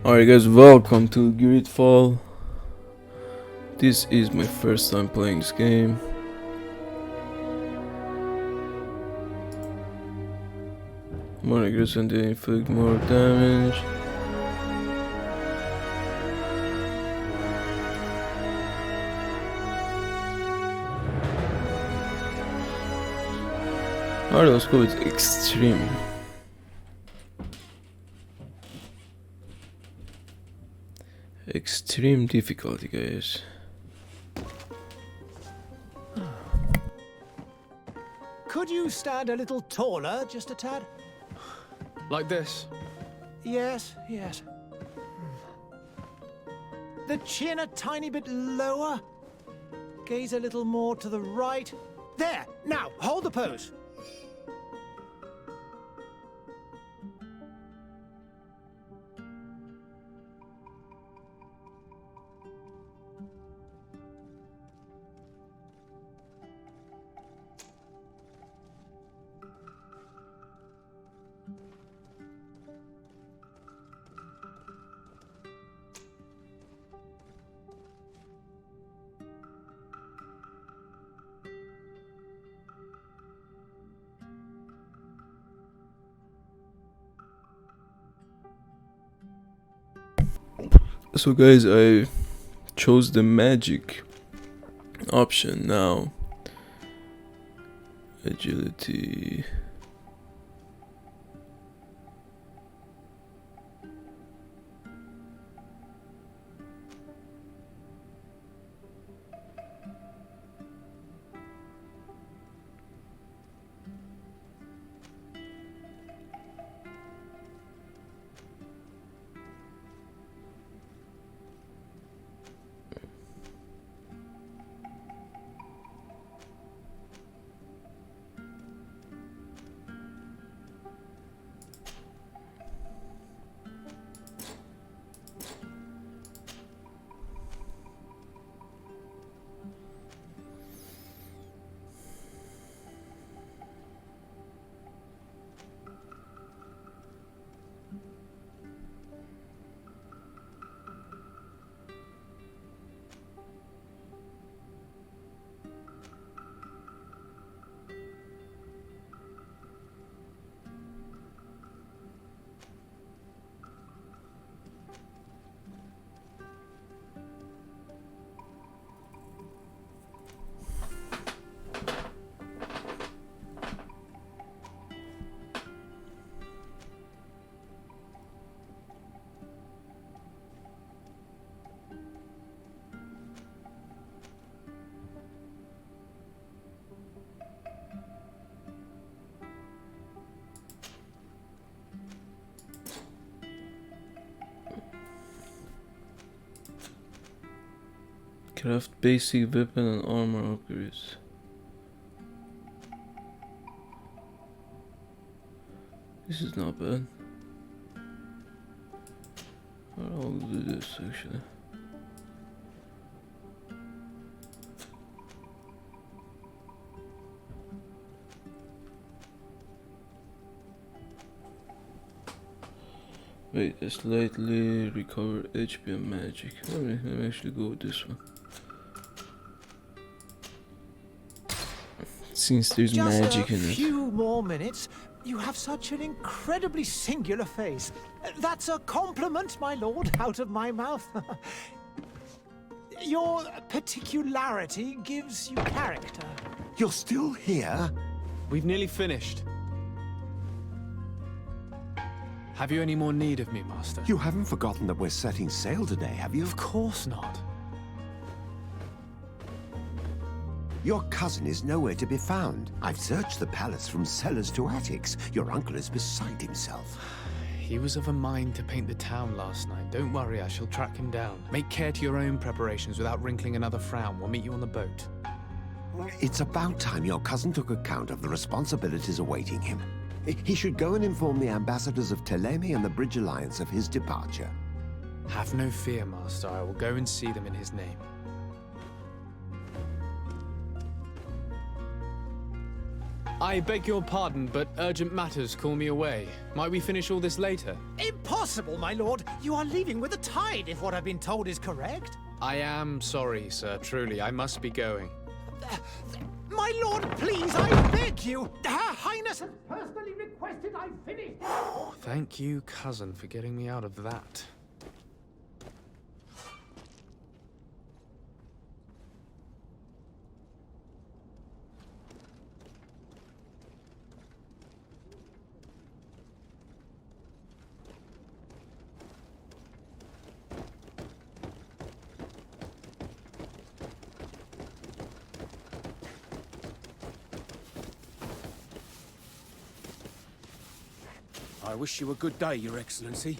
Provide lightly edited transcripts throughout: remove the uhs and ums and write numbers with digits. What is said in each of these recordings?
Alright guys, welcome to GreedFall. This is my first time playing this game. More aggressive and they inflict more damage. Alright, let's go with extreme. Extreme difficulty, guys. Could you stand a little taller, just a tad? Like this? Yes. The chin a tiny bit lower. Gaze a little more to the right. There! Now, hold the pose. So guys, I chose the magic option now. Agility. Craft basic weapon and armor upgrades. This is not bad. I'll do this actually. Wait, I slightly recover HP and magic. Let me actually go with this one. Since there's magic in it. Just a few more minutes. You have such an incredibly singular face. That's a compliment, my lord, out of my mouth. Your particularity gives you character. You're still here? We've nearly finished. Have you any more need of me, Master? You haven't forgotten that we're setting sail today, have you? Of course not. Your cousin is nowhere to be found. I've searched the palace from cellars to attics. Your uncle is beside himself. He was of a mind to paint the town last night. Don't worry, I shall track him down. Make care to your own preparations without wrinkling another frown. We'll meet you on the boat. It's about time your cousin took account of the responsibilities awaiting him. He should go and inform the ambassadors of Telemi and the Bridge Alliance of his departure. Have no fear, Master. I will go and see them in his name. I beg your pardon, but urgent matters call me away. Might we finish all this later? Impossible, my lord. You are leaving with the tide, if what I've been told is correct. I am sorry, sir. Truly, I must be going. My lord, please, I beg you. Her Highness has personally requested I finish. Thank you, cousin, for getting me out of that. I wish you a good day, Your Excellency.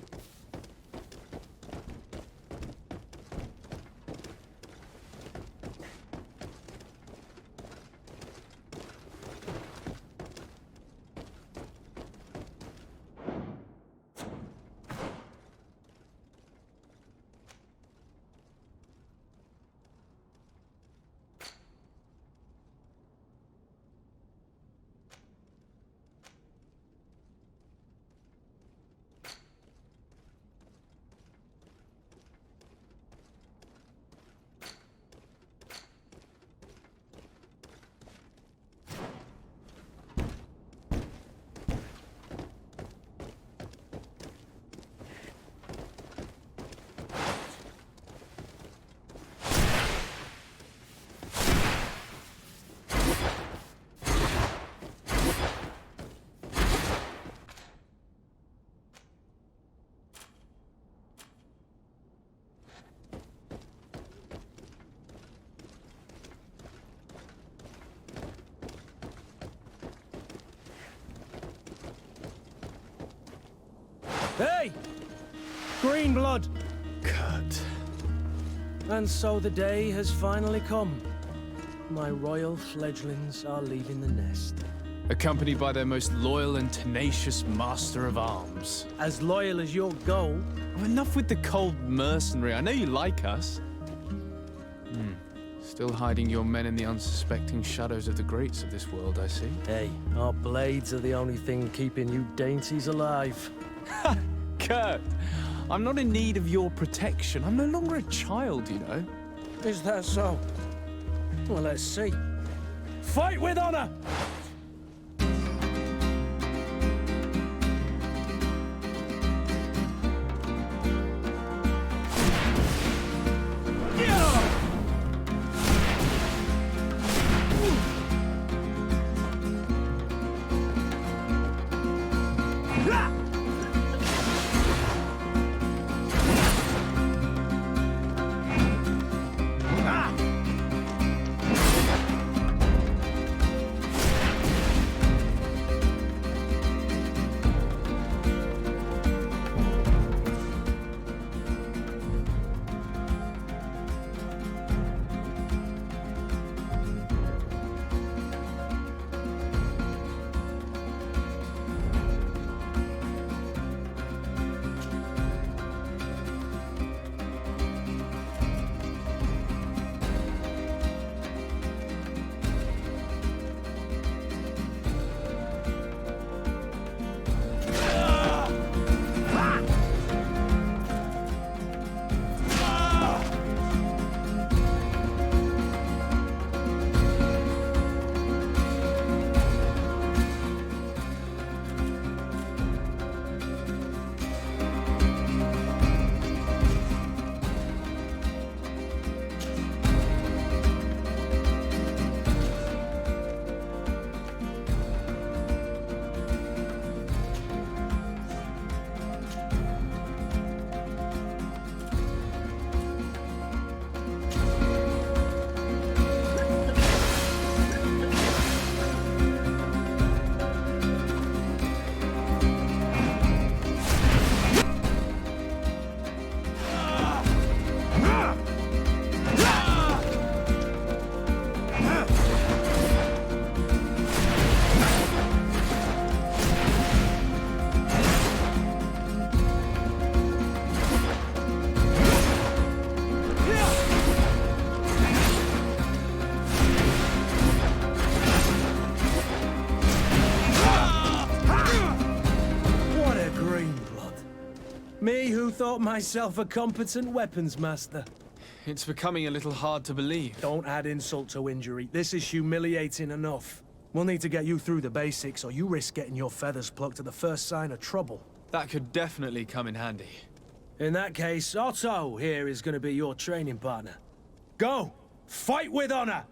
Hey! Green blood! Kurt. And so the day has finally come. My royal fledglings are leaving the nest. Accompanied by their most loyal and tenacious master of arms. As loyal as your goal. Oh, enough with the cold mercenary. I know you like us. Still hiding your men in the unsuspecting shadows of the greats of this world, I see. Hey, our blades are the only thing keeping you dainties alive. Kurt, I'm not in need of your protection. I'm no longer a child, you know. Is that so? Well, let's see. Fight with honor! Me who thought myself a competent weapons master. It's becoming a little hard to believe. Don't add insult to injury. This is humiliating enough. We'll need to get you through the basics, or you risk getting your feathers plucked at the first sign of trouble. That could definitely come in handy. In that case, Otto here is going to be your training partner. Go! Fight with honor!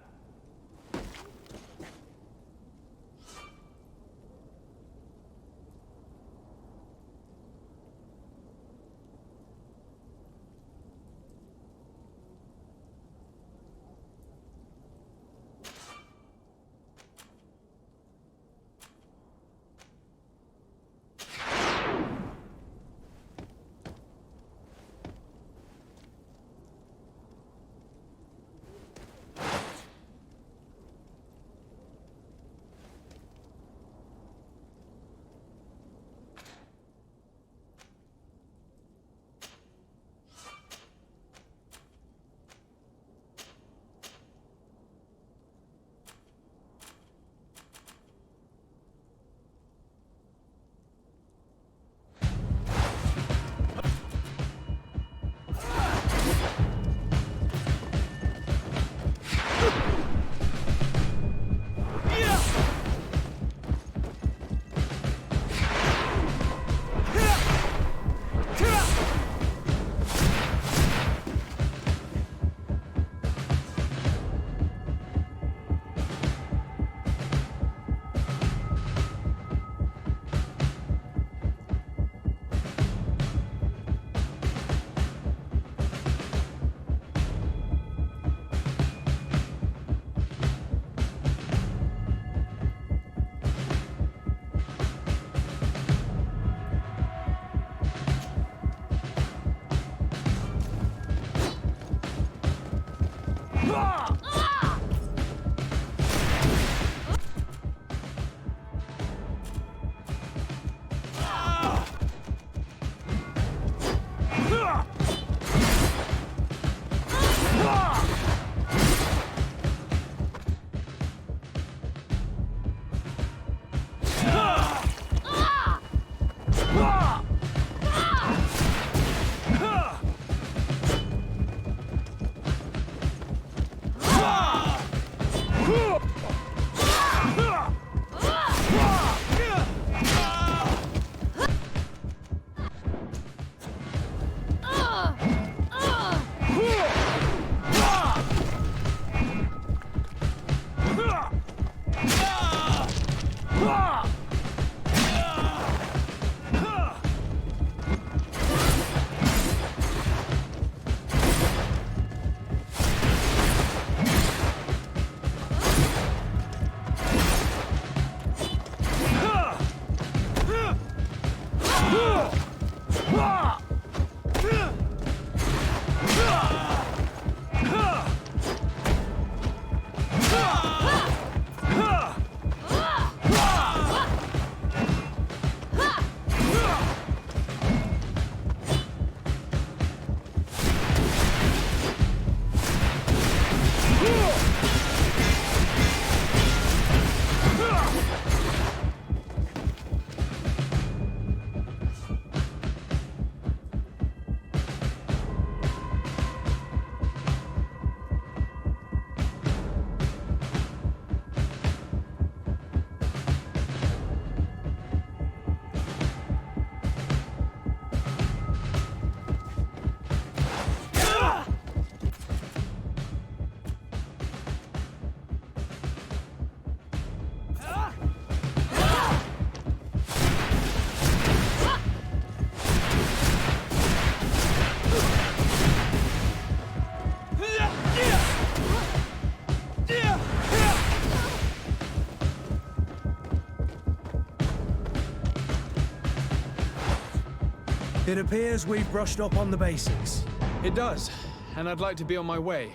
It appears we've brushed up on the basics. It does, and I'd like to be on my way.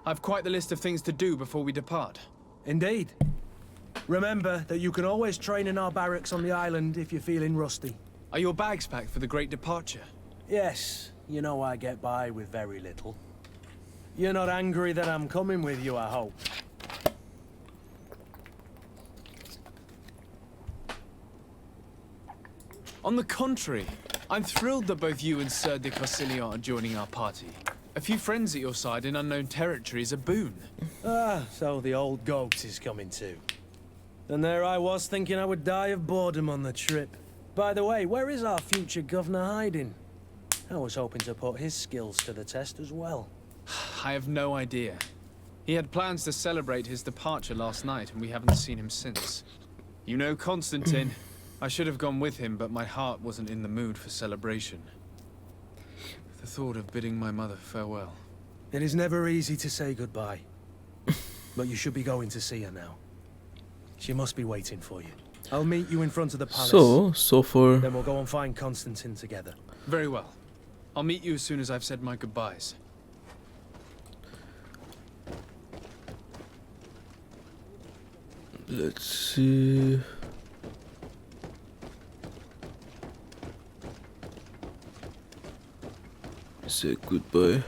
I've quite the list of things to do before we depart. Indeed. Remember that you can always train in our barracks on the island if you're feeling rusty. Are your bags packed for the great departure? Yes, you know I get by with very little. You're not angry that I'm coming with you, I hope. On the contrary, I'm thrilled that both you and Sir de Corsilion are joining our party. A few friends at your side in unknown territory is a boon. Ah, so the old goat is coming too. And there I was thinking I would die of boredom on the trip. By the way, where is our future governor hiding? I was hoping to put his skills to the test as well. I have no idea. He had plans to celebrate his departure last night, and we haven't seen him since. You know Constantine. I should have gone with him, but my heart wasn't in the mood for celebration. The thought of bidding my mother farewell. It is never easy to say goodbye. But you should be going to see her now. She must be waiting for you. I'll meet you in front of the palace. So far. Then we'll go and find Constantine together. Very well. I'll meet you as soon as I've said my goodbyes. Let's see. Say goodbye.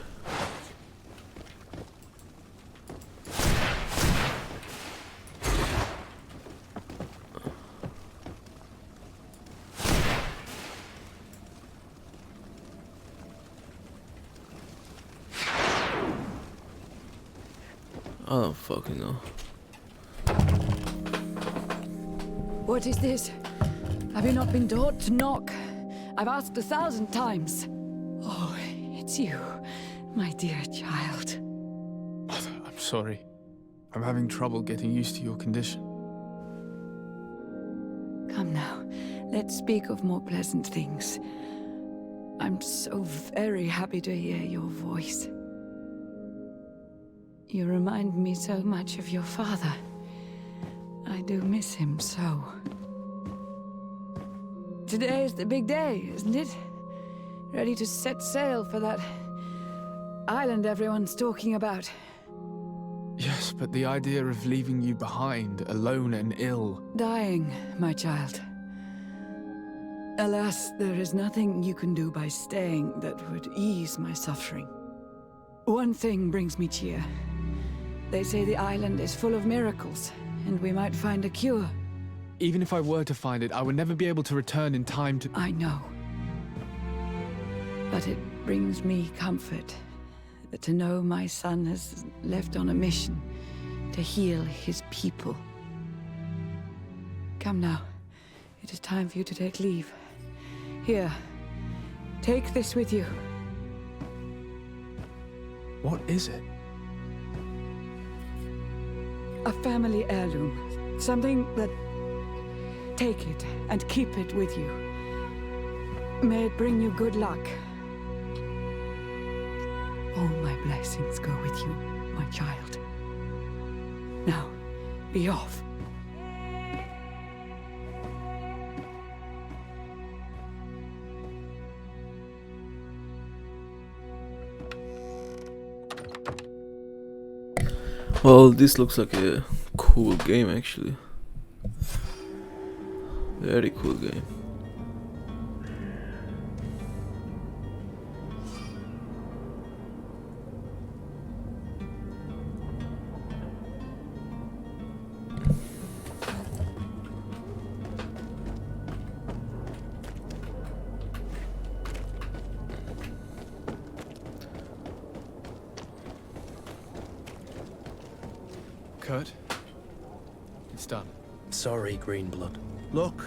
I don't fucking know. What is this? Have you not been taught to knock? I've asked 1,000 times. Oh, it's you, my dear child. I'm sorry. I'm having trouble getting used to your condition. Come now, let's speak of more pleasant things. I'm so very happy to hear your voice. You remind me so much of your father. I do miss him so. Today is the big day, isn't it? Ready to set sail for that island everyone's talking about. Yes, but the idea of leaving you behind, alone and ill... Dying, my child. Alas, there is nothing you can do by staying that would ease my suffering. One thing brings me cheer. They say the island is full of miracles, and we might find a cure. Even if I were to find it, I would never be able to return in time to... I know. But it brings me comfort to know my son has left on a mission to heal his people. Come now. It is time for you to take leave. Here, take this with you. What is it? A family heirloom. Something that... Take it and keep it with you. May it bring you good luck. All my blessings go with you, my child. Now, be off. Well, this looks like a cool game actually. Very cool game. Kurt? It's done. Sorry, Greenblood. Look,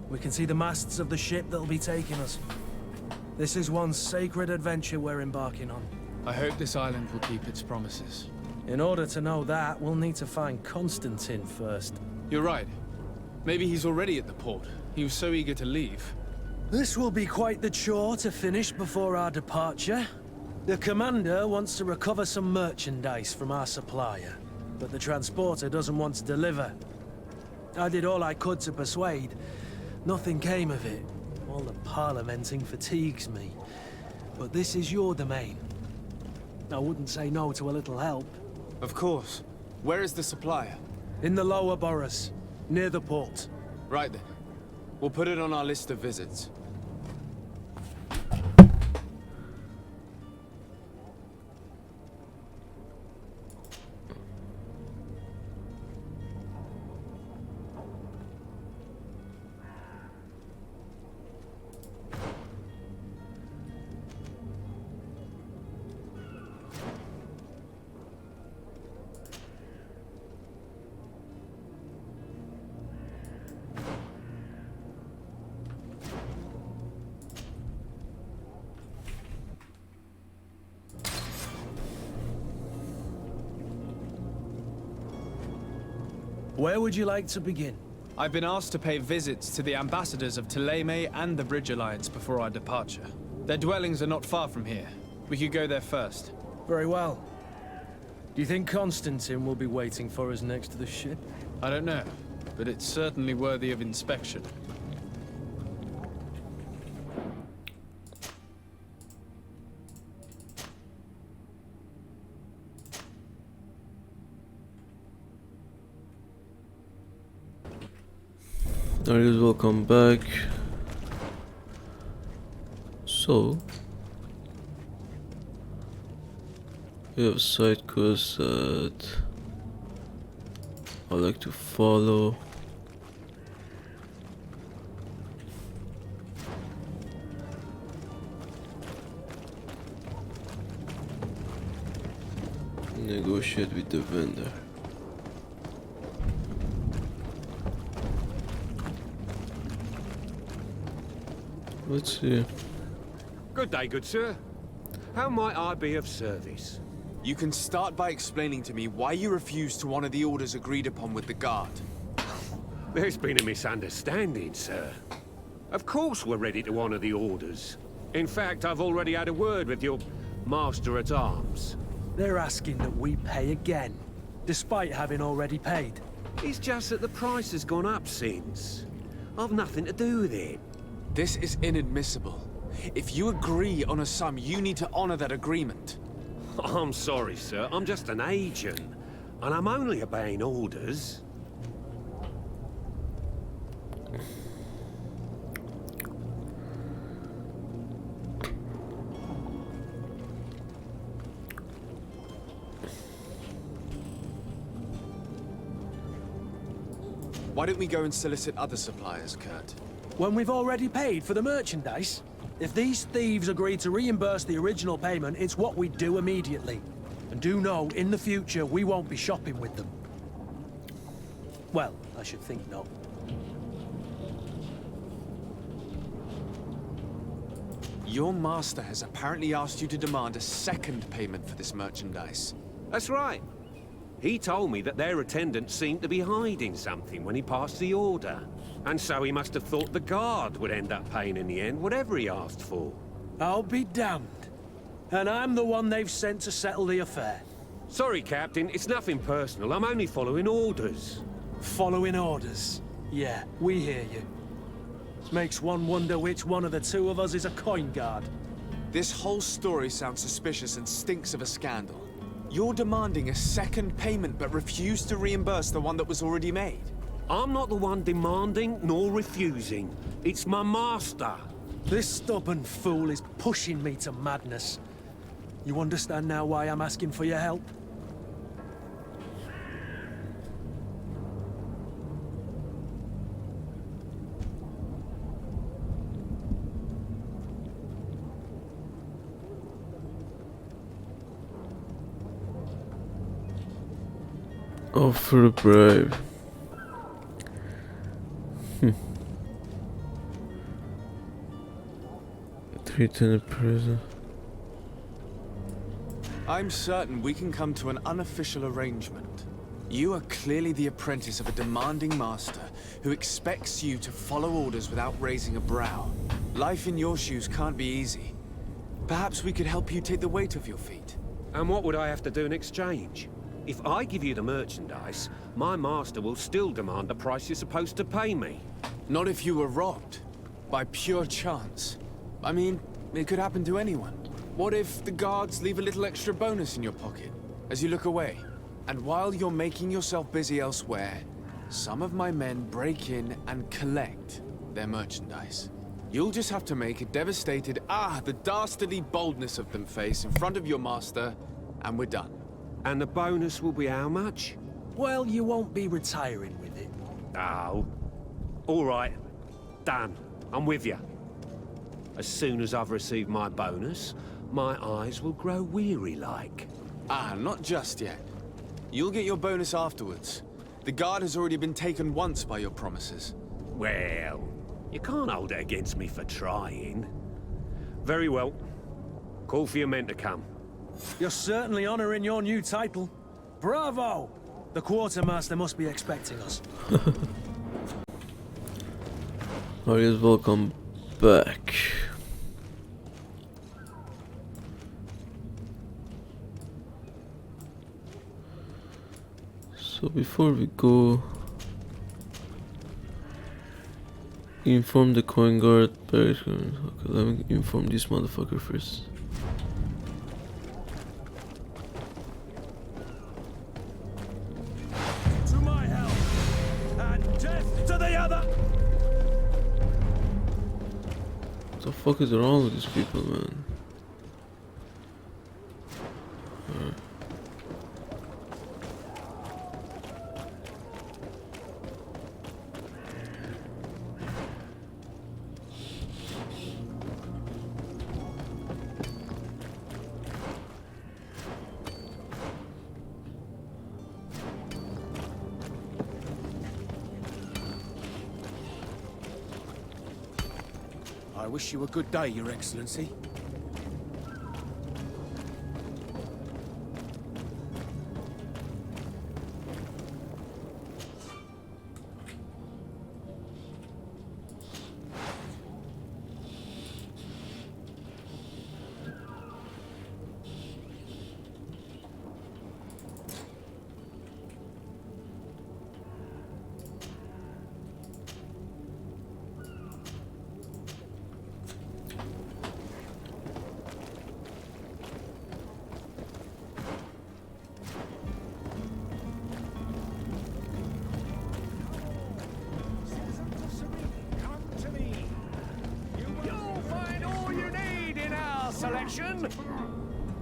we can see the masts of the ship that'll be taking us. This is one sacred adventure we're embarking on. I hope this island will keep its promises. In order to know that, we'll need to find Constantine first. You're right. Maybe he's already at the port. He was so eager to leave. This will be quite the chore to finish before our departure. The commander wants to recover some merchandise from our supplier, but the transporter doesn't want to deliver. I did all I could to persuade. Nothing came of it. All the parliamenting fatigues me. But this is your domain. I wouldn't say no to a little help. Of course. Where is the supplier? In the lower boroughs, near the port. Right then. We'll put it on our list of visits. Where would you like to begin? I've been asked to pay visits to the ambassadors of Thélème and the Bridge Alliance before our departure. Their dwellings are not far from here. We could go there first. Very well. Do you think Constantine will be waiting for us next to the ship? I don't know, but it's certainly worthy of inspection. Alright, welcome back. So we have side quests that I like to follow. Negotiate with the vendor. Let's see. Good day, good sir. How might I be of service? You can start by explaining to me why you refuse to honor the orders agreed upon with the guard. There's been a misunderstanding, sir. Of course we're ready to honor the orders. In fact, I've already had a word with your master-at-arms. They're asking that we pay again, despite having already paid. It's just that the price has gone up since. I've nothing to do with it. This is inadmissible. If you agree on a sum, you need to honor that agreement. I'm sorry, sir. I'm just an agent. And I'm only obeying orders. Why don't we go and solicit other suppliers, Kurt? When we've already paid for the merchandise? If these thieves agree to reimburse the original payment, it's what we do immediately. And do know, in the future, we won't be shopping with them. Well, I should think not. Your master has apparently asked you to demand a second payment for this merchandise. That's right. He told me that their attendant seemed to be hiding something when he passed the order. And so he must have thought the guard would end up paying in the end, whatever he asked for. I'll be damned. And I'm the one they've sent to settle the affair. Sorry, Captain, it's nothing personal. I'm only following orders. Following orders. Yeah, we hear you. Makes one wonder which one of the two of us is a coin guard. This whole story sounds suspicious and stinks of a scandal. You're demanding a second payment but refuse to reimburse the one that was already made. I'm not the one demanding nor refusing. It's my master. This stubborn fool is pushing me to madness. You understand now why I'm asking for your help? Offer a bribe. Treat in a prison. I'm certain we can come to an unofficial arrangement. You are clearly the apprentice of a demanding master who expects you to follow orders without raising a brow. Life in your shoes can't be easy. Perhaps we could help you take the weight off your feet. And what would I have to do in exchange? If I give you the merchandise, my master will still demand the price you're supposed to pay me. Not if you were robbed. By pure chance. I mean, it could happen to anyone. What if the guards leave a little extra bonus in your pocket as you look away? And while you're making yourself busy elsewhere, some of my men break in and collect their merchandise. You'll just have to make a devastated, the dastardly boldness of them face in front of your master, and we're done. And the bonus will be how much? Well, you won't be retiring with it. Oh. All right. Done. I'm with you. As soon as I've received my bonus, my eyes will grow weary-like. Not just yet. You'll get your bonus afterwards. The guard has already been taken once by your promises. Well, you can't hold it against me for trying. Very well. Call for your men to come. You're certainly honoring your new title. Bravo! The quartermaster must be expecting us. Arias, welcome back. So before we go, inform the coin guard. Okay, let me inform this motherfucker first. To my help, and death to the other. What the fuck is wrong with these people, man? I wish you a good day, Your Excellency.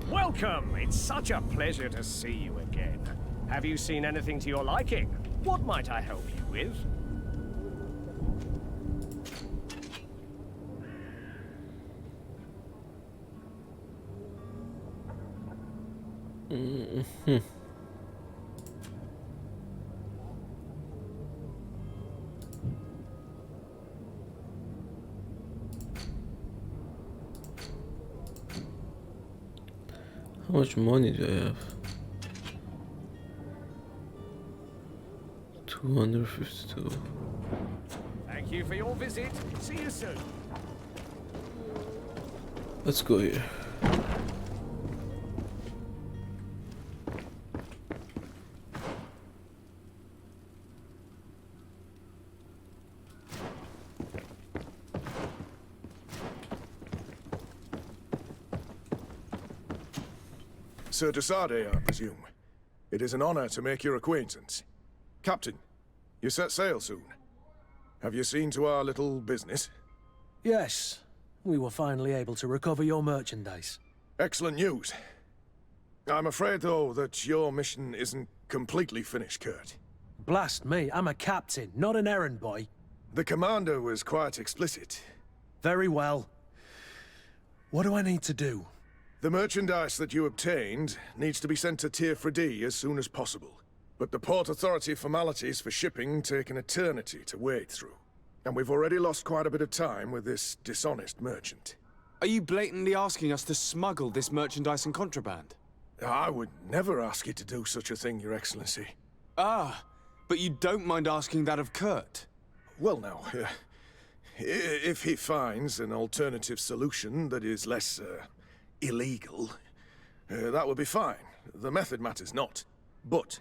Welcome! It's such a pleasure to see you again. Have you seen anything to your liking? What might I help you with? How much money do I have? 252. Thank you for your visit. See you soon. Let's go here. Sir de Sade, I presume. It is an honor to make your acquaintance. Captain, you set sail soon. Have you seen to our little business? Yes, we were finally able to recover your merchandise. Excellent news. I'm afraid, though, that your mission isn't completely finished, Kurt. Blast me, I'm a captain, not an errand boy. The commander was quite explicit. Very well. What do I need to do? The merchandise that you obtained needs to be sent to Tier 4D as soon as possible. But the Port Authority formalities for shipping take an eternity to wade through. And we've already lost quite a bit of time with this dishonest merchant. Are you blatantly asking us to smuggle this merchandise and contraband? I would never ask you to do such a thing, Your Excellency. Ah, but you don't mind asking that of Kurt? Well now, if he finds an alternative solution that is less, illegal, that would be fine. The method matters not. But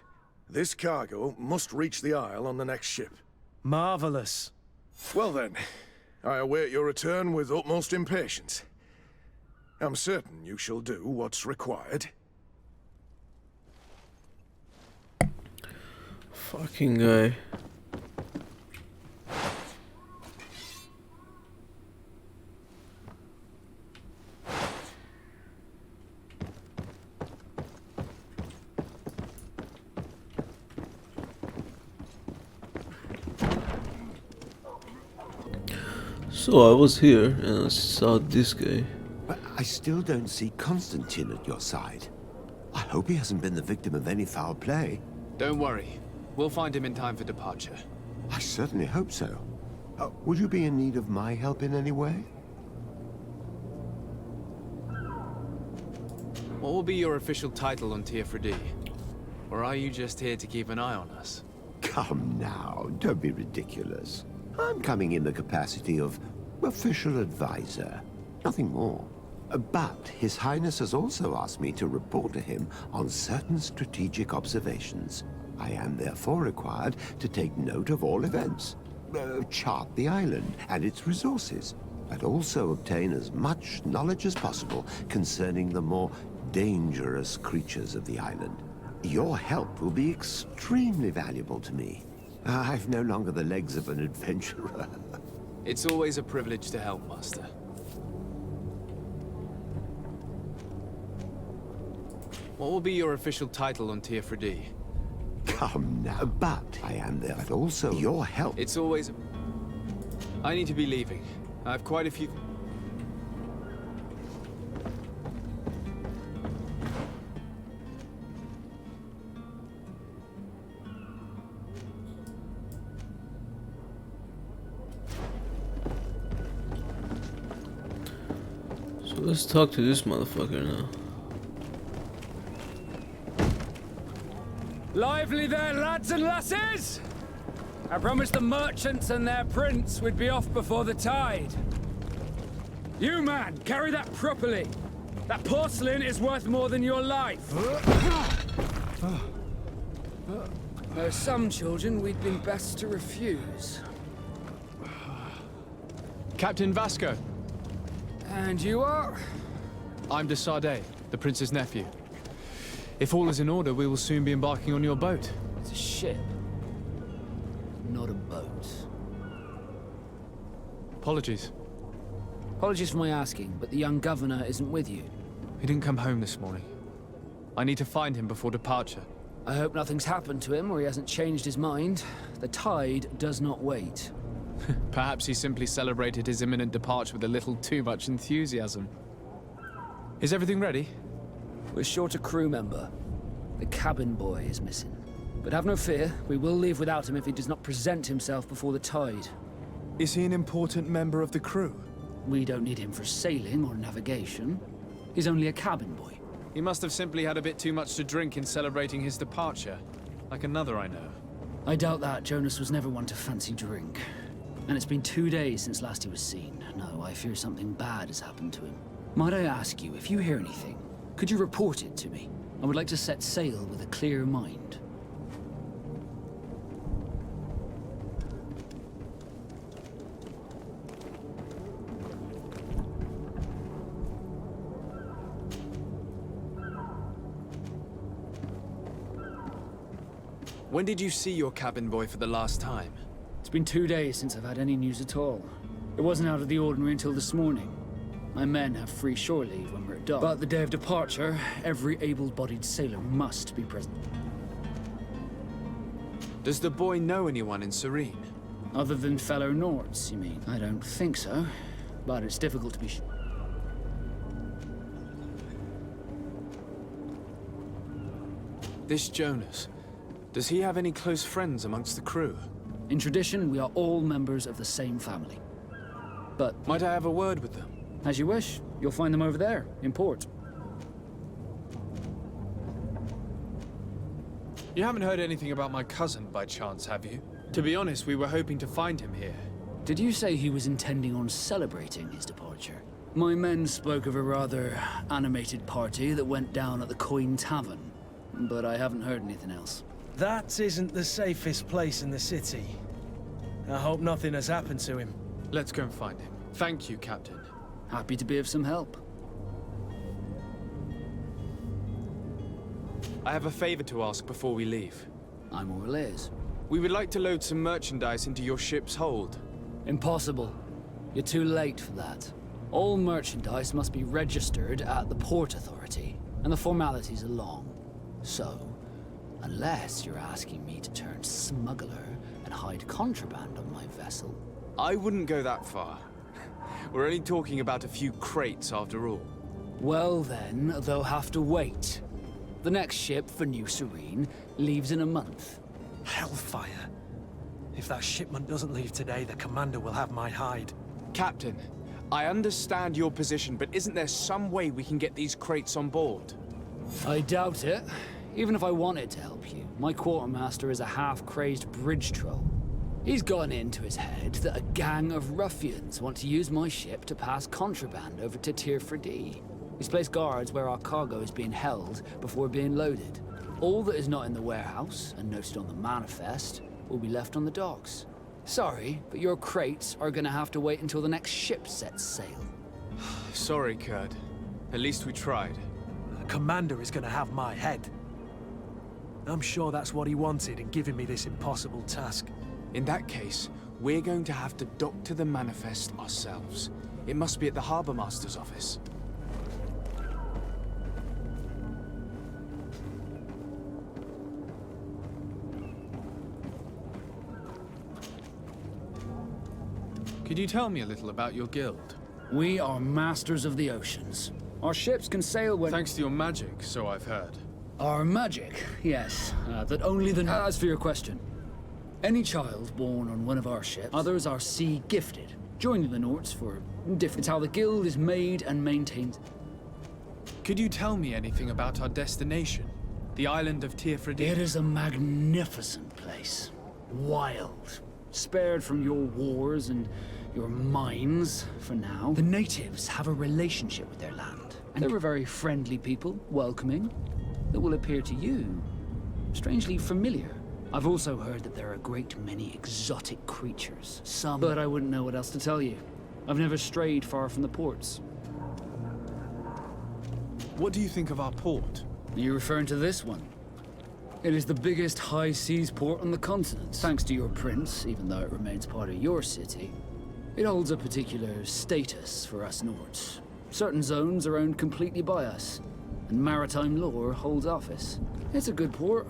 this cargo must reach the Isle on the next ship. Marvelous. Well then, I await your return with utmost impatience. I'm certain you shall do what's required. Fucking guy. So I was here and I saw this guy. But I still don't see Constantine at your side. I hope he hasn't been the victim of any foul play. Don't worry. We'll find him in time for departure. I certainly hope so. Would you be in need of my help in any way? What will be your official title on Tier 4D? Or are you just here to keep an eye on us? Come now, don't be ridiculous. I'm coming in the capacity of official advisor, nothing more. But His Highness has also asked me to report to him on certain strategic observations. I am therefore required to take note of all events, chart the island and its resources, and also obtain as much knowledge as possible concerning the more dangerous creatures of the island. Your help will be extremely valuable to me. I've no longer the legs of an adventurer. It's always a privilege to help, Master. What will be your official title on Teofredi? Come now, but I am there, but also your help. It's always... I need to be leaving. I have quite a few... So let's talk to this motherfucker now. Lively there, lads and lasses! I promised the merchants and their prince we'd be off before the tide. You, man, carry that properly. That porcelain is worth more than your life. There are some children we'd been best to refuse. Captain Vasco. And you are? I'm de Sardet, the prince's nephew. If all is in order, we will soon be embarking on your boat. It's a ship, not a boat. Apologies. Apologies for my asking, but the young governor isn't with you. He didn't come home this morning. I need to find him before departure. I hope nothing's happened to him or he hasn't changed his mind. The tide does not wait. Perhaps he simply celebrated his imminent departure with a little too much enthusiasm. Is everything ready? We're short a crew member. The cabin boy is missing. But have no fear, we will leave without him if he does not present himself before the tide. Is he an important member of the crew? We don't need him for sailing or navigation. He's only a cabin boy. He must have simply had a bit too much to drink in celebrating his departure. Like another I know. I doubt that. Jonas was never one to fancy drink. And it's been 2 days since last he was seen. No, I fear something bad has happened to him. Might I ask you, if you hear anything, could you report it to me? I would like to set sail with a clear mind. When did you see your cabin boy for the last time? It's been 2 days since I've had any news at all. It wasn't out of the ordinary until this morning. My men have free shore leave when we're at dock. But the day of departure, every able-bodied sailor must be present. Does the boy know anyone in Serene? Other than fellow Nords, you mean? I don't think so, but it's difficult to be sure. This Jonas, does he have any close friends amongst the crew? In tradition, we are all members of the same family. But... Might I have a word with them? As you wish. You'll find them over there, in port. You haven't heard anything about my cousin by chance, have you? To be honest, we were hoping to find him here. Did you say he was intending on celebrating his departure? My men spoke of a rather animated party that went down at the Coin Tavern, but I haven't heard anything else. That isn't the safest place in the city. I hope nothing has happened to him. Let's go and find him. Thank you, Captain. Happy to be of some help. I have a favor to ask before we leave. I'm all ears. We would like to load some merchandise into your ship's hold. Impossible. You're too late for that. All merchandise must be registered at the Port Authority, and the formalities are long. So, unless you're asking me to turn smuggler and hide contraband on my vessel... I wouldn't go that far. We're only talking about a few crates after all. Well then, they'll have to wait. The next ship for New Serene leaves in a month. Hellfire. If that shipment doesn't leave today, the commander will have my hide. Captain, I understand your position, but isn't there some way we can get these crates on board? I doubt it. even if I wanted to help you, my quartermaster is a half-crazed bridge troll. He's gotten into his head that a gang of ruffians want to use my ship to pass contraband over to Tirfredi. He's placed guards where our cargo is being held before being loaded. All that is not in the warehouse, and noted on the manifest, will be left on the docks. Sorry, but your crates are gonna have to wait until the next ship sets sail. Sorry, Kurt. At least we tried. The commander is gonna have my head. I'm sure that's what he wanted in giving me this impossible task. In that case, we're going to have to dock to the manifest ourselves. It must be at the Harbour Master's office. Could you tell me a little about your guild? We are masters of the oceans. Our ships can sail when... Thanks to your magic, so I've heard. Our magic, yes. That only the... As for your question, any child born on one of our ships, others are sea-gifted, joining the Norts for different... It's how the guild is made and maintained. Could you tell me anything about our destination? The island of Tirfredi? It is a magnificent place. Wild. Spared from your wars and your mines, for now. The natives have a relationship with their land. And they're a very friendly people, welcoming, that will appear to you strangely familiar. I've also heard that there are a great many exotic creatures. Some... But I wouldn't know what else to tell you. I've never strayed far from the ports. What do you think of our port? Are you referring to this one? It is the biggest high seas port on the continent. Thanks to your prince, even though it remains part of your city. It holds a particular status for us Nords. Certain zones are owned completely by us, and maritime law holds office. It's a good port.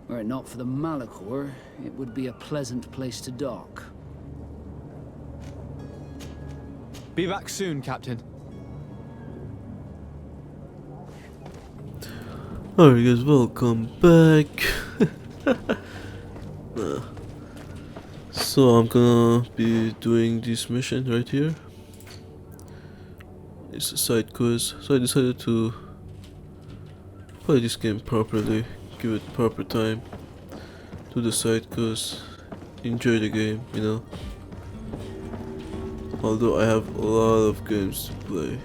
Were it not for the Malachor, it would be a pleasant place to dock. Be back soon, Captain. Alright guys, welcome back. So I'm gonna be doing this mission right here. It's a side quest, so I decided to play this game properly, give it proper time, do the side quest, enjoy the game, you know. Although I have a lot of games to play.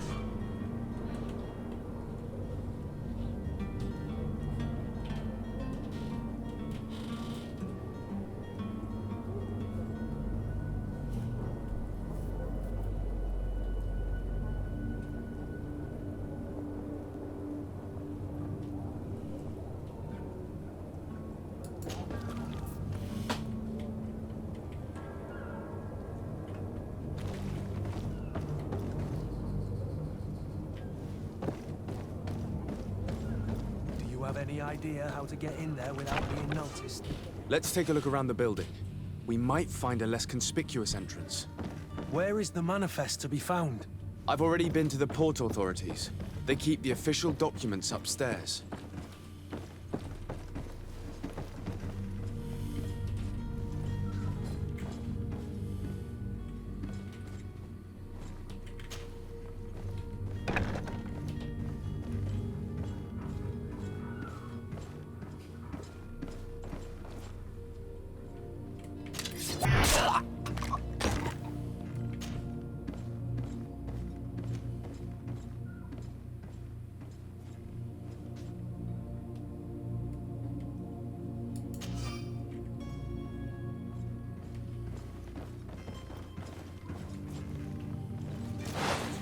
Have any idea how to get in there without being noticed? Let's take a look around the building. We might find a less conspicuous entrance. Where is the manifest to be found? I've already been to the port authorities. They keep the official documents upstairs.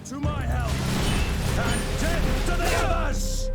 To my help! And death to the others!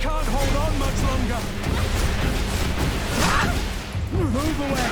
can't hold on much longer. Move away.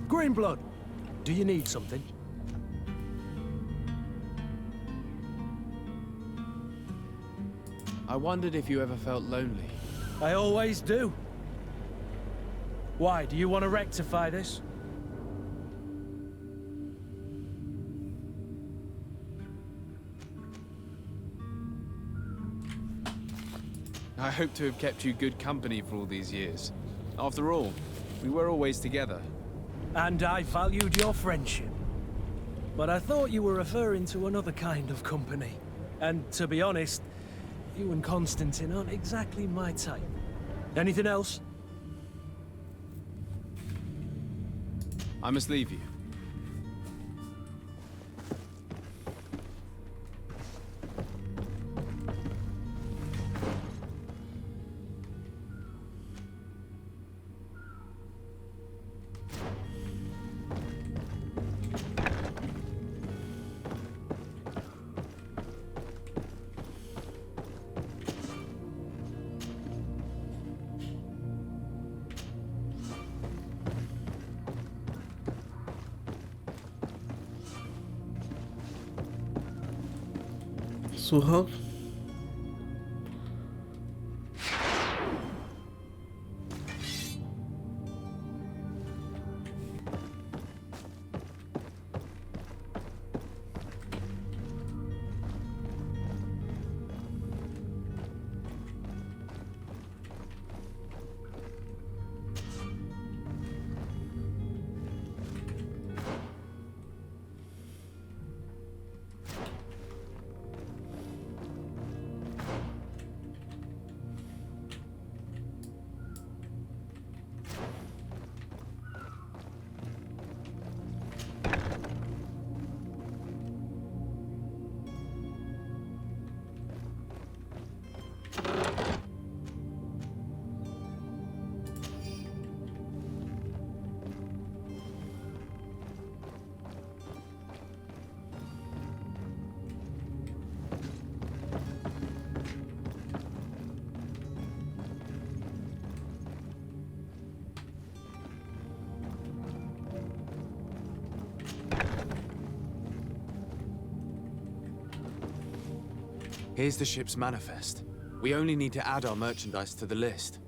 Greenblood, do you need something? I wondered if you ever felt lonely. I always do. Why, do you want to rectify this? I hope to have kept you good company for all these years. After all, we were always together. And I valued your friendship. But I thought you were referring to another kind of company. And to be honest, you and Constantine aren't exactly my type. Anything else? I must leave you. So how? Here's the ship's manifest. We only need to add our merchandise to the list.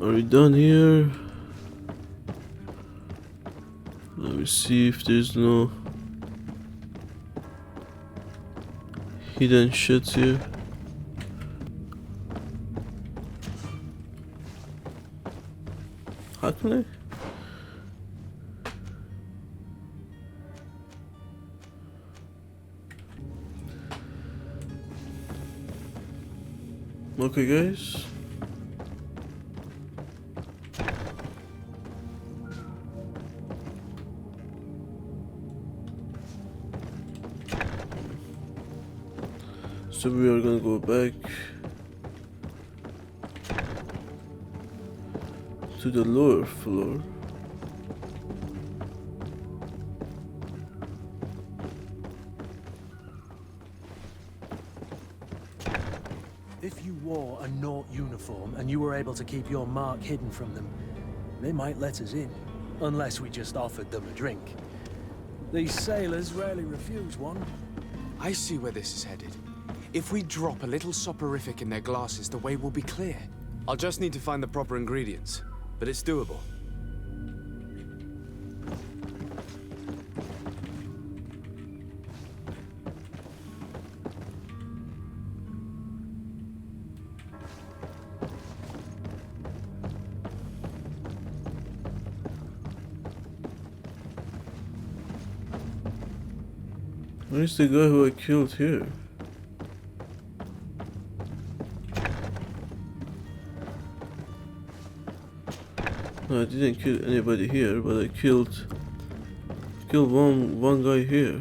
Are we done here? Let me see if there's no hidden shit here. How can I? Okay, guys. So we are gonna go back to the lower floor. If you wore a Naut uniform and you were able to keep your mark hidden from them, they might let us in, unless we just offered them a drink. These sailors rarely refuse one. I see where this is headed. If we drop a little soporific in their glasses, the way will be clear. I'll just need to find the proper ingredients, but it's doable. Where's the guy who I killed here? No, I didn't kill anybody here, but I killed one guy here.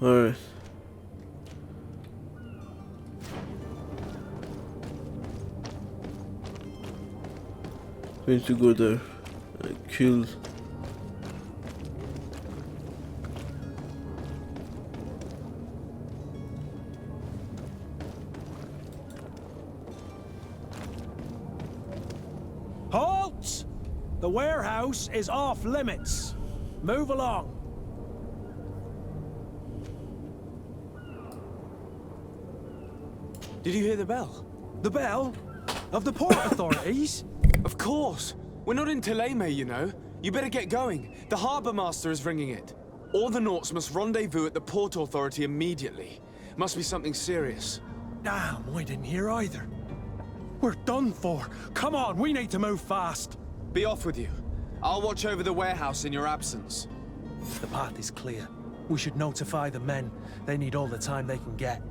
Alright. Going to go there and kill Halt! The warehouse is off limits. Move along. Did you hear the bell? The bell? Of the port authorities? Of course! We're not in Teleme, you know. You better get going. The Harbour Master is ringing it. All the Nauts must rendezvous at the Port Authority immediately. Must be something serious. Damn, I didn't hear either. We're done for. Come on, we need to move fast. Be off with you. I'll watch over the warehouse in your absence. The path is clear. We should notify the men. They need all the time they can get.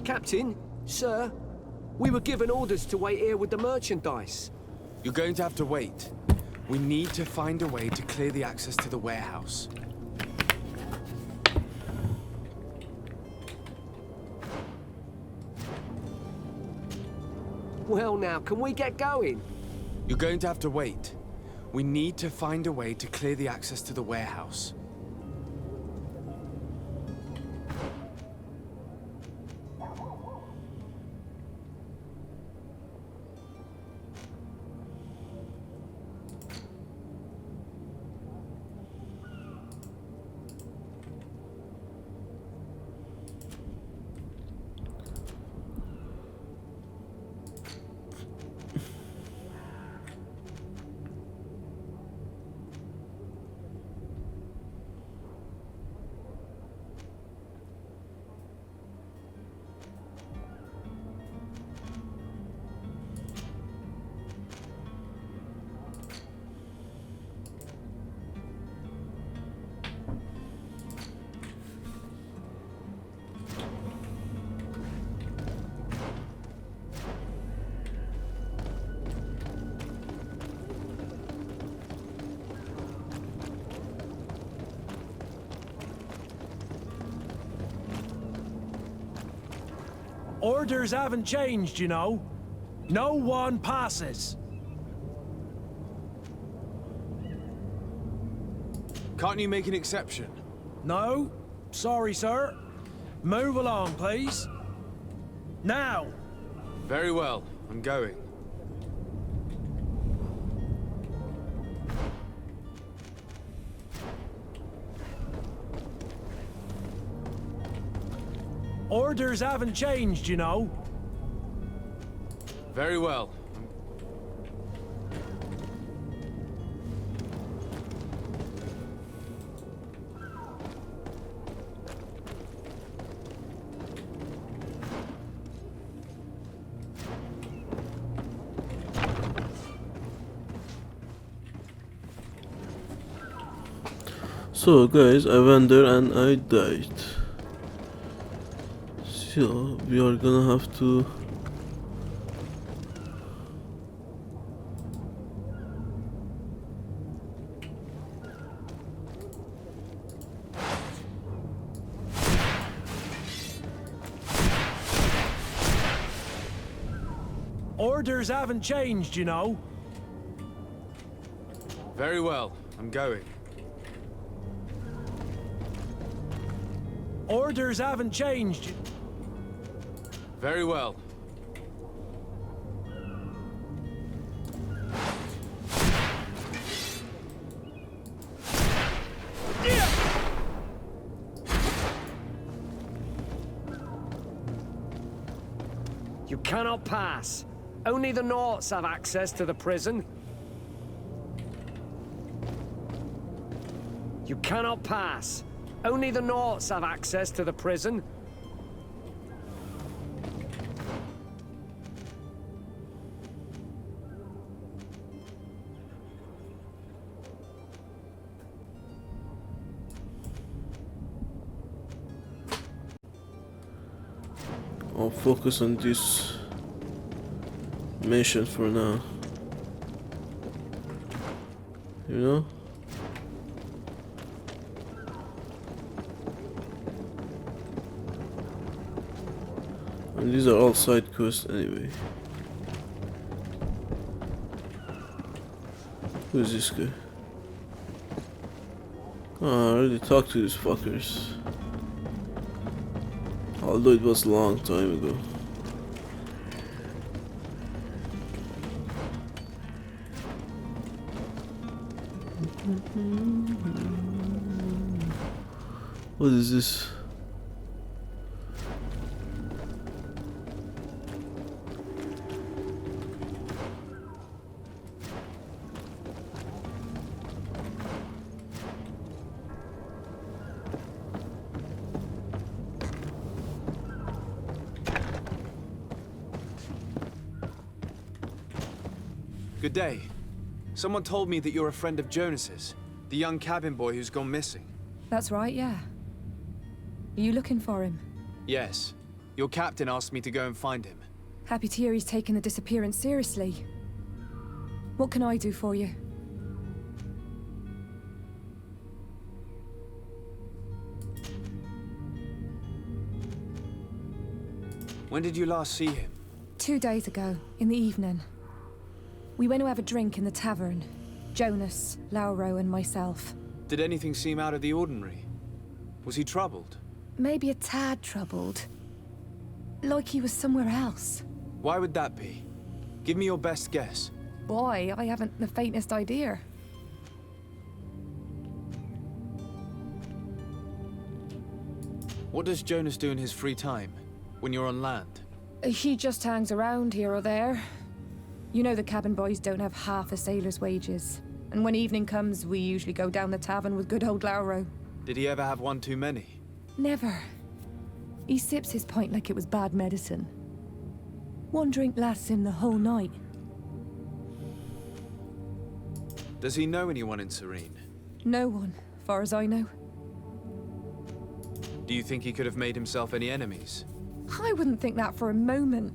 Captain, sir, we were given orders to wait here with the merchandise. You're going to have to wait. We need to find a way to clear the access to the warehouse. Well now, can we get going? You're going to have to wait. We need to find a way to clear the access to the warehouse. Orders haven't changed, you know. No one passes. Can't you make an exception? No? Sorry, sir. Move along, please. Now! Very well, I'm going. Orders haven't changed, you know. Very well. So guys, I went there and I died. So we are gonna have to Orders haven't changed, you know. Very well, I'm going. Orders haven't changed. Very well. You cannot pass. Only the Norts have access to the prison. You cannot pass. Only the Norts have access to the prison. I'll focus on this mission for now. You know? And these are all side quests anyway. Who is this guy? Oh, I already talked to these fuckers. Although it was a long time ago. What is this? Good day. Someone told me that you're a friend of Jonas's, the young cabin boy who's gone missing. That's right, yeah. Are you looking for him? Yes. Your captain asked me to go and find him. Happy to hear he's taken the disappearance seriously. What can I do for you? When did you last see him? 2 days ago, in the evening. We went to have a drink in the tavern. Jonas, Lauro, and myself. Did anything seem out of the ordinary? Was he troubled? Maybe a tad troubled. Like he was somewhere else. Why would that be? Give me your best guess. Boy, I haven't the faintest idea. What does Jonas do in his free time, when you're on land? He just hangs around here or there. You know the cabin boys don't have half a sailor's wages. And when evening comes, we usually go down the tavern with good old Lauro. Did he ever have one too many? Never. He sips his pint like it was bad medicine. One drink lasts him the whole night. Does he know anyone in Serene? No one, far as I know. Do you think he could have made himself any enemies? I wouldn't think that for a moment.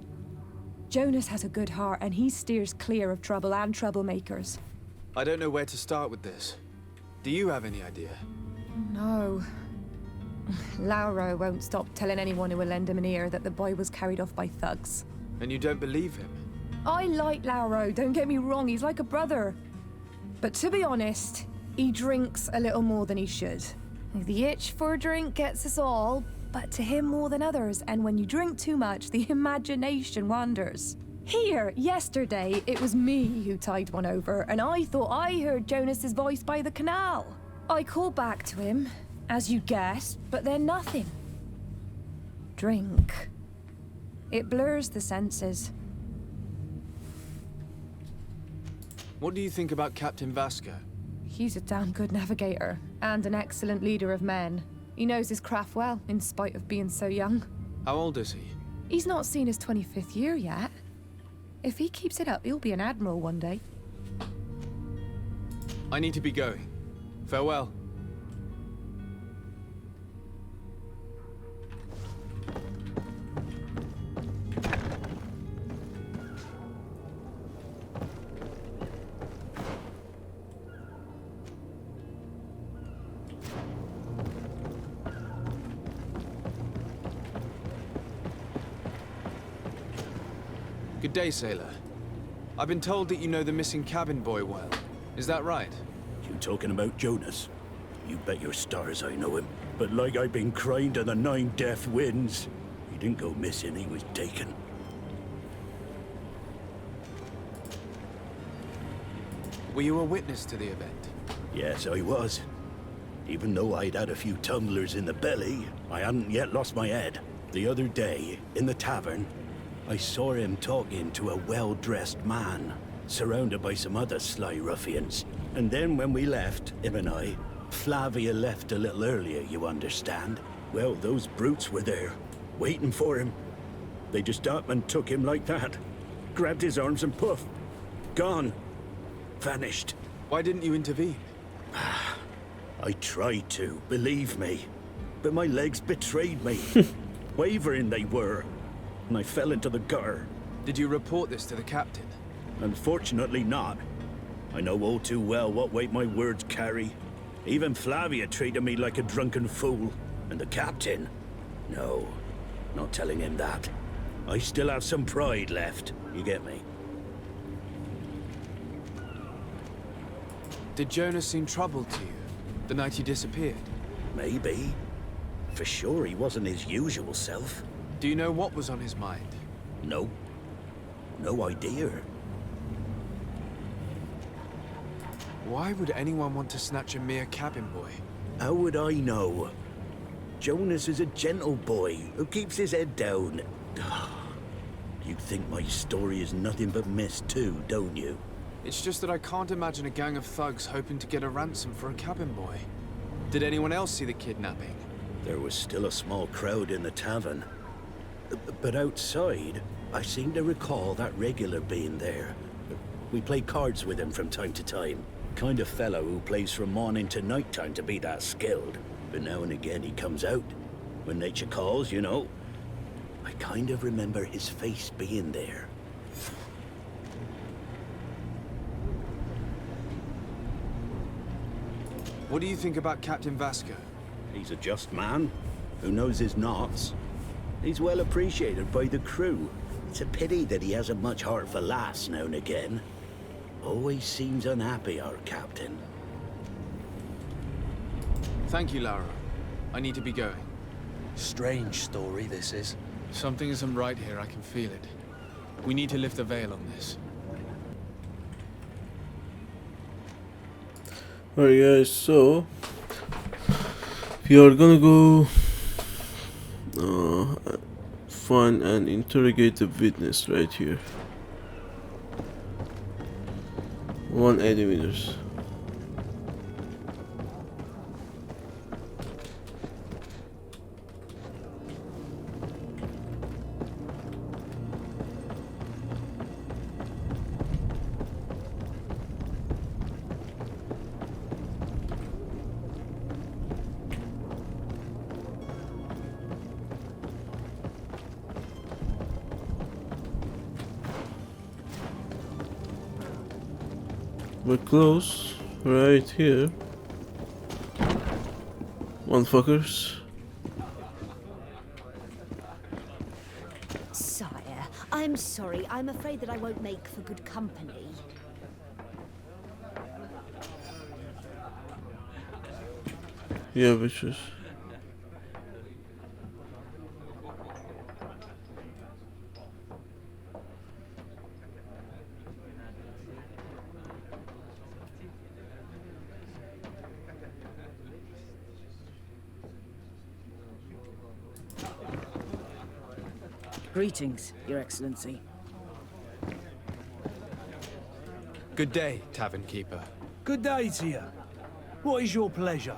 Jonas has a good heart and he steers clear of trouble and troublemakers. I don't know where to start with this. Do you have any idea? No. Lauro won't stop telling anyone who will lend him an ear that the boy was carried off by thugs. And you don't believe him? I like Lauro, don't get me wrong, he's like a brother. But to be honest, he drinks a little more than he should. The itch for a drink gets us all, but to him more than others, and when you drink too much, the imagination wanders. Here, yesterday, it was me who tied one over, and I thought I heard Jonas's voice by the canal. I called back to him, as you guessed, but then nothing. Drink. It blurs the senses. What do you think about Captain Vasco? He's a damn good navigator, and an excellent leader of men. He knows his craft well, in spite of being so young. How old is he? He's not seen his 25th year yet. If he keeps it up, he'll be an admiral one day. I need to be going. Farewell. Good day, sailor. I've been told that you know the missing cabin boy well. Is that right? You talking about Jonas? You bet your stars I know him. But like I've been crying to the 9 deaf winds, he didn't go missing, he was taken. Were you a witness to the event? Yes, I was. Even though I'd had a few tumblers in the belly, I hadn't yet lost my head. The other day, in the tavern, I saw him talking to a well-dressed man, surrounded by some other sly ruffians. And then when we left, him and I, Flavia left a little earlier, you understand. Well, those brutes were there, waiting for him. They just up and took him like that. Grabbed his arms and poof. Gone. Vanished. Why didn't you intervene? I tried to, believe me. But my legs betrayed me. Wavering they were. And I fell into the gutter. Did you report this to the captain? Unfortunately not. I know all too well what weight my words carry. Even Flavia treated me like a drunken fool. And the captain? No, not telling him that. I still have some pride left, you get me? Did Jonas seem troubled to you, the night he disappeared? Maybe. For sure he wasn't his usual self. Do you know what was on his mind? No. No idea. Why would anyone want to snatch a mere cabin boy? How would I know? Jonas is a gentle boy who keeps his head down. You think my story is nothing but mist too, don't you? It's just that I can't imagine a gang of thugs hoping to get a ransom for a cabin boy. Did anyone else see the kidnapping? There was still a small crowd in the tavern. But outside, I seem to recall that regular being there. We play cards with him from time to time. Kind of fellow who plays from morning to night time to be that skilled. But now and again he comes out. When nature calls, you know. I kind of remember his face being there. What do you think about Captain Vasco? He's a just man who knows his knots. He's well appreciated by the crew. It's a pity that he hasn't much heart for laughs now and again. Always seems unhappy, our captain. Thank you, Laura. I need to be going. Strange story, this is. Something isn't right here, I can feel it. We need to lift the veil on this. Alright guys, so we are gonna go find and interrogate the witness right here. 180 meters. We're close, right here. Motherfuckers. Sire, I'm sorry. I'm afraid that I won't make for good company. Yeah, bitches. Greetings, Your Excellency. Good day, Tavern Keeper. Good day to you. What is your pleasure?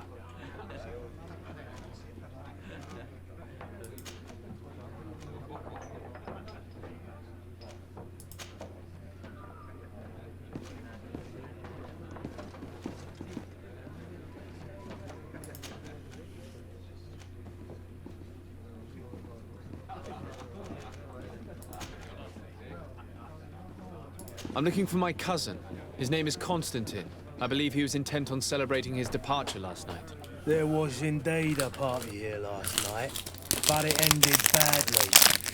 I'm looking for my cousin. His name is Constantine. I believe he was intent on celebrating his departure last night. There was indeed a party here last night, but it ended badly.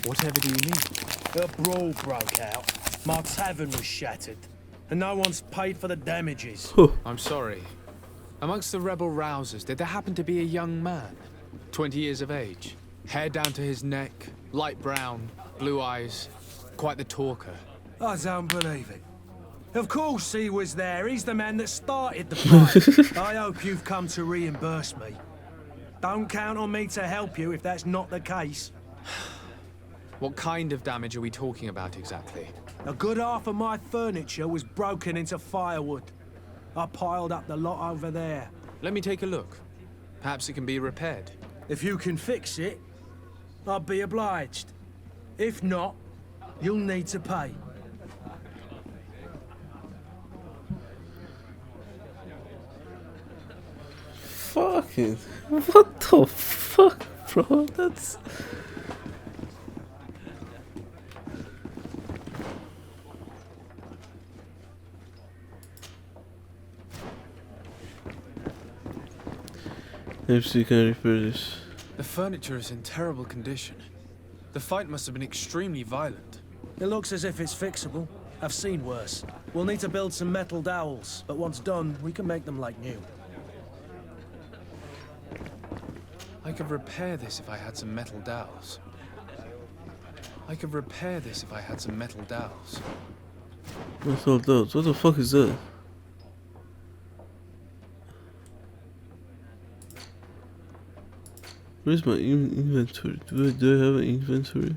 Whatever do you mean? A brawl broke out. My tavern was shattered, and no one's paid for the damages. I'm sorry. Amongst the rebel rousers, did there happen to be a young man? 20 years of age, hair down to his neck, light brown, blue eyes, quite the talker. I don't believe it. Of course he was there. He's the man that started the fight. I hope you've come to reimburse me. Don't count on me to help you if that's not the case. What kind of damage are we talking about exactly? A good half of my furniture was broken into firewood. I piled up the lot over there. Let me take a look. Perhaps it can be repaired. If you can fix it, I'd be obliged. If not, you'll need to pay. Fucking, what the fuck, bro? That's... Perhaps you can repair this. The furniture is in terrible condition. The fight must have been extremely violent. It looks as if it's fixable. I've seen worse. We'll need to build some metal dowels, but once done, we can make them like new. I could repair this if I had some metal dowels. Metal dowels? What the fuck is that? Where's my inventory? Do I have an inventory?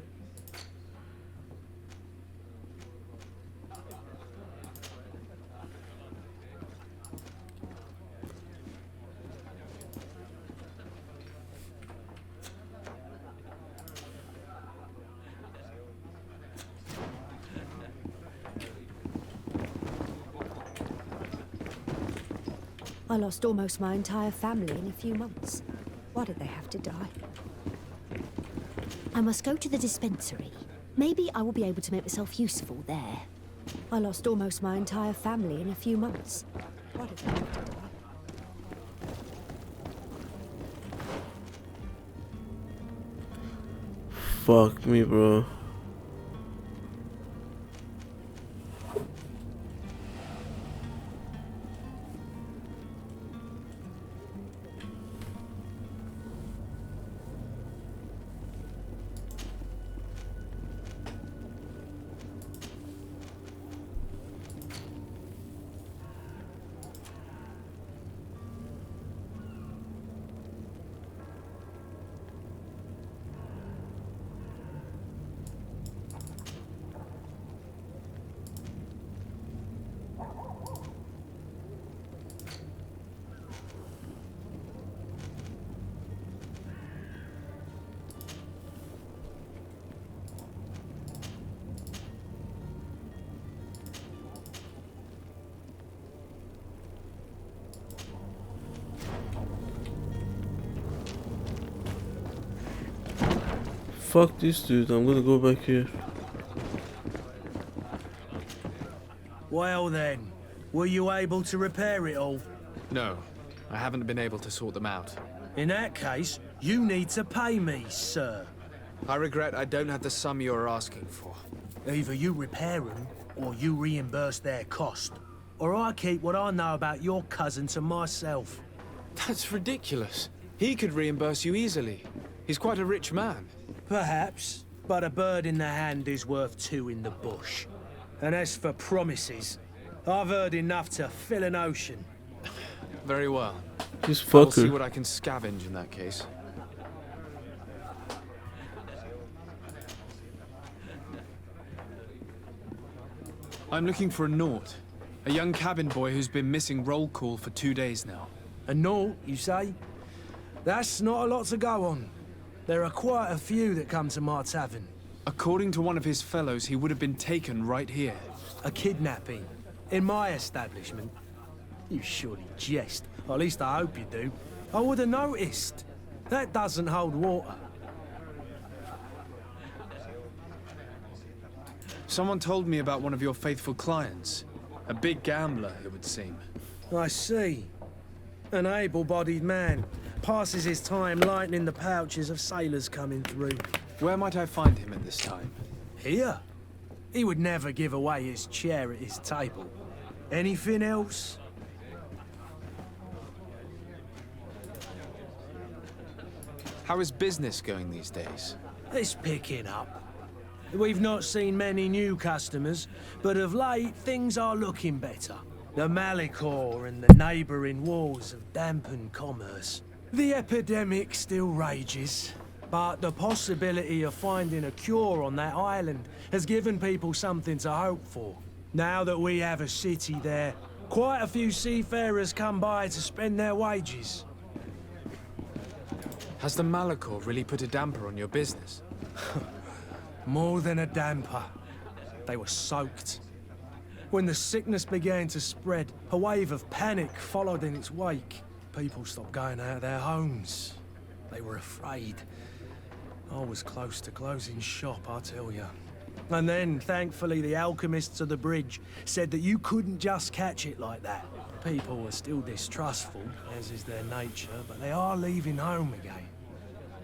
I lost almost my entire family in a few months. Why did they have to die? I must go to the dispensary. Maybe I will be able to make myself useful there. I lost almost my entire family in a few months. Why did they have to die? Fuck me, bro. Fuck this dude, I'm gonna go back here. Well then, were you able to repair it all? No, I haven't been able to sort them out. In that case, you need to pay me, sir. I regret I don't have the sum you are asking for. Either you repair them, or you reimburse their cost. Or I keep what I know about your cousin to myself. That's ridiculous. He could reimburse you easily. He's quite a rich man. Perhaps, but a bird in the hand is worth two in the bush. And as for promises, I've heard enough to fill an ocean. Very well. This I'll see fucker. what I can scavenge in that case. I'm looking for a Naut. A young cabin boy who's been missing roll call for 2 days now. A Naut, you say? That's not a lot to go on. There are quite a few that come to my tavern. According to one of his fellows, he would have been taken right here. A kidnapping? In my establishment? You surely jest. Or at least I hope you do. I would have noticed. That doesn't hold water. Someone told me about one of your faithful clients. A big gambler, it would seem. I see. An able-bodied man. Passes his time lightening the pouches of sailors coming through. Where might I find him at this time? Here? He would never give away his chair at his table. Anything else? How is business going these days? It's picking up. We've not seen many new customers, but of late things are looking better. The Malicor and the neighbouring wars have dampened commerce. The epidemic still rages, but the possibility of finding a cure on that island has given people something to hope for. Now that we have a city there, quite a few seafarers come by to spend their wages. Has the Malicor really put a damper on your business? More than a damper. They were soaked. When the sickness began to spread, a wave of panic followed in its wake. People stopped going out of their homes. They were afraid. I was close to closing shop, I tell you. And then, thankfully, the alchemists of the bridge said that you couldn't just catch it like that. People were still distrustful, as is their nature, but they are leaving home again.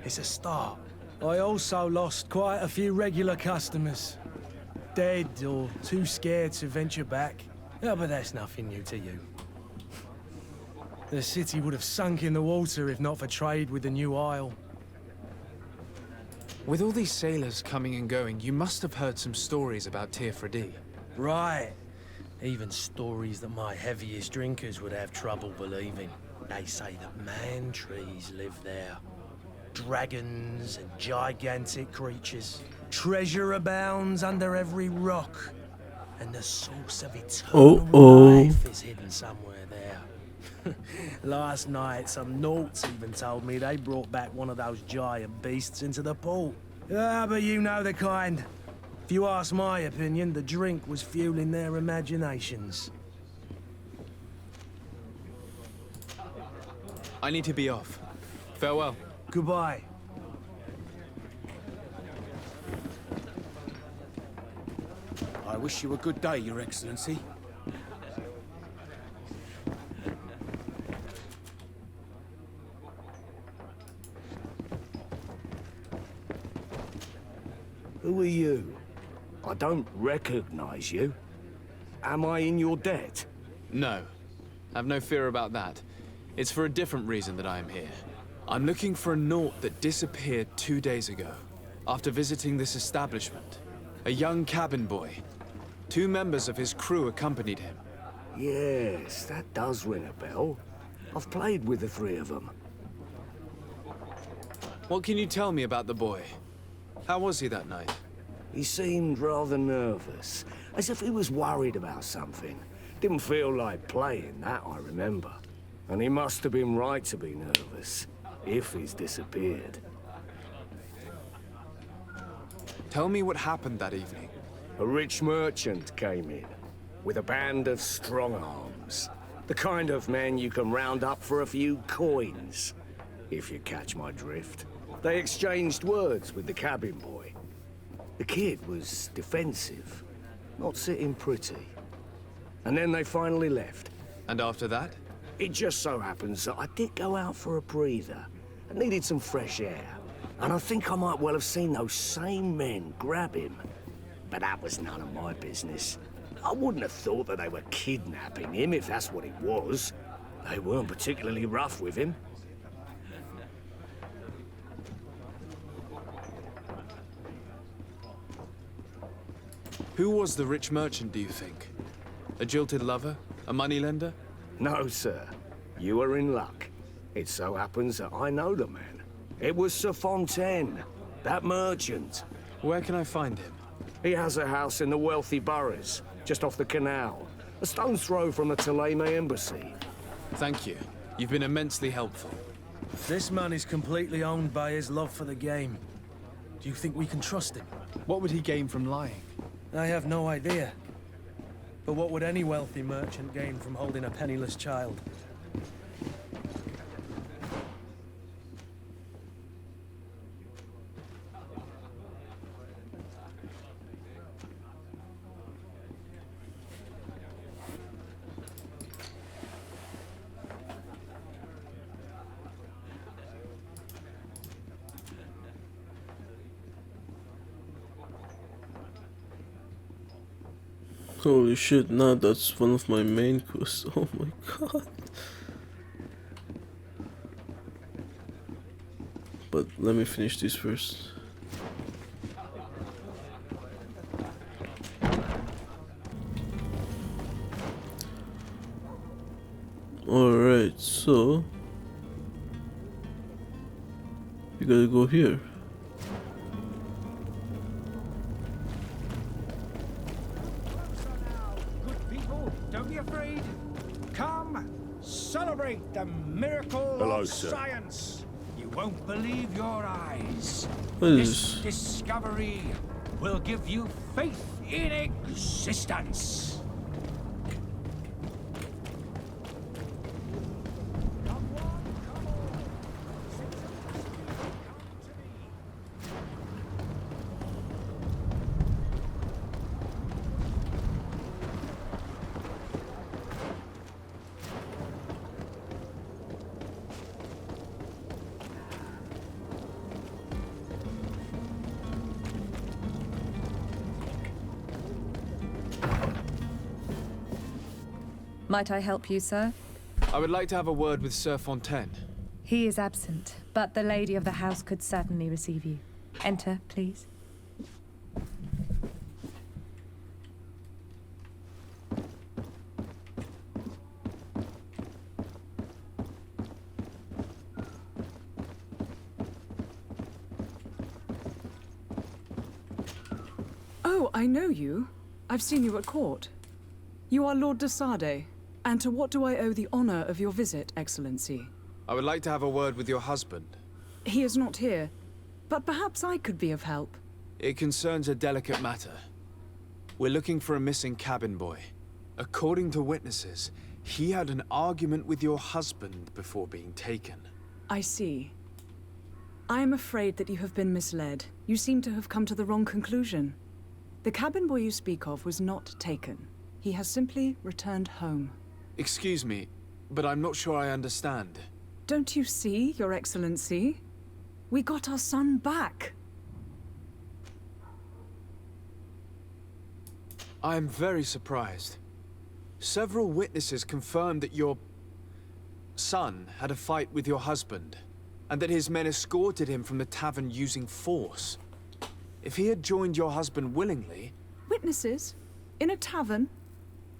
It's a start. I also lost quite a few regular customers. Dead or too scared to venture back. Yeah, but that's nothing new to you. The city would have sunk in the water if not for trade with the new isle. With all these sailors coming and going, you must have heard some stories about Teofredi. Right. Even stories that my heaviest drinkers would have trouble believing. They say that man-trees live there. Dragons and gigantic creatures. Treasure abounds under every rock. And the source of eternal life is hidden somewhere there. Last night, some Nauts even told me they brought back one of those giant beasts into the port. Ah, but you know the kind. If you ask my opinion, the drink was fueling their imaginations. I need to be off. Farewell. Goodbye. I wish you a good day, Your Excellency. Who are you? I don't recognize you. Am I in your debt? No. Have no fear about that. It's for a different reason that I am here. I'm looking for a Naut that disappeared 2 days ago, after visiting this establishment. A young cabin boy. 2 members of his crew accompanied him. Yes, that does ring a bell. I've played with the 3 of them. What can you tell me about the boy? How was he that night? He seemed rather nervous, as if he was worried about something. Didn't feel like playing, that I remember. And he must have been right to be nervous, if he's disappeared. Tell me what happened that evening. A rich merchant came in, with a band of strong arms. The kind of men you can round up for a few coins. if you catch my drift. They exchanged words with the cabin boy. The kid was defensive, not sitting pretty. And then they finally left. And after that? It just so happens that I did go out for a breather. I needed some fresh air. And I think I might well have seen those same men grab him. But that was none of my business. I wouldn't have thought that they were kidnapping him if that's what it was. They weren't particularly rough with him. Who was the rich merchant, do you think? A jilted lover? A moneylender? No, sir. You are in luck. It so happens that I know the man. It was Sir Fontaine, that merchant. Where can I find him? He has a house in the wealthy boroughs, just off the canal. A stone's throw from the Thélème embassy. Thank you. You've been immensely helpful. This man is completely owned by his love for the game. Do you think we can trust him? What would he gain from lying? I have no idea. But what would any wealthy merchant gain from holding a penniless child? Holy shit, now that's one of my main quests. Oh my god. But let me finish this first. Alright, so we gotta go here. Celebrate the miracle Hello, of sir. science. You won't believe your eyes. What is This discovery will give you faith in existence. Might I help you, sir? I would like to have a word with Sir Fontaine. He is absent, but the lady of the house could certainly receive you. Enter, please. Oh, I know you. I've seen you at court. You are Lord de Sade. And to what do I owe the honor of your visit, Excellency? I would like to have a word with your husband. He is not here, but perhaps I could be of help. It concerns a delicate matter. We're looking for a missing cabin boy. According to witnesses, he had an argument with your husband before being taken. I see. I am afraid that you have been misled. You seem to have come to the wrong conclusion. The cabin boy you speak of was not taken. He has simply returned home. Excuse me, but I'm not sure I understand. Don't you see, Your Excellency? We got our son back. I am very surprised. Several witnesses confirmed that your son had a fight with your husband, and that his men escorted him from the tavern using force. If he had joined your husband willingly... Witnesses? In a tavern?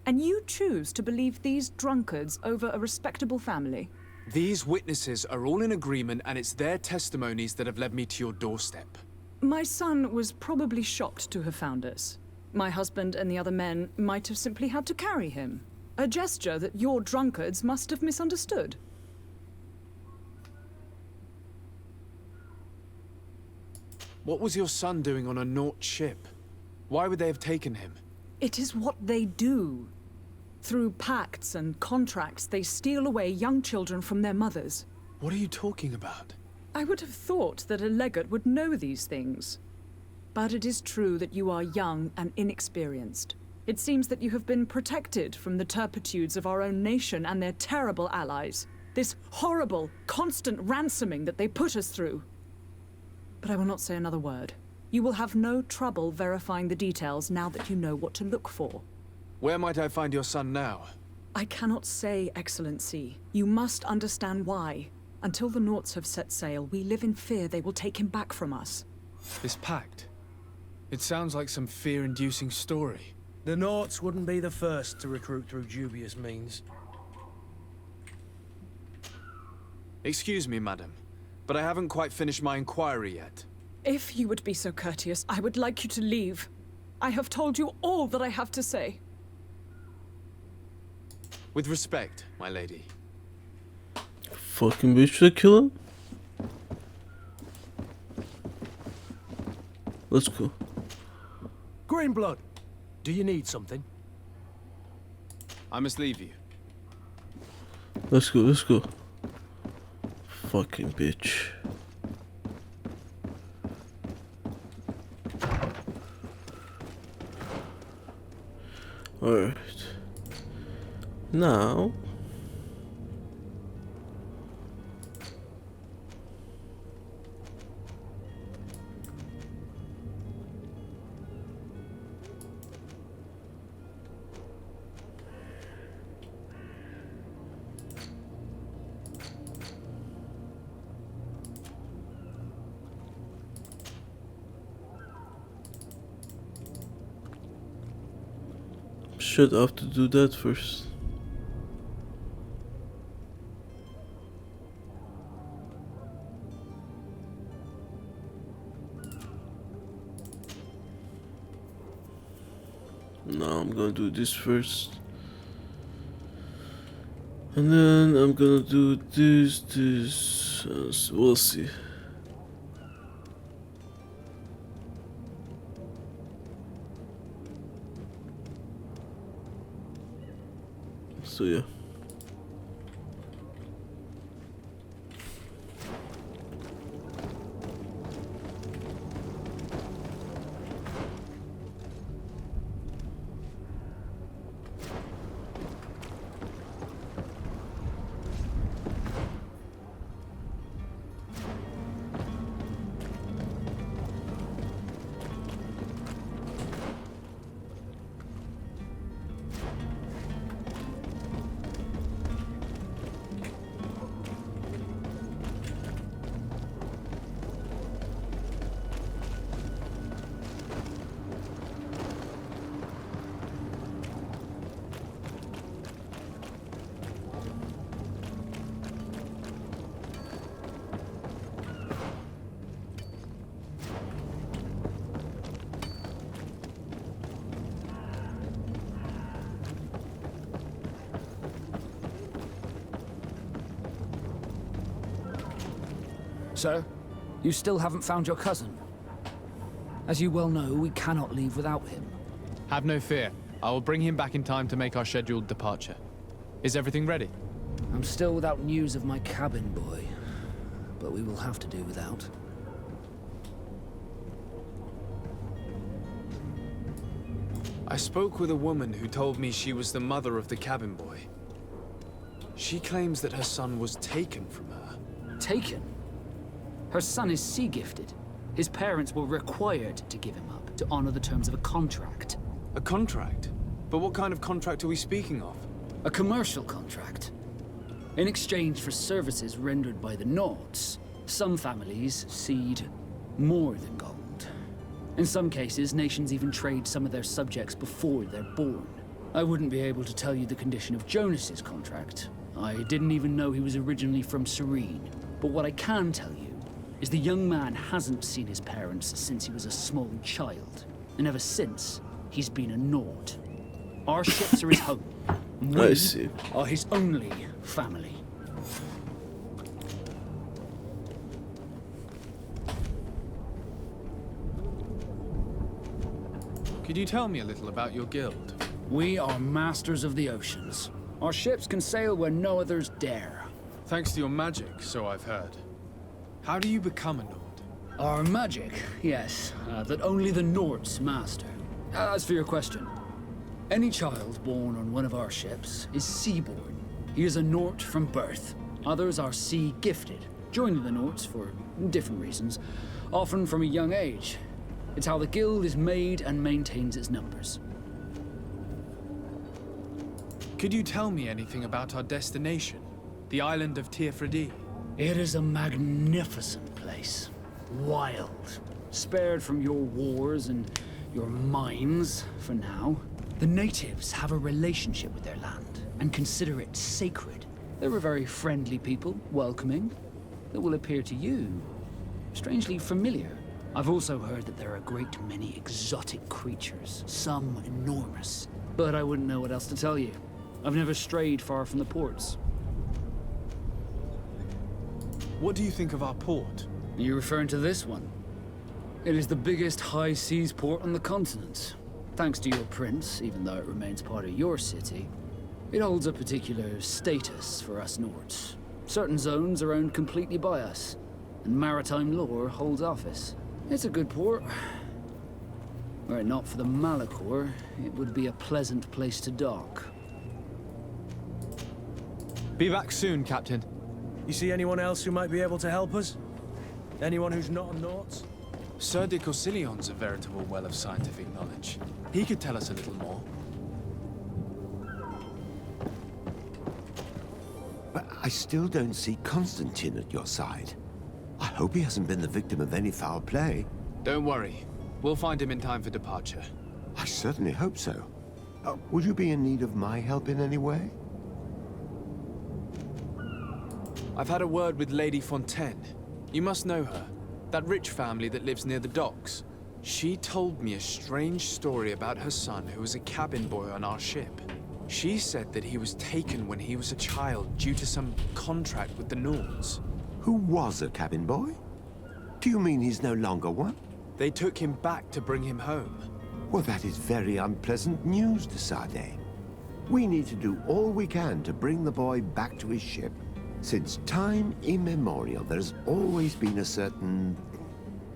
And you choose to believe these drunkards over a respectable family? These witnesses are all in agreement, and it's their testimonies that have led me to your doorstep. My son was probably shocked to have found us. My husband and the other men might have simply had to carry him. A gesture that your drunkards must have misunderstood. What was your son doing on a Naut ship? Why would they have taken him? It is what they do. Through pacts and contracts, they steal away young children from their mothers. What are you talking about? I would have thought that a legate would know these things. But it is true that you are young and inexperienced. It seems that you have been protected from the turpitudes of our own nation and their terrible allies. This horrible, constant ransoming that they put us through. But I will not say another word. You will have no trouble verifying the details now that you know what to look for. Where might I find your son now? I cannot say, Excellency. You must understand why. Until the Nauts have set sail, we live in fear they will take him back from us. This pact? It sounds like some fear-inducing story. The Nauts wouldn't be the first to recruit through dubious means. Excuse me, madam, but I haven't quite finished my inquiry yet. If you would be so courteous, I would like you to leave. I have told you all that I have to say. With respect, my lady. Fucking bitch, should I kill him? Let's go. Greenblood, do you need something? I must leave you. Let's go, let's go. Fucking bitch. Alright. Now. Should have to do that first. No, I'm gonna do this first. And then I'm gonna do this. We'll see. So yeah. So, you still haven't found your cousin? As you well know, we cannot leave without him. Have no fear. I will bring him back in time to make our scheduled departure. Is everything ready? I'm still without news of my cabin boy, but we will have to do without. I spoke with a woman who told me she was the mother of the cabin boy. She claims that her son was taken from her. Taken? Her son is sea-gifted. His parents were required to give him up to honor the terms of a contract. A contract? But what kind of contract are we speaking of? A commercial contract. In exchange for services rendered by the Nauts, some families cede more than gold. In some cases, nations even trade some of their subjects before they're born. I wouldn't be able to tell you the condition of Jonas's contract. I didn't even know he was originally from Serene. But what I can tell you is the young man hasn't seen his parents since he was a small child. And ever since, he's been a Naut. Our ships are his home. And we are his only family. Could you tell me a little about your guild? We are masters of the oceans. Our ships can sail where no others dare. Thanks to your magic, so I've heard. How do you become a Nord? Our magic, yes, that only the Nords master. As for your question, any child born on one of our ships is seaborn. He is a Nord from birth. Others are sea-gifted, joining the Nords for different reasons, often from a young age. It's how the guild is made and maintains its numbers. Could you tell me anything about our destination? The island of Teofredi? It is a magnificent place. Wild. Spared from your wars and your mines, for now. The natives have a relationship with their land and consider it sacred. They're a very friendly people, welcoming, that will appear to you strangely familiar. I've also heard that there are a great many exotic creatures, some enormous. But I wouldn't know what else to tell you. I've never strayed far from the ports. What do you think of our port? Are you referring to this one? It is the biggest high seas port on the continent. Thanks to your prince, even though it remains part of your city, it holds a particular status for us Nords. Certain zones are owned completely by us, and maritime law holds office. It's a good port. Were it not for the Malachor, it would be a pleasant place to dock. Be back soon, Captain. You see anyone else who might be able to help us? Anyone who's not a Nort? Sir de Corsillion's a veritable well of scientific knowledge. He could tell us a little more. But I still don't see Constantine at your side. I hope he hasn't been the victim of any foul play. Don't worry. We'll find him in time for departure. I certainly hope so. Would you be in need of my help in any way? I've had a word with Lady Fontaine. You must know her. That rich family that lives near the docks. She told me a strange story about her son who was a cabin boy on our ship. She said that he was taken when he was a child due to some contract with the Nords. Who was a cabin boy? Do you mean he's no longer one? They took him back to bring him home. Well, that is very unpleasant news, de Sade. We need to do all we can to bring the boy back to his ship. Since time immemorial, there has always been a certain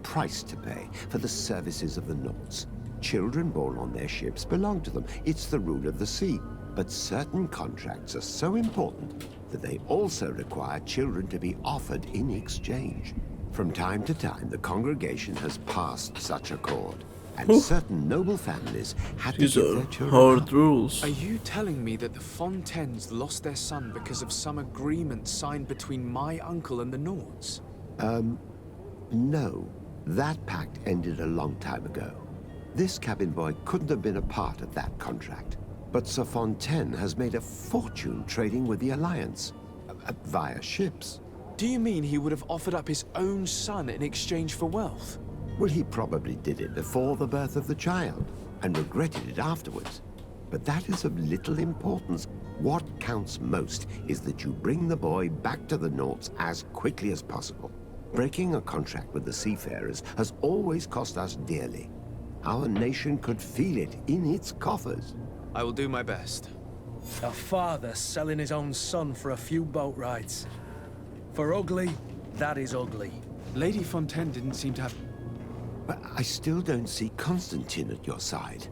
price to pay for the services of the Nords. Children born on their ships belong to them. It's the rule of the sea. But certain contracts are so important that they also require children to be offered in exchange. From time to time, the congregation has passed such accord, and certain noble families had to give their children hard up. rules. Are you telling me that the Fontaines lost their son because of some agreement signed between my uncle and the Nords? No. That pact ended a long time ago. This cabin boy couldn't have been a part of that contract. But Sir Fontaine has made a fortune trading with the Alliance, via ships. Do you mean he would have offered up his own son in exchange for wealth? Well, he probably did it before the birth of the child, and regretted it afterwards. But that is of little importance. What counts most is that you bring the boy back to the Nords as quickly as possible. Breaking a contract with the seafarers has always cost us dearly. Our nation could feel it in its coffers. I will do my best. A father selling his own son for a few boat rides. For ugly, that is ugly. Lady Fontaine didn't seem to have... But I still don't see Constantine at your side.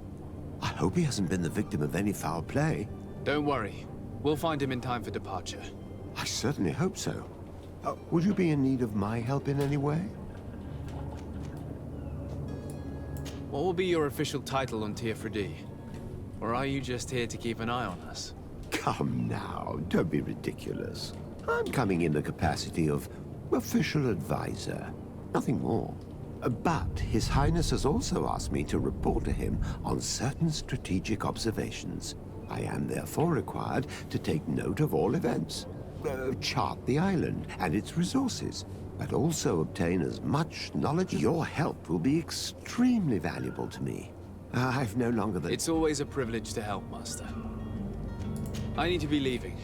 I hope he hasn't been the victim of any foul play. Don't worry. We'll find him in time for departure. I certainly hope so. Would you be in need of my help in any way? What will be your official title on Teofredi? Or are you just here to keep an eye on us? Come now, don't be ridiculous. I'm coming in the capacity of official advisor, nothing more. But His Highness has also asked me to report to him on certain strategic observations. I am therefore required to take note of all events, chart the island and its resources, but also obtain as much knowledge. Your help will be extremely valuable to me. I've no longer the... It's always a privilege to help, Master. I need to be leaving.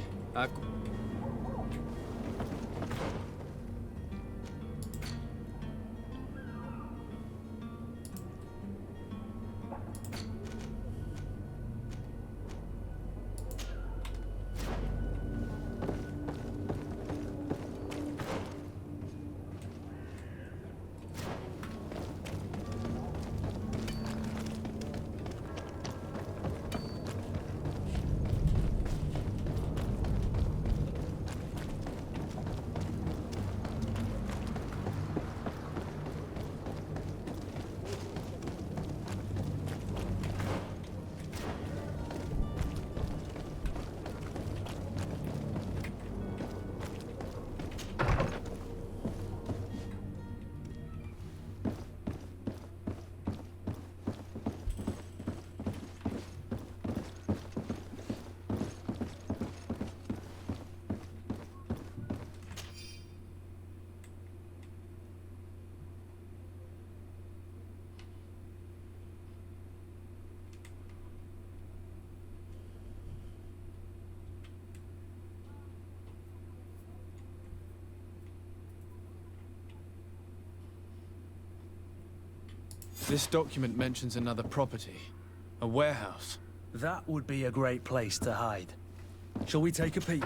This document mentions another property. A warehouse. That would be a great place to hide. Shall we take a peek?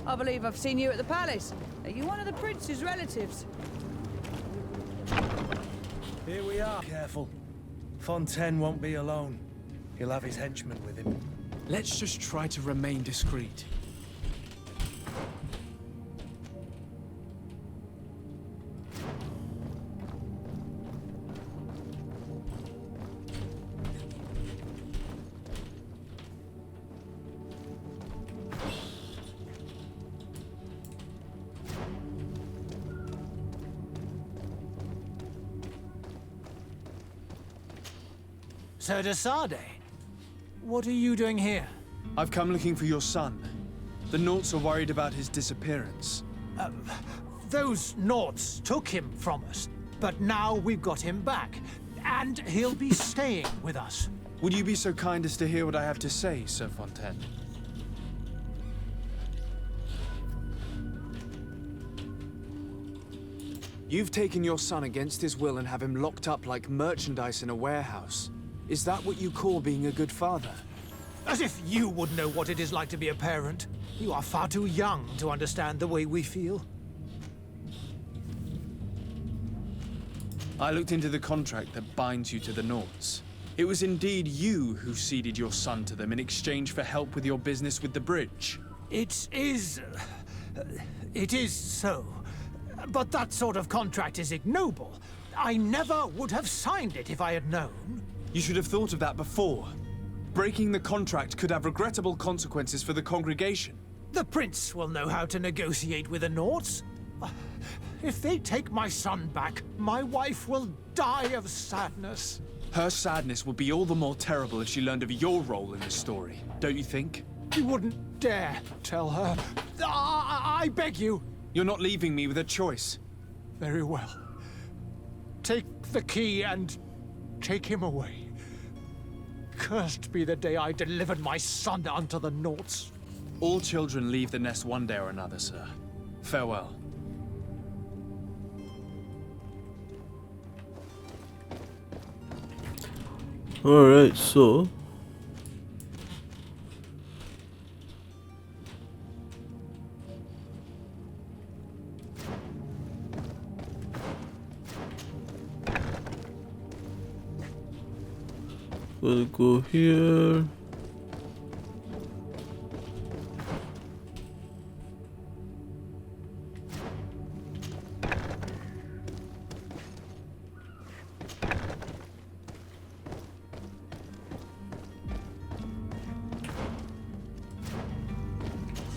I believe I've seen you at the palace. Are you one of the prince's relatives? Here we are. Careful. Fontaine won't be alone. He'll have his henchmen with him. Let's just try to remain discreet. Sir de Sade, what are you doing here? I've come looking for your son. The Naughts are worried about his disappearance. Those Naughts took him from us, but now we've got him back, and he'll be staying with us. Would you be so kind as to hear what I have to say, Sir Fontaine? You've taken your son against his will and have him locked up like merchandise in a warehouse. Is that what you call being a good father? As if you would know what it is like to be a parent. You are far too young to understand the way we feel. I looked into the contract that binds you to the Naughts. It was indeed you who ceded your son to them in exchange for help with your business with the bridge. It is so. But that sort of contract is ignoble. I never would have signed it if I had known. You should have thought of that before. Breaking the contract could have regrettable consequences for the congregation. The prince will know how to negotiate with the Naughts. If they take my son back, my wife will die of sadness. Her sadness would be all the more terrible if she learned of your role in the story, don't you think? You wouldn't dare tell her. I beg you. You're not leaving me with a choice. Very well. Take the key and take him away. Cursed be the day I delivered my son unto the Naughts. All children leave the nest one day or another, sir. Farewell. Alright, so we'll go here.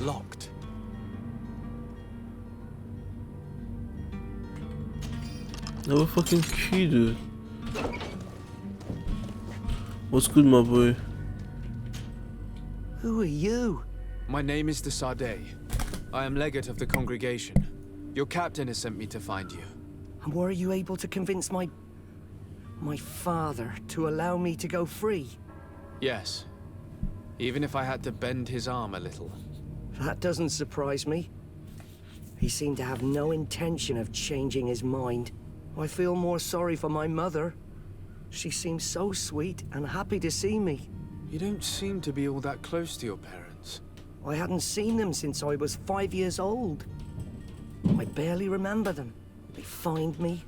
Locked. No fucking key, dude. What's good, my boy? Who are you? My name is de Sade. I am legate of the congregation. Your captain has sent me to find you. And were you able to convince my father to allow me to go free? Yes. Even if I had to bend his arm a little. That doesn't surprise me. He seemed to have no intention of changing his mind. I feel more sorry for my mother. She seems so sweet and happy to see me. You don't seem to be all that close to your parents. I hadn't seen them since I was 5 years old. I barely remember them. They find me,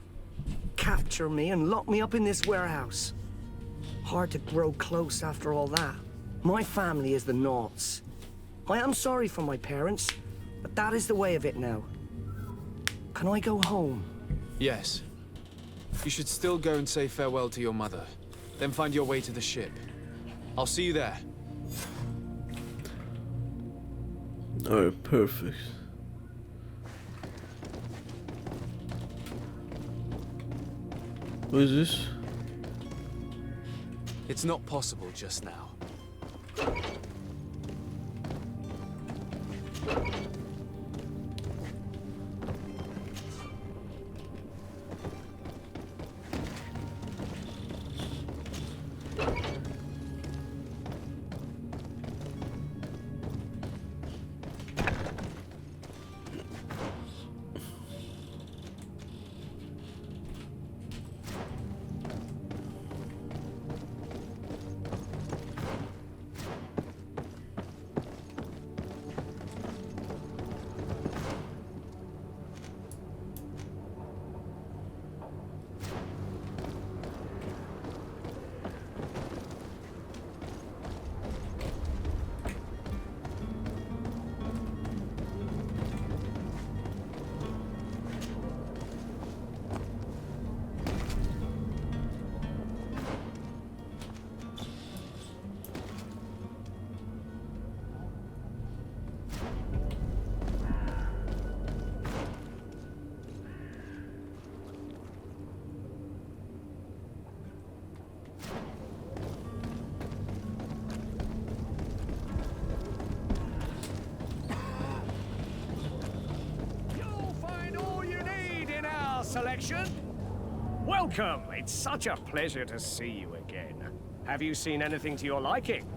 capture me, and lock me up in this warehouse. Hard to grow close after all that. My family is the Naughts. I am sorry for my parents, but that is the way of it now. Can I go home? Yes. You should still go and say farewell to your mother. Then find your way to the ship. I'll see you there. Alright, perfect. What is this? It's not possible just now. Selection? Welcome! It's such a pleasure to see you again. Have you seen anything to your liking?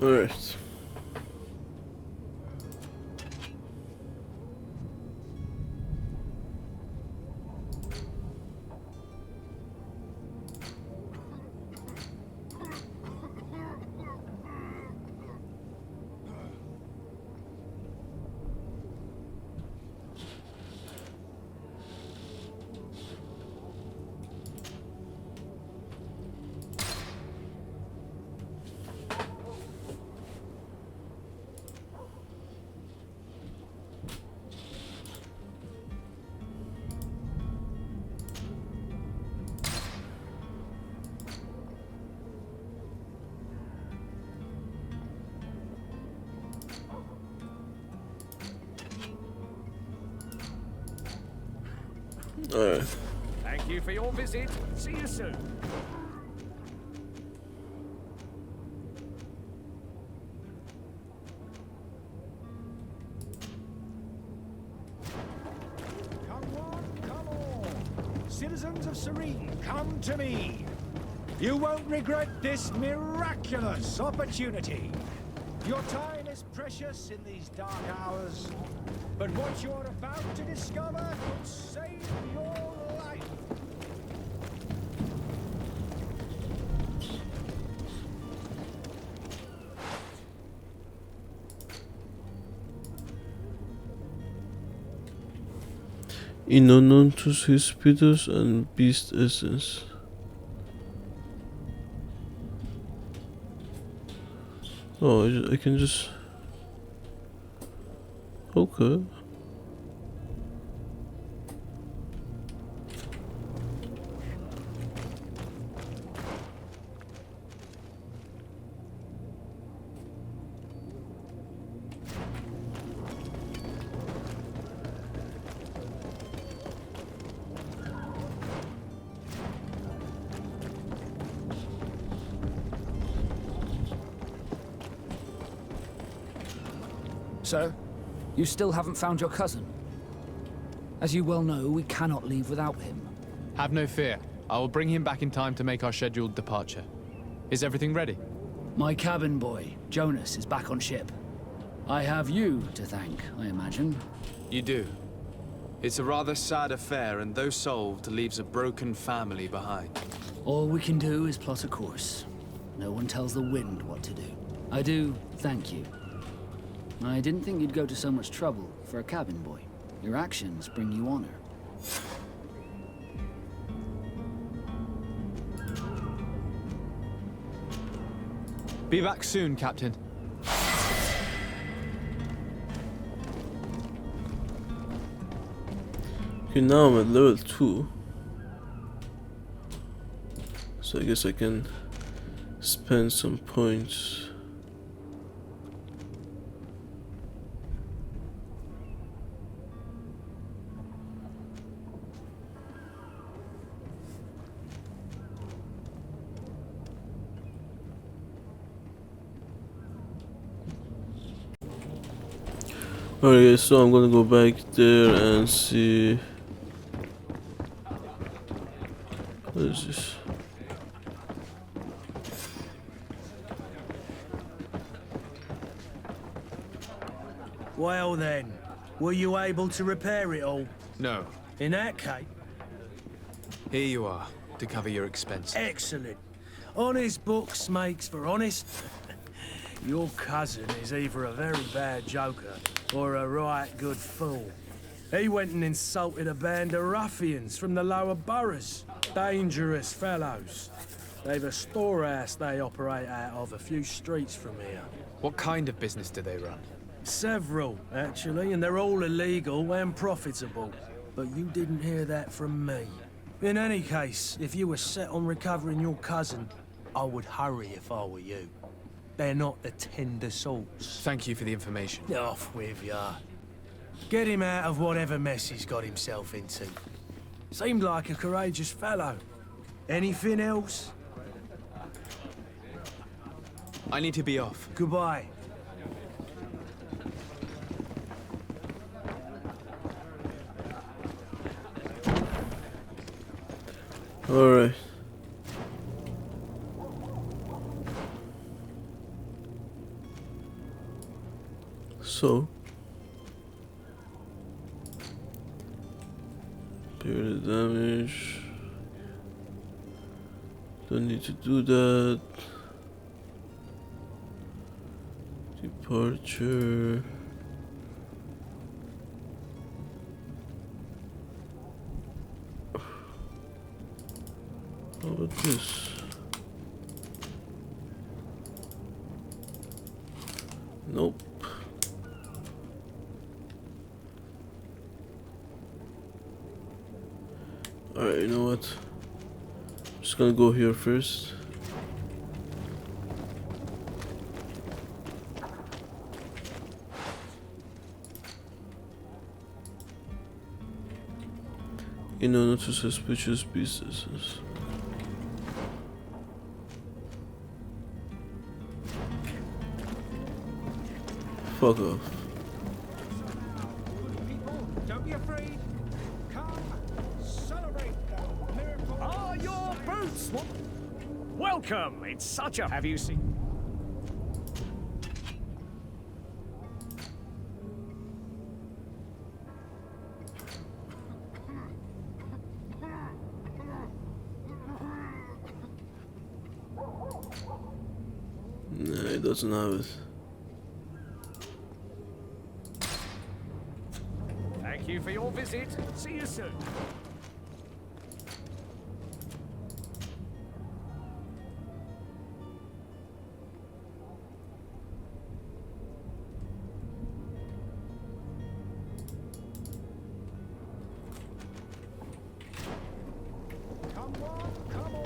Alright. Alright. Thank you for your visit. See you soon. Come on! Citizens of Serene, come to me! You won't regret this miraculous opportunity. Your time is precious in these dark hours, but what you're about to discover could save your life. Inonontus Hispidus and Beast Essence. Oh, I can just... Okay. So, you still haven't found your cousin? As you well know, we cannot leave without him. Have no fear. I will bring him back in time to make our scheduled departure. Is everything ready? My cabin boy, Jonas, is back on ship. I have you to thank, I imagine. You do. It's a rather sad affair, and though solved, leaves a broken family behind. All we can do is plot a course. No one tells the wind what to do. I do thank you. I didn't think you'd go to so much trouble for a cabin boy. Your actions bring you honor. Be back soon, Captain. Okay, now I'm at level 2. So I guess I can spend some points. Alright, so I'm gonna go back there and see. What is this? Well then, were you able to repair it all? No. In that case... Here you are, to cover your expenses. Excellent. Honest books makes for honest. Your cousin is either a very bad joker or a right good fool. He went and insulted a band of ruffians from the lower boroughs. Dangerous fellows. They've a storehouse they operate out of a few streets from here. What kind of business do they run? Several, actually, and they're all illegal and profitable. But you didn't hear that from me. In any case, if you were set on recovering your cousin, I would hurry if I were you. They're not the tender sorts. Thank you for the information. Off with ya. Get him out of whatever mess he's got himself into. Seemed like a courageous fellow. Anything else? I need to be off. Goodbye. Alright. So repair the damage. Don't need to do that. Departure. How about this? Nope. Alright, you know what? I'm just gonna go here first. You know, not to suspicious businesses. Fuck off. People, don't be afraid. Come, celebrate the miracle. Ah, your boots! Welcome! It's such a... Have you seen... Nah, it doesn't have it. Thank you for your visit. See you soon. Come on, come on.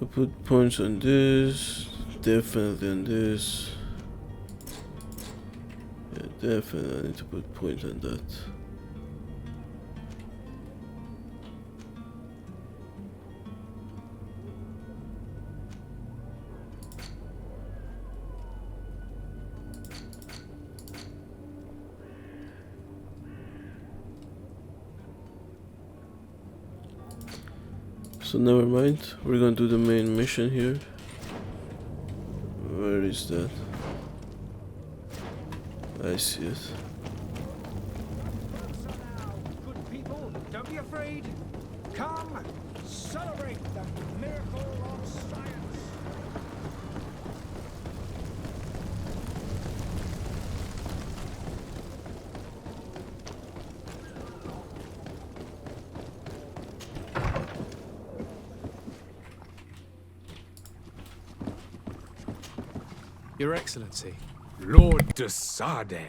I put points on this, definitely on this. Yeah, definitely I need to put points on that. So never mind, we're gonna do the main mission here. Where is that? I see it. Good people, don't be afraid. Come, celebrate the miracle of science. Your Excellency. Lord de Sade,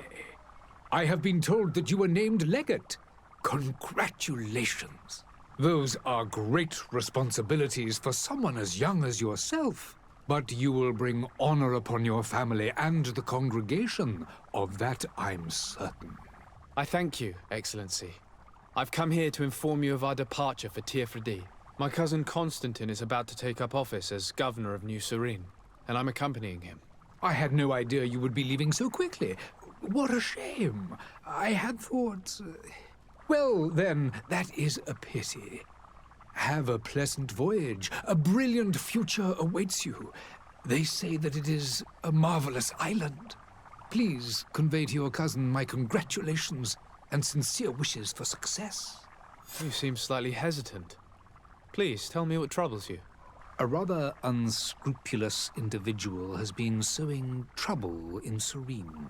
I have been told that you were named Legate. Congratulations. Those are great responsibilities for someone as young as yourself. But you will bring honor upon your family and the congregation. Of that I'm certain. I thank you, Excellency. I've come here to inform you of our departure for Teofredi. My cousin Constantine is about to take up office as governor of New Serene, and I'm accompanying him. I had no idea you would be leaving so quickly. What a shame. I had thought... Well, then, that is a pity. Have a pleasant voyage. A brilliant future awaits you. They say that it is a marvelous island. Please convey to your cousin my congratulations and sincere wishes for success. You seem slightly hesitant. Please, tell me what troubles you. A rather unscrupulous individual has been sowing trouble in Serene.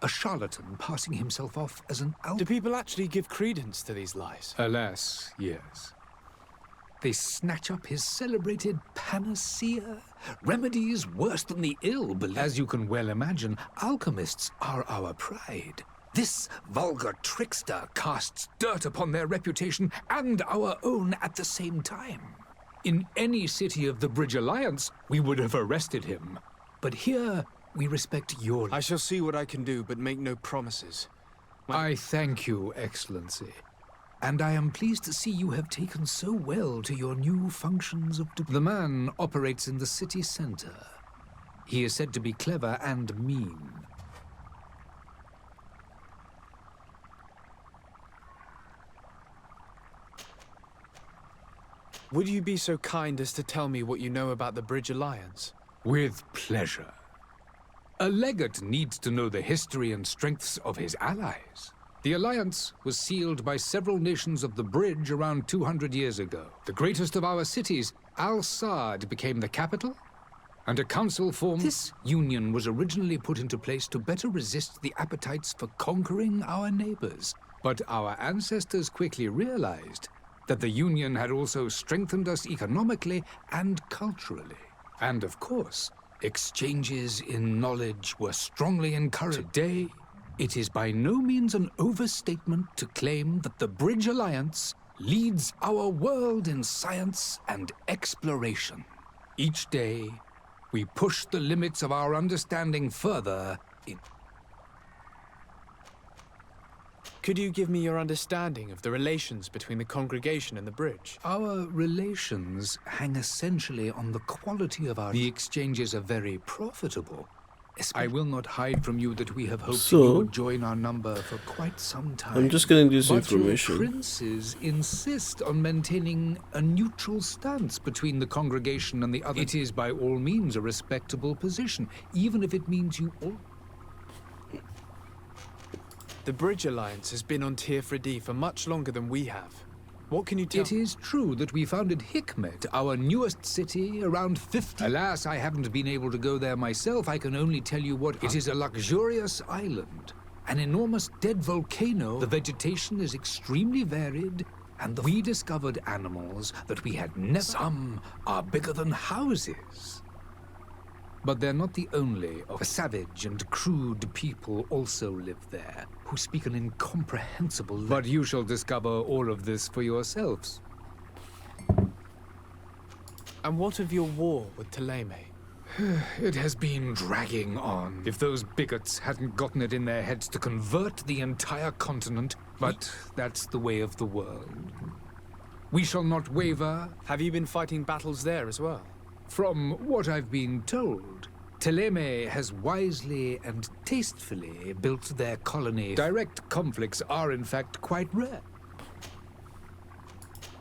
A charlatan passing himself off as an Do people actually give credence to these lies? Alas, yes. They snatch up his celebrated panacea, remedies worse than the ill. As you can well imagine, alchemists are our pride. This vulgar trickster casts dirt upon their reputation and our own at the same time. In any city of the Bridge Alliance, we would have arrested him. But here, we respect your... I shall see what I can do, but make no promises. I thank you, Excellency. And I am pleased to see you have taken so well to your new functions of... The man operates in the city center. He is said to be clever and mean. Would you be so kind as to tell me what you know about the Bridge Alliance? With pleasure. A legate needs to know the history and strengths of his allies. The alliance was sealed by several nations of the Bridge around 200 years ago. The greatest of our cities, Al-Sad, became the capital, and a council formed. This union was originally put into place to better resist the appetites for conquering our neighbors. But our ancestors quickly realized that the Union had also strengthened us economically and culturally. And of course, exchanges in knowledge were strongly encouraged. Today, it is by no means an overstatement to claim that the Bridge Alliance leads our world in science and exploration. Each day, we push the limits of our understanding further in... Could you give me your understanding of the relations between the congregation and the Bridge? Our relations hang essentially on the quality of our... The exchanges are very profitable. I will not hide from you that we have hoped you would join our number for quite some time. I'm just getting this but information. Your princes insist on maintaining a neutral stance between the congregation and the other. It is by all means a respectable position, even if it means you all... The Bridge Alliance has been on Teofredi for much longer than we have. What can you tell me? It is true that we founded Hikmet, our newest city, around 50... Alas, I haven't been able to go there myself. I can only tell you what... It is a luxurious island, an enormous dead volcano. The vegetation is extremely varied, and we discovered animals that we had never... Some are bigger than houses. But they're not the only. A savage and crude people also live there, who speak an incomprehensible language. But you shall discover all of this for yourselves. And what of your war with Thélème? It has been dragging on. If those bigots hadn't gotten it in their heads to convert the entire continent, but that's the way of the world. We shall not waver. Have you been fighting battles there as well? From what I've been told, Thélème has wisely and tastefully built their colony. Direct conflicts are in fact quite rare.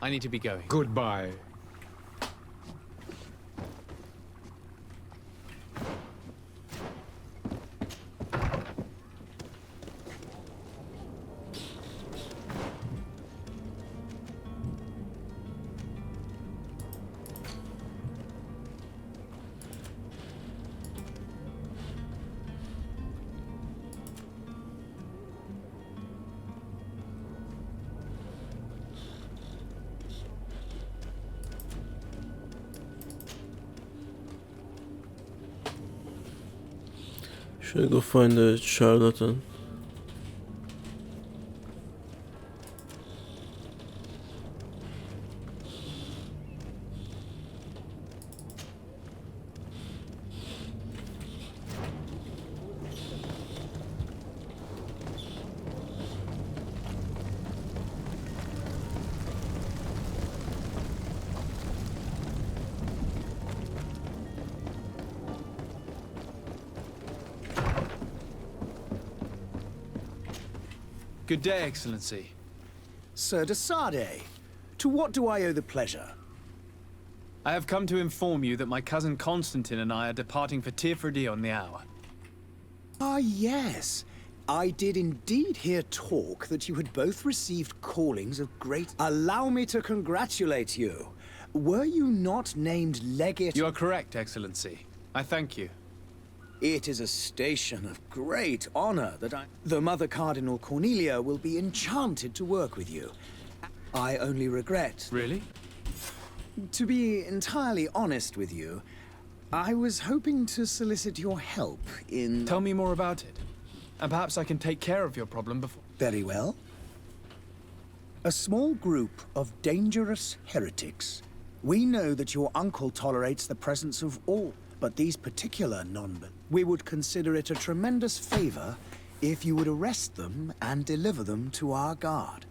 I need to be going. Goodbye. Should I go find the charlatan? Good day, Excellency. Sir de Sardet, to what do I owe the pleasure? I have come to inform you that my cousin Constantine and I are departing for Tirfredi on the hour. Ah, yes. I did indeed hear talk that you had both received callings of great... Allow me to congratulate you. Were you not named legate? You are correct, Excellency. I thank you. It is a station of great honor that the Mother Cardinal Cornelia will be enchanted to work with you. I only regret... Really? To be entirely honest with you, I was hoping to solicit your help in... Tell me more about it. And perhaps I can take care of your problem before... Very well. A small group of dangerous heretics. We know that your uncle tolerates the presence of all, but these particular we would consider it a tremendous favor if you would arrest them and deliver them to our guard.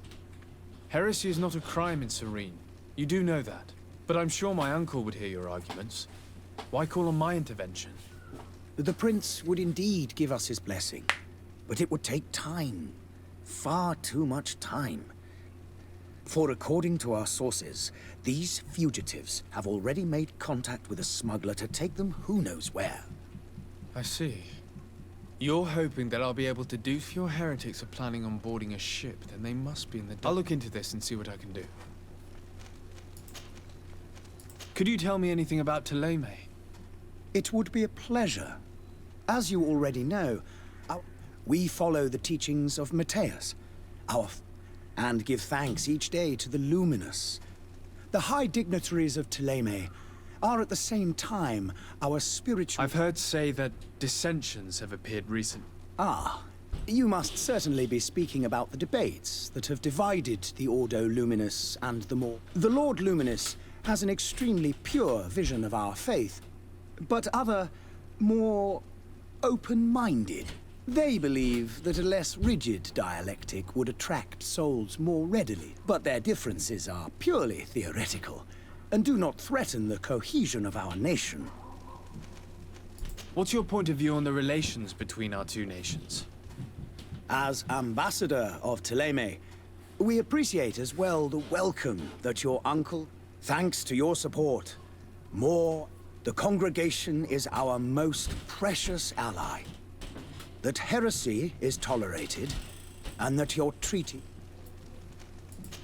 Heresy is not a crime in Serene. You do know that. But I'm sure my uncle would hear your arguments. Why call on my intervention? The prince would indeed give us his blessing, but it would take time. Far too much time. For according to our sources, these fugitives have already made contact with a smuggler to take them who knows where. I see. You're hoping that I'll be able to do if your heretics are planning on boarding a ship, then they must be in the... I'll look into this and see what I can do. Could you tell me anything about Thélème? It would be a pleasure. As you already know, we follow the teachings of Matthias, and give thanks each day to the Luminous. The high dignitaries of Thélème are at the same time our spiritual... I've heard say that dissensions have appeared recently. Ah, you must certainly be speaking about the debates that have divided the Ordo Luminous and the more... The Lord Luminous has an extremely pure vision of our faith, but other, more open-minded. They believe that a less rigid dialectic would attract souls more readily, but their differences are purely theoretical and do not threaten the cohesion of our nation. What's your point of view on the relations between our two nations? As ambassador of Thélème, we appreciate as well the welcome that your uncle, thanks to your support, the congregation is our most precious ally. That heresy is tolerated, and that your treaty...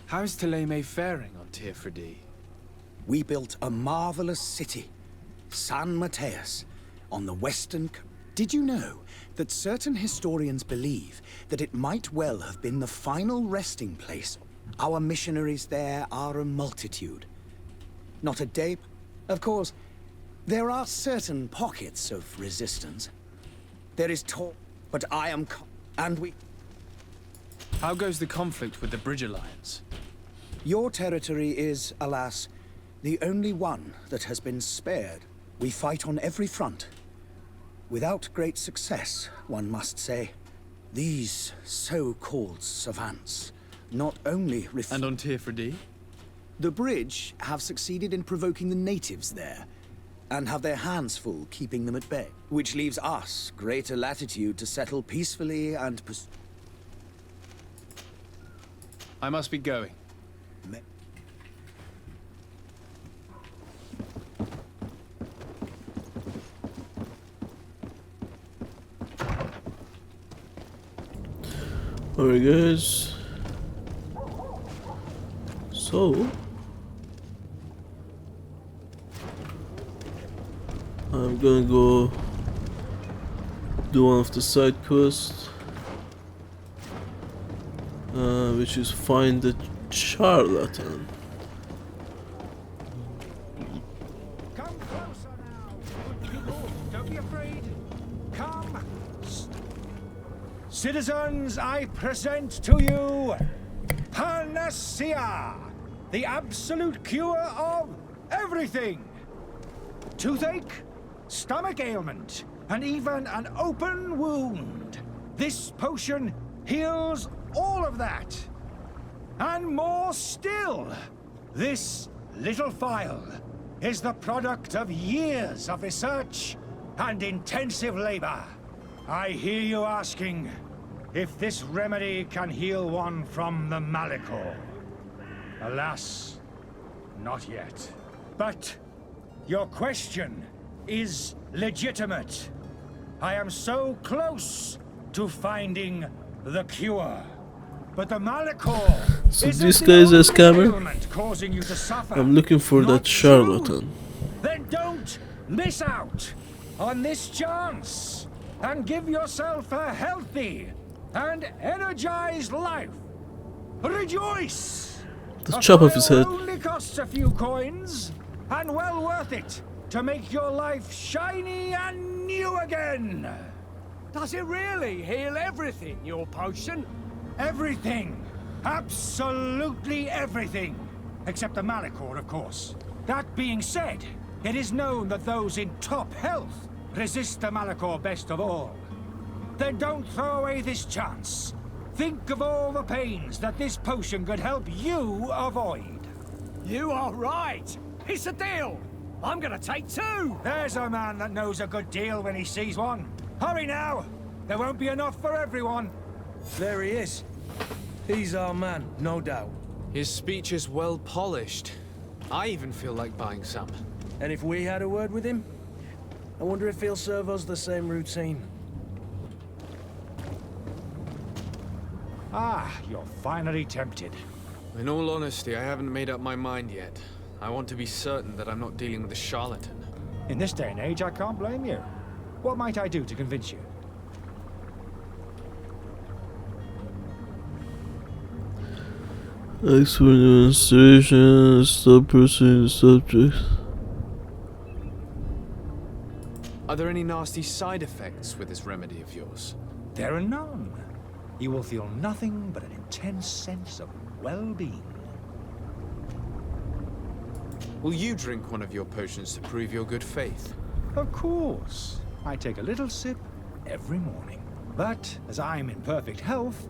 How is Thélème faring on Tirfredi? We built a marvelous city, San Matthias, on the western... Did you know that certain historians believe that it might well have been the final resting place? Our missionaries there are a multitude. Not a day... Of course, there are certain pockets of resistance. There is talk, but I am... and we... How goes the conflict with the Bridge Alliance? Your territory is, alas, The only one that has been spared. We fight on every front. Without great success, one must say. These so-called savants not only And on Tirfredi? The bridge have succeeded in provoking the natives there, and have their hands full keeping them at bay, which leaves us greater latitude to settle peacefully and I must be going. Alright guys, so I'm gonna go do one of the side quests, which is find the charlatan. Come closer now, good people. Don't be afraid. Come. Citizens, I present to you Panacea, the absolute cure of everything. Toothache, stomach ailment, and even an open wound. This potion heals all of that. And more still. This little phial is the product of years of research and intensive labor. I hear you asking if this remedy can heal one from the Malachor. Alas, not yet. But your question is legitimate. I am so close to finding the cure. But the Malachor So isn't this the guy is a only scammer. ailment causing you to suffer. I'm looking for that charlatan. Then don't miss out on this chance and give yourself a healthy and energized life. Rejoice! The A chop off his phial head. only costs a few coins, and well worth it to make your life shiny and new again. Does it really heal everything, your potion? Everything. Absolutely everything. Except the Malachor, of course. That being said, it is known that those in top health resist the Malachor best of all. Then don't throw away this chance. Think of all the pains that this potion could help you avoid. You are right. It's a deal. I'm gonna take two. There's a man that knows a good deal when he sees one. Hurry now. There won't be enough for everyone. There he is. He's our man, no doubt. His speech is well polished. I even feel like buying some. And if we had a word with him? I wonder if he'll serve us the same routine. Ah, you're finally tempted. In all honesty, I haven't made up my mind yet. I want to be certain that I'm not dealing with a charlatan. In this day and age, I can't blame you. What might I do to convince you? Ask for demonstration, stop pursuing the subject. Are there any nasty side effects with this remedy of yours? There are none. You will feel nothing but an intense sense of well-being. Will you drink one of your potions to prove your good faith? Of course. I take a little sip every morning. But as I'm in perfect health,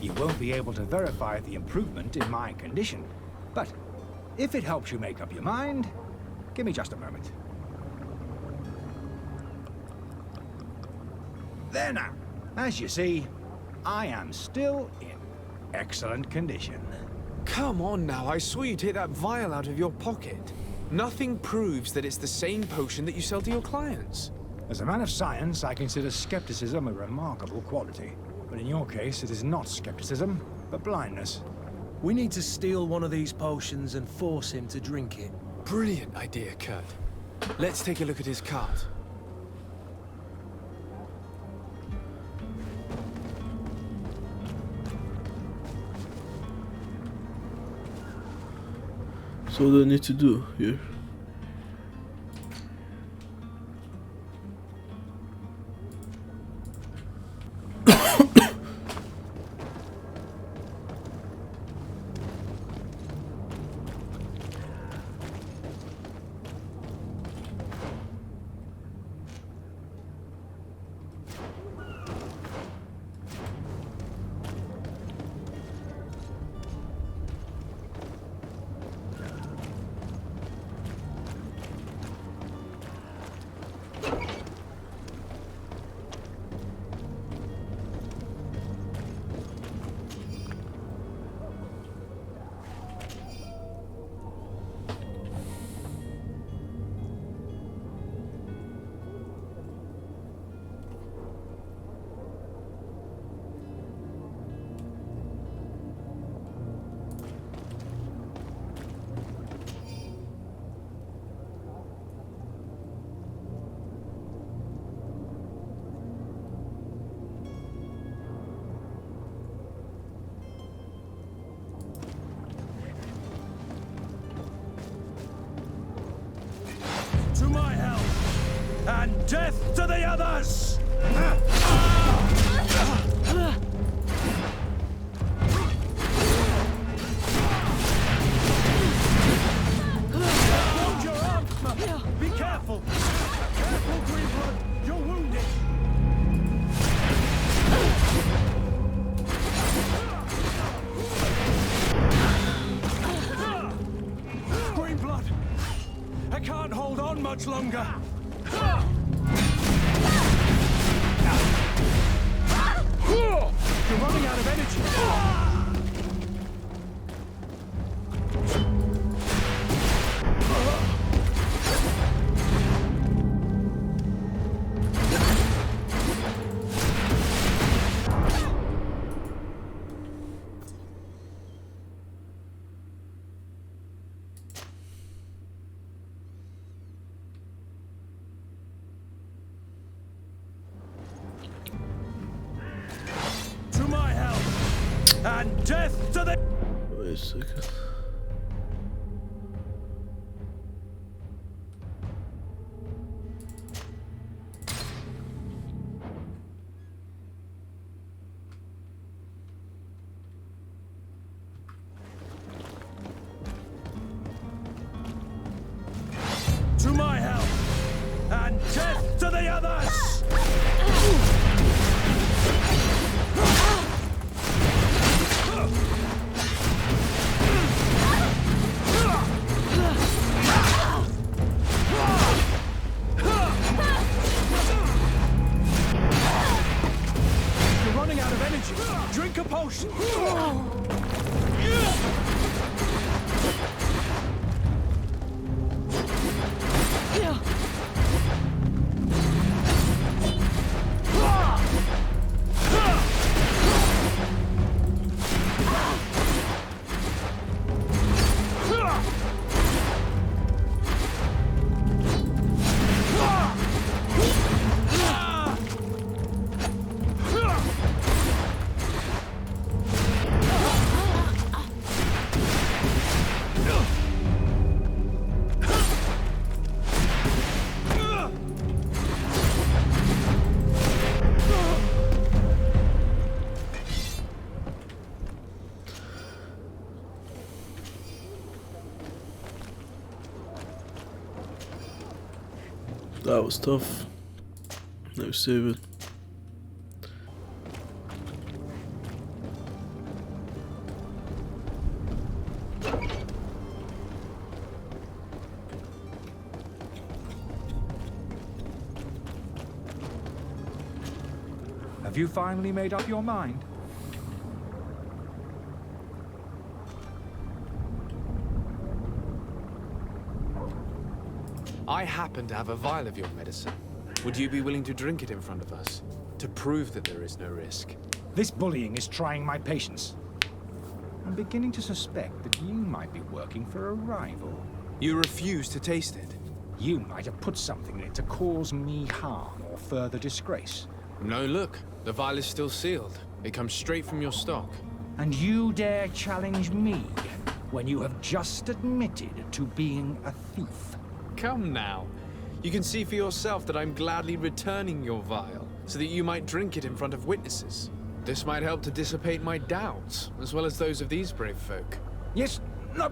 you won't be able to verify the improvement in my condition. But if it helps you make up your mind, give me just a moment. There now. As you see, I am still in excellent condition. Come on now, I saw you take that vial out of your pocket. Nothing proves that it's the same potion that you sell to your clients. As a man of science, I consider skepticism a remarkable quality. But in your case, it is not skepticism, but blindness. We need to steal one of these potions and force him to drink it. Brilliant idea, Kurt. Let's take a look at his cart. So what do I need to do here? death to the others! Hold your arms! Be careful! Careful, Greenblood! You're wounded! Greenblood! I can't hold on much longer! You're running out of energy! To my help! And death to the... Wait a second. To my help! And death to the others! You're running out of energy. Drink a potion. That was tough. Now save it. Have you finally made up your mind? I happen to have a vial of your medicine. Would you be willing to drink it in front of us? To prove that there is no risk? This bullying is trying my patience. I'm beginning to suspect that you might be working for a rival. You refuse to taste it? You might have put something in it to cause me harm or further disgrace. No, look. The vial is still sealed. It comes straight from your stock. And you dare challenge me when you have just admitted to being a thief? Come now. You can see for yourself that I'm gladly returning your vial, so that you might drink it in front of witnesses. This might help to dissipate my doubts, as well as those of these brave folk. Yes, no,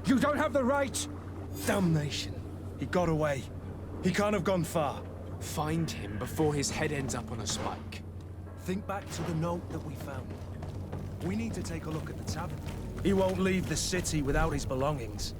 you don't have the right! Damnation. He got away. He can't have gone far. Find him before his head ends up on a spike. Think back to the note that we found. We need to take a look at the tavern. He won't leave the city without his belongings.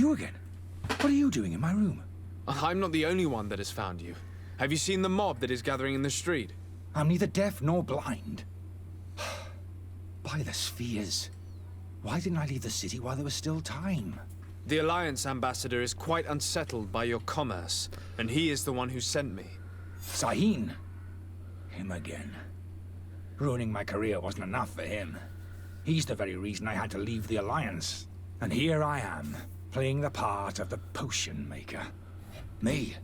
you again. What are you doing in my room? I'm not the only one that has found you. Have you seen the mob that is gathering in the street? I'm neither deaf nor blind. By the spheres. Why didn't I leave the city while there was still time? The Alliance ambassador is quite unsettled by your commerce, and he is the one who sent me. Sahin? Him again. Ruining my career wasn't enough for him. He's the very reason I had to leave the Alliance. And here I am, playing the part of the potion maker. Me,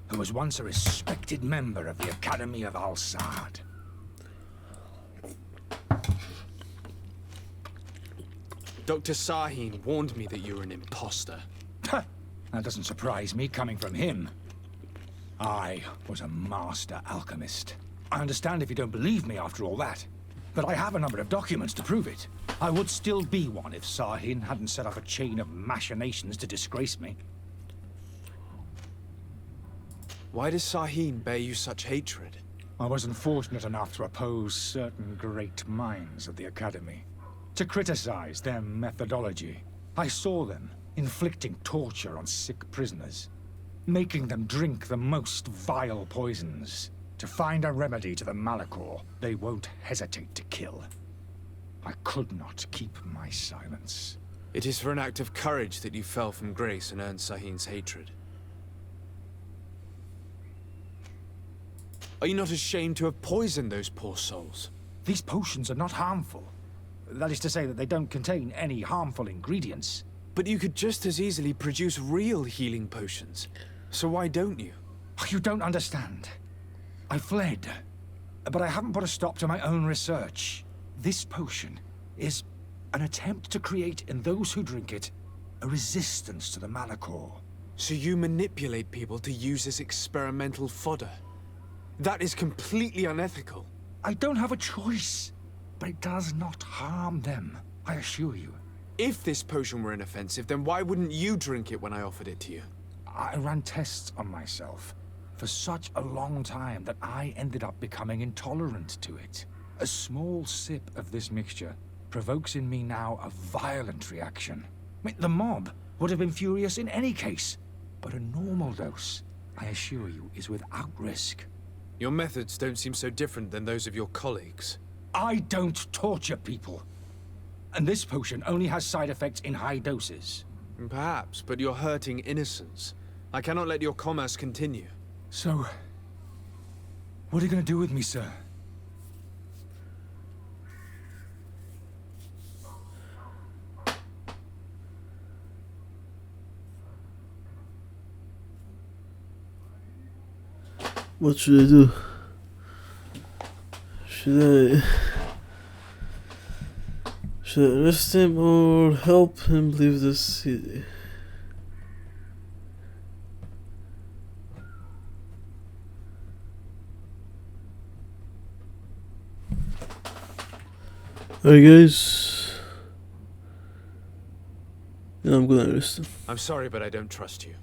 who was once a respected member of the Academy of Al-Saad. Dr. Sahin warned me that you were an imposter. That doesn't surprise me, coming from him. I was a master alchemist. I understand if you don't believe me after all that, but I have a number of documents to prove it. I would still be one if Sahin hadn't set off a chain of machinations to disgrace me. Why does Sahin bear you such hatred? I wasn't fortunate enough to oppose certain great minds of the Academy, to criticize their methodology. I saw them inflicting torture on sick prisoners, making them drink the most vile poisons. To find a remedy to the Malachor, they won't hesitate to kill. I could not keep my silence. It is for an act of courage that you fell from grace and earned Sahin's hatred. Are you not ashamed to have poisoned those poor souls? These potions are not harmful. That is to say that they don't contain any harmful ingredients. But you could just as easily produce real healing potions. So why don't you? You don't understand. I fled, but I haven't put a stop to my own research. This potion is an attempt to create in those who drink it a resistance to the Malachor. So you manipulate people to use as experimental fodder? That is completely unethical. I don't have a choice, but it does not harm them, I assure you. If this potion were inoffensive, then why wouldn't you drink it when I offered it to you? I ran tests on myself for such a long time that I ended up becoming intolerant to it. A small sip of this mixture provokes in me now a violent reaction. I mean, the mob would have been furious in any case, but a normal dose, I assure you, is without risk. Your methods don't seem so different than those of your colleagues. I don't torture people. And this potion only has side effects in high doses. Perhaps, but you're hurting innocents. I cannot let your commerce continue. So, what are you going to do with me, sir? What should I do? Should I arrest him or help him leave the city? Alright guys, yeah, I'm gonna arrest him. I'm sorry, but I don't trust you.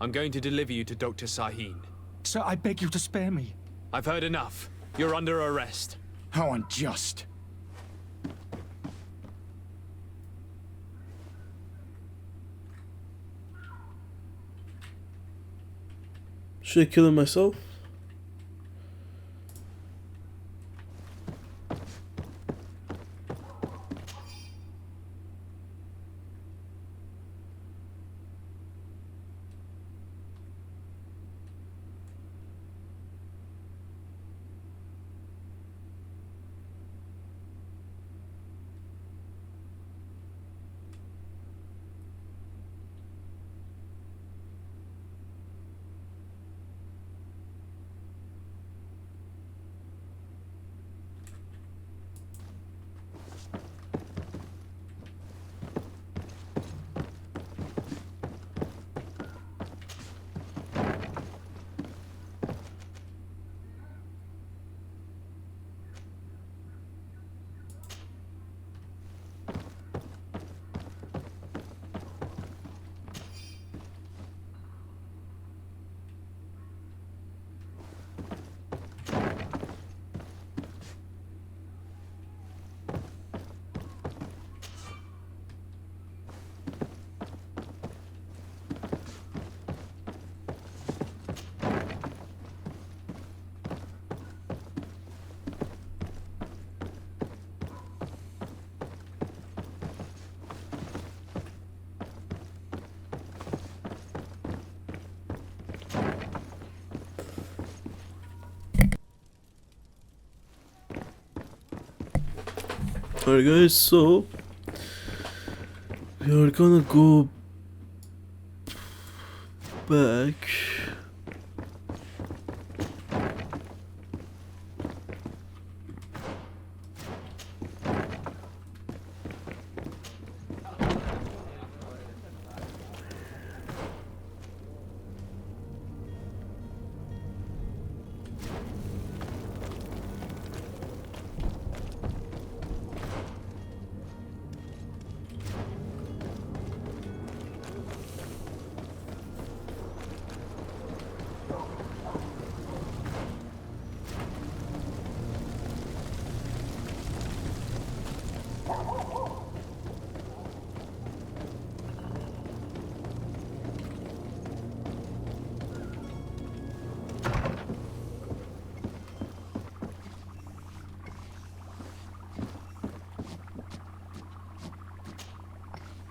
I'm going to deliver you to Dr. Sahin. Sir, I beg you to spare me. I've heard enough. You're under arrest. How unjust. Should I kill him myself? Alright guys, so we are gonna go back.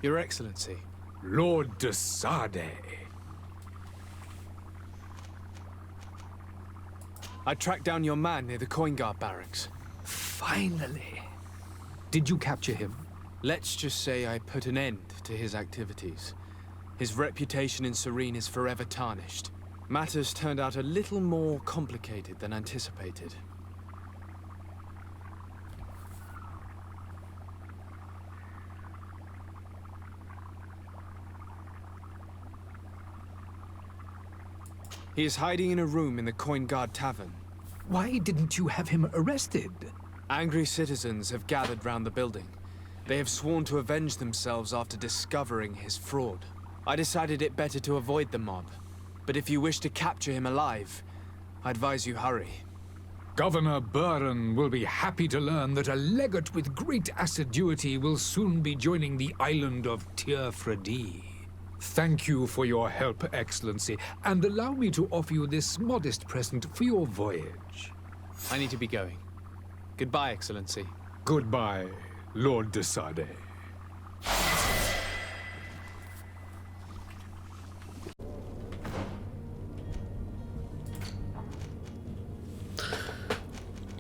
Your Excellency. Lord de Sade. I tracked down your man near the Coin Guard barracks. Finally. Did you capture him? Let's just say I put an end to his activities. His reputation in Serene is forever tarnished. Matters turned out a little more complicated than anticipated. He is hiding in a room in the Coin Guard Tavern. Why didn't you have him arrested? Angry citizens have gathered round the building. They have sworn to avenge themselves after discovering his fraud. I decided it better to avoid the mob. But if you wish to capture him alive, I advise you hurry. Governor Buren will be happy to learn that a legate with great assiduity will soon be joining the island of Tir-Fredi. Thank you for your help, Excellency, and allow me to offer you this modest present for your voyage. I need to be going. Goodbye, Excellency. Goodbye, Lord de Sade.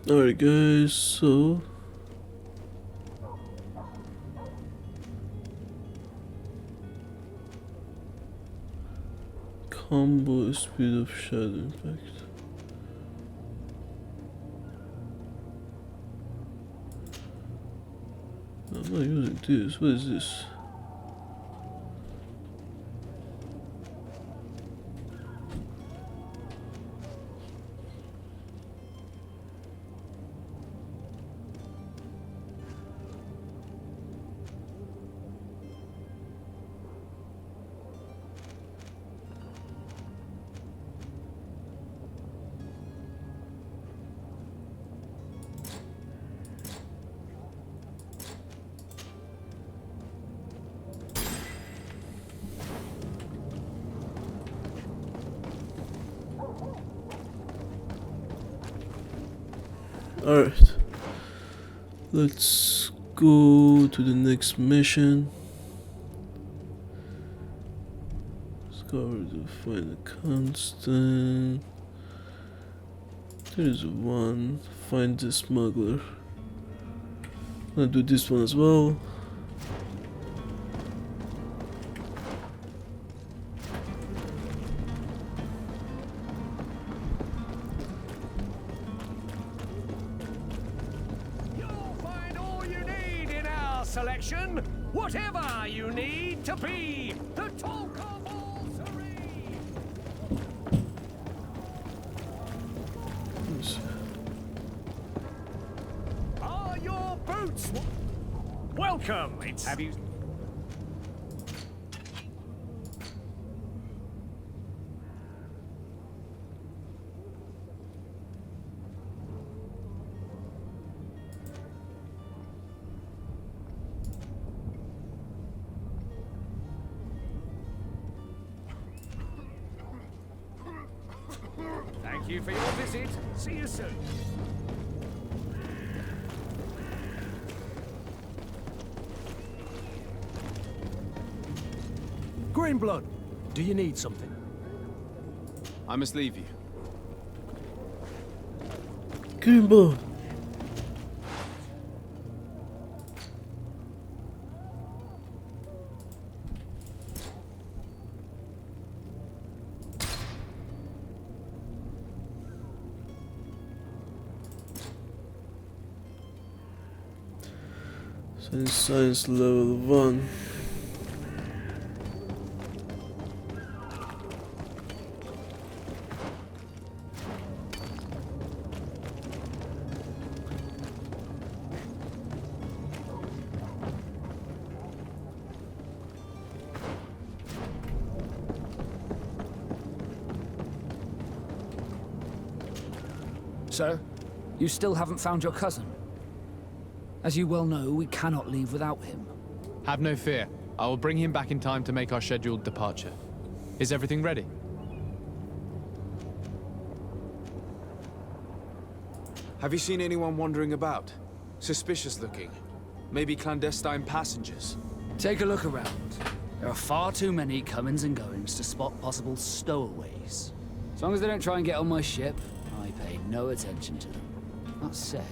Alright guys, so combo speed of shadow impact. I'm not using this. What is this? Alright, let's go to the next mission. Discover to find a constant. There's one. Find the smuggler. I'm gonna do this one as well. Selection, whatever you need to be, the talk of all Serene. Are your boots welcome? Have you? Thank you for your visit. See you soon. Greenblood, do you need something? I must leave you. Greenblood. And science level 1. So, you still haven't found your cousin? As you well know, we cannot leave without him. Have no fear. I will bring him back in time to make our scheduled departure. Is everything ready? Have you seen anyone wandering about? Suspicious looking. Maybe clandestine passengers? Take a look around. There are far too many comings and goings to spot possible stowaways. As long as they don't try and get on my ship, I pay no attention to them. That said,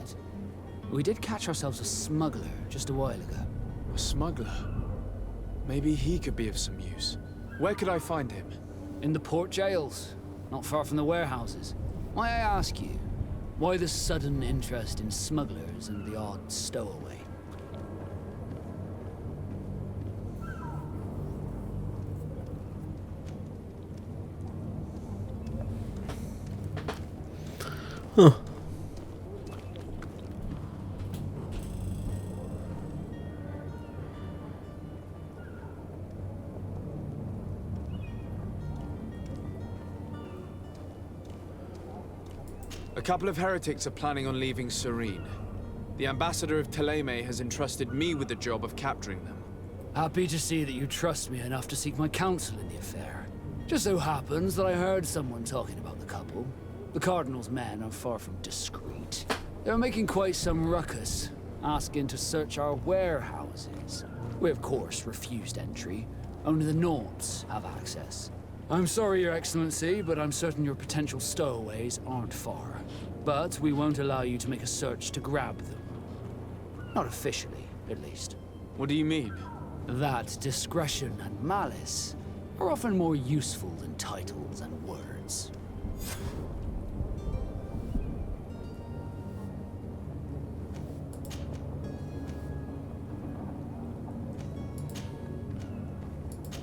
we did catch ourselves a smuggler just a while ago. A smuggler? Maybe he could be of some use. Where could I find him? In the port jails, not far from the warehouses. May I ask you, why the sudden interest in smugglers and the odd stowaway? Huh. A couple of heretics are planning on leaving Serene. The ambassador of Thélème has entrusted me with the job of capturing them. Happy to see that you trust me enough to seek my counsel in the affair. Just so happens that I heard someone talking about the couple. The Cardinal's men are far from discreet. They're making quite some ruckus, asking to search our warehouses. We of course refused entry. Only the Nords have access. I'm sorry, Your Excellency, but I'm certain your potential stowaways aren't far. But we won't allow you to make a search to grab them. Not officially, at least. What do you mean? That discretion and malice are often more useful than titles and words.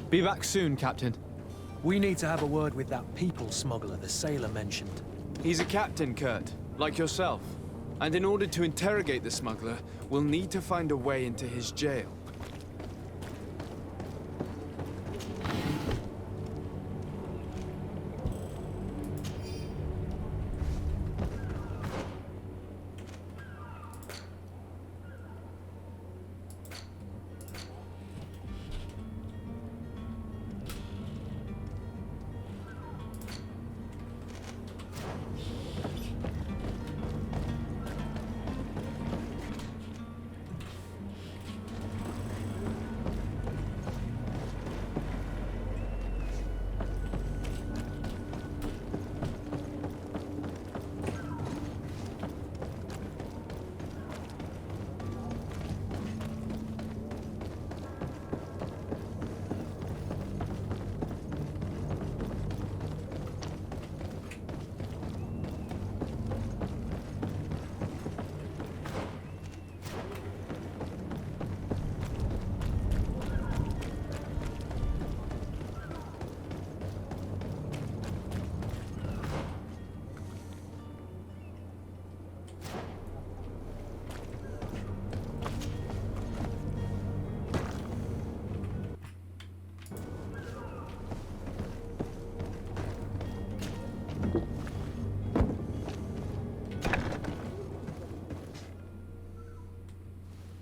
Be back soon, Captain. We need to have a word with that people smuggler the sailor mentioned. He's a captain, Kurt, like yourself. And in order to interrogate the smuggler, we'll need to find a way into his jail.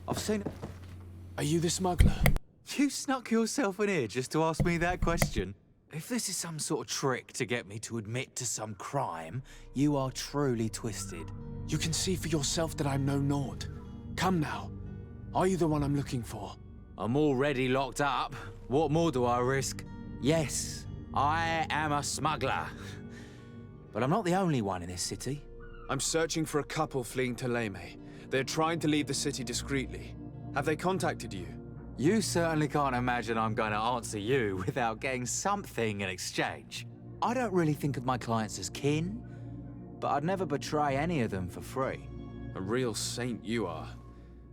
I've seen... Are you the smuggler? You snuck yourself in here just to ask me that question? If this is some sort of trick to get me to admit to some crime, you are truly twisted. You can see for yourself that I'm no Nord. Come now. Are you the one I'm looking for? I'm already locked up. What more do I risk? Yes, I am a smuggler. But I'm not the only one in this city. I'm searching for a couple fleeing Thélème. They're trying to leave the city discreetly. Have they contacted you? You certainly can't imagine I'm going to answer you without getting something in exchange. I don't really think of my clients as kin, but I'd never betray any of them for free. A real saint you are.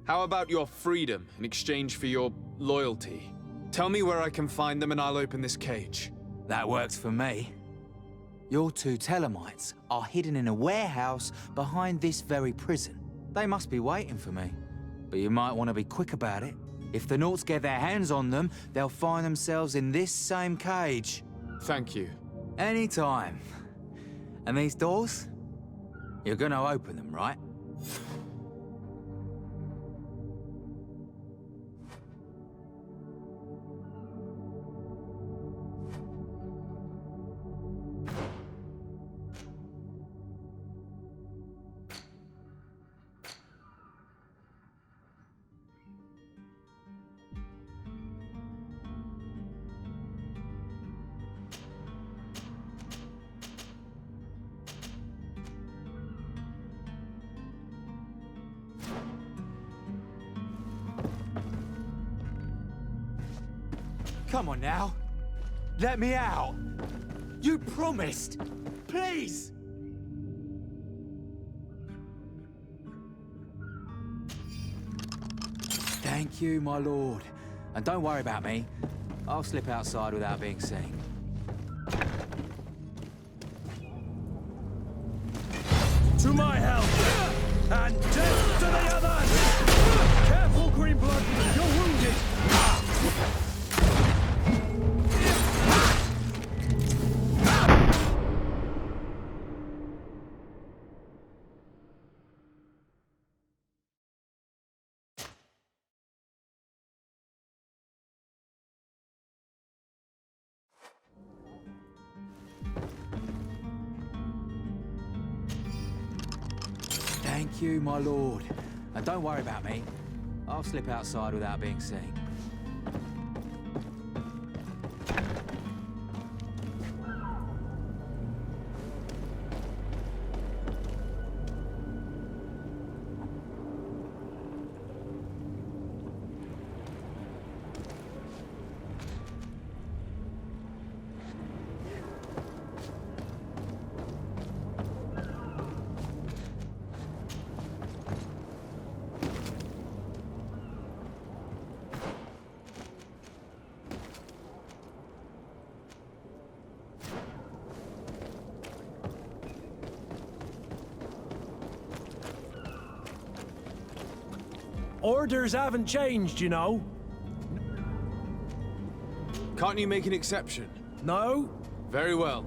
How about your freedom in exchange for your loyalty? Tell me where I can find them and I'll open this cage. That works for me. Your two Telemites are hidden in a warehouse behind this very prison. They must be waiting for me. But you might want to be quick about it. If the Nauts get their hands on them, they'll find themselves in this same cage. Thank you. Anytime. And these doors? You're gonna open them, right? Come on now. Let me out. You promised. Please. Thank you, my lord. And don't worry about me. I'll slip outside without being seen. To my help! And death to the others! Careful, Greenblood! You're wounded! Thank you, my lord. And don't worry about me. I'll slip outside without being seen. Orders haven't changed, you know. Can't you make an exception? No. Very well.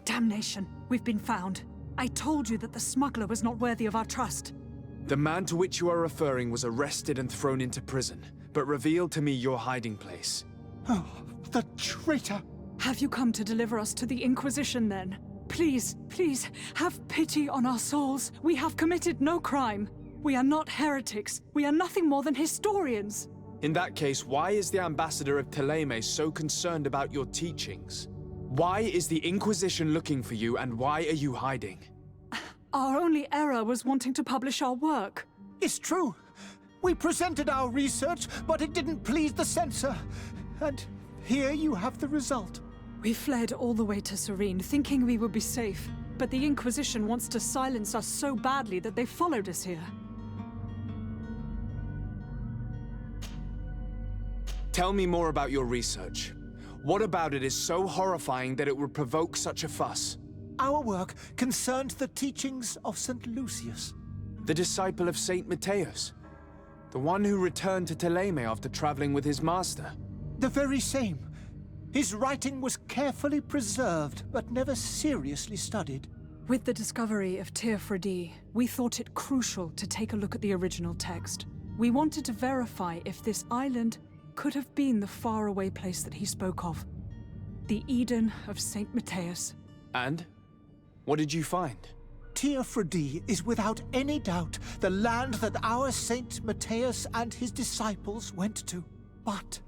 Damnation! We've been found. I told you that the smuggler was not worthy of our trust. The man to which you are referring was arrested and thrown into prison, but revealed to me your hiding place. Oh, the traitor! Have you come to deliver us to the Inquisition, then? Please, please, have pity on our souls. We have committed no crime. We are not heretics. We are nothing more than historians. In that case, why is the ambassador of Teleme so concerned about your teachings? Why is the Inquisition looking for you, and why are you hiding? Our only error was wanting to publish our work. It's true. We presented our research, but it didn't please the censor. And here you have the result. We fled all the way to Serene, thinking we would be safe. But the Inquisition wants to silence us so badly that they followed us here. Tell me more about your research. What about it is so horrifying that it would provoke such a fuss? Our work concerned the teachings of St. Lucius. The disciple of Saint Matthias? The one who returned to Teleme after traveling with his master? The very same. His writing was carefully preserved, but never seriously studied. With the discovery of Teofredi, we thought it crucial to take a look at the original text. We wanted to verify if this island could have been the faraway place that he spoke of. The Eden of Saint Matthias. And? What did you find? Teofredi is without any doubt the land that our Saint Matthias and his disciples went to. But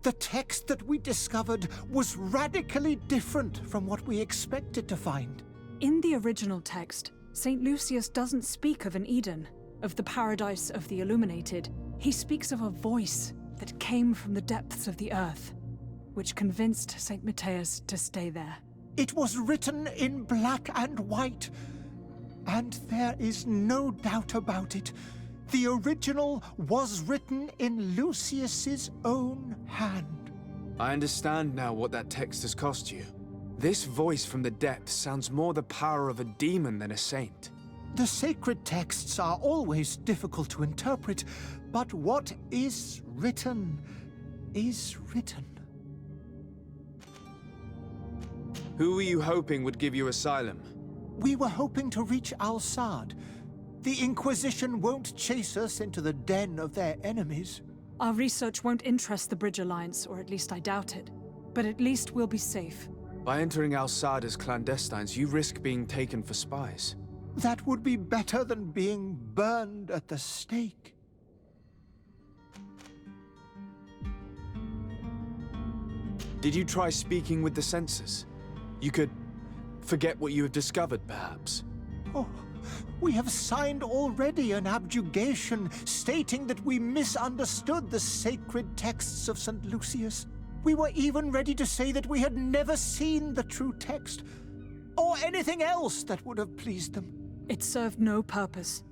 the text that we discovered was radically different from what we expected to find. In the original text, St. Lucius doesn't speak of an Eden, of the paradise of the illuminated. He speaks of a voice that came from the depths of the earth, which convinced St. Matthias to stay there. It was written in black and white, and there is no doubt about it. The original was written in Lucius's own hand. I understand now what that text has cost you. This voice from the depths sounds more the power of a demon than a saint. The sacred texts are always difficult to interpret, but what is written is written. Who were you hoping would give you asylum? We were hoping to reach Al-Sad. The Inquisition won't chase us into the den of their enemies. Our research won't interest the Bridge Alliance, or at least I doubt it. But at least we'll be safe. By entering Al-Sad as clandestines, you risk being taken for spies. That would be better than being burned at the stake. Did you try speaking with the censors? You could forget what you have discovered, perhaps. Oh, we have signed already an abjugation stating that we misunderstood the sacred texts of St. Lucius. We were even ready to say that we had never seen the true text, or anything else that would have pleased them. It served no purpose.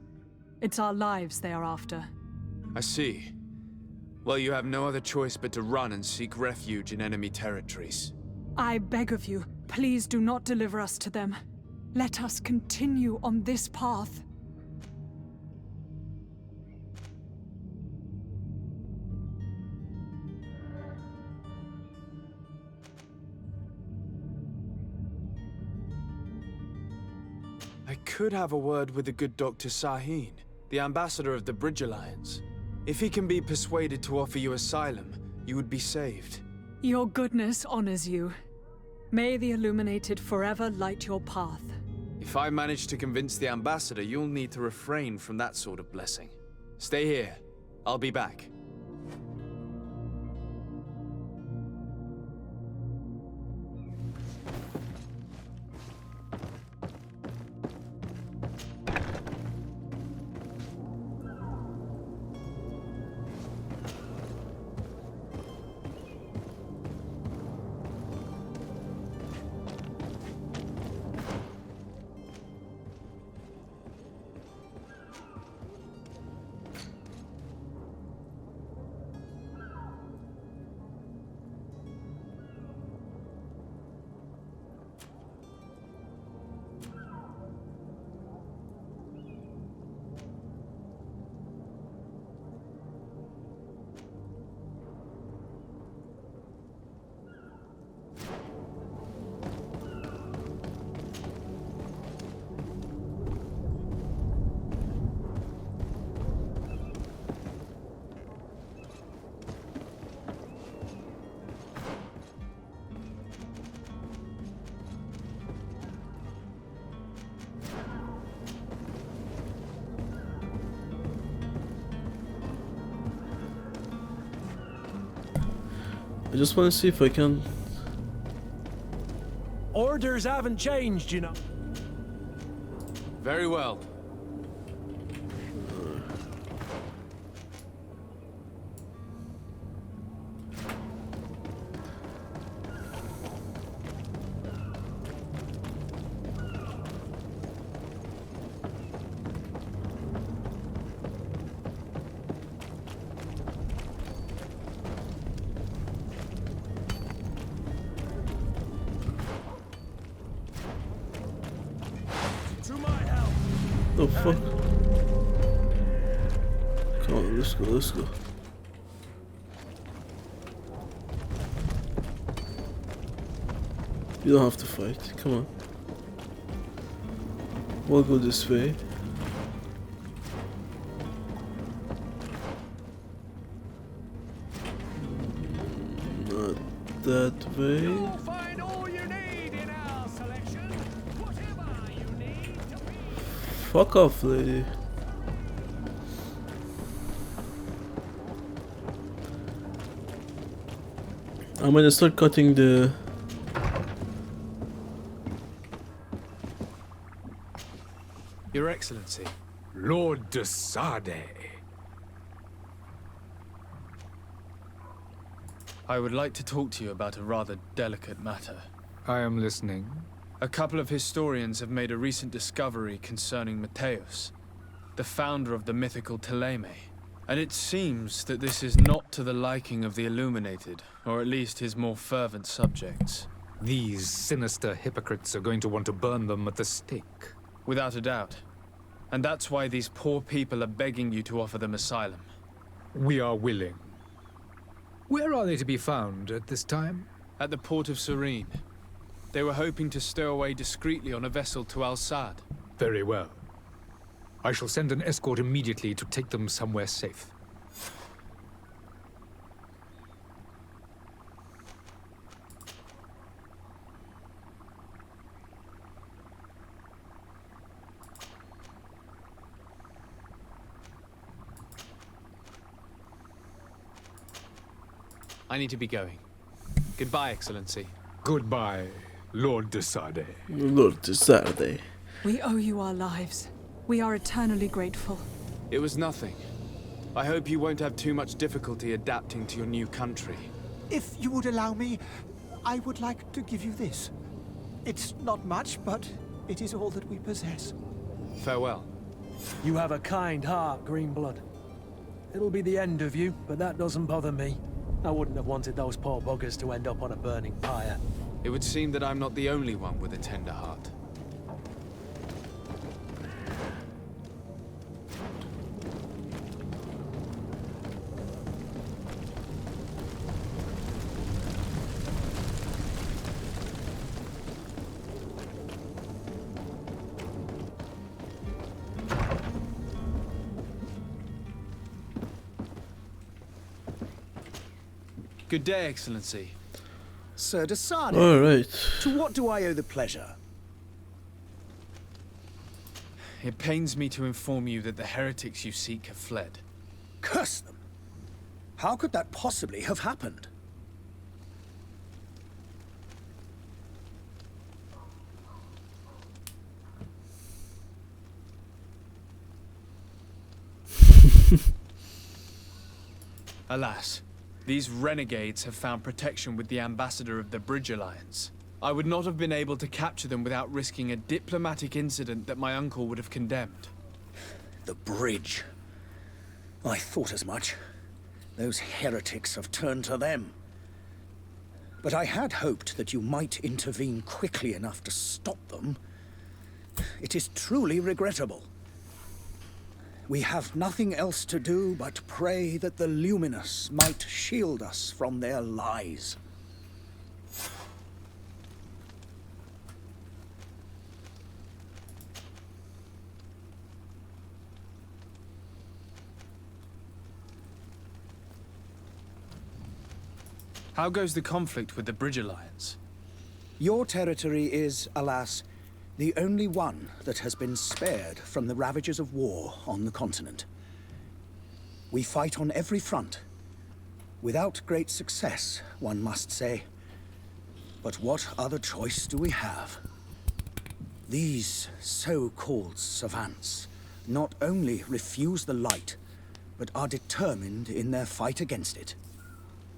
It's our lives they are after. I see. Well, you have no other choice but to run and seek refuge in enemy territories. I beg of you, please do not deliver us to them. Let us continue on this path. I could have a word with the good Dr. Sahin, the ambassador of the Bridge Alliance. If he can be persuaded to offer you asylum, you would be saved. Your goodness honors you. May the Illuminated forever light your path. If I manage to convince the ambassador, you'll need to refrain from that sort of blessing. Stay here. I'll be back. I just want to see if I can... Orders haven't changed, you know. Very well. the fuck? Come on, let's go, let's go. You don't have to fight, come on. We'll go this way. Not that way. You'll find all you need in our selection. Whatever you need to be. Fuck off, lady. I'm gonna start cutting the... Your Excellency. Lord de Sade. I would like to talk to you about a rather delicate matter. I am listening. A couple of historians have made a recent discovery concerning Mateus, the founder of the mythical Teleme. And it seems that this is not to the liking of the Illuminated, or at least his more fervent subjects. These sinister hypocrites are going to want to burn them at the stake. Without a doubt. And that's why these poor people are begging you to offer them asylum. We are willing. Where are they to be found at this time? At the port of Serene. They were hoping to stow away discreetly on a vessel to Al-Sad. Very well. I shall send an escort immediately to take them somewhere safe. I need to be going. Goodbye, Excellency. Goodbye, Lord de Sade. Lord de Sade. We owe you our lives. We are eternally grateful. It was nothing. I hope you won't have too much difficulty adapting to your new country. If you would allow me, I would like to give you this. It's not much, but it is all that we possess. Farewell. You have a kind heart, Greenblood. It'll be the end of you, but that doesn't bother me. I wouldn't have wanted those poor buggers to end up on a burning pyre. It would seem that I'm not the only one with a tender heart. Good day, Excellency. Sir de Sade. All right. To what do I owe the pleasure? It pains me to inform you that the heretics you seek have fled. Curse them! How could that possibly have happened? Alas, these renegades have found protection with the ambassador of the Bridge Alliance. I would not have been able to capture them without risking a diplomatic incident that my uncle would have condemned. The bridge. I thought as much. Those heretics have turned to them. But I had hoped that you might intervene quickly enough to stop them. It is truly regrettable. We have nothing else to do but pray that the Luminous might shield us from their lies. How goes the conflict with the Bridge Alliance? Your territory is, alas, the only one that has been spared from the ravages of war on the continent. We fight on every front. Without great success, one must say. But what other choice do we have? These so-called savants not only refuse the light, but are determined in their fight against it.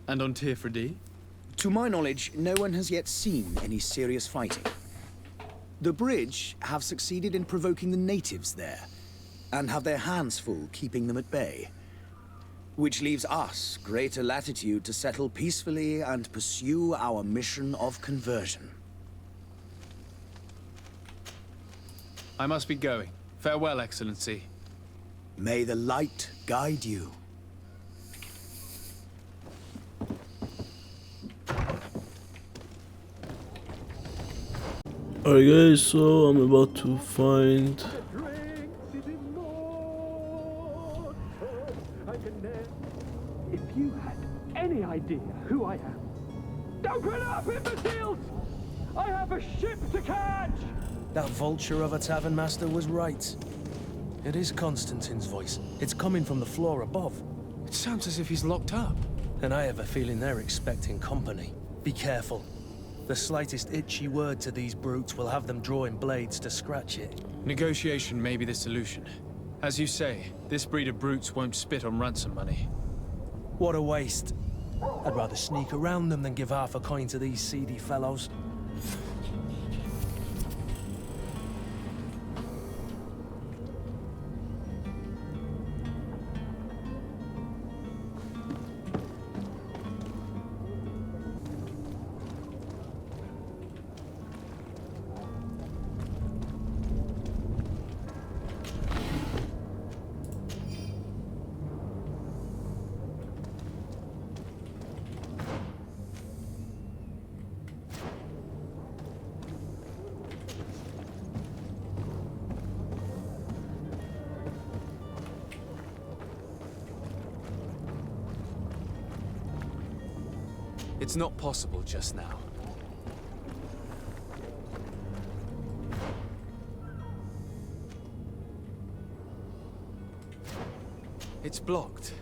And on Tirfredi? To my knowledge, no one has yet seen any serious fighting. The Bridge have succeeded in provoking the natives there, and have their hands full keeping them at bay. Which leaves us greater latitude to settle peacefully and pursue our mission of conversion. I must be going. Farewell, Excellency. May the light guide you. Alright guys, so I'm about to find If you had any idea who I am. Open up, imbeciles! I have a ship to catch! That vulture of a tavern master was right. It is Constantine's voice. It's coming from the floor above. It sounds as if he's locked up. And I have a feeling they're expecting company. Be careful. The slightest itchy word to these brutes will have them drawing blades to scratch it. Negotiation may be the solution. As you say, this breed of brutes won't spit on ransom money. What a waste. I'd rather sneak around them than give half a coin to these seedy fellows. It's not possible just now. It's blocked.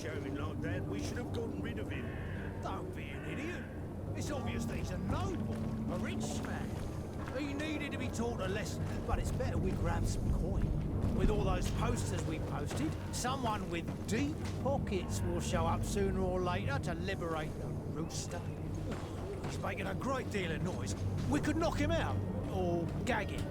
Shouting like that, we should have gotten rid of him. Don't be an idiot. It's obvious that he's a noble, a rich man. He needed to be taught a lesson, but it's better we grab some coin. With all those posters we posted, someone with deep pockets will show up sooner or later to liberate the rooster. He's making a great deal of noise. We could knock him out, or gag him.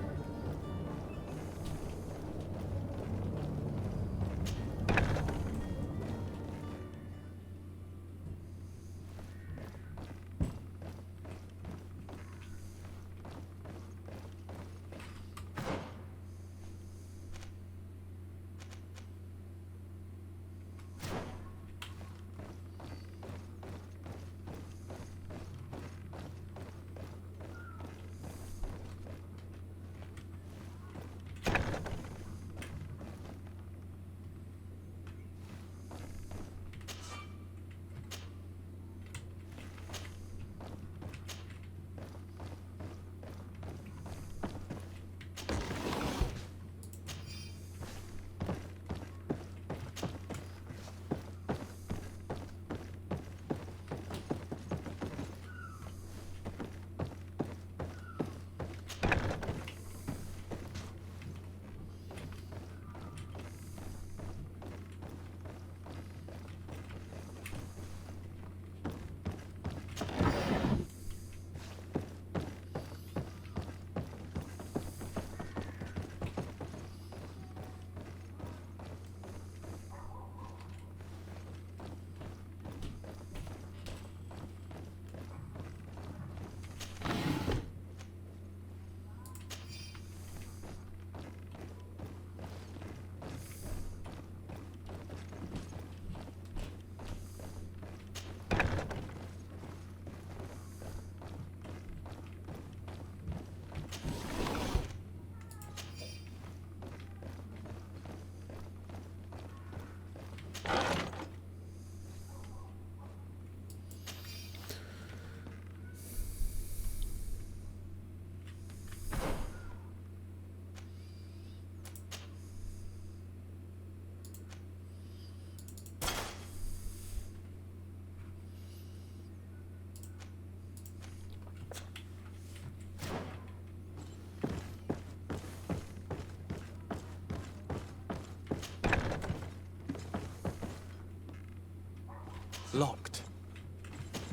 Locked.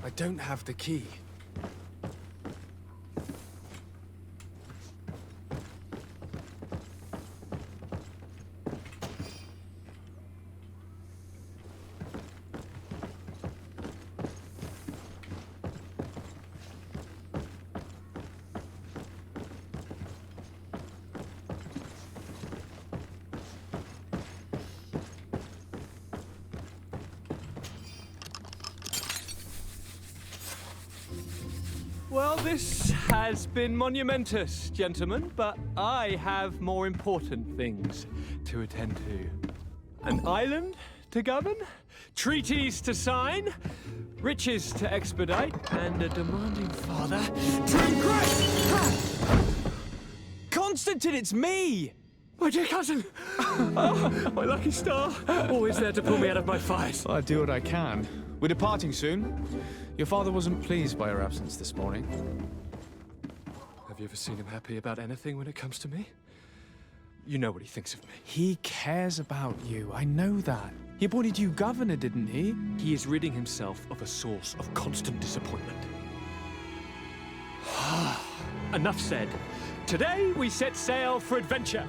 I don't have the key. Well, this has been monumentous, gentlemen, but I have more important things to attend to. An island to govern, treaties to sign, riches to expedite, and a demanding father to impress! Constantine, it's me! My dear cousin! Oh, my lucky star! Always there to pull me out of my fight. I do what I can. We're departing soon. Your father wasn't pleased by your absence this morning. Have you ever seen him happy about anything when it comes to me? You know what he thinks of me. He cares about you. I know that. He appointed you governor, didn't he? He is ridding himself of a source of constant disappointment. Enough said. Today we set sail for adventure.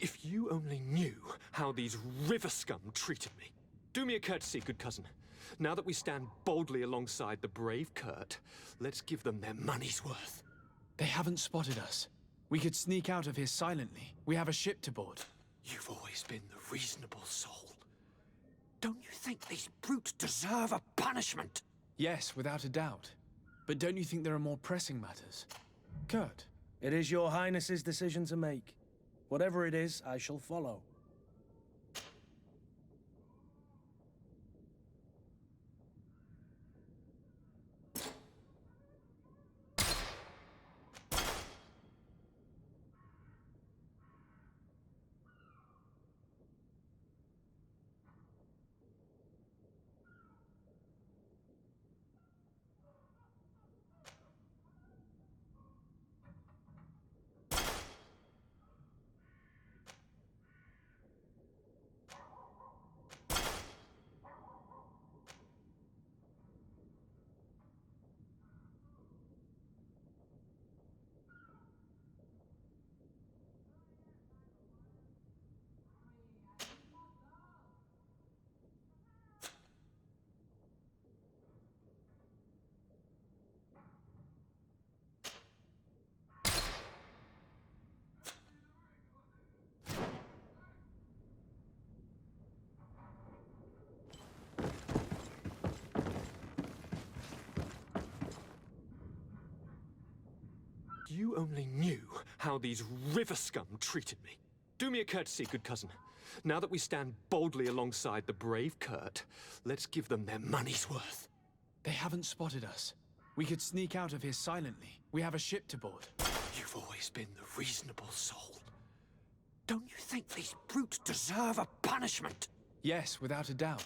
If you only knew how these river scum treated me. Do me a courtesy, good cousin. Now that we stand boldly alongside the brave Kurt, let's give them their money's worth. They haven't spotted us. We could sneak out of here silently. We have a ship to board. You've always been the reasonable soul. Don't you think these brutes deserve a punishment? Yes, without a doubt. But don't you think there are more pressing matters? Kurt? It is your highness's decision to make. Whatever it is, I shall follow. You only knew how these river scum treated me. Do me a courtesy, good cousin. Now that we stand boldly alongside the brave Kurt, let's give them their money's worth. They haven't spotted us. We could sneak out of here silently. We have a ship to board. You've always been the reasonable soul. Don't you think these brutes deserve a punishment? Yes, without a doubt.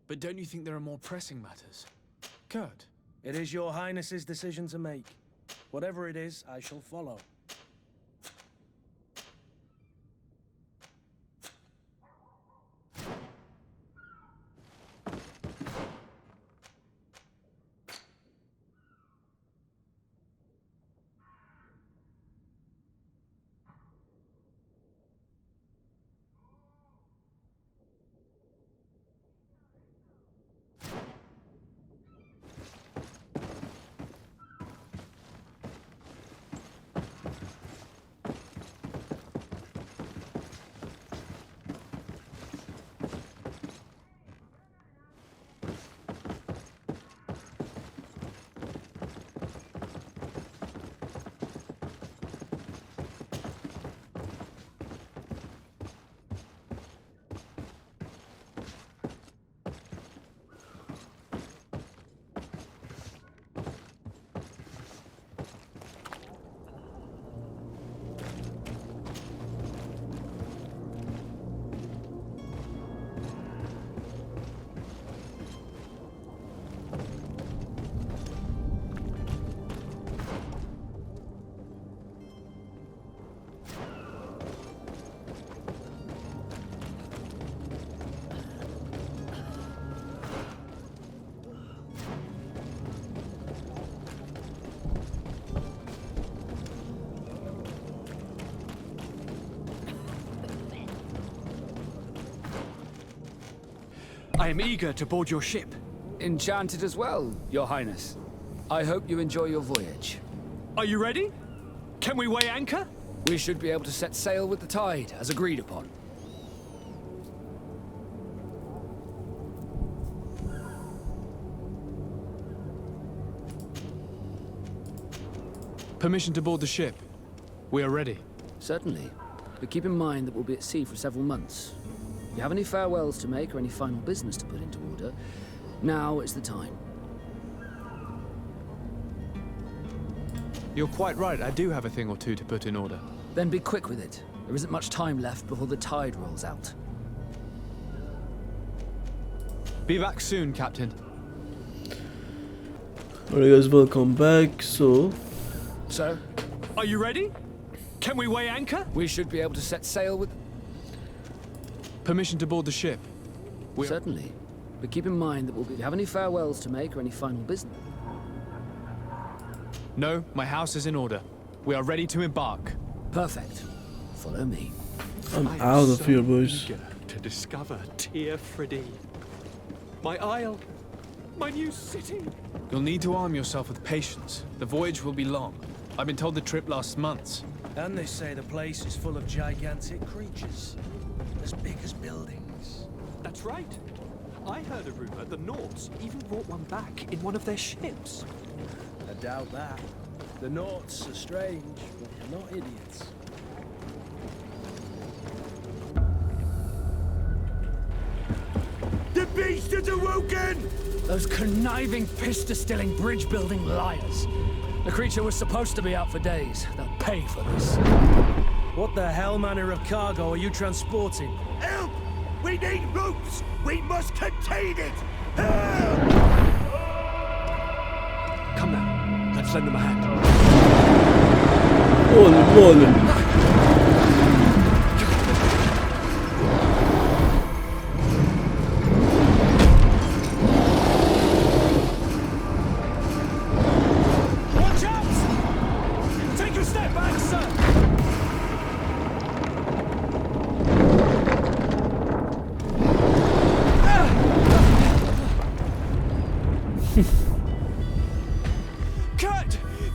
But don't you think there are more pressing matters? Kurt? It is your highness's decision to make. Whatever it is, I shall follow. I am eager to board your ship. Enchanted as well, Your Highness. I hope you enjoy your voyage. Are you ready? Can we weigh anchor? We should be able to set sail with the tide, as agreed upon. Permission to board the ship. We are ready. Certainly. But keep in mind that we'll be at sea for several months. If you have any farewells to make or any final business to put into order, now is the time. You're quite right, I do have a thing or two to put in order. Then be quick with it. There isn't much time left before the tide rolls out. Be back soon, Captain. Alright guys, welcome back. So, are you ready? Can we weigh anchor? We should be able to set sail with... Permission to board the ship. Certainly. But keep in mind that we'll have any farewells to make or any final business. No, my house is in order. We are ready to embark. Perfect. Follow me. I'm out of here, boys. Eager to discover Tir Friddy. My isle. My new city. You'll need to arm yourself with patience. The voyage will be long. I've been told the trip lasts months. And they say the place is full of gigantic creatures. As big as buildings. That's right. I heard a rumor the Nords even brought one back in one of their ships. I doubt that. The Norts are strange, but they're not idiots. The beast is awoken! Those conniving, piss-distilling, bridge-building liars. The creature was supposed to be out for days. They'll pay for this. What the hell manner of cargo are you transporting? Help! We need ropes! We must contain it! Help! Come now, let's lend them a hand. Holy moly!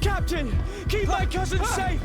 Captain! Keep my cousin safe!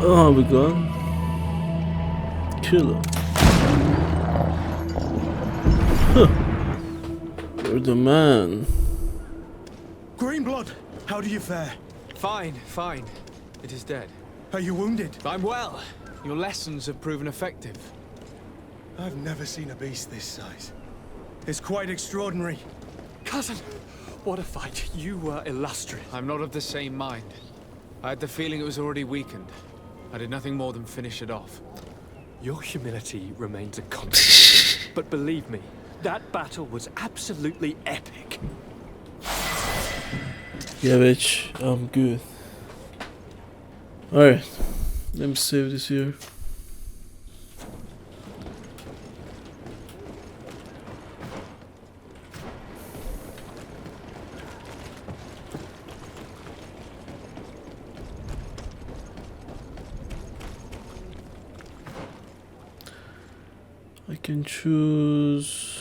Oh, we gone. Killer. Huh. You're the man. Greenblood, how do you fare? Fine, fine. It is dead. Are you wounded? I'm well. Your lessons have proven effective. I've never seen a beast this size. It's quite extraordinary. Cousin, what a fight. You were illustrious. I'm not of the same mind. I had the feeling it was already weakened. I did nothing more than finish it off. Your humility remains a constant. But believe me, that battle was absolutely epic. Yeah, bitch, I'm good. Alright, let me save this here. I can choose.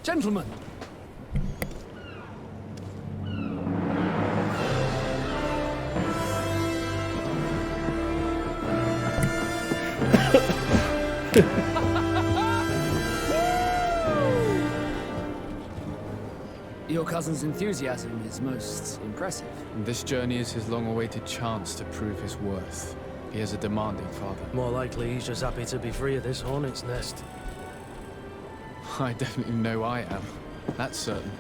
Gentlemen! Your cousin's enthusiasm is most impressive. This journey is his long-awaited chance to prove his worth. He has a demanding father. More likely he's just happy to be free of this hornet's nest. I definitely know I am. That's certain.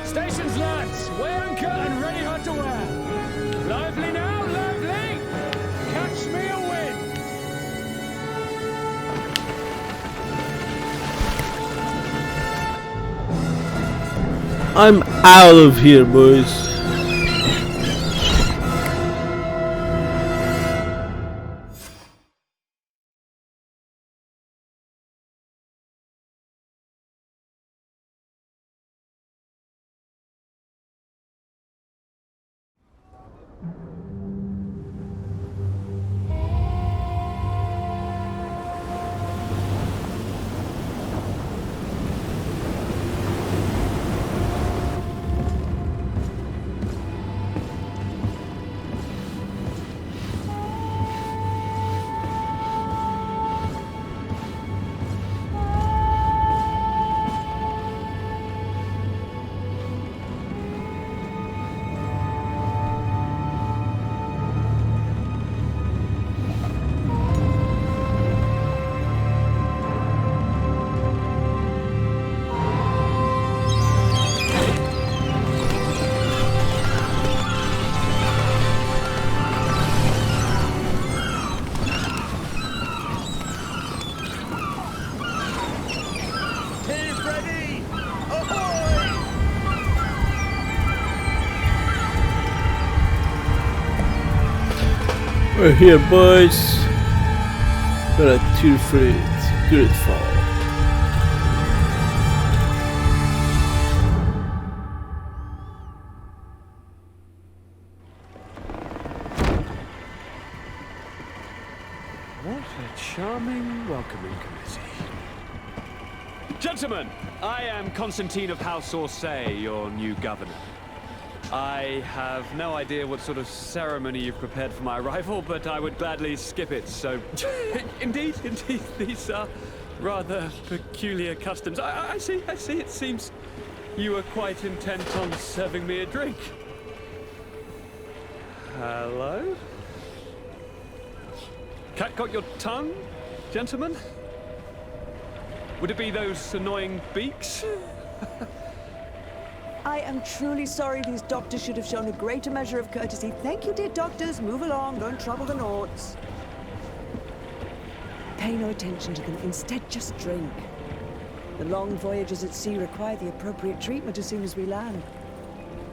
Stations, lads! Weigh anchor and ready hard to wear! Lively now, lively! Catch me a wind! I'm out of here, boys. We're here, boys. Got a 2 fleet. GreedFall. What a charming welcoming committee. Gentlemen, I am Constantine of House Orsay, your new governor. I have no idea what sort of ceremony you've prepared for my arrival, but I would gladly skip it, so... indeed, these are Rather peculiar customs. I see. It seems you were quite intent on serving me a drink. Hello? Cat got your tongue, gentlemen? Would it be those annoying beaks? I am truly sorry. These doctors should have shown a greater measure of courtesy. Thank you, dear doctors. Move along. Don't trouble the Naughts. Pay no attention to them. Instead, just drink. The long voyages at sea require the appropriate treatment as soon as we land.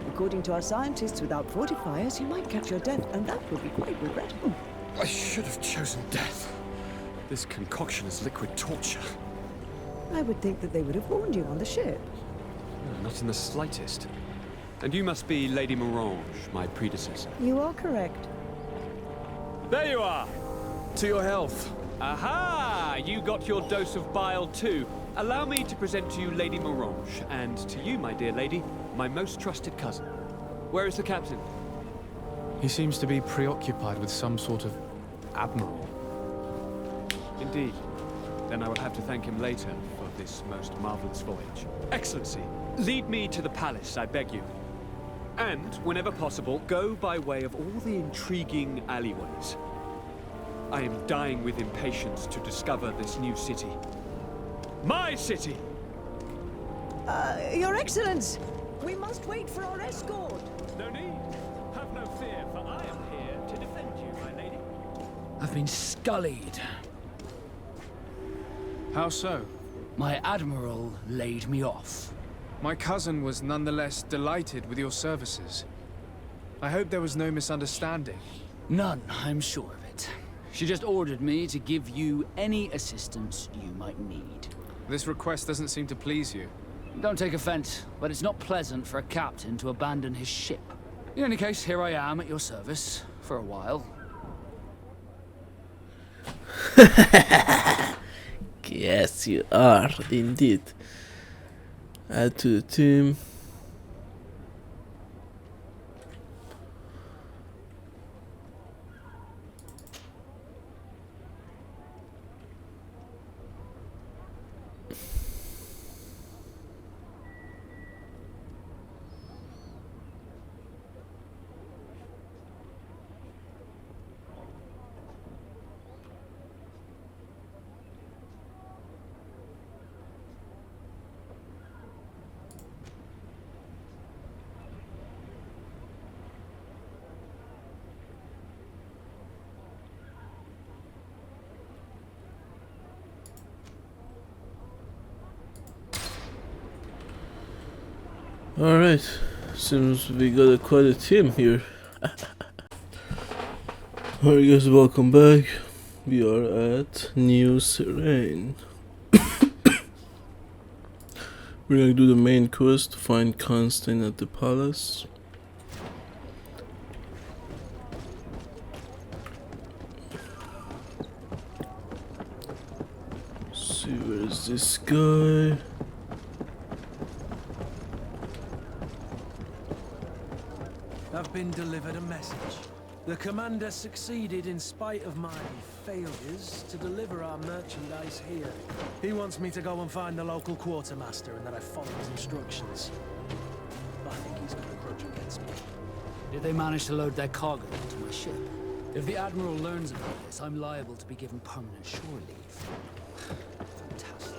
According to our scientists, without fortifiers, you might catch your death, and that would be quite regrettable. I should have chosen death. This concoction is liquid torture. I would think that they would have warned you on the ship. Not in the slightest. And you must be Lady Morange, my predecessor. You are correct. There you are! To your health. Aha! You got your dose of bile too. Allow me to present to you Lady Morange, and to you, my dear lady, my most trusted cousin. Where is the captain? He seems to be preoccupied with some sort of admiral. Indeed. Then I will have to thank him later for this most marvelous voyage. Excellency, lead me to the palace, I beg you. And, whenever possible, go by way of all the intriguing alleyways. I am dying with impatience to discover this new city. My city! Your Excellence! We must wait for our escort. No need. Have no fear, for I am here to defend you, my lady. I've been scullied. How so? My admiral laid me off. My cousin was nonetheless delighted with your services. I hope there was no misunderstanding. None, I'm sure of it. She just ordered me to give you any assistance you might need. This request doesn't seem to please you. Don't take offense, but it's not pleasant for a captain to abandon his ship. In any case, here I am at your service, for a while. Yes, you are, indeed. Add to the team. Alright, seems we got quite a team here. Alright guys, welcome back. We are at New Serene. We're gonna do the main quest, find Constantine at the palace. See, where is this guy? I've been delivered a message. The commander succeeded in spite of my failures to deliver our merchandise here. He wants me to go and find the local quartermaster and that I follow his instructions. I think he's got a grudge against me. Did they manage to load their cargo into my ship? If the Admiral learns about this, I'm liable to be given permanent shore leave. Fantastic.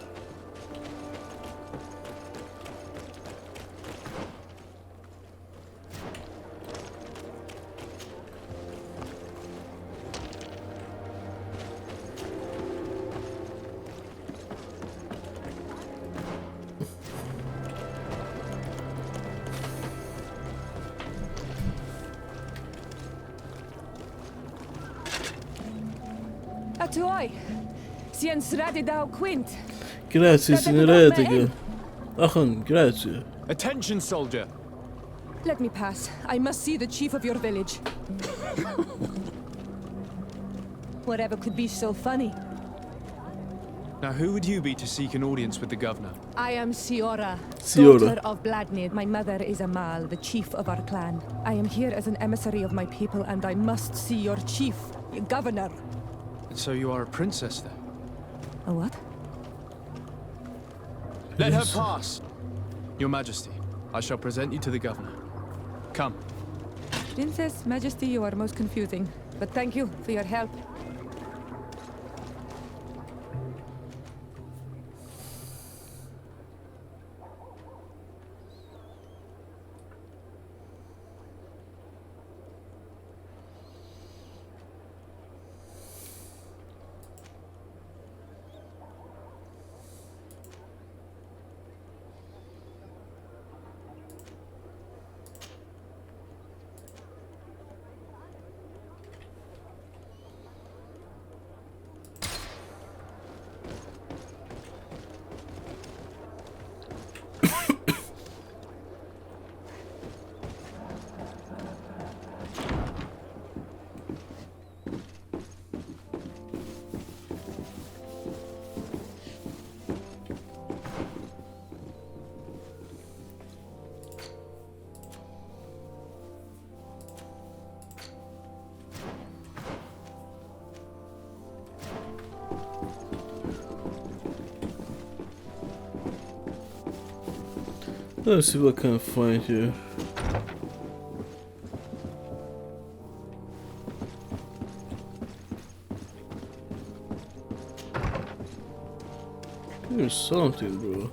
Atuai, sien sradi dau quint. Grazie, signorina. Achon, grazie. Attention, soldier. Let me pass. I must see the chief of your village. Whatever could be so funny? Now, who would you be to seek an audience with the governor? I am Siora, Siora. daughter of Vladimir. My mother is Amal, the chief of our clan. I am here as an emissary of my people, and I must see your chief, your governor. And so you are a princess, then? A what? Let her Yes. pass. Your Majesty, I shall present you to the governor. Come. Princess, Majesty, you are most confusing. But thank you for your help. Let's see what I can find here. There's something, bro.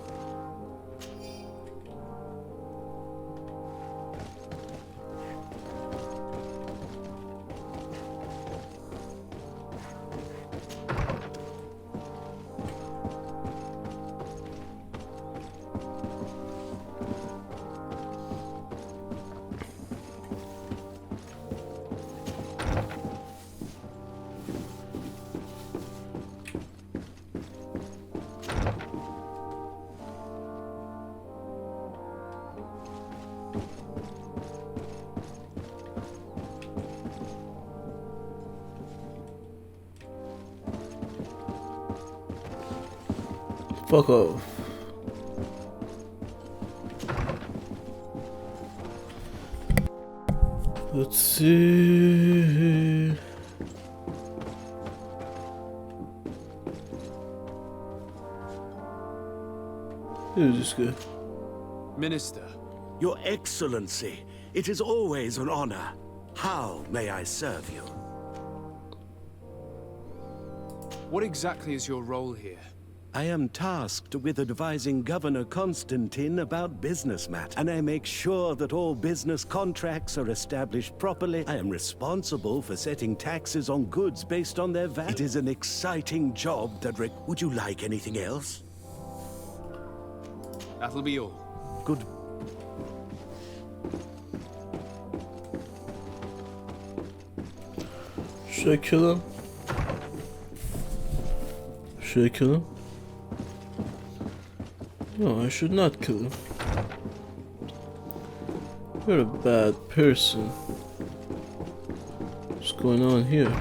Fuck off. Let's see. Who's this guy? Minister. Your Excellency, it is always an honor. How may I serve you? What exactly is your role here? I am tasked with advising Governor Constantine about business matters, and I make sure that all business contracts are established properly. I am responsible for setting taxes on goods based on their value. It is an exciting job that would you like anything else? That'll be all. Good. Should I kill him? Should I kill him? No, I should not kill him. You're a bad person. What's going on here?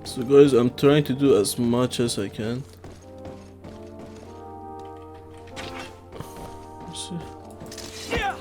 So guys, I'm trying to do as much as I can. Let's see. Yeah.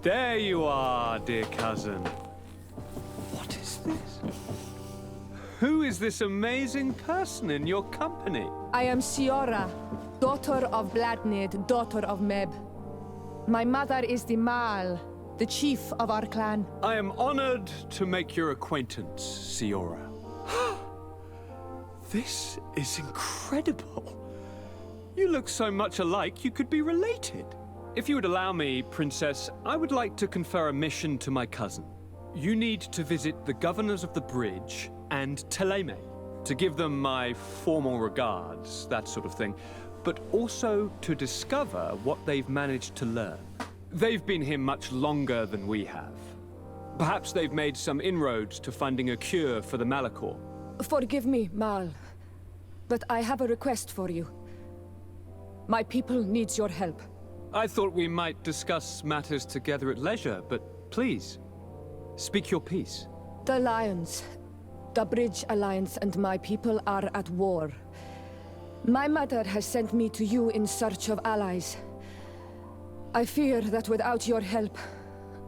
There you are, dear cousin. What is this? Who is this amazing person in your company? I am Siora, daughter of Bladnid, daughter of Meb. My mother is the Mal, the chief of our clan. I am honored to make your acquaintance, Siora. This is incredible. You look so much alike you could be related. If you would allow me, Princess, I would like to confer a mission to my cousin. You need to visit the governors of the bridge and Teleme to give them my formal regards, that sort of thing, but also to discover what they've managed to learn. They've been here much longer than we have. Perhaps they've made some inroads to finding a cure for the Malachor. Forgive me, Mal, but I have a request for you. My people needs your help. I thought we might discuss matters together at leisure, but please, speak your piece. The Lions, the Bridge Alliance and my people are at war. My mother has sent me to you in search of allies. I fear that without your help,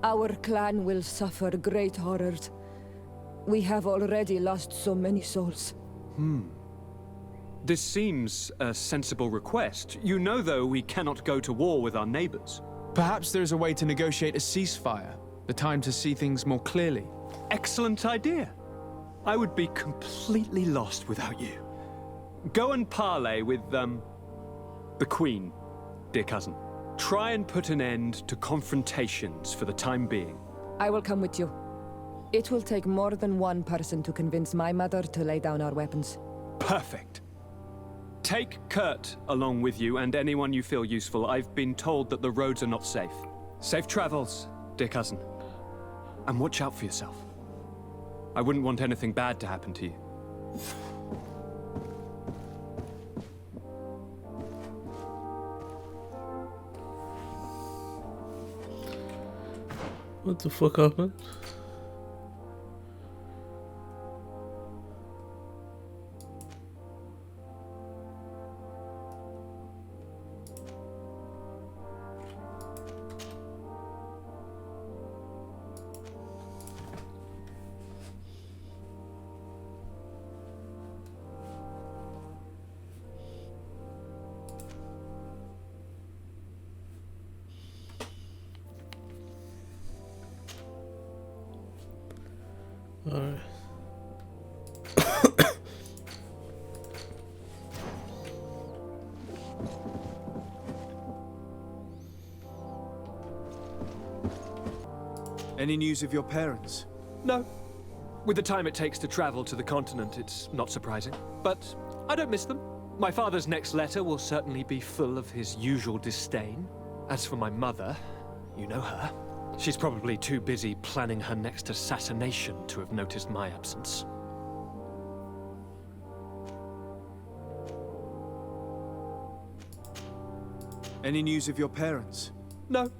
our clan will suffer great horrors. We have already lost so many souls. This seems a sensible request. You know, though, we cannot go to war with our neighbors. Perhaps there's a way to negotiate a ceasefire. The time to see things more clearly. Excellent idea. I would be completely lost without you. Go and parley with, the Queen, dear cousin. Try and put an end to confrontations for the time being. I will come with you. It will take more than one person to convince my mother to lay down our weapons. Perfect. Take Kurt along with you and anyone you feel useful. I've been told that the roads are not safe. Safe travels, dear cousin. And watch out for yourself. I wouldn't want anything bad to happen to you. What the fuck happened? Alright. Any news of your parents? No. With the time it takes to travel to the continent, it's not surprising. But I don't miss them. My father's next letter will certainly be full of his usual disdain. As for my mother, you know her. She's probably too busy planning her next assassination to have noticed my absence. Any news of your parents? No.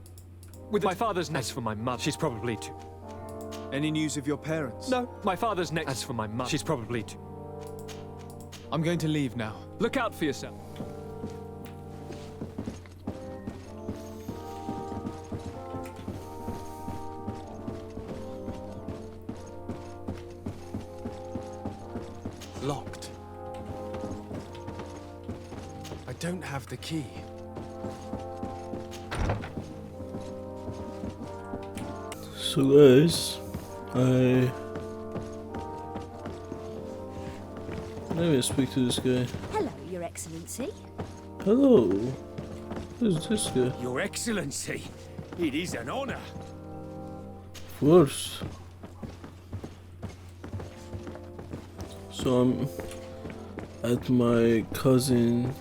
With my father's next for my mother, she's probably too. Any news of your parents? No. My father's next. As for my mother, she's probably too. I'm going to leave now. Look out for yourself. Locked. I don't have the key. So guys, let me speak to this guy. Hello, Your Excellency. Hello. Who's this guy? Your Excellency, it is an honor. Of course. So I'm at my cousin.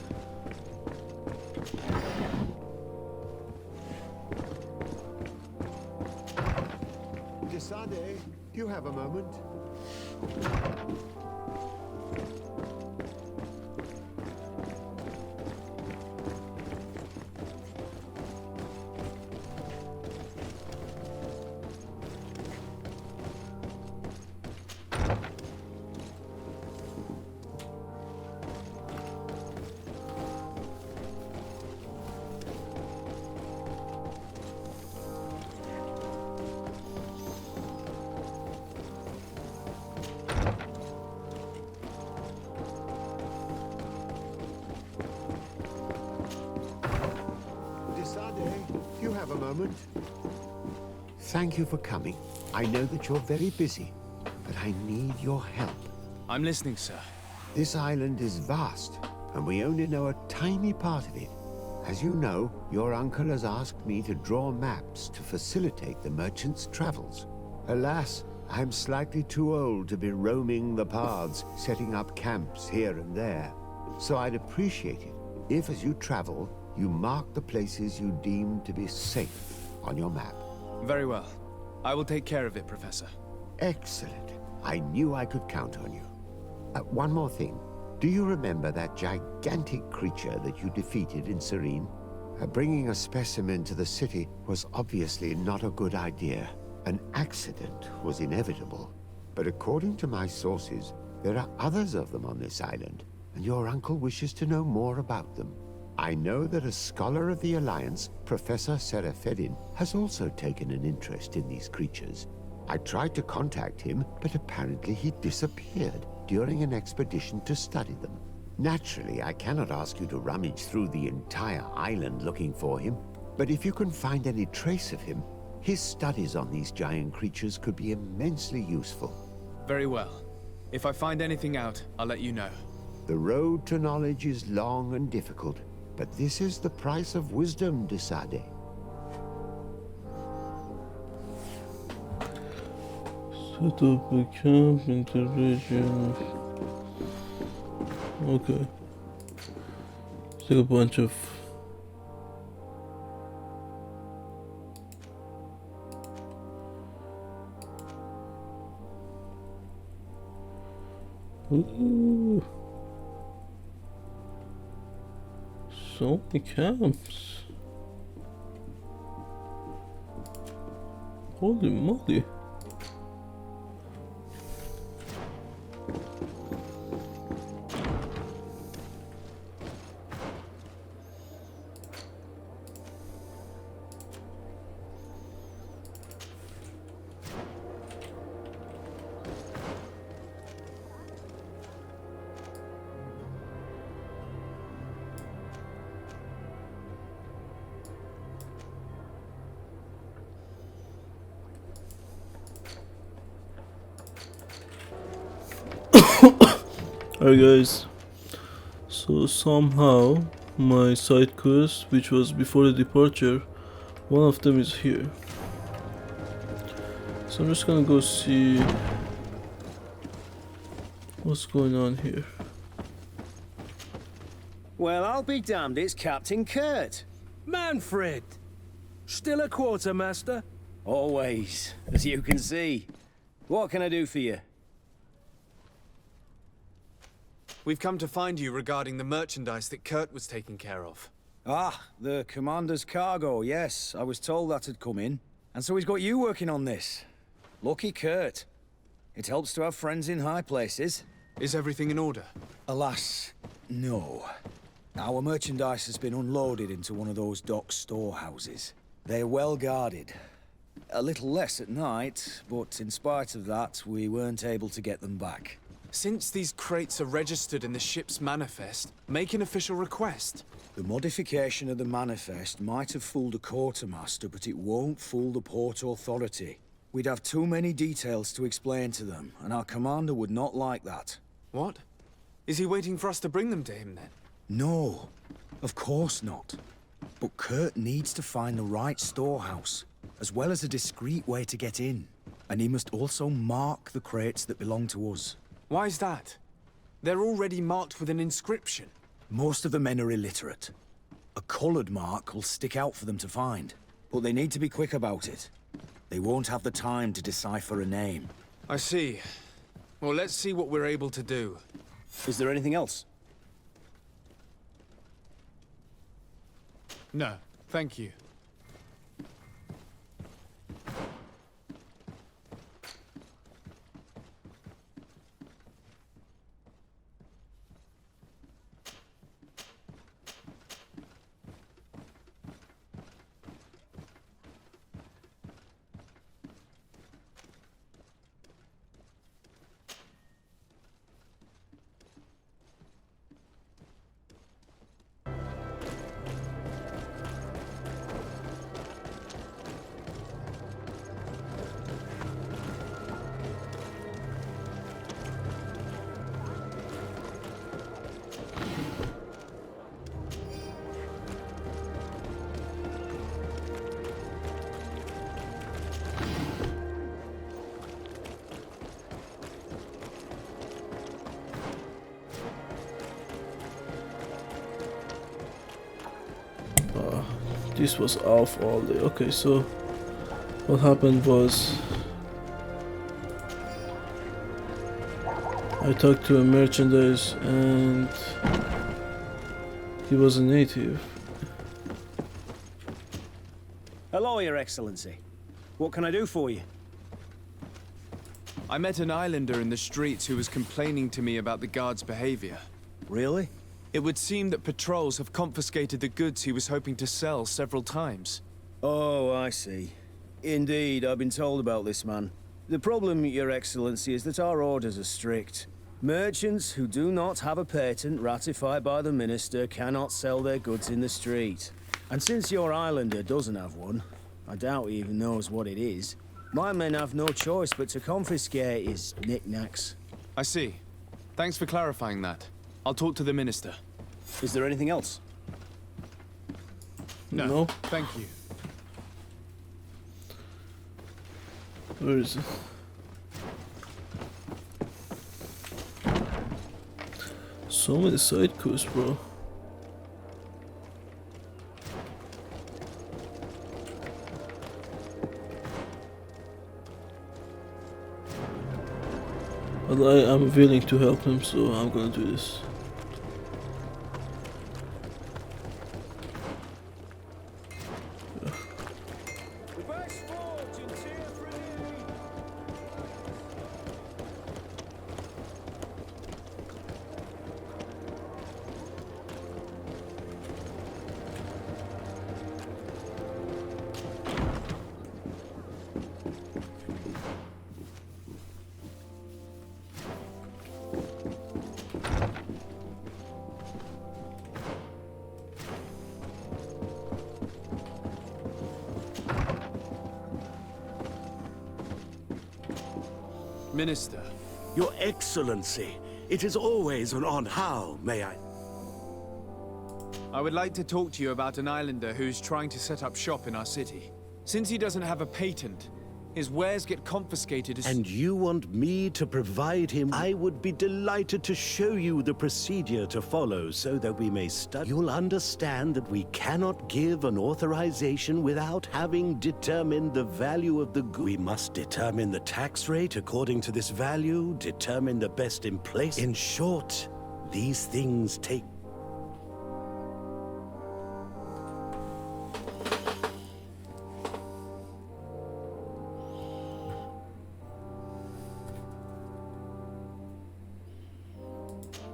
Desade, you have a moment. moment? Thank you for coming. I know that you're very busy, but I need your help. I'm listening, sir. This island is vast, and we only know a tiny part of it. As you know, your uncle has asked me to draw maps to facilitate the merchant's travels. Alas, I'm slightly too old to be roaming the paths, setting up camps here and there. So I'd appreciate it if, as you travel, you mark the places you deem to be safe on your map. Very well. I will take care of it, Professor. Excellent. I knew I could count on you. One more thing. Do you remember that gigantic creature that you defeated in Serene? Bringing a specimen to the city was obviously not a good idea. An accident was inevitable. But according to my sources, there are others of them on this island, and your uncle wishes to know more about them. I know that a scholar of the Alliance, Professor Serafedin, has also taken an interest in these creatures. I tried to contact him, but apparently he disappeared during an expedition to study them. Naturally, I cannot ask you to rummage through the entire island looking for him, but if you can find any trace of him, his studies on these giant creatures could be immensely useful. Very well. If I find anything out, I'll let you know. The road to knowledge is long and difficult, but this is the price of wisdom, Desade. Set up a camp in the region. Okay. It's like a bunch of ooh. So many camps. Holy moly. Alright guys, so somehow my side quest, which was before the departure, one of them is here. So I'm just gonna go see what's going on here. Well, I'll be damned, it's Captain Kurt. Manfred! Still a quartermaster? Always, as you can see. What can I do for you? We've come to find you regarding the merchandise that Kurt was taking care of. Ah, the commander's cargo, yes. I was told that had come in. And so he's got you working on this. Lucky Kurt. It helps to have friends in high places. Is everything in order? Alas, no. Our merchandise has been unloaded into one of those dock storehouses. They're well guarded. A little less at night, but in spite of that, we weren't able to get them back. Since these crates are registered in the ship's manifest, make an official request. The modification of the manifest might have fooled a quartermaster, but it won't fool the Port Authority. We'd have too many details to explain to them, and our commander would not like that. What? Is he waiting for us to bring them to him then? No, of course not. But Kurt needs to find the right storehouse, as well as a discreet way to get in. And he must also mark the crates that belong to us. Why's that? They're already marked with an inscription. Most of the men are illiterate. A colored mark will stick out for them to find, but they need to be quick about it. They won't have the time to decipher a name. I see. Well, let's see what we're able to do. Is there anything else? No, thank you. this was off all day. Okay, so what happened was I talked to a merchandise and he was a native. Hello, Your Excellency. What can I do for you? I met an islander in the streets who was complaining to me about the guard's behavior. Really? It would seem that patrols have confiscated the goods he was hoping to sell several times. Oh, I see. Indeed, I've been told about this man. The problem, Your Excellency, is that our orders are strict. Merchants who do not have a patent ratified by the Minister cannot sell their goods in the street. And since your islander doesn't have one, I doubt he even knows what it is, my men have no choice but to confiscate his knickknacks. I see. Thanks for clarifying that. I'll talk to the Minister. Is there anything else? No. Thank you. Where is it? So many side quests, bro. But I'm willing to help him, so I'm gonna do this. Minister. Your Excellency, it is always an on how, may I? I would like to talk to you about an islander who's trying to set up shop in our city. Since he doesn't have a patent, his wares get confiscated as— And you want me to provide him? I would be delighted to show you the procedure to follow so that we may study. You'll understand that we cannot give an authorization without having determined the value of the goods. We must determine the tax rate according to this value, determine the best in place. In short, these things take—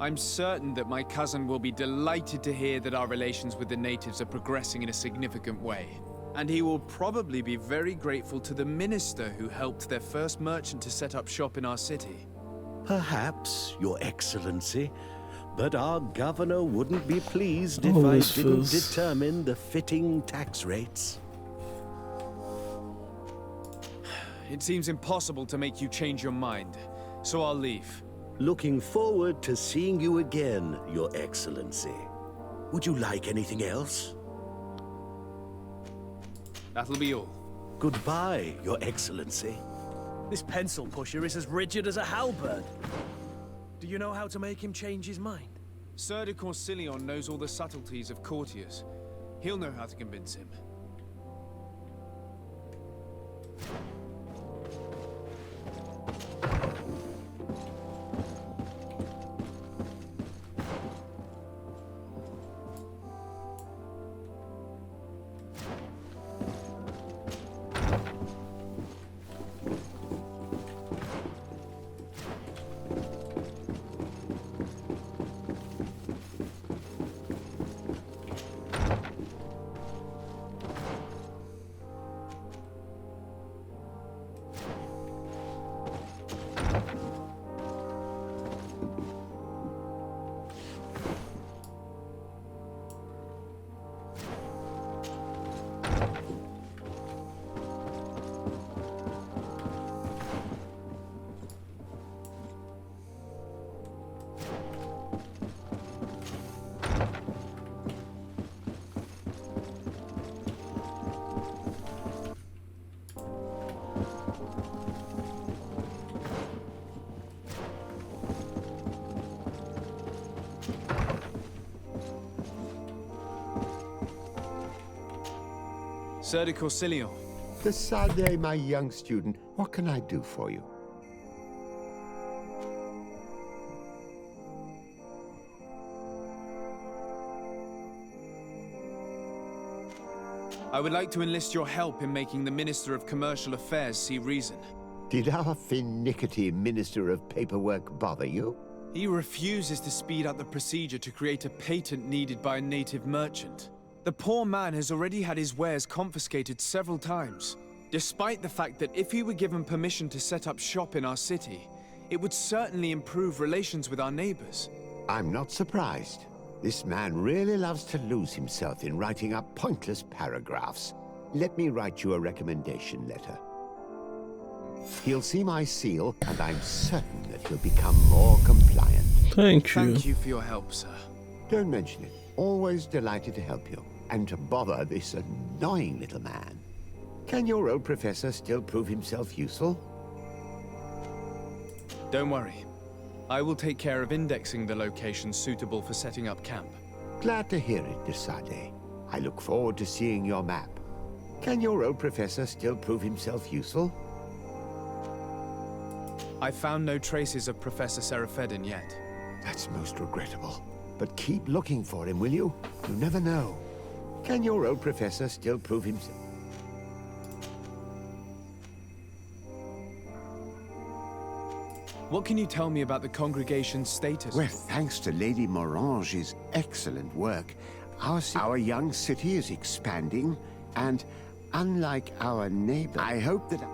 I'm certain that my cousin will be delighted to hear that our relations with the natives are progressing in a significant way. And he will probably be very grateful to the minister who helped their first merchant to set up shop in our city. Perhaps, Your Excellency, but our governor wouldn't be pleased if Oh, I this didn't feels- determine the fitting tax rates. It seems impossible to make you change your mind, so I'll leave. Looking forward to seeing you again, Your Excellency. Would you like anything else? That'll be all. Goodbye, Your Excellency. This pencil pusher is as rigid as a halberd. Do you know how to make him change his mind? Sir de Corsilion knows all the subtleties of courtiers. He'll know how to convince him. Sir de Corsilion. Decidez, my young student, what can I do for you? I would like to enlist your help in making the Minister of Commercial Affairs see reason. Did our finicky Minister of Paperwork bother you? He refuses to speed up the procedure to create a patent needed by a native merchant. The poor man has already had his wares confiscated several times, despite the fact that if he were given permission to set up shop in our city, it would certainly improve relations with our neighbors. I'm not surprised. This man really loves to lose himself in writing up pointless paragraphs. Let me write you a recommendation letter. He'll see my seal, and I'm certain that he'll become more compliant. Thank you. Thank you for your help, sir. Don't mention it. Always delighted to help you. And to bother this annoying little man. Can your old professor still prove himself useful? Don't worry. I will take care of indexing the locations suitable for setting up camp. Glad to hear it, Desade. I look forward to seeing your map. Can your old professor still prove himself useful? I found no traces of Professor Seraphedin yet. That's most regrettable. But keep looking for him, will you? You never know. Can your old professor still prove himself? What can you tell me about the congregation's status? Well, thanks to Lady Morange's excellent work, our young city is expanding, and unlike our neighbor, I hope that...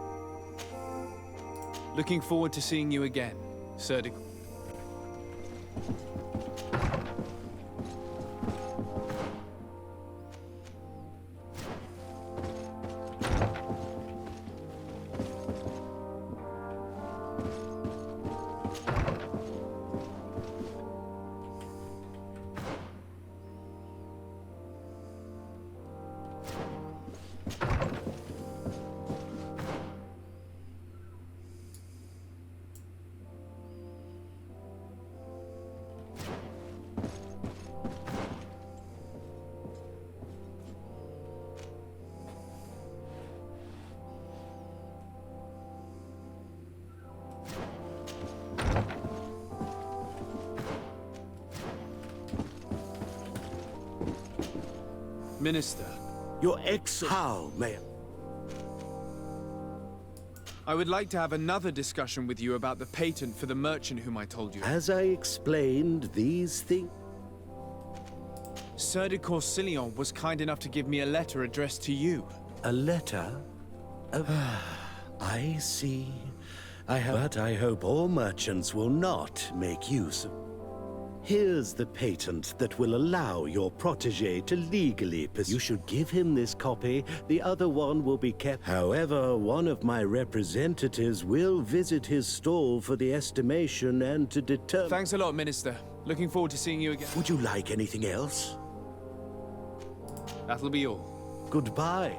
Looking forward to seeing you again, Sir de... Minister. Your How, Mayor? I would like to have another discussion with you about the patent for the merchant whom I told you. As I explained, these things... Sir de Corsilion was kind enough to give me a letter addressed to you. A letter? I see. But I hope all merchants will not make use of... Here's the patent that will allow your protege to legally pursue. You should give him this copy. The other one will be kept. However, one of my representatives will visit his stall for the estimation and to determine... Thanks a lot, Minister. Looking forward to seeing you again. Would you like anything else? That'll be all. Goodbye.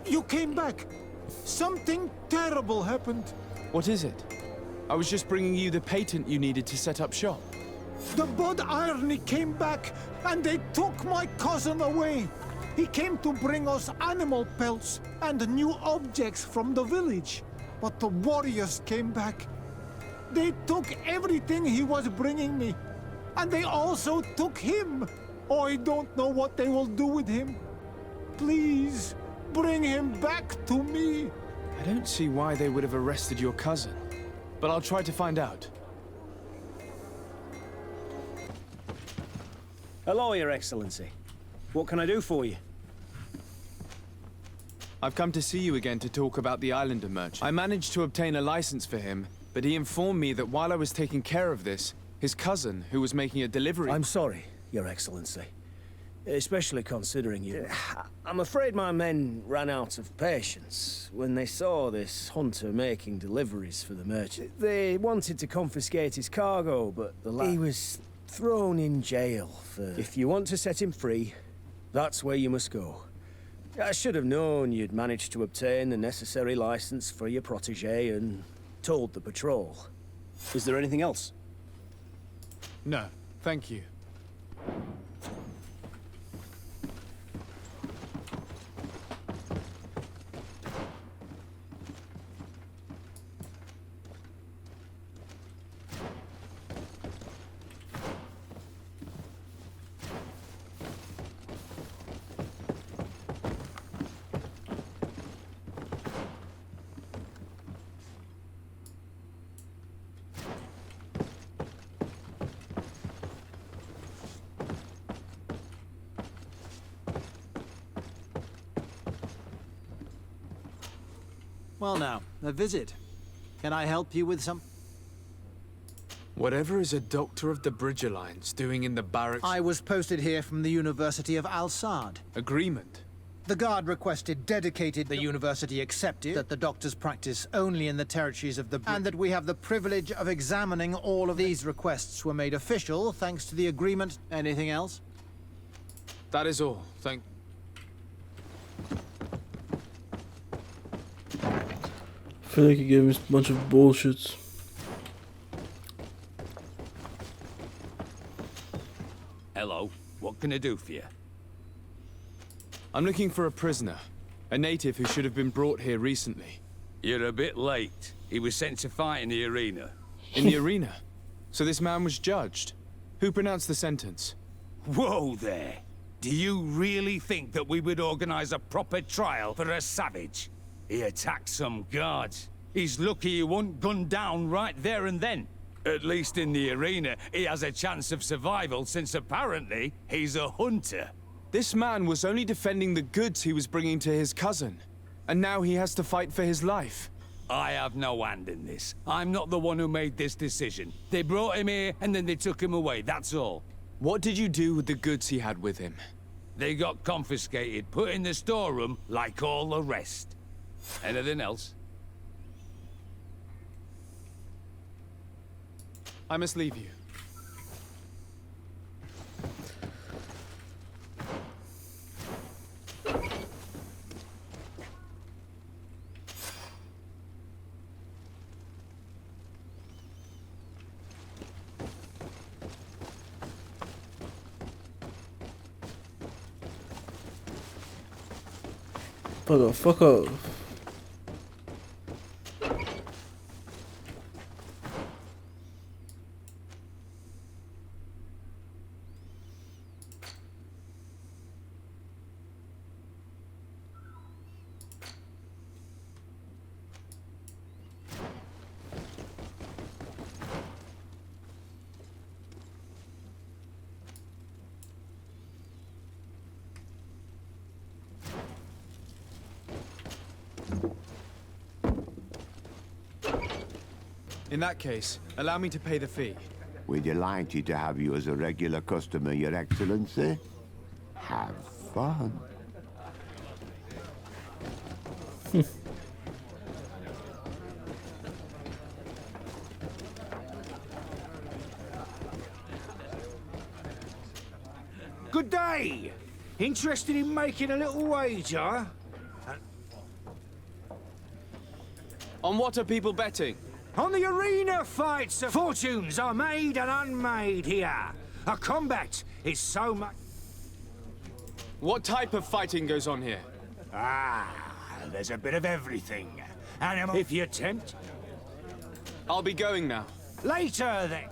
You came back! Something terrible happened! What is it? I was just bringing you the patent you needed to set up shop. The Bud Irony came back, and they took my cousin away! He came to bring us animal pelts and new objects from the village. But the warriors came back. They took everything he was bringing me. And they also took him! I don't know what they will do with him. Please, bring him back to me! I don't see why they would have arrested your cousin, but I'll try to find out. Hello, Your Excellency. What can I do for you? I've come to see you again to talk about the Islander merchant. I managed to obtain a license for him, but he informed me that while I was taking care of this, his cousin, who was making a delivery... I'm sorry, Your Excellency. Especially considering you... I'm afraid my men ran out of patience when they saw this hunter making deliveries for the merchant. They wanted to confiscate his cargo, but he was thrown in jail for... If you want to set him free, that's where you must go. I should have known you'd managed to obtain the necessary license for your protege and told the patrol. Is there anything else? No, thank you. Well now, a visit. Can I help you with some... Whatever is a doctor of the Bridge Alliance doing in the barracks... I was posted here from the University of Al-Sad. Agreement? The guard requested dedicated... The university accepted that the doctors practice only in the territories of the... And that we have the privilege of examining all of these requests were made official thanks to the agreement. Anything else? That is all, thank... I feel like he gave me a bunch of bullshit. Hello, what can I do for you? I'm looking for a prisoner. A native who should have been brought here recently. You're a bit late. He was sent to fight in the arena. In the arena? So this man was judged? Who pronounced the sentence? Whoa there! Do you really think that we would organize a proper trial for a savage? He attacked some guards. He's lucky he wasn't gunned down right there and then. At least in the arena, he has a chance of survival since apparently he's a hunter. This man was only defending the goods he was bringing to his cousin. And now he has to fight for his life. I have no hand in this. I'm not the one who made this decision. They brought him here and then they took him away, that's all. What did you do with the goods he had with him? They got confiscated, put in the storeroom like all the rest. Anything else? I must leave you. Fuck off. In that case, allow me to pay the fee. We're delighted to have you as a regular customer, Your Excellency. Have fun. Good day! Interested in making a little wager? On what are people betting? On the arena fights, fortunes are made and unmade here. A combat is so much... What type of fighting goes on here? Ah, there's a bit of everything. Animal... If you tempt... I'll be going now. Later, then.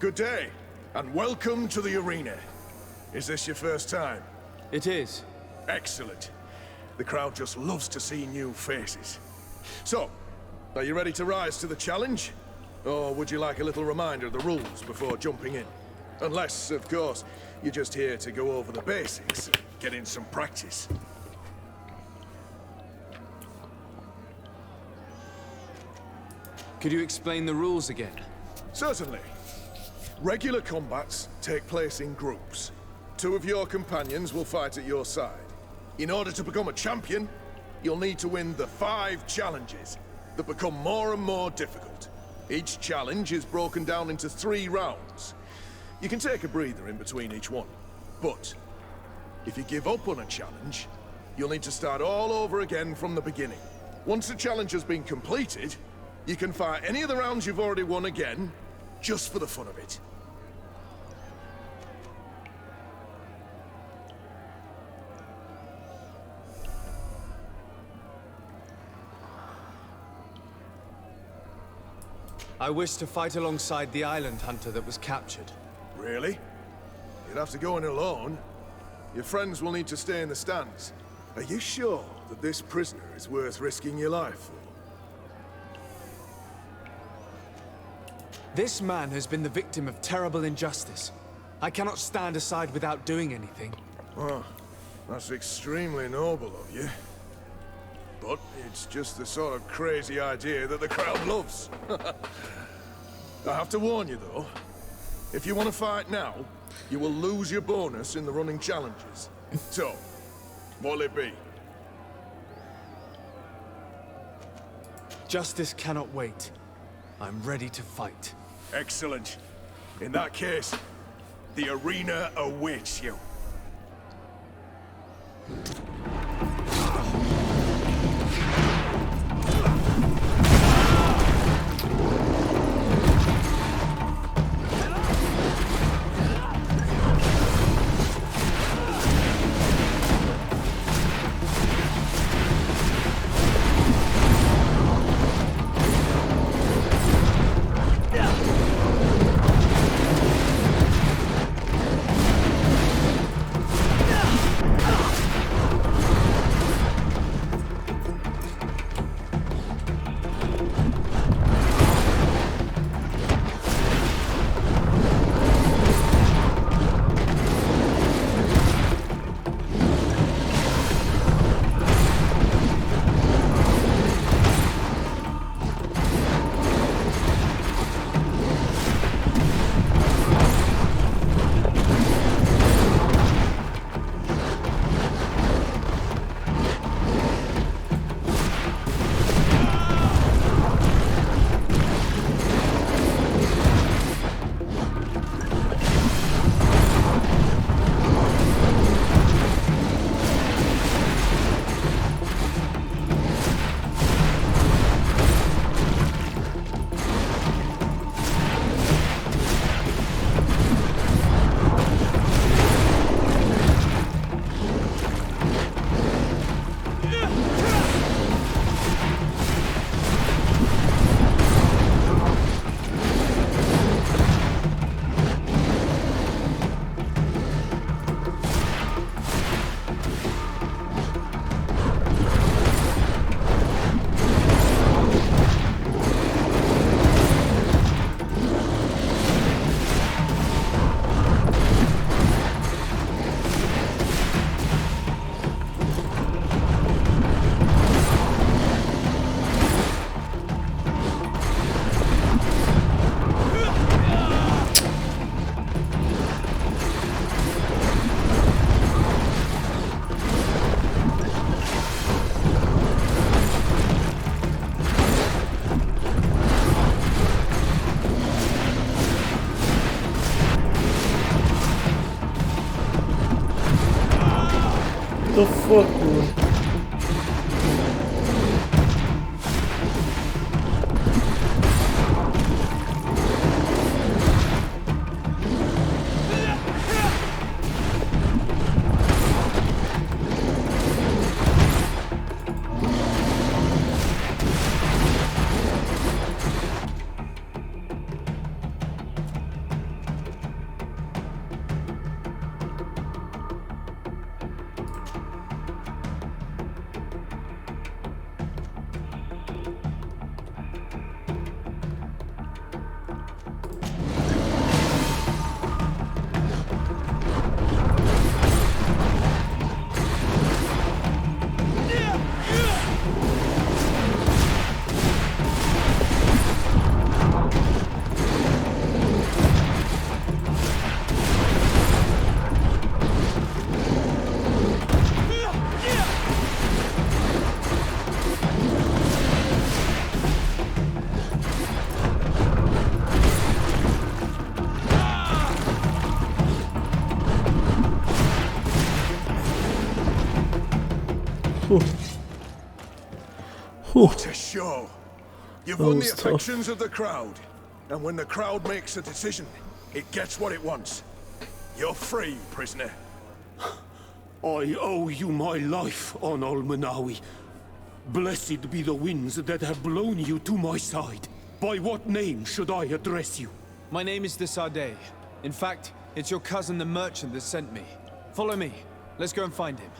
Good day, and welcome to the arena. Is this your first time? It is. Excellent. The crowd just loves to see new faces. So, are you ready to rise to the challenge? Or would you like a little reminder of the rules before jumping in? Unless, of course, you're just here to go over the basics and get in some practice. Could you explain the rules again? Certainly. Regular combats take place in groups. 2 of your companions will fight at your side. In order to become a champion, you'll need to win the 5 challenges that become more and more difficult. Each challenge is broken down into 3 rounds. You can take a breather in between each one. But if you give up on a challenge, you'll need to start all over again from the beginning. Once the challenge has been completed, you can fight any of the rounds you've already won again, just for the fun of it. I wish to fight alongside the island hunter that was captured. Really? You'd have to go in alone. Your friends will need to stay in the stands. Are you sure that this prisoner is worth risking your life for? This man has been the victim of terrible injustice. I cannot stand aside without doing anything. Well, that's extremely noble of you. But it's just the sort of crazy idea that the crowd loves. I have to warn you, though. If you want to fight now, you will lose your bonus in the running challenges. So, what'll it be? Justice cannot wait. I'm ready to fight. Excellent. In that case, the arena awaits you. The fuck, man? What a show! You've That won the was tough. affections of the crowd. And when the crowd makes a decision, it gets what it wants. You're free, prisoner. I owe you my life, on Almanawi. Blessed be the winds that have blown you to my side. By what name should I address you? My name is the Sade. In fact, it's your cousin the merchant that sent me. Follow me. Let's go and find him.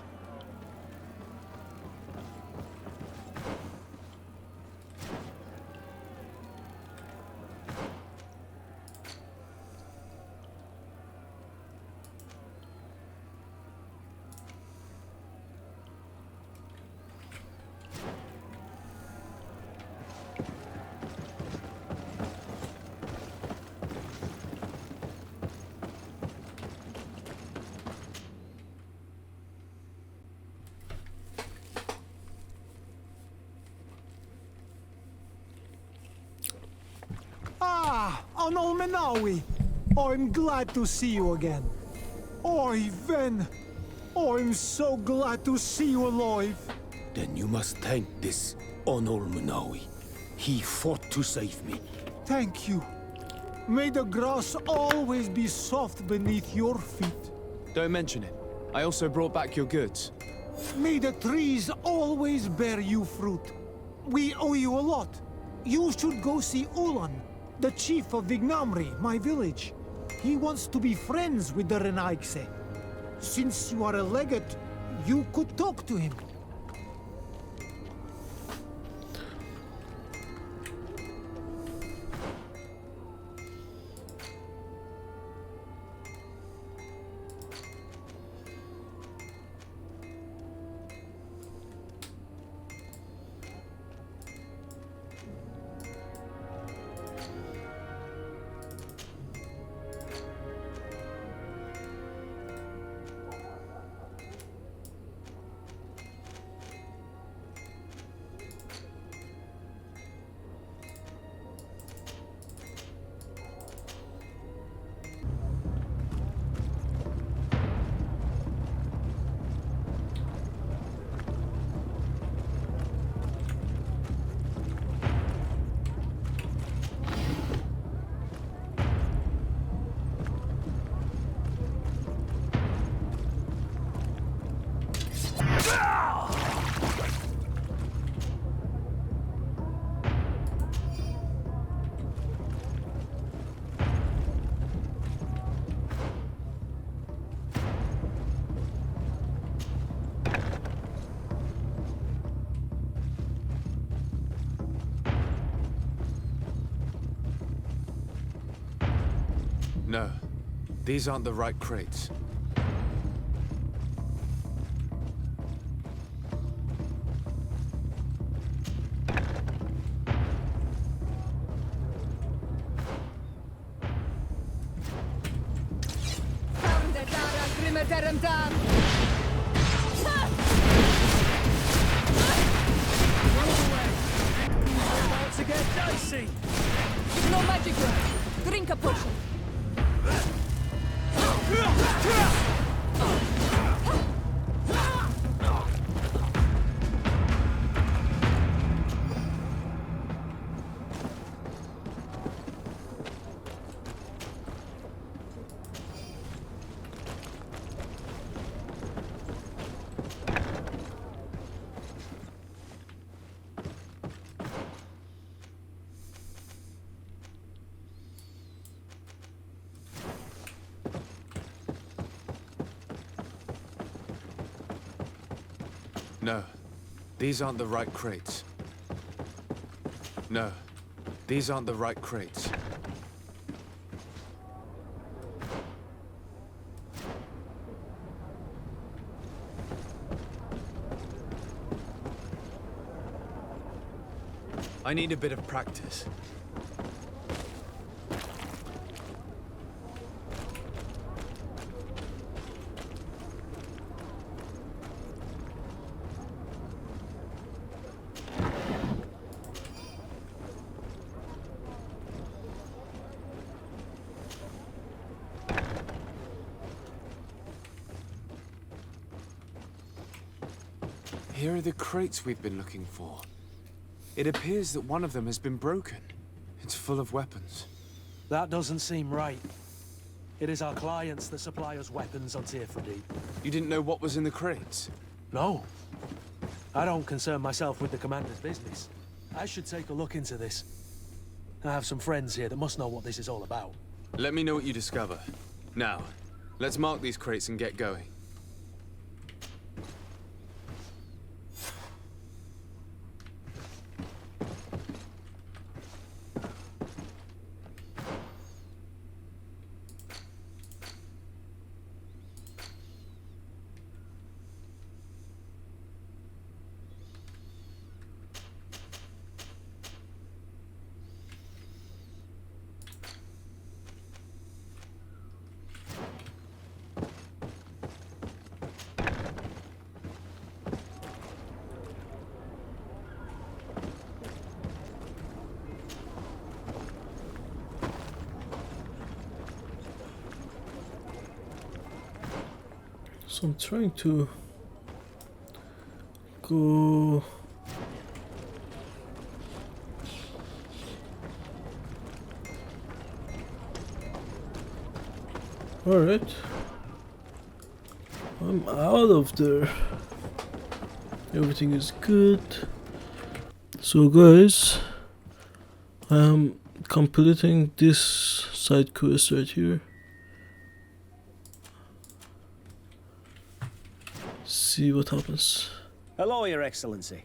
Ah, Anol Menawi. I'm glad to see you again. Oi, Ven. I'm so glad to see you alive. Then you must thank this Onol Munawi. He fought to save me. Thank you. May the grass always be soft beneath your feet. Don't mention it. I also brought back your goods. May the trees always bear you fruit. We owe you a lot. You should go see Ulan, the chief of Vignamri, my village. He wants to be friends with the Renaigse. Since you are a legate, you could talk to him. No, these aren't the right crates. About to get dicey. No magic word. Drink a potion. No, these aren't the right crates. No, these aren't the right crates. I need a bit of practice. Here are the crates we've been looking for. It appears that one of them has been broken. It's full of weapons. That doesn't seem right. It is our clients that supply us weapons on Tirfredi. You didn't know what was in the crates? No. I don't concern myself with the commander's business. I should take a look into this. I have some friends here that must know what this is all about. Let me know what you discover. Now, let's mark these crates and get going. So I'm trying to go. All right, I'm out of there. Everything is good. So guys, I'm completing this side quest right here. See what happens. Hello, Your Excellency.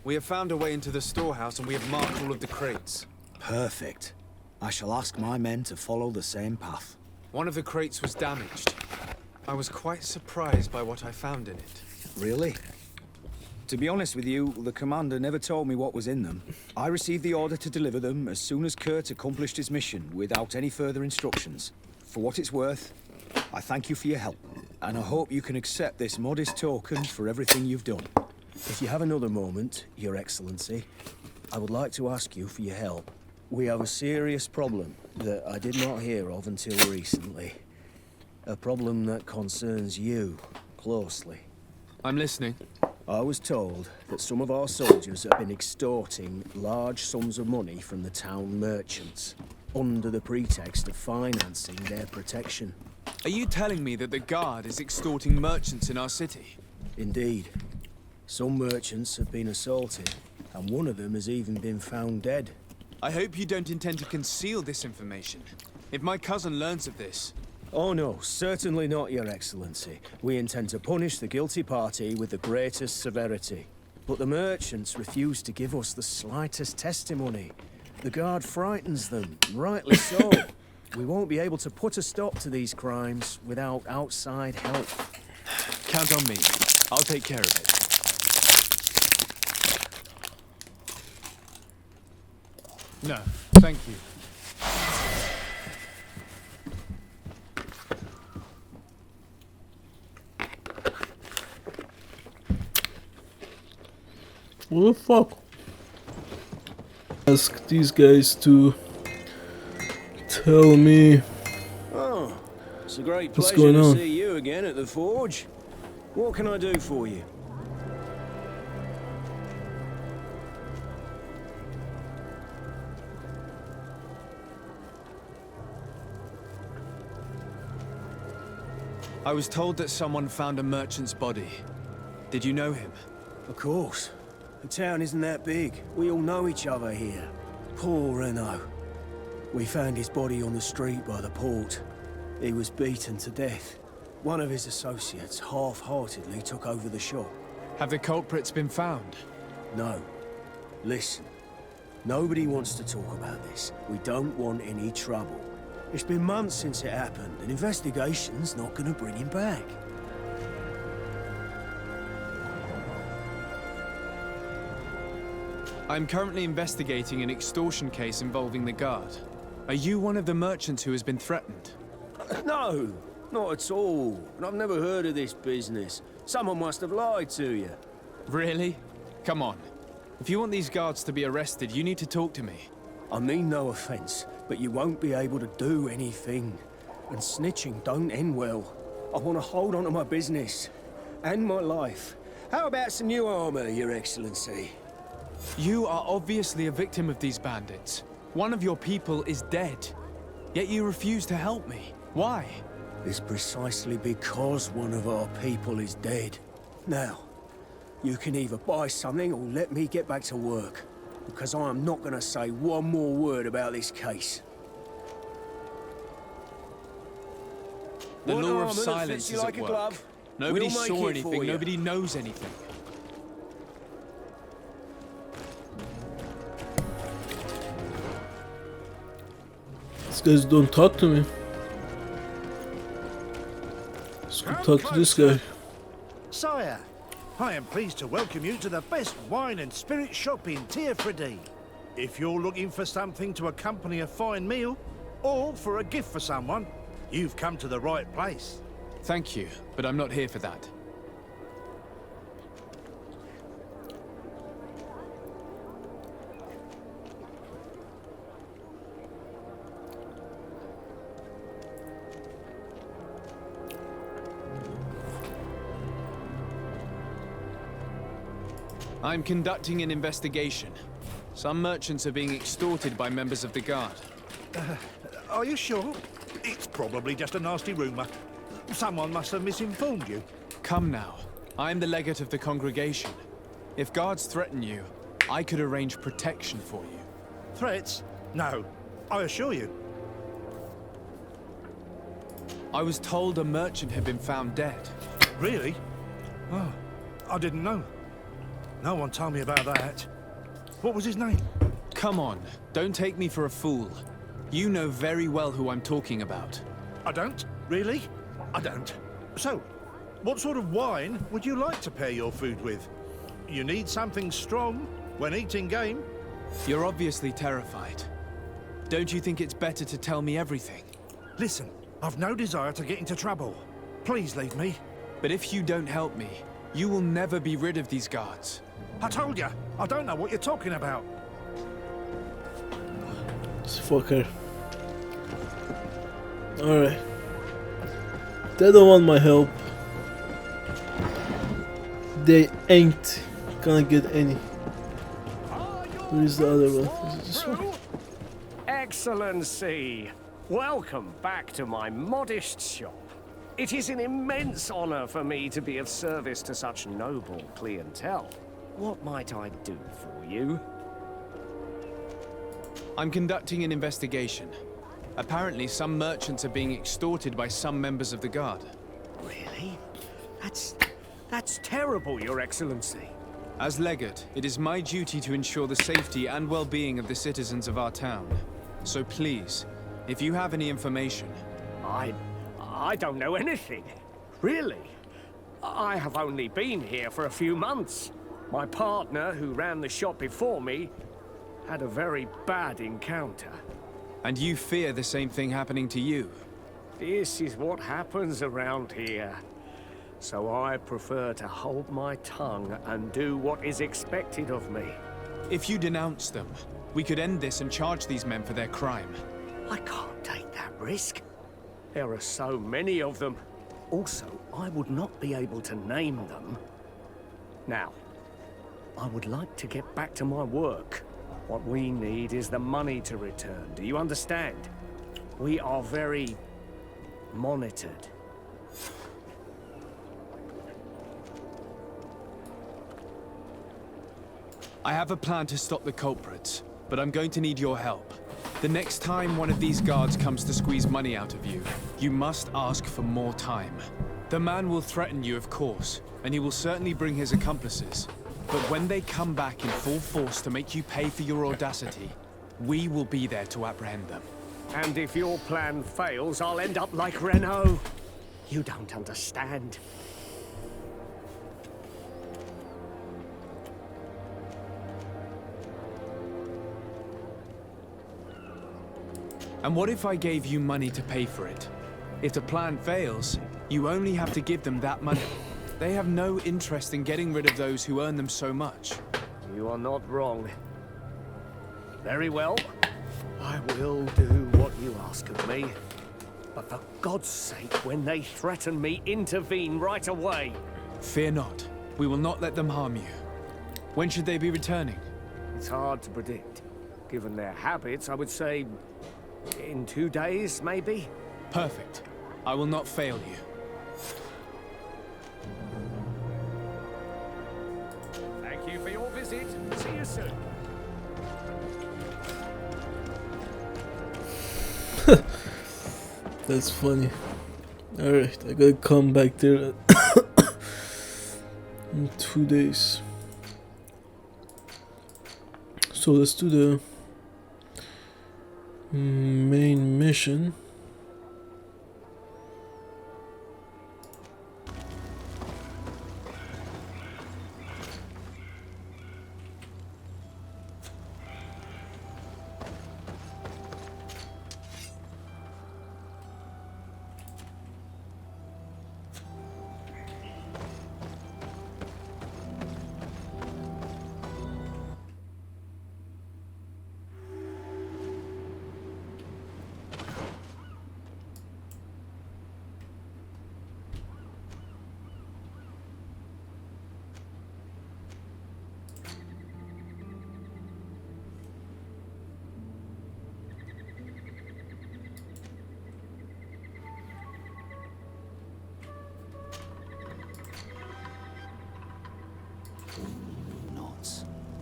We have found a way into the storehouse and we have marked all of the crates. Perfect. I shall ask my men to follow the same path. One of the crates was damaged. I was quite surprised by what I found in it. Really? To be honest with you, the commander never told me what was in them. I received the order to deliver them as soon as Kurt accomplished his mission without any further instructions. For what it's worth, I thank you for your help, and I hope you can accept this modest token for everything you've done. If you have another moment, Your Excellency, I would like to ask you for your help. We have a serious problem that I did not hear of until recently. A problem that concerns you closely. I'm listening. I was told that some of our soldiers have been extorting large sums of money from the town merchants, under the pretext of financing their protection. Are you telling me that the Guard is extorting merchants in our city? Indeed. Some merchants have been assaulted, and one of them has even been found dead. I hope you don't intend to conceal this information. If my cousin learns of this... Oh no, certainly not, Your Excellency. We intend to punish the guilty party with the greatest severity. But the merchants refuse to give us the slightest testimony. The Guard frightens them, rightly so. We won't be able to put a stop to these crimes without outside help. Count on me. I'll take care of it. No, thank you. What the fuck? Ask these guys to tell me Oh, it's a great what's pleasure going to on. see you again at the forge. What can I do for you? I was told that someone found a merchant's body. Did you know him? Of course. The town isn't that big. We all know each other here. Poor Renault. We found his body on the street by the port. He was beaten to death. One of his associates half-heartedly took over the shop. Have the culprits been found? No. Listen. Nobody wants to talk about this. We don't want any trouble. It's been months since it happened. An investigation's not gonna bring him back. I'm currently investigating an extortion case involving the Guard. Are you one of the merchants who has been threatened? No, not at all. And I've never heard of this business. Someone must have lied to you. Really? Come on. If you want these guards to be arrested, you need to talk to me. I mean no offense, but you won't be able to do anything. And snitching don't end well. I want to hold on to my business and my life How about some new armor, Your Excellency? You are obviously a victim of these bandits. One of your people is dead. Yet you refuse to help me. Why? It's precisely because one of our people is dead. Now, you can either buy something or let me get back to work. Because I am not going to say one more word about this case. The What law armor of that silence fits you is like at a work. glove? Nobody We'll make saw it for anything, you. nobody knows anything. These guys don't talk to me. Let's go talk to this guy. Sire, I am pleased to welcome you to the best wine and spirit shop in Teofridi. If you're looking for something to accompany a fine meal, or for a gift for someone, you've come to the right place. Thank you, but I'm not here for that. I'm conducting an investigation. Some merchants are being extorted by members of the Guard. Are you sure? It's probably just a nasty rumor. Someone must have misinformed you. Come now. I'm the legate of the congregation. If guards threaten you, I could arrange protection for you. Threats? No, I assure you. I was told a merchant had been found dead. Really? Oh, I didn't know. No one told me about that. What was his name? Come on, don't take me for a fool. You know very well who I'm talking about. I don't? Really? I don't. So, what sort of wine would you like to pair your food with? You need something strong when eating game? You're obviously terrified. Don't you think it's better to tell me everything? Listen, I've no desire to get into trouble. Please leave me. But if you don't help me, you will never be rid of these guards. I told you, I don't know what you're talking about. This fucker. Alright. They don't want my help. They ain't gonna get any. Where is the other one? Is it this one? Excellency, welcome back to my modest shop. It is an immense honor for me to be of service to such noble clientele. What might I do for you? I'm conducting an investigation. Apparently, some merchants are being extorted by some members of the Guard. Really? That's terrible, Your Excellency. As legate, it is my duty to ensure the safety and well-being of the citizens of our town. So please, if you have any information... I don't know anything. Really? I have only been here for a few months. My partner, who ran the shop before me, had a very bad encounter. And you fear the same thing happening to you? This is what happens around here. So I prefer to hold my tongue and do what is expected of me. If you denounce them, we could end this and charge these men for their crime. I can't take that risk. There are so many of them. Also, I would not be able to name them. Now, I would like to get back to my work. What we need is the money to return. Do you understand? We are very monitored. I have a plan to stop the culprits, but I'm going to need your help. The next time one of these guards comes to squeeze money out of you, you must ask for more time. The man will threaten you, of course, and he will certainly bring his accomplices. But when they come back in full force to make you pay for your audacity, we will be there to apprehend them. And if your plan fails, I'll end up like Renault. You don't understand. And what if I gave you money to pay for it? If the plan fails, you only have to give them that money. They have no interest in getting rid of those who earn them so much. You are not wrong. Very well. I will do what you ask of me. But for God's sake, when they threaten me, intervene right away. Fear not. We will not let them harm you. When should they be returning? It's hard to predict. Given their habits, I would say in 2 days, maybe? Perfect. I will not fail you. Thank you for your visit. See you soon. That's funny. Alright, I gotta come back there in 2 days. So let's do the main mission.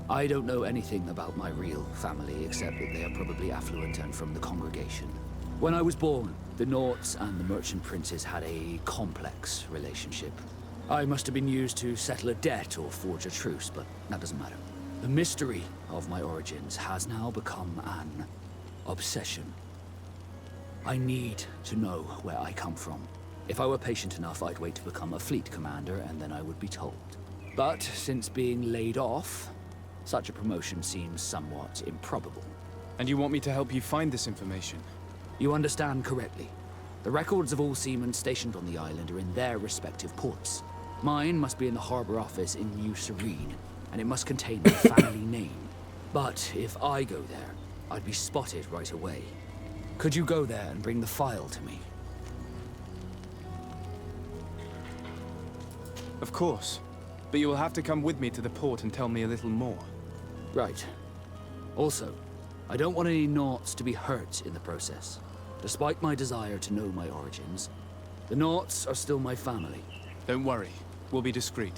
I don't know anything about my real family, except that they are probably affluent and from the congregation. When I was born, the Norts and the merchant princes had a complex relationship. I must have been used to settle a debt or forge a truce, but that doesn't matter. The mystery of my origins has now become an obsession. I need to know where I come from. If I were patient enough, I'd wait to become a fleet commander, and then I would be told. But since being laid off, such a promotion seems somewhat improbable. And you want me to help you find this information? You understand correctly. The records of all seamen stationed on the island are in their respective ports. Mine must be in the harbor office in New Serene, and it must contain my family name. But if I go there, I'd be spotted right away. Could you go there and bring the file to me? Of course. But you will have to come with me to the port and tell me a little more. Right. Also, I don't want any Norts to be hurt in the process. Despite my desire to know my origins, the Norts are still my family. Don't worry. We'll be discreet.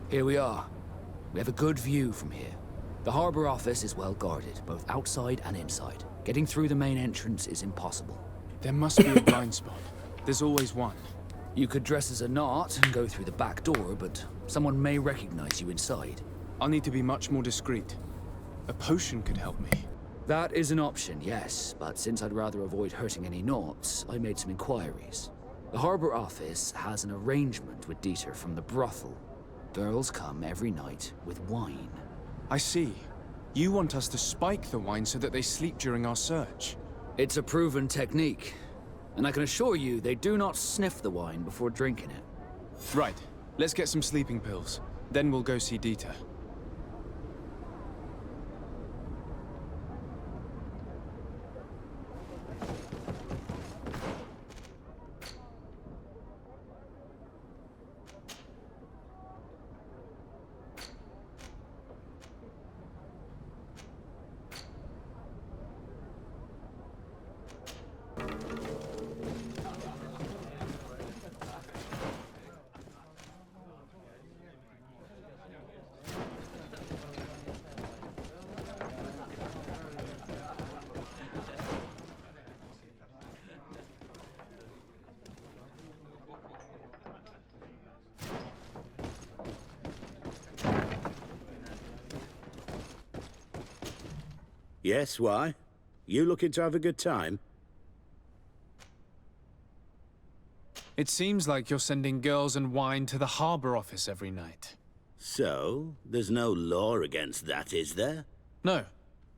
Here we are. We have a good view from here. The harbor office is well guarded, both outside and inside. Getting through the main entrance is impossible. There must be a blind spot. There's always one. You could dress as a Nart and go through the back door, but someone may recognize you inside. I'll need to be much more discreet. A potion could help me. That is an option, yes, but since I'd rather avoid hurting any knots, I made some inquiries. The harbor office has an arrangement with Dieter from the brothel. Girls come every night with wine. I see. You want us to spike the wine so that they sleep during our search. It's a proven technique, and I can assure you they do not sniff the wine before drinking it. Right. Let's get some sleeping pills. Then we'll go see Dieter. Yes, why? You looking to have a good time? It seems like you're sending girls and wine to the harbor office every night. So, there's no law against that, is there? No,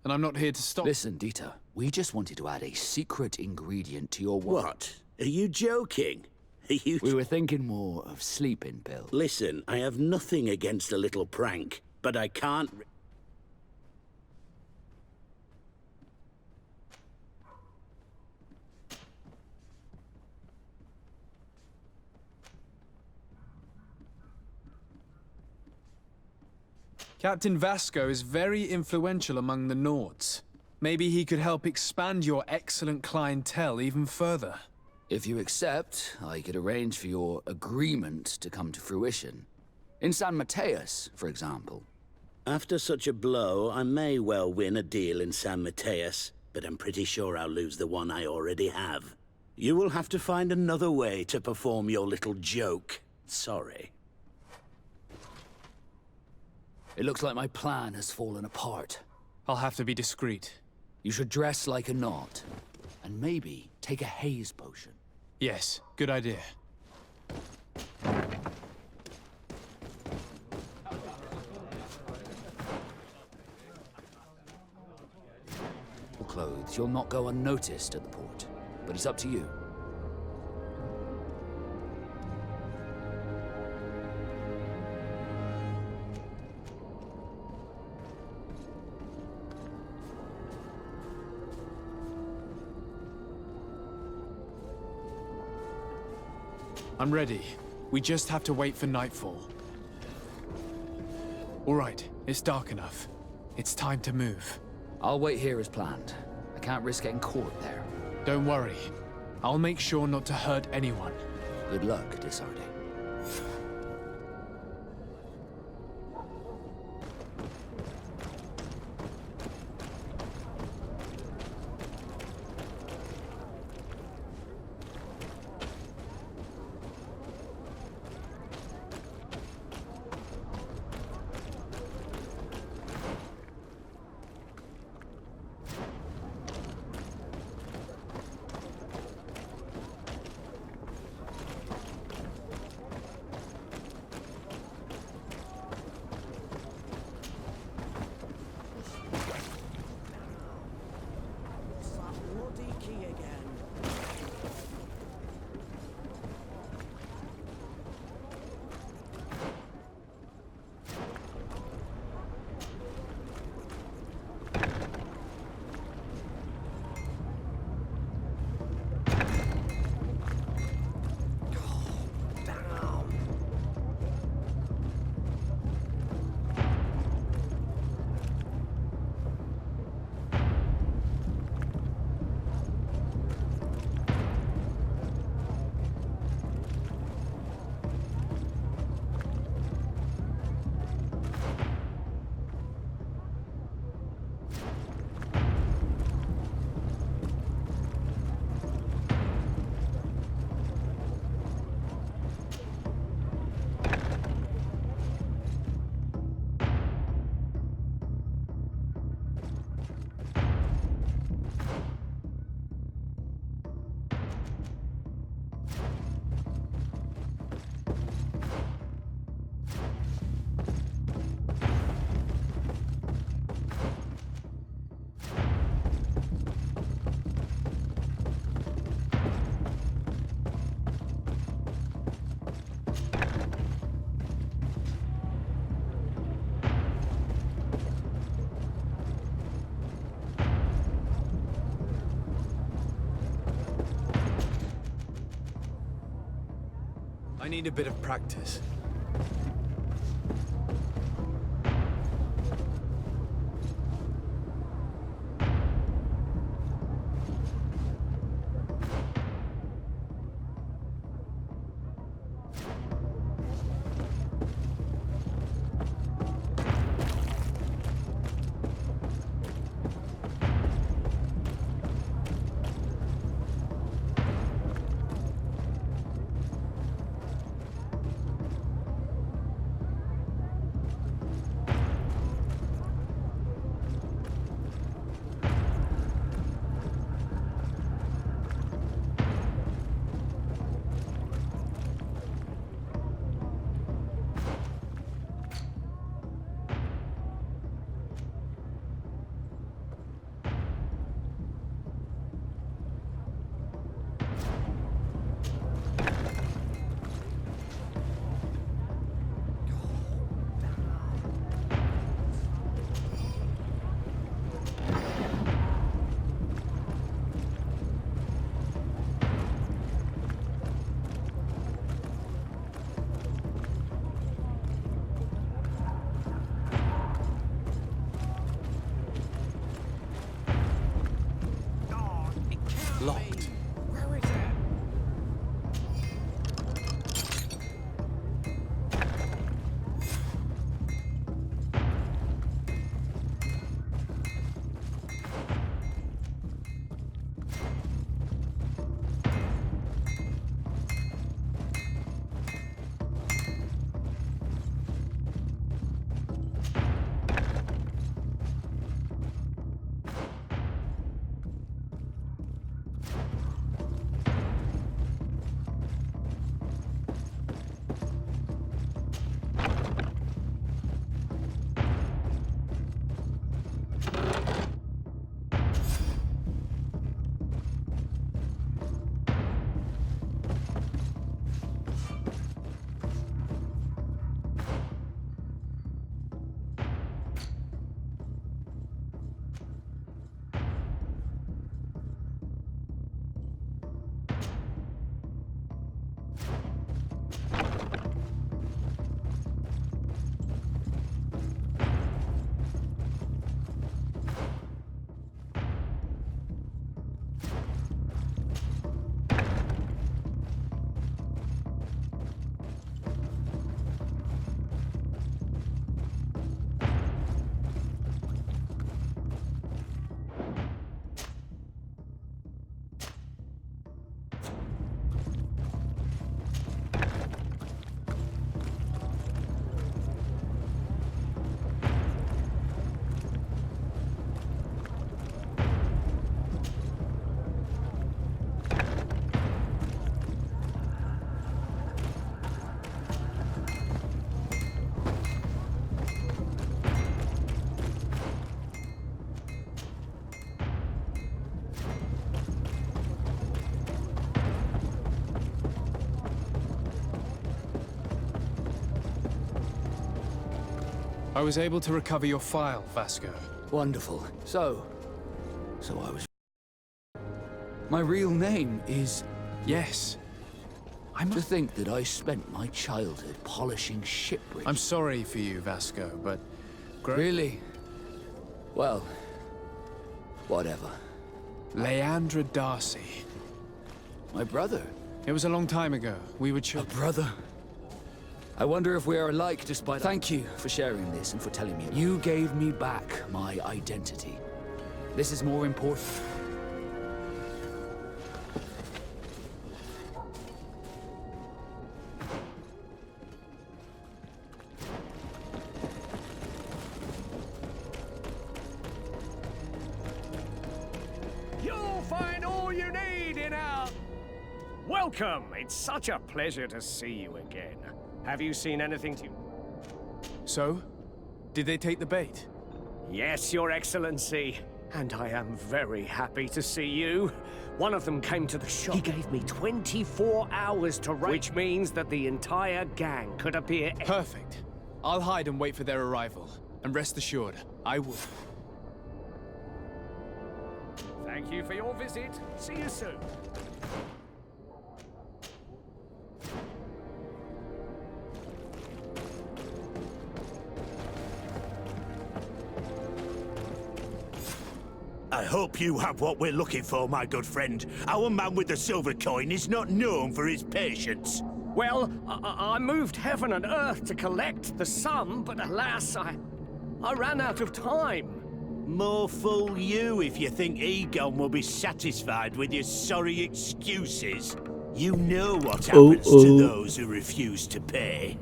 and I'm not here to stop— Listen, Dieter, we just wanted to add a secret ingredient to your wine. What? Are you joking? Are you— We were thinking more of sleeping pills. Listen, I have nothing against a little prank, but I can't— Captain Vasco is very influential among the Nords. Maybe he could help expand your excellent clientele even further. If you accept, I could arrange for your agreement to come to fruition. In San Mateus, for example. After such a blow, I may well win a deal in San Mateus, but I'm pretty sure I'll lose the one I already have. You will have to find another way to perform your little joke. Sorry. It looks like my plan has fallen apart. I'll have to be discreet. You should dress like a Nod, and maybe take a haze potion. Yes, good idea. Clothes, you'll not go unnoticed at the port, but it's up to you. I'm ready. We just have to wait for nightfall. All right, it's dark enough. It's time to move. I'll wait here as planned. I can't risk getting caught there. Don't worry. I'll make sure not to hurt anyone. Good luck, Desarde. I need a bit of practice. Locked. Where is it? I was able to recover your file, Vasco. Wonderful. So I was... My real name is... Yes. To think that I spent my childhood polishing shipwrecks. I'm sorry for you, Vasco, but... Really? Well, whatever. Leandra Darcy. My brother? It was a long time ago. We were children. A brother? I wonder if we are alike despite... Thank you for sharing this and for telling me. You gave me back my identity. This is more important. You'll find all you need in our... Welcome! It's such a pleasure to see you again. Have you seen anything to... So? Did they take the bait? Yes, Your Excellency. And I am very happy to see you. One of them came to the shop. He gave me 24 hours to raid, which means that the entire gang could appear... Perfect. I'll hide and wait for their arrival. And rest assured, I will. Thank you for your visit. See you soon. you have what we're looking for, my good friend. Our man with the silver coin is not known for his patience. Well, I moved heaven and earth to collect the sum, but alas, I ran out of time. More fool you if you think Egon will be satisfied with your sorry excuses. You know what happens to those who refuse to pay.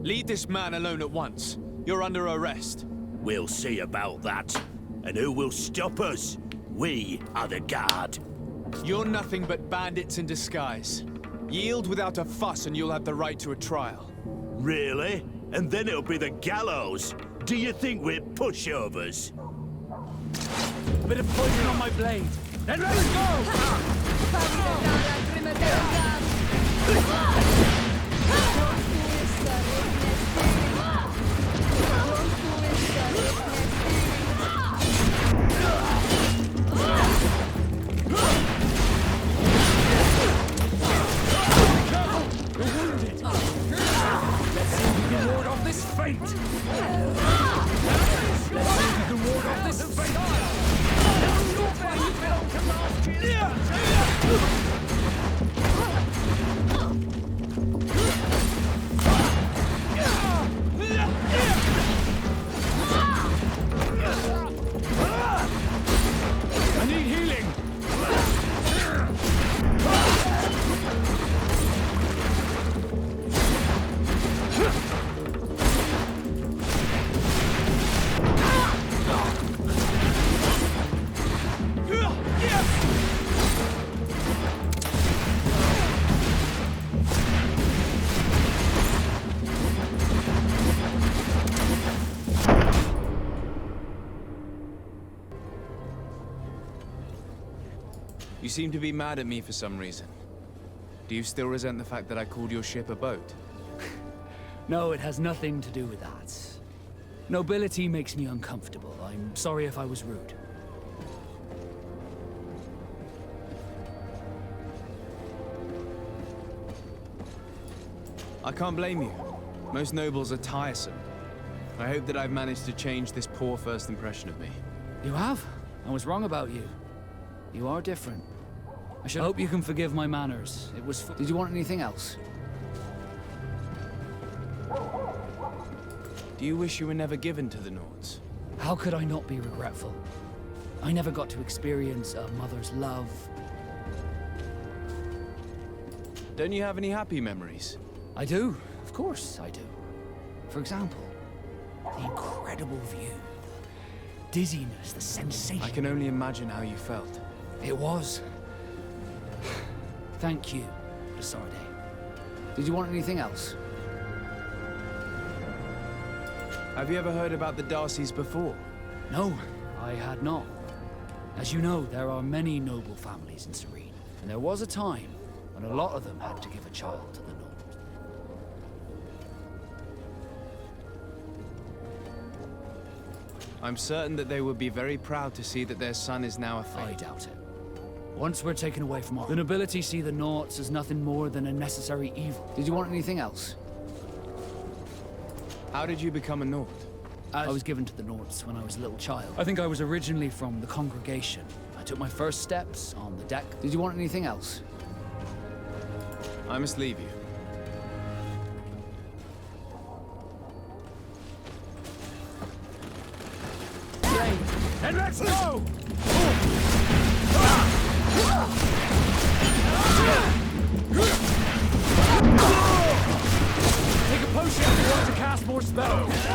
Leave this man alone at once. You're under arrest. We'll see about that. And who will stop us? We are the guard. You're nothing but bandits in disguise. Yield without a fuss and you'll have the right to a trial. Really? And then it'll be the gallows. Do you think we're pushovers? A bit of poison on my blade. Then let's go! You seem to be mad at me for some reason. Do you still resent the fact that I called your ship a boat? No, it has nothing to do with that. Nobility makes me uncomfortable. I'm sorry if I was rude. I can't blame you. Most nobles are tiresome. I hope that I've managed to change this poor first impression of me. You have? I was wrong about you. You are different. I should hope you can forgive my manners. It was Did you want anything else? Do you wish you were never given to the Nords? How could I not be regretful? I never got to experience a mother's love. Don't you have any happy memories? I do. Of course I do. For example, the incredible view, the dizziness, the sensation. I can only imagine how you felt. It was. Thank you, Desarde. Did you want anything else? Have you ever heard about the Darcys before? No, I had not. As you know, there are many noble families in Serene, and there was a time when a lot of them had to give a child to the Nord. I'm certain that they would be very proud to see that their son is now a Thane. I doubt it. Once we're taken away from the nobility see the Nords as nothing more than a necessary evil. Did you want anything else? How did you become a Nord? I was given to the Nords when I was a little child. I think I was originally from the congregation. I took my first steps on the deck. Did you want anything else? I must leave you. And let's go! Take a potion if you want to cast more spells. Take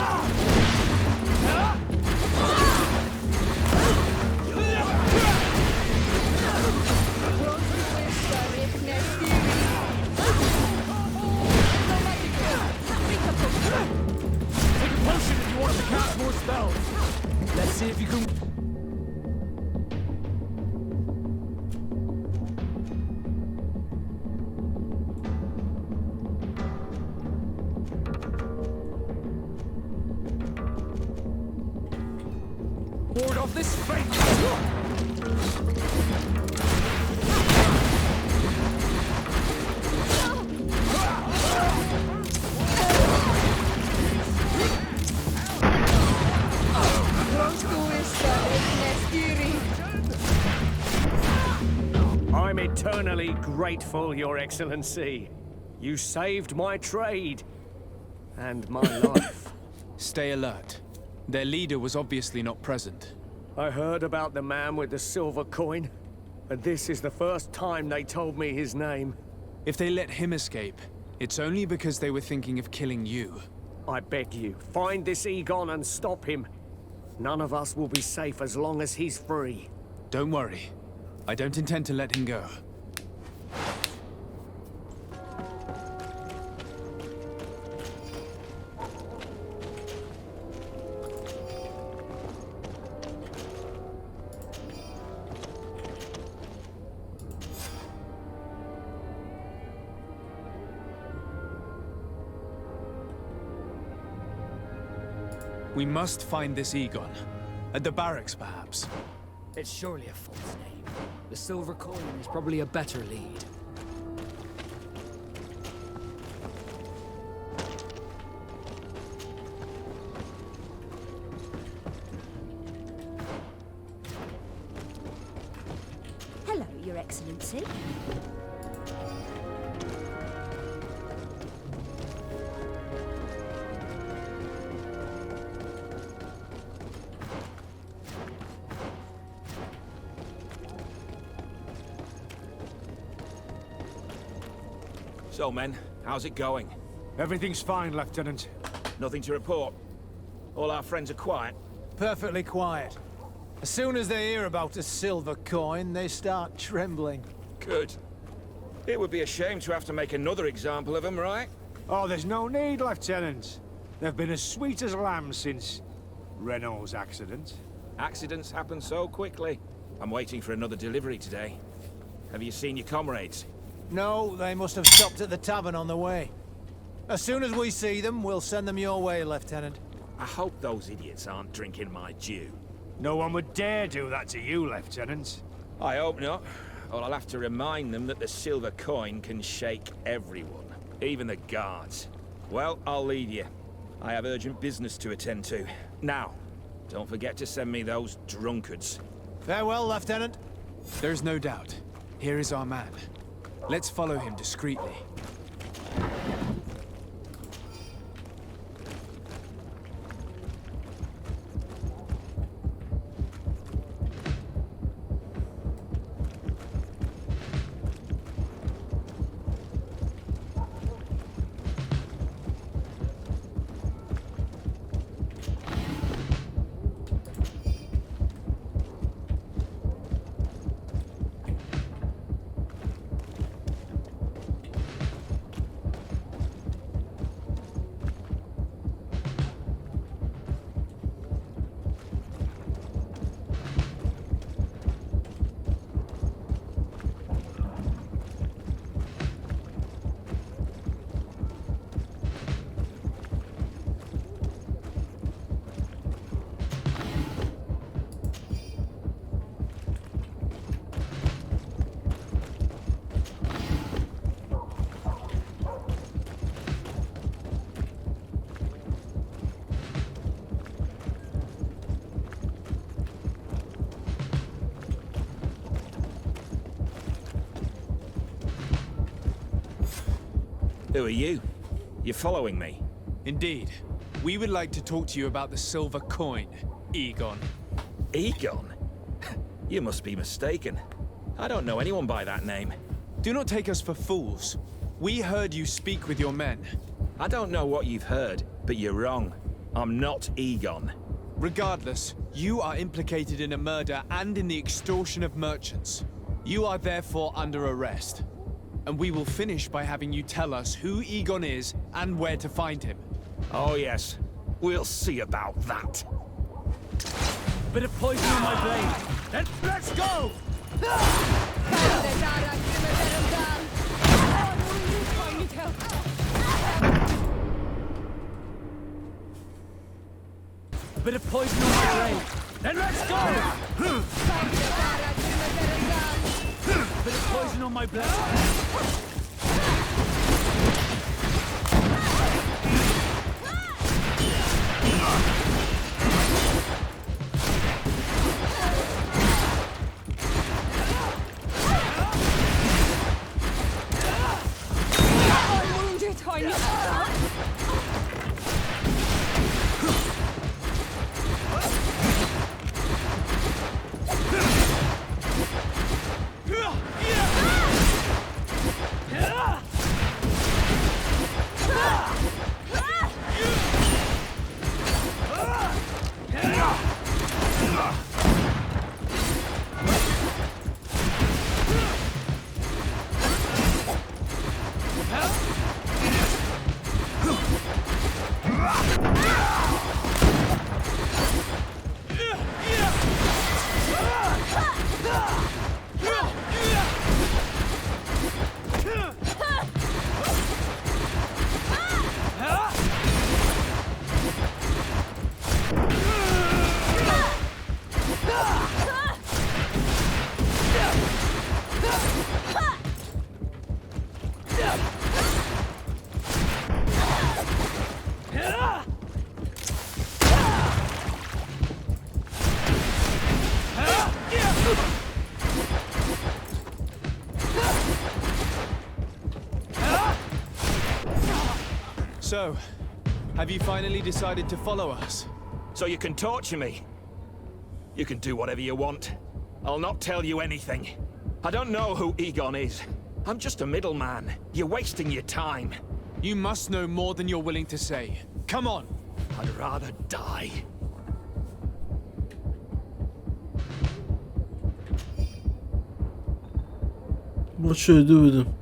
a potion if you want to cast more spells. Let's see if you can... Ward off this fate! I'm eternally grateful, Your Excellency. You saved my trade. And my life. Stay alert. Their leader was obviously not present. I heard about the man with the silver coin, and this is the first time they told me his name. If they let him escape, it's only because they were thinking of killing you. I beg you, find this Egon and stop him. None of us will be safe as long as he's free. Don't worry. I don't intend to let him go. We must find this Egon. At the barracks, perhaps. It's surely a false name. The silver coin is probably a better lead. Hello, Your Excellency. So, men, how's it going? Everything's fine, Lieutenant. Nothing to report? All our friends are quiet? Perfectly quiet. As soon as they hear about a silver coin, they start trembling. Good. It would be a shame to have to make another example of them, right? Oh, there's no need, Lieutenant. They've been as sweet as lambs since Renault's accident. Accidents happen so quickly. I'm waiting for another delivery today. Have you seen your comrades? No, they must have stopped at the tavern on the way. As soon as we see them, we'll send them your way, Lieutenant. I hope those idiots aren't drinking my dew. No one would dare do that to you, Lieutenant. I hope not. Or I'll have to remind them that the silver coin can shake everyone, even the guards. Well, I'll leave you. I have urgent business to attend to. Now, don't forget to send me those drunkards. Farewell, Lieutenant. There's no doubt. Here is our man. Let's follow him discreetly. Who are you? You're following me? Indeed. We would like to talk to you about the silver coin, Egon. Egon? You must be mistaken. I don't know anyone by that name. Do not take us for fools. We heard you speak with your men. I don't know what you've heard, but you're wrong. I'm not Egon. Regardless, you are implicated in a murder and in the extortion of merchants. You are therefore under arrest. And we will finish by having you tell us who Egon is and where to find him. Oh yes, we'll see about that. Bit of poison on my blade. Then let's go! A bit of poison on my blade. Then let's go! A bit of poison on my blade. So, have you finally decided to follow us? So you can torture me. You can do whatever you want. I'll not tell you anything. I don't know who Egon is. I'm just a middleman. You're wasting your time. You must know more than you're willing to say. Come on! I'd rather die. What should I do with him?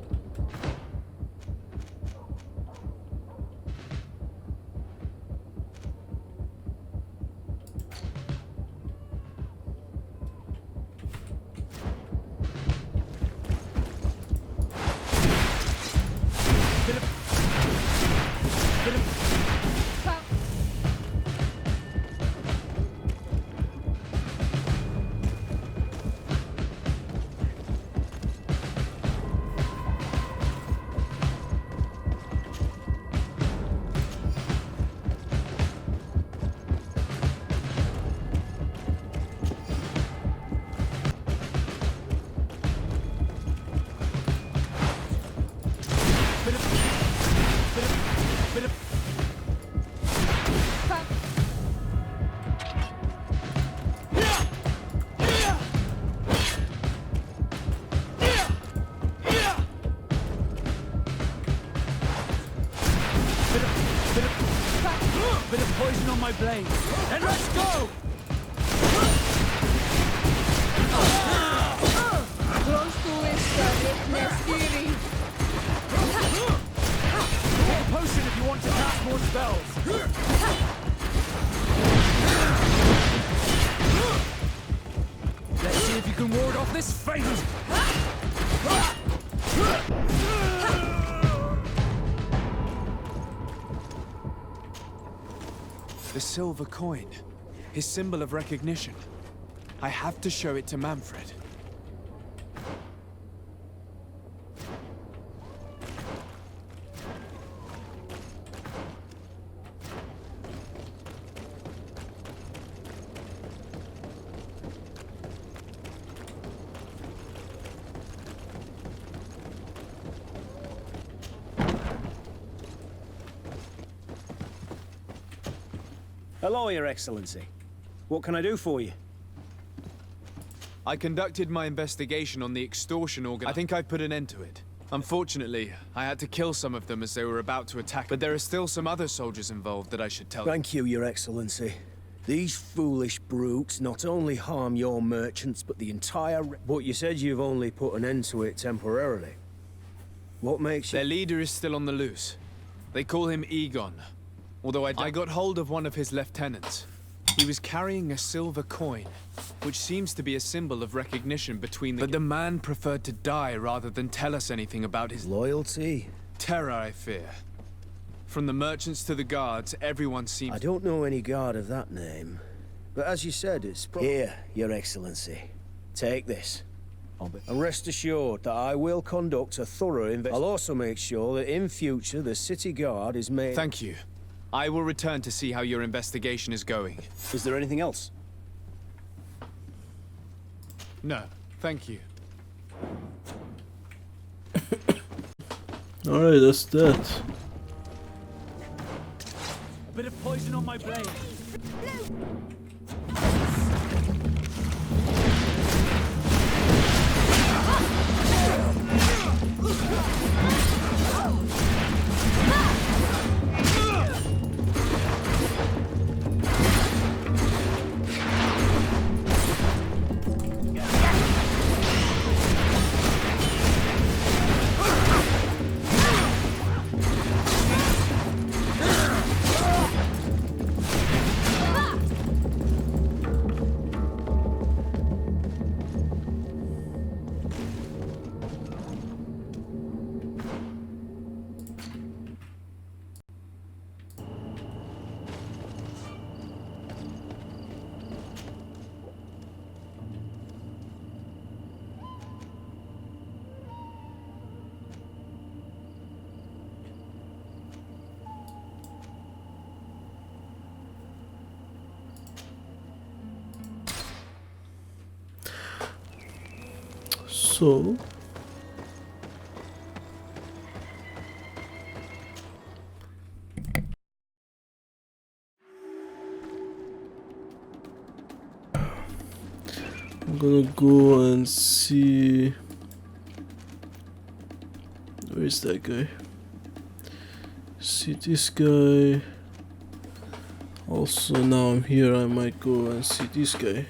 Bit of poison on my blade. Then let's go! Close to it, Take a potion if you want to cast more spells. Let's see if you can ward off this fate. The silver coin. His symbol of recognition. I have to show it to Manfred. Hello, Your Excellency. What can I do for you? I conducted my investigation on the extortion organ. I think I put an end to it. Unfortunately, I had to kill some of them as they were about to attack. But there are still some other soldiers involved that I should tell. Thank you, Your Excellency. These foolish brutes not only harm your merchants, but the entire... But you said you've only put an end to it temporarily. What makes you... Their leader is still on the loose. They call him Egon. Although I got hold of one of his lieutenants. He was carrying a silver coin, which seems to be a symbol of recognition between the... But the man preferred to die rather than tell us anything about his... Loyalty? Terror, I fear. From the merchants to the guards, everyone seems... I don't know any guard of that name. But as you said, it's... Here, Your Excellency. Take this. And rest assured that I will conduct a thorough investigation. I'll also make sure that in future the city guard is made... Thank you. I will return to see how your investigation is going. Is there anything else? No, thank you. Alright, that's that. A bit of poison on my blade. So gonna go and see. Where is that guy? See this guy. Also, now I'm here, I might go and see this guy.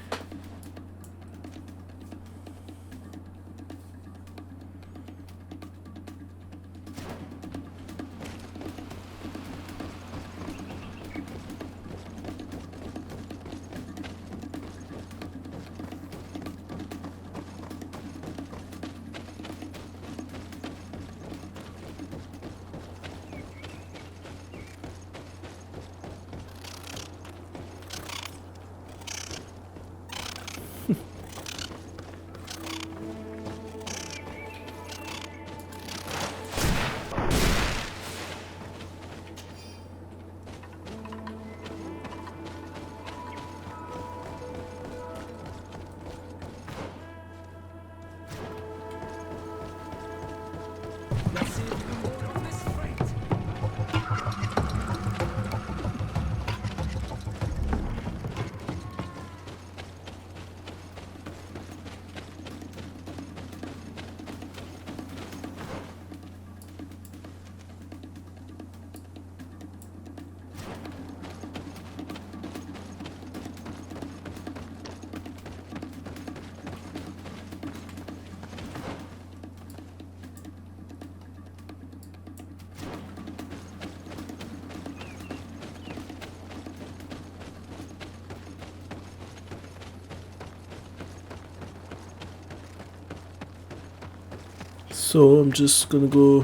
So I'm just gonna go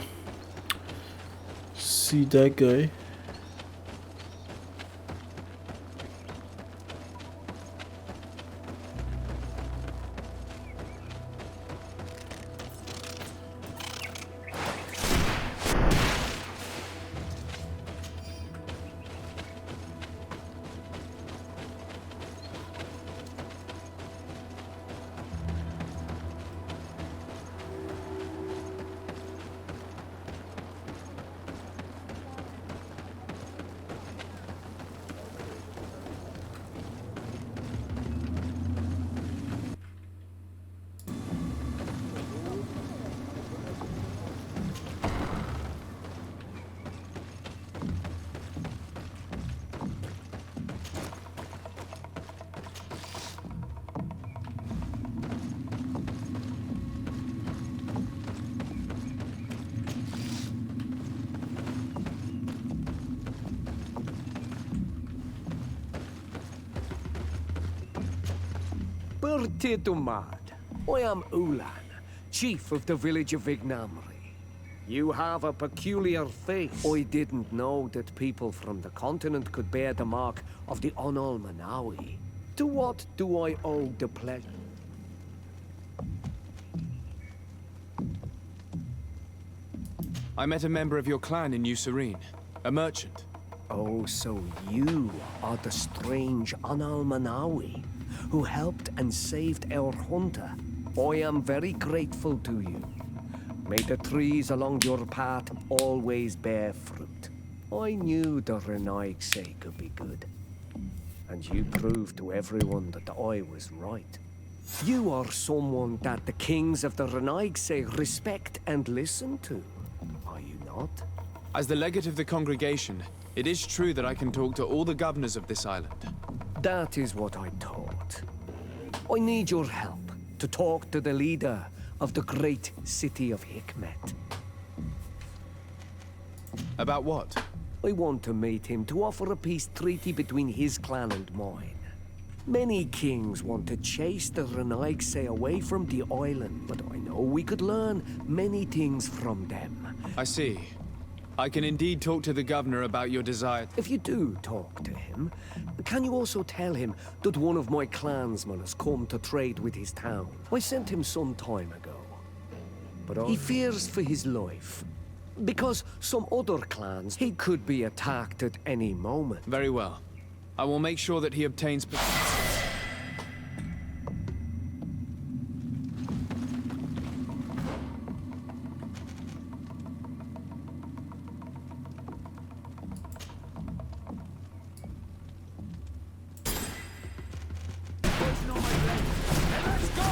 see that guy. Bertidumad, I am Ulan, chief of the village of Ignamri. You have a peculiar face. I didn't know that people from the continent could bear the mark of the Onol Manawi. To what do I owe the pleasure? I met a member of your clan in New Serene, a merchant. Oh, so you are the strange Onol Manawi who helped and saved our hunter. I am very grateful to you. May the trees along your path always bear fruit. I knew the Renaigse could be good. And you proved to everyone that I was right. You are someone that the kings of the Renaigse respect and listen to, are you not? As the legate of the congregation, it is true that I can talk to all the governors of this island. That is what I thought. I need your help to talk to the leader of the great city of Hikmet. About what? I want to meet him to offer a peace treaty between his clan and mine. Many kings want to chase the Renaigse away from the island, but I know we could learn many things from them. I see. I can indeed talk to the governor about your desire. If you do talk to him, can you also tell him that one of my clansmen has come to trade with his town? I sent him some time ago, but he fears for his life. Because some other clans, he could be attacked at any moment. Very well. I will make sure that he obtains... Let's go!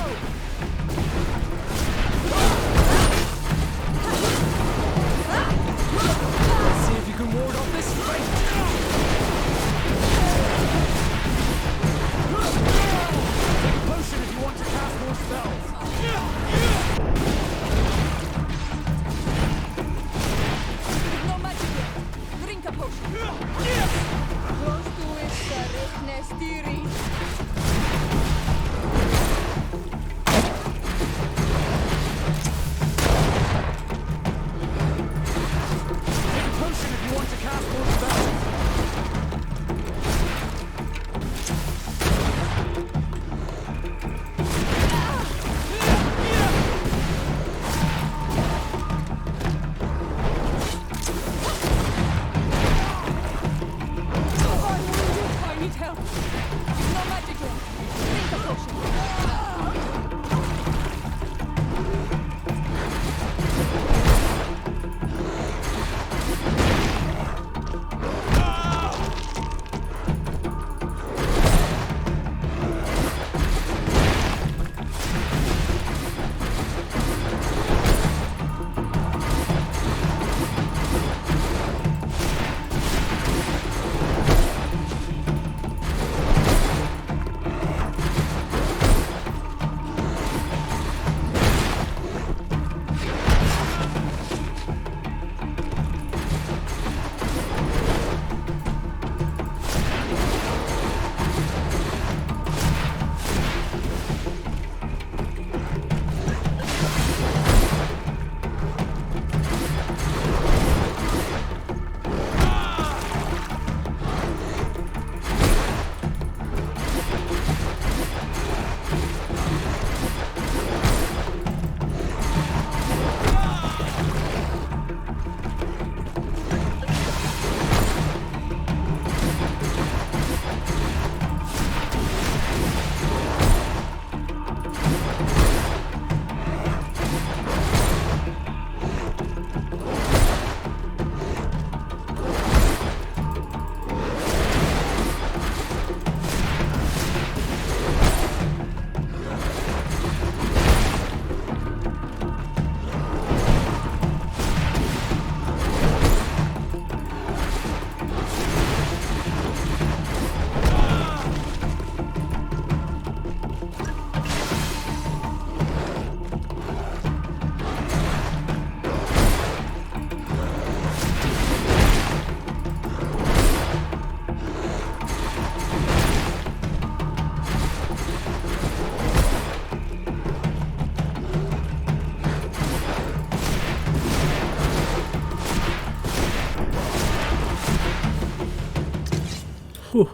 Whew.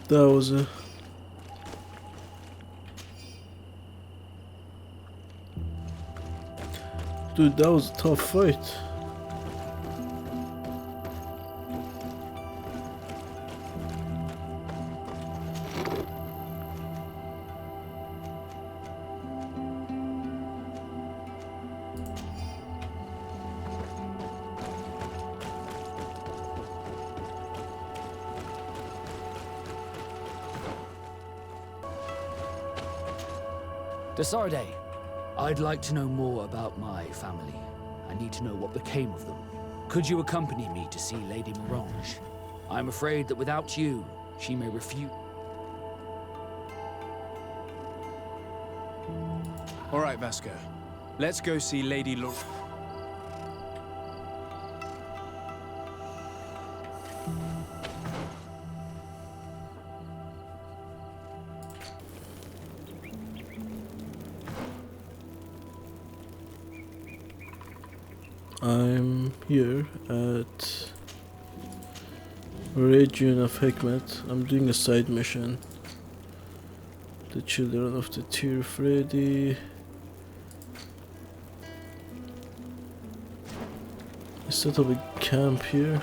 That was a... Dude, that was a tough fight. Desarde, I'd like to know more about my family. I need to know what became of them. Could you accompany me to see Lady Morange? I'm afraid that without you, she may refuse. All right, Vasco. Let's go see Lady Lor... I'm here at Region of Hikmet. I'm doing a side mission. The Children of the Tear Freddy. I set up a camp here.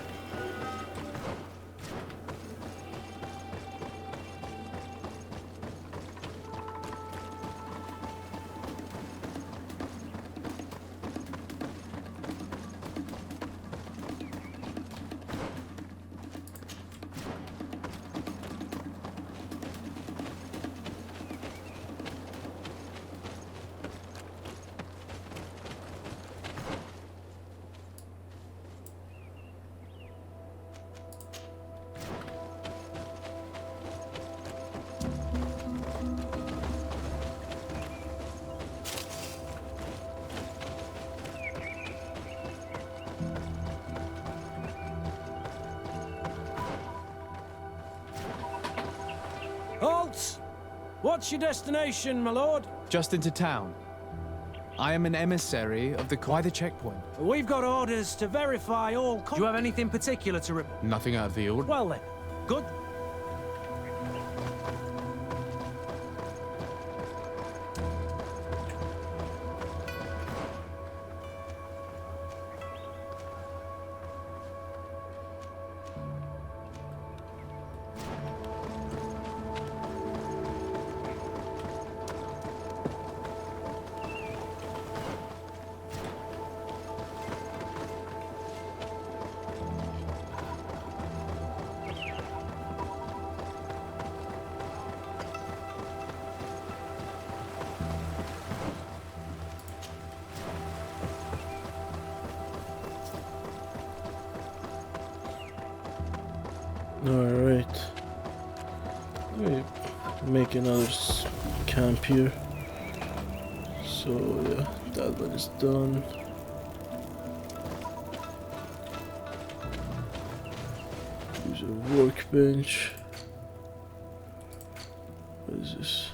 Halt! What's your destination, my lord? Just into town. I am an emissary of the... Why the checkpoint? We've got orders to verify all... Do you have anything particular to report? Nothing out of the ordinary. Well then, good. Alright. We make another camp here. So yeah, that one is done. Use a workbench. What is this?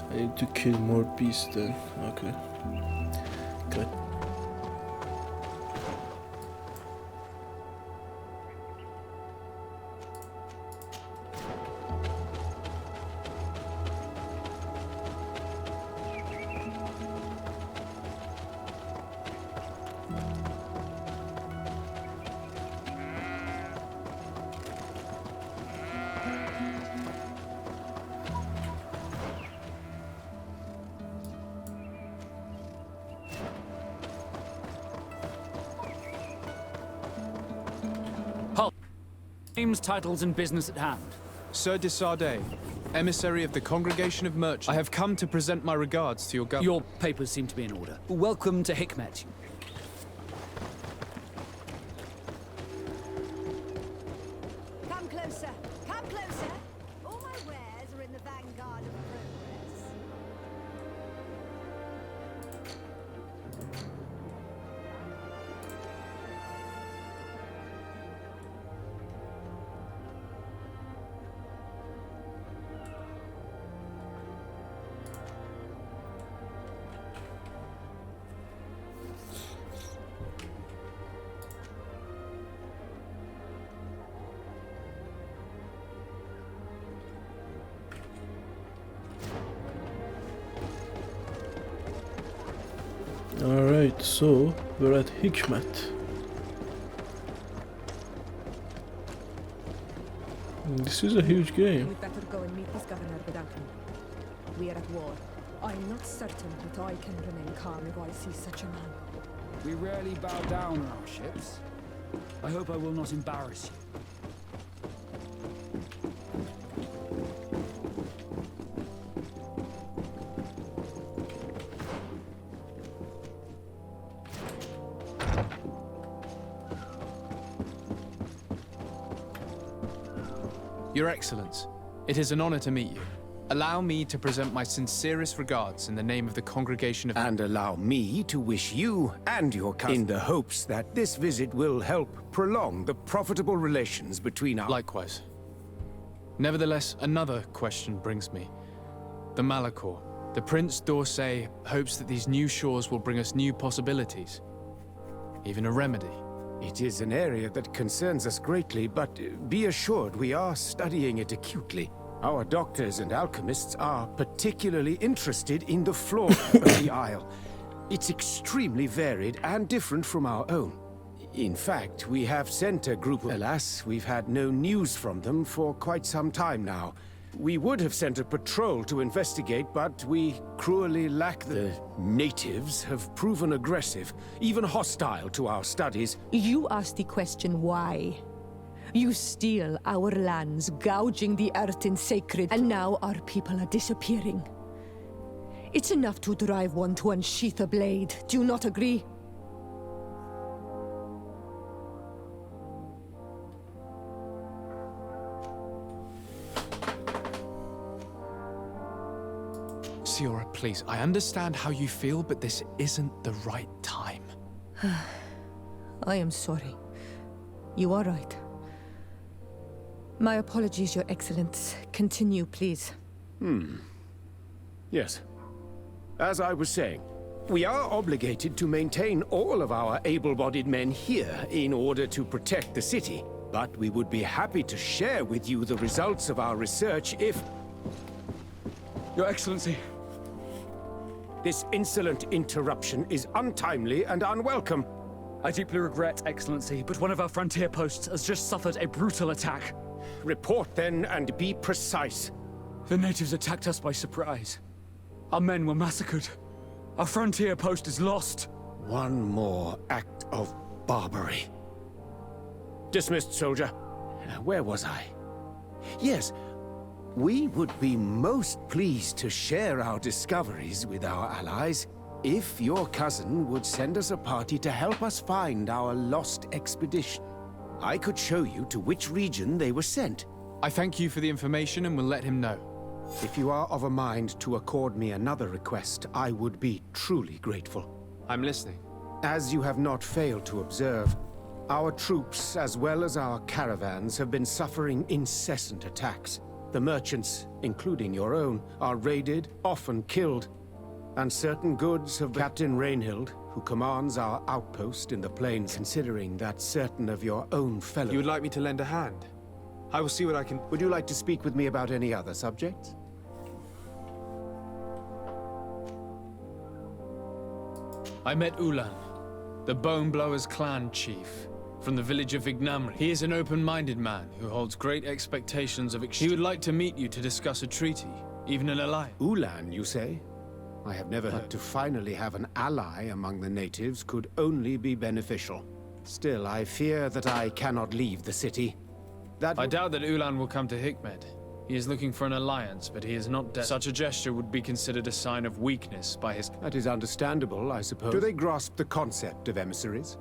I need to kill more beasts then. Okay. Good. Names, titles, and business at hand. Sir Desarde, emissary of the Congregation of Merchants. I have come to present my regards to your governor. Your papers seem to be in order. Welcome to Hikmet. Come closer. Come closer. All my wares are in the vanguard of progress. Alright, so we're at Hikmet. This is a huge game. We'd better go and meet this governor without him. We are at war. I'm not certain that I can remain calm if I see such a man. We rarely bow down on our ships. I hope I will not embarrass you. Your Excellence, it is an honor to meet you. Allow me to present my sincerest regards in the name of the congregation of... And allow me to wish you and your cousin in the hopes that this visit will help prolong the profitable relations between our... Likewise. Nevertheless, another question brings me. The Malachor. The Prince d'Orsay hopes that these new shores will bring us new possibilities. Even a remedy. It is an area that concerns us greatly, but be assured we are studying it acutely. Our doctors and alchemists are particularly interested in the flora of the Isle. It's extremely varied and different from our own. In fact, we have sent a group of... Alas, we've had no news from them for quite some time now. We would have sent a patrol to investigate, but we cruelly lack the natives have proven aggressive, even hostile to our studies. You asked the question why. You steal our lands, gouging the earth in sacred, and now our people are disappearing. It's enough to drive one to unsheath a blade. Do you not agree? Siora, please, I understand how you feel, but this isn't the right time. I am sorry. You are right. My apologies, Your Excellence. Continue, please. Yes. As I was saying, we are obligated to maintain all of our able-bodied men here in order to protect the city. But we would be happy to share with you the results of our research if... Your Excellency. This insolent interruption is untimely and unwelcome. I deeply regret, Excellency, but one of our frontier posts has just suffered a brutal attack. Report then and be precise. The natives attacked us by surprise. Our men were massacred. Our frontier post is lost. One more act of barbarity. Dismissed, soldier. Where was I? Yes. We would be most pleased to share our discoveries with our allies if your cousin would send us a party to help us find our lost expedition. I could show you to which region they were sent. I thank you for the information and will let him know. If you are of a mind to accord me another request, I would be truly grateful. I'm listening. As you have not failed to observe, our troops, as well as our caravans, have been suffering incessant attacks. The merchants, including your own, are raided, often killed, and certain goods have... Captain Rainhild, who commands our outpost in the plains, considering that certain of your own fellows... You would like me to lend a hand? I will see what I can... Would you like to speak with me about any other subjects? I met Ulan, the Bone Blowers clan chief, from the village of Vignamri. He is an open-minded man who holds great expectations of exchange. He would like to meet you to discuss a treaty, even an alliance. Ulan, you say? I have never heard. To finally have an ally among the natives could only be beneficial. Still, I fear that I cannot leave the city. I doubt that Ulan will come to Hikmet. He is looking for an alliance, but he is not dead. Such a gesture would be considered a sign of weakness by his... That is understandable, I suppose. Do they grasp the concept of emissaries?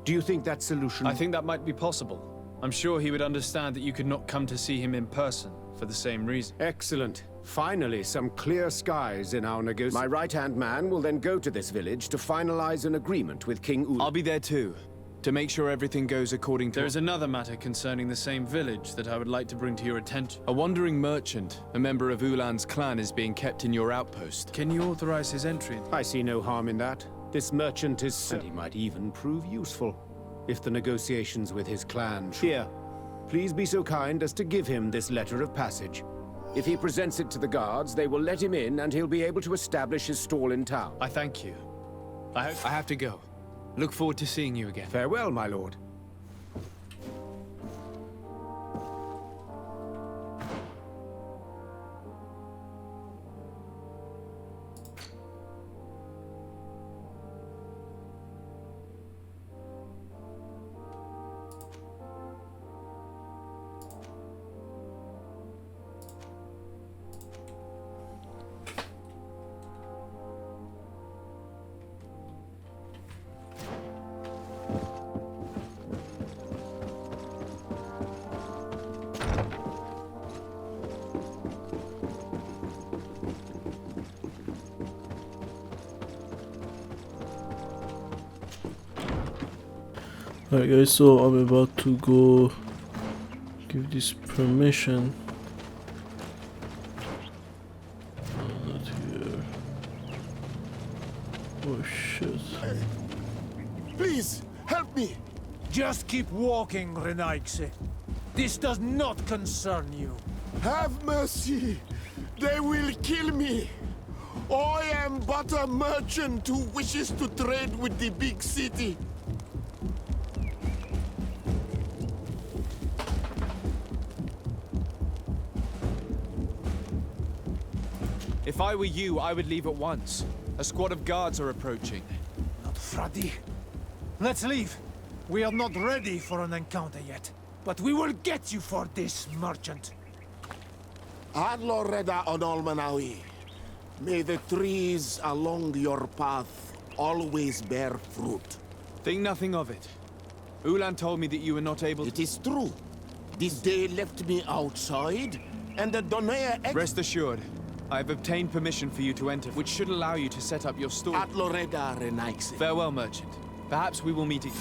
Do you think that solution... I think that might be possible. I'm sure he would understand that you could not come to see him in person for the same reason. Excellent. Finally, some clear skies in our negotiations. My right-hand man will then go to this village to finalize an agreement with King Ulan. I'll be there too, to make sure everything goes according to... There is another matter concerning the same village that I would like to bring to your attention. A wandering merchant, a member of Ulan's clan, is being kept in your outpost. Can you authorize his entry? I see no harm in that. This merchant is... and he might even prove useful, if the negotiations with his clan... Here, please be so kind as to give him this letter of passage. If he presents it to the guards, they will let him in and he'll be able to establish his stall in town. I thank you. I have to go. Look forward to seeing you again. Farewell, my lord. Alright guys, so I'm about to go give this permission. Not here. Oh shit. Please, help me! Just keep walking, Renaigse. This does not concern you. Have mercy! They will kill me! I am but a merchant who wishes to trade with the big city. If I were you, I would leave at once. A squad of guards are approaching. Not Fradi. Let's leave. We are not ready for an encounter yet. But we will get you for this, merchant. Adloreda Onolmanawi. May the trees along your path always bear fruit. Think nothing of it. Ulan told me that you were not able to... It is true. This day left me outside, and the Donea... Rest assured, I have obtained permission for you to enter, which should allow you to set up your store. At Loreda Renaigse. Farewell, merchant. Perhaps we will meet again.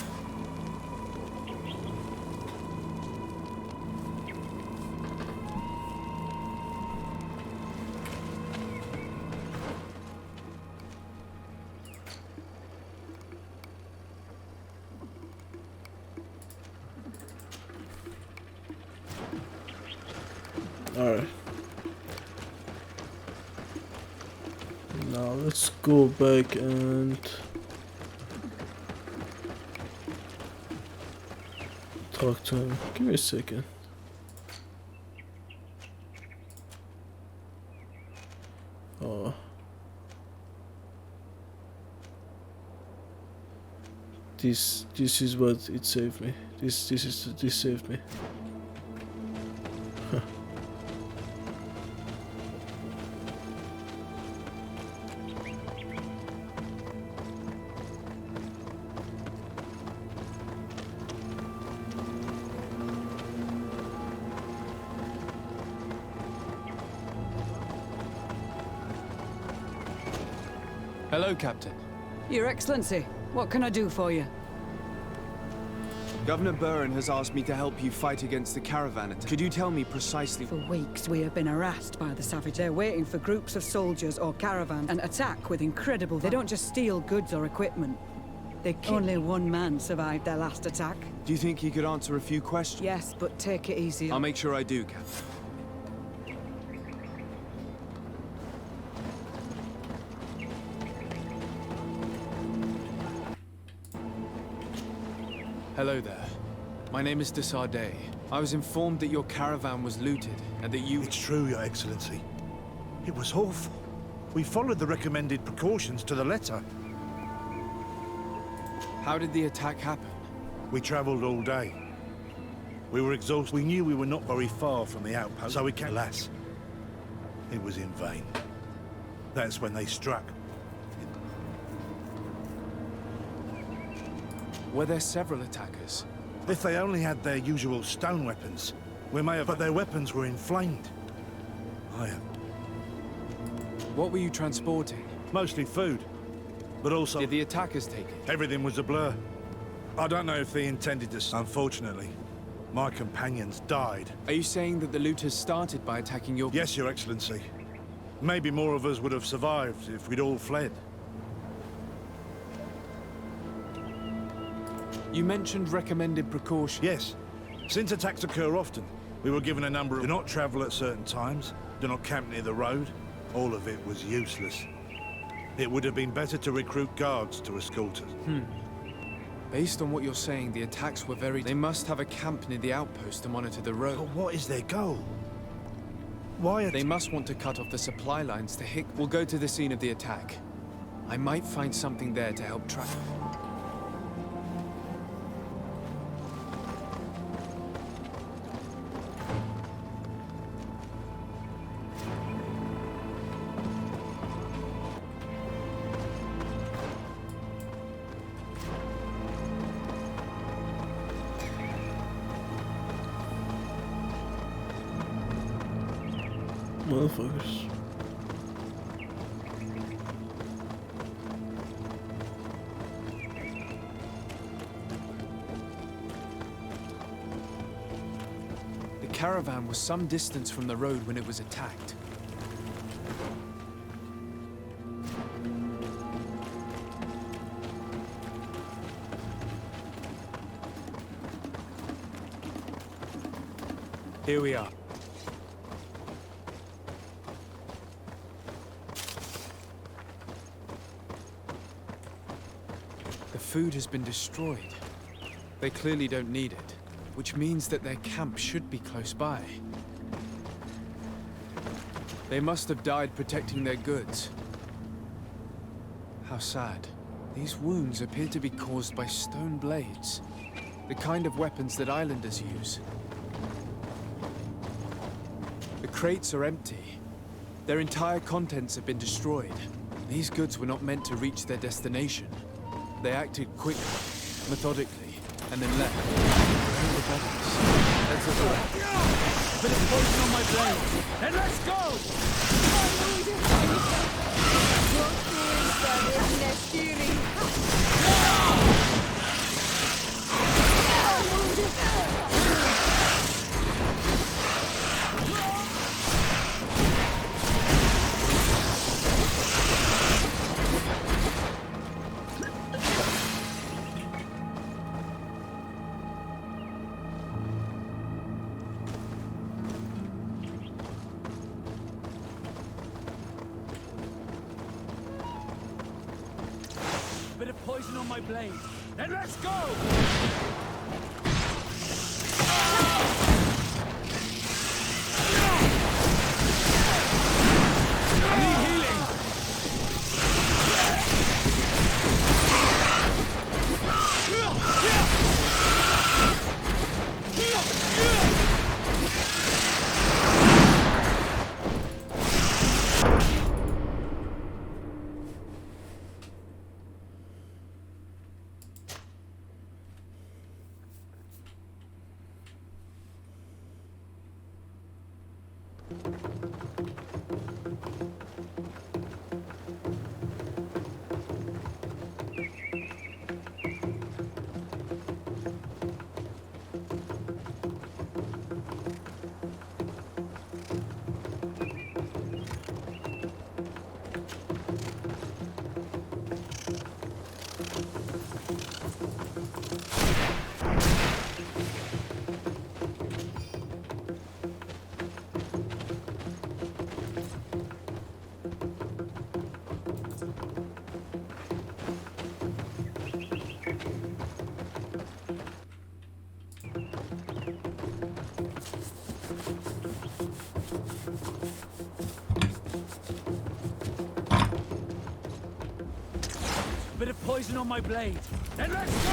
Alright. Now let's go back and talk to him. Give me a second. Oh. This is what it saved me. This saved me. Huh. Hello, Captain. Your Excellency, what can I do for you? Governor Buren has asked me to help you fight against the caravan attack. Could you tell me precisely... For weeks, we have been harassed by the Savage. They're waiting for groups of soldiers or caravans and attack with incredible... They don't just steal goods or equipment. They kill... Only one man survived their last attack. Do you think he could answer a few questions? Yes, but take it easy. I'll make sure I do, Captain. Hello there. My name is Desardet. I was informed that your caravan was looted, and that you... It's true, Your Excellency. It was awful. We followed the recommended precautions to the letter. How did the attack happen? We traveled all day. We were exhausted. We knew we were not very far from the outpost, so we came. Alas, it was in vain. That's when they struck. Were there several attackers? If they only had their usual stone weapons, we may have... But their weapons were inflamed. What were you transporting? Mostly food, but also... Did the attackers take it? Everything was a blur. I don't know if they intended to... Unfortunately, my companions died. Are you saying that the looters started by attacking your... Yes, Your Excellency. Maybe more of us would have survived if we'd all fled. You mentioned recommended precautions. Yes. Since attacks occur often, we were given a number of... Do not travel at certain times, do not camp near the road. All of it was useless. It would have been better to recruit guards to escort us. Based on what you're saying, the attacks were very... They must have a camp near the outpost to monitor the road. But what is their goal? Why... They must want to cut off the supply lines to Hick. We'll go to the scene of the attack. I might find something there to help track... Motherfuckers. The caravan was some distance from the road when it was attacked. Here we are. The food has been destroyed. They clearly don't need it, which means that their camp should be close by. They must have died protecting their goods. How sad. These wounds appear to be caused by stone blades, the kind of weapons that islanders use. The crates are empty. Their entire contents have been destroyed. These goods were not meant to reach their destination. They acted quickly, methodically, and then left. Where are the bodies? Let's look around. Bit of poison on my blade. Then let's go! Bit of poison on my blade. Then let's go! I need healing! Bit of poison on my blade. Then let's go!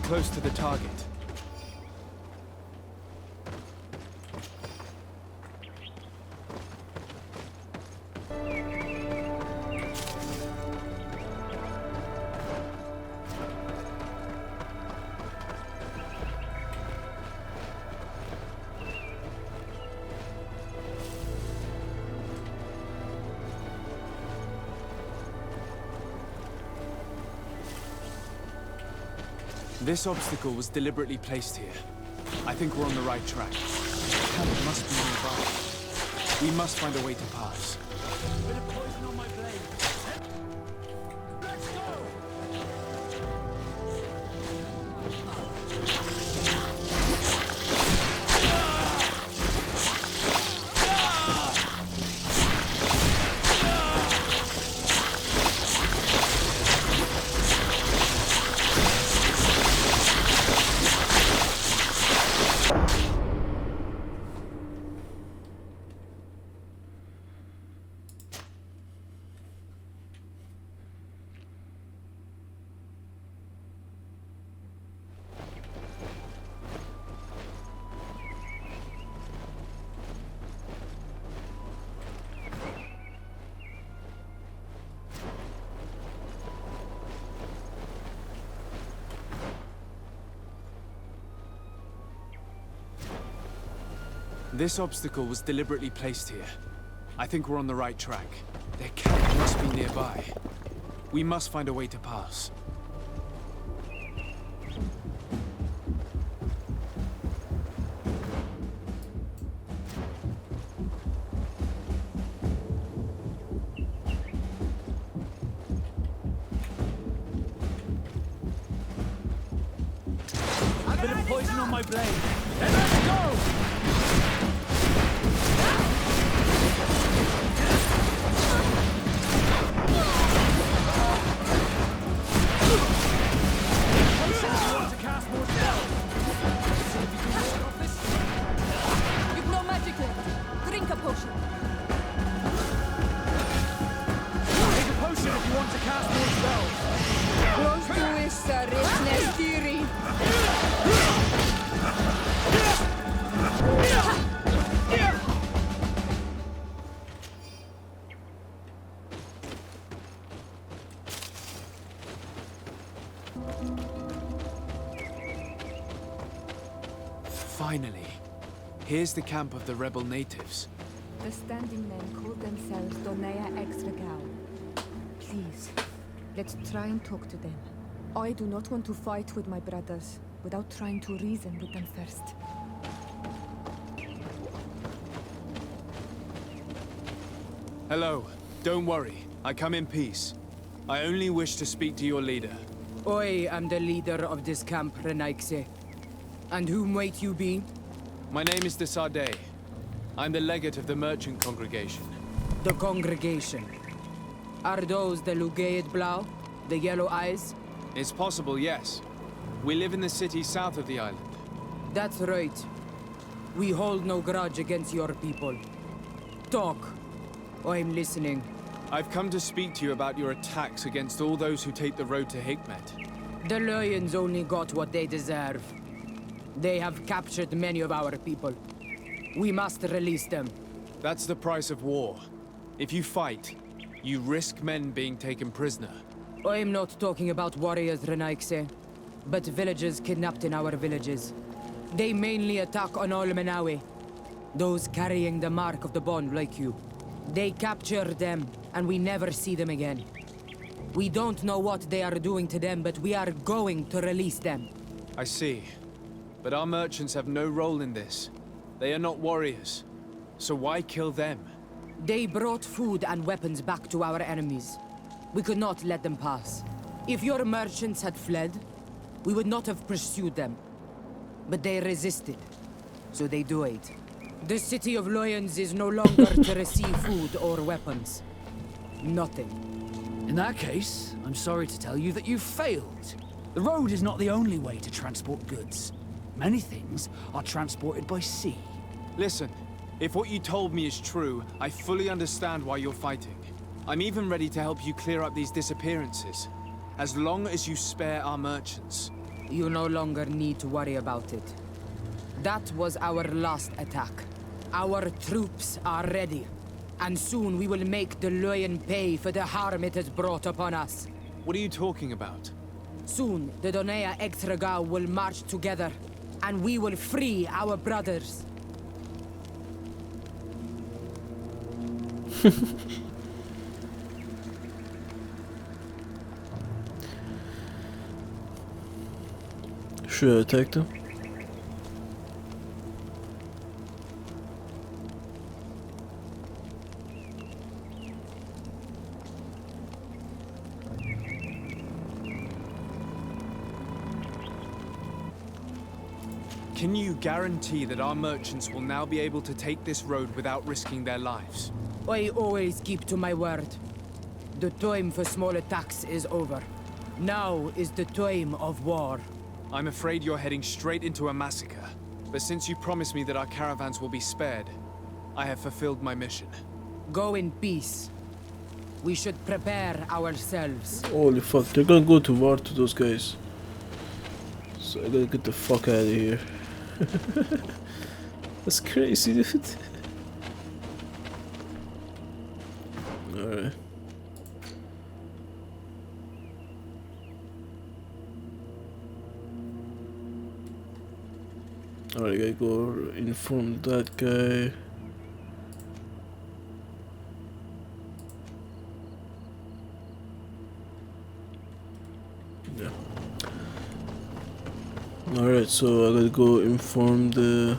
close to the target. This obstacle was deliberately placed here. I think we're on the right track. The camp must be nearby. We must find a way to pass. Bit of poison on my blade. Let's go! This obstacle was deliberately placed here. I think we're on the right track. Their camp must be nearby. We must find a way to pass. A bit of poison on my blade. Then let's go! You've no magic left. Drink a potion. Take a potion if you want to cast more spells. Close to issa richness theory. Finally. Here's the camp of the rebel natives. The standing men call themselves Donea Exregao. Please, let's try and talk to them. I do not want to fight with my brothers without trying to reason with them first. Hello. Don't worry. I come in peace. I only wish to speak to your leader. I am the leader of this camp, Renaikse. And whom might you be? My name is Desade. I'm the legate of the merchant congregation. The congregation. Are those the Lugeid Blau? The yellow eyes? It's possible, yes. We live in the city south of the island. That's right. We hold no grudge against your people. Talk. I'm listening. I've come to speak to you about your attacks against all those who take the road to Hikmet. The Lions only got what they deserve. They have captured many of our people. We must release them. That's the price of war. If you fight, you risk men being taken prisoner. I'm not talking about warriors, Renaikse, but villagers kidnapped in our villages. They mainly attack on all Menawe, those carrying the mark of the bond like you. They capture them, and we never see them again. We don't know what they are doing to them, but we are going to release them. I see. But our merchants have no role in this. They are not warriors. So why kill them? They brought food and weapons back to our enemies. We could not let them pass. If your merchants had fled, we would not have pursued them. But they resisted, so they died. The city of Lions is no longer to receive food or weapons. Nothing. In that case, I'm sorry to tell you that you've failed. The road is not the only way to transport goods. Many things are transported by sea. Listen, if what you told me is true, I fully understand why you're fighting. I'm even ready to help you clear up these disappearances, as long as you spare our merchants. You no longer need to worry about it. That was our last attack. Our troops are ready. And soon we will make the Lion pay for the harm it has brought upon us. What are you talking about? Soon, the Donea Extrega will march together, and we will free our brothers. Should I attack them? Can you guarantee that our merchants will now be able to take this road without risking their lives? I always keep to my word. The time for small attacks is over. Now is the time of war. I'm afraid you're heading straight into a massacre. But since you promised me that our caravans will be spared, I have fulfilled my mission. Go in peace. We should prepare ourselves. Holy fuck, they're gonna go to war to those guys. So I gotta get the fuck out of here. That's crazy, dude. Alright. Alright, I gotta go inform that guy. Yeah. Alright, so I gotta go inform the...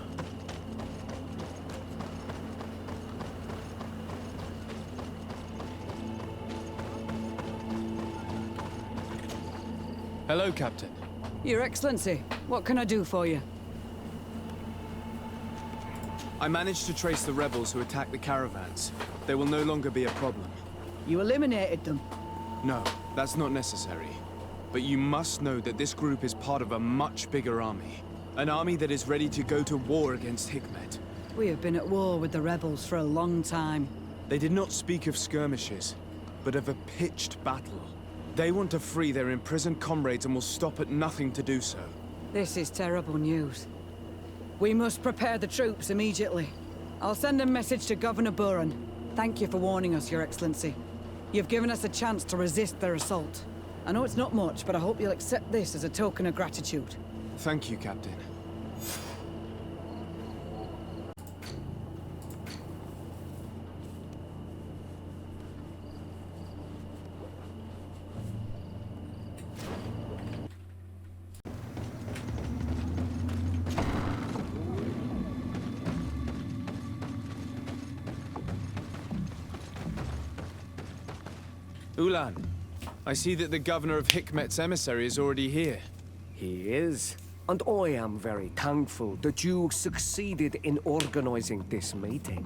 Hello, Captain. Your Excellency, what can I do for you? I managed to trace the rebels who attacked the caravans. They will no longer be a problem. You eliminated them. No, that's not necessary. But you must know that this group is part of a much bigger army. An army that is ready to go to war against Hikmet. We have been at war with the rebels for a long time. They did not speak of skirmishes, but of a pitched battle. They want to free their imprisoned comrades and will stop at nothing to do so. This is terrible news. We must prepare the troops immediately. I'll send a message to Governor Buran. Thank you for warning us, Your Excellency. You've given us a chance to resist their assault. I know it's not much, but I hope you'll accept this as a token of gratitude. Thank you, Captain. Ulan, I see that the governor of Hikmet's emissary is already here. He is. And I am very thankful that you succeeded in organizing this meeting.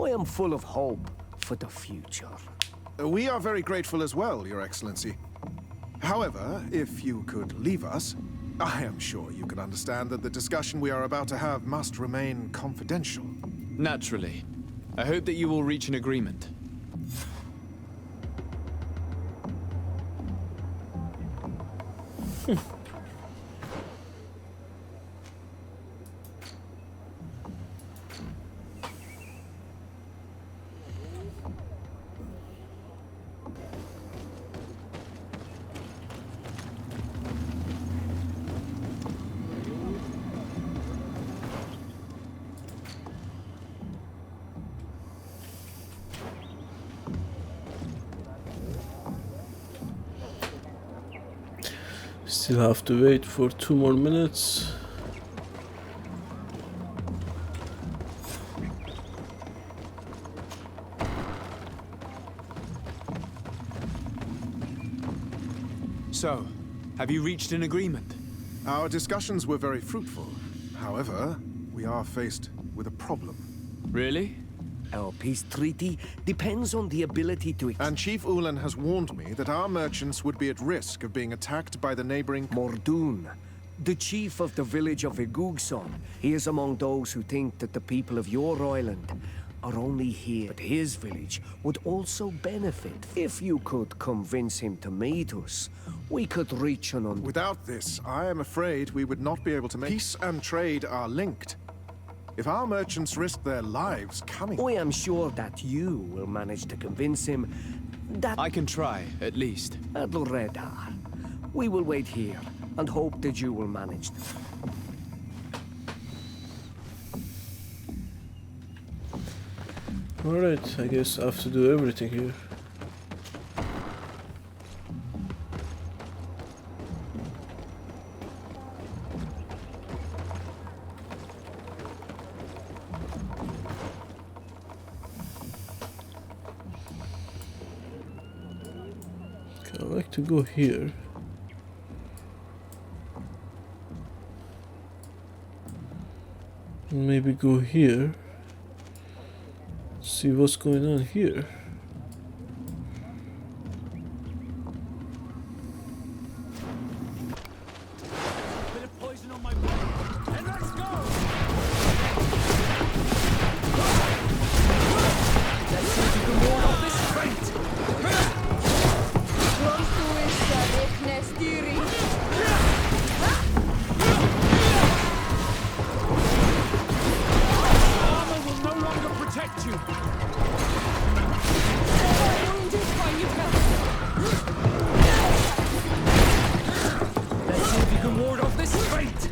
I am full of hope for the future. We are very grateful as well, Your Excellency. However, if you could leave us, I am sure you can understand that the discussion we are about to have must remain confidential. Naturally. I hope that you will reach an agreement. Still have to wait for 2 more minutes. So, have you reached an agreement? Our discussions were very fruitful. However, we are faced with a problem. Really? Our peace treaty depends on the ability to... And Chief Ulan has warned me that our merchants would be at risk of being attacked by the neighboring... Mordoon, the chief of the village of Igugson. He is among those who think that the people of your island are only here. But his village would also benefit. If you could convince him to meet us, we could reach an understanding. Without this, I am afraid we would not be able to make... Peace and trade are linked. If our merchants risk their lives coming... I am sure that you will manage to convince him that... I can try, at least. Adalredar, we will wait here and hope that you will manage. Alright, I guess I have to do everything here. Okay, I like to go here. Maybe go here. See what's going on here. Bit of poison on my blade, and let's go! Let's see if you can ward off this fate! Armor will no longer protect you! Let's see if you can ward off this fate!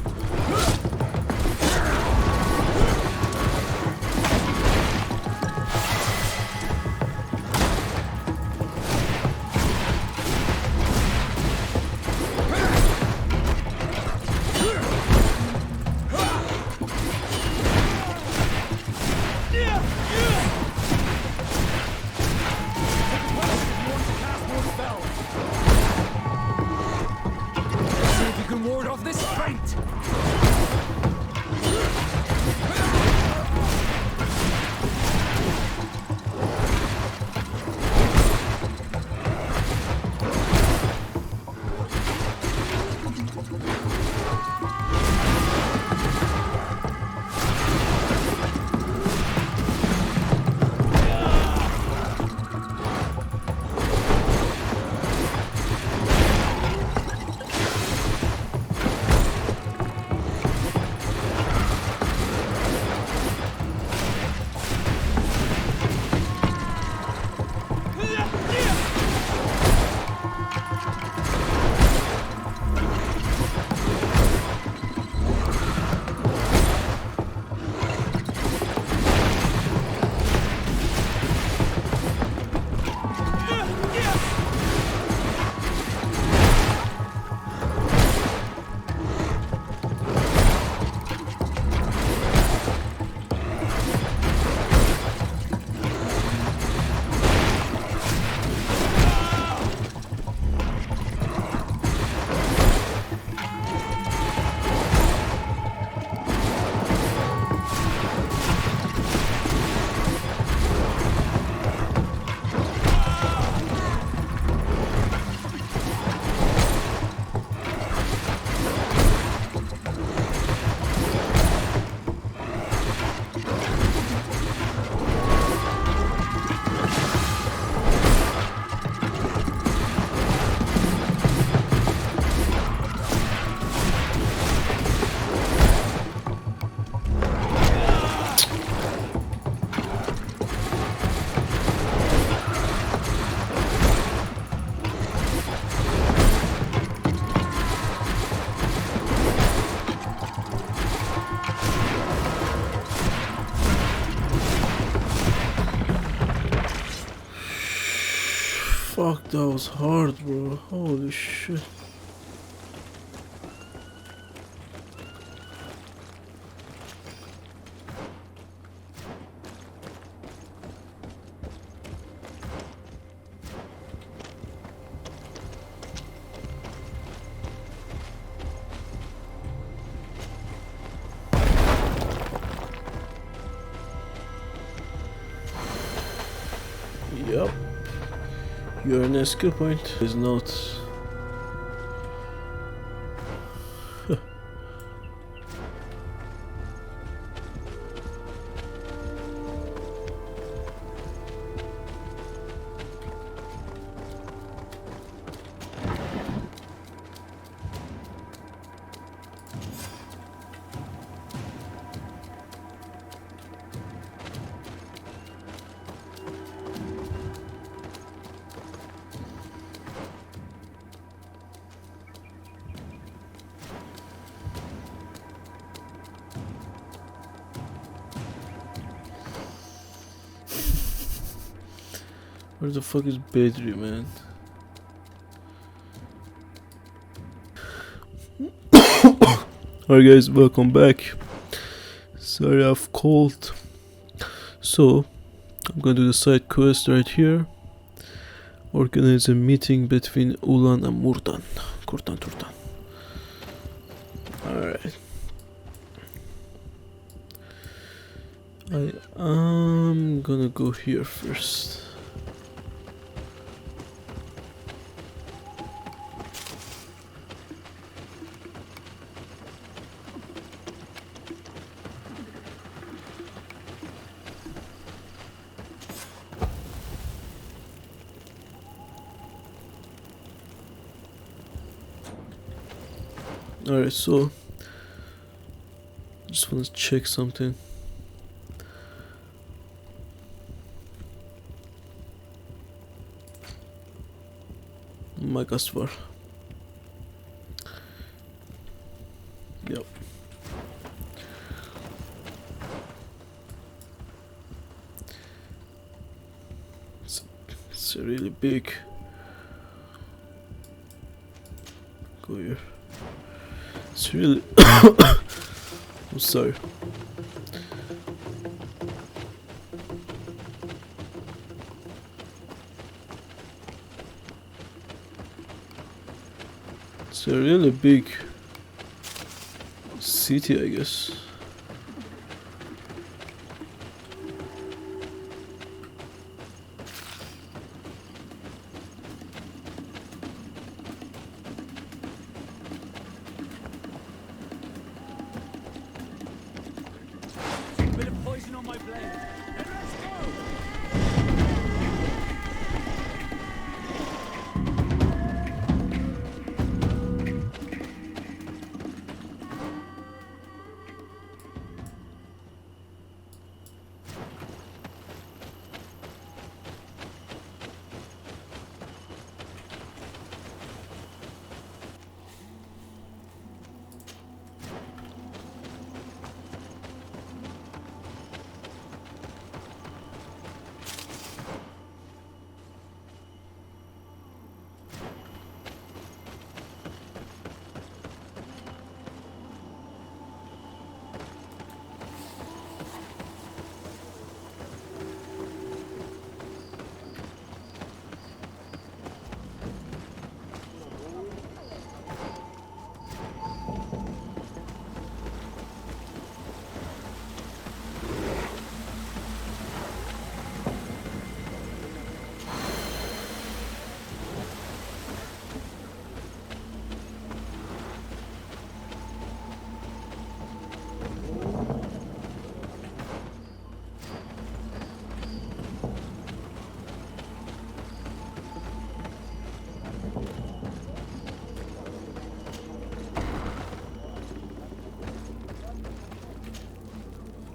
Ward off this fate! Fuck, that was hard, bro. Holy shit. Yup. You're an skill point. Is not. Where the fuck is Bedri, man? Alright guys, welcome back. Sorry I've called. So, I'm gonna do the side quest right here. Organize a meeting between Ulan and Murtan. Kurtan Turtan. Alright. I am gonna go here first. Alright, so just want to check something. Magas var. Yep. It's really big. Go here. It's really I'm sorry. It's a really big city, I guess. Bit of poison on my blade. And let's go!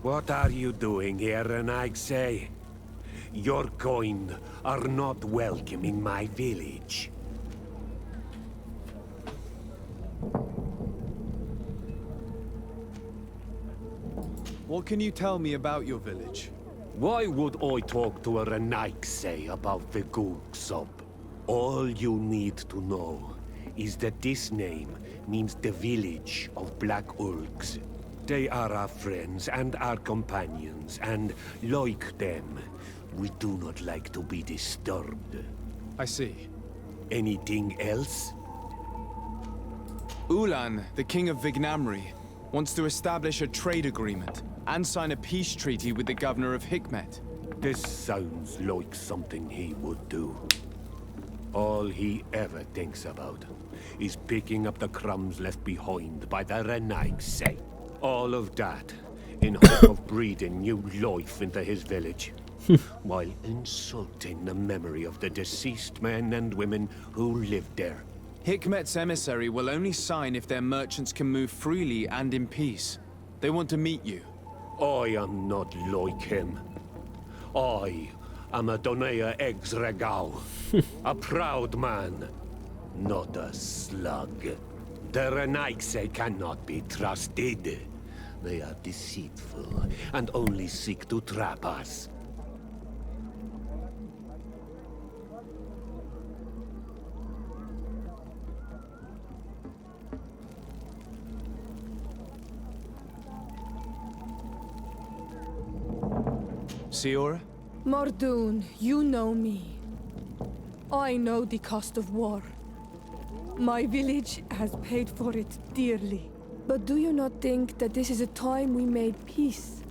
What are you doing here, Renaigse? Your kind are not welcome in my village. What can you tell me about your village? Why would I talk to a Renaigse about the Googsub? All you need to know is that this name means the village of Black Ulgs. They are our friends and our companions, and like them, we do not like to be disturbed. I see. Anything else? Ulan, the king of Vignamri, wants to establish a trade agreement and sign a peace treaty with the governor of Hikmet. This sounds like something he would do. All he ever thinks about is picking up the crumbs left behind by the Renaigse. All of that in hope of breathing new life into his village, while insulting the memory of the deceased men and women who lived there. Hikmet's emissary will only sign if their merchants can move freely and in peace. They want to meet you. I am not like him. I am a Donea Exregau, a proud man, not a slug. The Renaigse cannot be trusted. They are deceitful and only seek to trap us. Siora? Mordoon, you know me. I know the cost of war. My village has paid for it dearly. But do you not think that this is a time we made peace?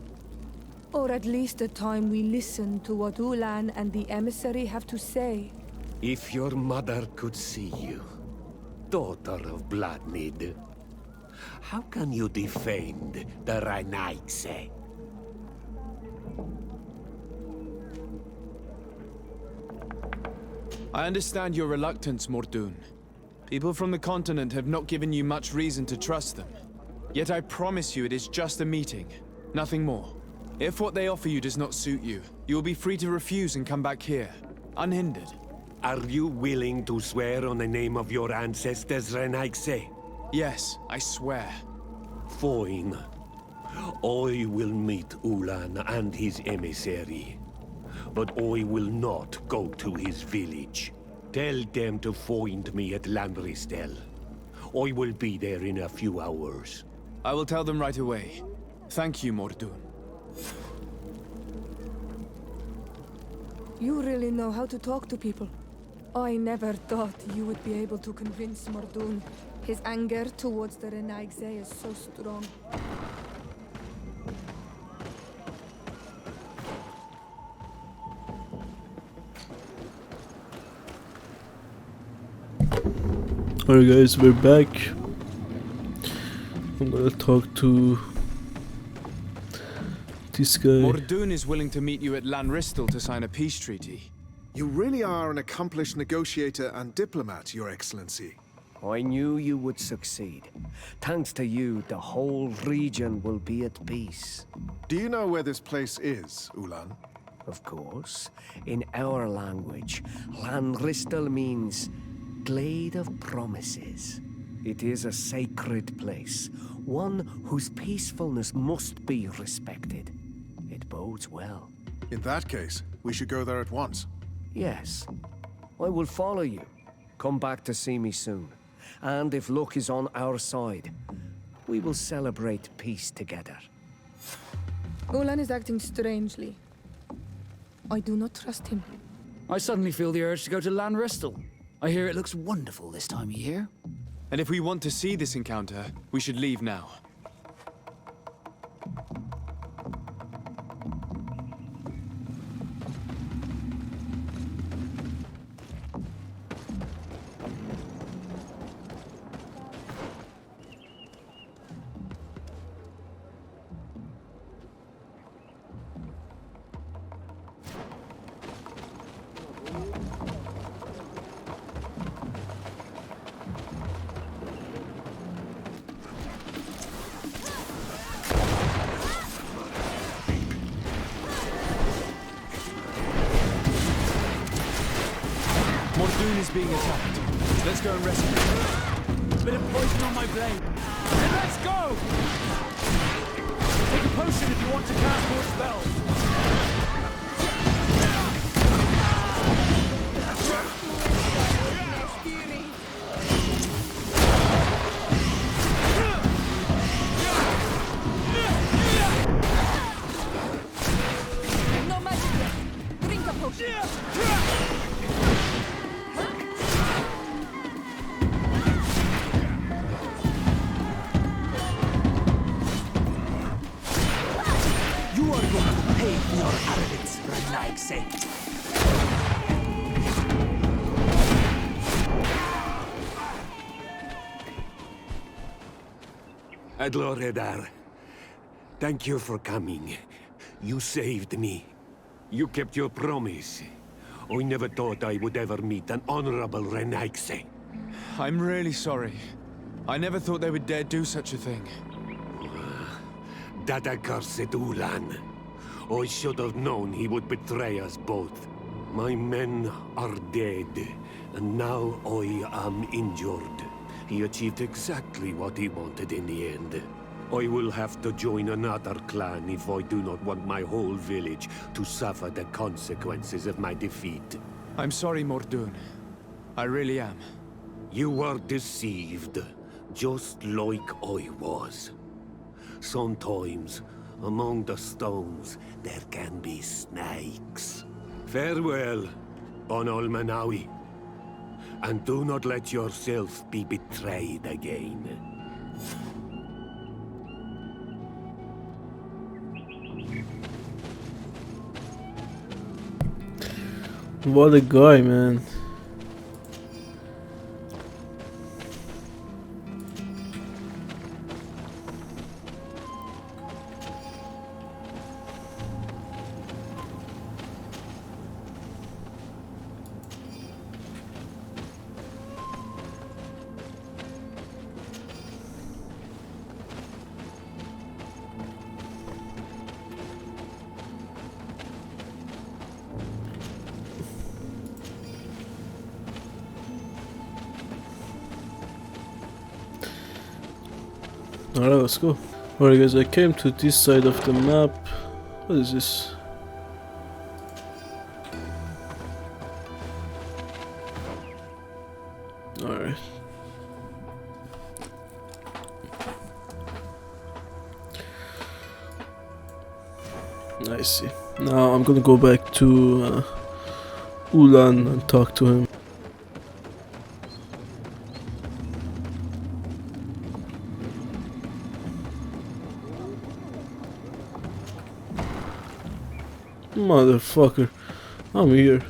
Or at least a time we listen to what Ulan and the emissary have to say? If your mother could see you, daughter of Bloodmead, how can you defend the Renaigse? I understand your reluctance, Mordoon. People from the continent have not given you much reason to trust them. Yet I promise you it is just a meeting, nothing more. If what they offer you does not suit you, you will be free to refuse and come back here, unhindered. Are you willing to swear on the name of your ancestors, Renaigse? Yes, I swear. Fine. I will meet Ulan and his emissary. But I will not go to his village. Tell them to find me at Lanristel. I will be there in a few hours. I will tell them right away. Thank you, Mordoon. You really know how to talk to people. I never thought you would be able to convince Mordoon. His anger towards the Renaigse is so strong. Alright guys, we're back. I'm gonna talk to this guy. Mordoon is willing to meet you at Lanristel to sign a peace treaty. You really are an accomplished negotiator and diplomat, Your Excellency. I knew you would succeed. Thanks to you, the whole region will be at peace. Do you know where this place is, Ulan? Of course. In our language, Lanristel means Glade of Promises. It is a sacred place, one whose peacefulness must be respected. It bodes well. In that case, we should go there at once. Yes. I will follow you. Come back to see me soon. And if luck is on our side, we will celebrate peace together. Ulan is acting strangely. I do not trust him. I suddenly feel the urge to go to Lanristel. I hear it looks wonderful this time of year. And if we want to see this encounter, we should leave now. Mordoon is being attacked. Let's go and rescue him. Bit of poison on my blade. Then let's go! Take a potion if you want to cast more spells. No magic yet. Drink a potion. You are going to pay for your arrogance, Renaigse. Adloredar, thank you for coming. You saved me. You kept your promise. I never thought I would ever meet an honorable Renaigse. I'm really sorry. I never thought they would dare do such a thing. That accursed Ulan. I should have known he would betray us both. My men are dead, and now I am injured. He achieved exactly what he wanted in the end. I will have to join another clan if I do not want my whole village to suffer the consequences of my defeat. I'm sorry, Mordoon. I really am. You were deceived, just like I was. Sometimes, Among the stones, there can be snakes. Farewell, on Olmenawi. And do not let yourself be betrayed again. What a guy, man. Alright, let's go. Alright guys, I came to this side of the map. What is this? Alright. I see. Now I'm gonna go back to Ulan and talk to him. Motherfucker, I'm here.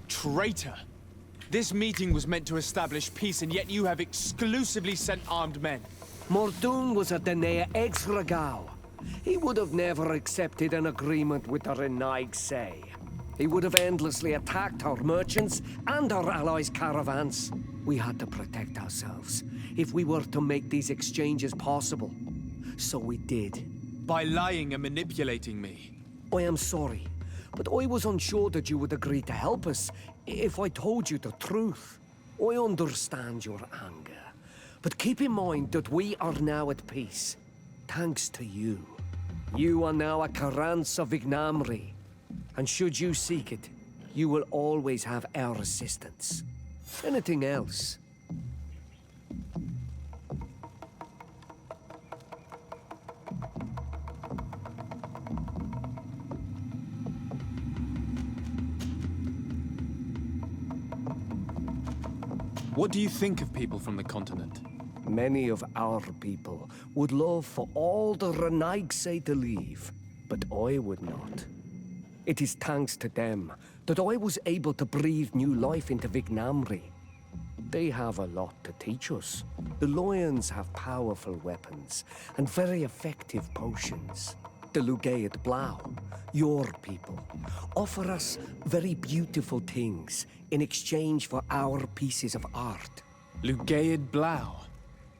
Traitor! This meeting was meant to establish peace, and yet you have exclusively sent armed men. Mordoon was a Denea ex-Regao. He would have never accepted an agreement with the Renaigse. He would have endlessly attacked our merchants and our allies' caravans. We had to protect ourselves if we were to make these exchanges possible. So we did. By lying and manipulating me. I am sorry, but I was unsure that you would agree to help us if I told you the truth. I understand your anger, but keep in mind that we are now at peace, thanks to you. You are now a Karans of Vignamri, and should you seek it, you will always have our assistance. Anything else? What do you think of people from the continent? Many of our people would love for all the Renaigse to leave, but I would not. It is thanks to them that I was able to breathe new life into Vignamri. They have a lot to teach us. The Lions have powerful weapons and very effective potions. The Lugaid Blau, your people, offer us very beautiful things in exchange for our pieces of art. Lugaid Blau?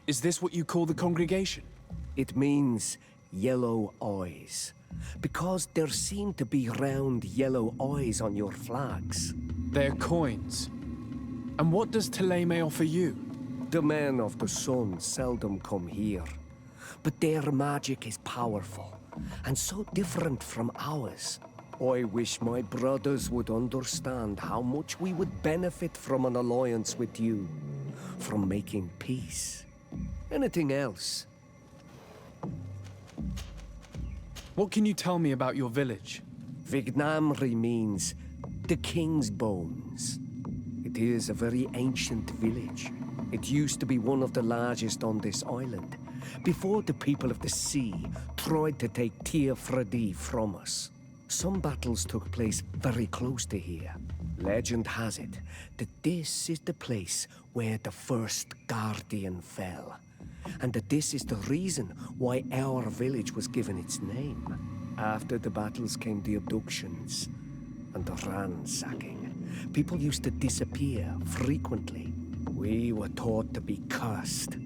Is this what you call the congregation? It means yellow eyes, because there seem to be round yellow eyes on your flags. They're coins. And what does Teleme offer you? The men of the sun seldom come here, but their magic is powerful and so different from ours. I wish my brothers would understand how much we would benefit from an alliance with you, from making peace. Anything else? What can you tell me about your village? Vignamri means the king's bones. It is a very ancient village. It used to be one of the largest on this island, before the people of the sea tried to take Tir Fredi from us. Some battles took place very close to here. Legend has it that this is the place where the first Guardian fell, and that this is the reason why our village was given its name. After the battles came the abductions and the ransacking. People used to disappear frequently. We were taught to be cursed.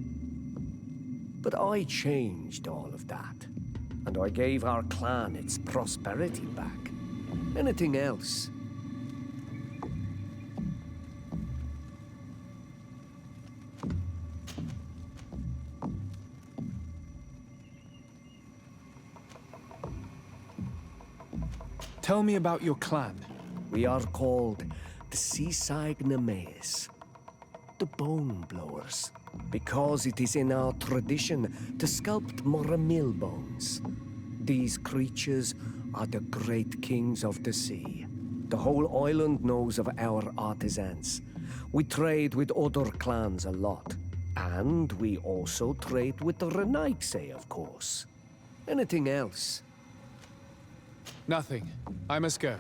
But I changed all of that, and I gave our clan its prosperity back. Anything else? Tell me about your clan. We are called the Seaside Nemes, the Bone Blowers. because it is in our tradition to sculpt Moramil bones. These creatures are the great kings of the sea. The whole island knows of our artisans. We trade with other clans a lot. And we also trade with the Renaigse, of course. Anything else? Nothing. I must go.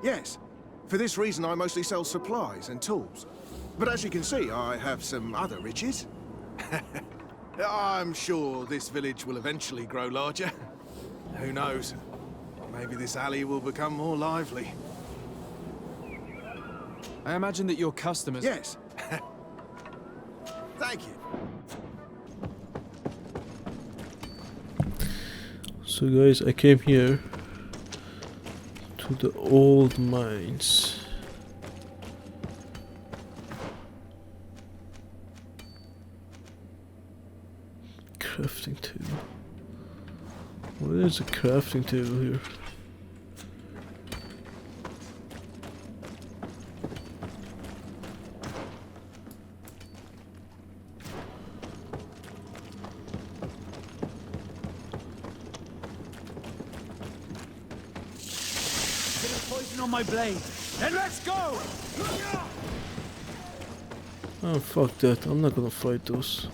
Yes. For this reason, I mostly sell supplies and tools. But as you can see, I have some other riches. I'm sure this village will eventually grow larger. Who knows? Maybe this alley will become more lively. I imagine that your customers... Yes. Thank you. So guys, I came here to the old mines. Crafting table. What is a crafting table here? Poison on my blade. Then let's go! Oh fuck that, I'm not gonna fight those.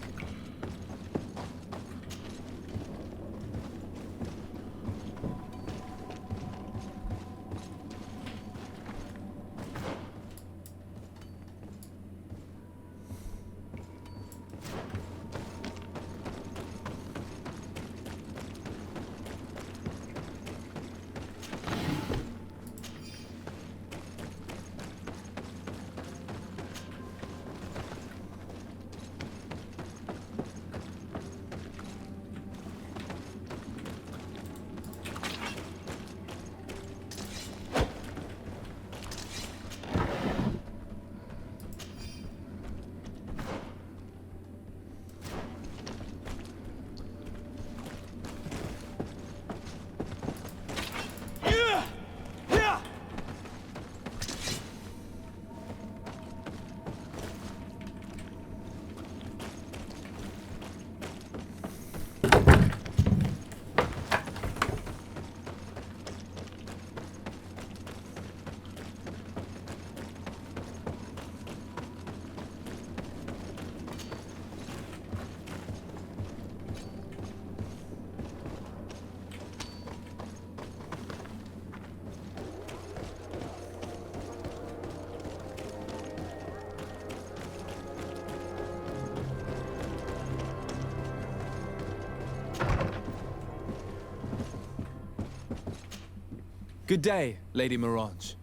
Good day, Lady Mirange.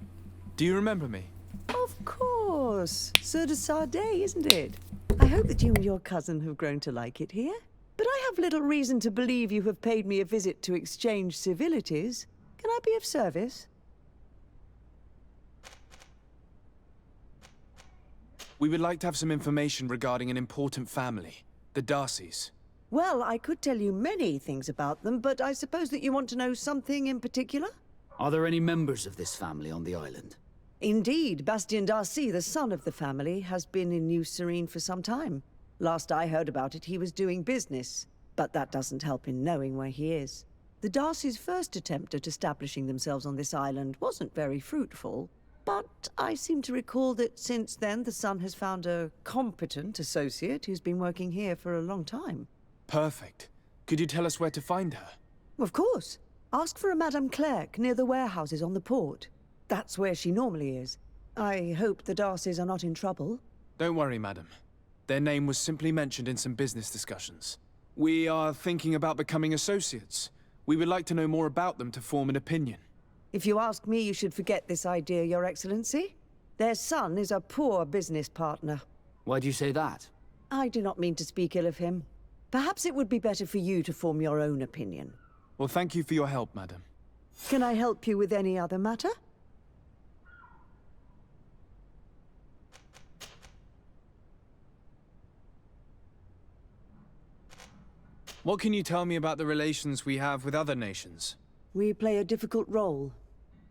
Do you remember me? Of course. Sir de Sardet, isn't it? I hope that you and your cousin have grown to like it here. But I have little reason to believe you have paid me a visit to exchange civilities. Can I be of service? We would like to have some information regarding an important family, the Darcys. Well, I could tell you many things about them, but I suppose that you want to know something in particular? Are there any members of this family on the island? Indeed, Bastien Darcy, the son of the family, has been in New Serene for some time. Last I heard about it, he was doing business. But that doesn't help in knowing where he is. The Darcys' first attempt at establishing themselves on this island wasn't very fruitful. but I seem to recall that since then the son has found a competent associate who's been working here for a long time. Perfect. Could you tell us where to find her? Of course. Ask for a Madame Clerc near the warehouses on the port. That's where she normally is. I hope the Darcys are not in trouble. Don't worry, madam. Their name was simply mentioned in some business discussions. We are thinking about becoming associates. We would like to know more about them to form an opinion. If you ask me, you should forget this idea, Your Excellency. Their son is a poor business partner. Why do you say that? I do not mean to speak ill of him. Perhaps it would be better for you to form your own opinion. Well, thank you for your help, madam. Can I help you with any other matter? What can you tell me about the relations we have with other nations? We play a difficult role,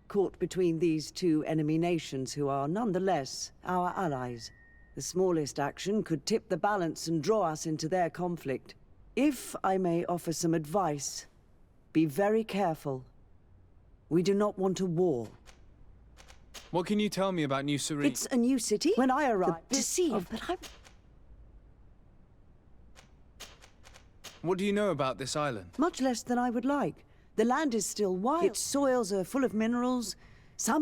caught between these two enemy nations who are nonetheless our allies. The smallest action could tip the balance and draw us into their conflict. If I may offer some advice, be very careful. We do not want a war. What can you tell me about New Serene? It's a new city. When I arrived, deceived, but I'm... What do you know about this island? Much less than I would like. The land is still wild. Its soils are full of minerals.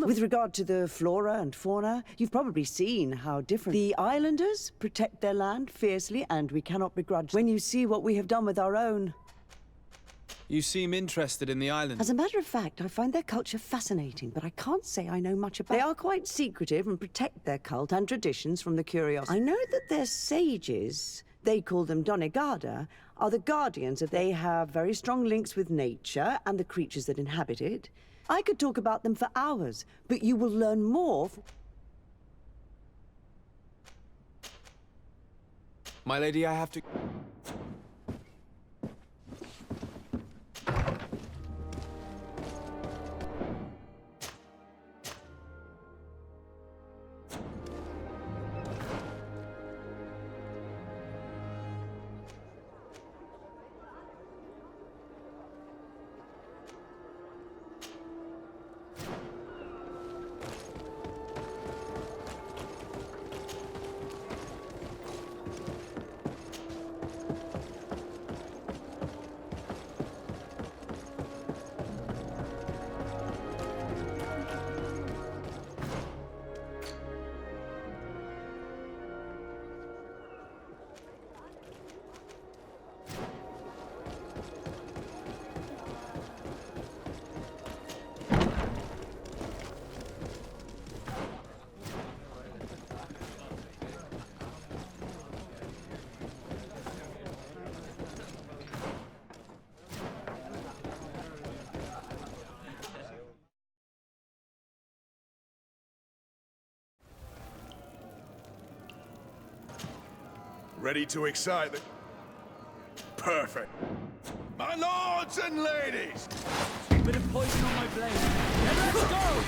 With regard to the flora and fauna, you've probably seen how different. The islanders protect their land fiercely, and we cannot begrudge when you see what we have done with our own. You seem interested in the island. As a matter of fact, I find their culture fascinating, but I can't say I know much about. They are quite secretive and protect their cult and traditions from the curious. I know that their sages, they call them Donegada, are the guardians of. They have very strong links with nature and the creatures that inhabit it. I could talk about them for hours, but you will learn more. My lady, I have to... Ready to excite the... Perfect. My lords and ladies! Bit of poison on my blade. And let's go!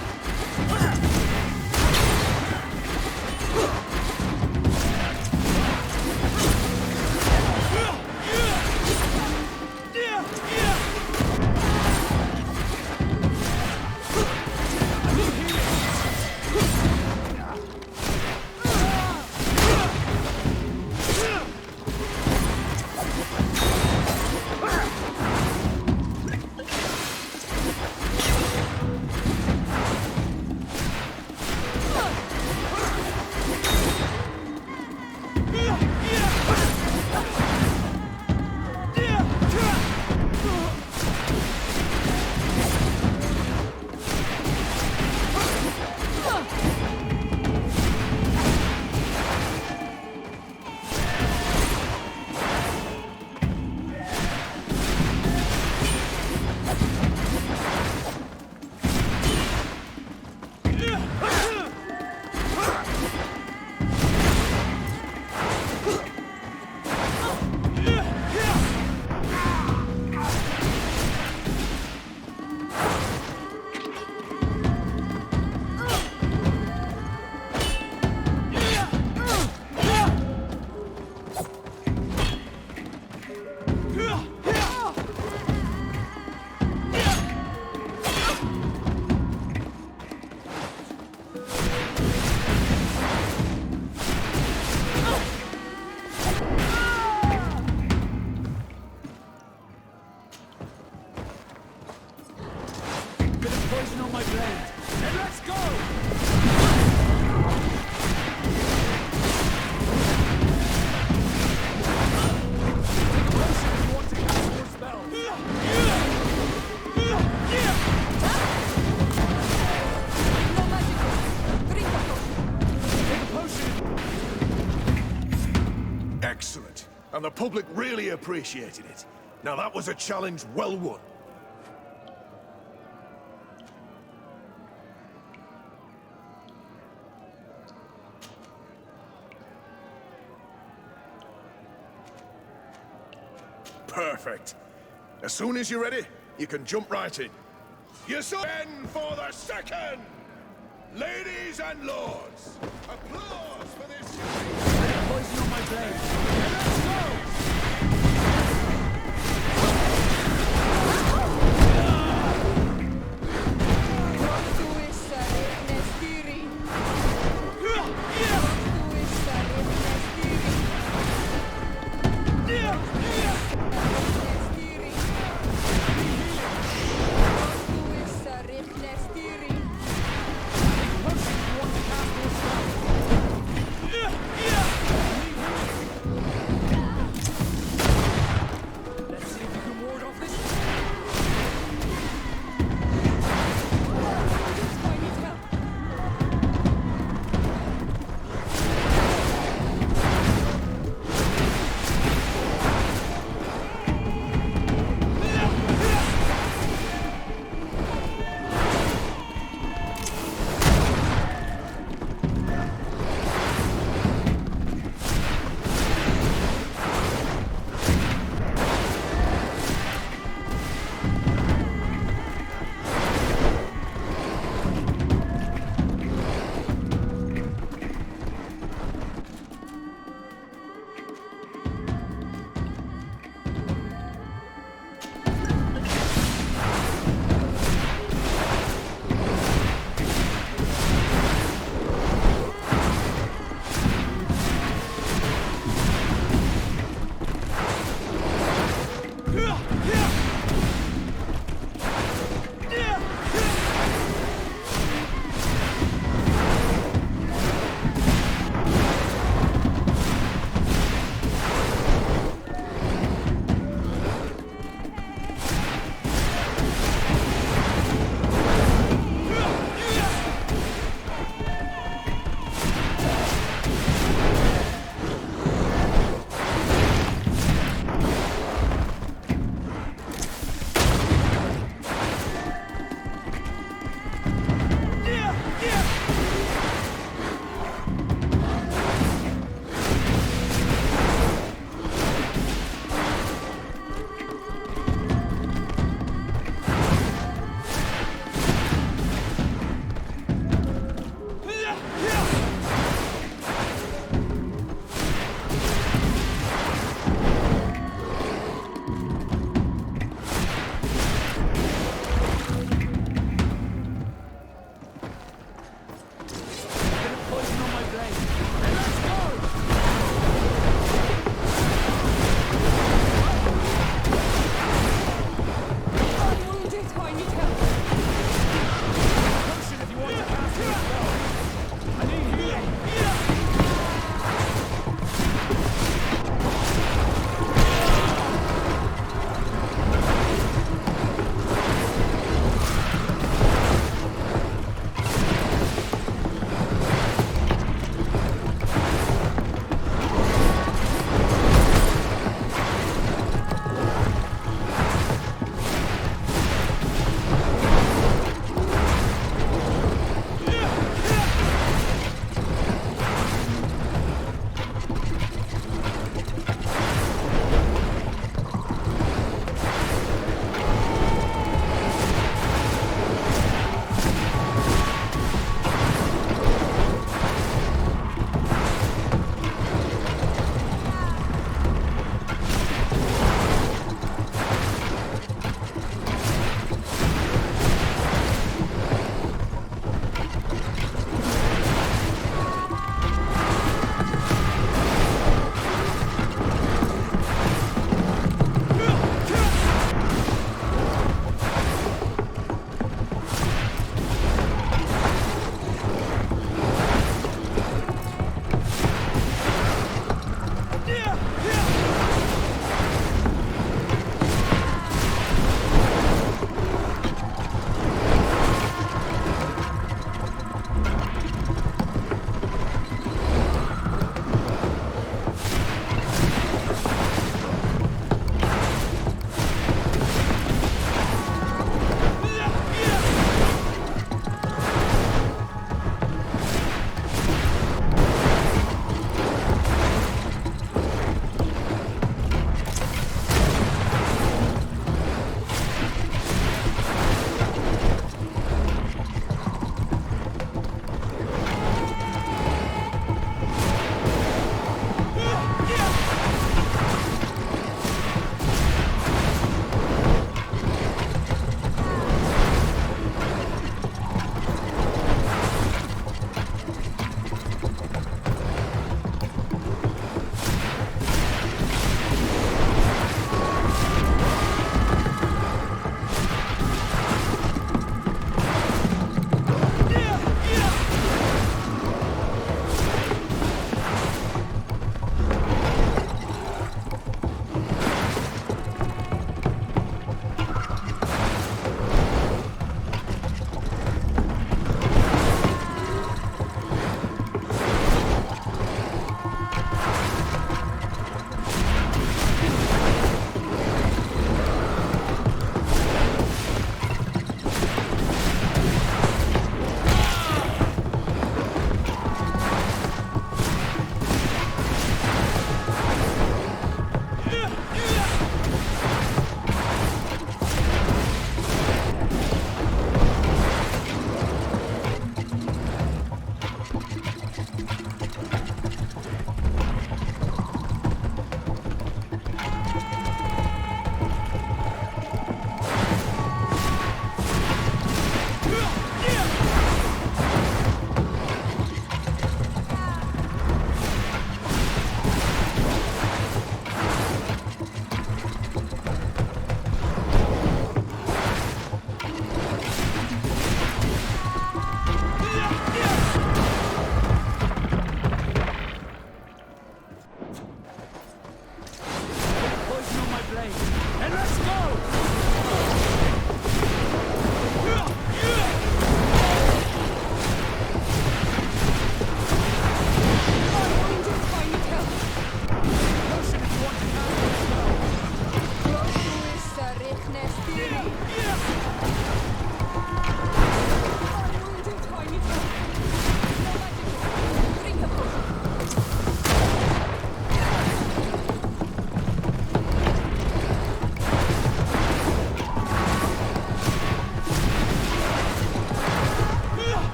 public really appreciated it. Now that was a challenge well won. Perfect. As soon as you're ready, you can jump right in. You saw in for the second! Ladies and lords, applause for this... I have poison on my blade. Let's go! blade, and let's go!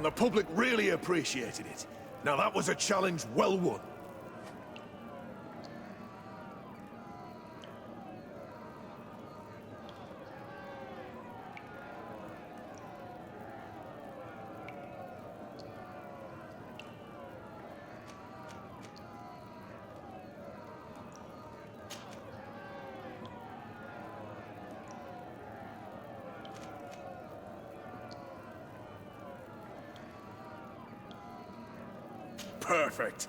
The public really appreciated it. Now that was a challenge well won. Perfect.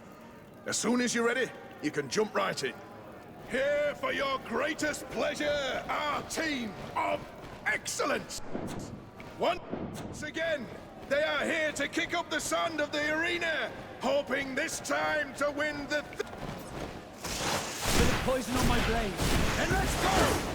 As soon as you're ready, you can jump right in. Here for your greatest pleasure, our team of excellence. Once again, they are here to kick up the sand of the arena, hoping this time to win the... Bit of poison on my blade. And let's go!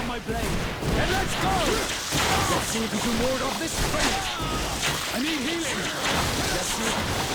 on my blade. And let's go! Let's see if we can ward off this sprint. I need healing. Let's see if...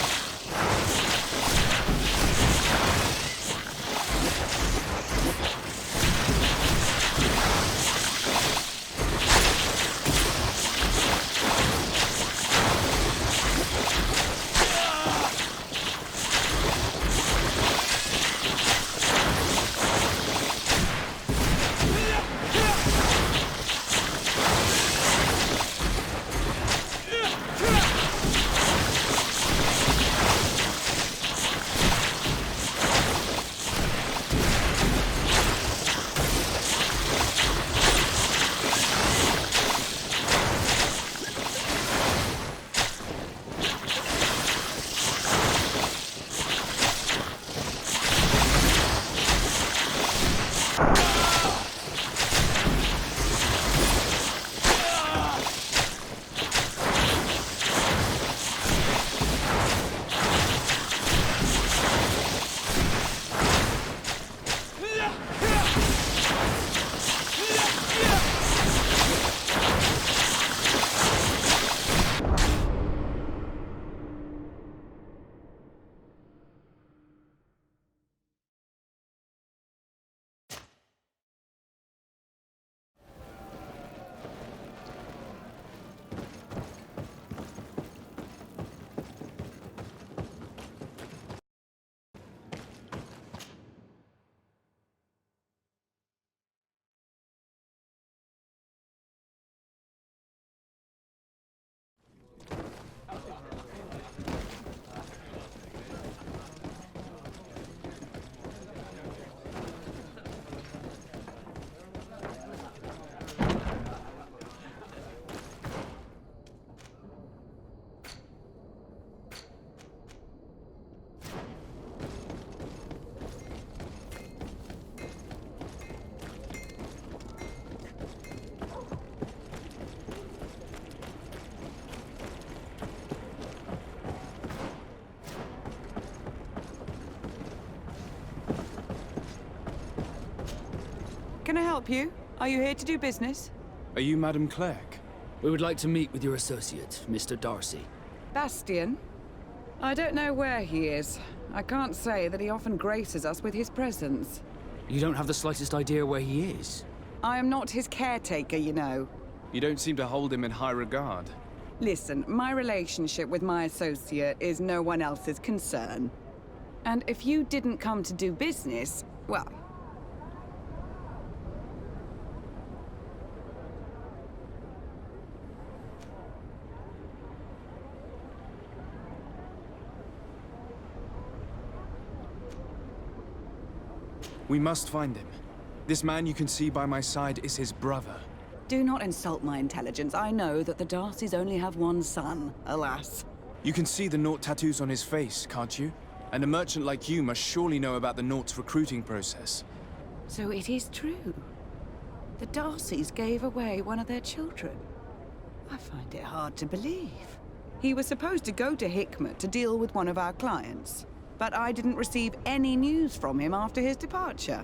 Can I help you? Are you here to do business? Are you Madam Clerk? We would like to meet with your associate, Mr. Darcy. Bastian? I don't know where he is. I can't say that he often graces us with his presence. You don't have the slightest idea where he is? I am not his caretaker, you know. You don't seem to hold him in high regard. Listen, my relationship with my associate is no one else's concern. And if you didn't come to do business, well... We must find him. This man you can see by my side is his brother. Do not insult my intelligence. I know that the Darcys only have one son, alas. You can see the Naught tattoos on his face, can't you? And a merchant like you must surely know about the Naught's recruiting process. So it is true. The Darcys gave away one of their children. I find it hard to believe. He was supposed to go to Hikmet to deal with one of our clients. But I didn't receive any news from him after his departure.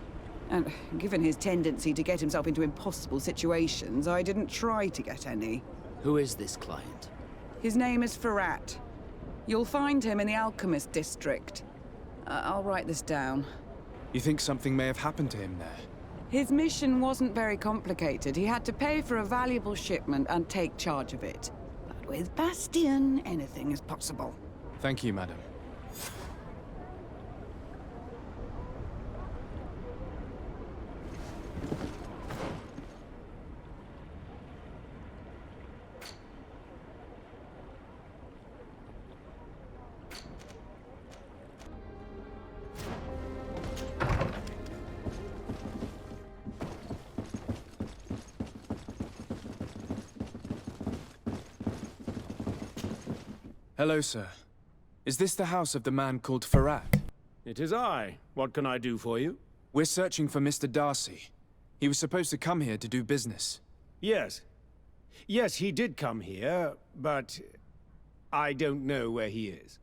And given his tendency to get himself into impossible situations, I didn't try to get any. Who is this client? His name is Ferrat. You'll find him in the Alchemist District. I'll write this down. You think something may have happened to him there? His mission wasn't very complicated. He had to pay for a valuable shipment and take charge of it. But with Bastian, anything is possible. Thank you, madam. Hello, sir. Is this the house of the man called Ferrat? It is I. What can I do for you? We're searching for Mr. Darcy. He was supposed to come here to do business. Yes. Yes, he did come here, but I don't know where he is.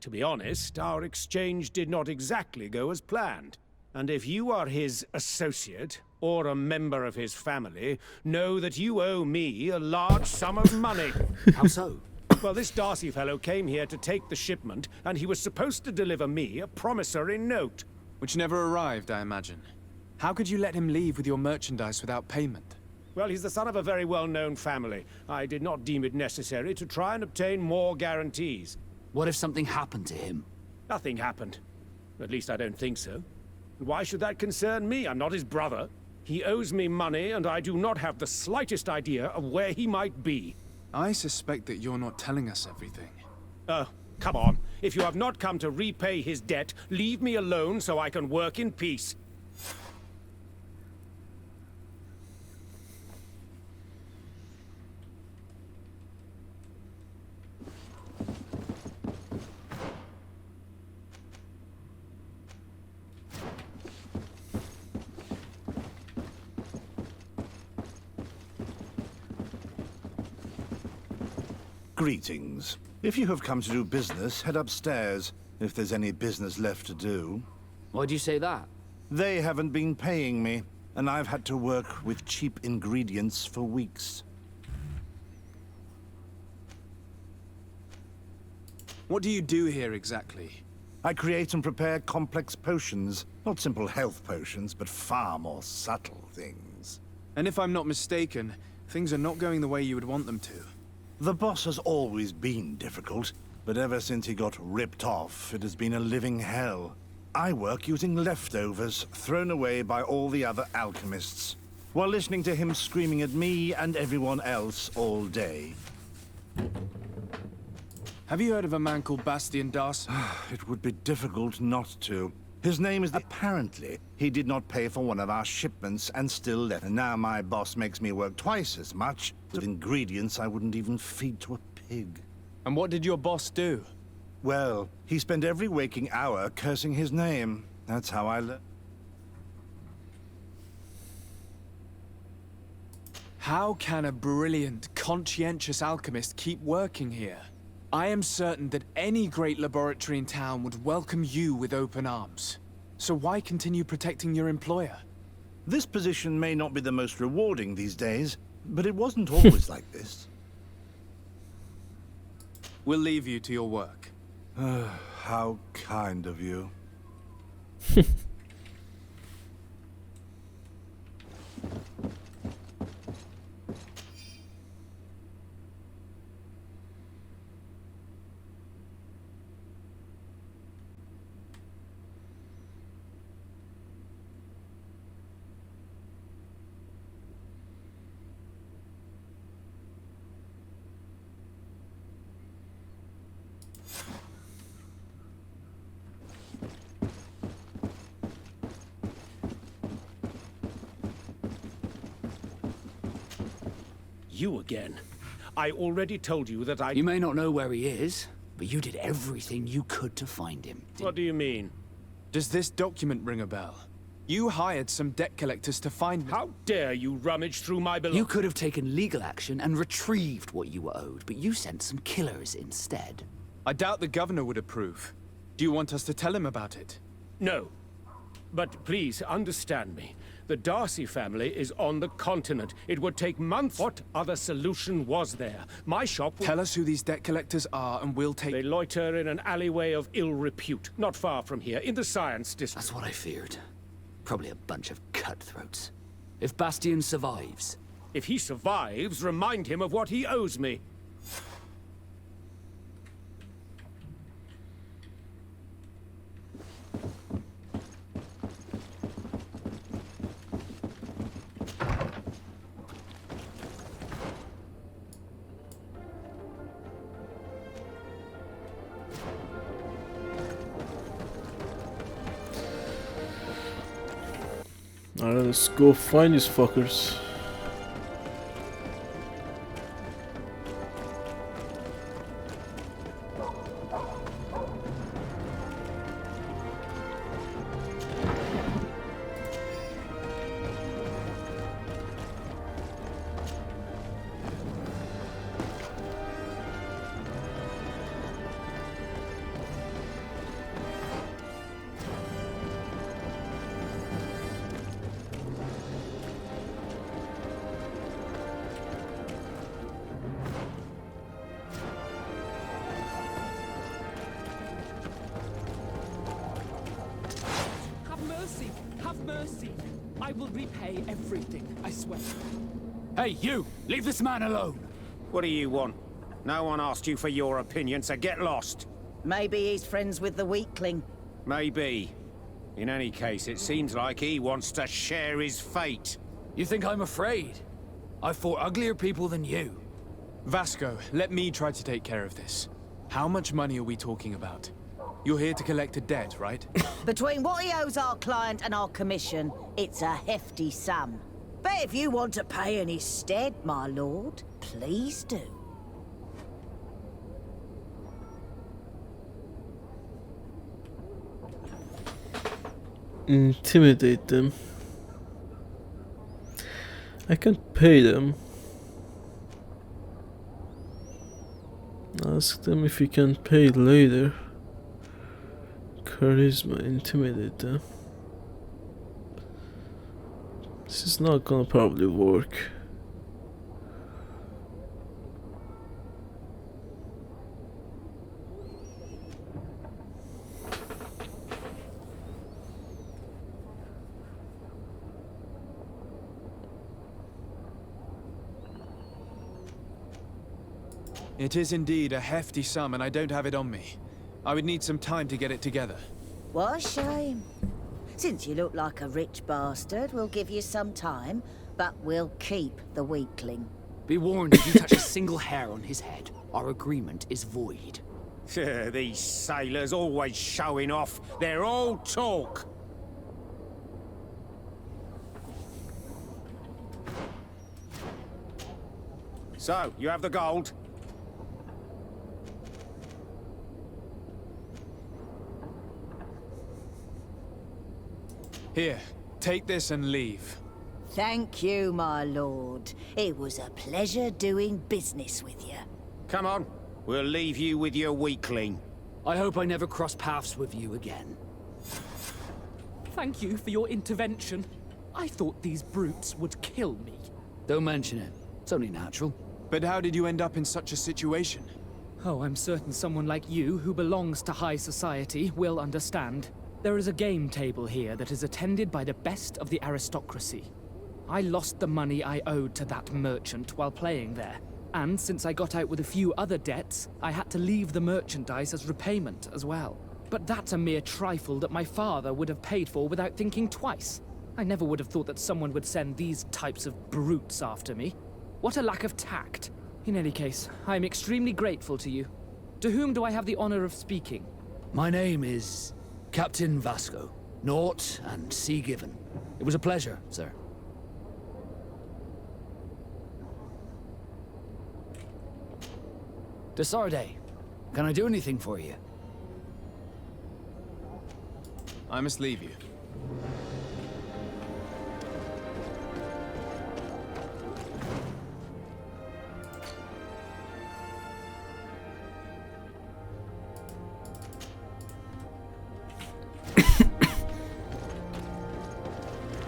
To be honest, our exchange did not exactly go as planned. And if you are his associate, or a member of his family, know that you owe me a large sum of money. How so? Well, this Darcy fellow came here to take the shipment, and he was supposed to deliver me a promissory note. Which never arrived, I imagine. How could you let him leave with your merchandise without payment? Well, he's the son of a very well-known family. I did not deem it necessary to try and obtain more guarantees. What if something happened to him? Nothing happened. At least I don't think so. Why should that concern me? I'm not his brother. He owes me money, and I do not have the slightest idea of where he might be. I suspect that you're not telling us everything. Come on. If you have not come to repay his debt, leave me alone so I can work in peace. Greetings. If you have come to do business, head upstairs, if there's any business left to do. Why'd you say that? They haven't been paying me, and I've had to work with cheap ingredients for weeks. What do you do here exactly? I create and prepare complex potions. Not simple health potions, but far more subtle things. And if I'm not mistaken, things are not going the way you would want them to. The boss has always been difficult, but ever since he got ripped off, it has been a living hell. I work using leftovers thrown away by all the other alchemists, while listening to him screaming at me and everyone else all day. Have you heard of a man called Bastian Darcy? It would be difficult not to. His name is... Apparently, he did not pay for one of our shipments and still left. And now my boss makes me work twice as much with ingredients I wouldn't even feed to a pig. And what did your boss do? Well, he spent every waking hour cursing his name. That's how I learned. How can a brilliant, conscientious alchemist keep working here? I am certain that any great laboratory in town would welcome you with open arms. So why continue protecting your employer? This position may not be the most rewarding these days, but it wasn't always like this. We'll leave you to your work. How kind of you. You again. I already told you that I... You may not know where he is, but you did everything you could to find him. What do you mean? Does this document ring a bell? You hired some debt collectors to find me. How dare you rummage through my belongings? You could have taken legal action and retrieved what you were owed, but you sent some killers instead. I doubt the governor would approve. Do you want us to tell him about it? No. But please, understand me. The Darcy family is on the continent. It would take months. What other solution was there? My shop... Tell us who these debt collectors are and we'll take... They loiter in an alleyway of ill repute, not far from here, in the science district. That's what I feared. Probably a bunch of cutthroats. If Bastian survives... If he survives, remind him of what he owes me. Alright, let's go find these fuckers. repay everything, I swear. Hey, you! Leave this man alone! What do you want? No one asked you for your opinion, so get lost. Maybe he's friends with the weakling. Maybe. In any case, it seems like he wants to share his fate. You think I'm afraid? I've fought uglier people than you. Vasco, let me try to take care of this. How much money are we talking about? You're here to collect a debt, right? Between what he owes our client and our commission, it's a hefty sum. But if you want to pay in his stead, my lord, please do. Intimidate them. I can't pay them. Ask them if you can pay later. Charisma, intimidate them. This is not gonna probably work. It is indeed a hefty sum, and I don't have it on me. I would need some time to get it together. What a shame. Since you look like a rich bastard, we'll give you some time, but we'll keep the weakling. Be warned, if you touch a single hair on his head, our agreement is void. These sailors always showing off. They're all talk. So, you have the gold? Here, take this and leave. Thank you, my lord. It was a pleasure doing business with you. Come on, we'll leave you with your weakling. I hope I never cross paths with you again. Thank you for your intervention. I thought these brutes would kill me. Don't mention it. It's only natural. But how did you end up in such a situation? Oh, I'm certain someone like you, who belongs to high society, will understand. There is a game table here that is attended by the best of the aristocracy. I lost the money I owed to that merchant while playing there, and since I got out with a few other debts, I had to leave the merchandise as repayment as well. But that's a mere trifle that my father would have paid for without thinking twice. I never would have thought that someone would send these types of brutes after me. What a lack of tact. In any case, I am extremely grateful to you. To whom do I have the honor of speaking? My name is Captain Vasco. Naught and sea given. It was a pleasure, sir. Desarde, can I do anything for you? I must leave you.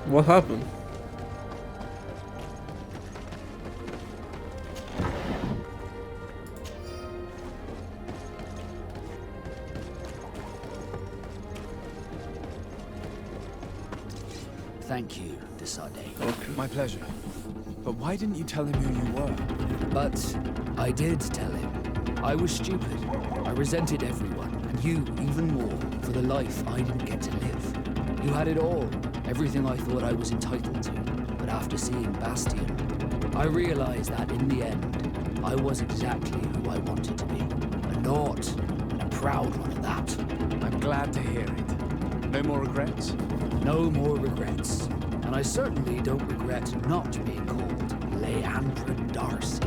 What happened? Thank you, Desarde. Okay. My pleasure. But why didn't you tell him who you were? But I did tell him. I was stupid. I resented everyone, and you even more, for the life I didn't get to live. You had it all, everything I thought I was entitled to. But after seeing Bastion, I realized that in the end, I was exactly who I wanted to be. A naught, and a proud one at that. I'm glad to hear it. No more regrets? No more regrets. And I certainly don't regret not being called Leandra Darcy.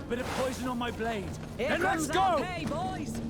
Bit of poison on my blade. Here Then let's comes go! our pay, boys!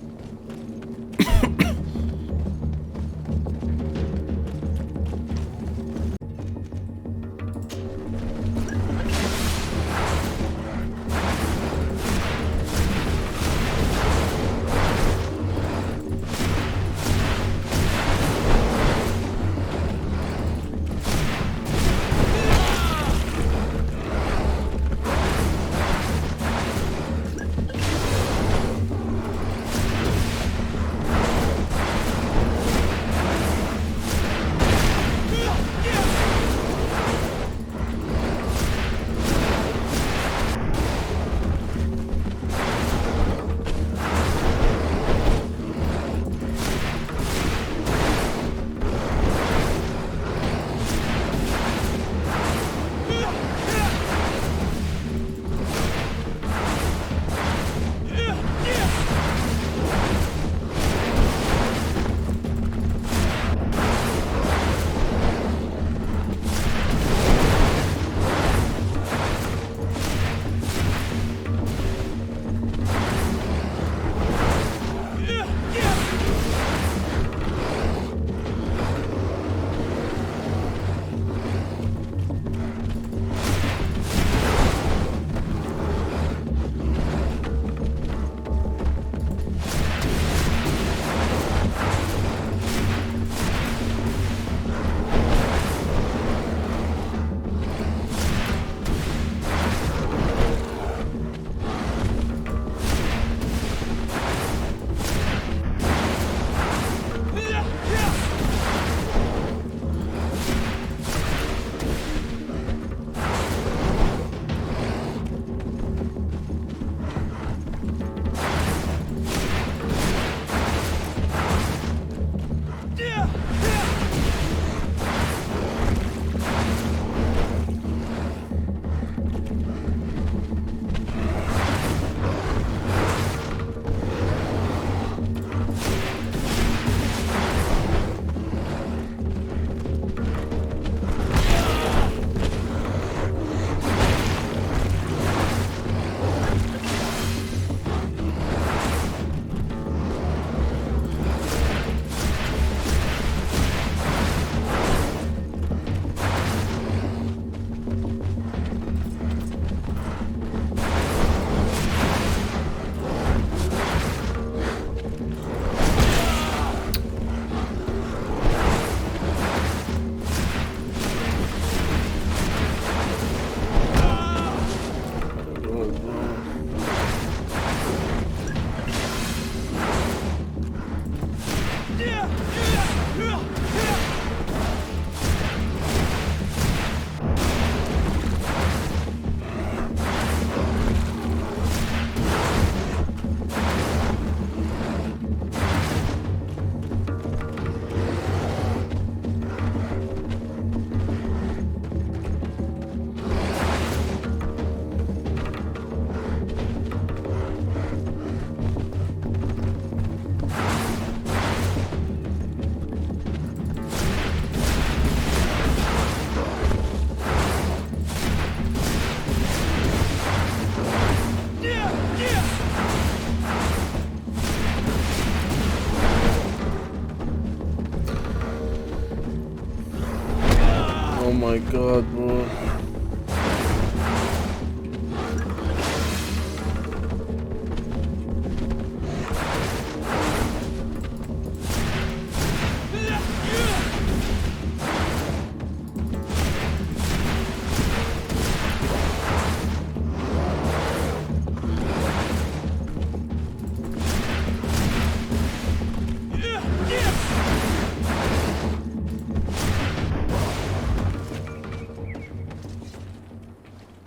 my god, bro.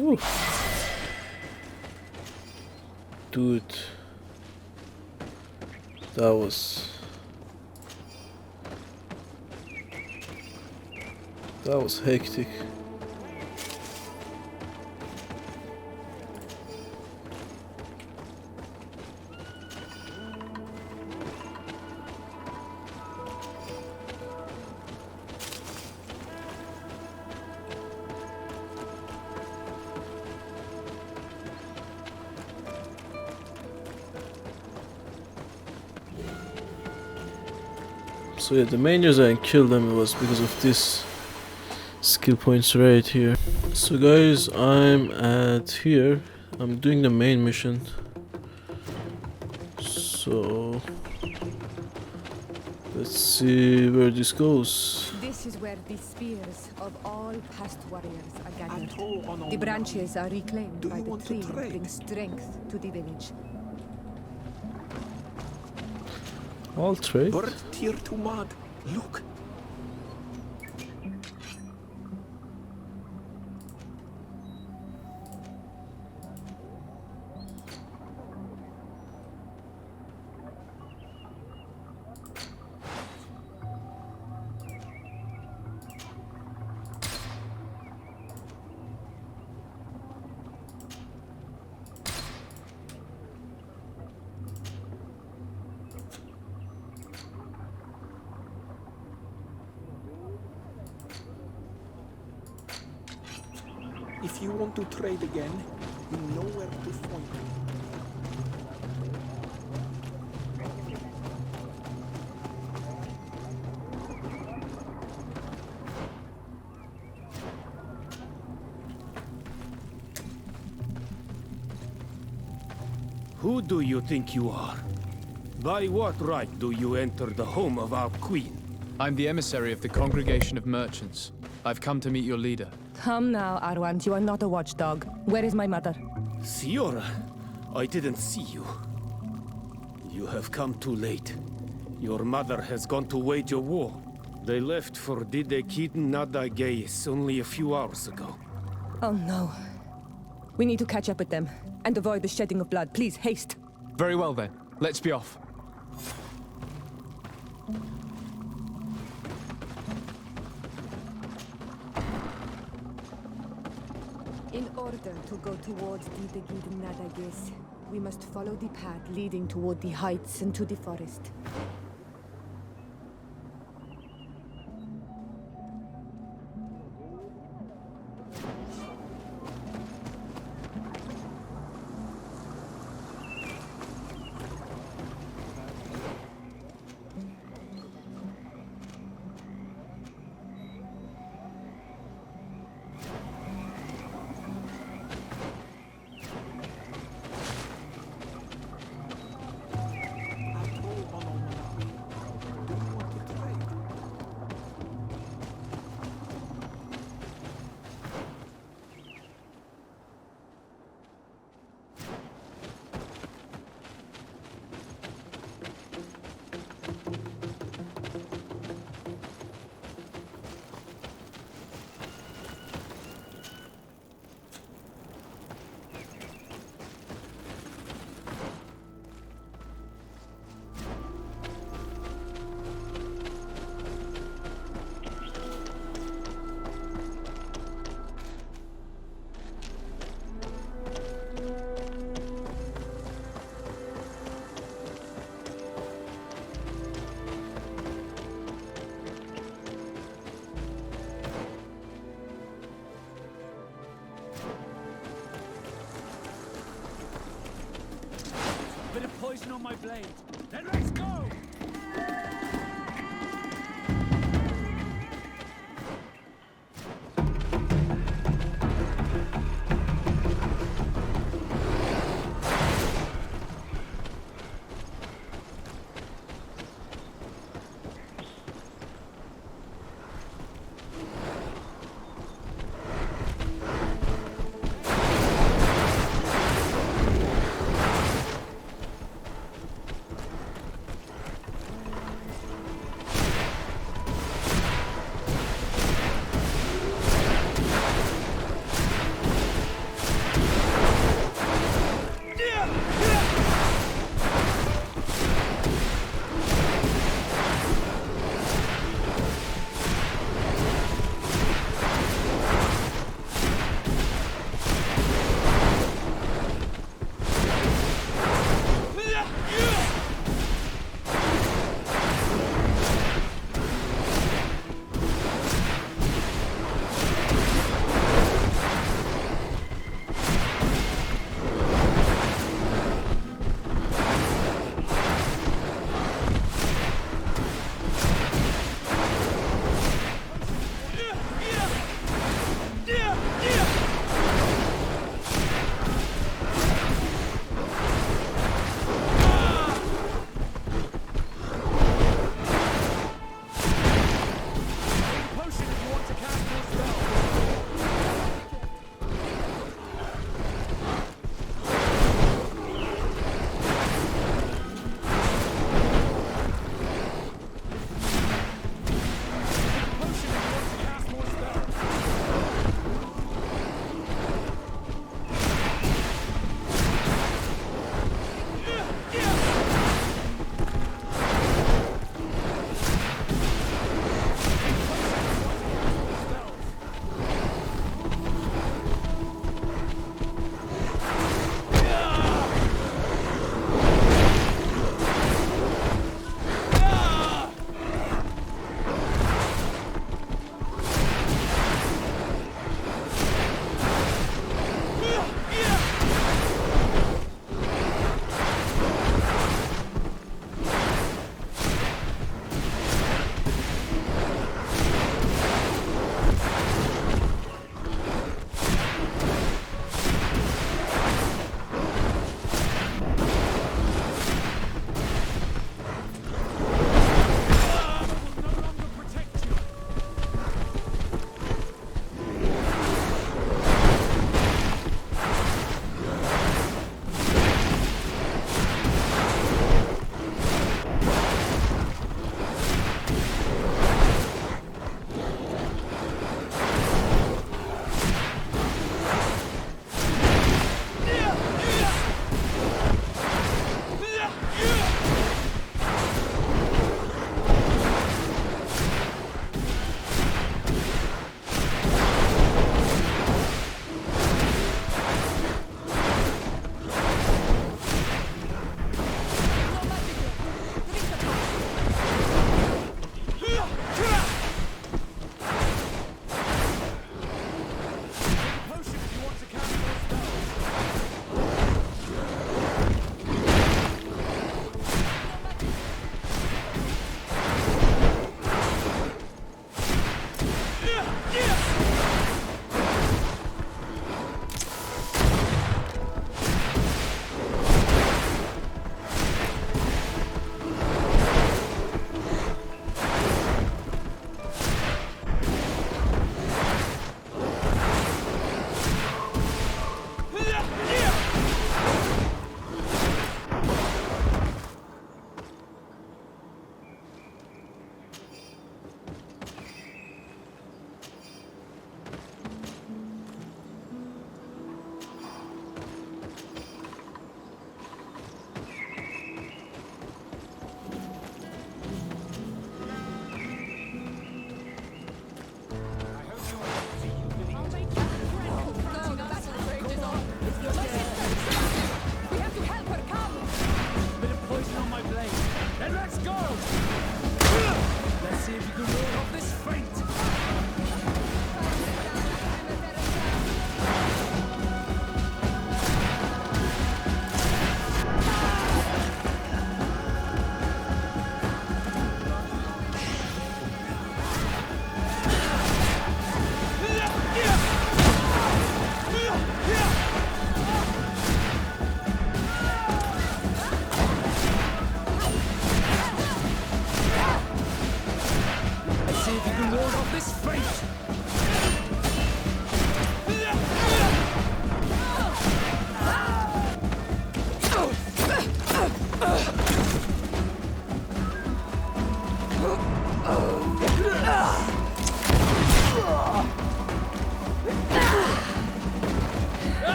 Ooh. Dude, that was hectic. So yeah, the main reason I killed them was because of this skill points right here. So guys, I'm at here. I'm doing the main mission. So let's see where this goes. This is where the spears of all past warriors are gathered. The branches are reclaimed by the tree and bring strength to the village. I'll trade. Bird tier to mud. Look. If you want to trade again, you know where to find me. Who do you think you are? By what right do you enter the home of our queen? I'm the emissary of the Congregation of Merchants. I've come to meet your leader. Come now, Arwand, you are not a watchdog. Where is my mother? Siora, I didn't see you. You have come too late. Your mother has gone to wage a war. They left for Didekiden Nadagais only a few hours ago. Oh no. We need to catch up with them and avoid the shedding of blood. Please, haste. Very well then. Let's be off. In order to go towards Didekiden Nadagais, we must follow the path leading toward the heights and to the forest. Bit of poison on my blade. Then let's go!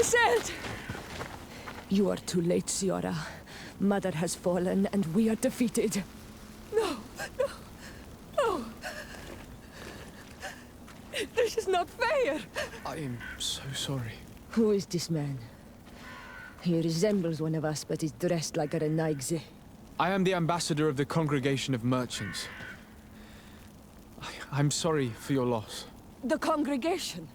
Iselt! You are too late, Ciara. Mother has fallen, and we are defeated. No, no, no. This is not fair. I am so sorry. Who is this man? He resembles one of us, but is dressed like a Renaigze. I am the ambassador of the Congregation of Merchants. I'm sorry for your loss. The congregation?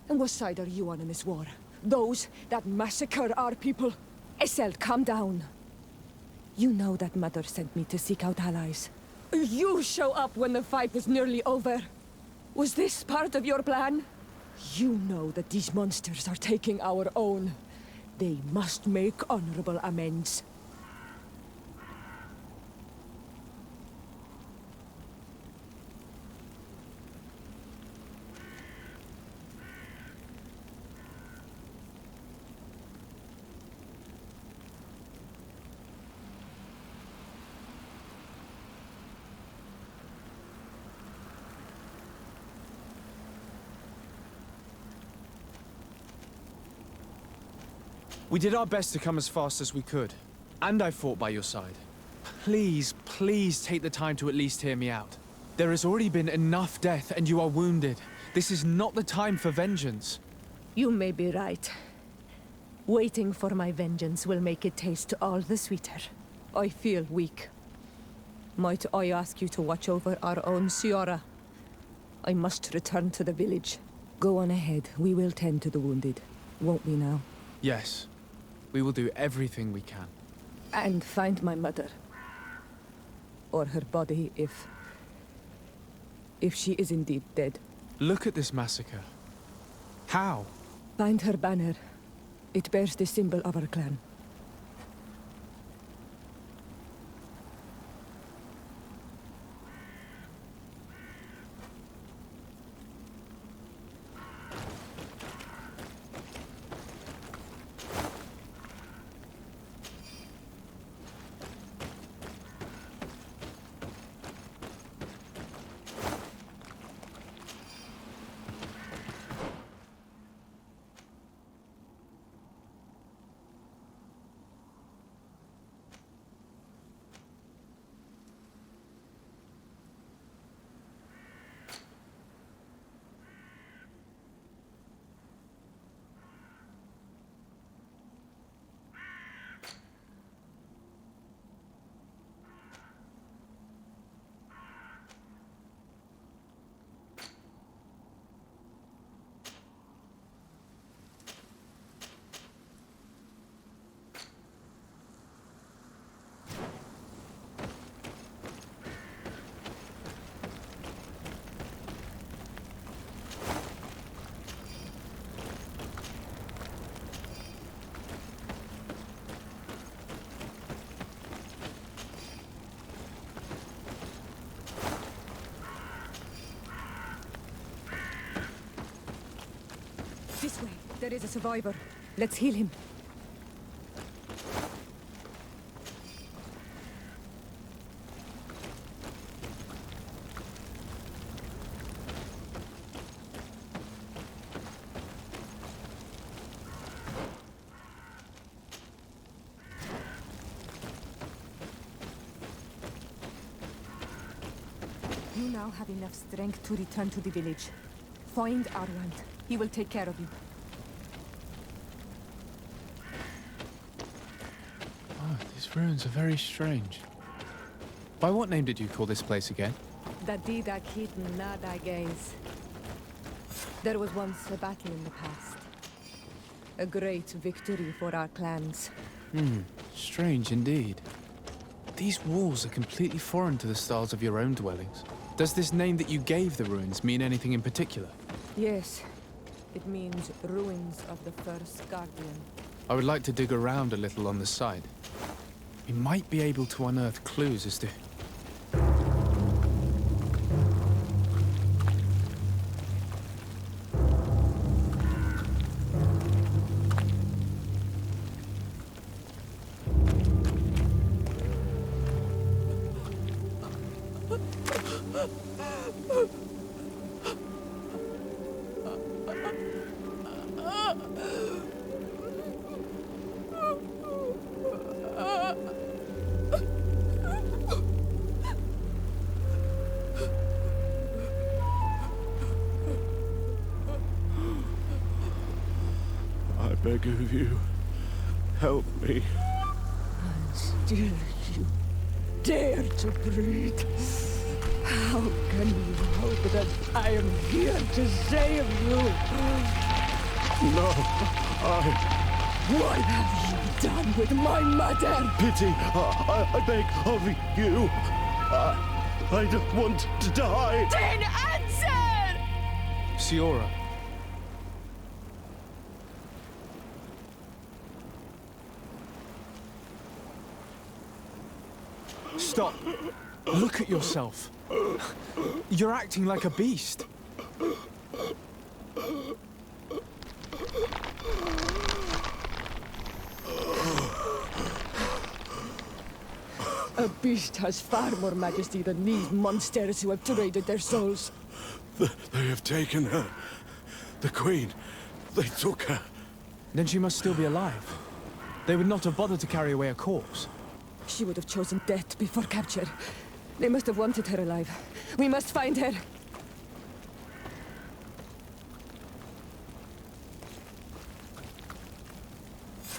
And what side are you on in this war? Those that massacre our people? Iselt, calm down. You know that Mother sent me to seek out allies. You show up when the fight was nearly over. Was this part of your plan? You know that these monsters are taking our own. They must make honorable amends. We did our best to come as fast as we could. And I fought by your side. Please, please take the time to at least hear me out. There has already been enough death and you are wounded. This is not the time for vengeance. You may be right. Waiting for my vengeance will make it taste all the sweeter. I feel weak. Might I ask you to watch over our own Ciara? I must return to the village. Go on ahead. We will tend to the wounded. Won't we now? Yes. We will do everything we can. And find my mother. Or her body, if she is indeed dead. Look at this massacre. How? Find her banner. It bears the symbol of our clan. This way. There is a survivor. Let's heal him. You now have enough strength to return to the village. Find Arland. He will take care of you. Oh, these ruins are very strange. By what name did you call this place again? Dadida Kid Nada Gaze. There was once a battle in the past. A great victory for our clans. Strange indeed. These walls are completely foreign to the styles of your own dwellings. Does this name that you gave the ruins mean anything in particular? Yes. It means ruins of the first guardian. I would like to dig around a little on the side. We might be able to unearth clues as to... beg of you, help me. And still you dare to breathe. How can you hope that I am here to save you? No, What have you done with my mother? Pity, I beg of you. I don't want to die. Then answer! Siora. Stop. Look at yourself. You're acting like a beast. A beast has far more majesty than these monsters who have traded their souls. They have taken her. The Queen. They took her. Then she must still be alive. They would not have bothered to carry away a corpse. She would have chosen death before capture. They must have wanted her alive. We must find her.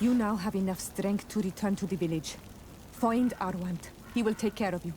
You now have enough strength to return to the village. Find Arwand. He will take care of you.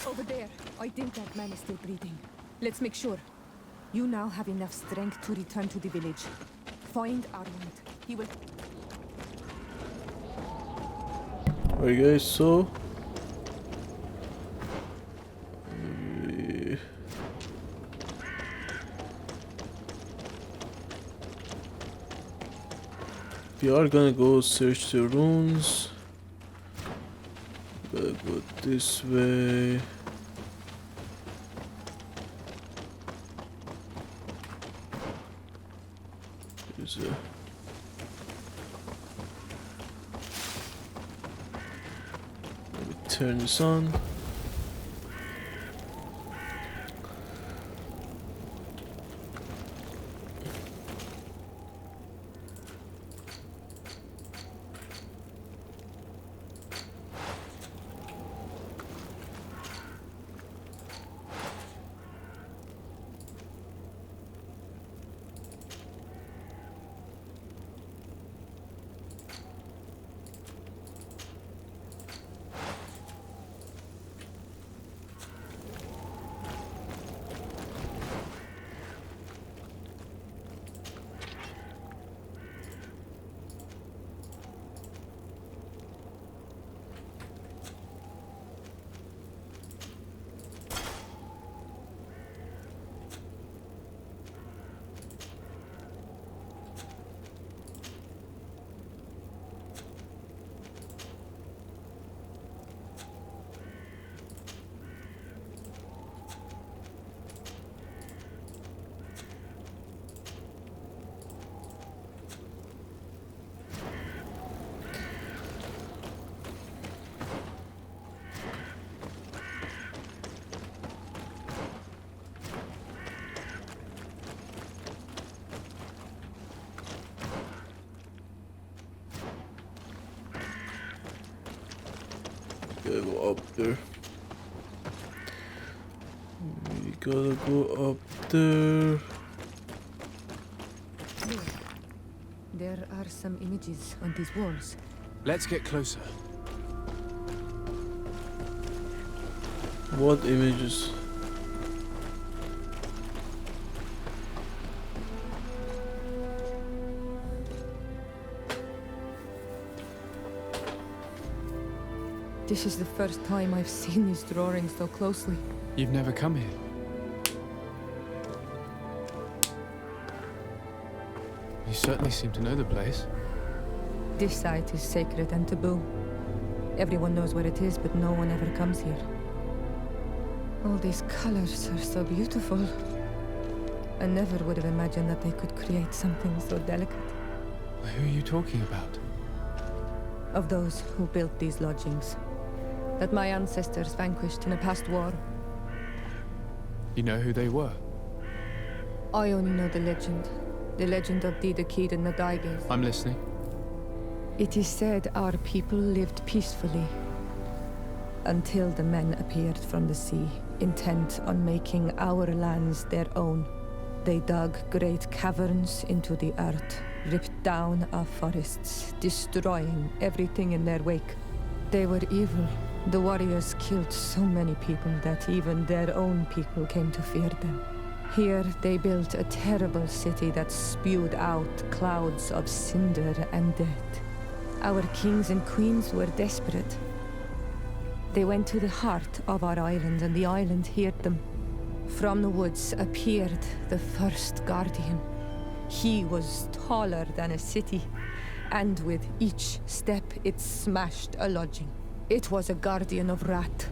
Over there. I think that man is still breathing. Let's make sure. You now have enough strength to return to the village. Find Arwand. He will... Alright guys, so... We are gonna go search the runes. Gotta go this way. There's a... Let me turn this on. Gotta go up there. We gotta go up there. There are some images on these walls. Let's get closer. What images? This is the first time I've seen these drawings so closely. You've never come here. You certainly seem to know the place. This site is sacred and taboo. Everyone knows where it is, but no one ever comes here. All these colors are so beautiful. I never would have imagined that they could create something so delicate. Who are you talking about? Of those who built these lodgings. That my ancestors vanquished in a past war. You know who they were? I only know the legend. The legend of Didakid and the Daiges. I'm listening. It is said our people lived peacefully until the men appeared from the sea, intent on making our lands their own. They dug great caverns into the earth, ripped down our forests, destroying everything in their wake. They were evil. The warriors killed so many people that even their own people came to fear them. Here they built a terrible city that spewed out clouds of cinder and death. Our kings and queens were desperate. They went to the heart of our island, and the island heard them. From the woods appeared the first guardian. He was taller than a city, and with each step it smashed a lodging. It was a guardian of Rat,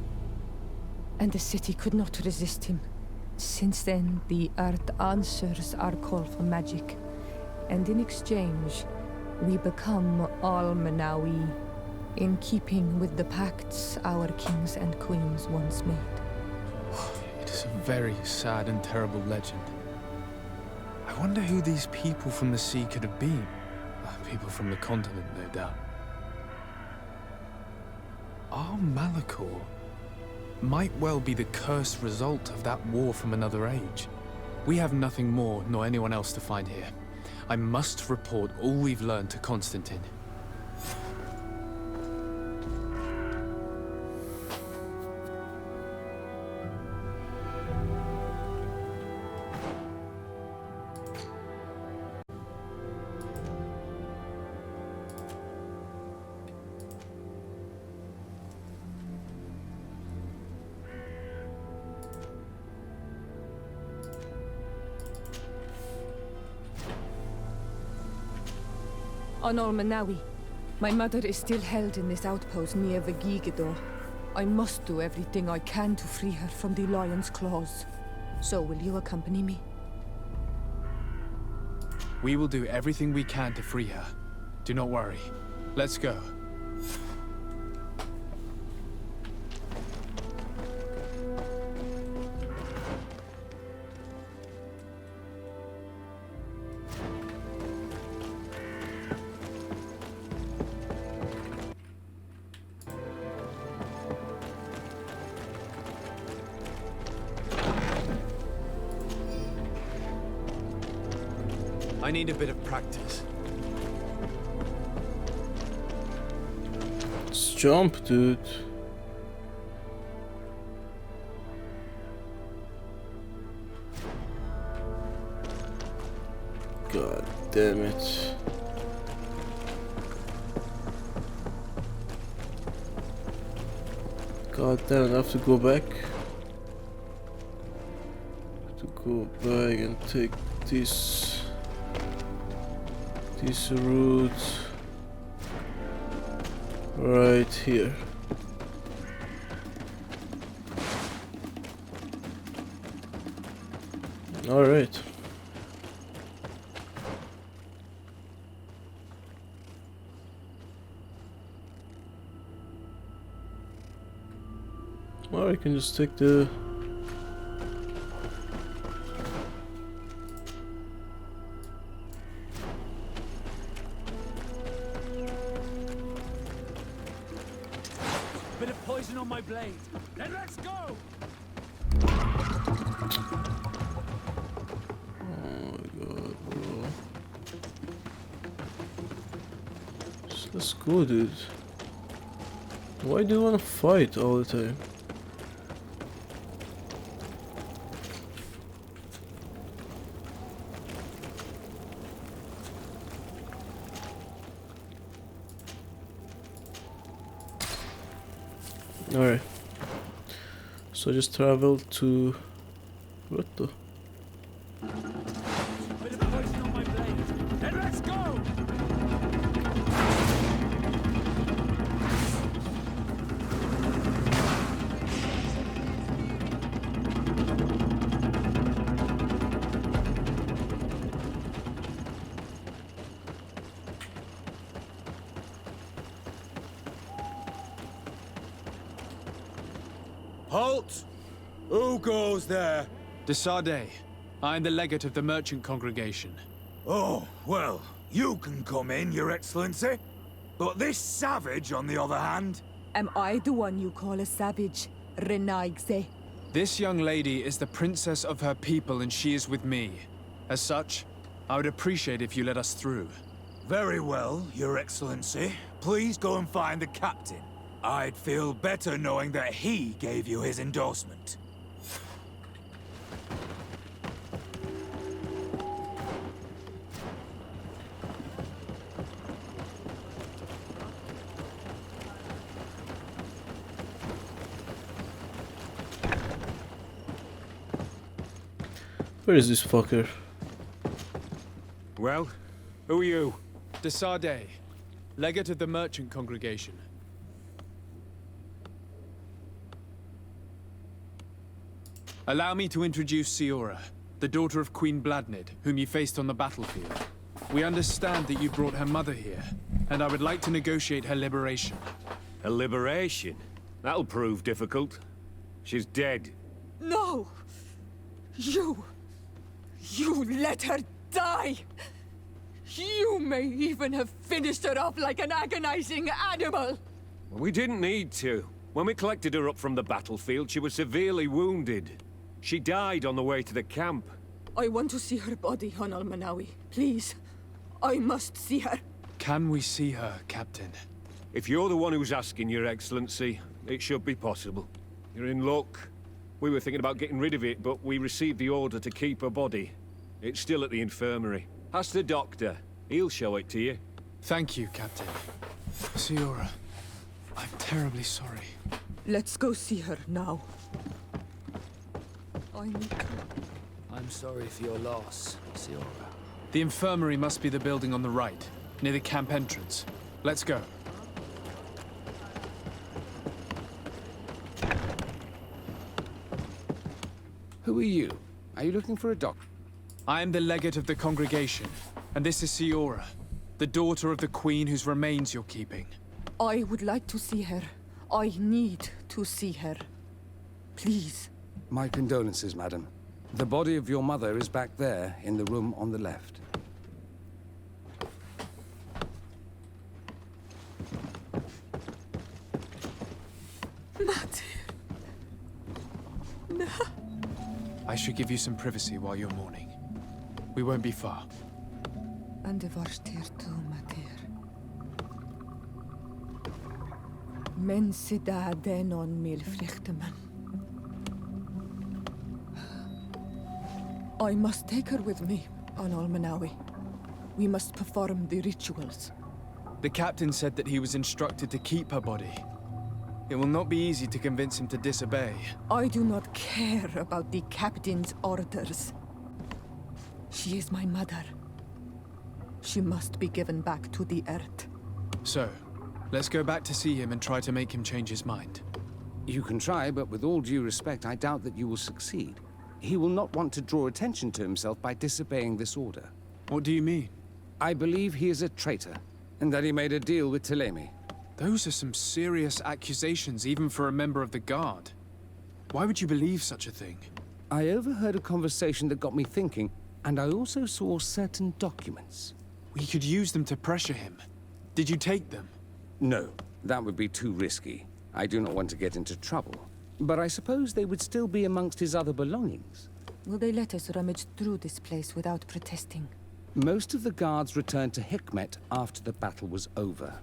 and the city could not resist him. Since then, the earth answers our call for magic, and in exchange, we become Almanawi, in keeping with the pacts our kings and queens once made. It is a very sad and terrible legend. I wonder who these people from the sea could have been. People from the continent, no doubt. Our Malachor might well be the cursed result of that war from another age. We have nothing more nor anyone else to find here. I must report all we've learned to Constantine. On Almanawi, my mother is still held in this outpost near the Gigador. I must do everything I can to free her from the lion's claws. So will you accompany me? We will do everything we can to free her. Do not worry. Let's go. I need a bit of practice. Let's jump, dude. God damn it. God damn, I have to go back. And take this route right here. All right. Or I can just take the Bit of poison on my blade. Then let's go! Let's go, dude. Why do you want to fight all the time? Alright. So just travel to... What the... Then let's go! Halt! Who goes there? De Sardet. I am the legate of the merchant congregation. Oh, well, you can come in, Your Excellency. But this savage, on the other hand... Am I the one you call a savage, Renaigze? This young lady is the princess of her people and she is with me. As such, I would appreciate if you let us through. Very well, Your Excellency. Please go and find the captain. I'd feel better knowing that he gave you his endorsement. Where is this fucker? Well, who are you? De Sardet, legate of the merchant congregation. Allow me to introduce Siora, the daughter of Queen Bladnid, whom you faced on the battlefield. We understand that you brought her mother here, and I would like to negotiate her liberation. Her liberation? That'll prove difficult. She's dead. No! You let her die! You may even have finished her off like an agonizing animal! We didn't need to. When we collected her up from the battlefield, she was severely wounded. She died on the way to the camp. I want to see her body, Honal Manawi. Please. I must see her. Can we see her, Captain? If you're the one who's asking, Your Excellency, it should be possible. You're in luck. We were thinking about getting rid of it, but we received the order to keep her body. It's still at the infirmary. Ask the doctor. He'll show it to you. Thank you, Captain. Siora, I'm terribly sorry. Let's go see her now. I'm sorry for your loss, Siora. The infirmary must be the building on the right, near the camp entrance. Let's go. Who are you? Are you looking for a doctor? I am the legate of the congregation, and this is Siora, the daughter of the queen whose remains you're keeping. I would like to see her. I need to see her. Please. My condolences, madam. The body of your mother is back there, in the room on the left. Mate. No. I should give you some privacy while you're mourning. We won't be far. And the Varstir too, Mater. Men sida den on mil vluchteman. I must take her with me, on Almanawi. We must perform the rituals. The captain said that he was instructed to keep her body. It will not be easy to convince him to disobey. I do not care about the captain's orders. She is my mother. She must be given back to the earth. So, let's go back to see him and try to make him change his mind. You can try, but with all due respect, I doubt that you will succeed. He will not want to draw attention to himself by disobeying this order. What do you mean? I believe he is a traitor, and that he made a deal with Telemi. Those are some serious accusations, even for a member of the Guard. Why would you believe such a thing? I overheard a conversation that got me thinking, and I also saw certain documents. We could use them to pressure him. Did you take them? No, that would be too risky. I do not want to get into trouble. But I suppose they would still be amongst his other belongings. Will they let us rummage through this place without protesting? Most of the guards returned to Hikmet after the battle was over.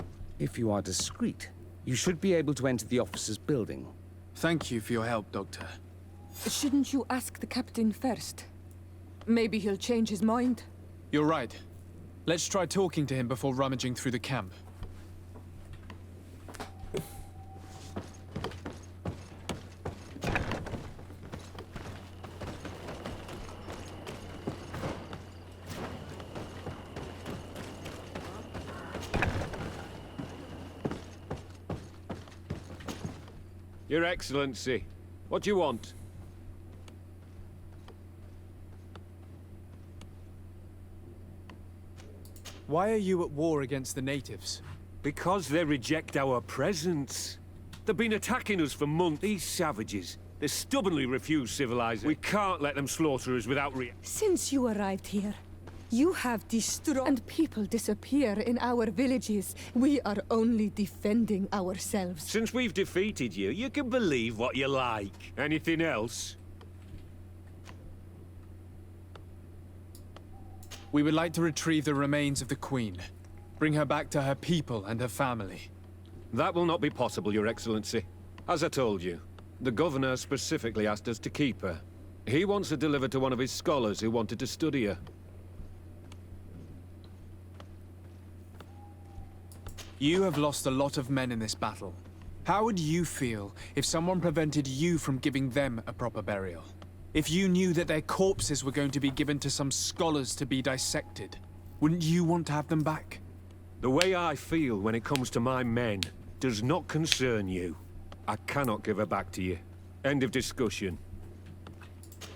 If you are discreet, you should be able to enter the officer's building. Thank you for your help, Doctor. Shouldn't you ask the captain first? Maybe he'll change his mind. You're right. Let's try talking to him before rummaging through the camp. Your Excellency, what do you want? Why are you at war against the natives? Because they reject our presence. They've been attacking us for months. These savages, they stubbornly refuse civilization. We can't let them slaughter us without Since you arrived here, you have destroyed and people disappear in our villages. We are only defending ourselves. Since we've defeated you, you can believe what you like. Anything else? We would like to retrieve the remains of the Queen. Bring her back to her people and her family. That will not be possible, Your Excellency. As I told you, the Governor specifically asked us to keep her. He wants her delivered to one of his scholars who wanted to study her. You have lost a lot of men in this battle. How would you feel if someone prevented you from giving them a proper burial? If you knew that their corpses were going to be given to some scholars to be dissected, wouldn't you want to have them back? The way I feel when it comes to my men does not concern you. I cannot give her back to you. End of discussion.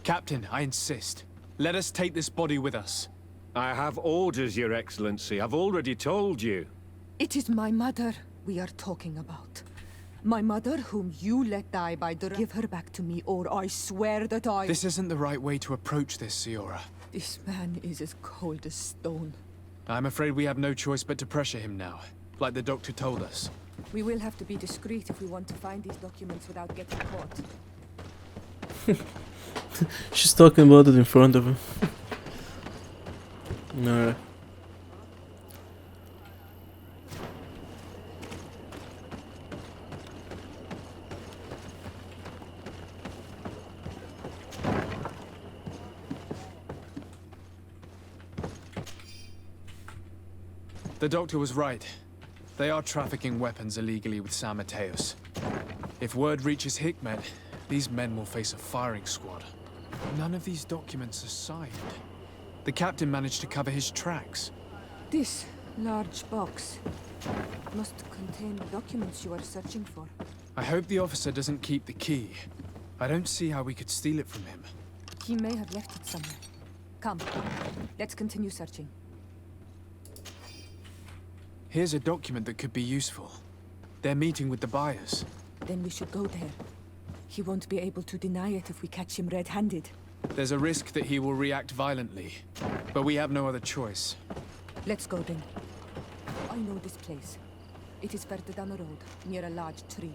Captain, I insist. Let us take this body with us. I have orders, Your Excellency. I've already told you. It is my mother we are talking about. My mother, whom you let die by the... Give her back to me, or I swear that I... This isn't the right way to approach this, Siora. This man is as cold as stone. I'm afraid we have no choice but to pressure him now, like the doctor told us. We will have to be discreet if we want to find these documents without getting caught. She's talking about it in front of him. Alright. The doctor was right. They are trafficking weapons illegally with San Mateos. If word reaches Hikmet, these men will face a firing squad. None of these documents are signed. The captain managed to cover his tracks. This large box must contain the documents you are searching for. I hope the officer doesn't keep the key. I don't see how we could steal it from him. He may have left it somewhere. Come, let's continue searching. Here's a document that could be useful. They're meeting with the buyers. Then we should go there. He won't be able to deny it if we catch him red-handed. There's a risk that he will react violently, but we have no other choice. Let's go then. I know this place. It is further down the road, near a large tree.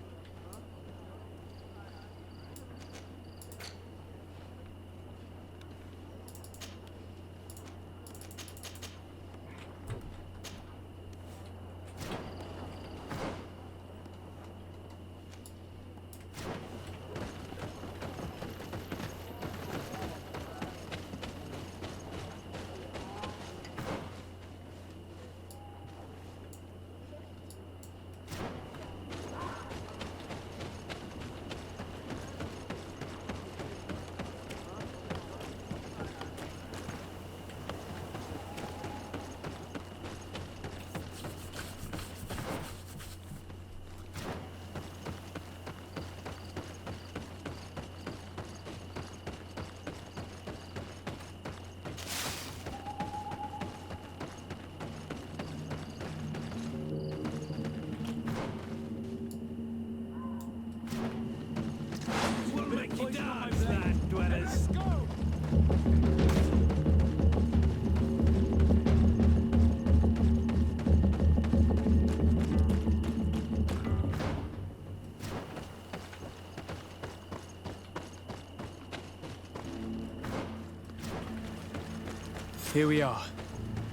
Here we are.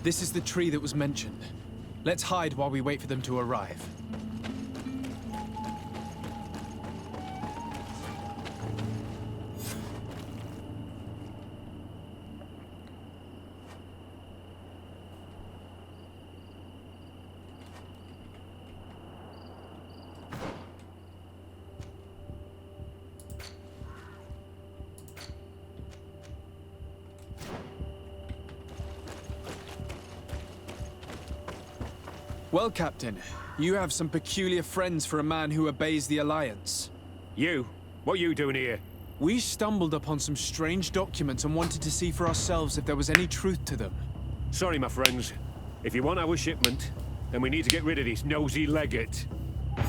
This is the tree that was mentioned. Let's hide while we wait for them to arrive. Well, Captain, you have some peculiar friends for a man who obeys the Alliance. You? What are you doing here? We stumbled upon some strange documents and wanted to see for ourselves if there was any truth to them. Sorry, my friends. If you want our shipment, then we need to get rid of this nosy legate.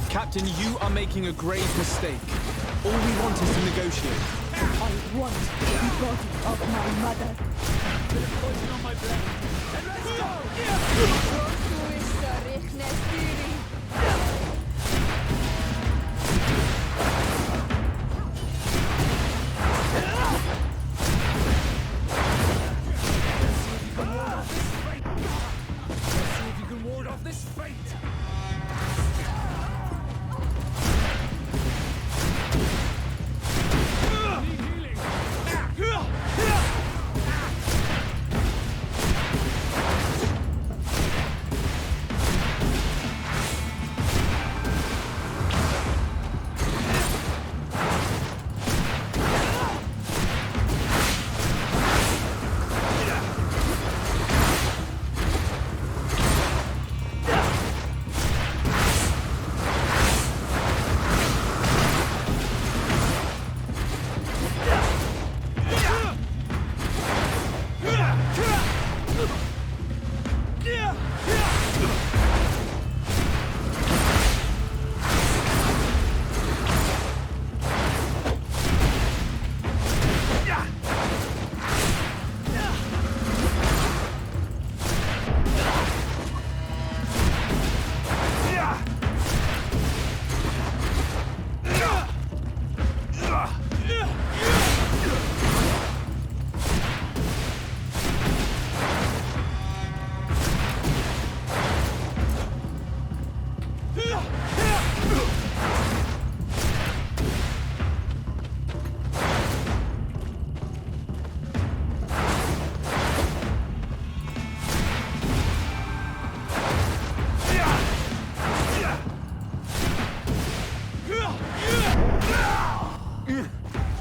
Captain, you are making a grave mistake. All we want is to negotiate. I want the body of my mother. Poison on my blade. And let's go! Let's see if you can ward off this fate.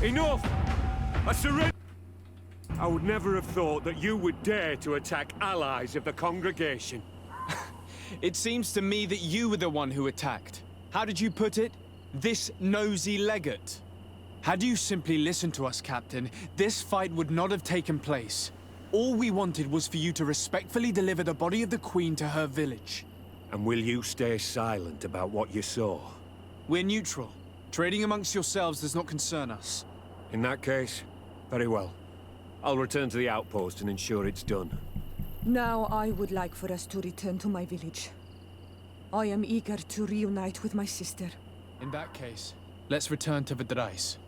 Enough! I surrender! I would never have thought that you would dare to attack allies of the congregation. It seems to me that you were the one who attacked. How did you put it? This nosy legate. Had you simply listened to us, Captain, this fight would not have taken place. All we wanted was for you to respectfully deliver the body of the Queen to her village. And will you stay silent about what you saw? We're neutral. Trading amongst yourselves does not concern us. In that case, very well. I'll return to the outpost and ensure it's done. Now I would like for us to return to my village. I am eager to reunite with my sister. In that case, let's return to Vidrais.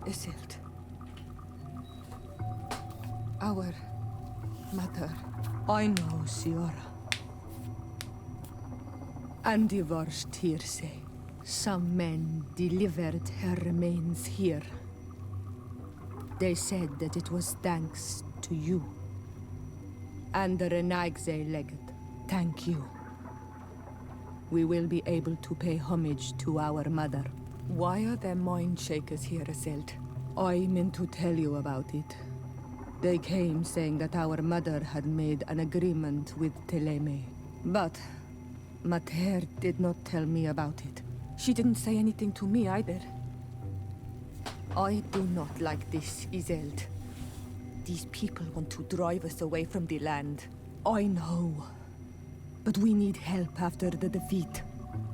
Isildt. Our mother. I know, Siora. And the worst hearsay. Some men delivered her remains here. They said that it was thanks to you. And the Renagze legate. Thank you. We will be able to pay homage to our mother. Why are there mind shakers here, Isildt? I meant to tell you about it. They came saying that our mother had made an agreement with Teleme. But Mater did not tell me about it. She didn't say anything to me either. I do not like this, Iselt. These people want to drive us away from the land. I know. But we need help after the defeat.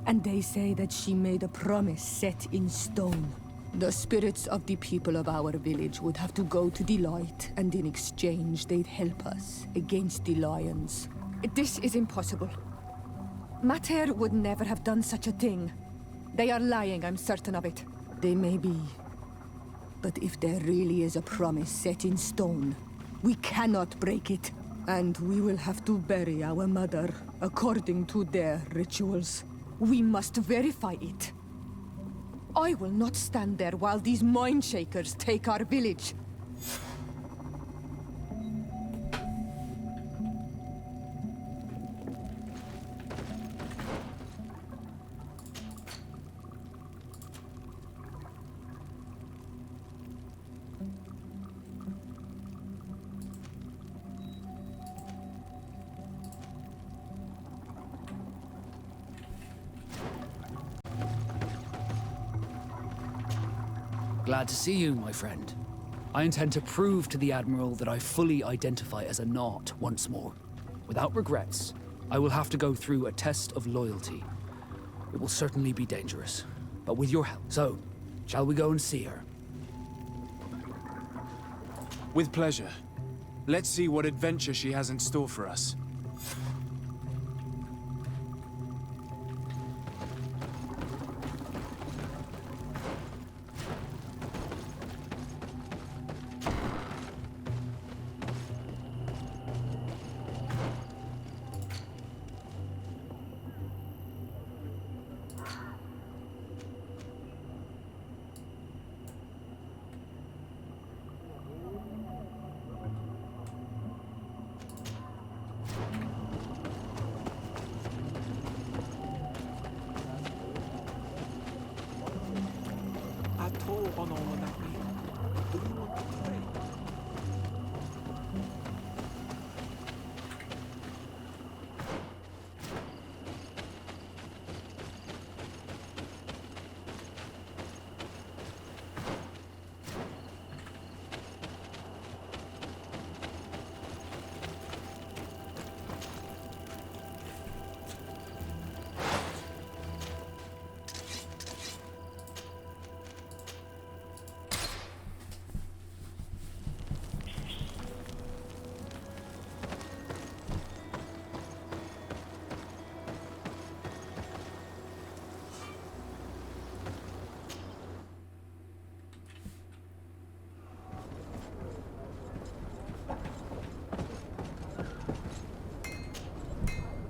And they say that she made a promise set in stone. The spirits of the people of our village would have to go to the light, and in exchange they'd help us against the lions. This is impossible. Mater would never have done such a thing. They are lying, I'm certain of it. They may be. But if there really is a promise set in stone, we cannot break it. And we will have to bury our mother according to their rituals. We must verify it. I will not stand there while these mind shakers take our village. Glad to see you, my friend. I intend to prove to the Admiral that I fully identify as a Naut once more. Without regrets, I will have to go through a test of loyalty. It will certainly be dangerous, but with your help. So, shall we go and see her? With pleasure. Let's see what adventure she has in store for us.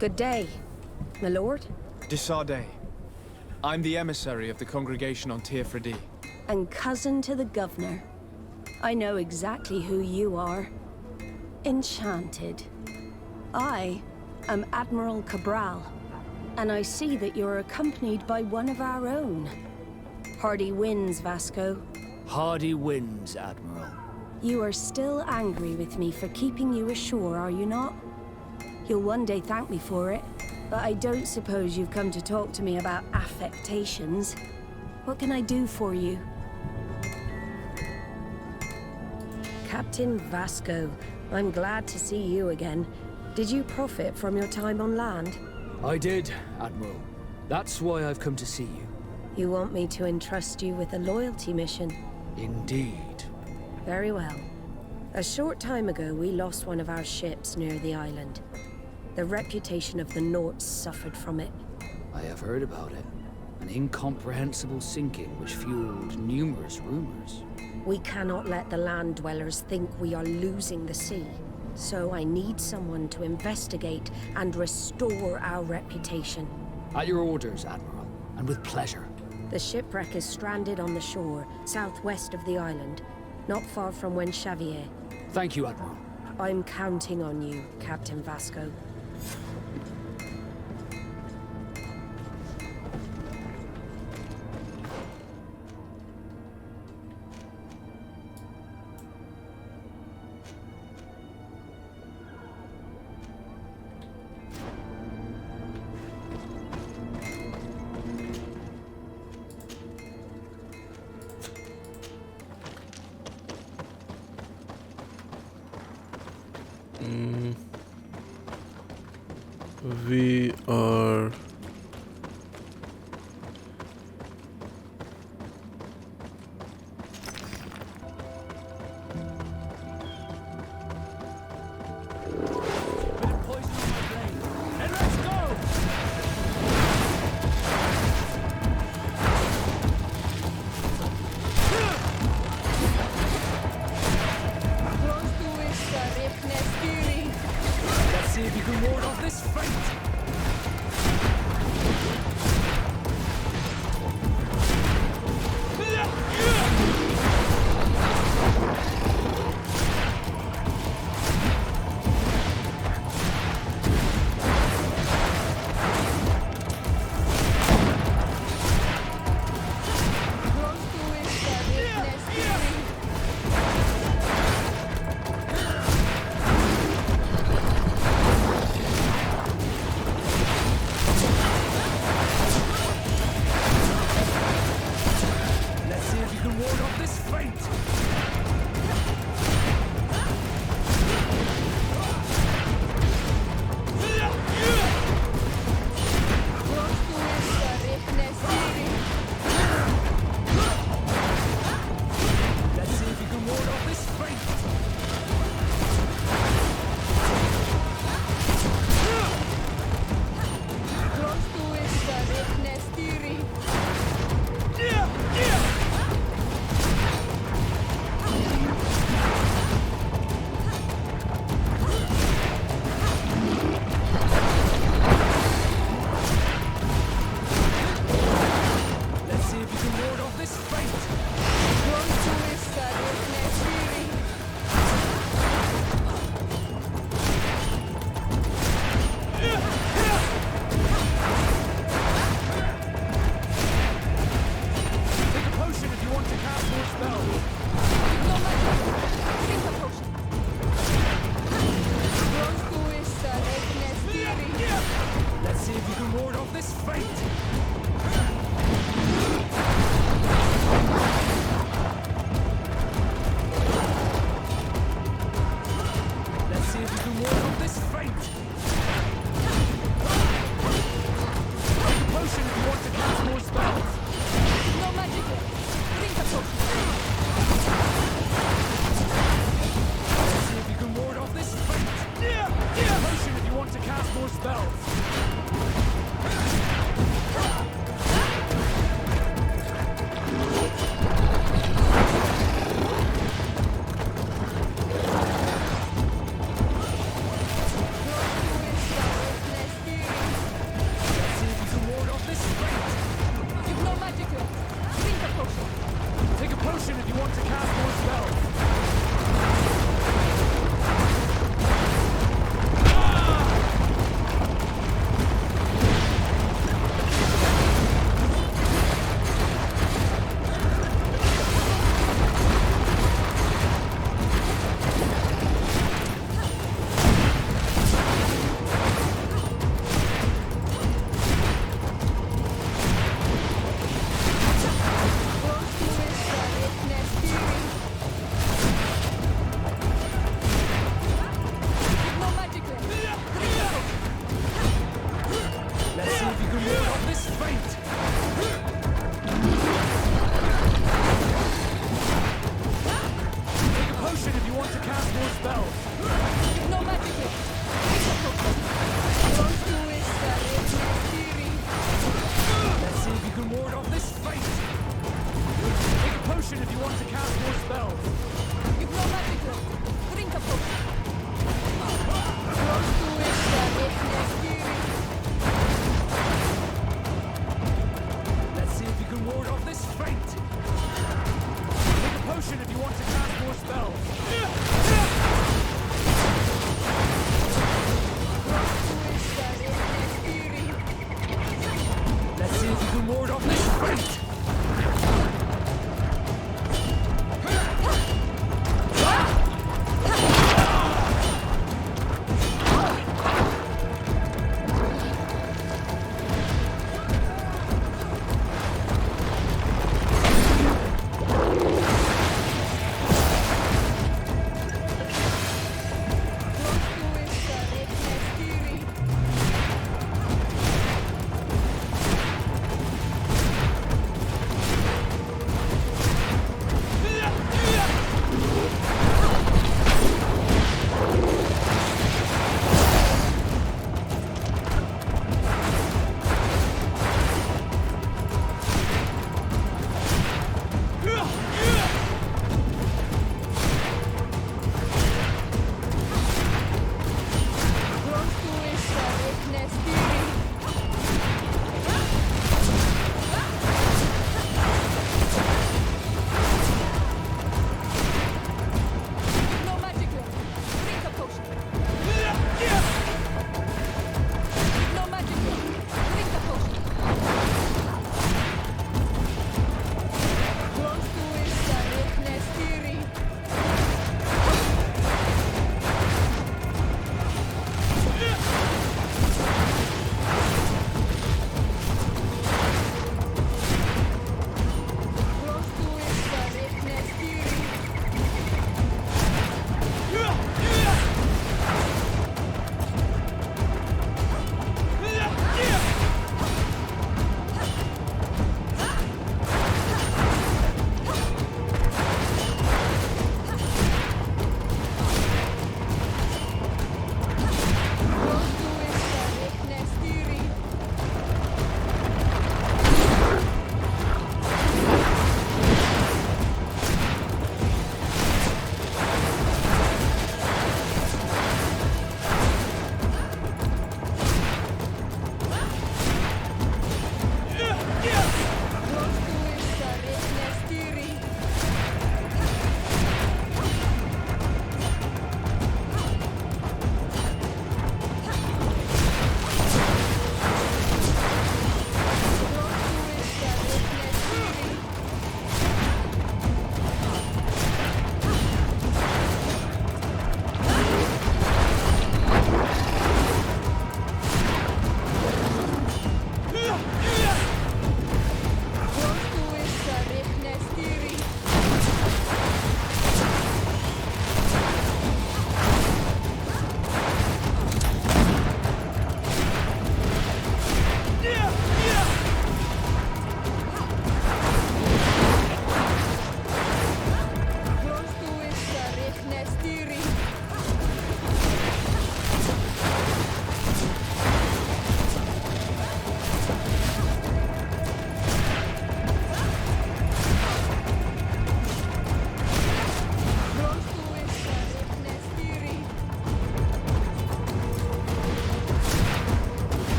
Good day, my lord. De Sardet. I'm the emissary of the congregation on Tir Fredi. And cousin to the governor. I know exactly who you are. Enchanted. I am Admiral Cabral, and I see that you're accompanied by one of our own. Hardy winds, Vasco. Hardy winds, Admiral. You are still angry with me for keeping you ashore, are you not? You'll one day thank me for it, but I don't suppose you've come to talk to me about affectations. What can I do for you? Captain Vasco, I'm glad to see you again. Did you profit from your time on land? I did, Admiral. That's why I've come to see you. You want me to entrust you with a loyalty mission? Indeed. Very well. A short time ago, we lost one of our ships near the island. The reputation of the Norts suffered from it. I have heard about it. An incomprehensible sinking which fueled numerous rumors. We cannot let the land dwellers think we are losing the sea. So I need someone to investigate and restore our reputation. At your orders, Admiral, and with pleasure. The shipwreck is stranded on the shore, southwest of the island, not far from Xavier. Thank you, Admiral. I'm counting on you, Captain Vasco. we are... Let's see if you can ward off this fate. Let's see if you can ward off this fate. Let's see if you can ward off this fate. Let's see if you can ward off this fate. Take a potion if you want to cast more spells. Let's see if you can ward off this fate. Let's see if you can ward off this fate. Take a potion if you want to cast more spells. No magic. Drink a potion. Let's see if you can ward off this fate. Take a potion if you want to cast more spells. Let's see if you can ward off this fate. No magic. Drink a potion. Take a potion if you want to cast more spells.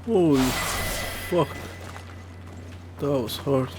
Holy fuck. That was hard.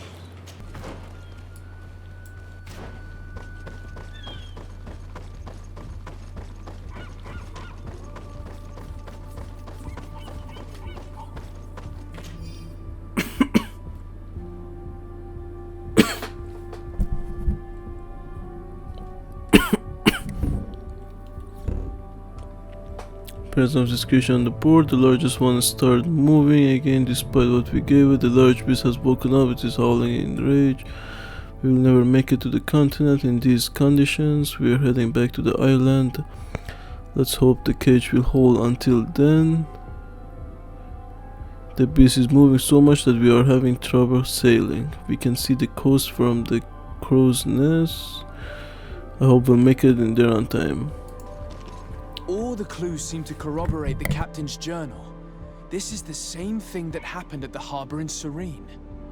Presence of discretion on the board. The largest one started moving again despite what we gave it. The large beast has woken up. It is howling in rage. We will never make it to the continent in these conditions. We are heading back to the island. Let's hope the cage will hold until then. The beast is moving so much that we are having trouble sailing. We can see the coast from the crow's nest. I hope we'll make it in there on time. All the clues seem to corroborate the captain's journal. This is the same thing that happened at the harbor in Serene.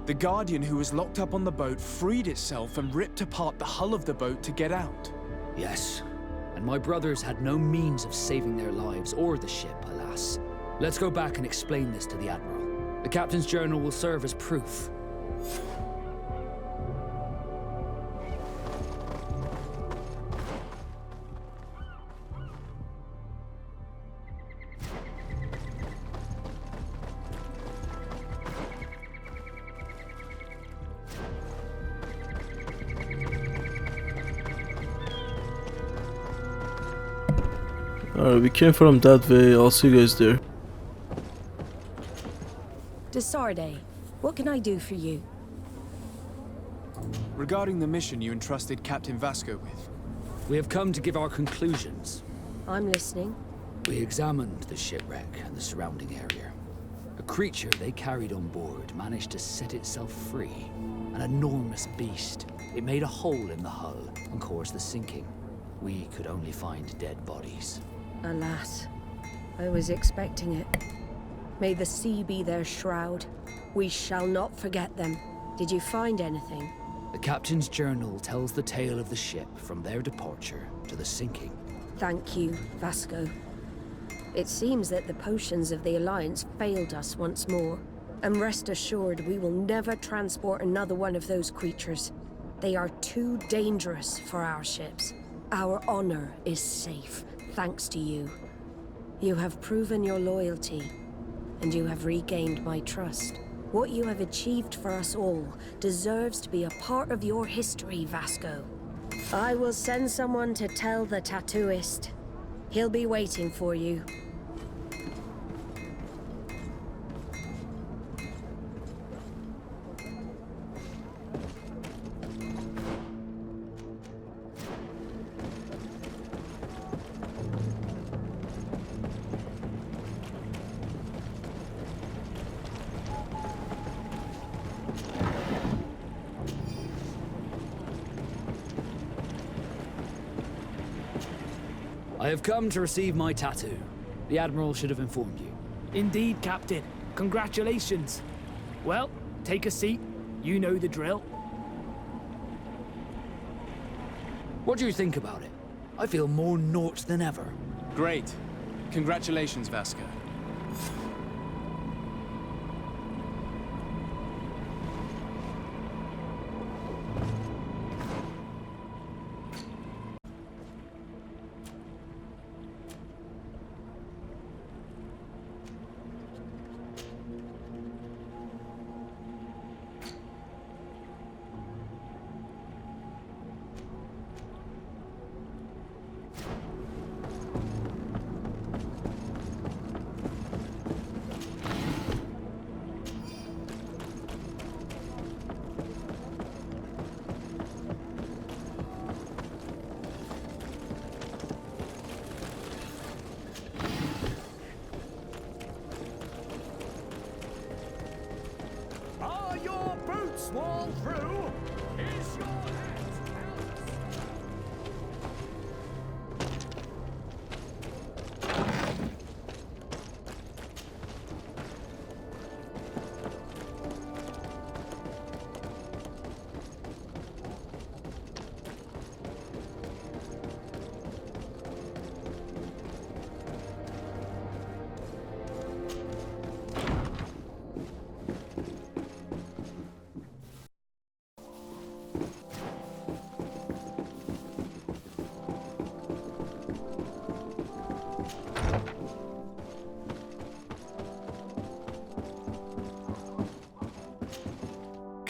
The Guardian who was locked up on the boat freed itself and ripped apart the hull of the boat to get out. Yes, and my brothers had no means of saving their lives or the ship, alas. Let's go back and explain this to the Admiral. The captain's journal will serve as proof. Alright, we came from that way. I'll see you guys there. Desarde, what can I do for you? Regarding the mission you entrusted Captain Vasco with. We have come to give our conclusions. I'm listening. We examined the shipwreck and the surrounding area. A creature they carried on board managed to set itself free. An enormous beast. It made a hole in the hull and caused the sinking. We could only find dead bodies. Alas, I was expecting it. May the sea be their shroud. We shall not forget them. Did you find anything? The captain's journal tells the tale of the ship from their departure to the sinking. Thank you, Vasco. It seems that the potions of the Alliance failed us once more. And rest assured, we will never transport another one of those creatures. They are too dangerous for our ships. Our honor is safe, thanks to you. You have proven your loyalty, and you have regained my trust. What you have achieved for us all deserves to be a part of your history, Vasco. I will send someone to tell the tattooist. He'll be waiting for you. I have come to receive my tattoo. The Admiral should have informed you. Indeed, Captain. Congratulations. Well, take a seat. You know the drill. What do you think about it? I feel more Nort than ever. Great. Congratulations, Vasco. Are your boots worn through? Is your hat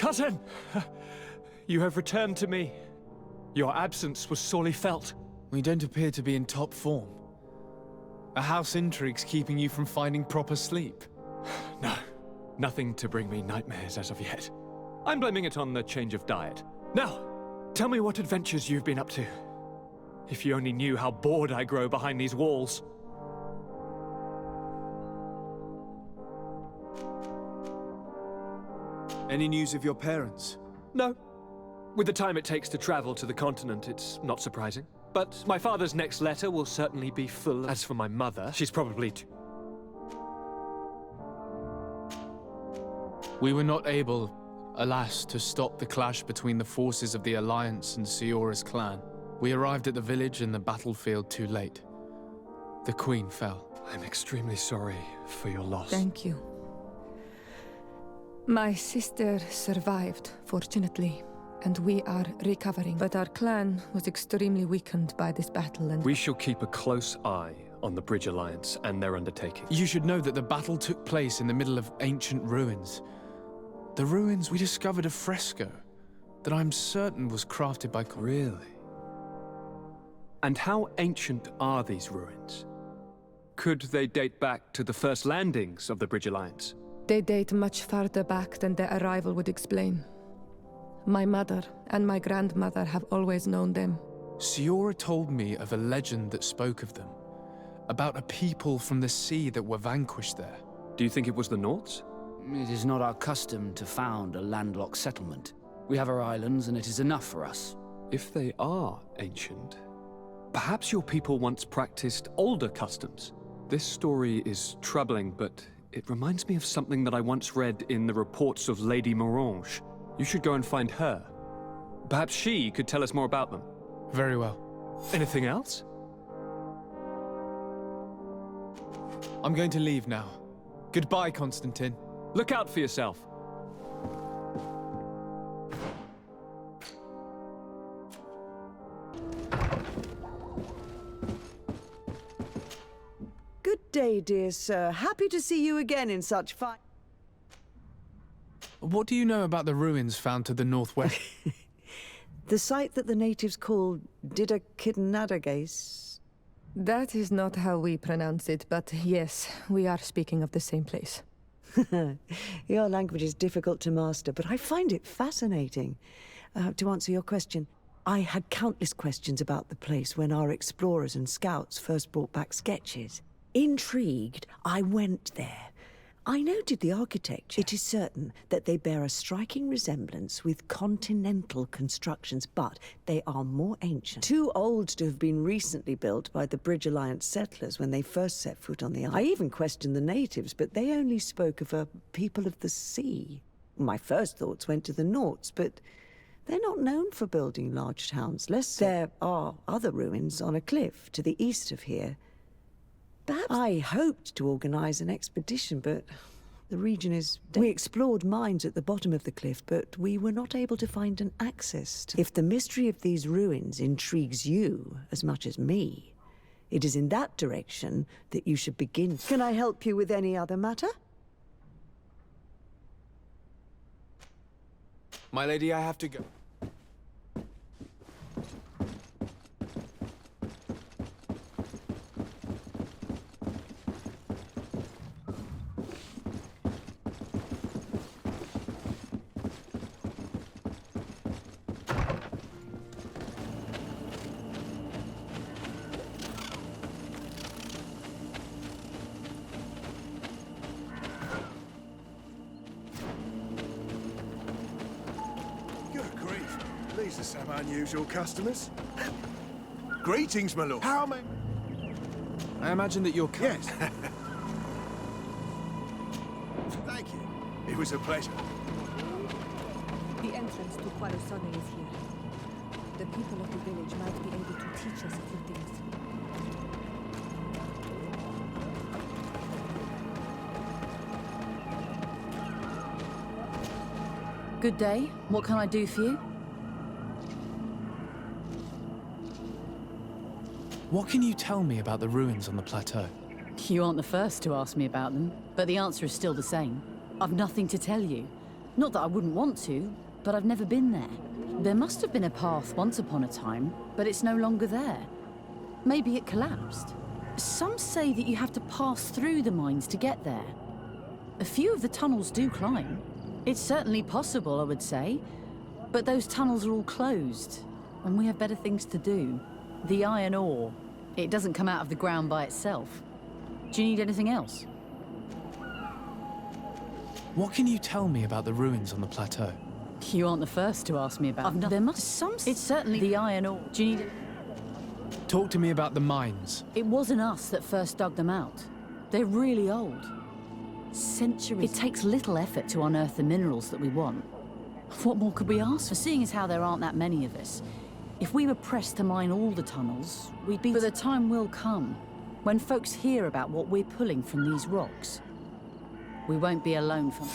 Cousin! You have returned to me. Your absence was sorely felt. We don't appear to be in top form. A house intrigue's keeping you from finding proper sleep. No, nothing to bring me nightmares as of yet. I'm blaming it on the change of diet. Now, tell me what adventures you've been up to. If you only knew how bored I grow behind these walls. Any news of your parents? No. With the time it takes to travel to the continent, it's not surprising. But my father's next letter will certainly be full. As for my mother, she's probably We were not able, alas, to stop the clash between the forces of the Alliance and Siora's clan. We arrived at the village and the battlefield too late. The Queen fell. I'm extremely sorry for your loss. Thank you. My sister survived, fortunately, and we are recovering. But our clan was extremely weakened by this battle and... We shall keep a close eye on the Bridge Alliance and their undertaking. You should know that the battle took place in the middle of ancient ruins. The ruins, we discovered a fresco that I'm certain was crafted by... Really? And how ancient are these ruins? Could they date back to the first landings of the Bridge Alliance? They date much farther back than their arrival would explain. My mother and my grandmother have always known them. Siora told me of a legend that spoke of them, about a people from the sea that were vanquished there. Do you think it was the Nords? It is not our custom to found a landlocked settlement. We have our islands, and it is enough for us. If they are ancient, perhaps your people once practiced older customs. This story is troubling, but it reminds me of something that I once read in the reports of Lady Morange. You should go and find her. Perhaps she could tell us more about them. Very well. Anything else? I'm going to leave now. Goodbye, Constantine. Look out for yourself. Good day, dear sir. Happy to see you again in such fine... What do you know about the ruins found to the northwest? The site that the natives call Didakidnadagase. That is not how we pronounce it, but yes, we are speaking of the same place. Your language is difficult to master, but I find it fascinating. To answer your question, I had countless questions about the place when our explorers and scouts first brought back sketches. Intrigued, I went there. I noted the architecture. It is certain that they bear a striking resemblance with continental constructions, but they are more ancient. Too old to have been recently built by the Bridge Alliance settlers when they first set foot on the island. I even questioned the natives, but they only spoke of a people of the sea. My first thoughts went to the Nords, but they're not known for building large towns. There are other ruins on a cliff to the east of here. Perhaps I hoped to organize an expedition, but the region is... We explored mines at the bottom of the cliff, but we were not able to find an access to... If the mystery of these ruins intrigues you as much as me, it is in that direction that you should begin. Can I help you with any other matter? My lady, I have to go. These are some unusual customers. Greetings, my lord. How may... I imagine that you're... Yes. Thank you. It was a pleasure. The entrance to Quarosone is here. The people of the village might be able to teach us a few things. Good day. What can I do for you? What can you tell me about the ruins on the plateau? You aren't the first to ask me about them, but the answer is still the same. I've nothing to tell you. Not that I wouldn't want to, but I've never been there. There must have been a path once upon a time, but it's no longer there. Maybe it collapsed. Some say that you have to pass through the mines to get there. A few of the tunnels do climb. It's certainly possible, I would say. But those tunnels are all closed, and we have better things to do. The iron ore, it doesn't come out of the ground by itself. Do you need anything else? What can you tell me about the ruins on the plateau? You aren't the first to ask me about them. There must It's certainly the iron ore. Do you need it? Talk to me about the mines. It wasn't us that first dug them out. They're really old. Centuries. It takes little effort to unearth the minerals that we want. What more could we ask for? Seeing as how there aren't that many of us, if we were pressed to mine all the tunnels, we'd be... But the time will come when folks hear about what we're pulling from these rocks. We won't be alone for...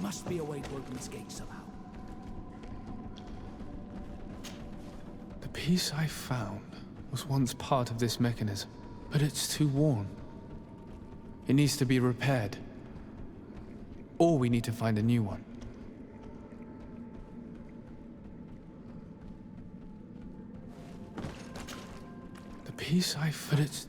Must be a way to open this gate somehow. The piece I found was once part of this mechanism, but it's too worn. It needs to be repaired. Or we need to find a new one. The piece I found, it's...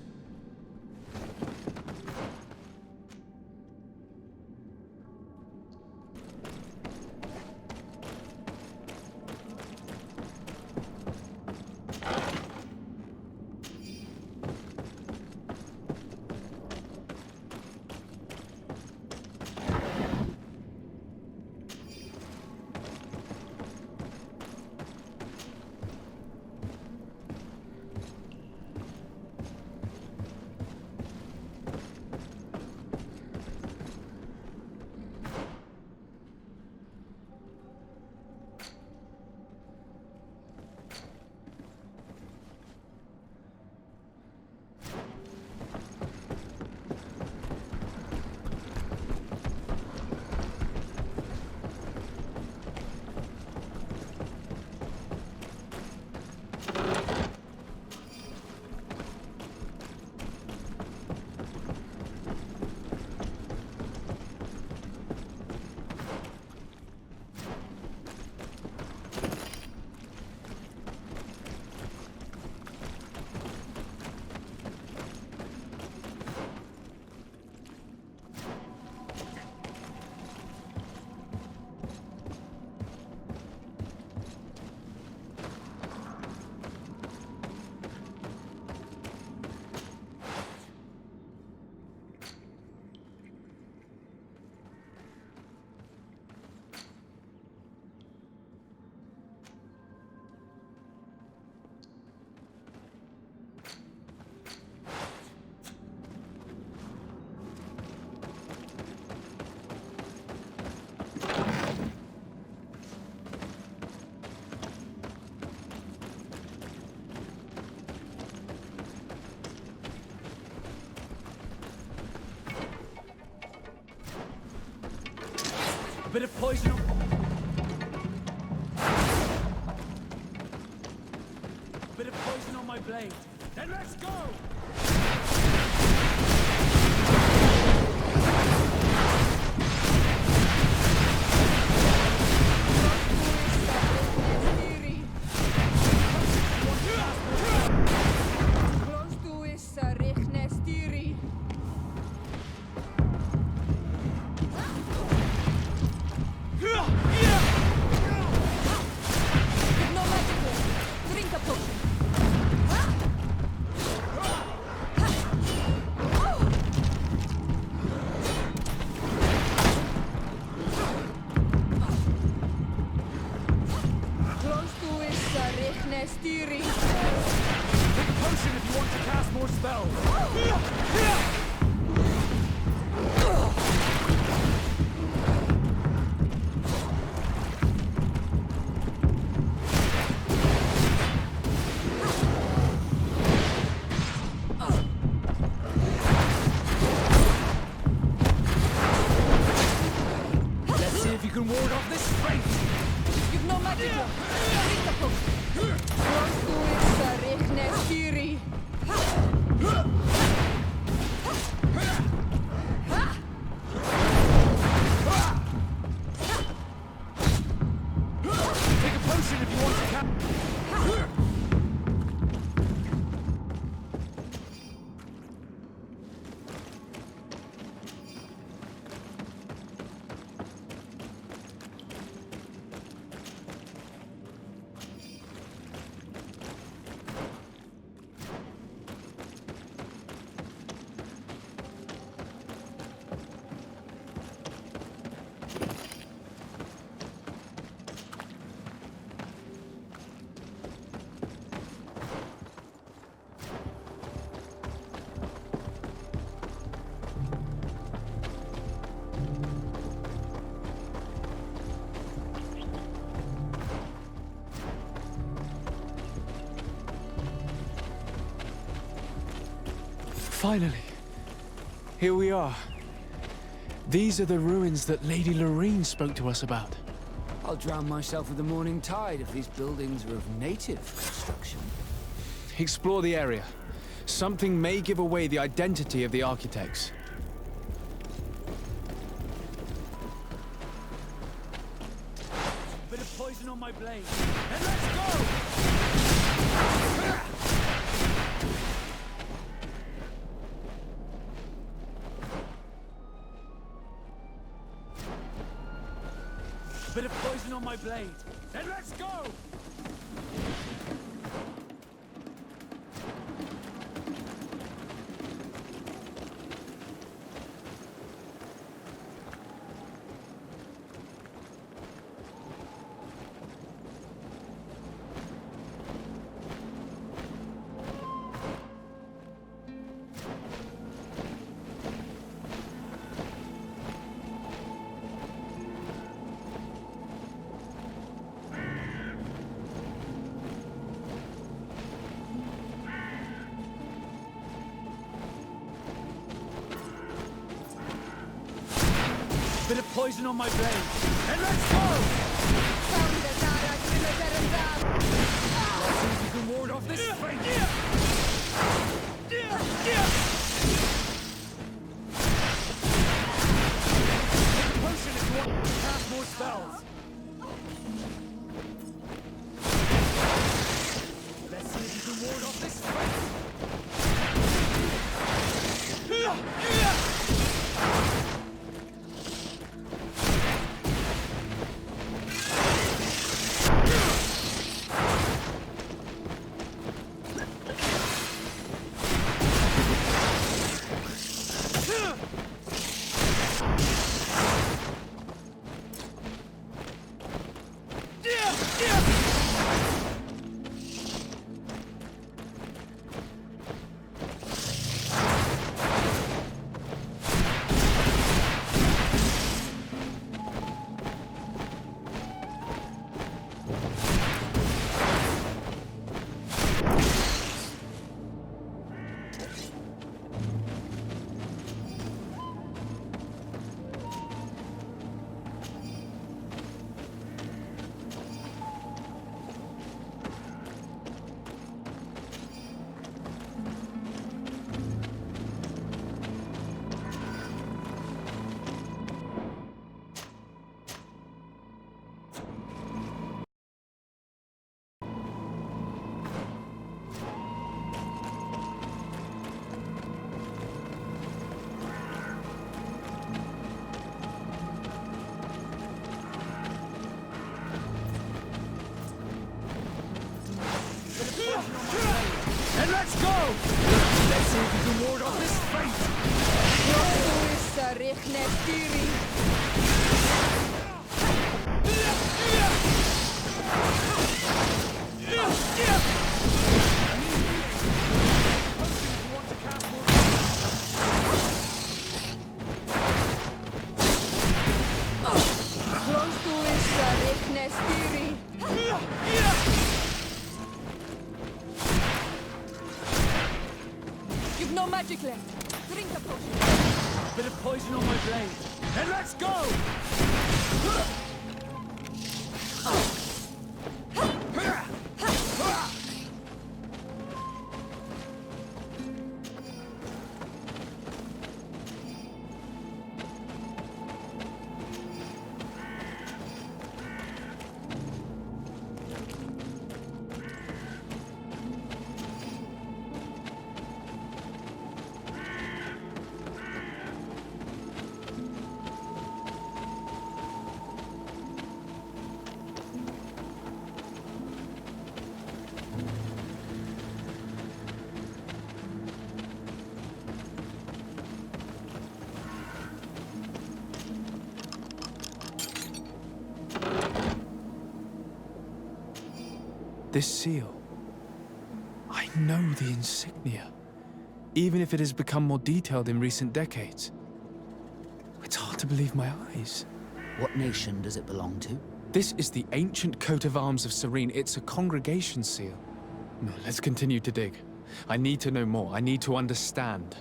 Bit of poison. Bit of poison on my blade. Then let's go! cast more spells. Let's see if you can ward off this fate. You've no magic. Take a potion if you want to cap. Finally. Here we are. These are the ruins that Lady Lorene spoke to us about. I'll drown myself with the morning tide if these buildings are of native construction. Explore the area. Something may give away the identity of the architects. Bit of poison on my blade. And let's go! Bit of poison on my blade. And let's go! Bit of poison on my blade. And let's go! Let's see if you can ward off this fate. Take a potion if you want to cast more spells. Let's see if you can ward off this fate. And let's go! Let's see if you can ward off this fate! You've no magic left. Drink a potion. Bit of poison on my blade. Then let's go! This seal. I know the insignia, even if it has become more detailed in recent decades. It's hard to believe my eyes. What nation does it belong to? This is the ancient coat of arms of Serene. It's a congregation seal. No, let's continue to dig. I need to know more. I need to understand.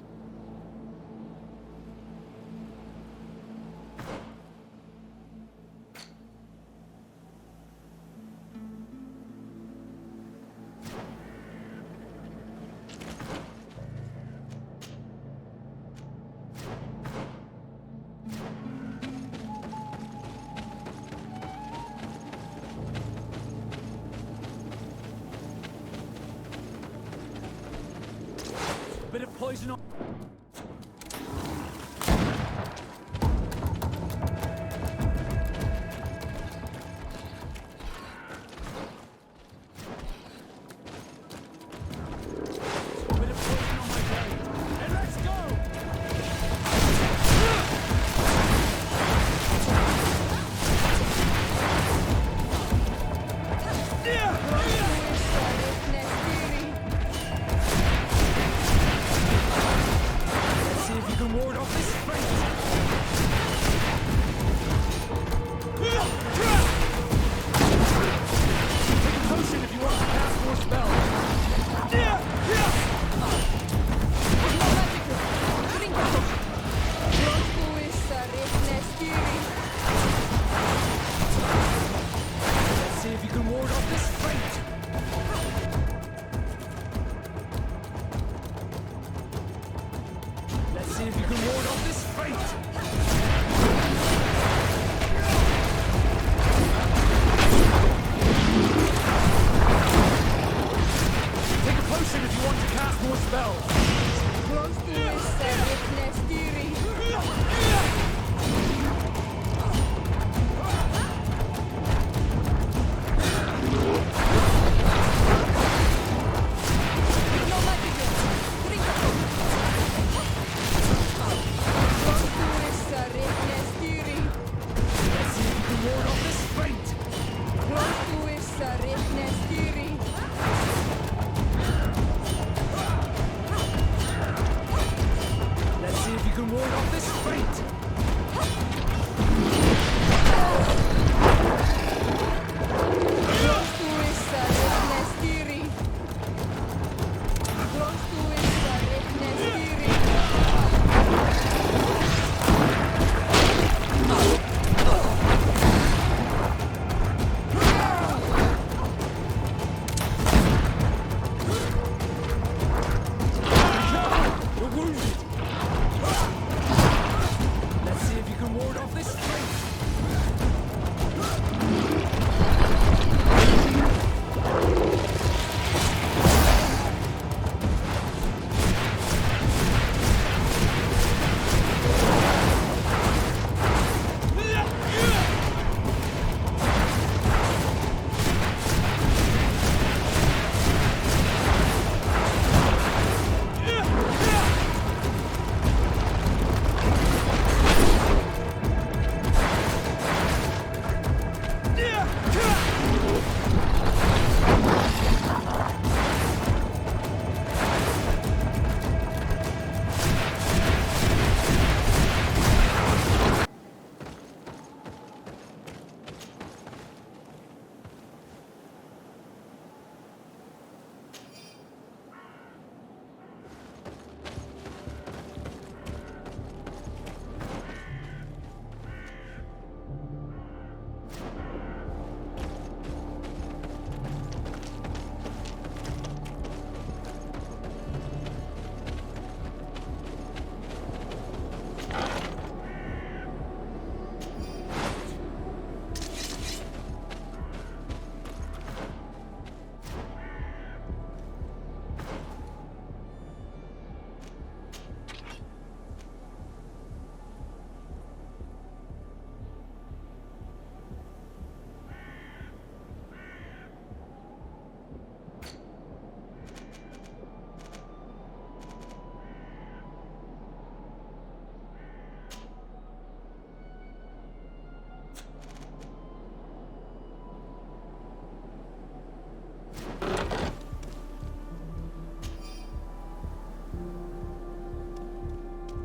Bit of poison on...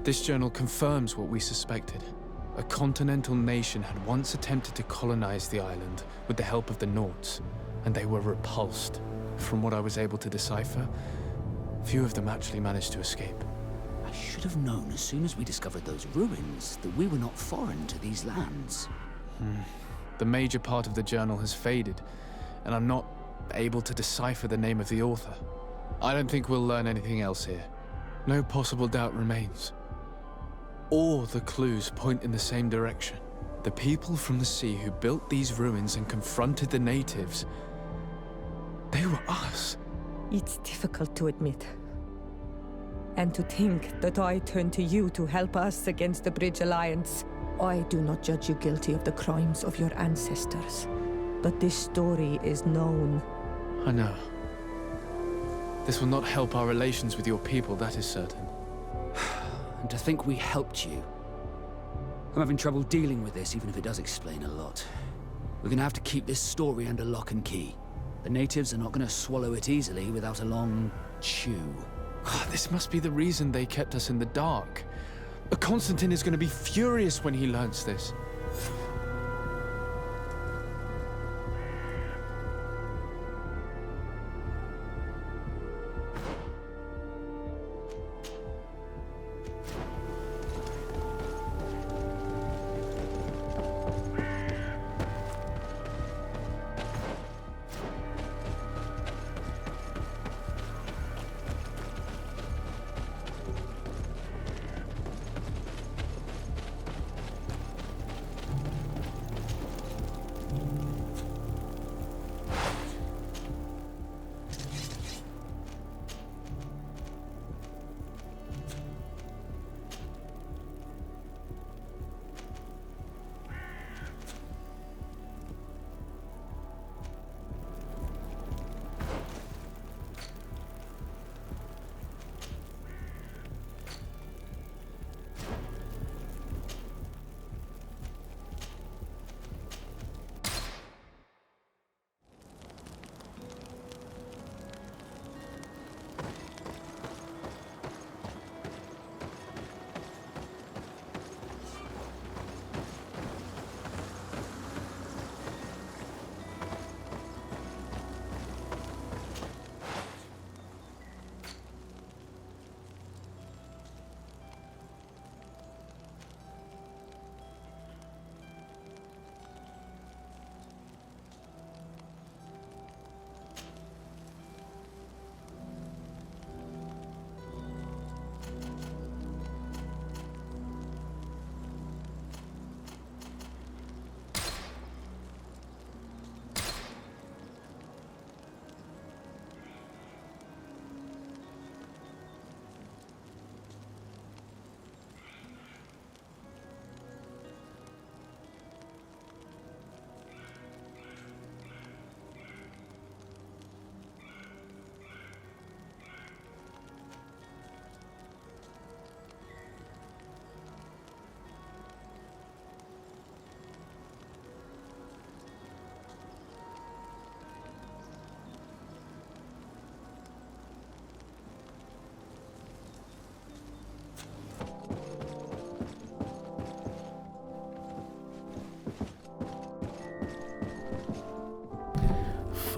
This journal confirms what we suspected. A continental nation had once attempted to colonize the island with the help of the Nords, and they were repulsed. From what I was able to decipher, few of them actually managed to escape. I should have known as soon as we discovered those ruins that we were not foreign to these lands. The major part of the journal has faded, and I'm not able to decipher the name of the author. I don't think we'll learn anything else here. No possible doubt remains. All the clues point in the same direction. The people from the sea who built these ruins and confronted the natives, they were us. It's difficult to admit. And to think that I turned to you to help us against the Bridge Alliance. I do not judge you guilty of the crimes of your ancestors. But this story is known. I know. This will not help our relations with your people, that is certain. And to think we helped you. I'm having trouble dealing with this, even if it does explain a lot. We're gonna have to keep this story under lock and key. The natives are not gonna swallow it easily without a long chew. This must be the reason they kept us in the dark. Constantine is going to be furious when he learns this.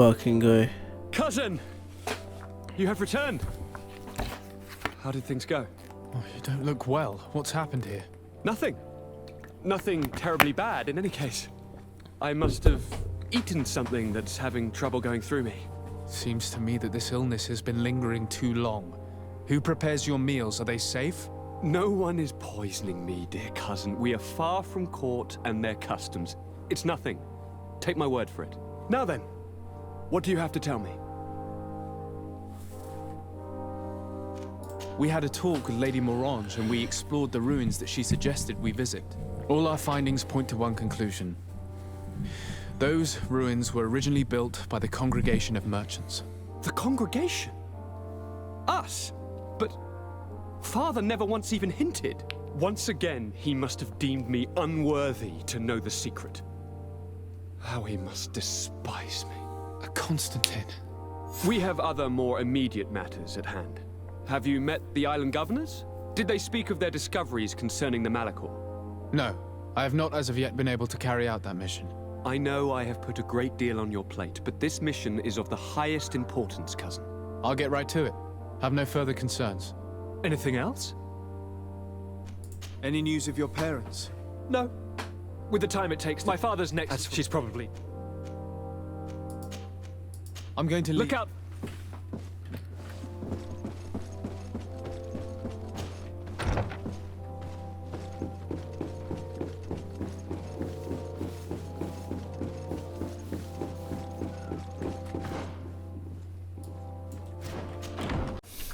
Fucking guy. Cousin! You have returned. How did things go? Oh, you don't look well. What's happened here? Nothing. Nothing terribly bad in any case. I must have eaten something that's having trouble going through me. Seems to me that this illness has been lingering too long. Who prepares your meals? Are they safe? No one is poisoning me, dear cousin. We are far from court and their customs. It's nothing. Take my word for it. Now then, what do you have to tell me? We had a talk with Lady Morange and we explored the ruins that she suggested we visit. All our findings point to one conclusion. Those ruins were originally built by the Congregation of Merchants. The Congregation? Us? But Father never once even hinted. Once again, he must have deemed me unworthy to know the secret. How he must despise me. Constantine. We have other more immediate matters at hand. Have you met the island governors? Did they speak of their discoveries concerning the Malachor? No, I have not as of yet been able to carry out that mission. I know I have put a great deal on your plate, but this mission is of the highest importance, cousin. I'll get right to it. Have no further concerns. Anything else? Any news of your parents? No. With the time it takes, my father's next. She's probably... I'm going to leave. Look out!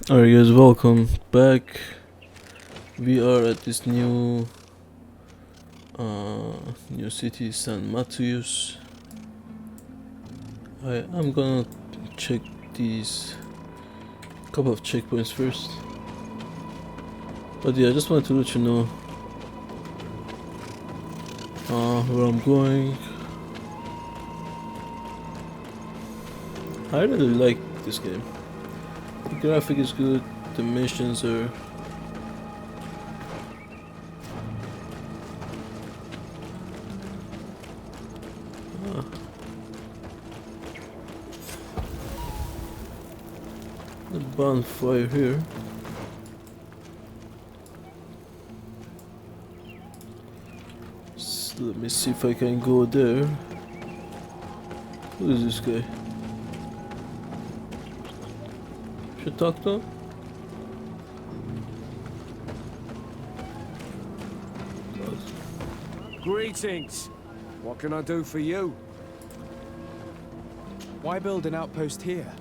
Alright guys, welcome back. We are at this new city, San Mateus. I'm gonna check these couple of checkpoints first. But yeah, I just wanted to let you know where I'm going. I really like this game. The graphic is good, the missions are the bonfire here. So let me see if I can go there. Who is this guy? Should talk to him? Greetings. What can I do for you? Why build an outpost here?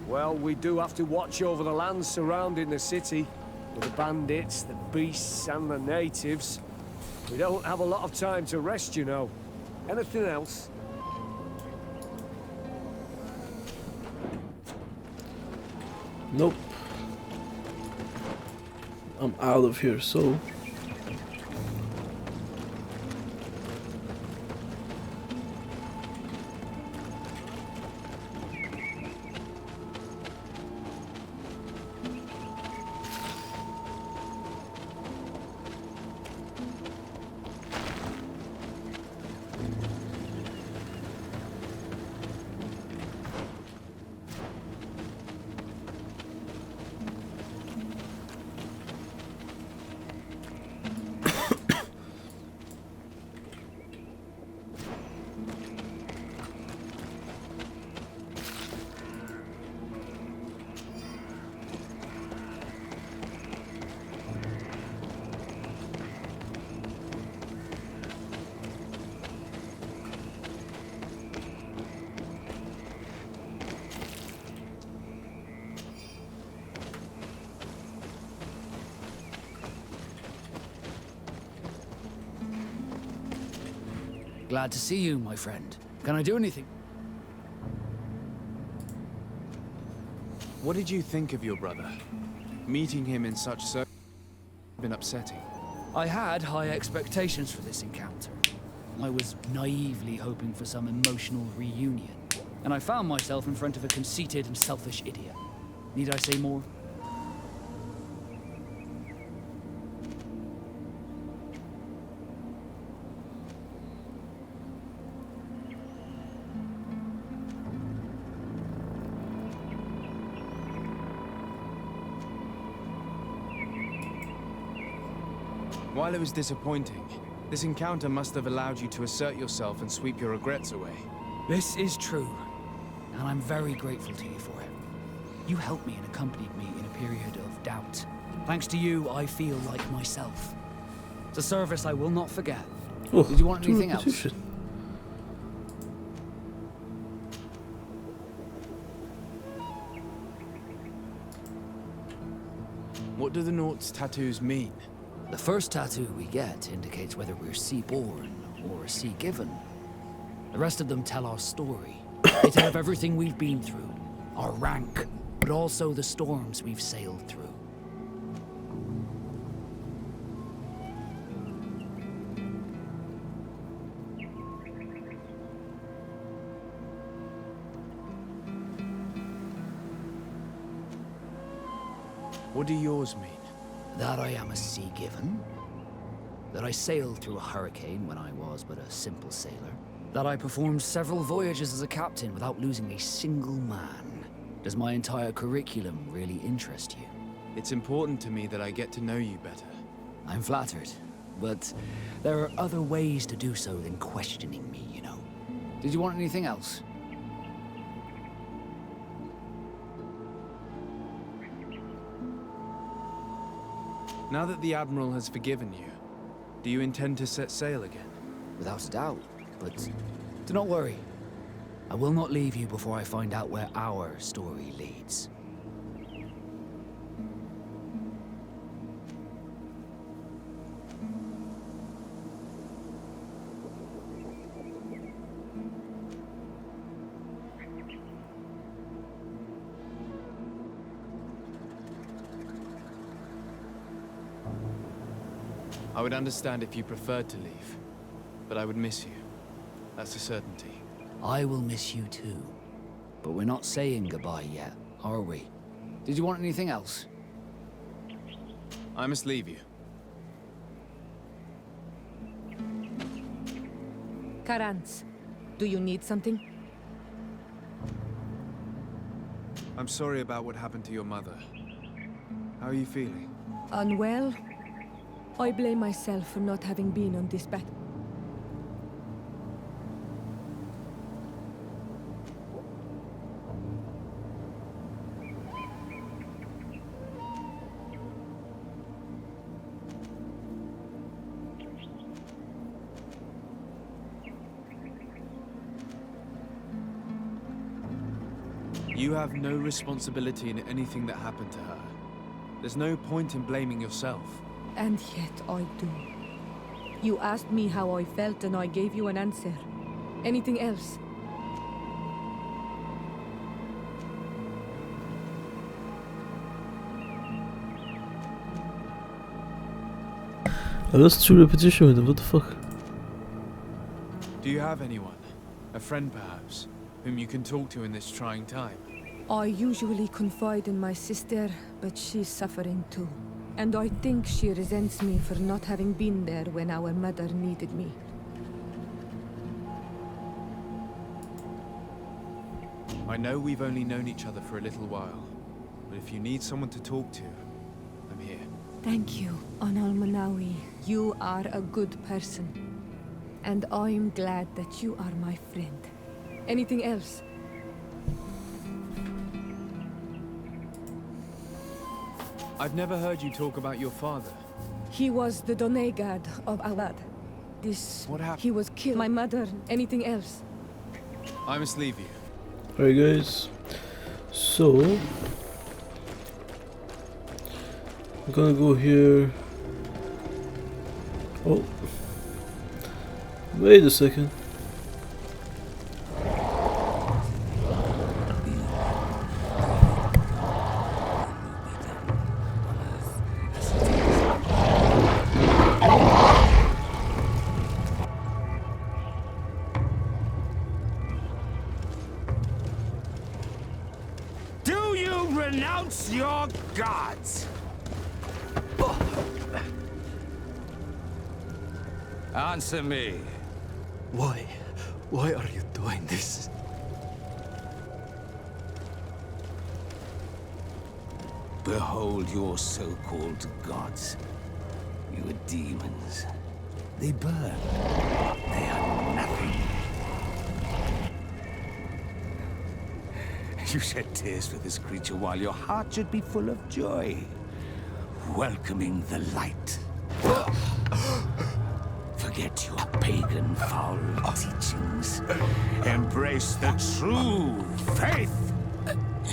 Well, we do have to watch over the lands surrounding the city. With the bandits, the beasts, and the natives. We don't have a lot of time to rest, you know. Anything else? Nope. I'm out of here, so Glad to see you, my friend. Can I do anything? What did you think of your brother? Meeting him in such been upsetting. I had high expectations for this encounter. I was naively hoping for some emotional reunion, and I found myself in front of a conceited and selfish idiot. Need I say more? While it was disappointing, this encounter must have allowed you to assert yourself and sweep your regrets away. This is true, and I'm very grateful to you for it. You helped me and accompanied me in a period of doubt. Thanks to you, I feel like myself. It's a service I will not forget. Oh, did you want anything else? What do the Naught's tattoos mean? The first tattoo we get indicates whether we're sea-born or sea-given. The rest of them tell our story. They tell of everything we've been through, our rank, but also the storms we've sailed through. What do yours mean? that I am a sea given, that I sailed through a hurricane when I was but a simple sailor, that I performed several voyages as a captain without losing a single man. Does my entire curriculum really interest you? It's important to me that I get to know you better. I'm flattered, but there are other ways to do so than questioning me, you know. Did you want anything else? Now that the Admiral has forgiven you, do you intend to set sail again? Without a doubt, but do not worry. I will not leave you before I find out where our story leads. I would understand if you preferred to leave, but I would miss you. That's a certainty. I will miss you too. But we're not saying goodbye yet, are we? Did you want anything else? I must leave you. Karans, do you need something? I'm sorry about what happened to your mother. How are you feeling? Unwell? I blame myself for not having been on this battle. You have no responsibility in anything that happened to her. There's no point in blaming yourself. And yet I do. You asked me how I felt and I gave you an answer. Anything else? I lost 2 repetition with him, what the fuck? Do you have anyone? A friend perhaps, whom you can talk to in this trying time? I usually confide in my sister, but she's suffering too. And I think she resents me for not having been there when our mother needed me. I know we've only known each other for a little while, but if you need someone to talk to, I'm here. Thank you, Anal Manawi. You are a good person. And I'm glad that you are my friend. Anything else? I've never heard you talk about your father. He was the Donegad of Awad. What happened? He was killed. My mother. Anything else? I must leave you. Alright guys, so I'm gonna go here. Oh, wait a second. Renounce your gods! Answer me. Why? Why are you doing this? Behold your so-called gods. You are demons. They burn. They are nothing. You shed tears for this creature while your heart should be full of joy, welcoming the light. Forget your pagan foul teachings. Embrace the true faith.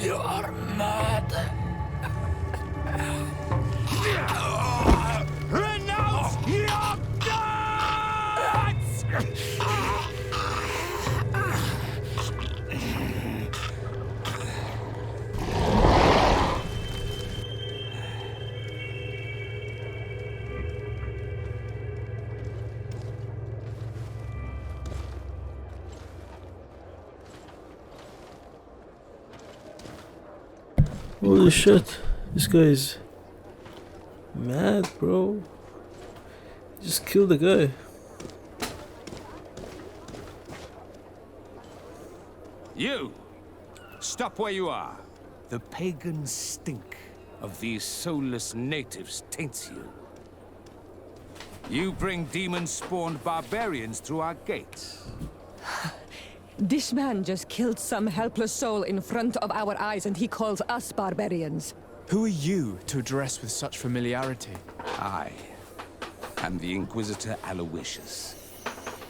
You are mad. Renounce your gods! Holy shit, this guy is mad, bro? Just kill the guy. You! Stop where you are. The pagan stink of these soulless natives taints you. You bring demon-spawned barbarians through our gates. This man just killed some helpless soul in front of our eyes, and he calls us barbarians. Who are you to address with such familiarity? I am the Inquisitor Aloysius,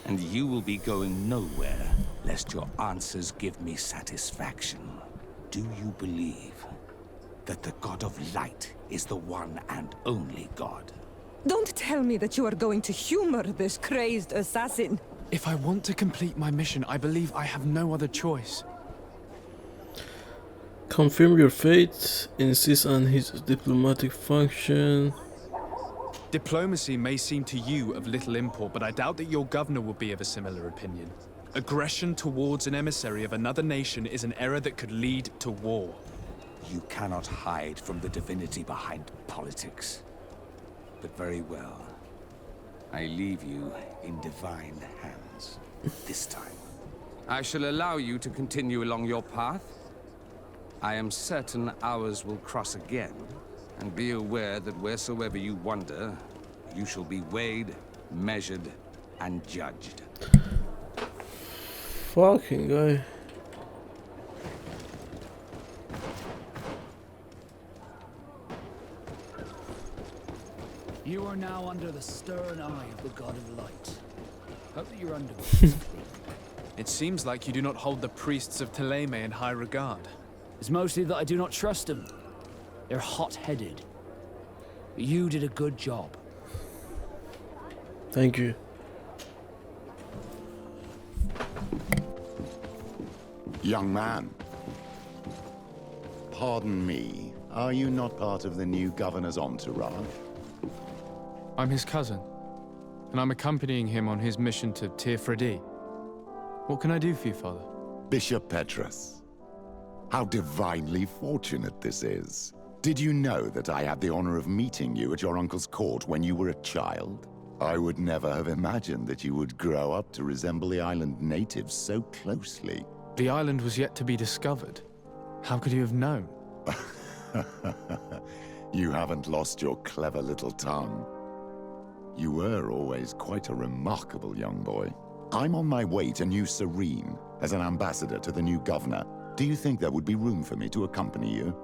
and you will be going nowhere lest your answers give me satisfaction. Do you believe that the God of Light is the one and only God? Don't tell me that you are going to humor this crazed assassin. If I want to complete my mission, I believe I have no other choice. Confirm your fate. Insist on his diplomatic function. Diplomacy may seem to you of little import, but I doubt that your governor will be of a similar opinion. Aggression towards an emissary of another nation is an error that could lead to war. You cannot hide from the divinity behind politics. But very well. I leave you in divine hands. This time. I shall allow you to continue along your path. I am certain ours will cross again. And be aware that wheresoever you wander, you shall be weighed, measured, and judged. Fucking guy. You are now under the stern eye of the God of Light. Hope that your underwear is clean. It seems like you do not hold the priests of Thélème in high regard. It's mostly that I do not trust them. They're hot-headed. But you did a good job. Thank you. Young man. Pardon me. Are you not part of the new governor's entourage? I'm his cousin, and I'm accompanying him on his mission to Tir-Freddy. What can I do for you, Father? Bishop Petrus. How divinely fortunate this is. Did you know that I had the honor of meeting you at your uncle's court when you were a child? I would never have imagined that you would grow up to resemble the island natives so closely. The island was yet to be discovered. How could you have known? You haven't lost your clever little tongue. You were always quite a remarkable young boy. I'm on my way to New Serene as an ambassador to the new governor. Do you think there would be room for me to accompany you?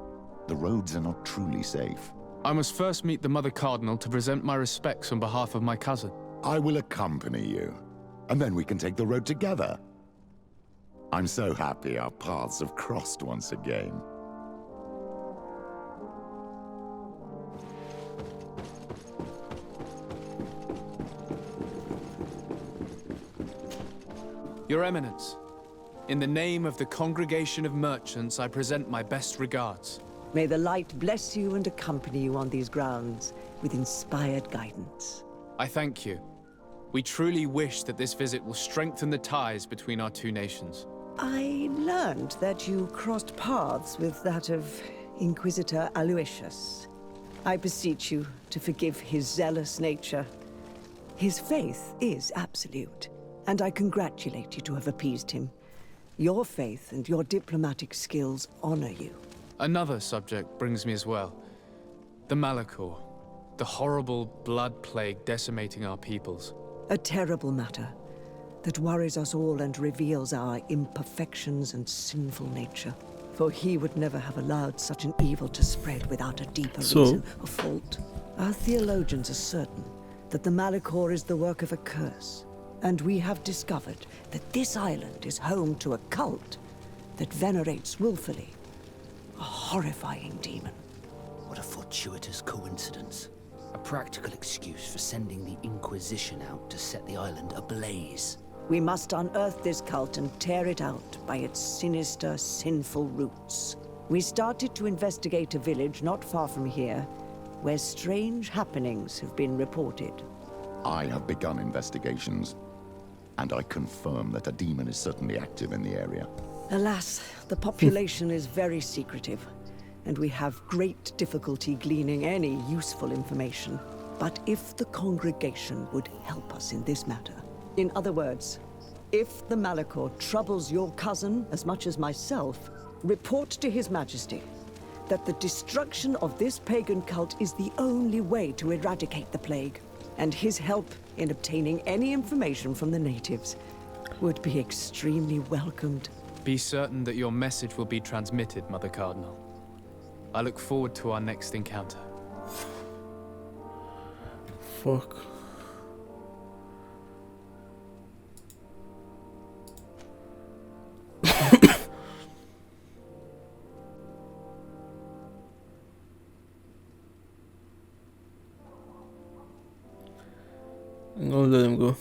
The roads are not truly safe. I must first meet the Mother Cardinal to present my respects on behalf of my cousin. I will accompany you, and then we can take the road together. I'm so happy our paths have crossed once again. Your Eminence, in the name of the Congregation of Merchants, I present my best regards. May the light bless you and accompany you on these grounds with inspired guidance. I thank you. We truly wish that this visit will strengthen the ties between our two nations. I learned that you crossed paths with that of Inquisitor Aloysius. I beseech you to forgive his zealous nature. His faith is absolute, and I congratulate you to have appeased him. Your faith and your diplomatic skills honor you. Another subject brings me as well. The Malachor. The horrible blood plague decimating our peoples. A terrible matter that worries us all and reveals our imperfections and sinful nature. For he would never have allowed such an evil to spread without a deeper reason or fault. Our theologians are certain that the Malachor is the work of a curse, and we have discovered that this island is home to a cult that venerates willfully a horrifying demon. What a fortuitous coincidence. A practical excuse for sending the Inquisition out to set the island ablaze. We must unearth this cult and tear it out by its sinister, sinful roots. We started to investigate a village not far from here, where strange happenings have been reported. I have begun investigations, and I confirm that a demon is certainly active in the area. Alas, the population is very secretive. and we have great difficulty gleaning any useful information. But if the congregation would help us in this matter, in other words, if the Malachor troubles your cousin as much as myself, report to His Majesty that the destruction of this pagan cult is the only way to eradicate the plague, and his help in obtaining any information from the natives would be extremely welcomed. Be certain that your message will be transmitted, Mother Cardinal. I look forward to our next encounter. Fuck. I'm gonna let him go.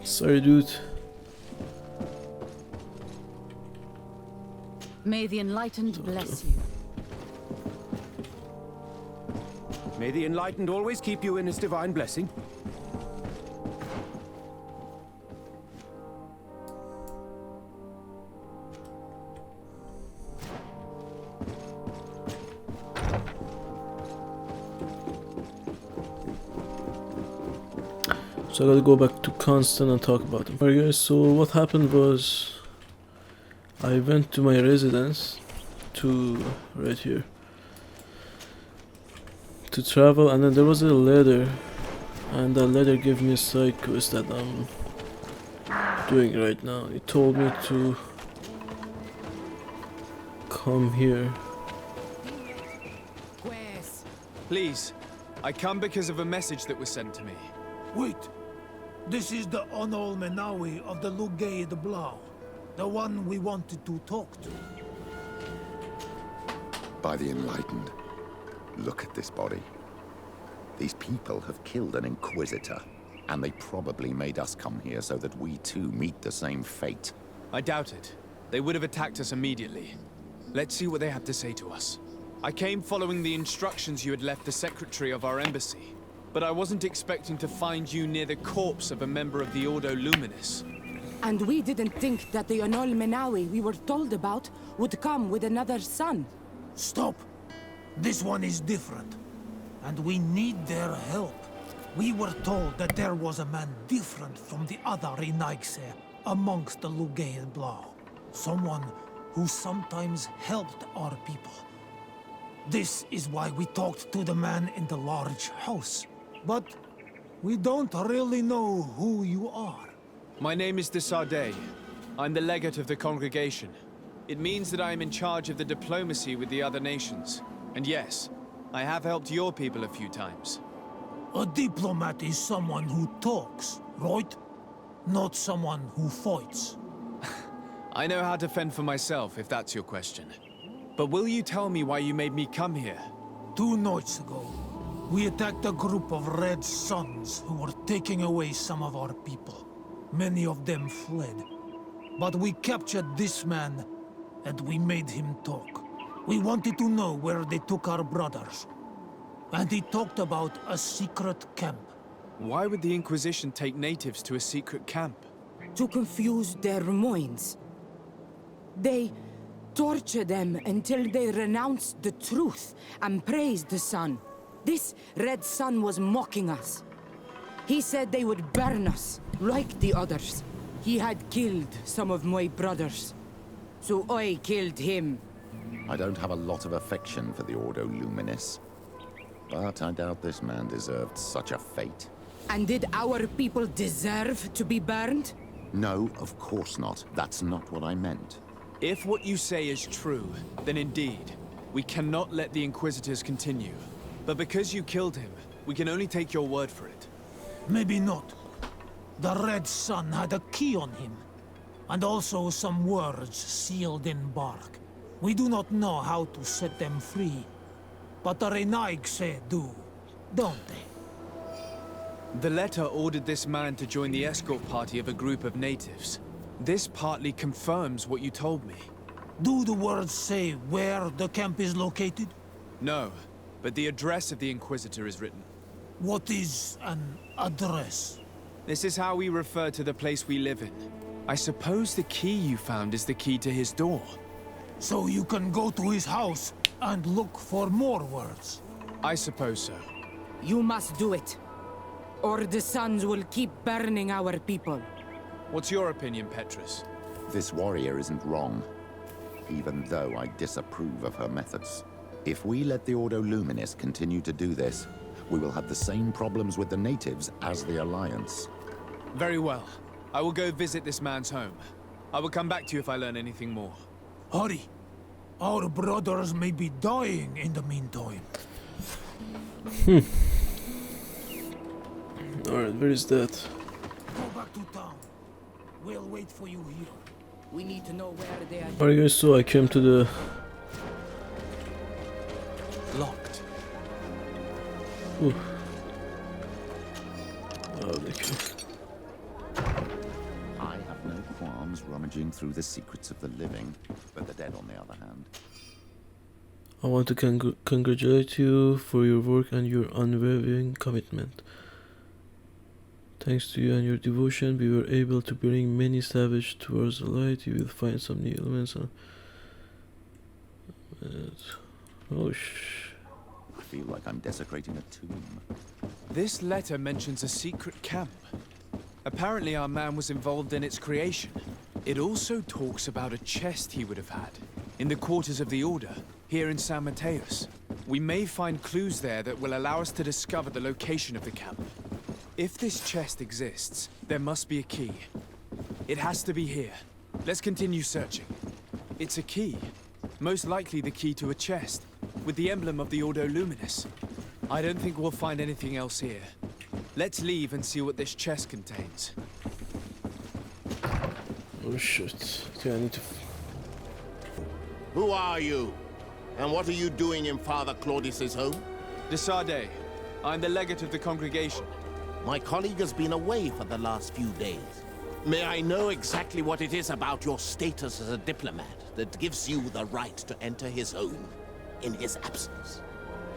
Sorry, dude. May the Enlightened bless you. May the Enlightened always keep you in his divine blessing. So I gotta go back to Constant and talk about him. Alright guys, so what happened was I went to my residence to right here to travel, and then there was a letter, and that letter gave me a side quest that I'm doing right now. It told me to come here. Please, I come because of a message that was sent to me. Wait. This is the Onol Menawi of the Lugay de Blau. The one we wanted to talk to. By the Enlightened. Look at this body. These people have killed an Inquisitor, and they probably made us come here so that we too meet the same fate. I doubt it. They would have attacked us immediately. Let's see what they have to say to us. I came following the instructions you had left the secretary of our embassy, but I wasn't expecting to find you near the corpse of a member of the Ordo Luminis. And we didn't think that the Onol Menawi we were told about would come with another son. Stop! This one is different, and we need their help. We were told that there was a man different from the other Renaigse amongst the Lugay and Blau. Someone who sometimes helped our people. This is why we talked to the man in the large house. But we don't really know who you are. My name is de Sardet. I'm the legate of the congregation. It means that I am in charge of the diplomacy with the other nations. And yes, I have helped your people a few times. A diplomat is someone who talks, right? Not someone who fights. I know how to fend for myself, if that's your question. But will you tell me why you made me come here? 2 nights ago, we attacked a group of Red Suns who were taking away some of our people. Many of them fled. But we captured this man, and we made him talk. We wanted to know where they took our brothers. And he talked about a secret camp. Why would the Inquisition take natives to a secret camp? To confuse their minds. They torture them until they renounce the truth and praise the sun. This Red Sun was mocking us. He said they would burn us, like the others. He had killed some of my brothers, so I killed him. I don't have a lot of affection for the Ordo Luminis, but I doubt this man deserved such a fate. And did our people deserve to be burned? No, of course not. That's not what I meant. If what you say is true, then indeed, we cannot let the Inquisitors continue. But because you killed him, we can only take your word for it. Maybe not. The Red Sun had a key on him, and also some words sealed in bark. We do not know how to set them free, but the Renaigse do, don't they? The letter ordered this man to join the escort party of a group of natives. This partly confirms what you told me. Do the words say where the camp is located? No, but the address of the Inquisitor is written. What is an address? This is how we refer to the place we live in. I suppose the key you found is the key to his door. So you can go to his house and look for more words? I suppose so. You must do it, or the suns will keep burning our people. What's your opinion, Petrus? This warrior isn't wrong, even though I disapprove of her methods. If we let the Ordo Luminis continue to do this, we will have the same problems with the natives as the Alliance. Very well. I will go visit this man's home. I will come back to you if I learn anything more. Hurry. Our brothers may be dying in the meantime. Alright, where is that? Go back to town. We'll wait for you here. We need to know where they are. Alright guys, so I came to the... Locked. Ooh. Oh, okay. I have no qualms rummaging through the secrets of the living, but the dead on the other hand. I want to congratulate you for your work and your unwavering commitment. Thanks to you and your devotion, we were able to bring many savages towards the light. You will find some new elements. Oh, I feel like I'm desecrating a tomb. This letter mentions a secret camp. Apparently our man was involved in its creation. It also talks about a chest he would have had in the quarters of the Order, here in San Mateus. We may find clues there that will allow us to discover the location of the camp. If this chest exists, there must be a key. It has to be here. Let's continue searching. It's a key. Most likely the key to a chest, with the emblem of the Ordo Luminis. I don't think we'll find anything else here. Let's leave and see what this chest contains. oh shit. Okay, I need to... Who are you? And what are you doing in Father Claudius's home? De Sardet. I'm the legate of the congregation. My colleague has been away for the last few days. May I know exactly what it is about your status as a diplomat that gives you the right to enter his home in his absence?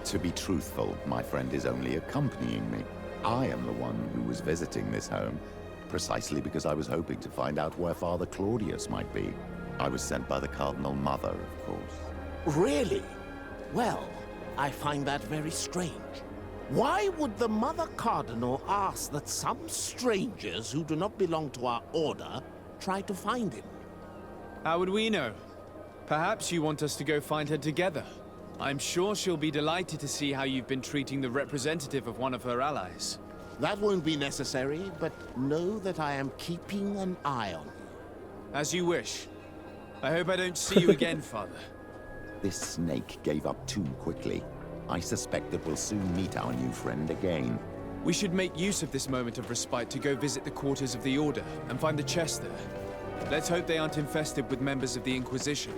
To be truthful, my friend is only accompanying me. I am the one who was visiting this home, precisely because I was hoping to find out where Father Claudius might be. I was sent by the Cardinal Mother, of course. Really? Well, I find that very strange. Why would the Mother Cardinal ask that some strangers who do not belong to our order try to find him? How would we know? Perhaps you want us to go find her together. I'm sure she'll be delighted to see how you've been treating the representative of one of her allies. That won't be necessary, but know that I am keeping an eye on you. As you wish. I hope I don't see you again, Father. This snake gave up too quickly. I suspect that we'll soon meet our new friend again. We should make use of this moment of respite to go visit the quarters of the Order and find the chest there. Let's hope they aren't infested with members of the Inquisition.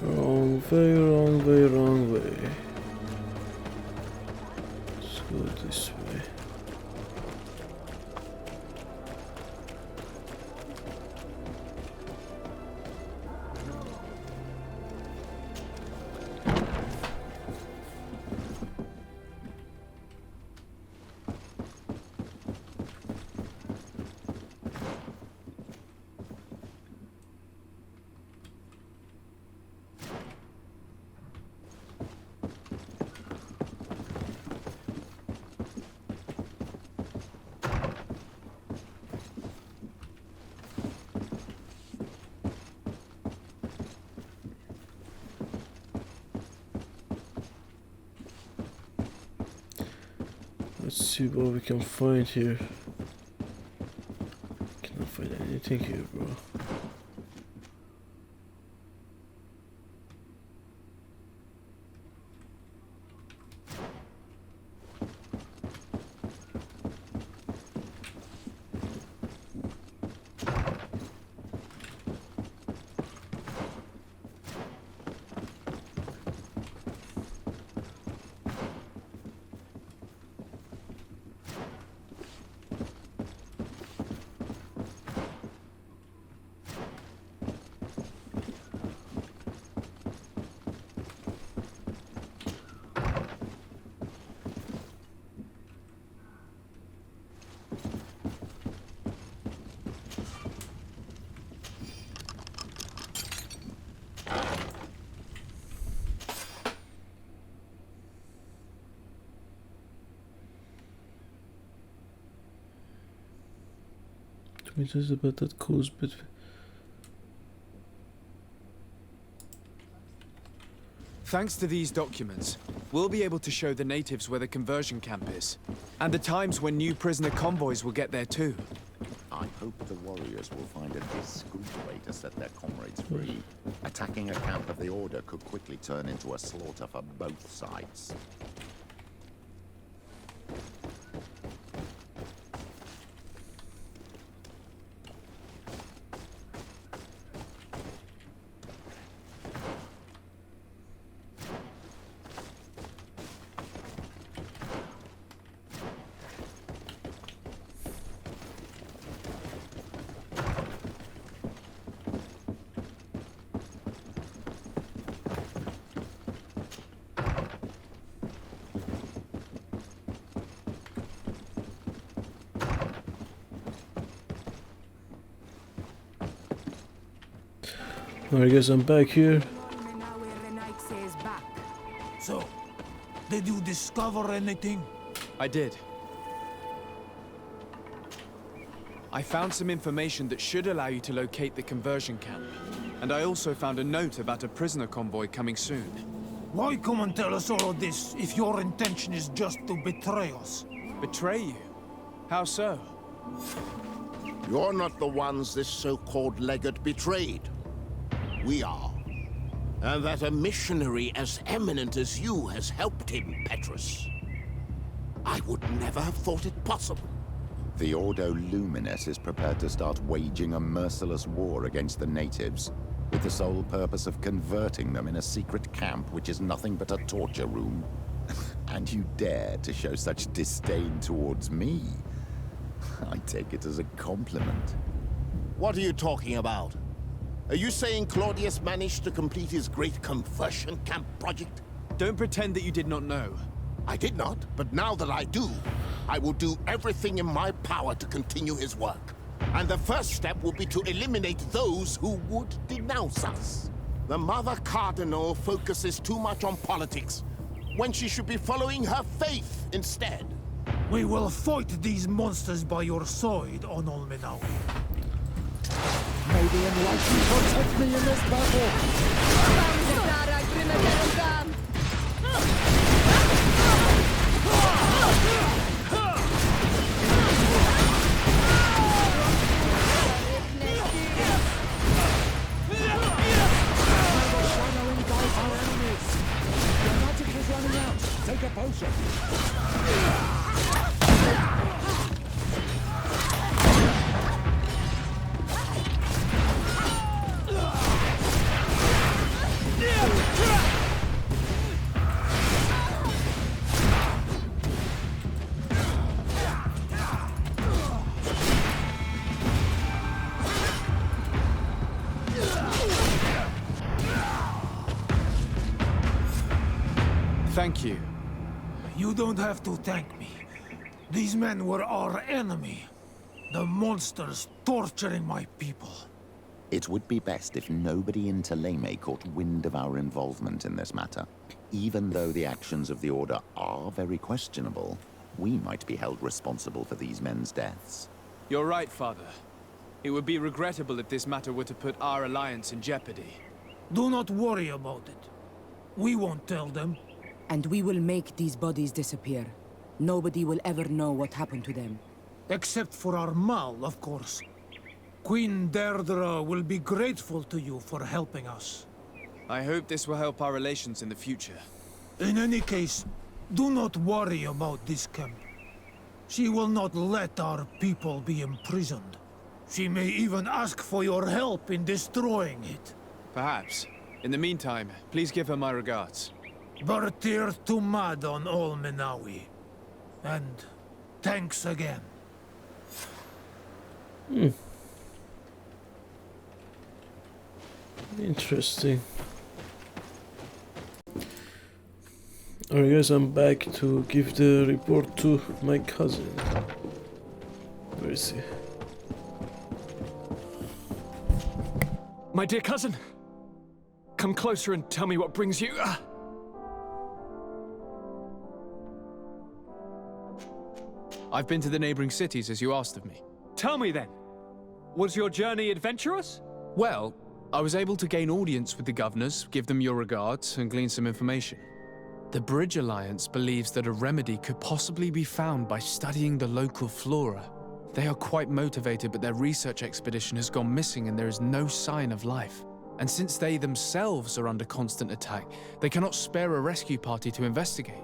Wrong way, wrong way, wrong way. Let's go this way. Let's see what we can find here. Cannot find anything here, bro. information about that cause, but Thanks to these documents, we'll be able to show the natives where the conversion camp is, and the times when new prisoner convoys will get there too. I hope the warriors will find a discreet way to set their comrades free. Attacking a camp of the Order could quickly turn into a slaughter for both sides. I guess I'm back here. So, did you discover anything? I did. I found some information that should allow you to locate the conversion camp. And I also found a note about a prisoner convoy coming soon. Why come and tell us all of this if your intention is just to betray us? Betray you? How so? You're not the ones this so-called legate betrayed. We are. And that a missionary as eminent as you has helped him, Petrus. I would never have thought it possible. The Ordo Luminis is prepared to start waging a merciless war against the natives, with the sole purpose of converting them in a secret camp which is nothing but a torture room. And you dare to show such disdain towards me? I take it as a compliment. What are you talking about? Are you saying Claudius managed to complete his great conversion camp project? Don't pretend that you did not know. I did not, but now that I do, I will do everything in my power to continue his work. And the first step will be to eliminate those who would denounce us. The Mother Cardinal focuses too much on politics, when she should be following her faith instead. We will fight these monsters by your side, on Olmenawi. May the enlightened protect me in this battle! Take a potion! Thank you. You don't have to thank me. These men were our enemy. The monsters torturing my people. It would be best if nobody in Teleme caught wind of our involvement in this matter. Even though the actions of the Order are very questionable, we might be held responsible for these men's deaths. You're right, Father. It would be regrettable if this matter were to put our alliance in jeopardy. Do not worry about it. We won't tell them. And we will make these bodies disappear. Nobody will ever know what happened to them. Except for our Mal, of course. Queen Deirdre will be grateful to you for helping us. I hope this will help our relations in the future. In any case, do not worry about this camp. She will not let our people be imprisoned. She may even ask for your help in destroying it. Perhaps. In the meantime, please give her my regards. Bertir Tumad on Olmenawi. And thanks again. Interesting. Alright guys, I'm back to give the report to my cousin. Where is he? My dear cousin, come closer and tell me what brings you... I've been to the neighboring cities as you asked of me. Tell me then, Was your journey adventurous? Well, I was able to gain audience with the governors, give them your regards, and glean some information. The Bridge Alliance believes that a remedy could possibly be found by studying the local flora. They are quite motivated, but their research expedition has gone missing and there is no sign of life. And since they themselves are under constant attack, they cannot spare a rescue party to investigate.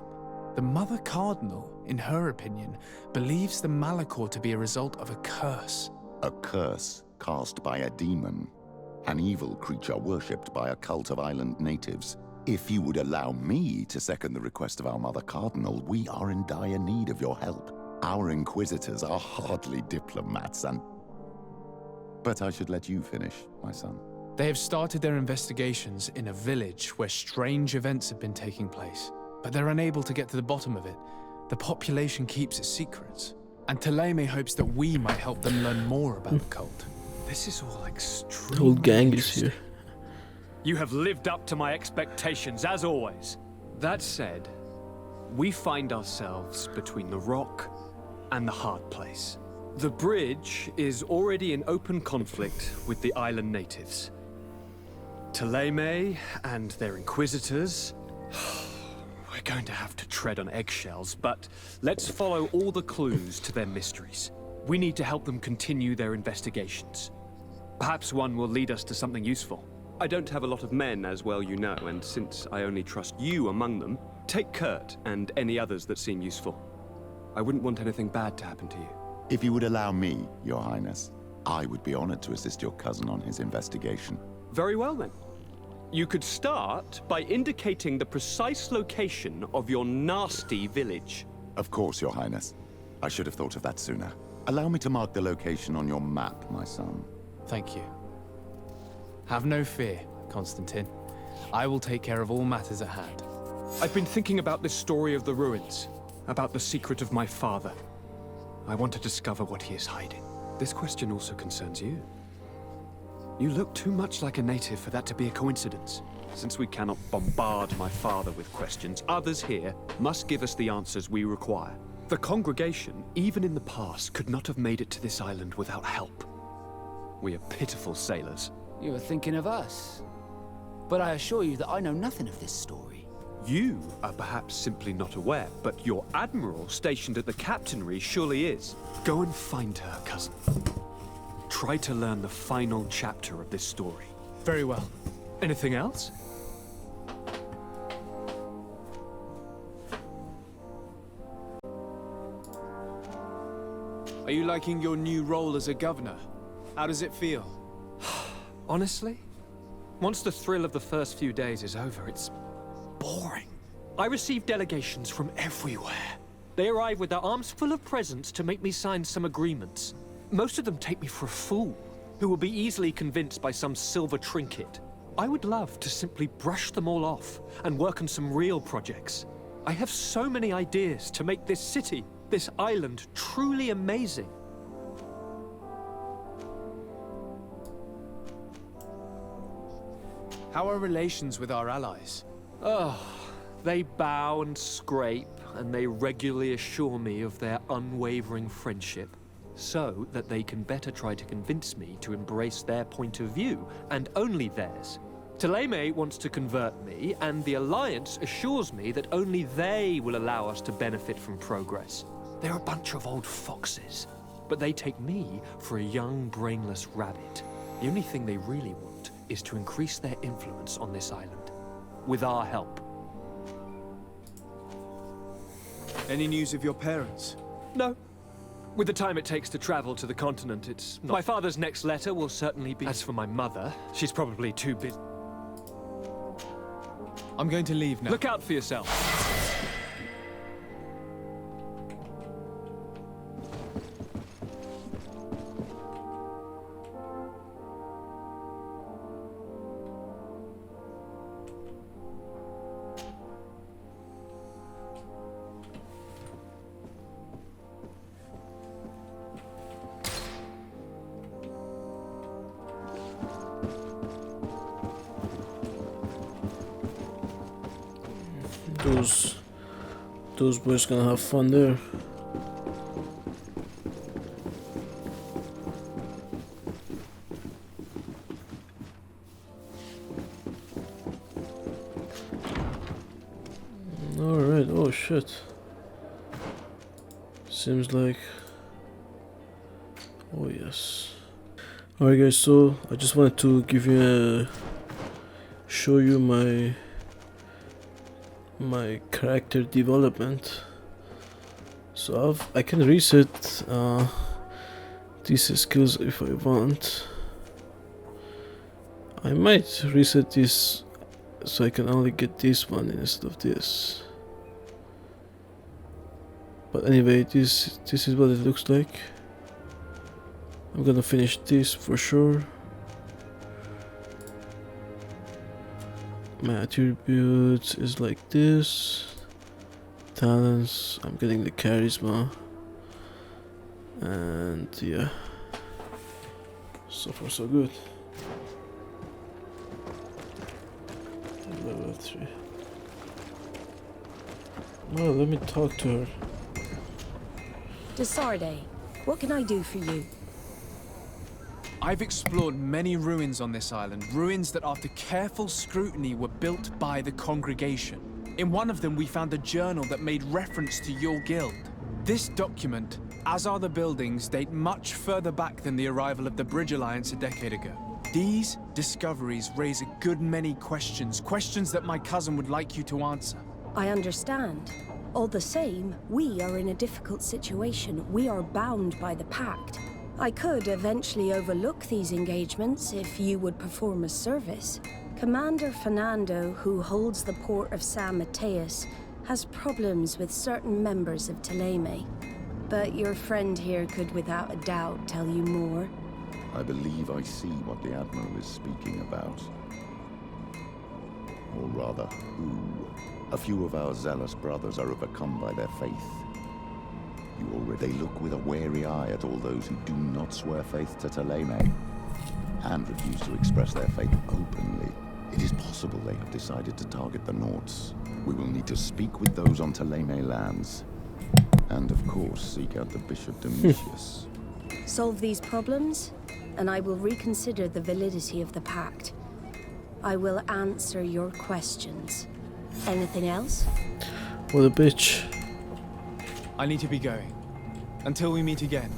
The Mother Cardinal, in her opinion, believes the Malachor to be a result of a curse. A curse cast by a demon. An evil creature worshipped by a cult of island natives. If you would allow me to second the request of our Mother Cardinal, we are in dire need of your help. Our inquisitors are hardly diplomats and... But I should let you finish, my son. They have started their investigations in a village where strange events have been taking place, but they're unable to get to the bottom of it. The population keeps its secrets, and Thélème hopes that we might help them learn more about the cult. This is all The extremely whole gang is interesting. here. You have lived up to my expectations, as always. That said, we find ourselves between the rock and the hard place. The bridge is already in open conflict with the island natives. Thélème and their inquisitors... We're going to have to tread on eggshells, but let's follow all the clues to their mysteries. We need to help them continue their investigations. Perhaps one will lead us to something useful. I don't have a lot of men, as well you know, and since I only trust you among them, take Kurt and any others that seem useful. I wouldn't want anything bad to happen to you. If you would allow me, Your Highness, I would be honored to assist your cousin on his investigation. Very well, then. You could start by indicating the precise location of your nasty village. Of course, Your Highness. I should have thought of that sooner. Allow me to mark the location on your map, my son. Thank you. Have no fear, Constantine. I will take care of all matters at hand. I've been thinking about this story of the ruins, about the secret of my father. I want to discover what he is hiding. This question also concerns you. You look too much like a native for that to be a coincidence. Since we cannot bombard my father with questions, others here must give us the answers we require. The congregation, even in the past, could not have made it to this island without help. We are pitiful sailors. You were thinking of us. But I assure you that I know nothing of this story. You are perhaps simply not aware, but your admiral stationed at the captainry surely is. Go and find her, cousin. Try to learn the final chapter of this story. Very well. Anything else? Are you liking your new role as a governor? How does it feel? Honestly, once the thrill of the first few days is over, it's boring. I receive delegations from everywhere. They arrive with their arms full of presents to make me sign some agreements. Most of them take me for a fool, who will be easily convinced by some silver trinket. I would love to simply brush them all off and work on some real projects. I have so many ideas to make this city, this island, truly amazing. How are relations with our allies? Oh, they bow and scrape, and they regularly assure me of their unwavering friendship, so that they can better try to convince me to embrace their point of view, and only theirs. Thélème wants to convert me, and the Alliance assures me that only they will allow us to benefit from progress. They're a bunch of old foxes, but they take me for a young, brainless rabbit. The only thing they really want is to increase their influence on this island, with our help. Any news of your parents? No. With the time it takes to travel to the continent, it's not. My father's next letter will certainly be... As for my mother, she's probably too busy. I'm going to leave now. Look out for yourself. Those boys gonna have fun there. Alright, oh shit. Seems like... Oh yes. Alright guys, so I just wanted to give you a... show you my character development. So I can reset these skills if I want. I might reset this so I can only get this one instead of this. But anyway, this is what it looks like. I'm gonna finish this for sure. My attributes is like this. Talents, I'm getting the charisma. And yeah, so far so good. Level 3. Well, let me talk to her. Desarde, what can I do for you? I've explored many ruins on this island, ruins that after careful scrutiny were built by the congregation. In one of them we found a journal that made reference to your guild. This document, as are the buildings, date much further back than the arrival of the Bridge Alliance a decade ago. These discoveries raise a good many questions, questions that my cousin would like you to answer. I understand. All the same, we are in a difficult situation. We are bound by the pact. I could eventually overlook these engagements if you would perform a service. Commander Fernando, who holds the port of San Mateus, has problems with certain members of Teleme. But your friend here could without a doubt tell you more. I believe I see what the Admiral is speaking about. Or rather, who. A few of our zealous brothers are overcome by their faith. They look with a wary eye at all those who do not swear faith to Teleme, and refuse to express their faith openly. It is possible they have decided to target the Nords. We will need to speak with those on Teleme lands, and of course seek out the Bishop Domitius. Solve these problems, and I will reconsider the validity of the pact. I will answer your questions. Anything else? What a bitch. I need to be going. Until we meet again.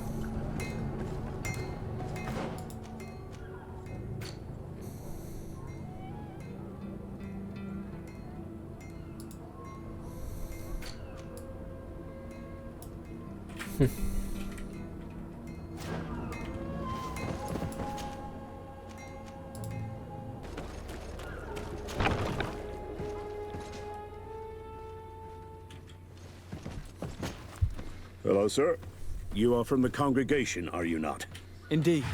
Hello, sir. You are from the congregation, are you not? Indeed.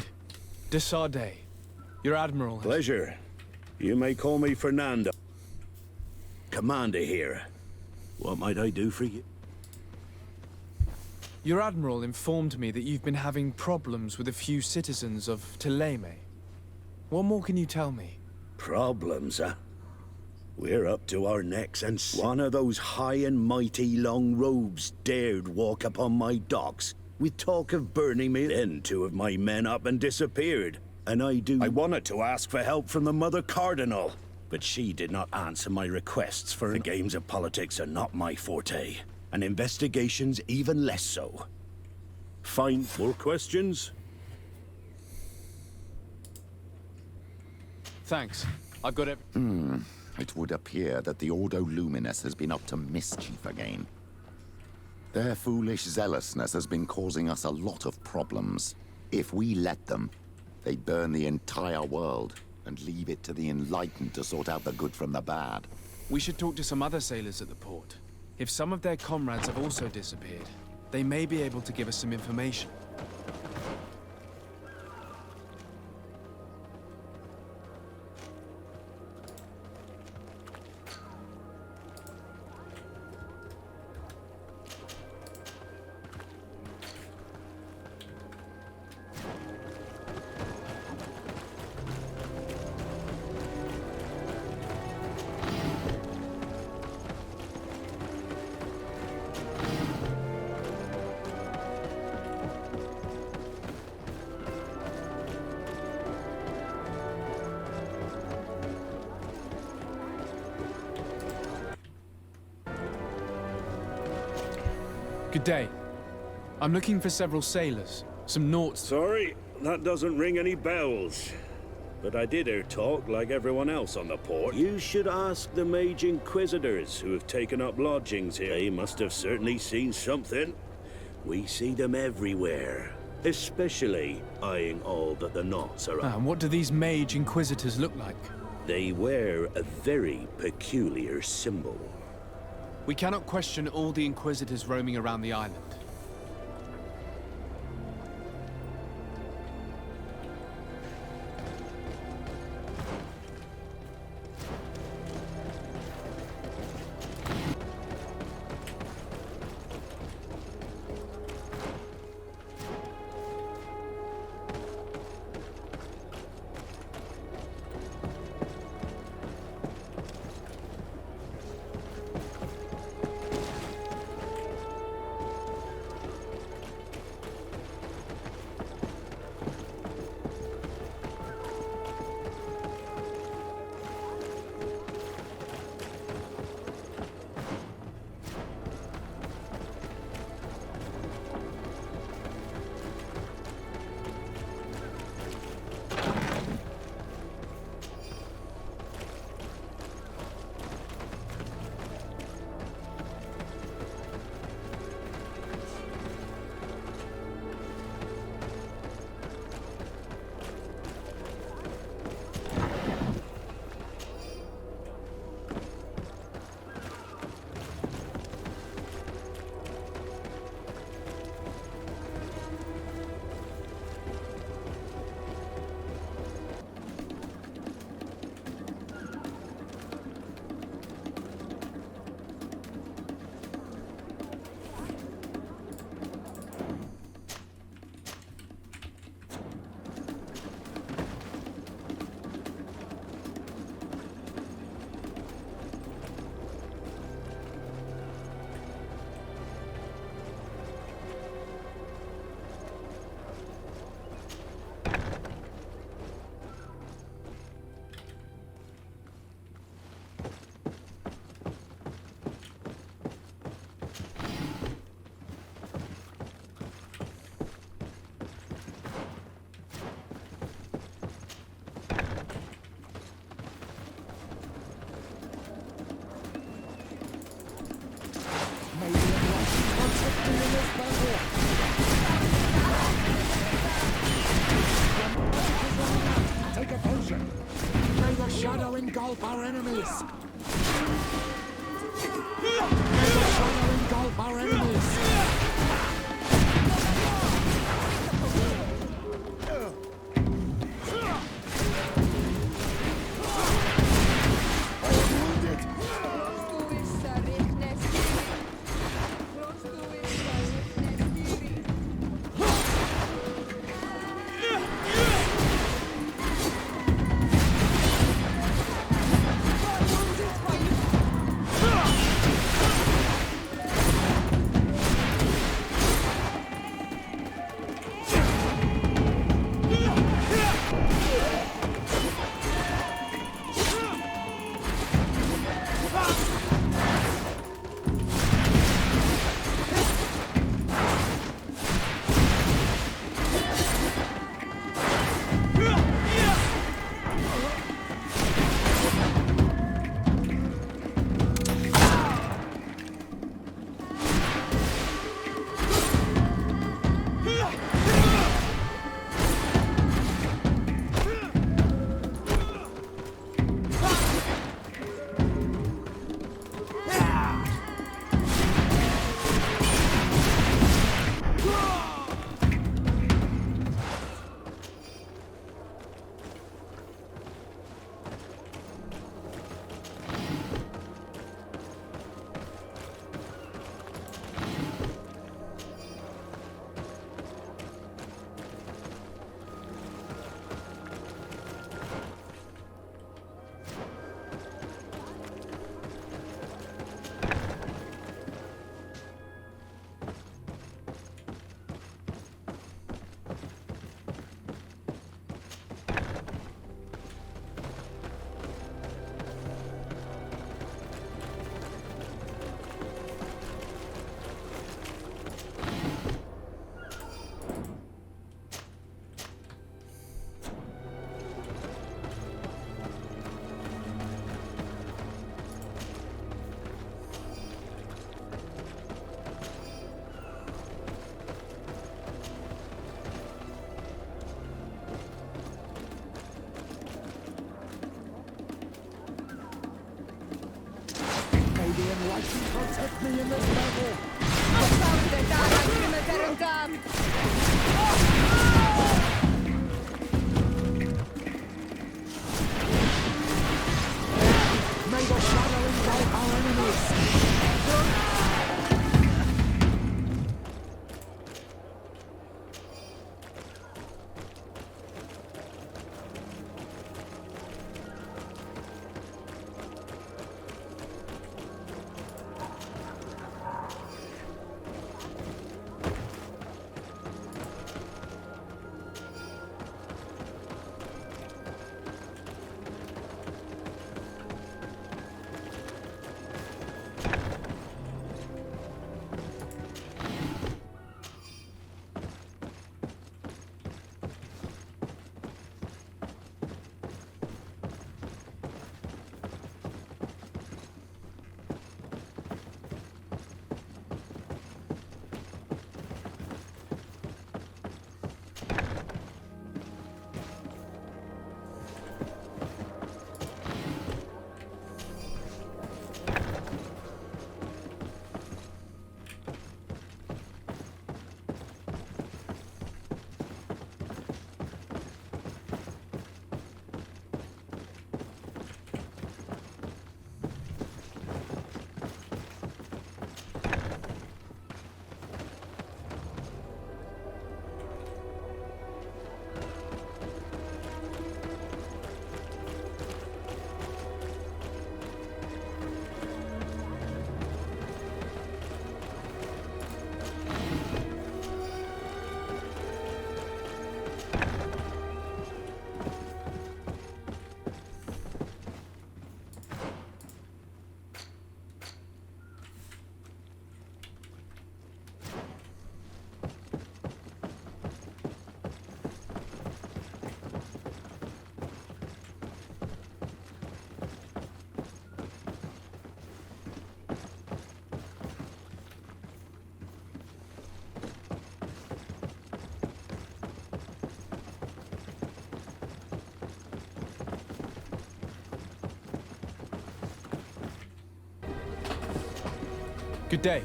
Desarde, your admiral. Pleasure. You may call me Fernando. Commander here. What might I do for you? Your admiral informed me that you've been having problems with a few citizens of Teleme. What more can you tell me? Problems, huh? We're up to our necks, and one of those high and mighty long robes dared walk upon my docks with talk of burning me. Then two of my men up and disappeared, and I wanted to ask for help from the Mother Cardinal, but she did not answer my requests. For the games of politics are not my forte, and investigations even less so. Fine. More questions? Thanks. I've got it. It would appear that the Ordo Luminis has been up to mischief again. Their foolish zealousness has been causing us a lot of problems. If we let them, they burn the entire world and leave it to the enlightened to sort out the good from the bad. We should talk to some other sailors at the port. If some of their comrades have also disappeared, they may be able to give us some information. Good day. I'm looking for several sailors. Some naughts. Sorry, that doesn't ring any bells. But I did hear talk like everyone else on the port. You should ask the mage inquisitors who have taken up lodgings here. They must have certainly seen something. We see them everywhere, especially eyeing all that the knots are on. And what do these mage inquisitors look like? They wear a very peculiar symbol. We cannot question all the inquisitors roaming around the island. Take a potion. May the shadow engulf our enemies. May the shadow engulf our enemies. them! May the shadow engulf our enemies! Good day.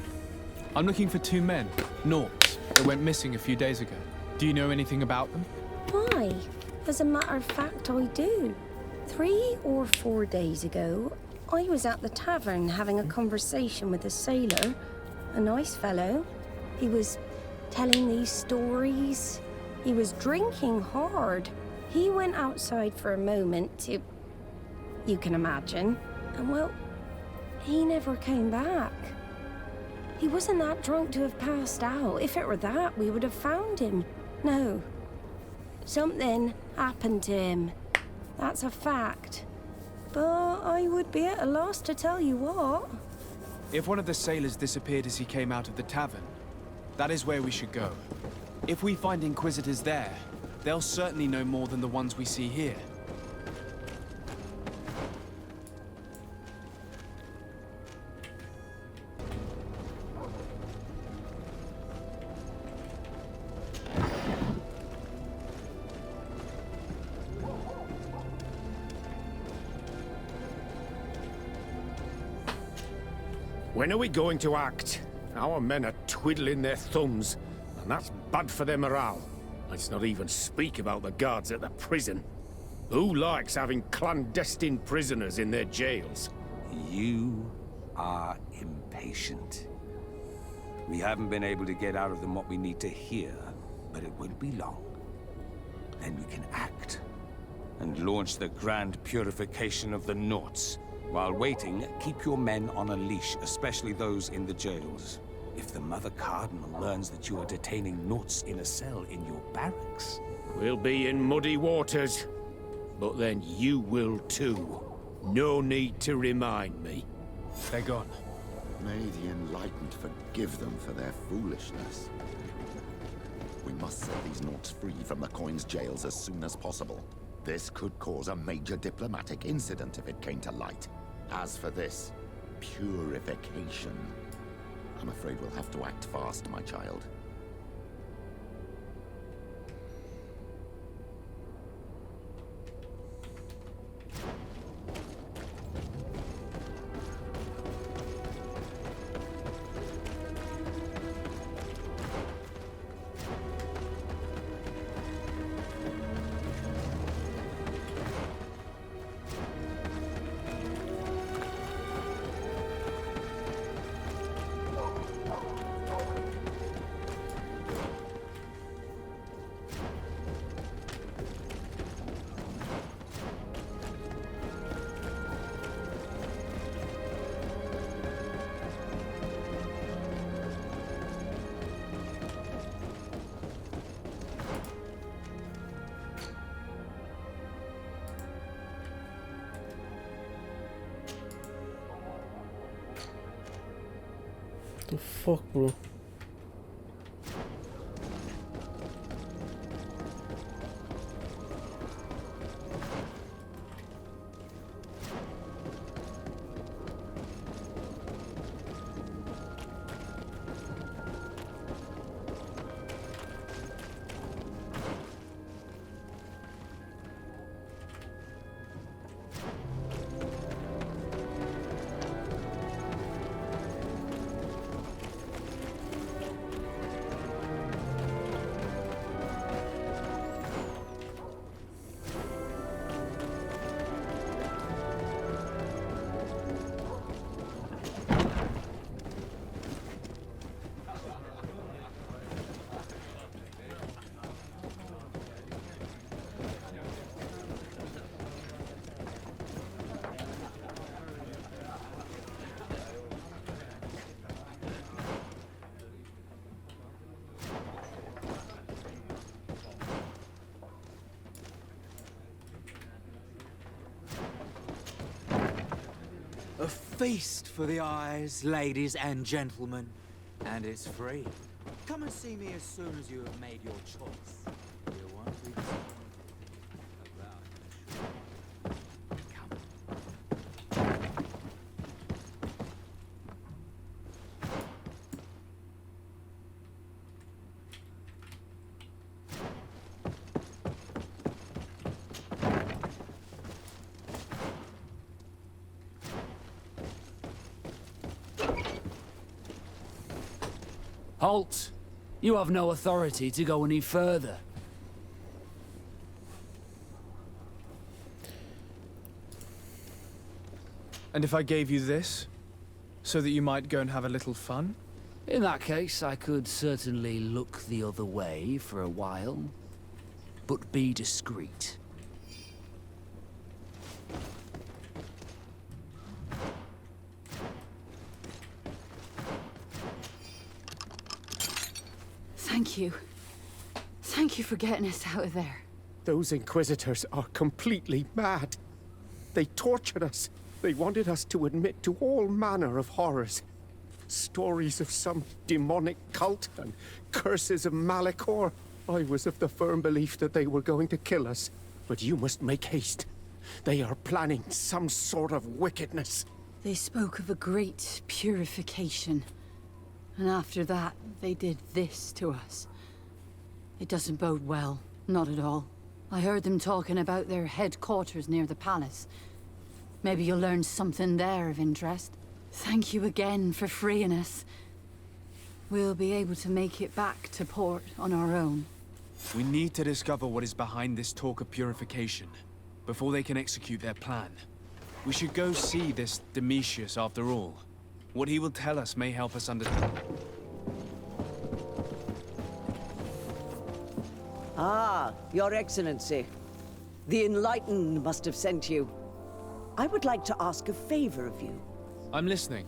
I'm looking for 2 men, Norts, that went missing a few days ago. Do you know anything about them? Why? As a matter of fact, I do. 3 or 4 days ago, I was at the tavern having a conversation with a sailor. A nice fellow. He was telling these stories. He was drinking hard. He went outside for a moment to... you can imagine. And well, he never came back. He wasn't that drunk to have passed out. If it were that, we would have found him. No. Something happened to him. That's a fact. But I would be at a loss to tell you what. If one of the sailors disappeared as he came out of the tavern, that is where we should go. If we find Inquisitors there, they'll certainly know more than the ones we see here. When are we going to act? Our men are twiddling their thumbs, and that's bad for their morale. Let's not even speak about the guards at the prison. Who likes having clandestine prisoners in their jails? You are impatient. We haven't been able to get out of them what we need to hear, but it won't be long. Then we can act, and launch the grand purification of the Norts. While waiting, keep your men on a leash, especially those in the jails. If the Mother Cardinal learns that you are detaining Norts in a cell in your barracks... We'll be in muddy waters, but then you will too. No need to remind me. They're gone. May the Enlightened forgive them for their foolishness. We must set these Norts free from the Coin's jails as soon as possible. This could cause a major diplomatic incident if it came to light. As for this purification, I'm afraid we'll have to act fast, my child. The fuck, bro? A feast for the eyes, ladies and gentlemen. And it's free. Come and see me as soon as you have made your choice. You won't be disappointed. Halt! You have no authority to go any further. And if I gave you this, so that you might go and have a little fun? In that case, I could certainly look the other way for a while. But be discreet. Thank you. Thank you for getting us out of there. Those Inquisitors are completely mad. They tortured us. They wanted us to admit to all manner of horrors. Stories of some demonic cult and curses of Malachor. I was of the firm belief that they were going to kill us. But you must make haste. They are planning some sort of wickedness. They spoke of a great purification. And after that, they did this to us. It doesn't bode well. Not at all. I heard them talking about their headquarters near the palace. Maybe you'll learn something there of interest. Thank you again for freeing us. We'll be able to make it back to port on our own. We need to discover what is behind this talk of purification, before they can execute their plan. We should go see this Domitius after all. What he will tell us may help us understand. Ah, Your Excellency. The Enlightened must have sent you. I would like to ask a favor of you. I'm listening.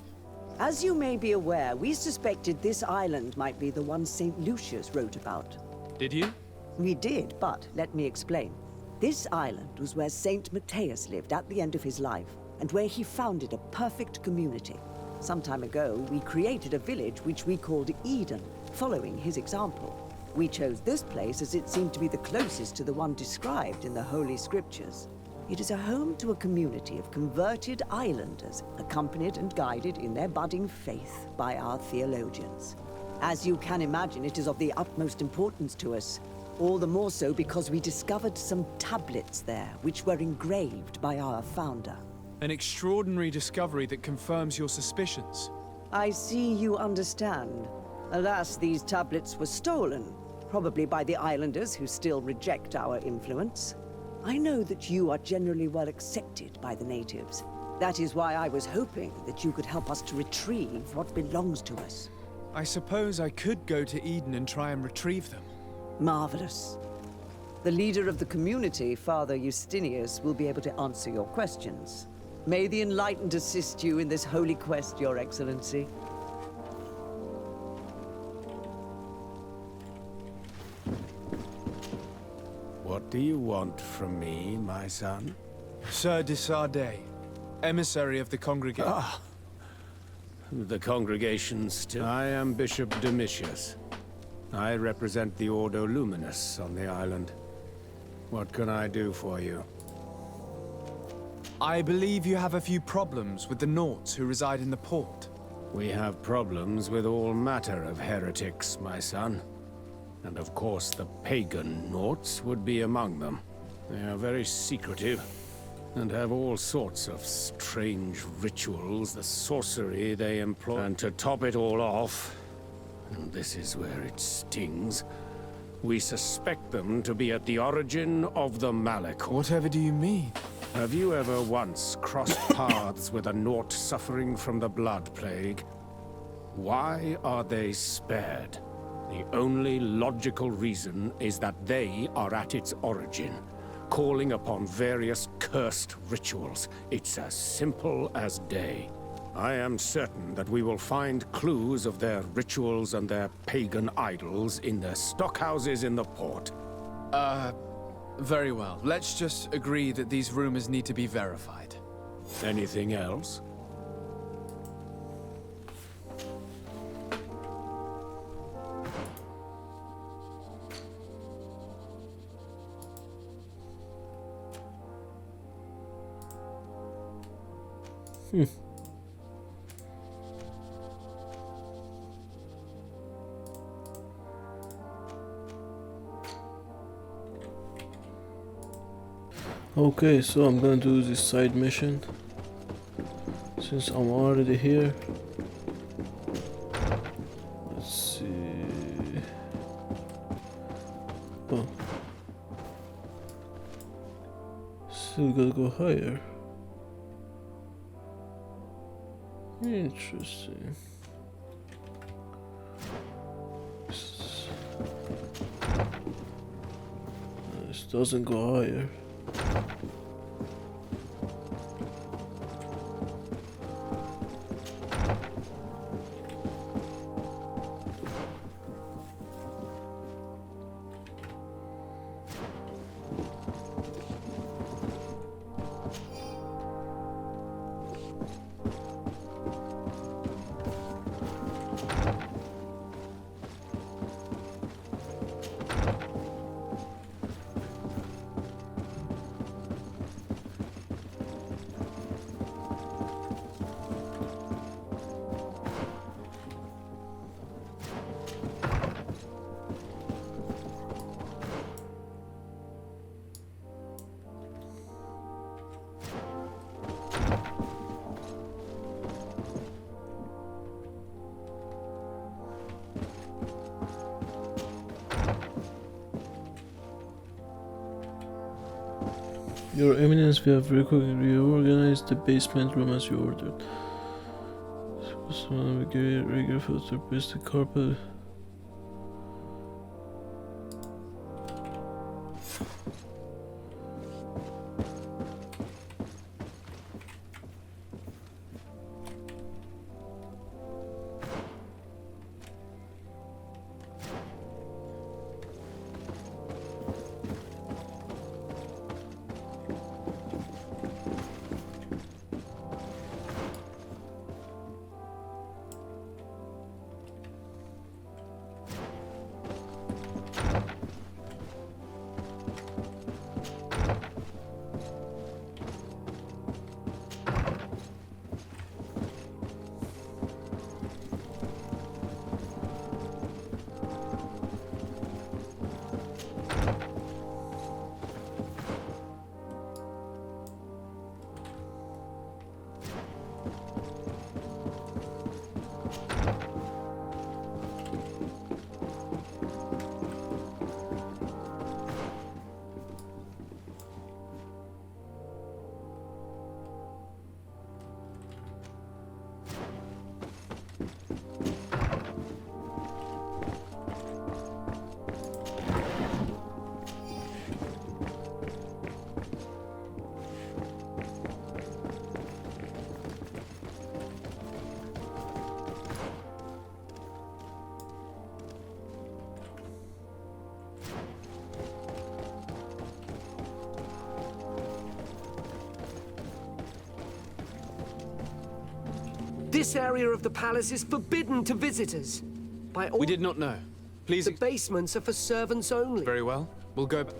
As you may be aware, we suspected this island might be the one St. Lucius wrote about. Did you? We did, but let me explain. This island was where St. Matthias lived at the end of his life, and where he founded a perfect community. Some time ago, we created a village which we called Eden, following his example. We chose this place as it seemed to be the closest to the one described in the Holy Scriptures. It is a home to a community of converted islanders, accompanied and guided in their budding faith by our theologians. As you can imagine, it is of the utmost importance to us. All the more so because we discovered some tablets there, which were engraved by our founder. An extraordinary discovery that confirms your suspicions. I see you understand. Alas, these tablets were stolen, probably by the islanders who still reject our influence. I know that you are generally well accepted by the natives. That is why I was hoping that you could help us to retrieve what belongs to us. I suppose I could go to Eden and try and retrieve them. Marvelous. The leader of the community, Father Justinius, will be able to answer your questions. May the Enlightened assist you in this holy quest, Your Excellency. What do you want from me, my son? Sir de Sardet, emissary of the congregation. Ah, The congregation still... I am Bishop Domitius. I represent the Ordo Luminous on the island. What can I do for you? I believe you have a few problems with the Nauts who reside in the port. We have problems with all matter of heretics, my son. And of course the pagan Nauts would be among them. They are very secretive, and have all sorts of strange rituals, the sorcery they employ. And to top it all off, and this is where it stings, we suspect them to be at the origin of the Malak. Whatever do you mean? Have you ever once crossed paths with a Naut suffering from the blood plague? Why are they spared? The only logical reason is that they are at its origin, calling upon various cursed rituals. It's as simple as day. I am certain that we will find clues of their rituals and their pagan idols in their stockhouses in the port. Very well. Let's just agree that these rumors need to be verified. Anything else? Okay, so I'm gonna do this side mission since I'm already here. Let's see. Oh, still gotta go higher. Interesting. This doesn't go higher. Your Eminence, we have reorganized the basement room as you ordered. Regular filter, replace the carpet. This area of the palace is forbidden to visitors. By all... We did not know. Please... The basements are for servants only. Very well. We'll go back.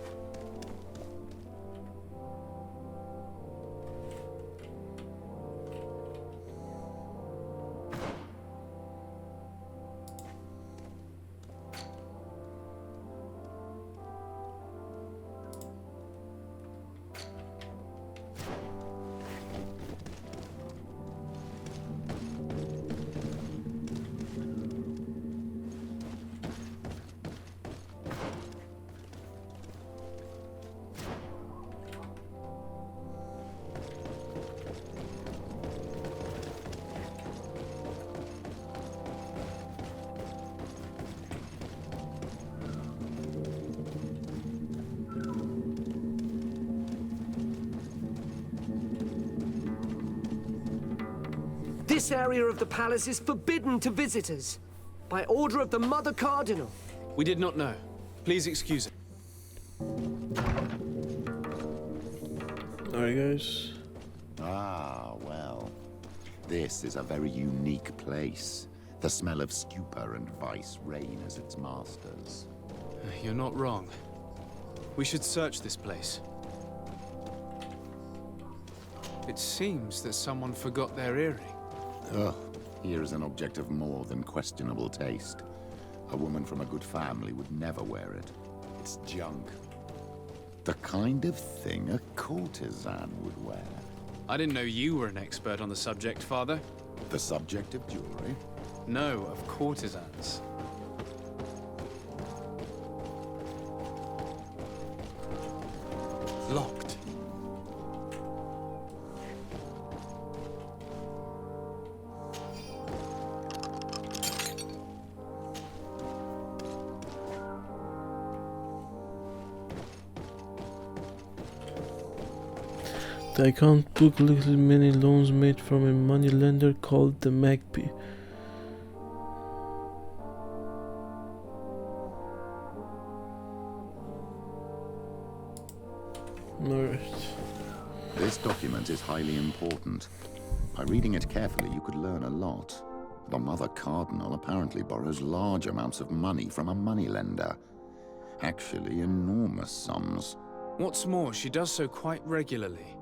This area of the palace is forbidden to visitors. By order of the Mother Cardinal. We did not know. Please excuse it. Alright, guys. Ah, well. This is a very unique place. The smell of stupor and vice reign as its masters. You're not wrong. We should search this place. It seems that someone forgot their earring. Ugh, here is an object of more than questionable taste. A woman from a good family would never wear it. It's junk. The kind of thing a courtesan would wear. I didn't know you were an expert on the subject, Father. The subject of jewelry? No, of courtesans. Locked. The account book lists many loans made from a moneylender called the Magpie. Alright. This document is highly important. By reading it carefully, you could learn a lot. The Mother Cardinal apparently borrows large amounts of money from a moneylender. Actually, enormous sums. What's more, she does so quite regularly.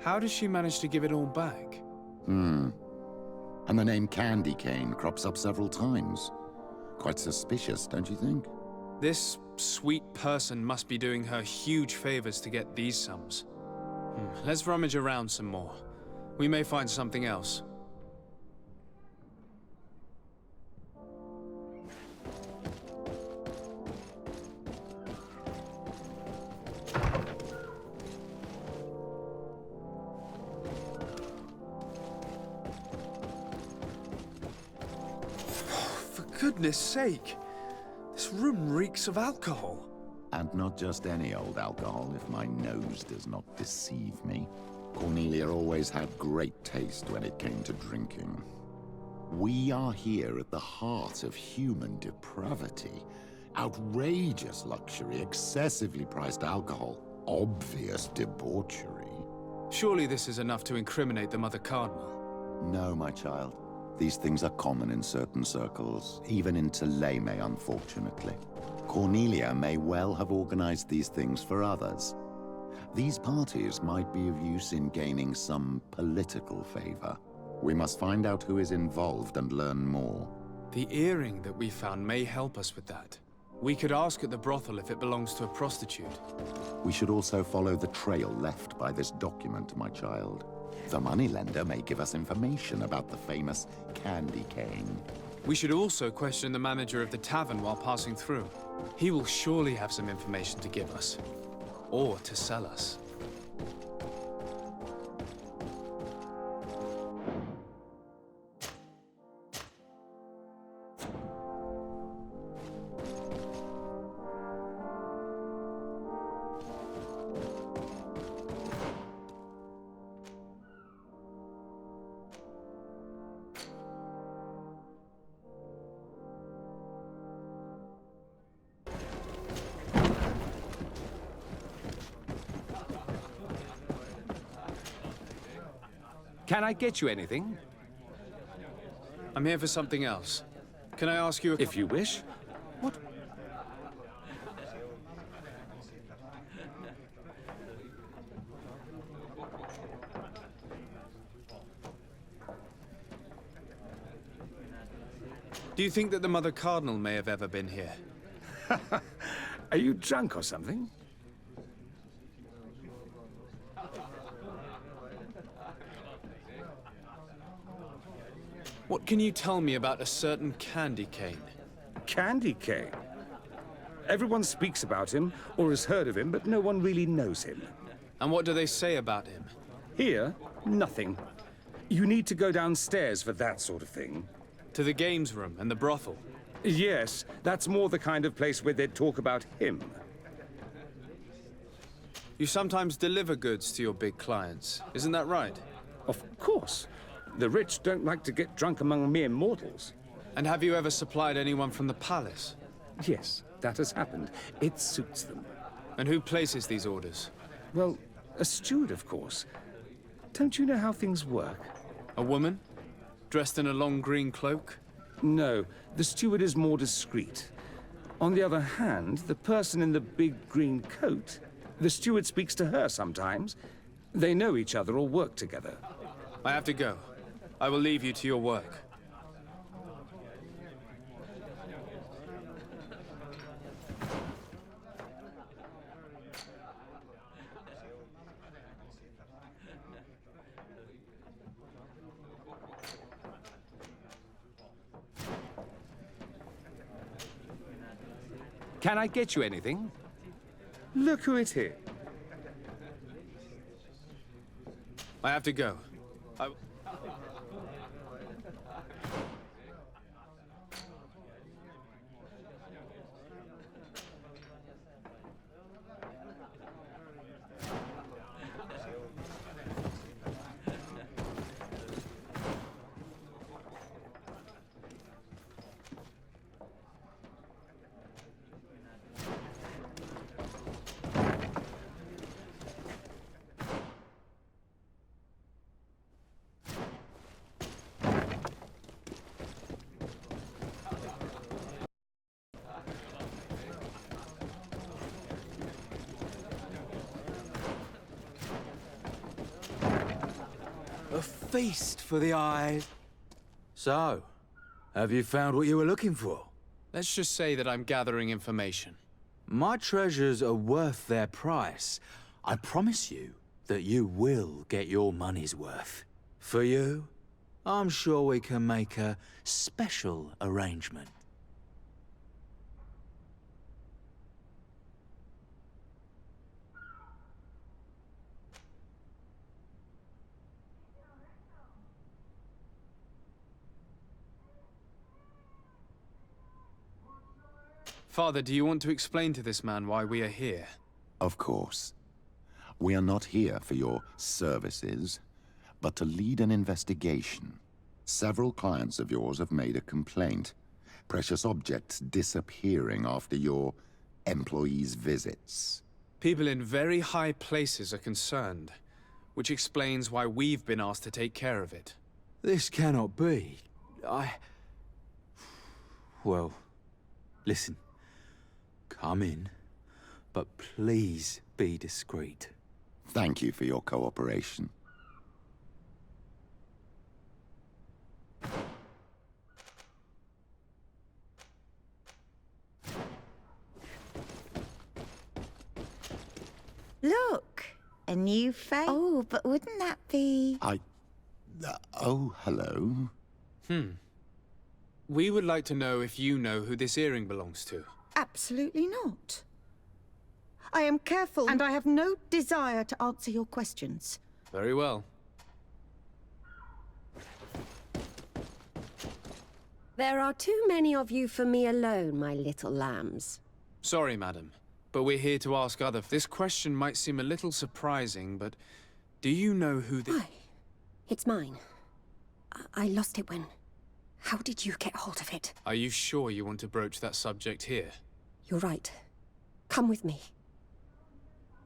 How does she manage to give it all back? And the name Candy Cane crops up several times. Quite suspicious, don't you think? This sweet person must be doing her huge favors to get these sums. Let's rummage around some more. We may find something else. For goodness sake! This room reeks of alcohol. And not just any old alcohol, if my nose does not deceive me. Cornelia always had great taste when it came to drinking. We are here at the heart of human depravity. Outrageous luxury, excessively priced alcohol, obvious debauchery. Surely this is enough to incriminate the Mother Cardinal. No, my child. These things are common in certain circles, even in Thélème, unfortunately. Cornelia may well have organized these things for others. These parties might be of use in gaining some political favor. We must find out who is involved and learn more. The earring that we found may help us with that. We could ask at the brothel if it belongs to a prostitute. We should also follow the trail left by this document, my child. The moneylender may give us information about the famous Candy Cane. We should also question the manager of the tavern while passing through. He will surely have some information to give us. Or to sell us. Can I get you anything? I'm here for something else. Can I ask you a... If you wish. What? Do you think that the Mother Cardinal may have ever been here? Are you drunk or something? What can you tell me about a certain candy cane? Candy cane? Everyone speaks about him, or has heard of him, but no one really knows him. And what do they say about him? Here, nothing. You need to go downstairs for that sort of thing. To the games room and the brothel? Yes, that's more the kind of place where they'd talk about him. You sometimes deliver goods to your big clients, isn't that right? Of course. The rich don't like to get drunk among mere mortals. And have you ever supplied anyone from the palace? Yes, that has happened. It suits them. And who places these orders? Well, a steward, of course. Don't you know how things work? A woman? Dressed in a long green cloak? No, the steward is more discreet. On the other hand, the person in the big green coat, the steward speaks to her sometimes. They know each other or work together. I have to go. I will leave you to your work. Can I get you anything? Look who it is. I have to go. A feast for the eyes. So, have you found what you were looking for? Let's just say that I'm gathering information. My treasures are worth their price. I promise you that you will get your money's worth. For you, I'm sure we can make a special arrangement. Father, do you want to explain to this man why we are here? Of course. We are not here for your services, but to lead an investigation. Several clients of yours have made a complaint. Precious objects disappearing after your employees' visits. People in very high places are concerned, which explains why we've been asked to take care of it. This cannot be. Well, listen. Come in, but please be discreet. Thank you for your cooperation. Look, a new face. Oh, but wouldn't that be... Oh, hello. We would like to know if you know who this earring belongs to. Absolutely not. I am careful, and I have no desire to answer your questions. Very well. There are too many of you for me alone, my little lambs. Sorry, madam, but we're here to ask other... This question might seem a little surprising, but do you know who the... It's mine. I lost it when... How did you get hold of it? Are you sure you want to broach that subject here? You're right. Come with me.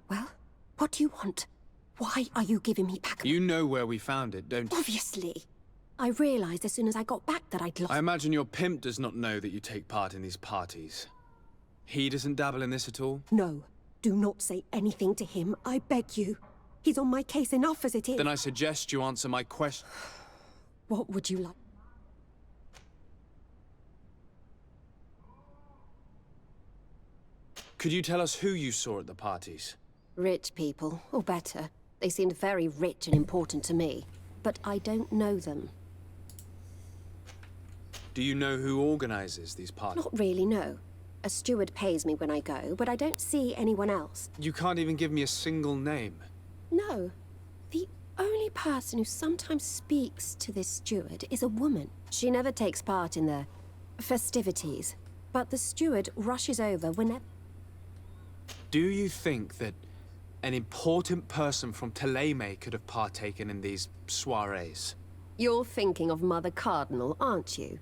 Well, what do you want? Why are you giving me back? You know where we found it, don't you? Obviously. I realized as soon as I got back that I'd lost... I imagine your pimp does not know that you take part in these parties. He doesn't dabble in this at all? No. Do not say anything to him, I beg you. He's on my case enough as it is. Then I suggest you answer my question. What would you like? Could you tell us who you saw at the parties? Rich people, or better. They seemed very rich and important to me. But I don't know them. Do you know who organizes these parties? Not really, no. A steward pays me when I go, but I don't see anyone else. You can't even give me a single name. No. The only person who sometimes speaks to this steward is a woman. She never takes part in the festivities, but the steward rushes over whenever... Do you think that an important person from Teleme could have partaken in these soirees? You're thinking of Mother Cardinal, aren't you?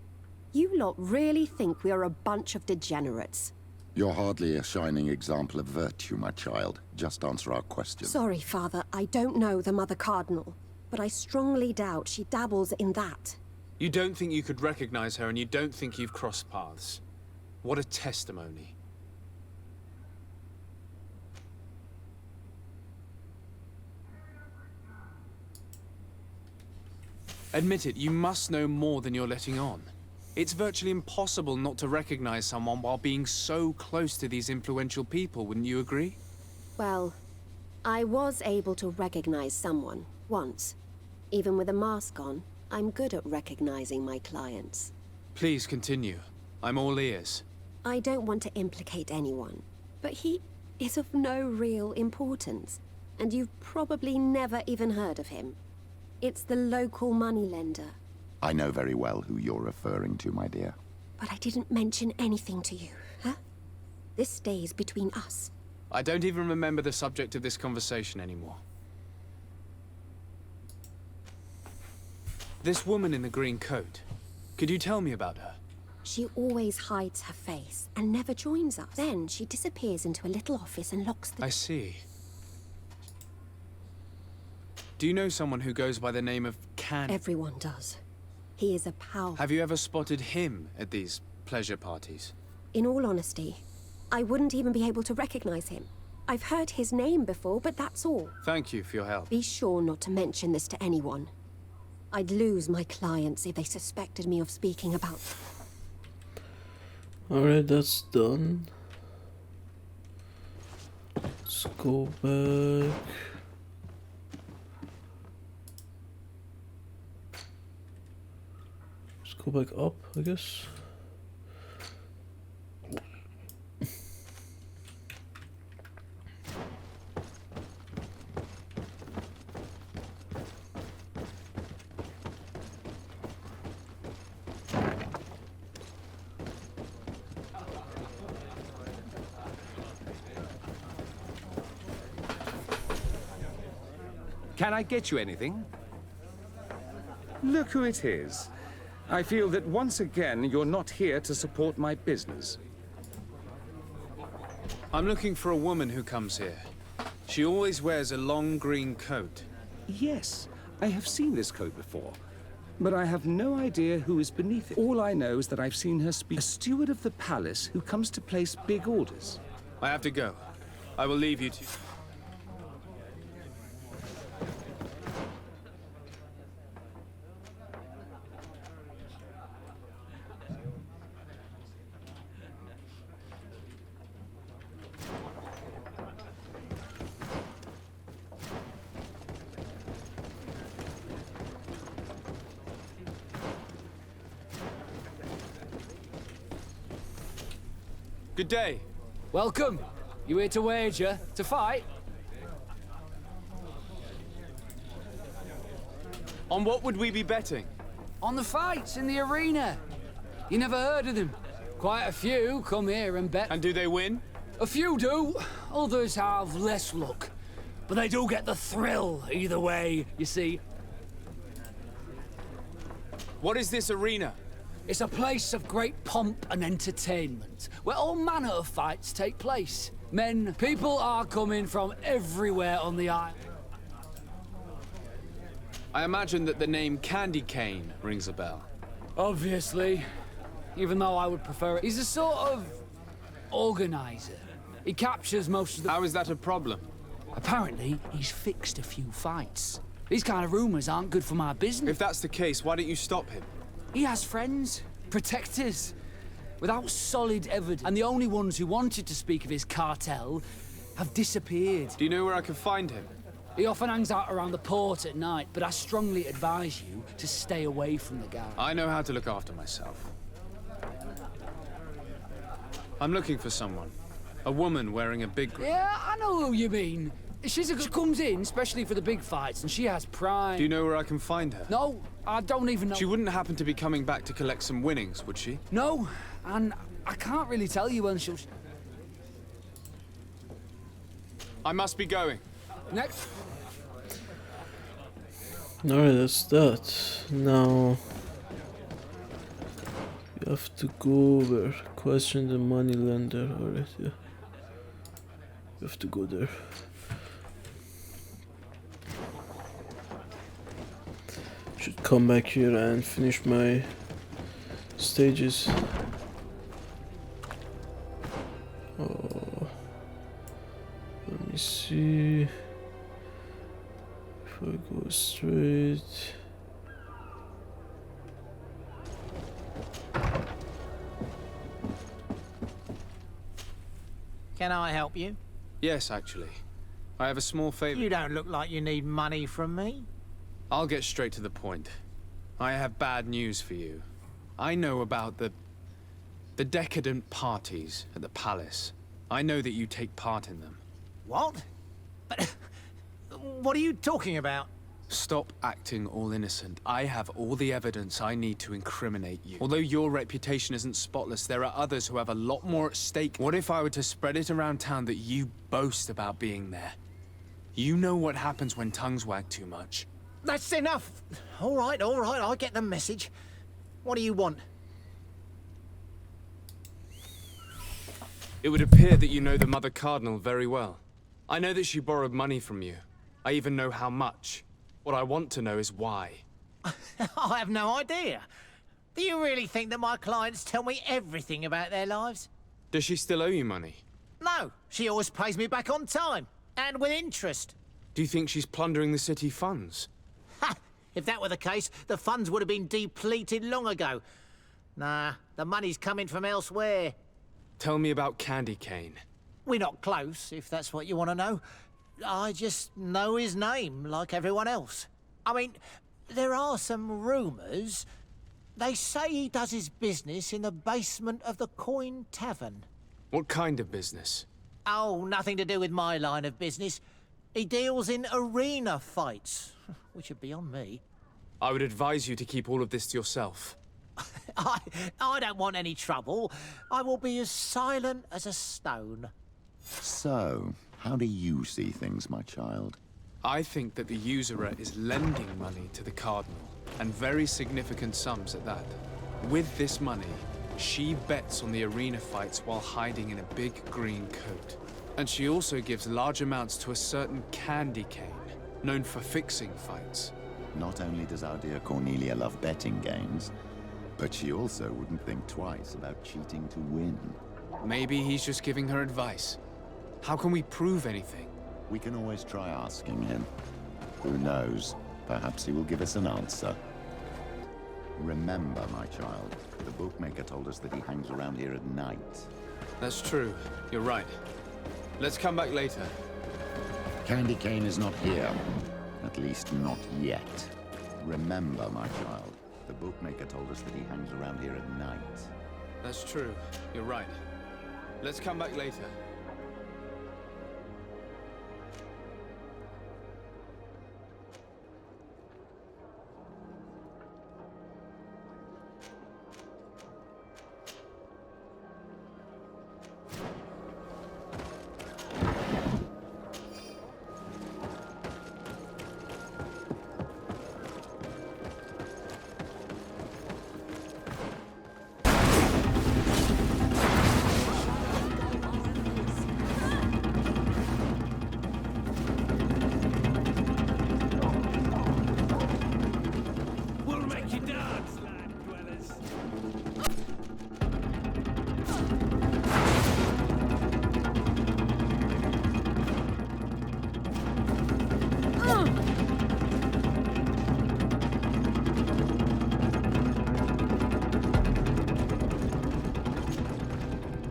You lot really think we are a bunch of degenerates. You're hardly a shining example of virtue, my child. Just answer our question. Sorry, Father, I don't know the Mother Cardinal, but I strongly doubt she dabbles in that. You don't think you could recognize her, and you don't think you've crossed paths. What a testimony. Admit it, you must know more than you're letting on. It's virtually impossible not to recognize someone while being so close to these influential people, wouldn't you agree? Well, I was able to recognize someone, once. Even with a mask on, I'm good at recognizing my clients. Please continue. I'm all ears. I don't want to implicate anyone, but he is of no real importance, and you've probably never even heard of him. It's the local moneylender. I know very well who you're referring to, my dear. But I didn't mention anything to you, huh? This stays between us. I don't even remember the subject of this conversation anymore. This woman in the green coat, could you tell me about her? She always hides her face and never joins us. Then she disappears into a little office and locks the... I see. Do you know someone who goes by the name of Can? Everyone does. He is a power. Have you ever spotted him at these pleasure parties? In all honesty, I wouldn't even be able to recognize him. I've heard his name before, but that's all. Thank you for your help. Be sure not to mention this to anyone. I'd lose my clients if they suspected me of speaking about... Alright, that's done. Let's go back. Let's go back up, I guess. Can I get you anything? Look who it is. I feel that once again you're not here to support my business. I'm looking for a woman who comes here. She always wears a long green coat. Yes, I have seen this coat before, but I have no idea who is beneath it. All I know is that I've seen her speak. A steward of the palace who comes to place big orders. I have to go. I will leave you to... Good day. Welcome. You here to wager? To fight? On what would we be betting? On the fights in the arena. You never heard of them? Quite a few come here and bet. And do they win? A few do. Others have less luck. But they do get the thrill either way, you see. What is this arena? It's a place of great pomp and entertainment, where all manner of fights take place. People are coming from everywhere on the island. I imagine that the name Candy Cane rings a bell. Obviously. Even though I would prefer it. He's a sort of organizer. He captures most of the... How is that a problem? Apparently, he's fixed a few fights. These kind of rumors aren't good for my business. If that's the case, why don't you stop him? He has friends, protectors, without solid evidence. And the only ones who wanted to speak of his cartel have disappeared. Do you know where I can find him? He often hangs out around the port at night, but I strongly advise you to stay away from the guard. I know how to look after myself. I'm looking for someone. A woman wearing a big... Yeah, I know who you mean. She comes in, especially for the big fights, and she has pride. Do you know where I can find her? No, I don't even know. She wouldn't happen to be coming back to collect some winnings, would she? No, and I can't really tell you when she'll... I must be going. Next. Alright, that's that. Now you have to go over, question the moneylender. Alright, yeah. You have to go there. Should come back here and finish my stages. Oh, let me see. If I go straight. Can I help you? Yes, actually. I have a small favor. You don't look like you need money from me. I'll get straight to the point. I have bad news for you. I know about the decadent parties at the palace. I know that you take part in them. What? But what are you talking about? Stop acting all innocent. I have all the evidence I need to incriminate you. Although your reputation isn't spotless, there are others who have a lot more at stake. What if I were to spread it around town that you boast about being there? You know what happens when tongues wag too much. That's enough. All right, I get the message. What do you want? It would appear that you know the Mother Cardinal very well. I know that she borrowed money from you. I even know how much. What I want to know is why. I have no idea. Do you really think that my clients tell me everything about their lives? Does she still owe you money? No, she always pays me back on time, and with interest. Do you think she's plundering the city funds? Ha! If that were the case, the funds would have been depleted long ago. Nah, the money's coming from elsewhere. Tell me about Candy Cane. We're not close, if that's what you want to know. I just know his name, like everyone else. I mean, there are some rumours. They say he does his business in the basement of the Coin Tavern. What kind of business? Oh, nothing to do with my line of business. He deals in arena fights, which would be on me. I would advise you to keep all of this to yourself. I don't want any trouble. I will be as silent as a stone. So, how do you see things, my child? I think that the usurer is lending money to the Cardinal, and very significant sums at that. With this money, she bets on the arena fights while hiding in a big green coat. And she also gives large amounts to a certain Candy Cane, known for fixing fights. Not only does our dear Cornelia love betting games, but she also wouldn't think twice about cheating to win. Maybe he's just giving her advice. How can we prove anything? We can always try asking him. Who knows? Perhaps he will give us an answer. Remember, my child, the bookmaker told us that he hangs around here at night. That's true. You're right. Let's come back later. Candy Cane is not here. At least not yet. Remember, my child, the bookmaker told us that he hangs around here at night. That's true. You're right. Let's come back later.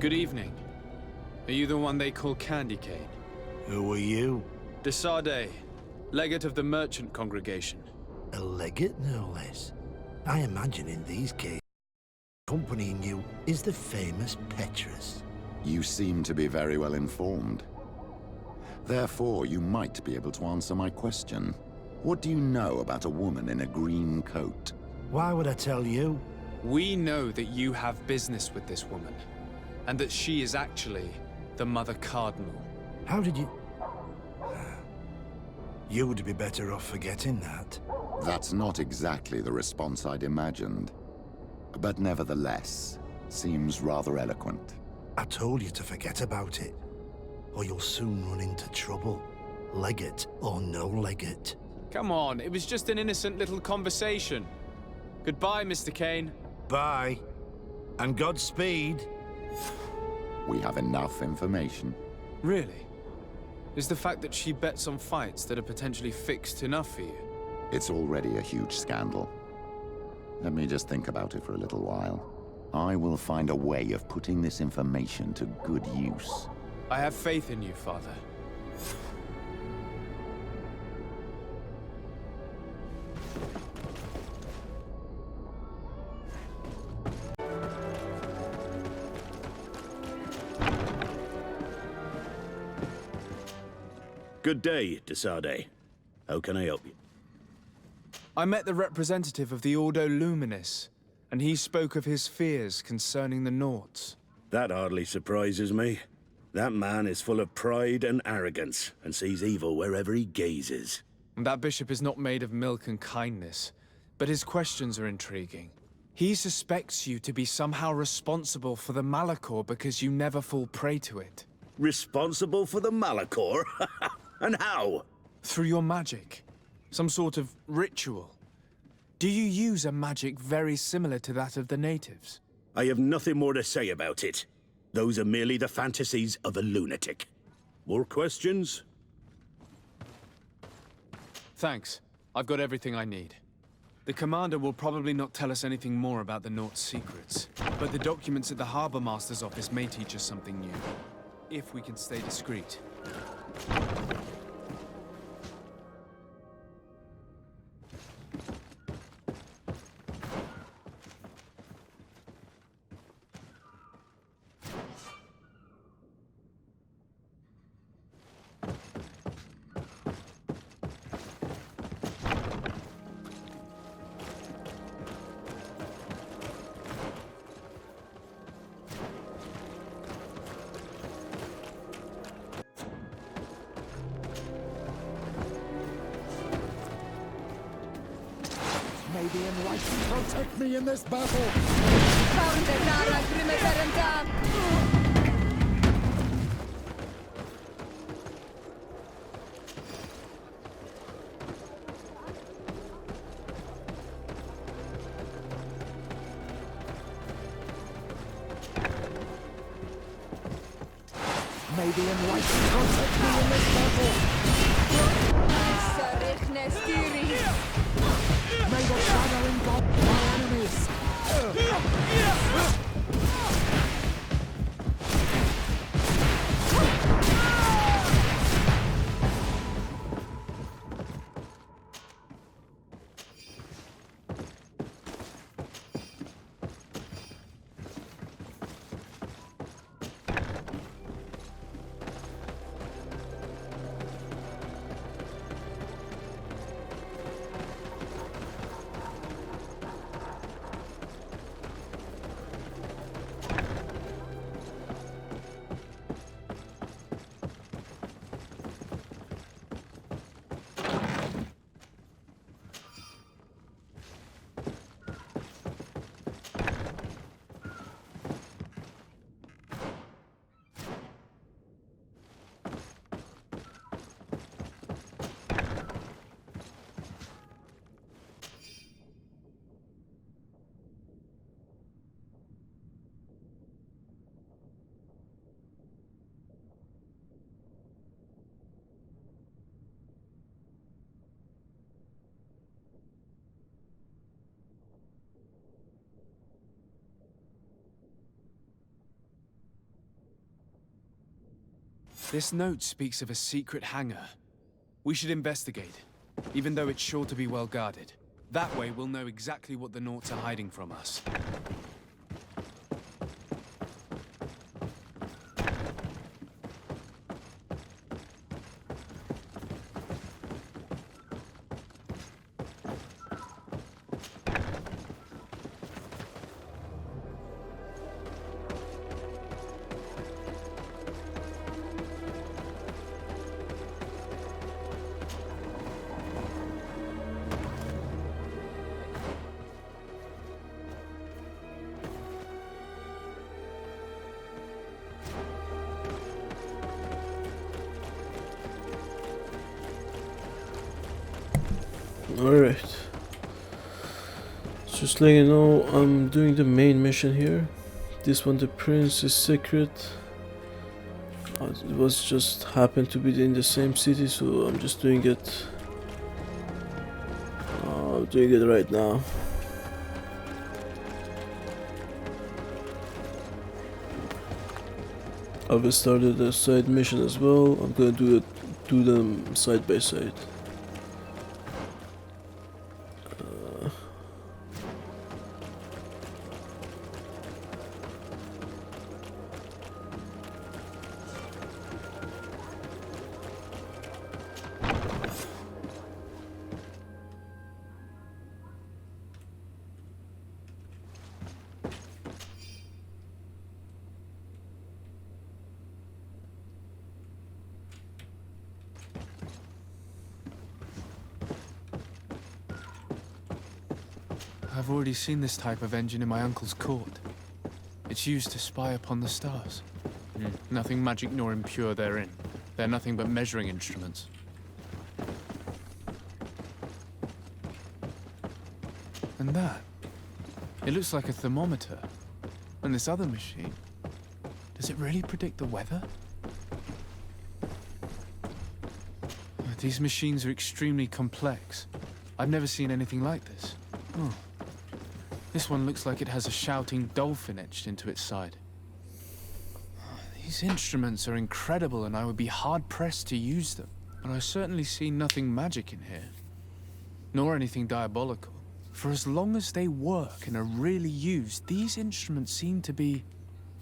Good evening. Are you the one they call Candy Cane? Who are you? De Sardet, legate of the merchant congregation. A legate, no less. I imagine in these cases, accompanying you is the famous Petrus. You seem to be very well informed. Therefore, you might be able to answer my question. What do you know about a woman in a green coat? Why would I tell you? We know that you have business with this woman, and that she is actually the Mother Cardinal. How did you... You would be better off forgetting that. That's not exactly the response I'd imagined. But nevertheless, seems rather eloquent. I told you to forget about it, or you'll soon run into trouble. Legate or no legate. Come on, it was just an innocent little conversation. Goodbye, Mr. Kane. Bye. And Godspeed. We have enough information. Really? Is the fact that she bets on fights that are potentially fixed enough for you? It's already a huge scandal. Let me just think about it for a little while. I will find a way of putting this information to good use. I have faith in you, Father. Good day, de Sardet. How can I help you? I met the representative of the Ordo Luminis, and he spoke of his fears concerning the Nauts. That hardly surprises me. That man is full of pride and arrogance, and sees evil wherever he gazes. That bishop is not made of milk and kindness, but his questions are intriguing. He suspects you to be somehow responsible for the Malachor because you never fall prey to it. Responsible for the Malachor? And how? Through your magic. Some sort of ritual. Do you use a magic very similar to that of the natives? I have nothing more to say about it. Those are merely the fantasies of a lunatic. More questions? Thanks. I've got everything I need. The commander will probably not tell us anything more about the Naut's secrets, but the documents at the Harbor Master's office may teach us something new. If we can stay discreet. May the Enlightened protect me in this battle! May the Enlightened protect me in this battle! May the shadow engulf my enemies! This note speaks of a secret hangar. We should investigate, even though it's sure to be well guarded. That way we'll know exactly what the Naughts are hiding from us. Alright. Just letting you know, I'm doing the main mission here. This one, the prince, is secret. It was just happened to be in the same city, so I'm just doing it. I'm doing it right now. I've started a side mission as well. I'm gonna do them side by side. I've already seen this type of engine in my uncle's court. It's used to spy upon the stars. Nothing magic nor impure therein. They're nothing but measuring instruments. And that? It looks like a thermometer. And this other machine, does it really predict the weather? These machines are extremely complex. I've never seen anything like this. Oh. This one looks like it has a shouting dolphin etched into its side. These instruments are incredible and I would be hard-pressed to use them. But I certainly see nothing magic in here. Nor anything diabolical. For as long as they work and are really used, these instruments seem to be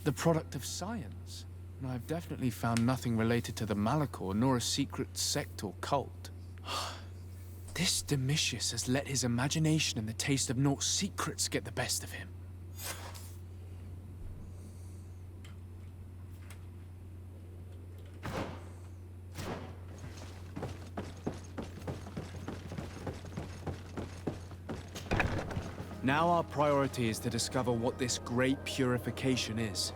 the product of science. And I've definitely found nothing related to the Malachor, nor a secret sect or cult. This Domitius has let his imagination and the taste of Naught's secrets get the best of him. Now our priority is to discover what this great purification is.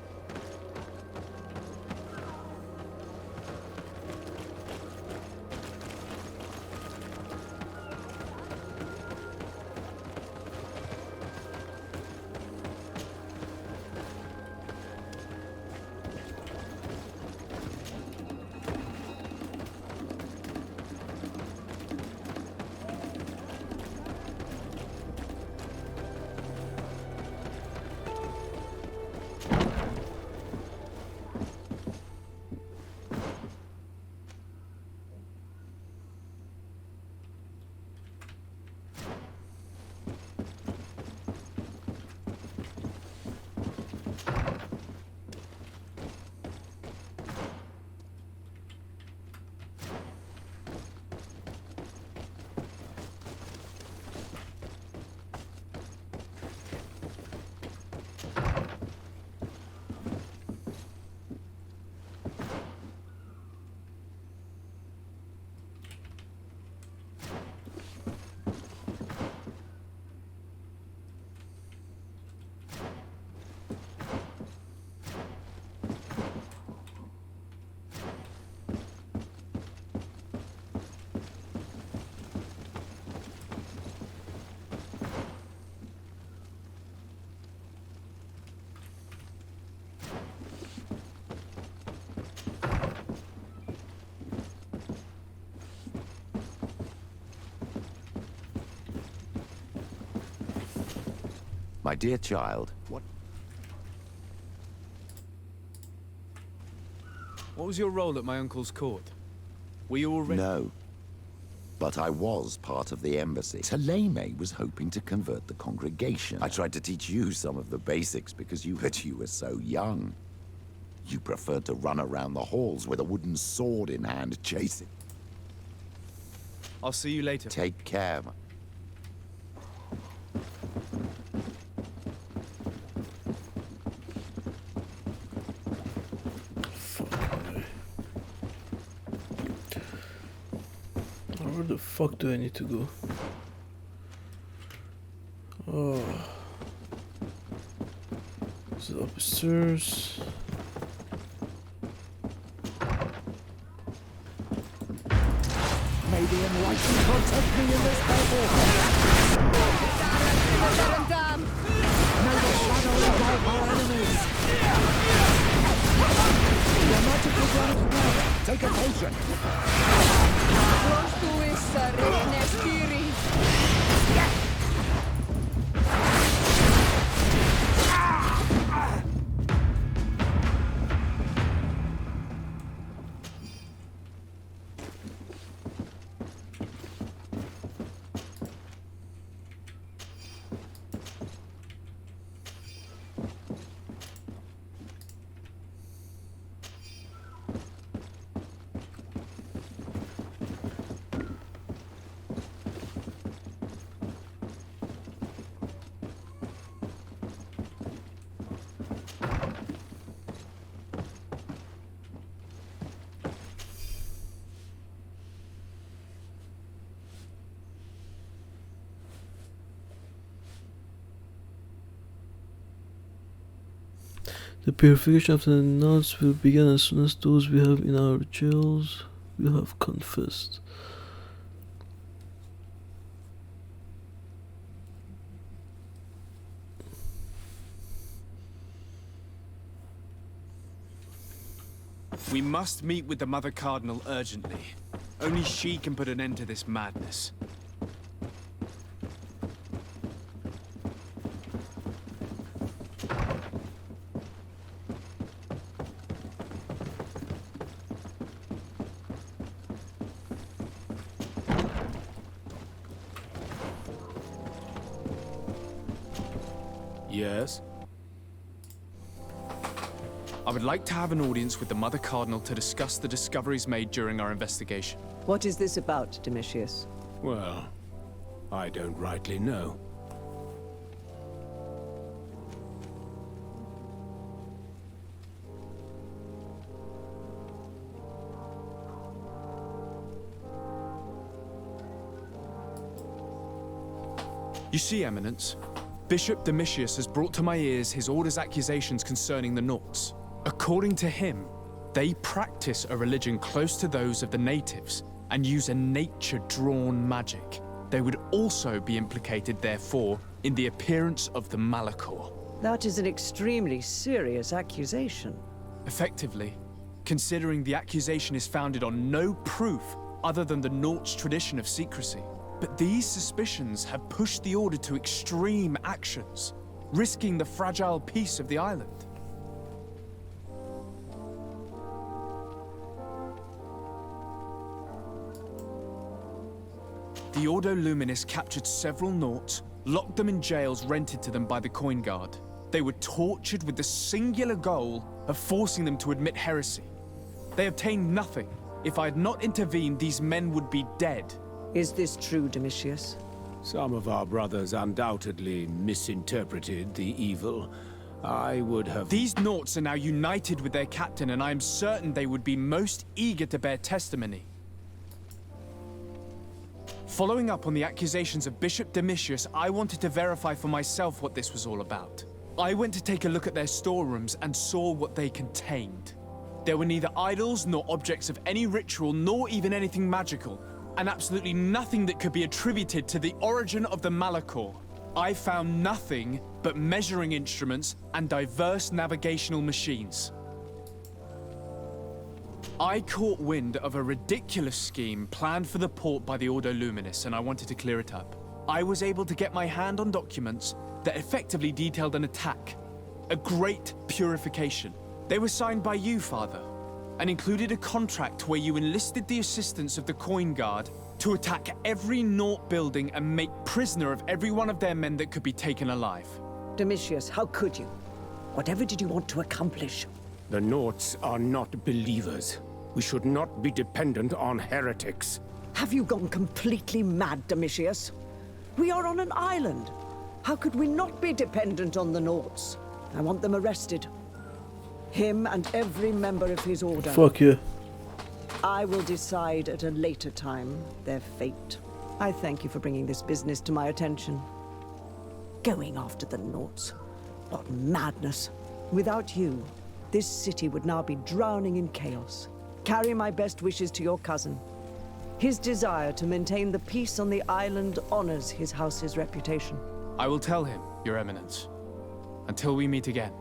My dear child, what? What was your role at my uncle's court? Were you already... No. But I was part of the embassy. Taleme was hoping to convert the congregation. I tried to teach you some of the basics because you were so young. You preferred to run around the halls with a wooden sword in hand, chasing. I'll see you later. Take care. Where the fuck do I need to go? Oh, is it upstairs? May the enlightened protect me in this battle. May the shadow engulf our enemies. The magical ground. Take a potion. The purification of the nuns will begin as soon as those we have in our jails will have confessed. We must meet with the Mother Cardinal urgently. Only she can put an end to this madness. Yes? I would like to have an audience with the Mother Cardinal to discuss the discoveries made during our investigation. What is this about, Domitius? Well, I don't rightly know. You see, Eminence, Bishop Domitius has brought to my ears his order's accusations concerning the Nauts. According to him, they practice a religion close to those of the natives and use a nature-drawn magic. They would also be implicated, therefore, in the appearance of the Malachor. That is an extremely serious accusation. Effectively, considering the accusation is founded on no proof other than the Nauts' tradition of secrecy. But these suspicions have pushed the Order to extreme actions, risking the fragile peace of the island. The Ordo Luminis captured several Nauts, locked them in jails rented to them by the Coin Guard. They were tortured with the singular goal of forcing them to admit heresy. They obtained nothing. If I had not intervened, these men would be dead. Is this true, Domitius? Some of our brothers undoubtedly misinterpreted the evil. I would have... These Nauts are now united with their captain, and I am certain they would be most eager to bear testimony. Following up on the accusations of Bishop Domitius, I wanted to verify for myself what this was all about. I went to take a look at their storerooms and saw what they contained. There were neither idols nor objects of any ritual, nor even anything magical, and absolutely nothing that could be attributed to the origin of the Malachor. I found nothing but measuring instruments and diverse navigational machines. I caught wind of a ridiculous scheme planned for the port by the Ordo Luminis, and I wanted to clear it up. I was able to get my hand on documents that effectively detailed an attack. A great purification. They were signed by you, Father. and included a contract where you enlisted the assistance of the Coin Guard to attack every Naught building and make prisoner of every one of their men that could be taken alive. Domitius, how could you? Whatever did you want to accomplish? The Naughts are not believers. We should not be dependent on heretics. Have you gone completely mad, Domitius? We are on an island. How could we not be dependent on the Naughts? I want them arrested. Him and every member of his order. Fuck you. I will decide at a later time their fate. I thank you for bringing this business to my attention. Going after the Naughts. What madness. Without you, this city would now be drowning in chaos. Carry my best wishes to your cousin. His desire to maintain the peace on the island honors his house's reputation. I will tell him, Your Eminence. Until we meet again.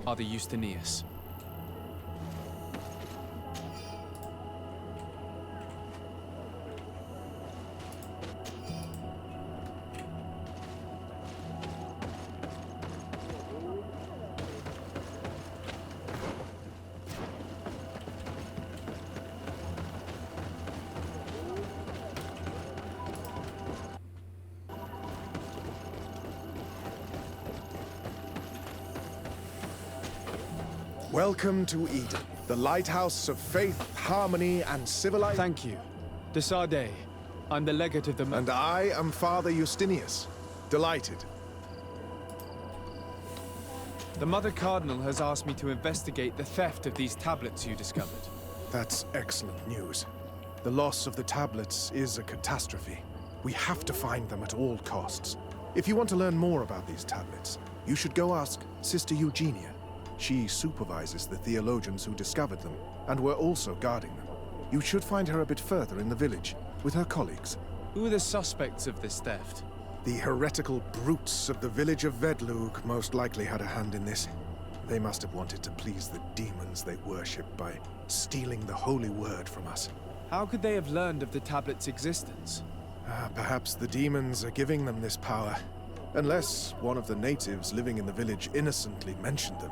Father Justinius. Welcome to Eden, the lighthouse of faith, harmony, and civilization. Thank you. De Sardet. I'm the legate of the... And I am Father Justinius. Delighted. The Mother Cardinal has asked me to investigate the theft of these tablets you discovered. That's excellent news. The loss of the tablets is a catastrophe. We have to find them at all costs. If you want to learn more about these tablets, you should go ask Sister Eugenia. She supervises the theologians who discovered them, and were also guarding them. You should find her a bit further in the village, with her colleagues. Who are the suspects of this theft? The heretical brutes of the village of Vedlug most likely had a hand in this. They must have wanted to please the demons they worship by stealing the holy word from us. How could they have learned of the tablet's existence? Perhaps the demons are giving them this power. Unless one of the natives living in the village innocently mentioned them.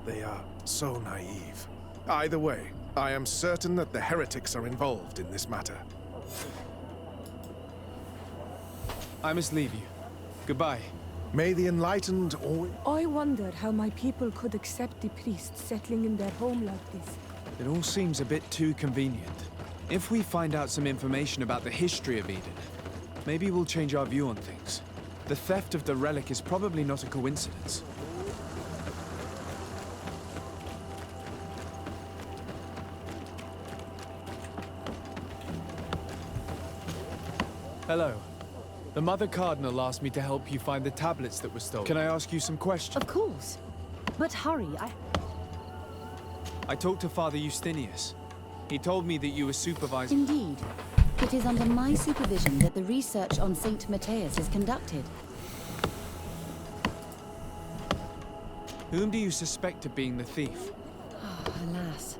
They are so naive. Either way, I am certain that the heretics are involved in this matter. I must leave you. Goodbye. May the enlightened always... I wondered how my people could accept the priests settling in their home like this. It all seems a bit too convenient. If we find out some information about the history of Eden, maybe we'll change our view on things. The theft of the relic is probably not a coincidence. Hello. The Mother Cardinal asked me to help you find the tablets that were stolen. Can I ask you some questions? Of course. But hurry, I talked to Father Justinius. He told me that you were supervising... Indeed. It is under my supervision that the research on Saint Matthias is conducted. Whom do you suspect of being the thief? Oh, alas.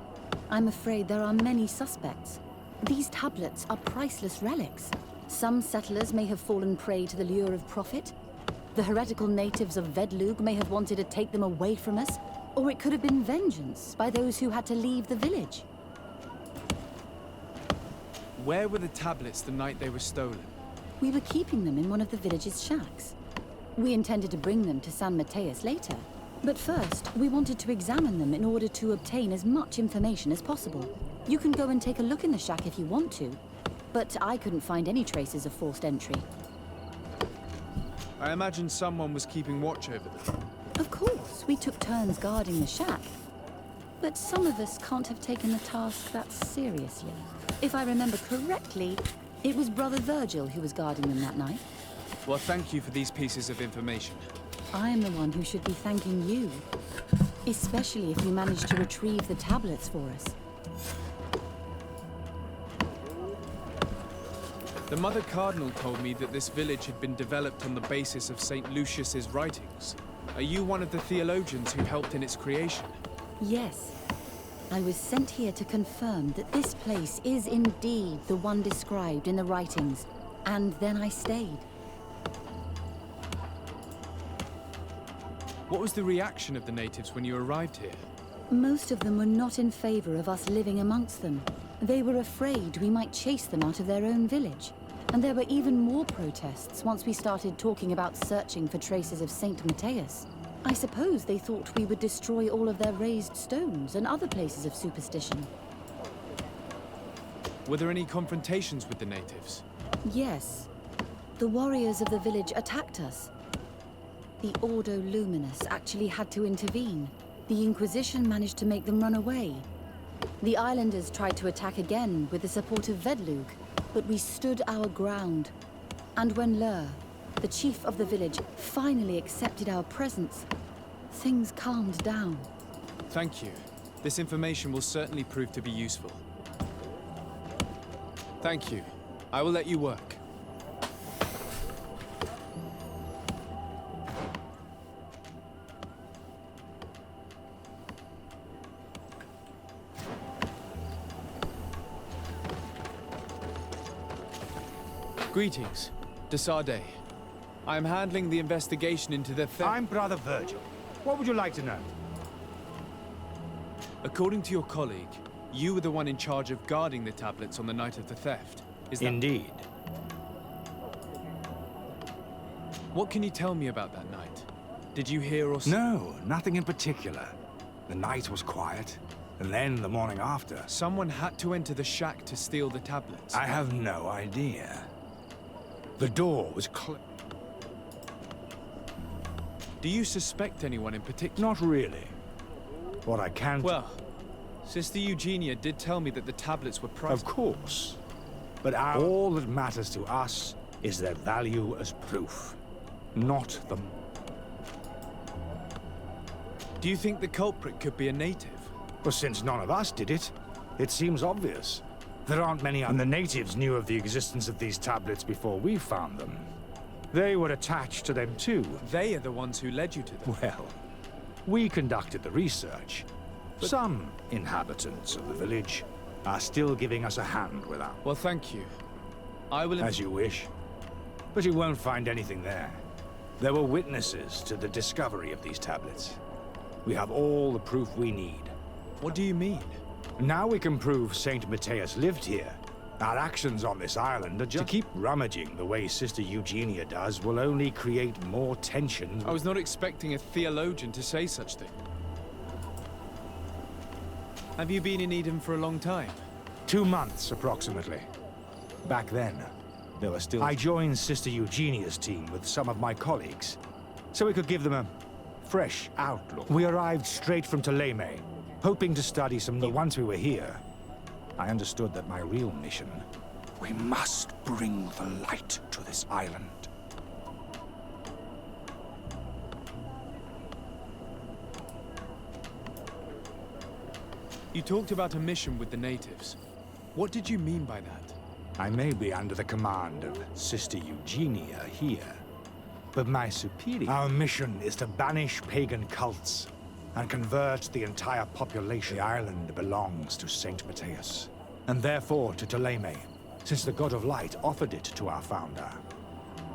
I'm afraid there are many suspects. These tablets are priceless relics. Some settlers may have fallen prey to the lure of profit. The heretical natives of Vedlug may have wanted to take them away from us. Or it could have been vengeance by those who had to leave the village. Where were the tablets the night they were stolen? We were keeping them in one of the village's shacks. We intended to bring them to San Matthias later. But first, we wanted to examine them in order to obtain as much information as possible. You can go and take a look in the shack if you want to. But I couldn't find any traces of forced entry. I imagine someone was keeping watch over them. Of course, we took turns guarding the shack. But some of us can't have taken the task that seriously. If I remember correctly, it was Brother Virgil who was guarding them that night. Well, thank you for these pieces of information. I am the one who should be thanking you. Especially if you managed to retrieve the tablets for us. The Mother Cardinal told me that this village had been developed on the basis of St. Lucius's writings. Are you one of the theologians who helped in its creation? Yes. I was sent here to confirm that this place is indeed the one described in the writings, and then I stayed. What was the reaction of the natives when you arrived here? Most of them were not in favor of us living amongst them. They were afraid we might chase them out of their own village. And there were even more protests once we started talking about searching for traces of Saint Matthias. I suppose they thought we would destroy all of their raised stones and other places of superstition. Were there any confrontations with the natives? Yes. The warriors of the village attacked us. The Ordo Luminous actually had to intervene. The Inquisition managed to make them run away. The islanders tried to attack again with the support of Vedlug, but we stood our ground. And when Lur, the chief of the village, finally accepted our presence, things calmed down. Thank you. This information will certainly prove to be useful. Thank you. I will let you work. Greetings, Desade. I am handling the investigation into the theft. I'm Brother Virgil. What would you like to know? According to your colleague, you were the one in charge of guarding the tablets on the night of the theft. Is that... Indeed. What can you tell me about that night? Did you hear or see? No, nothing in particular. The night was quiet, and then the morning after... Someone had to enter the shack to steal the tablets. I have no idea. The door was Do you suspect anyone in particular? Not really. What I can... Well, Sister Eugenia did tell me that the tablets were priced. Of course. But all that matters to us is their value as proof, not them. Do you think the culprit could be a native? Well, since none of us did it, it seems obvious. There aren't many, and the natives knew of the existence of these tablets before we found them. They were attached to them too. They are the ones who led you to them. Well, we conducted the research. But some inhabitants of the village are still giving us a hand with that. Well, thank you. I will... As you wish. But you won't find anything there. There were witnesses to the discovery of these tablets. We have all the proof we need. What do you mean? Now we can prove Saint Matthias lived here. Our actions on this island are just... To keep rummaging the way Sister Eugenia does will only create more tension. I was not expecting a theologian to say such thing. Have you been in Eden for a long time? 2 months, approximately. Back then, there were still... I joined Sister Eugenia's team with some of my colleagues, so we could give them a fresh outlook. We arrived straight from Ptolemy, hoping to study some... But once we were here, I understood that my real mission... We must bring the light to this island. You talked about a mission with the natives. What did you mean by that? I may be under the command of Sister Eugenia here, but my superior... Our mission is to banish pagan cults and convert the entire population. The island belongs to Saint Matthias, and therefore to Ptolemy, since the God of Light offered it to our founder.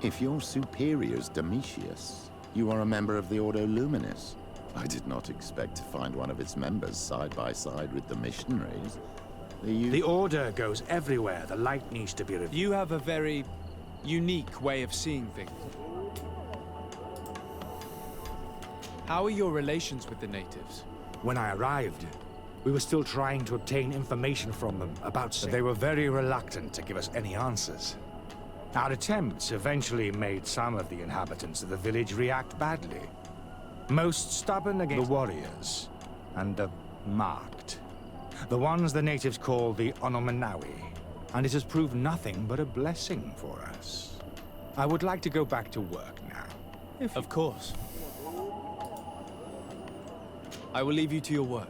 If your superior's Domitius, you are a member of the Ordo Luminis. I did not expect to find one of its members side by side with the missionaries. The Order goes everywhere the light needs to be revealed. You have a very unique way of seeing things. How are your relations with the natives? When I arrived, we were still trying to obtain information from them about... But they were very reluctant to give us any answers. Our attempts eventually made some of the inhabitants of the village react badly. Most stubborn against the warriors, and the marked. The ones the natives call the Onomanawi, and it has proved nothing but a blessing for us. I would like to go back to work now. Of course. I will leave you to your work.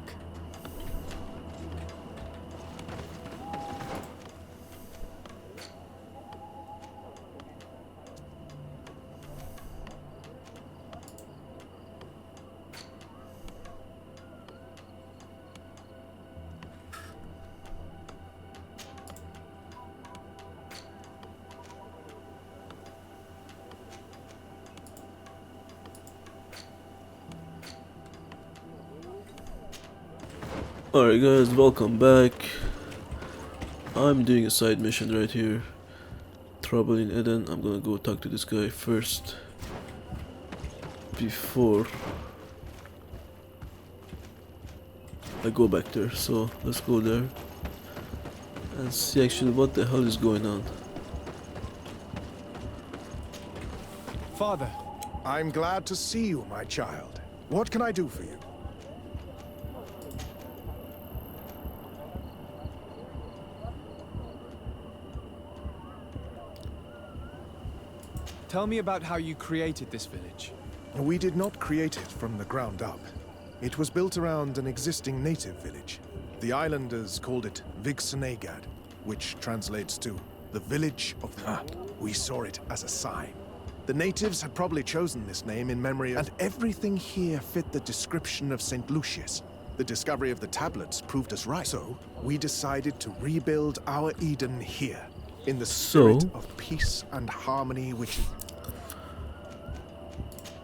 Alright guys, welcome back. I'm doing a side mission right here. Trouble in Eden. I'm gonna go talk to this guy first. Before I go back there. So let's go there. And see actually what the hell is going on. Father. I'm glad to see you, my child. What can I do for you? Tell me about how you created this village. We did not create it from the ground up. It was built around an existing native village. The islanders called it Vixenagad, which translates to the Village of the... We saw it as a sign. The natives had probably chosen this name in memory, and everything here fit the description of St. Lucius. The discovery of the tablets proved us right. So, we decided to rebuild our Eden here, in the spirit of peace and harmony which...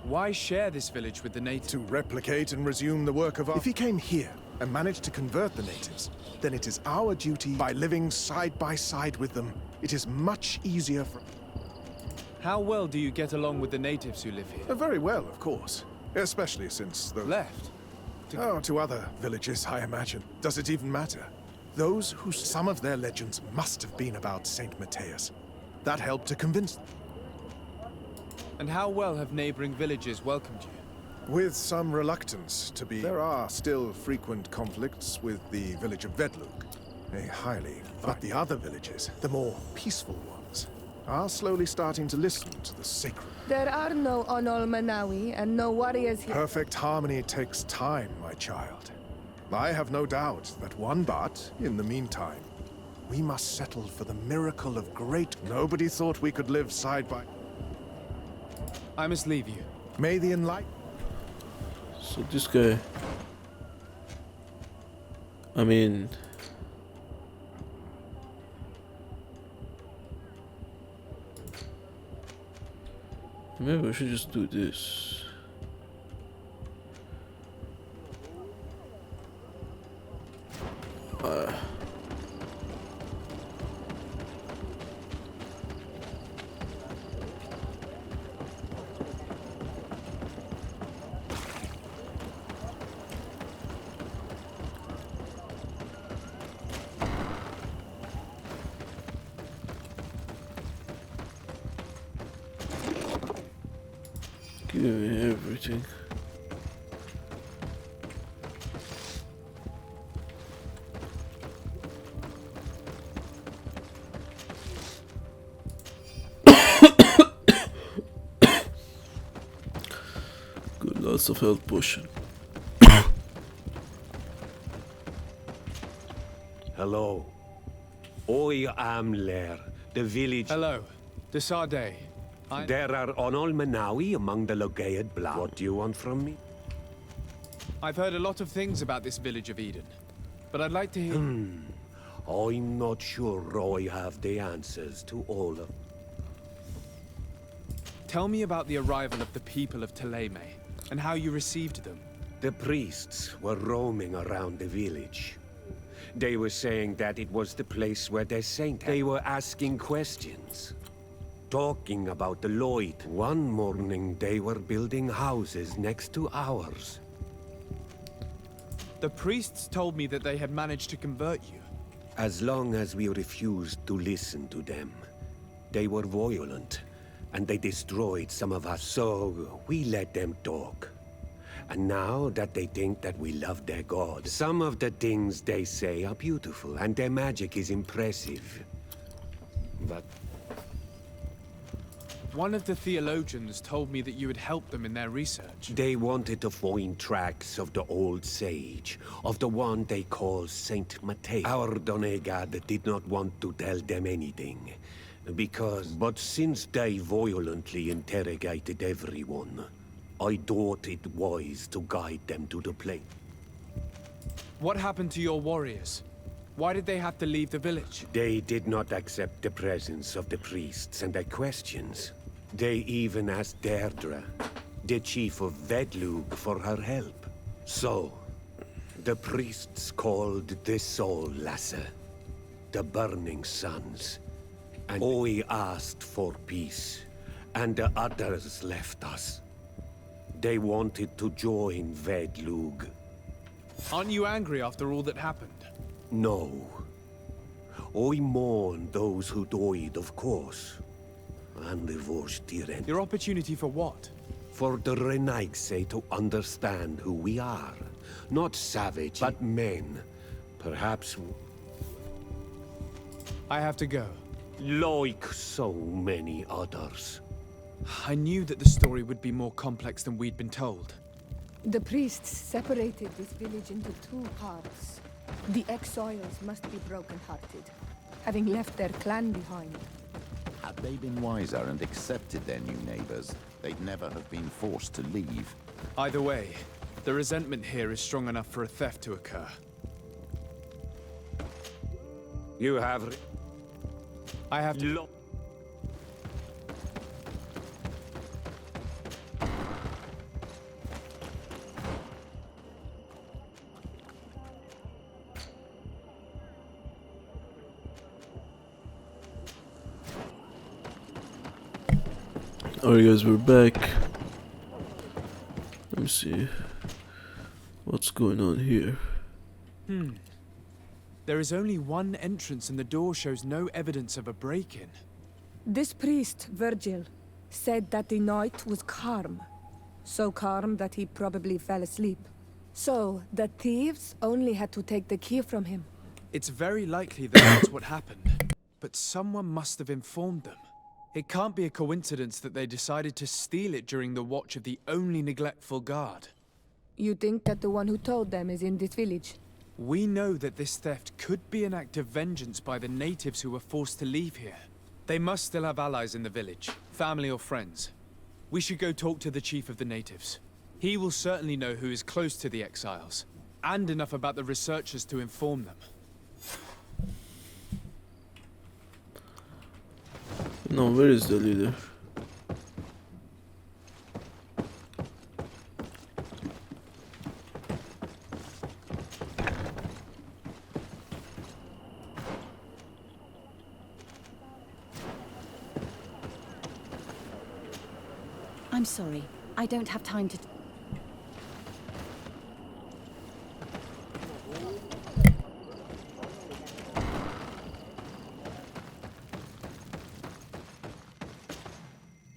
Why share this village with the natives? To replicate and resume the work of our... If he came here and managed to convert the natives, then it is our duty, by living side by side with them, it is much easier for... How well do you get along with the natives who live here? Very well, of course. Especially since the... Left? To other villages, I imagine. Does it even matter? Those who... Some of their legends must have been about Saint Matthias. That helped to convince them. And how well have neighboring villages welcomed you? With some reluctance, to be... There are still frequent conflicts with the village of Vedlug. A highly... But the other villages, the more peaceful ones, are slowly starting to listen to the sacred. There are no Onol Manawi and no warriors here. Perfect harmony takes time, my child. I have no doubt that one, but in the meantime, we must settle for the miracle of great... Nobody thought we could live side by... I must leave you. May the enlightened... So this guy... I mean... Maybe we should just do this. Give me everything. Good, lots of health potion. Hello. I am Lair, the village... Hello. Desade. There are Onol Manawi among the Logaed Blood. What do you want from me? I've heard a lot of things about this village of Eden, but I'd like to hear... I'm not sure I have the answers to all of... Tell me about the arrival of the people of Teleme, and how you received them. The priests were roaming around the village. They were saying that it was the place where their saint... They were asking questions. Talking about the Lloyd. One morning, they were building houses next to ours. The priests told me that they had managed to convert you. As long as we refused to listen to them, they were violent, and they destroyed some of us, so we let them talk. And now that they think that we love their god, some of the things they say are beautiful, and their magic is impressive. But... One of the theologians told me that you had helped them in their research. They wanted to find tracks of the old sage, of the one they call Saint Matthias. Our Donegad did not want to tell them anything, but since they violently interrogated everyone, I thought it wise to guide them to the place. What happened to your warriors? Why did they have to leave the village? They did not accept the presence of the priests and their questions. They even asked Deirdre, the chief of Vedlug, for her help. So, The priests called the Soul Lasser, the Burning Suns, and we asked for peace, and the others left us. They wanted to join Vedlug. Aren't you angry after all that happened? No. I mourn those who died, of course. And the Vorstiren. Your opportunity for what? For the Renaigse to understand who we are. Not savage, but men. Perhaps... I have to go. Like so many others. I knew that the story would be more complex than we'd been told. The priests separated this village into two parts. The exiles must be broken-hearted, having left their clan behind. Had they been wiser and accepted their new neighbors, they'd never have been forced to leave. Either way, the resentment here is strong enough for a theft to occur. You have... I have to... Alright guys, we're back. Let me see what's going on here. There is only one entrance and the door shows no evidence of a break-in. This priest, Virgil, said that the night was calm. So calm that he probably fell asleep. So, the thieves only had to take the key from him. It's very likely that that's what happened. But someone must have informed them. It can't be a coincidence that they decided to steal it during the watch of the only neglectful guard. You think that the one who told them is in this village? We know that this theft could be an act of vengeance by the natives who were forced to leave here. They must still have allies in the village, family or friends. We should go talk to the chief of the natives. He will certainly know who is close to the exiles, and enough about the researchers to inform them. No, where is the leader? I'm sorry. I don't have time to...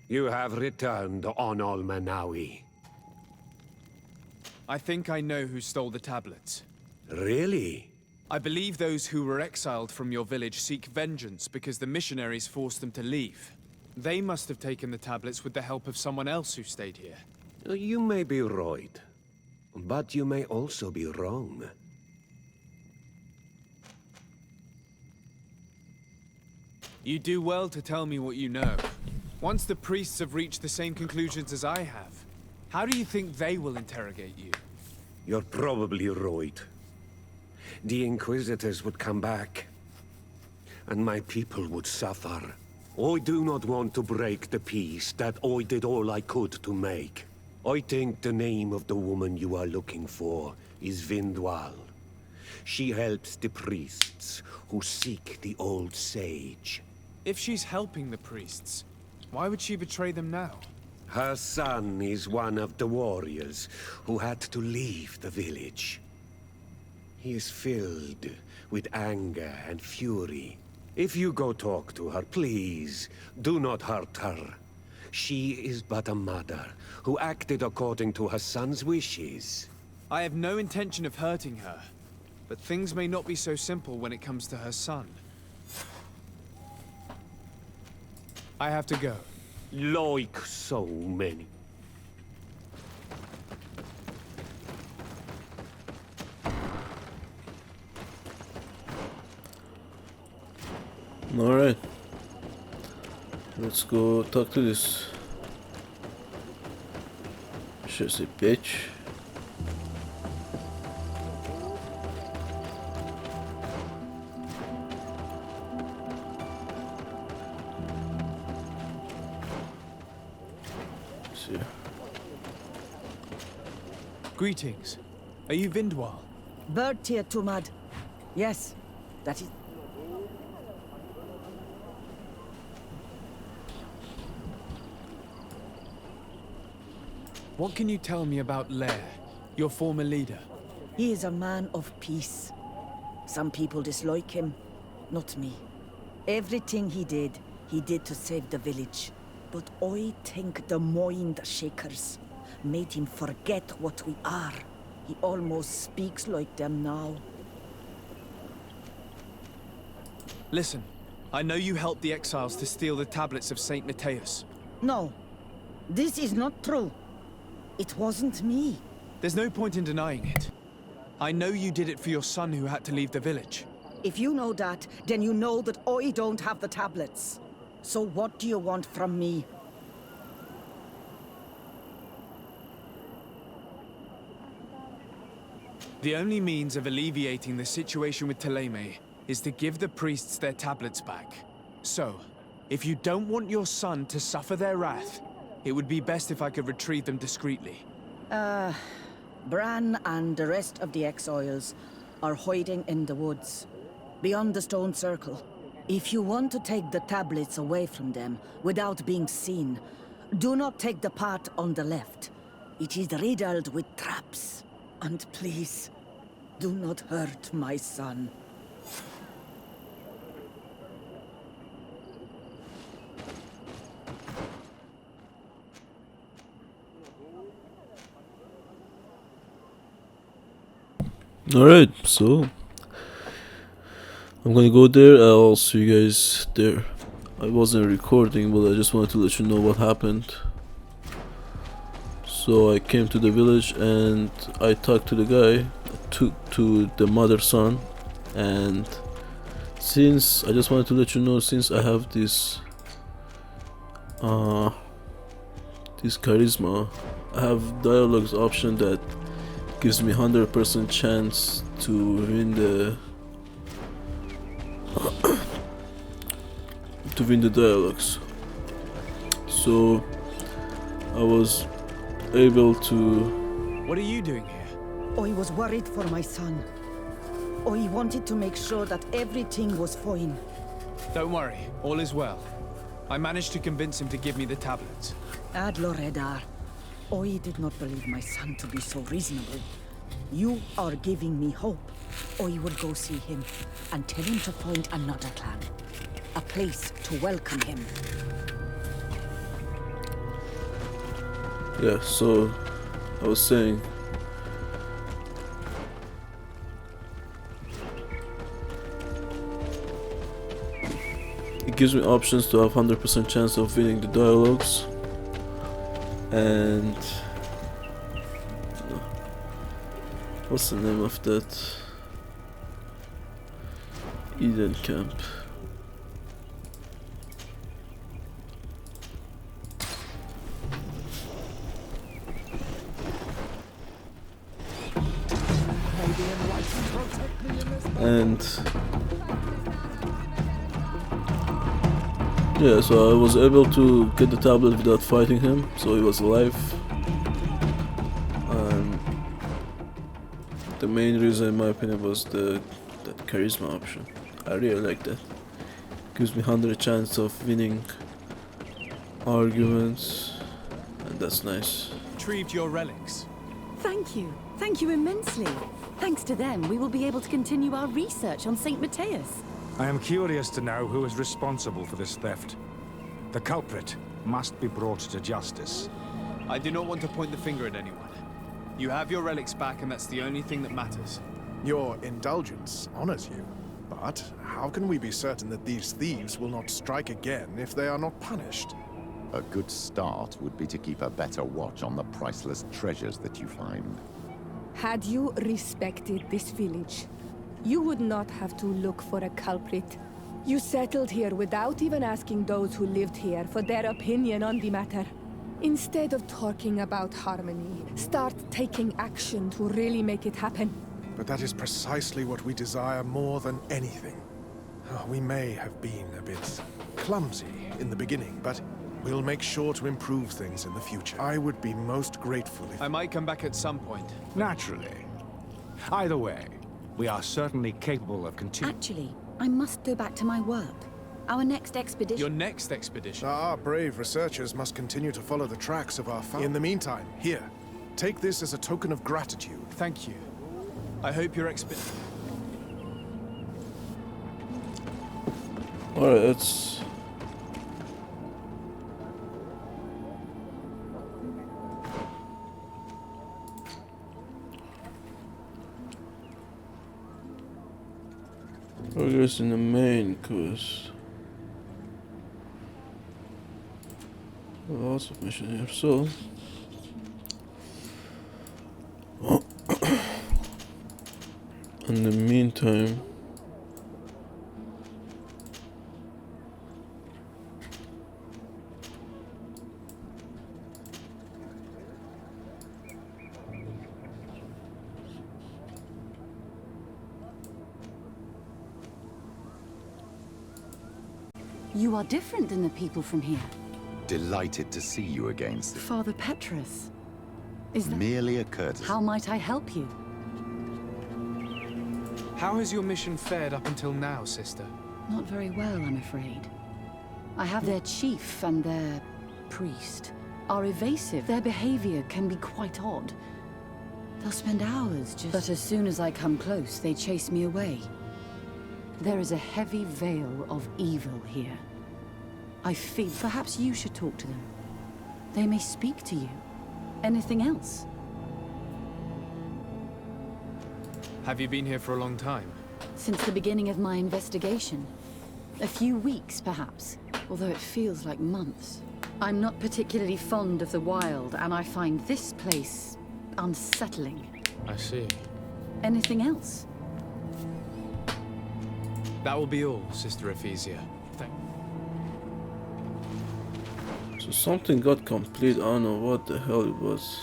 You have returned on Almanawi. I think I know who stole the tablets. Really? I believe those who were exiled from your village seek vengeance because the missionaries forced them to leave. They must have taken the tablets with the help of someone else who stayed here. You may be right, but you may also be wrong. You do well to tell me what you know. Once the priests have reached the same conclusions as I have, how do you think they will interrogate you? You're probably right. The Inquisitors would come back, and my people would suffer. I do not want to break the peace that I did all I could to make. I think the name of the woman you are looking for is Vindwal. She helps the priests who seek the old sage. If she's helping the priests, why would she betray them now? Her son is one of the warriors who had to leave the village. He is filled with anger and fury. If you go talk to her, please, do not hurt her. She is but a mother who acted according to her son's wishes. I have no intention of hurting her, but things may not be so simple when it comes to her son. I have to go. Like so many. Alright. Let's go talk to this. Should I say bitch? Greetings. Are you Vindwal? Bird tier Tumad. Yes, that is... What can you tell me about Lair, your former leader? He is a man of peace. Some people dislike him, not me. Everything he did to save the village. But I think the mind shakers made him forget what we are. He almost speaks like them now. Listen, I know you helped the exiles to steal the tablets of Saint Matthias. No, this is not true. It wasn't me. There's no point in denying it. I know you did it for your son who had to leave the village. If you know that, then you know that I don't have the tablets. So what do you want from me? The only means of alleviating the situation with Thélème is to give the priests their tablets back. So, if you don't want your son to suffer their wrath, it would be best if I could retrieve them discreetly. Bran and the rest of the exiles are hiding in the woods, beyond the stone circle. If you want to take the tablets away from them without being seen, do not take the path on the left. It is riddled with traps. And please, do not hurt my son. Alright, so I'm gonna go there. I'll see you guys there. I wasn't recording, but I just wanted to let you know what happened. So I came to the village and I talked to the guy, to the mother son, and since I just wanted to let you know, since I have this charisma, I have dialogues option that gives me 100% chance to win the dialogues. So I was able to... What are you doing here? I was worried for my son. I wanted to make sure that everything was fine. Don't worry, all is well. I managed to convince him to give me the tablets. Ad Loredar, I did not believe my son to be so reasonable. You are giving me hope. I will go see him and tell him to find another clan. A place to welcome him. Yeah, so I was saying, it gives me options to have 100% chance of winning the dialogues, and what's the name of that? Eden Camp. And yeah, so I was able to get the tablet without fighting him, so he was alive. The main reason, in my opinion, was that charisma option. I really like that. Gives me 100 chance of winning arguments, and that's nice. Retrieved your relics. Thank you immensely. Thanks to them, we will be able to continue our research on Saint Matthias. I am curious to know who is responsible for this theft. The culprit must be brought to justice. I do not want to point the finger at anyone. You have your relics back, and that's the only thing that matters. Your indulgence honors you. But how can we be certain that these thieves will not strike again if they are not punished? A good start would be to keep a better watch on the priceless treasures that you find. Had you respected this village, you would not have to look for a culprit. You settled here without even asking those who lived here for their opinion on the matter. Instead of talking about harmony, start taking action to really make it happen. But that is precisely what we desire more than anything. We may have been a bit clumsy in the beginning, but we'll make sure to improve things in the future. I would be most grateful if... I might come back at some point. Naturally. Either way, we are certainly capable of continuing. Actually, I must go back to my work. Our next expedition... Your next expedition? Our brave researchers must continue to follow the tracks of our found. In the meantime, here, take this as a token of gratitude. Thank you. I hope your Alright, let's... Progress in the main quest. Lots of mission here, so... In the meantime... You are different than the people from here. Delighted to see you again, Sister. Father Petrus. Is that... Merely a courtesy. How might I help you? How has your mission fared up until now, sister? Not very well, I'm afraid. I have their chief and their priest are evasive. Their behavior can be quite odd. They'll spend hours just... But as soon as I come close, they chase me away. There is a heavy veil of evil here. I feel perhaps you should talk to them. They may speak to you. Anything else? Have you been here for a long time? Since the beginning of my investigation. A few weeks, perhaps, although it feels like months. I'm not particularly fond of the wild, and I find this place unsettling. I see. Anything else? That will be all, Sister Ephesia. So something got complete, I don't know what the hell it was.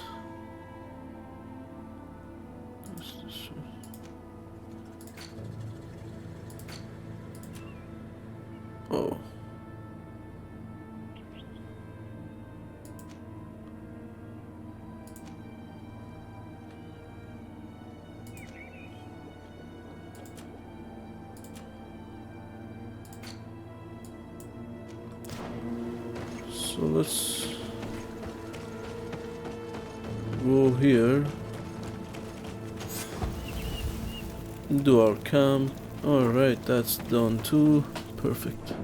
Oh. So let's go here, do our camp. Alright, that's done too. Perfect.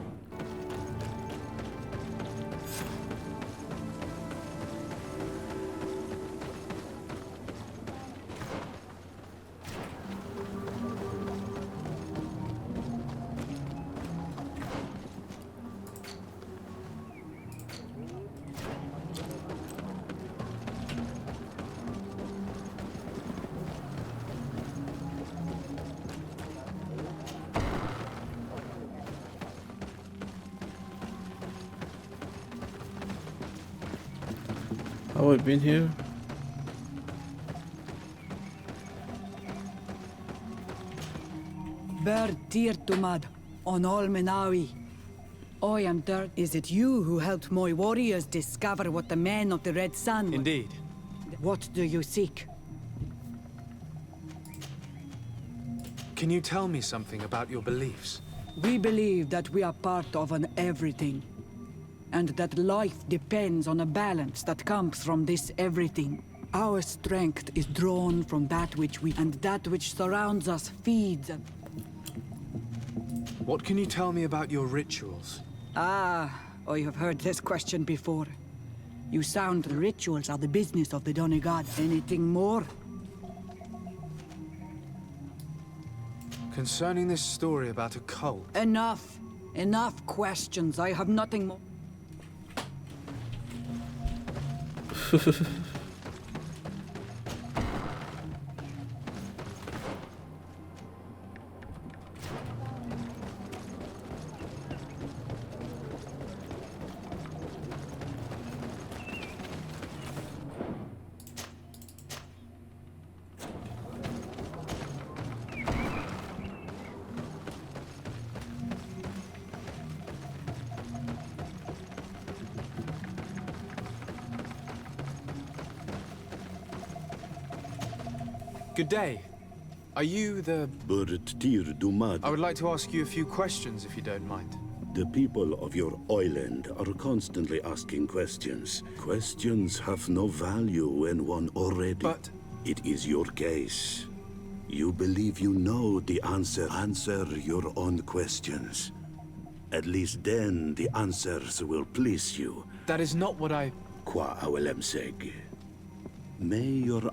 Have I been here? Bird dear to mud on all Menawi. I am Dirt. Is it you who helped my warriors discover what the men of the Red Sun... Indeed. What do you seek? Can you tell me something about your beliefs? We believe that we are part of an everything. And that life depends on a balance that comes from this everything. Our strength is drawn from that which we... And that which surrounds us feeds and... What can you tell me about your rituals? Ah, I have heard this question before. You sound the rituals are the business of the Donegal. Anything more? Concerning this story about a cult... Enough! Enough questions. I have nothing more. Good day. Are you the... Bertir Dumad. I would like to ask you a few questions, if you don't mind. The people of your island are constantly asking questions. Questions have no value when one already... But... It is your case. You believe you know the answer. Answer your own questions. At least then the answers will please you. That is not what I... Qua awelem seg. May your...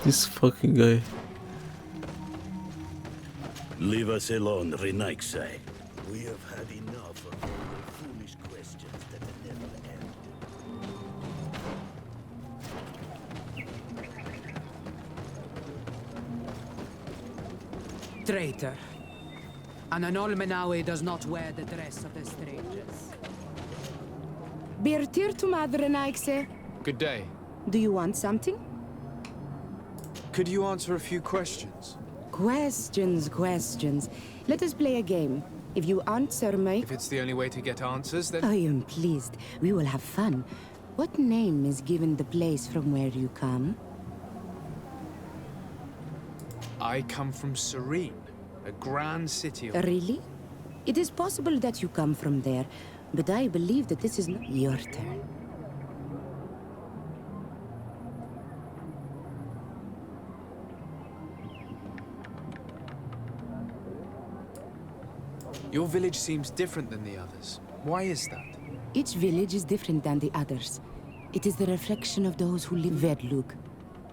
This fucking guy. Leave us alone, Renaixai. We have had enough of your foolish questions that never end. Traitor. An Anolmenawi does not wear the dress of the strangers. Bertir to Madre Naixe. Good day. Do you want something? Could you answer a few questions? Questions. Let us play a game. If you answer my... If it's the only way to get answers, then... I am pleased. We will have fun. What name is given the place from where you come? I come from Serene, a grand city of... Really? It is possible that you come from there, but I believe that this is not your turn. Your village seems different than the others. Why is that? Each village is different than the others. It is the reflection of those who live. Verdlug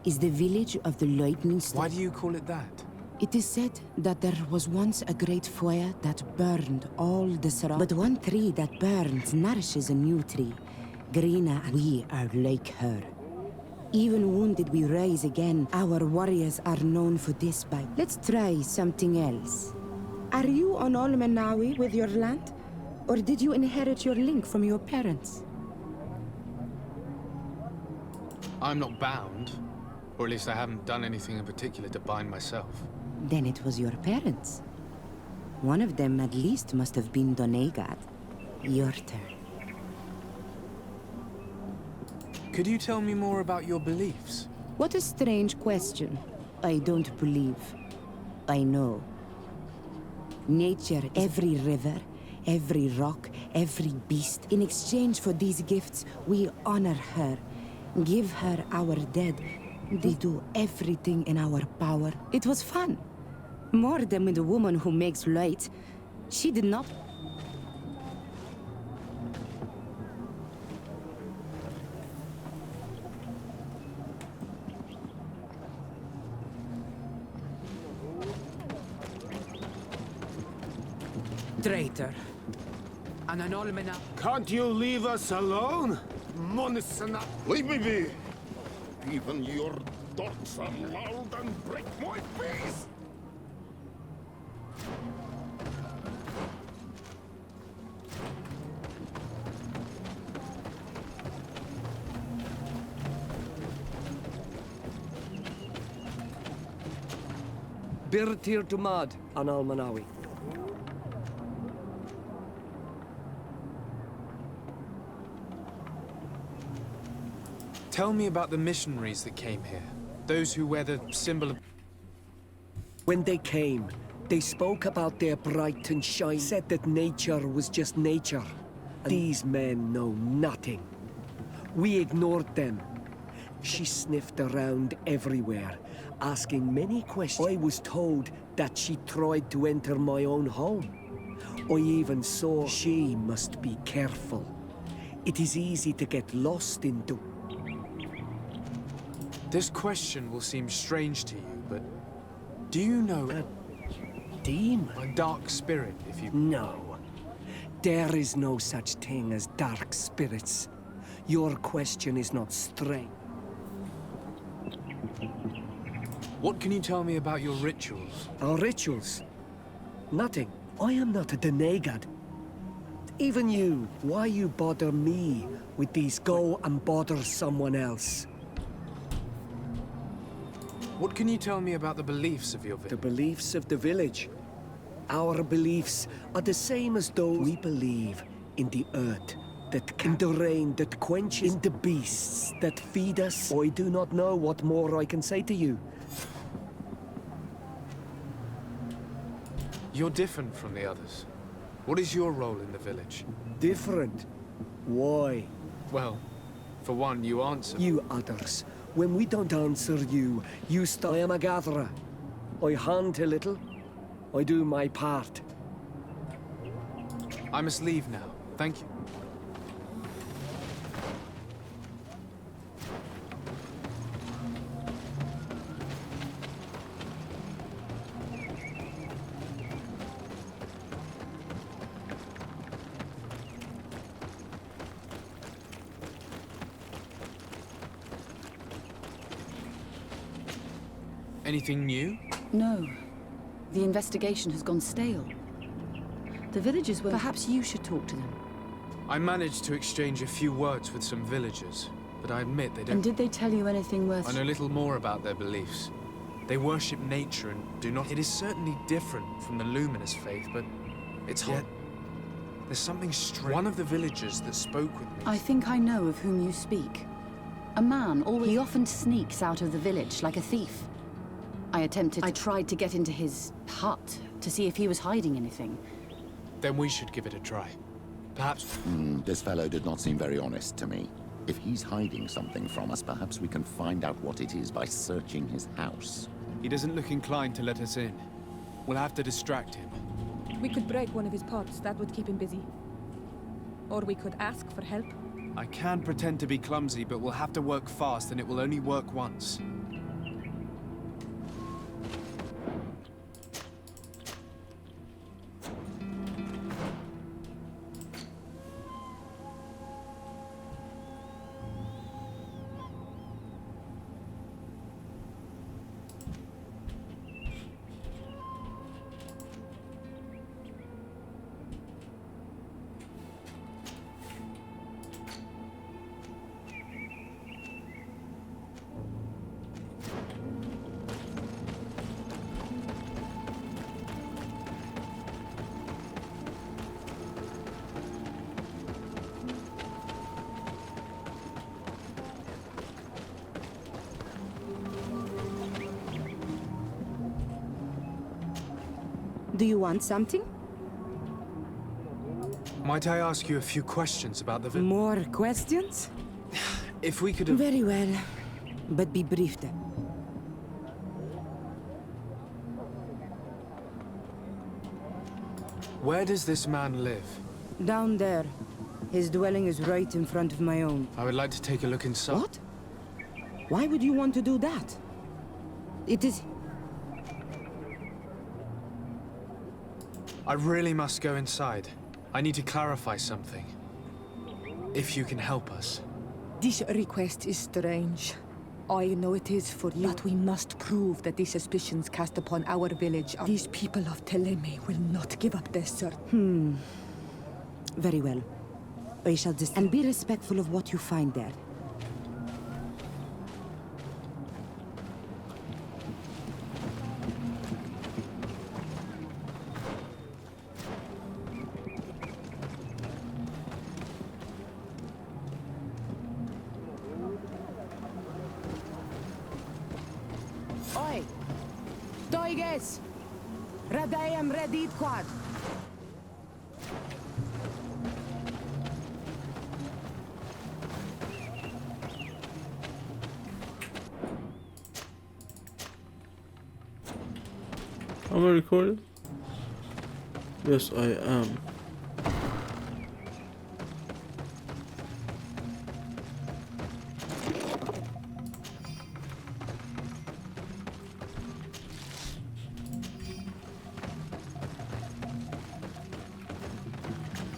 is the village of the lightning storm. Why do you call it that? It is said that there was once a great fire that burned all the surroundings. But one tree that burns nourishes a new tree. Greener, and we are like her. Even wounded, we rise again. Our warriors are known for this by... Let's try something else. Are you on Olmenawi with your land? Or did you inherit your link from your parents? I'm not bound. Or at least I haven't done anything in particular to bind myself. Then it was your parents. One of them at least must have been Donegad. Your turn. Could you tell me more about your beliefs? What a strange question. I don't believe. I know. Nature, every river, every rock, every beast. In exchange for these gifts, we honor her. Give her our dead. We do everything in our power. It was fun. More than with the woman who makes light. She did not... Traitor. An Anolmena... Can't you leave us alone? Leave me be! Even your dogs are loud and break my peace! Bertir Dumad, an Almanawi. Tell me about the missionaries that came here. Those who wear the symbol of... When they came, they spoke about their bright and shine, said that nature was just nature. And these men know nothing. We ignored them. She sniffed around everywhere, asking many questions. I was told that she tried to enter my own home. I even saw she must be careful. It is easy to get lost into... This question will seem strange to you, but do you know a demon? A dark spirit, if you... No. There is no such thing as dark spirits. Your question is not strange. What can you tell me about your rituals? Our rituals? Nothing. I am not a Donegad. Even you, why you bother me with these? Go and bother someone else. What can you tell me about the beliefs of your village? The beliefs of the village? Our beliefs are the same as those. We believe in the earth, that in the rain that quenches, in the beasts that feed us. I do not know what more I can say to you. You're different from the others. What is your role in the village? Different? Why? Well, for one, you answer. You others. When we don't answer you, you stop. I am a gatherer. I hunt a little. I do my part. I must leave now. Thank you. Anything new? No. The investigation has gone stale. The villagers were... Perhaps you should talk to them. I managed to exchange a few words with some villagers, but I admit they don't... And did they tell you anything worth... I know little more about their beliefs. They worship nature and do not... It is certainly different from the luminous faith, but it's hard. There's something strange. One of the villagers that spoke with me... I think I know of whom you speak. A man, always... He often sneaks out of the village like a thief. I tried to get into his hut to see if he was hiding anything. Then we should give it a try. Perhaps... This fellow did not seem very honest to me. If he's hiding something from us, perhaps we can find out what it is by searching his house. He doesn't look inclined to let us in. We'll have to distract him. We could break one of his pots. That would keep him busy. Or we could ask for help. I can pretend to be clumsy, but we'll have to work fast, and it will only work once. Do you want something? Might I ask you a few questions about the village? More questions? If we could... Very well. But be brief then. Where does this man live? Down there. His dwelling is right in front of my own. I would like to take a look inside. What? Why would you want to do that? It is... I really must go inside. I need to clarify something. If you can help us. This request is strange. I know it is for you, but we must prove that the suspicions cast upon our village are... These people of Teleme will not give up their search. Very well. I shall just... And be respectful of what you find there. Oi! Toiges! Radayam Redit Quad! Am I recording? Yes, I am.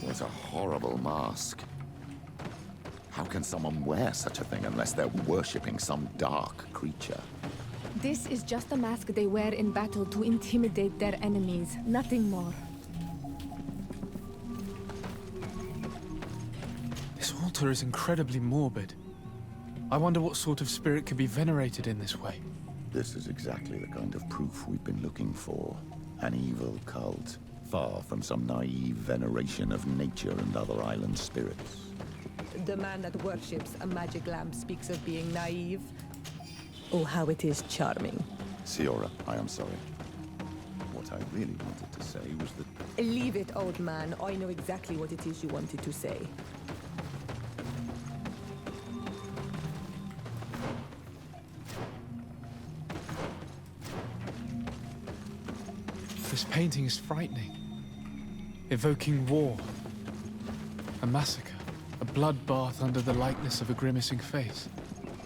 What a horrible mask. How can someone wear such a thing unless they're worshipping some dark creature? This is just a mask they wear in battle to intimidate their enemies, nothing more. This altar is incredibly morbid. I wonder what sort of spirit could be venerated in this way. This is exactly the kind of proof we've been looking for. An evil cult, far from some naive veneration of nature and other island spirits. The man that worships a magic lamp speaks of being naive. Oh, how it is charming. Siora, I am sorry. What I really wanted to say was that... Leave it, old man. I know exactly what it is you wanted to say. This painting is frightening. Evoking war. A massacre. A bloodbath under the likeness of a grimacing face.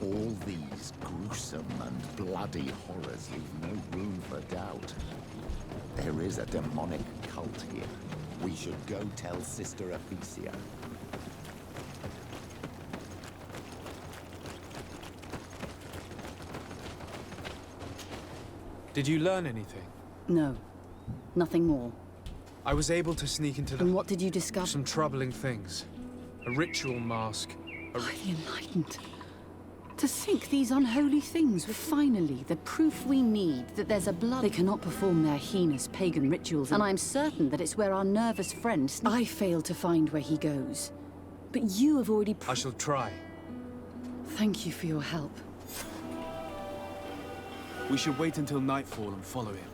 All these gruesome and bloody horrors leave no room for doubt. There is a demonic cult here. We should go tell Sister Ephesia. Did you learn anything? No. Nothing more. I was able to sneak into the... And what did you discover? Some troubling things. A ritual mask. By the Enlightened. To think these unholy things were finally the proof we need that there's a blood... They cannot perform their heinous pagan rituals, and I'm certain that it's where our nervous friend... I failed to find where he goes. But you have already... I shall try. Thank you for your help. We should wait until nightfall and follow him.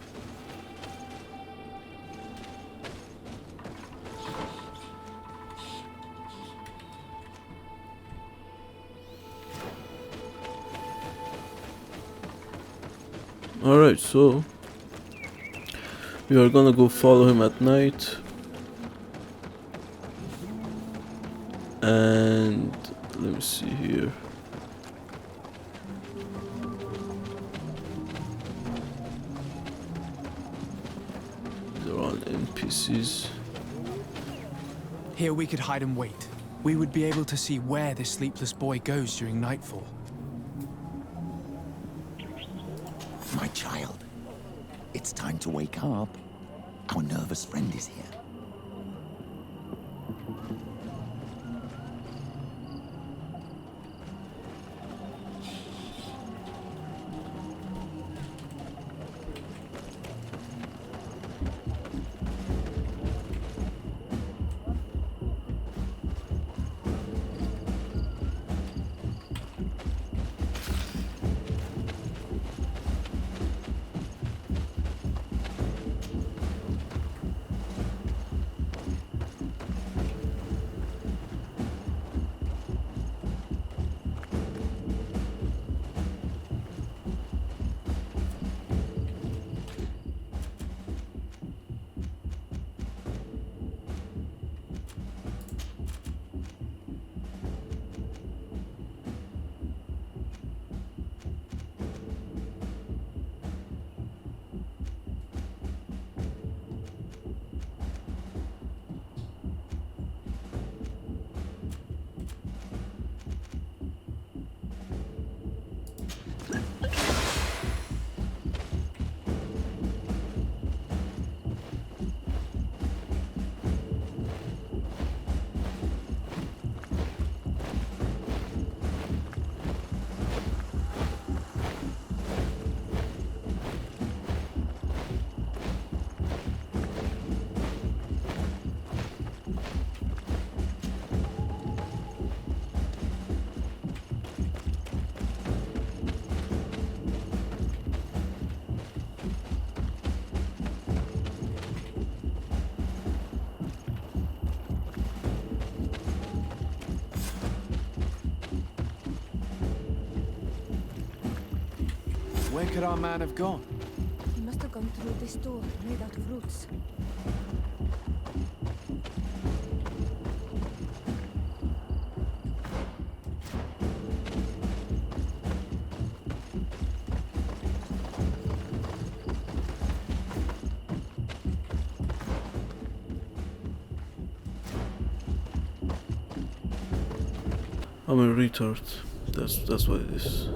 Alright, so we are gonna go follow him at night, and let me see here. They're all NPCs. Here we could hide and wait. We would be able to see where this sleepless boy goes during nightfall. My child, it's time to wake up. Our nervous friend is here. Where could our man have gone? He must have gone through this door, made out of roots. I'm a retard. That's what it is.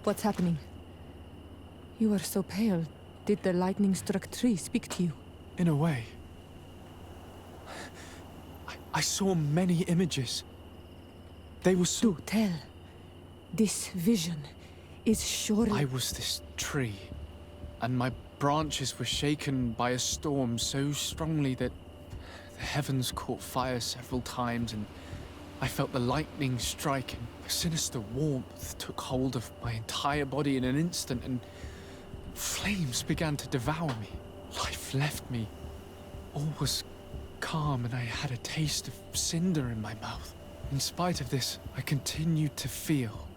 What's happening? You are so pale. Did the lightning-struck tree speak to you? In a way. I saw many images. They were so... Do tell. This vision is surely... I was this tree, and my branches were shaken by a storm so strongly that the heavens caught fire several times, and I felt the lightning strike, and a sinister warmth took hold of my entire body in an instant, and flames began to devour me. Life left me. All was calm, and I had a taste of cinder in my mouth. In spite of this, I continued to feel.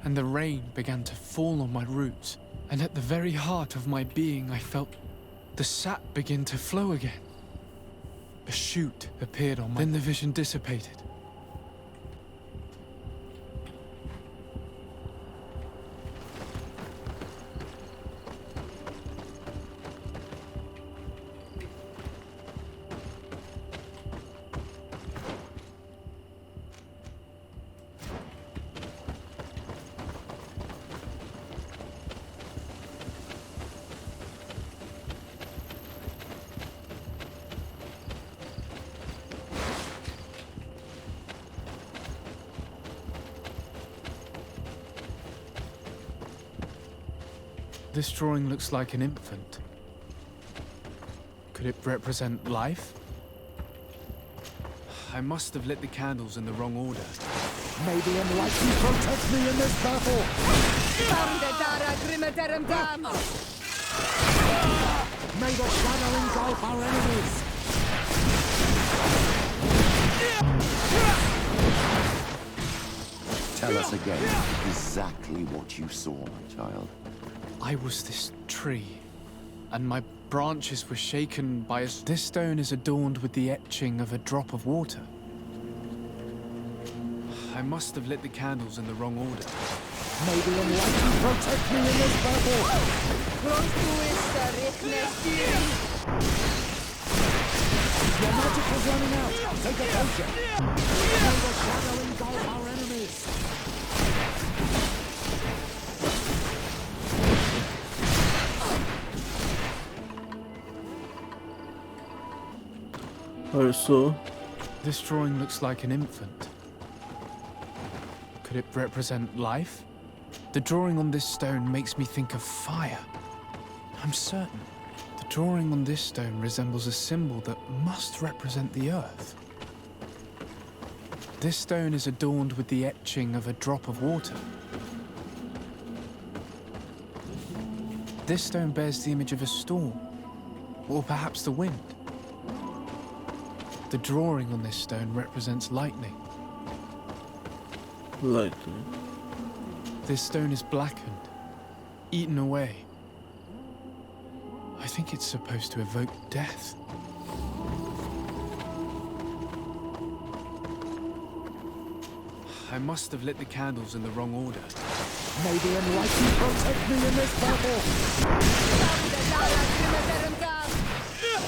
And the rain began to fall on my roots, and at the very heart of my being, I felt the sap begin to flow again. A shoot appeared on my... Then the vision dissipated. This drawing looks like an infant. Could it represent life? I must have lit the candles in the wrong order. May the enlightened protect me in this battle! May the shadow engulf our enemies! Tell us again exactly what you saw, my child. I was this tree, and my branches were shaken by a... This stone is adorned with the etching of a drop of water. I must have lit the candles in the wrong order. May the enlightened protect me in this battle! Your magic is running out! Take a potion! May the shadow engulf our enemies! Alright, so... This drawing looks like an infant. Could it represent life? The drawing on this stone makes me think of fire. I'm certain. The drawing on this stone resembles a symbol that must represent the earth. This stone is adorned with the etching of a drop of water. This stone bears the image of a storm, or perhaps the wind. The drawing on this stone represents lightning. Lightning. This stone is blackened, eaten away. I think it's supposed to evoke death. I must have lit the candles in the wrong order. May the enlightened protect me in this battle!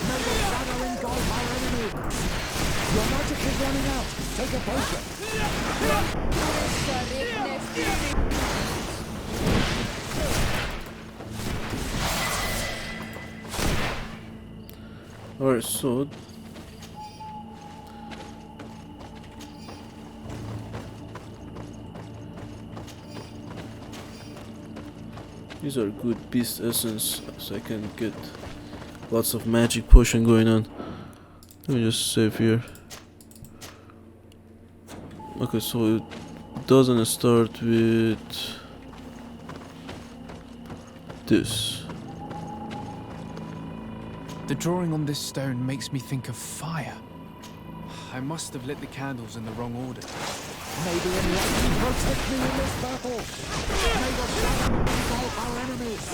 May the shadow engulf our enemy! Your magic is running out! Take a potion! Alright, so... These are good beast essence, so I can get lots of magic potion going on. Let me just save here. Okay, so it doesn't start with this. The drawing on this stone makes me think of fire. I must have lit the candles in the wrong order. May the enlightened protect me in this battle! May the shadow engulf our enemies!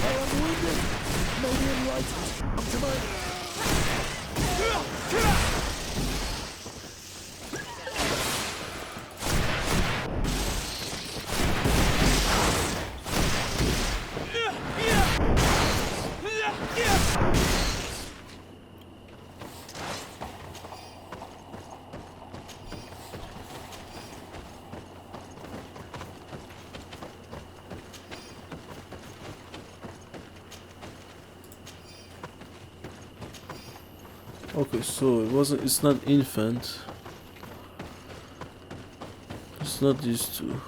I am wounded! May the enlightened come to my... Okay, so it's not infant. It's not these two.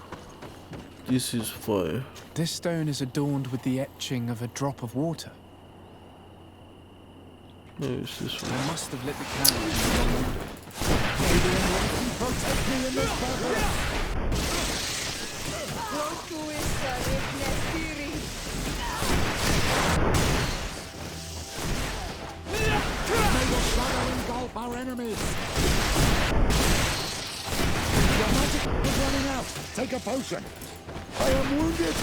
This is fire. This stone is adorned with the etching of a drop of water. Maybe it's this one. I must have lit the candle. Protect me in this battle! May the shadow engulf our enemies! Your magic is running out! Take a potion! I am wounded!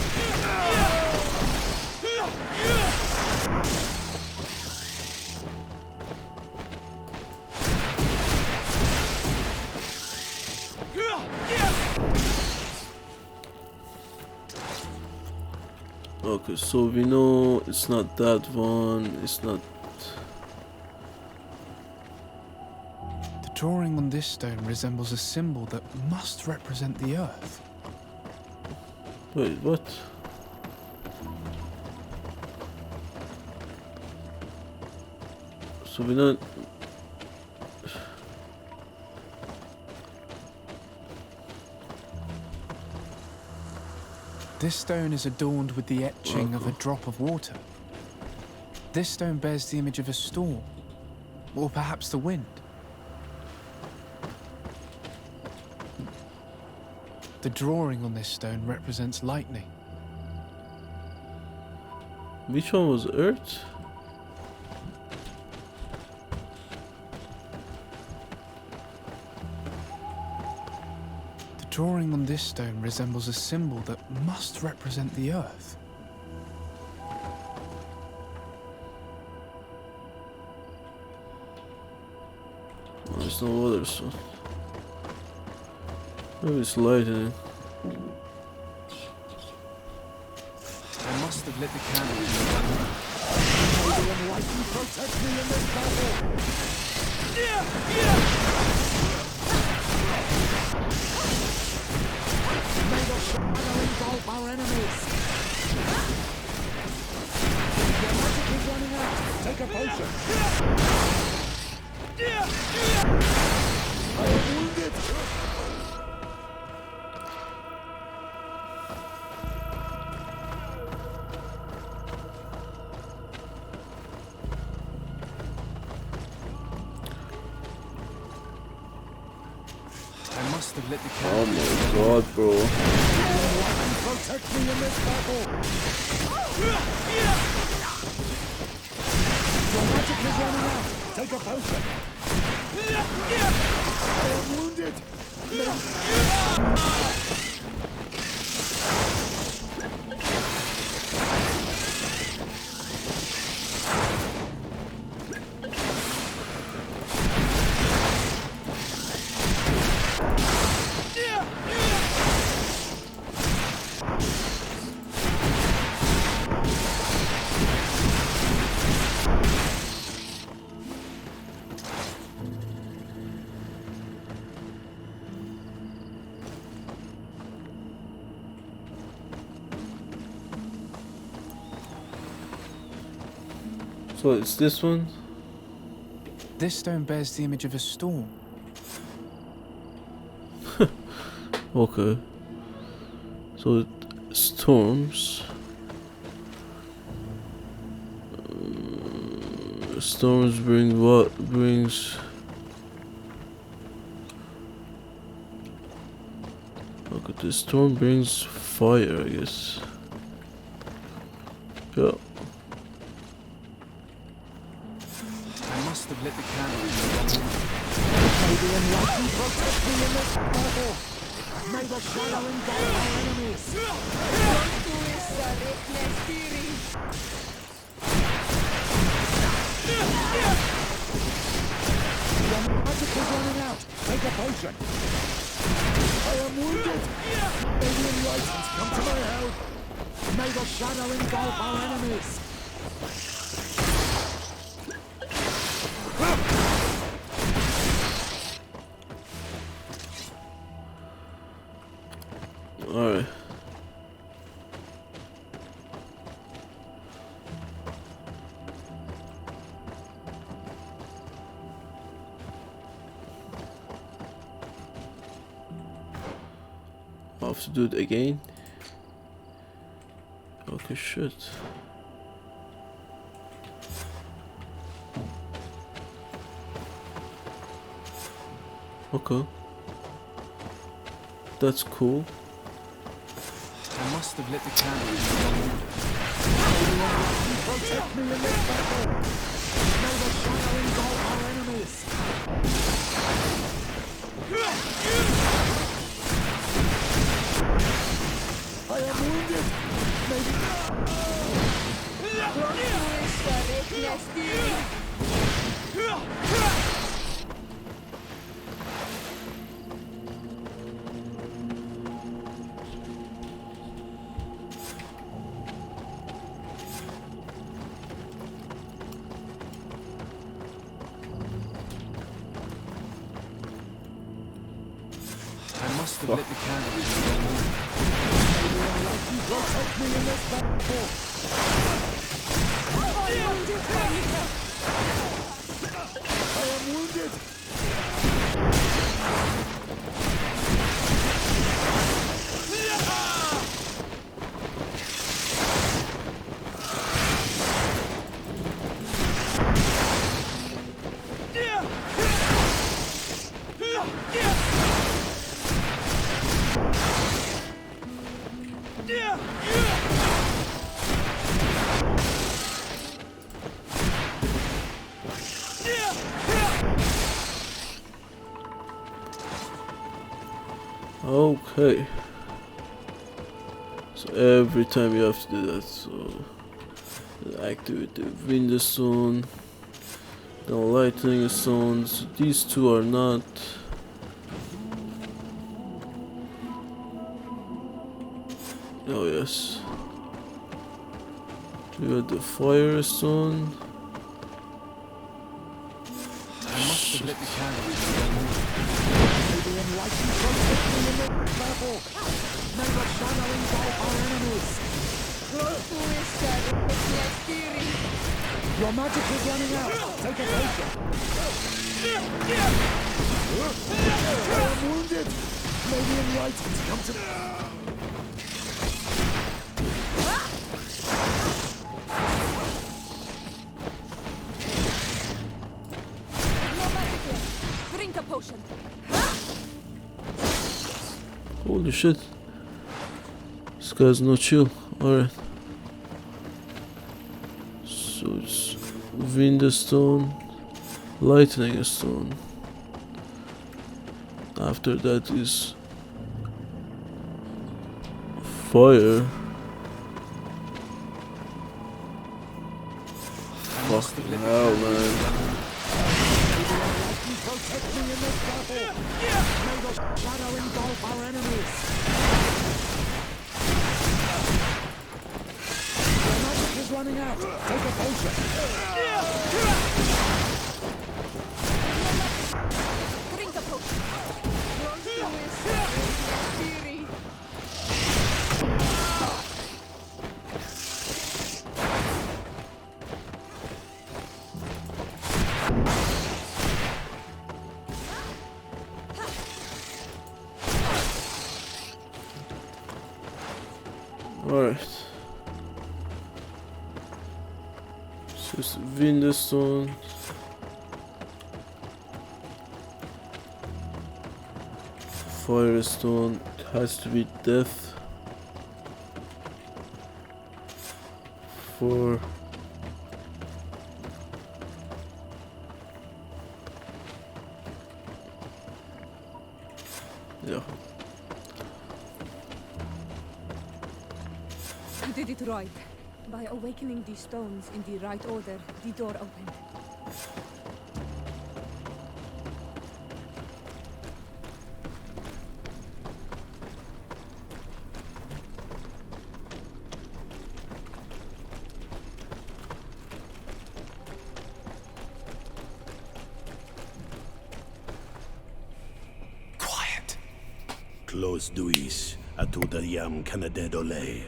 Okay, so we know it's not that one, it's not... The drawing on this stone resembles a symbol that must represent the earth. Wait, what? So we don't... This stone is adorned with the etching of a drop of water. This stone bears the image of a storm, or perhaps the wind. The drawing on this stone represents lightning. Which one was Earth? The drawing on this stone resembles a symbol that must represent the earth. Oh, there's no water, so... Maybe it's lightning. I must have lit the candle. May the enlightened protect me in this battle! May the shadow engulf our enemies! Your magic is running out! Take a potion! I am wounded! I must have lit the Oh candle. my god, bro. Protect me in this battle! Your magic is running out! Take a potion! I am wounded! So it's this one? This stone bears the image of a storm. Okay. So it storms. Storms bring what? Brings... Okay, the storm brings fire, I guess. Yeah. I must have lit the candle. May the enlightened protect me in this battle! May the shadow engulf our enemies! Your magic is running out! Take a potion! I am wounded! May the enlightened come to my help! May the shadow engulf our enemies! Alright. have to do it again. Okay, shit. Okay. That's cool. I must have lit the candle. Protect me in this battle! May the shadow engulf our enemies! I am wounded! I must have lit the candle. Protect me in this battle! I am wounded! Okay. So every time you have to do that. So activate the window stone, the lightning stones. These two are not. Oh yes. We got the fire stone. I must have lit the candle. May the enlightened protect me in this battle! May the shadow engulf our enemies! Your magic is running out! Take a potion! I am wounded! May the enlightened come to me! Drink a potion. Holy shit. This guy's no chill. Alright. So it's window stone, lightning stone. After that is fire. Fucking hell, man. Protect me in this battle! May the shadow engulf our enemies! Your magic is running out! Take a potion! Drink a potion. Alright. So it's window stone. Firestone. It has to be death. For yeah. You did it right. By awakening these stones in the right order, the door opened. Close duis, atudayam canadedole,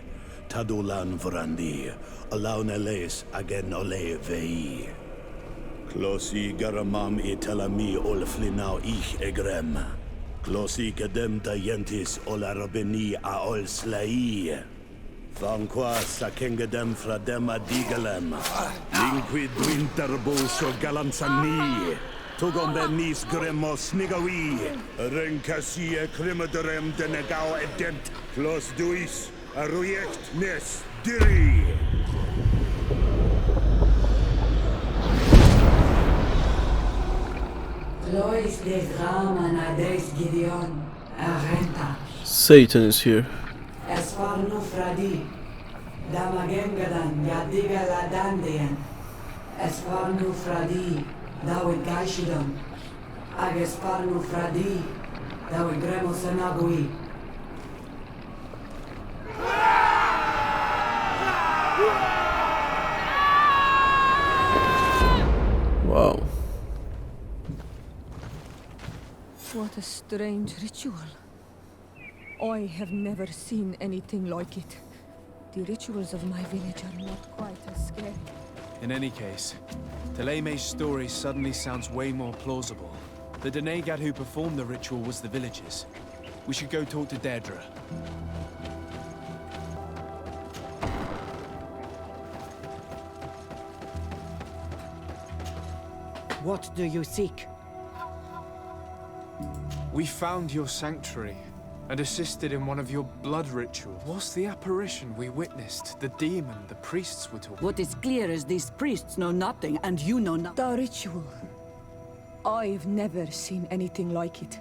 tadulan vorandi, alauneles agen ole vei. Closi garamam itelami olflinau ich egrem. Klosike dem dientis olarabeni a ol slai. Vanqua sakenge dem fra dem a digalem. Linquid winterbus o galanzani. Tugom ben nis gremos nigawi. Renkasie krimaderem denegao edent. Klos duis a rujekt nes diri. Lois des Raman ades Gideon, Arenta. Satan is here. Esparnu Fradi, Damagengadan, Yadiga Ladandian. Esparnu Fradi, Dawid Gaishidon. Agesparnu Fradi, Dawid Gremosanagui. Wow. What a strange ritual. I have never seen anything like it. The rituals of my village are not quite as scary. In any case, Teleme's story suddenly sounds way more plausible. The Denegad who performed the ritual was the villagers. We should go talk to Deirdre. What do you seek? We found your sanctuary and assisted in one of your blood rituals. What's the apparition we witnessed? The demon the priests were talking. What is clear is these priests know nothing, and you know nothing. The ritual. I've never seen anything like it.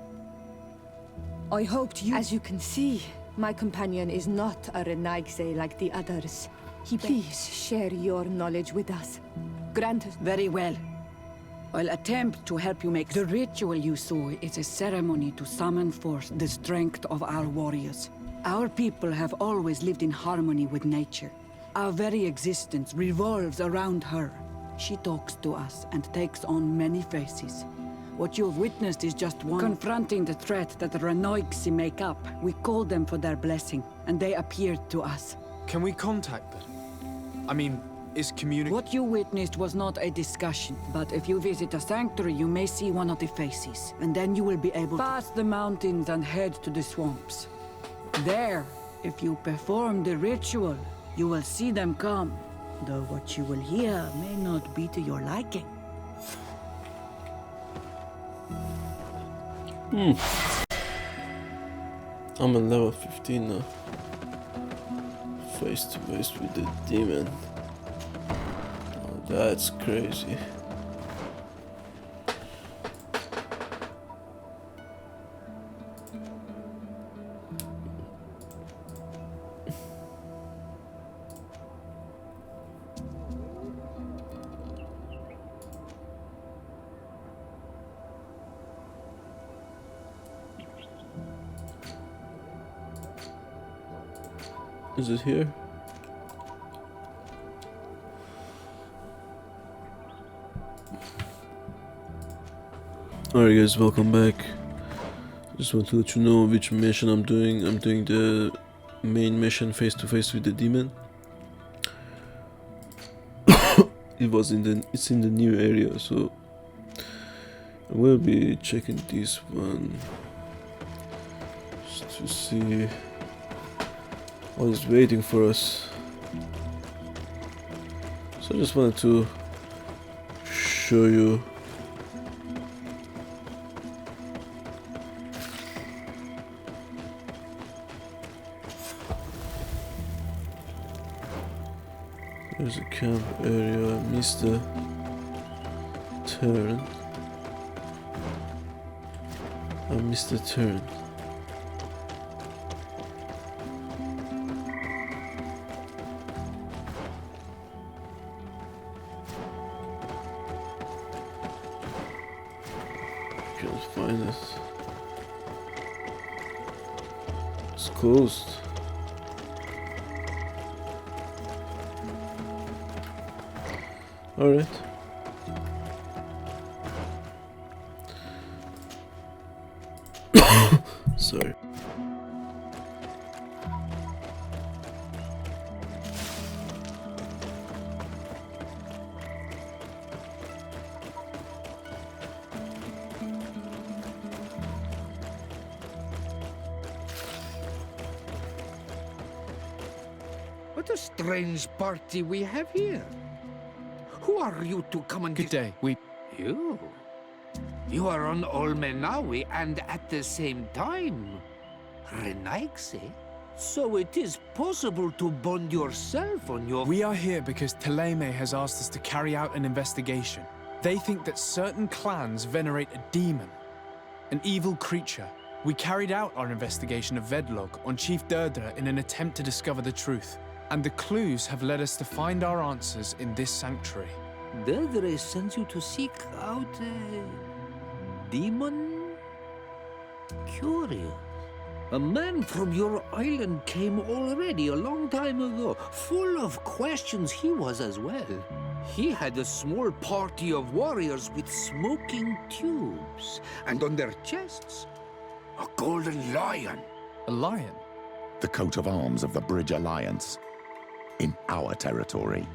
I hoped you... As you can see, my companion is not a Renaigse like the others. Please share your knowledge with us. Granted. Very well. I'll attempt to help you make... The ritual you saw is a ceremony to summon forth the strength of our warriors. Our people have always lived in harmony with nature. Our very existence revolves around her. She talks to us and takes on many faces. What you've witnessed is just one. Confronting the threat that the Renoigsi make up, we called them for their blessing, and they appeared to us. Can we contact them? I mean, is What you witnessed was not a discussion, but if you visit a sanctuary, you may see one of the faces, and then you will be able to pass the mountains and head to the swamps. There, if you perform the ritual, you will see them come, though what you will hear may not be to your liking. I'm on level 15 now. Face to face with the demon. Oh, that's crazy. Is it here? Alright guys, welcome back. Just want to let you know which mission I'm doing. I'm doing the main mission face to face with the demon. It's in the new area, so I will be checking this one just to see what is waiting for us. So I just wanted to show you there's a camp area. I missed the turn. Can't find it. It's closed. Alright. Sorry. What a strange party we have here. Who are you to come and... Good day. You? You are on Olmenawi and at the same time... Renaigse? So it is possible to bond yourself on your... We are here because Teleme has asked us to carry out an investigation. They think that certain clans venerate a demon, an evil creature. We carried out our investigation of Vedlog on Chief Durdra in an attempt to discover the truth. And the clues have led us to find our answers in this sanctuary. Durdra sends you to seek out a... demon? Curious. A man from your island came already a long time ago. Full of questions he was as well. He had a small party of warriors with smoking tubes. And on their chests, a golden lion. A lion? The coat of arms of the Bridge Alliance. In our territory.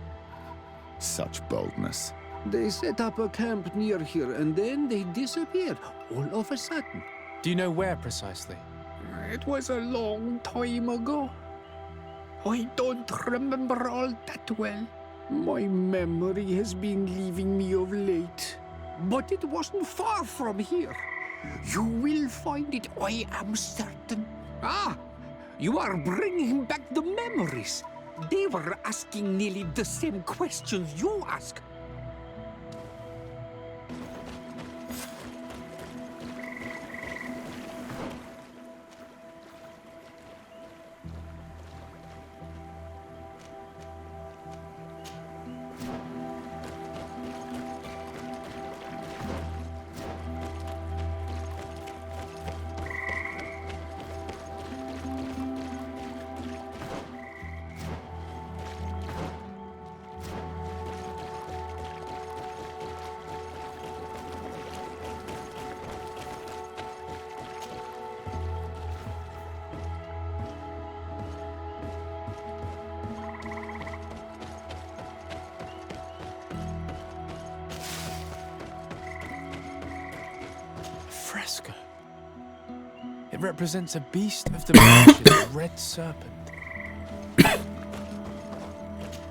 Such boldness. They set up a camp near here and then they disappeared all of a sudden. Do you know where precisely? It was a long time ago. I don't remember all that well. My memory has been leaving me of late. But it wasn't far from here. You will find it, I am certain. Ah, you are bringing back the memories. They were asking nearly the same questions you ask. Fresco. It represents a beast of the marshes, a red serpent.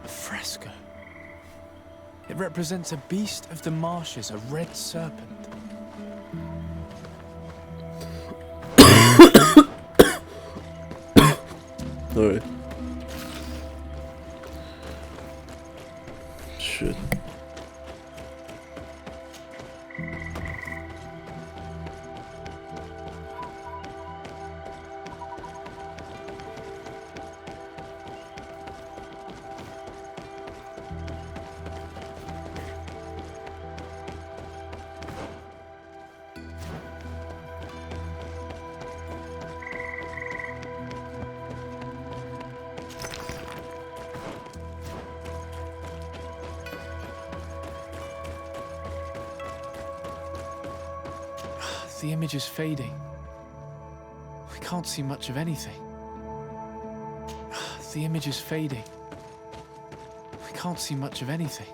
A fresco. It represents a beast of the marshes, a red serpent. Alright. Shit. The image is fading. I can't see much of anything. The image is fading. I can't see much of anything.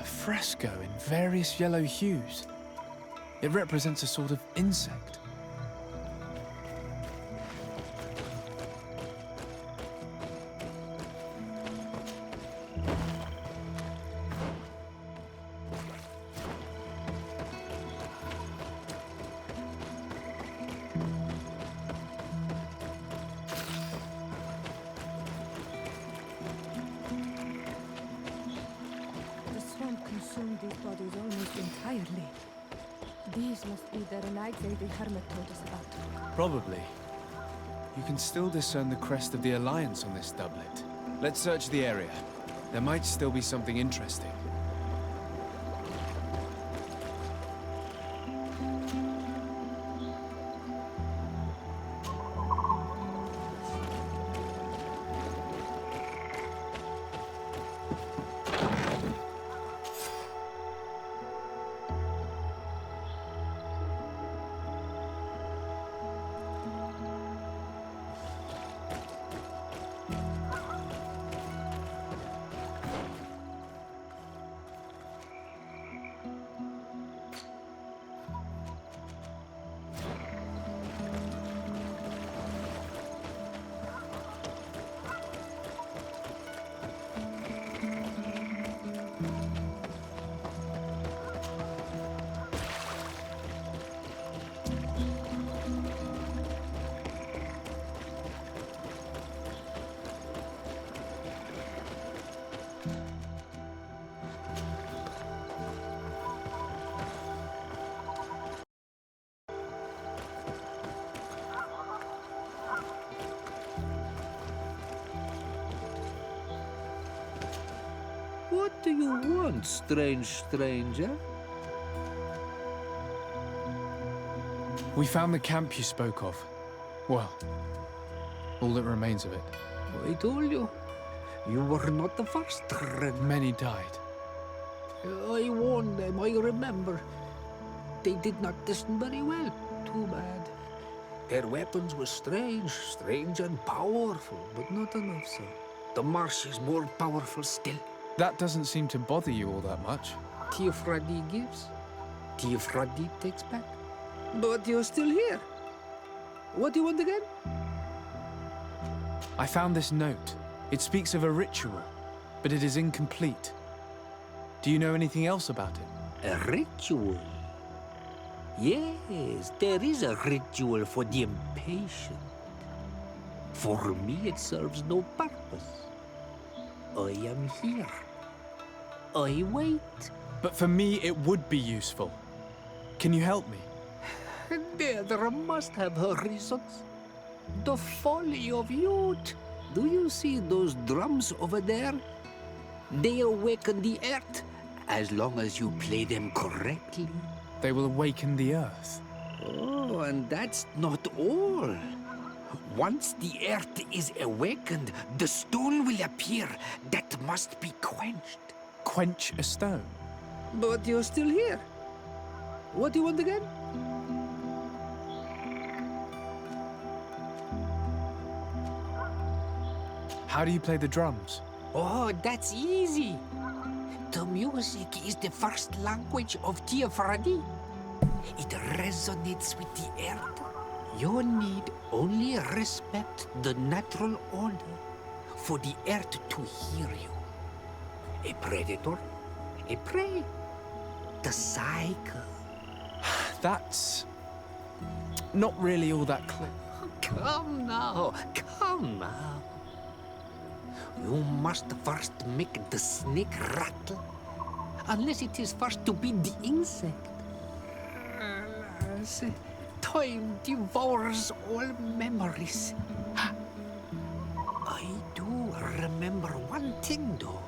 Fresco in various yellow hues. It represents a sort of insect. Consumed these bodies almost entirely. These must be the Renaigse the Hermit told us about. Probably. You can still discern the crest of the Alliance on this doublet. Let's search the area. There might still be something interesting. What do you want, strange stranger? We found the camp you spoke of. Well, all that remains of it. I told you. You were not the first. Many died. I warned them, I remember. They did not listen very well. Too bad. Their weapons were strange and powerful, but not enough so. The marsh is more powerful still. That doesn't seem to bother you all that much. Teofradi gives, Teofradi takes back. But you're still here. What do you want again? I found this note. It speaks of a ritual, but it is incomplete. Do you know anything else about it? A ritual? Yes, there is a ritual for the impatient. For me, it serves no purpose. I am here. I wait. But for me, it would be useful. Can you help me? There must have her reasons. The folly of youth. Do you see those drums over there? They awaken the earth, as long as you play them correctly. They will awaken the earth. Oh, and that's not all. Once the earth is awakened, the stone will appear that must be quenched. Quench a stone? But you're still here. What do you want again? How do you play the drums? Oh, that's easy. The music is the first language of Teofradi. It resonates with the earth. You need only respect the natural order for the earth to hear you. A predator, a prey. The cycle. That's not really all that clear. Come now, come now. You must first make the snake rattle, unless it is first to be the insect. Alas, time devours all memories. I do remember one thing, though.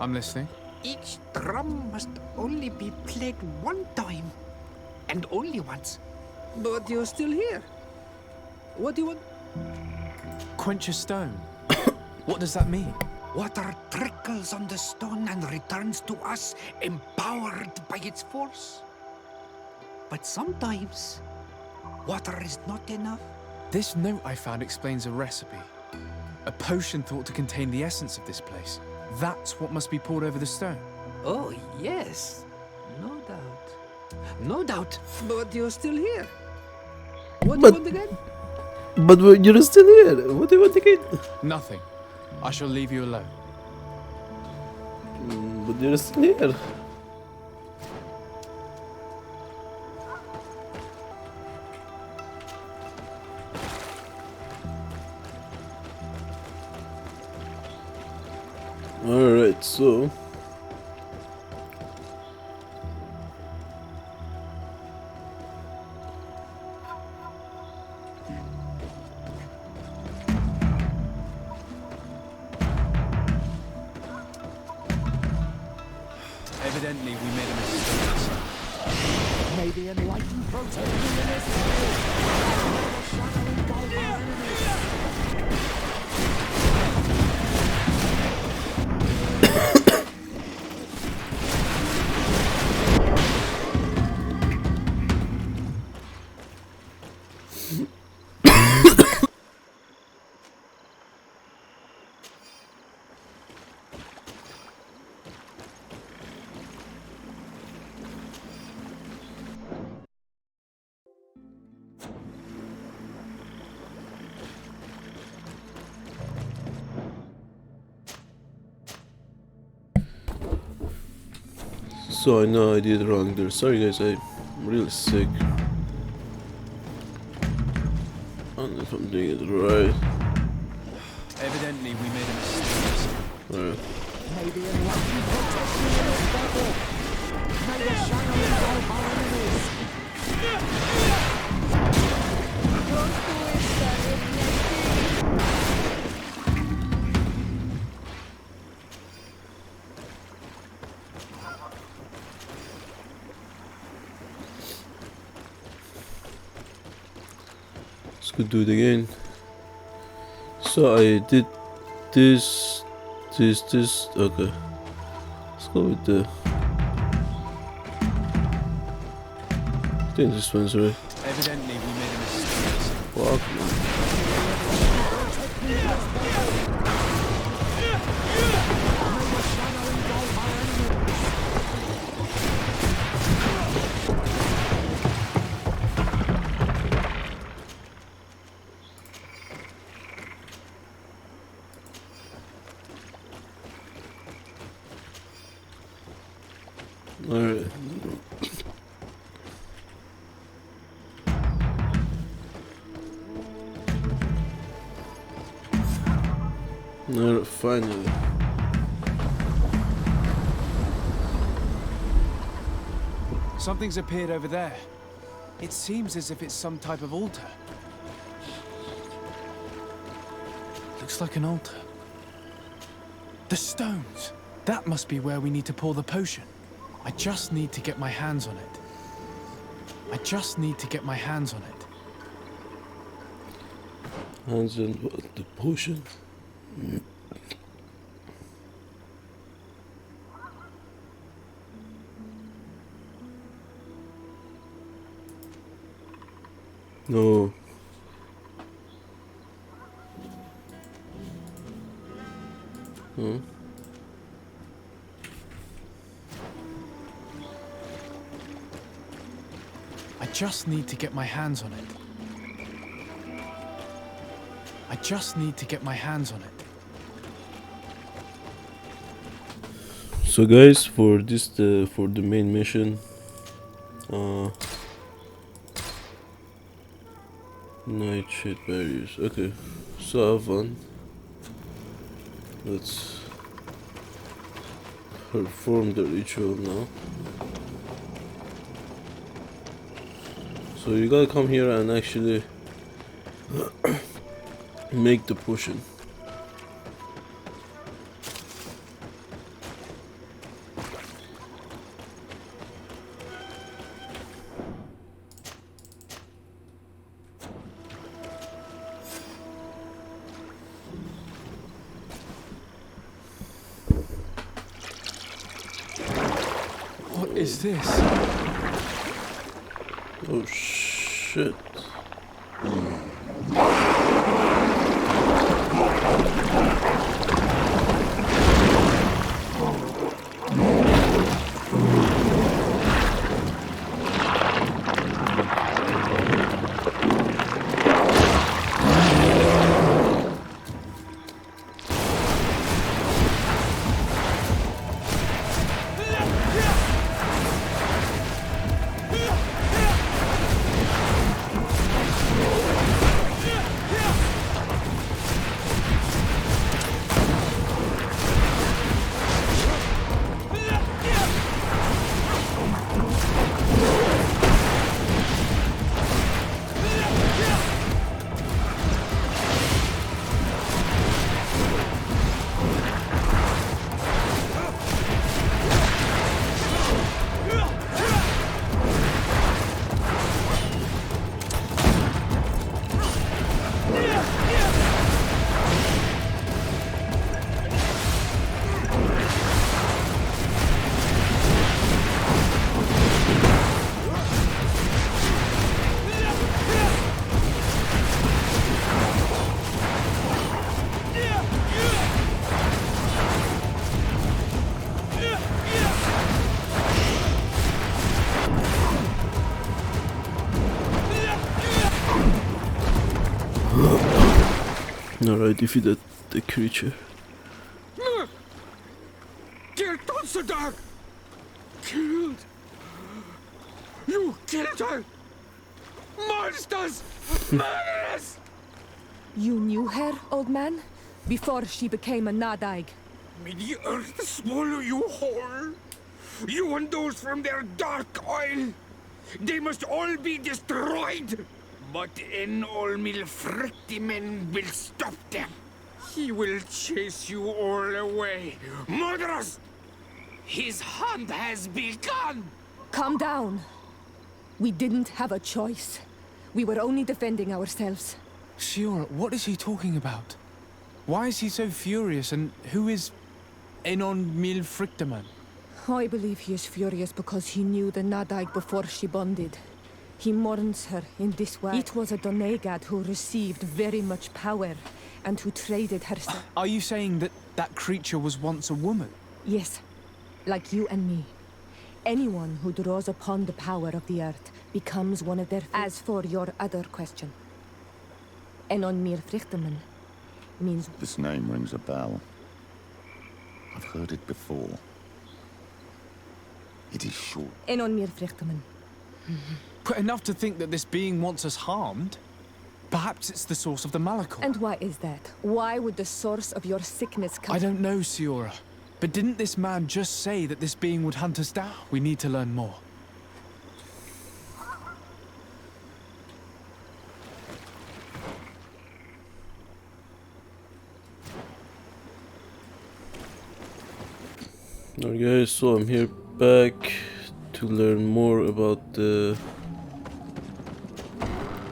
I'm listening. Each drum must only be played one time, and only once. But you're still here. What do you want? Quench a stone. What does that mean? Water trickles on the stone and returns to us, empowered by its force. But sometimes, water is not enough. This note I found explains a recipe. A potion thought to contain the essence of this place. That's what must be poured over the stone. Oh, yes. No doubt. No doubt. But you're still here. What do you want again? But you're still here. What do you want again? Nothing. I shall leave you alone. But you're still here. Alright, so evidently we made a mistake. May the enlightened protect you in this world. The shadow engulf our enemies. So I know I did wrong there. Sorry guys, I'm really sick. I don't know if I'm doing it right. Evidently we made a mistake. Alright. May the enlightened protect you in this battle. May the shadow engulf our enemies. Could do it again. So I did this. Okay. Let's go with the. I think this one's right. Evidently, we made a mistake. Fuck. Alright. Alright, finally. Something's appeared over there. It seems as if it's some type of altar. Looks like an altar. The stones! That must be where we need to pour the potion. I just need to get my hands on it. I just need to get my hands on it. Hands on what? The potion? No. Huh? I just need to get my hands on it. I just need to get my hands on it. So guys, for this for the main mission, nightshade barriers. Okay, so have fun. Let's perform the ritual now. So you gotta come here and actually make the potion. What is this? Oh shit. Alright, defeated the creature. Dear Donsadar! Killed! You killed her! Monsters! Murderers! You knew her, old man? Before she became a Nadaig? May the earth swallow you whole! You and those from their dark oil! They must all be destroyed! But Olmil Frictimen will stop them. He will chase you all away. Murderers! His hunt has begun! Calm down. We didn't have a choice. We were only defending ourselves. Shiora, what is he talking about? Why is he so furious, and who is Enon Mil Frichtemann? I believe he is furious because he knew the Nadaig before she bonded. He mourns her in this way. It was a Donegad who received very much power and who traded herself. Are you saying that that creature was once a woman? Yes, like you and me. Anyone who draws upon the power of the earth becomes one of their... As for your other question, Enon Mir Frichtemann means... This name rings a bell. I've heard it before. It is short. Enon Mir Frichtemann. But enough to think that this being wants us harmed? Perhaps it's the source of the Malakor. And why is that? Why would the source of your sickness come... I don't know, Siora. But didn't this man just say that this being would hunt us down? We need to learn more. Alright guys, so I'm here back to learn more about the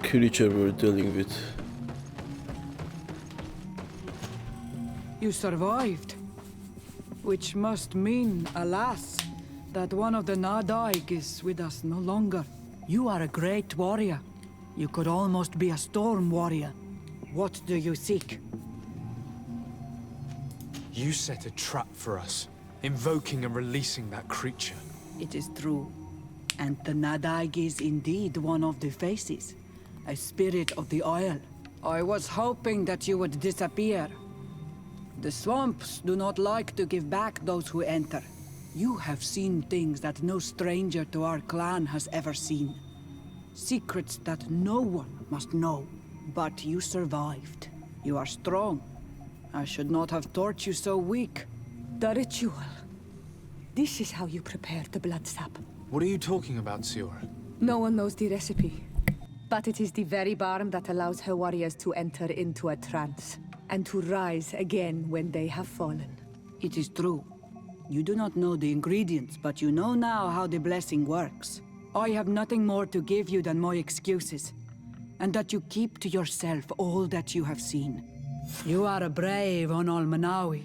creature we're dealing with. You survived. Which must mean, alas, that one of the Nadaig is with us no longer. You are a great warrior. You could almost be a storm warrior. What do you seek? You set a trap for us, invoking and releasing that creature. It is true. And the Nadaig is indeed one of the faces. A spirit of the Isle. I was hoping that you would disappear. The swamps do not like to give back those who enter. You have seen things that no stranger to our clan has ever seen. Secrets that no one must know. But you survived. You are strong. I should not have thought you so weak. The ritual. This is how you prepare the blood sap. What are you talking about, Siora? No one knows the recipe. But it is the very balm that allows her warriors to enter into a trance. And to rise again when they have fallen. It is true. You do not know the ingredients, but you know now how the blessing works. I have nothing more to give you than my excuses. And that you keep to yourself all that you have seen. You are a brave Onol Manawi,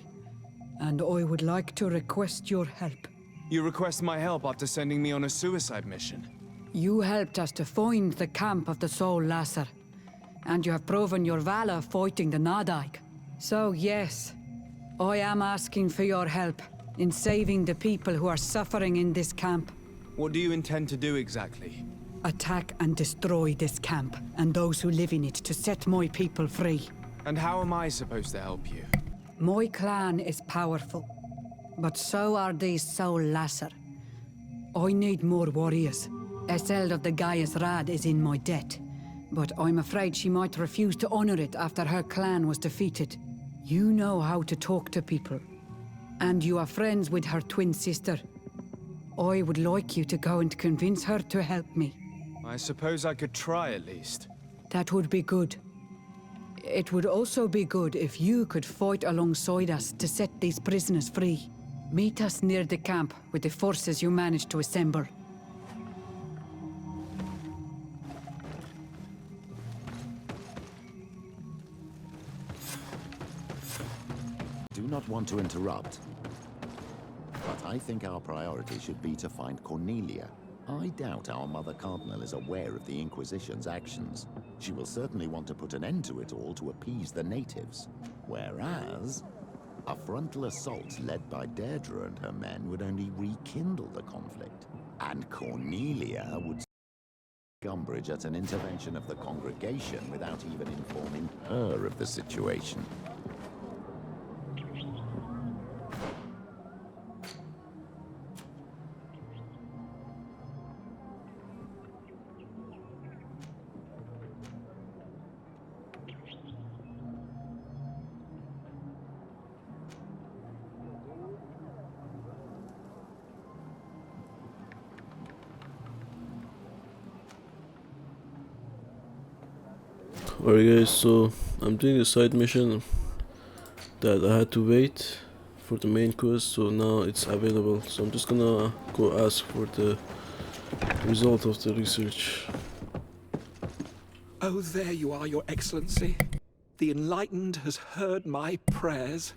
and I would like to request your help. You request my help after sending me on a suicide mission? You helped us to find the camp of the Soul Lasser. And you have proven your valor fighting the Nadaig. So yes, I am asking for your help in saving the people who are suffering in this camp. What do you intend to do exactly? Attack and destroy this camp, and those who live in it, to set my people free. And how am I supposed to help you? My clan is powerful, but so are these Soul Lasser. I need more warriors. Eseld of the Gaius Rad is in my debt. But I'm afraid she might refuse to honor it after her clan was defeated. You know how to talk to people. And you are friends with her twin sister. I would like you to go and convince her to help me. I suppose I could try at least. That would be good. It would also be good if you could fight alongside us to set these prisoners free. Meet us near the camp with the forces you managed to assemble. Do not want to interrupt, but I think our priority should be to find Cornelia. I doubt our Mother Cardinal is aware of the Inquisition's actions. She will certainly want to put an end to it all to appease the natives. Whereas, a frontal assault led by Deirdre and her men would only rekindle the conflict. And Cornelia would take umbrage at an intervention of the congregation without even informing her of the situation. Alright guys, so I'm doing a side mission that I had to wait for the main quest, so now it's available. So I'm just gonna go ask for the result of the research. Oh, there you are, Your Excellency. The Enlightened has heard my prayers.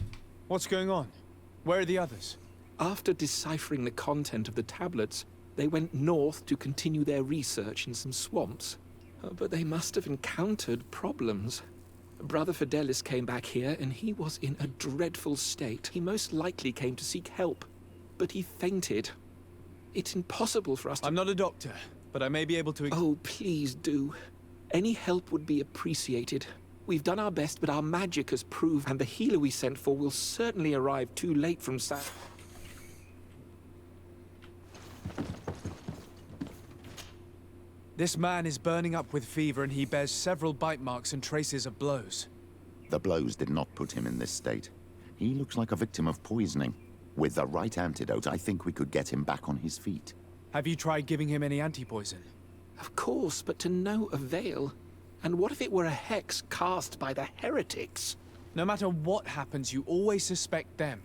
What's going on? Where are the others? After deciphering the content of the tablets, they went north to continue their research in some swamps. But they must have encountered problems. Brother Fidelis came back here, and he was in a dreadful state. He most likely came to seek help, but he fainted. It's impossible for us to— I'm not a doctor, but I may be able to— Oh, please do. Any help would be appreciated. We've done our best, but our magic has proved, and the healer we sent for will certainly arrive too late from This man is burning up with fever, and he bears several bite marks and traces of blows. The blows did not put him in this state. He looks like a victim of poisoning. With the right antidote, I think we could get him back on his feet. Have you tried giving him any anti-poison? Of course, but to no avail. And what if it were a hex cast by the heretics? No matter what happens, you always suspect them.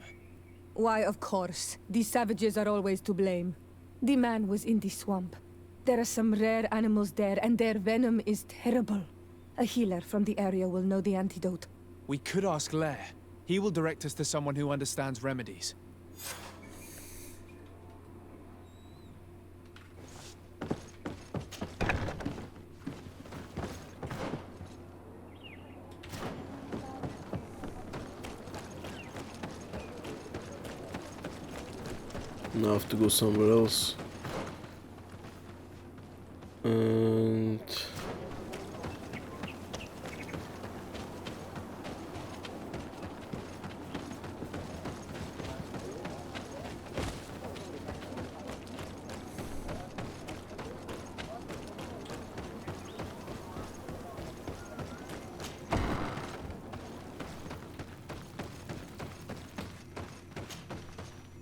Why, of course. These savages are always to blame. The man was in the swamp. There are some rare animals there, and their venom is terrible. A healer from the area will know the antidote. We could ask Lair. He will direct us to someone who understands remedies. Now I have to go somewhere else. And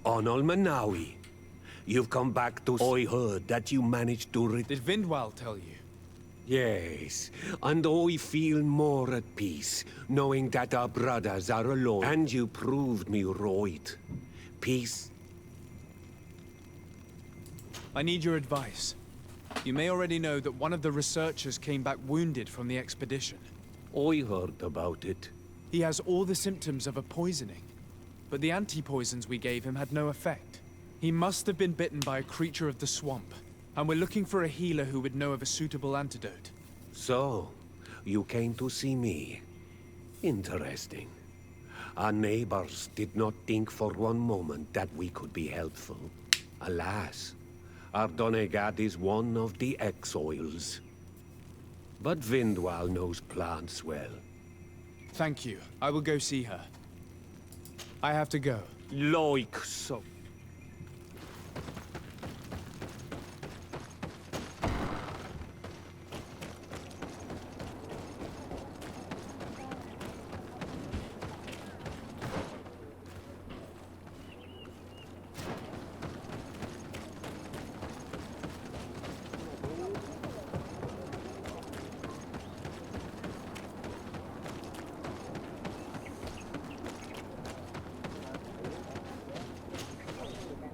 Onol Manawi, you've come back to... I heard that you managed to Did Vindwal tell you? Yes, and I feel more at peace, knowing that our brothers are alone. And you proved me right. Peace. I need your advice. You may already know that one of the researchers came back wounded from the expedition. I heard about it. He has all the symptoms of a poisoning, but the anti-poisons we gave him had no effect. He must have been bitten by a creature of the swamp, and we're looking for a healer who would know of a suitable antidote. So, you came to see me. Interesting. Our neighbors did not think for one moment that we could be helpful. Alas, our Donegat is one of the exiles. But Vindwal knows plants well. Thank you. I will go see her. I have to go. Like so.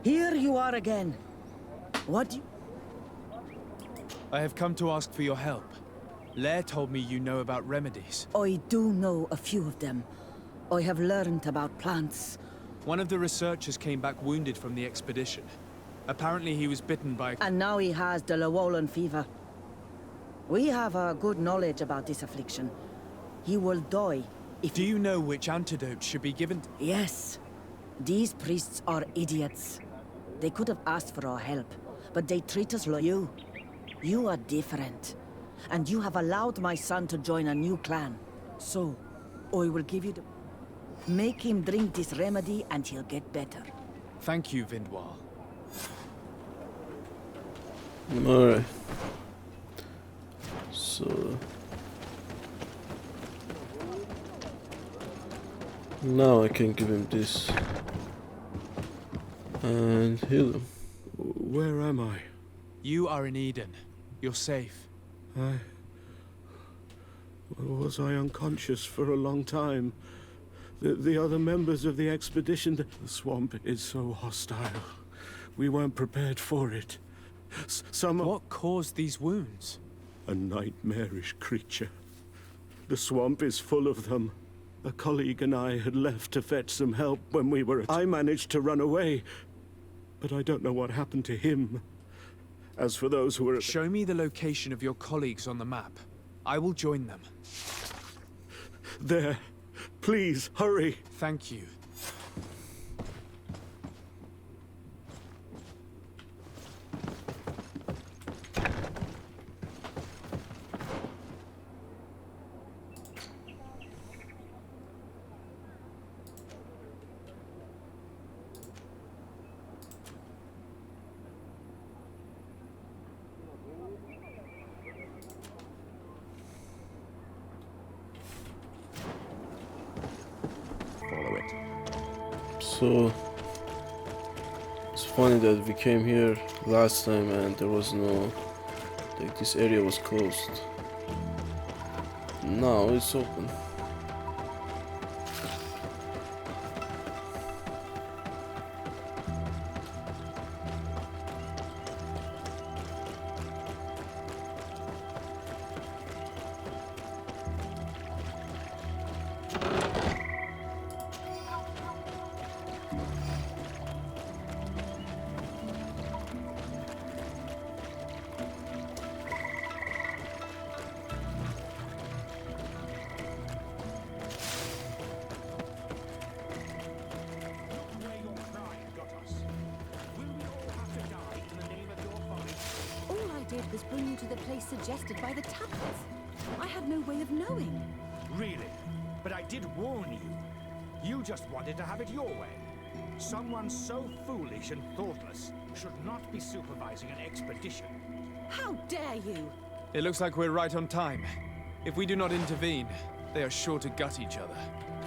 Here you are again. What do you... I have come to ask for your help. Lair told me you know about remedies. I do know a few of them. I have learned about plants. One of the researchers came back wounded from the expedition. Apparently he was bitten by... And now he has the Llewellyn fever. We have a good knowledge about this affliction. He will die if... Do you know which antidote should be given? Yes. These priests are idiots. They could have asked for our help, but they treat us like you. You are different. And you have allowed my son to join a new clan. So, I will give you the... Make him drink this remedy and he'll get better. Thank you, Vindwal. alright. So now I can give him this and heal him. Where am I? You are in Eden. You're safe. Was I unconscious for a long time? The other members of the expedition... The swamp is so hostile. We weren't prepared for it. What caused these wounds? A nightmarish creature. The swamp is full of them. A colleague and I had left to fetch some help when we were... I managed to run away, but I don't know what happened to him. As for those who were... Show me the location of your colleagues on the map. I will join them. There. Please, hurry. Thank you. Follow it. So it's funny that we came here last time and there was no, like, this area was closed. Now it's open. Was bring you to the place suggested by the tablets. I had no way of knowing. Really? But I did warn you. You just wanted to have it your way. Someone so foolish and thoughtless should not be supervising an expedition. How dare you? It looks like we're right on time. If we do not intervene, they are sure to gut each other.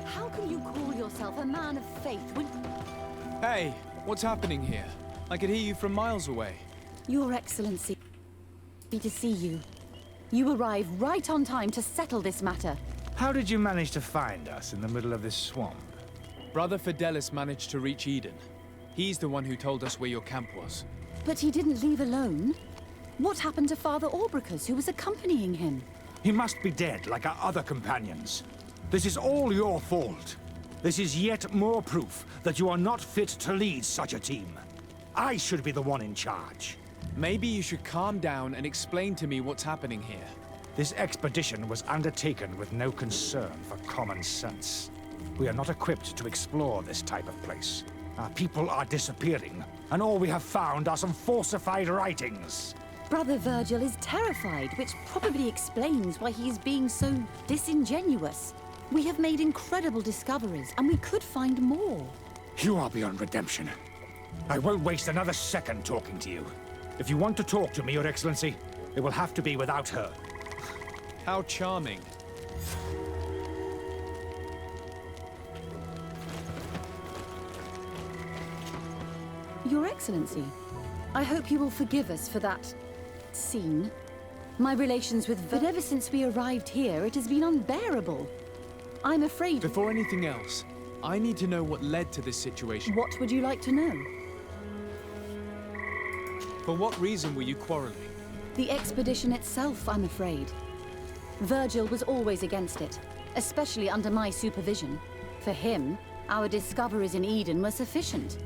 How can you call yourself a man of faith when... Hey, what's happening here? I could hear you from miles away. Your Excellency, happy to see you. You arrive right on time to settle this matter. How did you manage to find us in the middle of this swamp? Brother Fidelis managed to reach Eden. He's the one who told us where your camp was. But he didn't leave alone. What happened to Father Orbricus, who was accompanying him? He must be dead, like our other companions. This is all your fault. This is yet more proof that you are not fit to lead such a team. I should be the one in charge. Maybe you should calm down and explain to me what's happening here. This expedition was undertaken with no concern for common sense. We are not equipped to explore this type of place. Our people are disappearing, and all we have found are some falsified writings. Brother Virgil is terrified, which probably explains why he is being so disingenuous. We have made incredible discoveries, and we could find more. You are beyond redemption. I won't waste another second talking to you. If you want to talk to me, Your Excellency, it will have to be without her. How charming. Your Excellency, I hope you will forgive us for that scene. My relations with but ever since we arrived here, it has been unbearable. I'm afraid... Before anything else, I need to know what led to this situation. What would you like to know? For what reason were you quarreling? The expedition itself, I'm afraid. Virgil was always against it, especially under my supervision. For him, our discoveries in Eden were sufficient.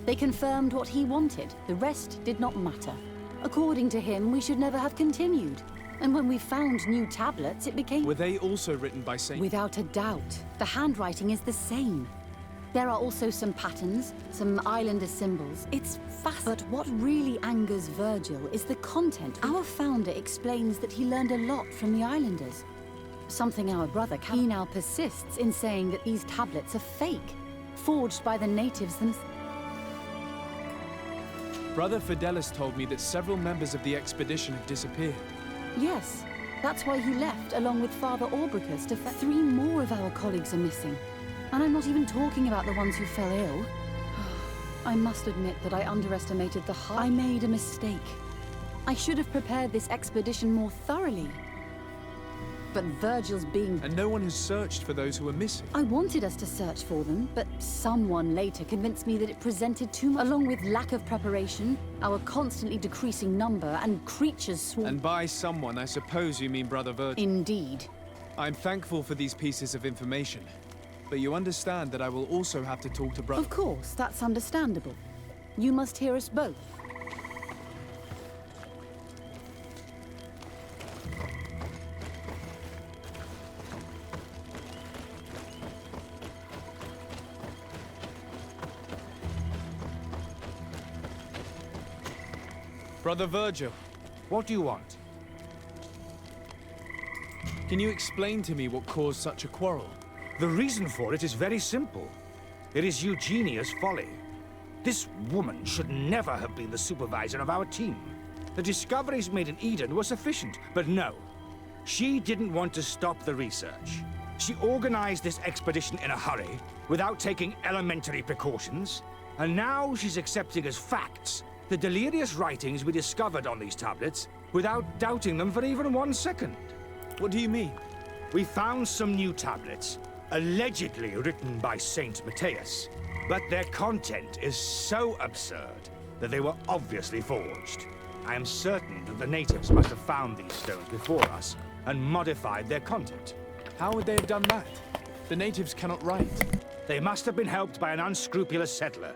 They confirmed what he wanted. The rest did not matter. According to him, we should never have continued. And when we found new tablets, it became... Were they also written by Saint... Without a doubt. The handwriting is the same. There are also some patterns, some islander symbols. It's fascinating. But what really angers Virgil is the content. Our founder explains that he learned a lot from the islanders. Something our brother he now persists in saying that these tablets are fake, forged by the natives themselves. Brother Fidelis told me that several members of the expedition have disappeared. Yes, that's why he left along with Father Orbricus to fetch. 3 more of our colleagues are missing. And I'm not even talking about the ones who fell ill. I must admit that I underestimated the I made a mistake. I should have prepared this expedition more thoroughly. But Virgil's being... And no one has searched for those who are missing. I wanted us to search for them, but someone later convinced me that it presented too much, along with lack of preparation, our constantly decreasing number, and creatures swarm... And by someone, I suppose you mean Brother Virgil. Indeed. I'm thankful for these pieces of information, but you understand that I will also have to talk to Brother... Of course, that's understandable. You must hear us both. Brother Virgil. What do you want? Can you explain to me what caused such a quarrel? The reason for it is very simple. It is Eugenia's folly. This woman should never have been the supervisor of our team. The discoveries made in Eden were sufficient, but no. She didn't want to stop the research. She organized this expedition in a hurry, without taking elementary precautions, and now she's accepting as facts the delirious writings we discovered on these tablets, without doubting them for even 1 second. What do you mean? We found some new tablets, allegedly written by Saint Matthias, but their content is so absurd that they were obviously forged. I am certain that the natives must have found these stones before us and modified their content. How would they have done that? The natives cannot write. They must have been helped by an unscrupulous settler.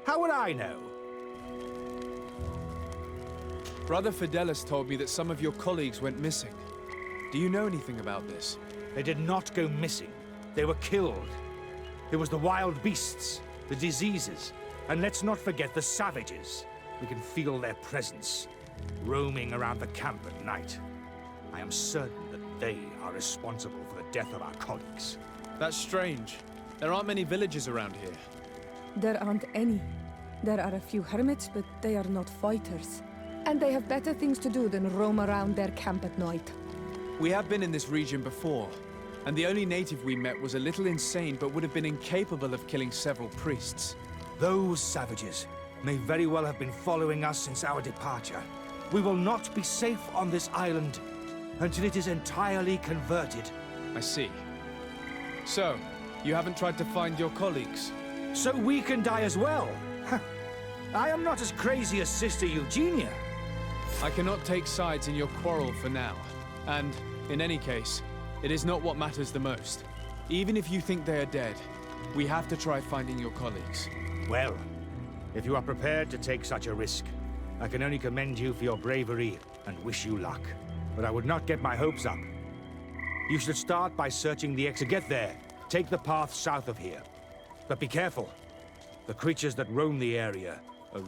How would I know? Brother Fidelis told me that some of your colleagues went missing. Do you know anything about this? They did not go missing. They were killed. It was the wild beasts, the diseases, and let's not forget the savages. We can feel their presence, roaming around the camp at night. I am certain that they are responsible for the death of our colleagues. That's strange. There aren't many villages around here. There aren't any. There are a few hermits, but they are not fighters. And they have better things to do than roam around their camp at night. We have been in this region before, and the only native we met was a little insane but would have been incapable of killing several priests. Those savages may very well have been following us since our departure. We will not be safe on this island until it is entirely converted. I see. So, you haven't tried to find your colleagues? So we can die as well? I am not as crazy as Sister Eugenia. I cannot take sides in your quarrel for now. And, in any case, it is not what matters the most. Even if you think they are dead, we have to try finding your colleagues. Well, if you are prepared to take such a risk, I can only commend you for your bravery and wish you luck. But I would not get my hopes up. You should start by searching the to get there. Take the path south of here. But be careful. The creatures that roam the area are...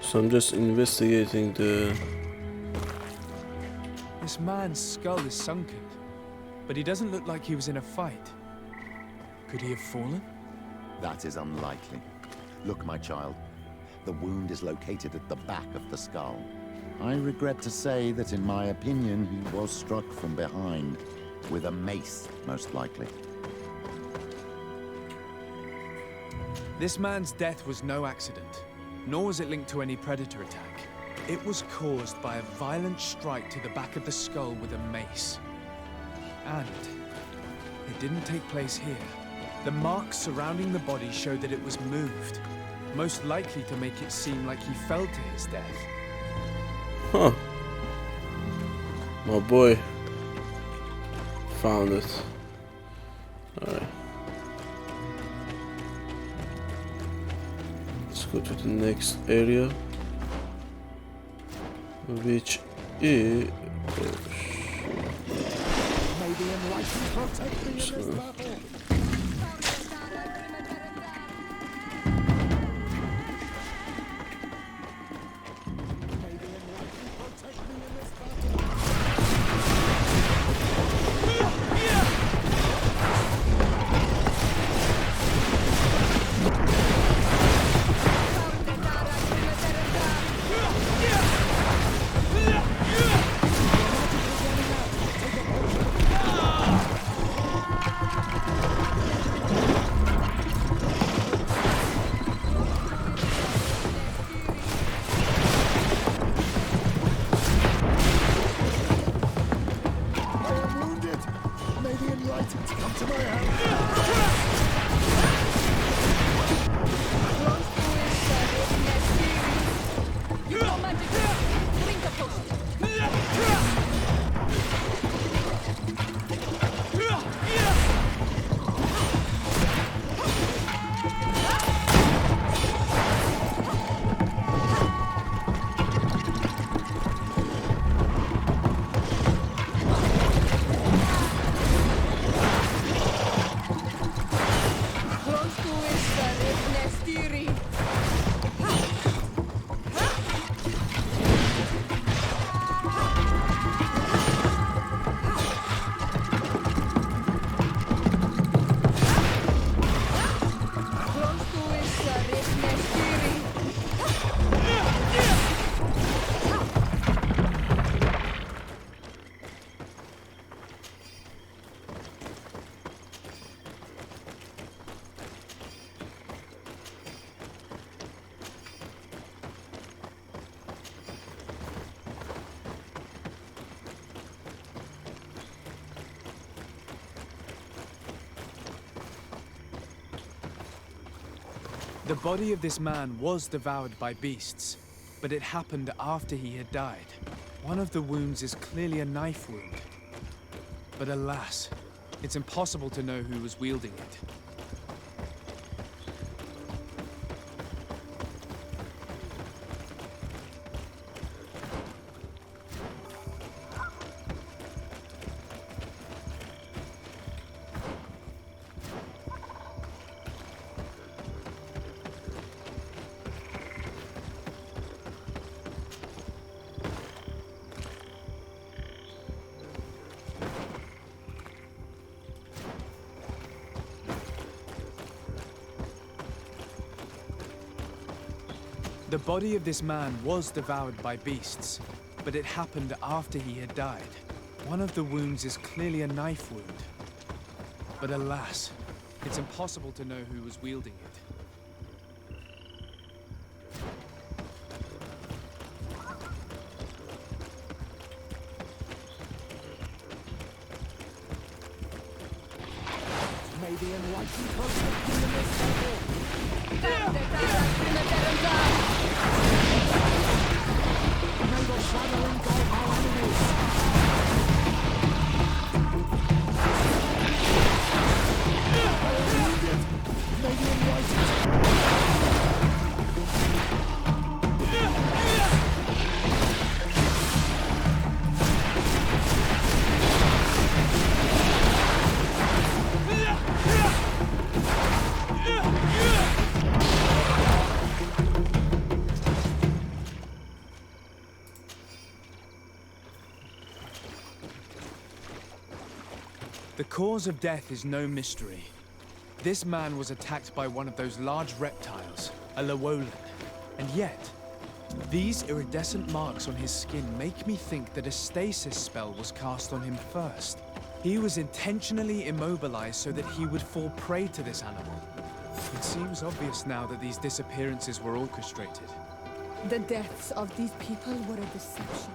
So I'm just investigating the... This man's skull is sunken, but he doesn't look like he was in a fight. Could he have fallen? That is unlikely. Look, my child. The wound is located at the back of the skull. I regret to say that in my opinion, he was struck from behind. With a mace, most likely. This man's death was no accident, nor was it linked to any predator attack. It was caused by a violent strike to the back of the skull with a mace. And it didn't take place here. The marks surrounding the body showed that it was moved, most likely to make it seem like he fell to his death. Huh. My boy found it. Alright. Let's go to the next area, which is... May the enlightened protect me in this battle. The body of this man was devoured by beasts, but it happened after he had died. One of the wounds is clearly a knife wound. But alas, it's impossible to know who was wielding it. The body of this man was devoured by beasts, but it happened after he had died. One of the wounds is clearly a knife wound. But alas, it's impossible to know who was wielding it. May the enlightened protect me in this battle. May the shadow engulf our enemies. I am wounded. May the enlightened... The cause of death is no mystery. This man was attacked by one of those large reptiles, a Llewellyn. And yet, these iridescent marks on his skin make me think that a stasis spell was cast on him first. He was intentionally immobilized so that he would fall prey to this animal. It seems obvious now that these disappearances were orchestrated. The deaths of these people were a deception.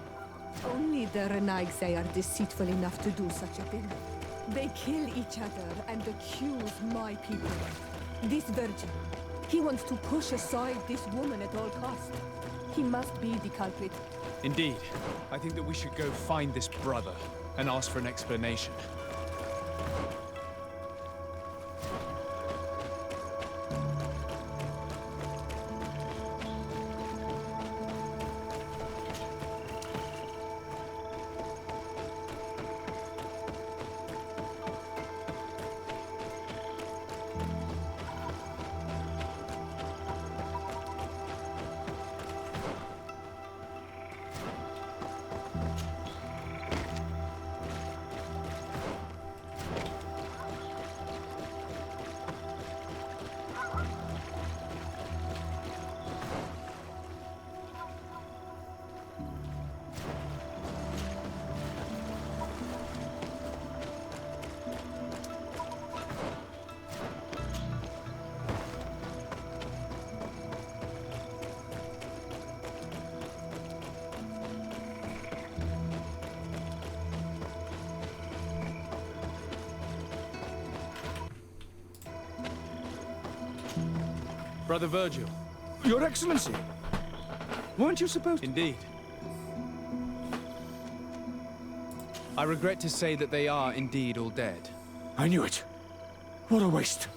Only the Renaigse are deceitful enough to do such a thing. They kill each other and accuse my people. This virgin, he wants to push aside this woman at all costs. He must be the culprit. Indeed. I think that we should go find this brother and ask for an explanation. Brother Virgil. Your Excellency! Weren't you supposed to? Indeed. I regret to say that they are indeed all dead. I knew it. What a waste.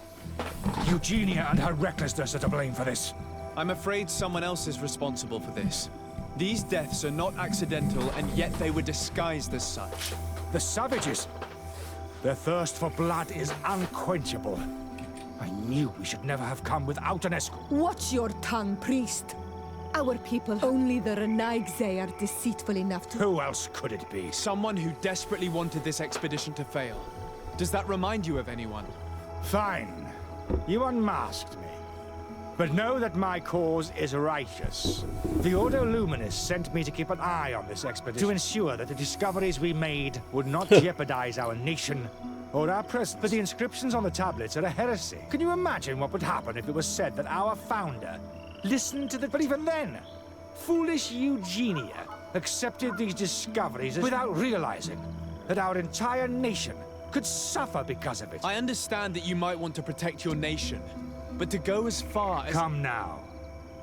Eugenia and her recklessness are to blame for this. I'm afraid someone else is responsible for this. These deaths are not accidental, and yet they were disguised as such. The savages! Their thirst for blood is unquenchable. I knew we should never have come without an escort. Watch your tongue, priest. Our people, only the Renaigse are deceitful enough to... Who else could it be? Someone who desperately wanted this expedition to fail. Does that remind you of anyone? Fine. You unmasked me. But know that my cause is righteous. The Ordo Luminous sent me to keep an eye on this expedition, to ensure that the discoveries we made would not jeopardize our nation or our presence. But the inscriptions on the tablets are a heresy. Can you imagine what would happen if it was said that our founder listened to the... But even then, foolish Eugenia accepted these discoveries without realizing that our entire nation could suffer because of it. I understand that you might want to protect your nation, but to go as far as... Come now.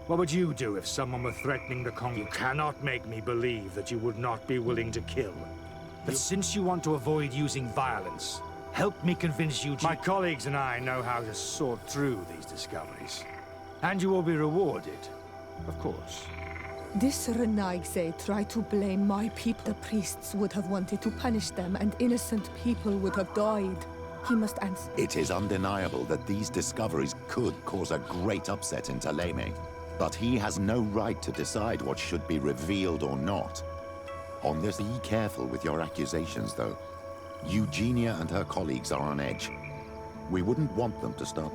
What would you do if someone were threatening the Congo? You cannot make me believe that you would not be willing to kill. But since you want to avoid using violence, help me convince you... My colleagues and I know how to sort through these discoveries. And you will be rewarded, of course. This Renaigse tried to blame my people. The priests would have wanted to punish them, and innocent people would have died. He must answer. It is undeniable that these discoveries could cause a great upset in Thélème. But he has no right to decide what should be revealed or not. On this, be careful with your accusations, though. Eugenia and her colleagues are on edge. We wouldn't want them to start.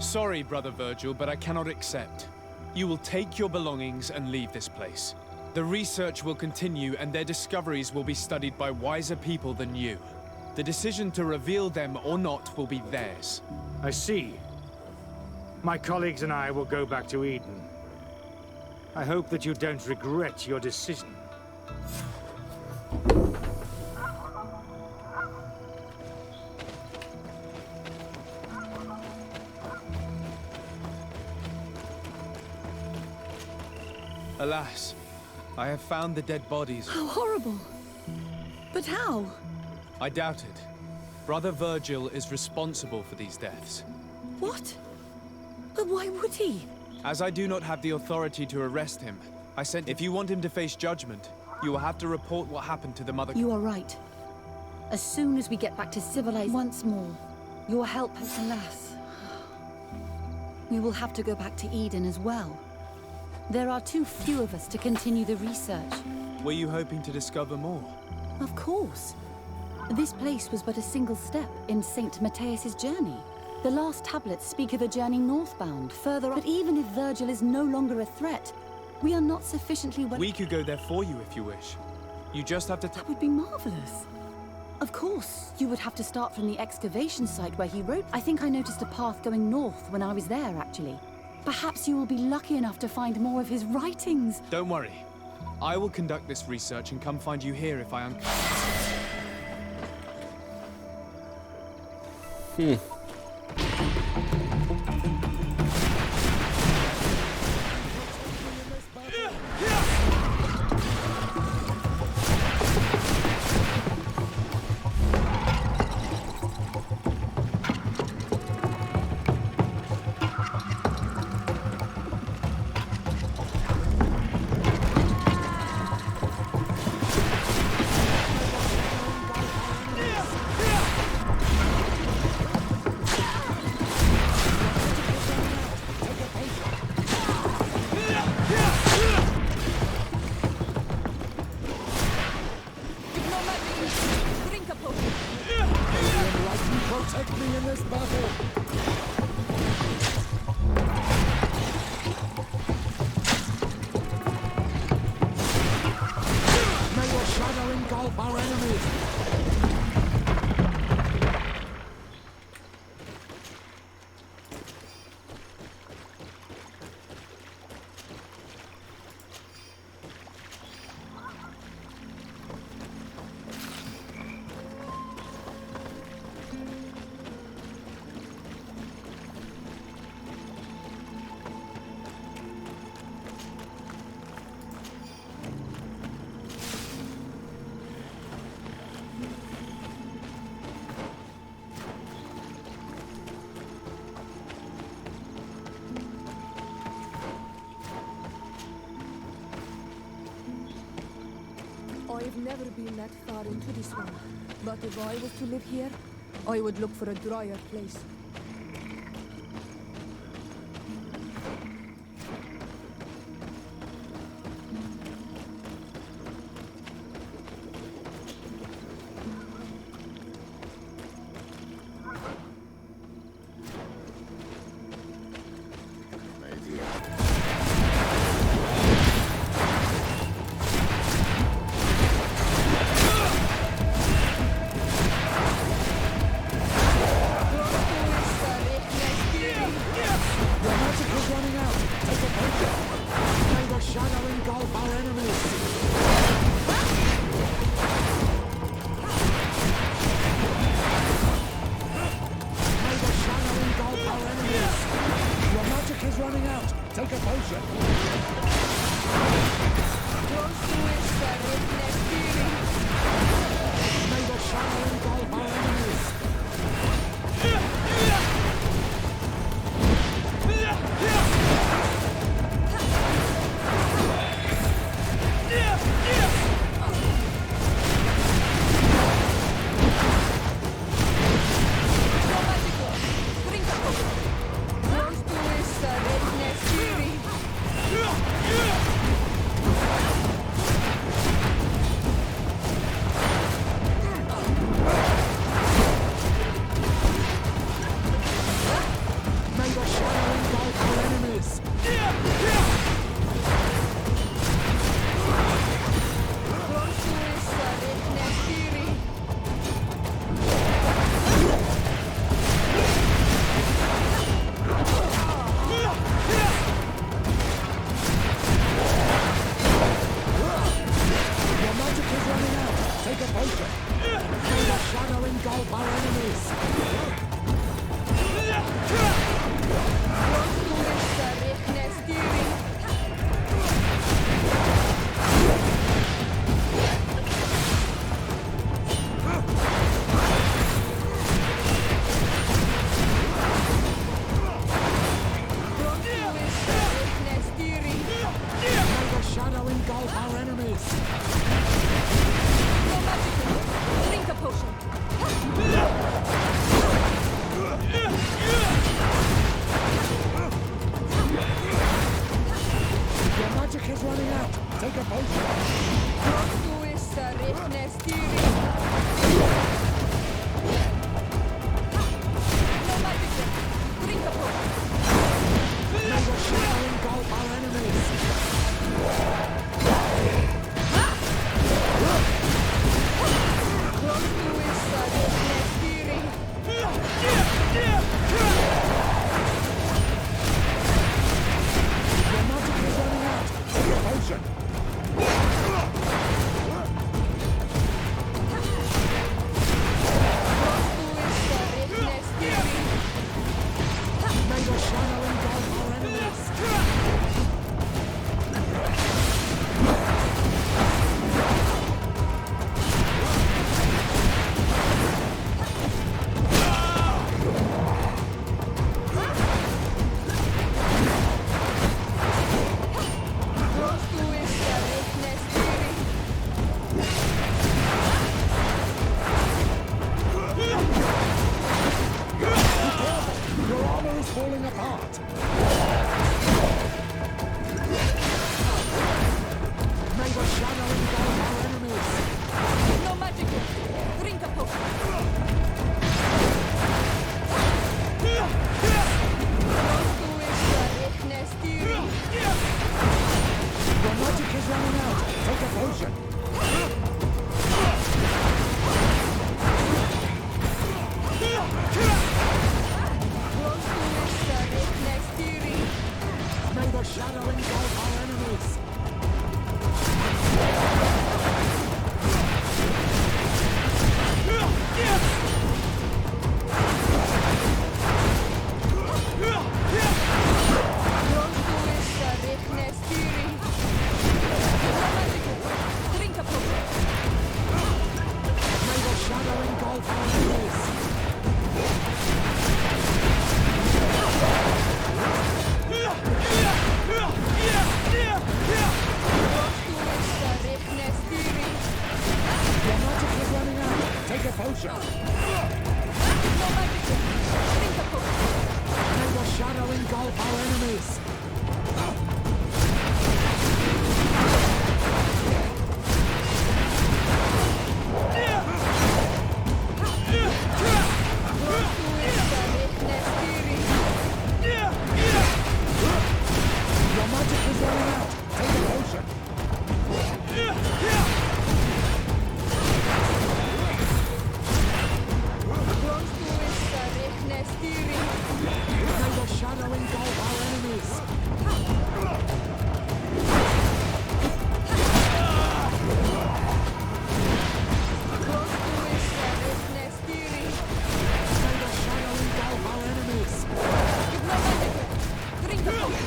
Sorry, Brother Virgil, but I cannot accept. You will take your belongings and leave this place. The research will continue, and their discoveries will be studied by wiser people than you. The decision to reveal them or not will be theirs. I see. My colleagues and I will go back to Eden. I hope that you don't regret your decision. Alas, I have found the dead bodies. How horrible! But how? I doubt it. Brother Virgil is responsible for these deaths. What? But why would he? As I do not have the authority to arrest him, I sent... If you want him to face judgment, you will have to report what happened to the mother... You are right. As soon as we get back to civilization once more, your help has... Alas. We will have to go back to Eden as well. There are too few of us to continue the research. Were you hoping to discover more? Of course. This place was but a single step in St. Matthias's journey. The last tablets speak of a journey northbound, further up. But even if Virgil is no longer a threat, we are not sufficiently well... We could go there for you if you wish. You just have to... That would be marvelous. Of course, you would have to start from the excavation site where he wrote. I think I noticed a path going north when I was there, actually. Perhaps you will be lucky enough to find more of his writings. Don't worry. I will conduct this research and come find you here if I uncover... Protect me in this battle! May your shadow engulf our enemies! I've never been that far into this one, but if I was to live here, I would look for a drier place. shadow engulf our enemies. Your armor is falling apart. May the shadow engulf our enemies. No magic. Drink a potion. Your magic is running out. Take a potion. May the shadow engulf our enemies. Drink a potion. May the shadow engulf our enemies. Your magic is running out. Take a potion. No magic. Drink a potion. May the shadow engulf our enemies. Your magic is running out. Take a potion. May the shadow engulf our enemies. May the shadow engulf our enemies. Drink a potion.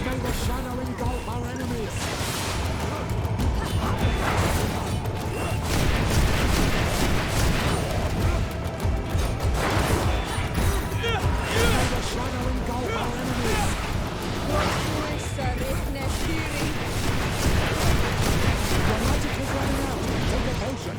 May the shadow engulf our enemies. May the shadow engulf our enemies. Your magic is running out. Take a potion.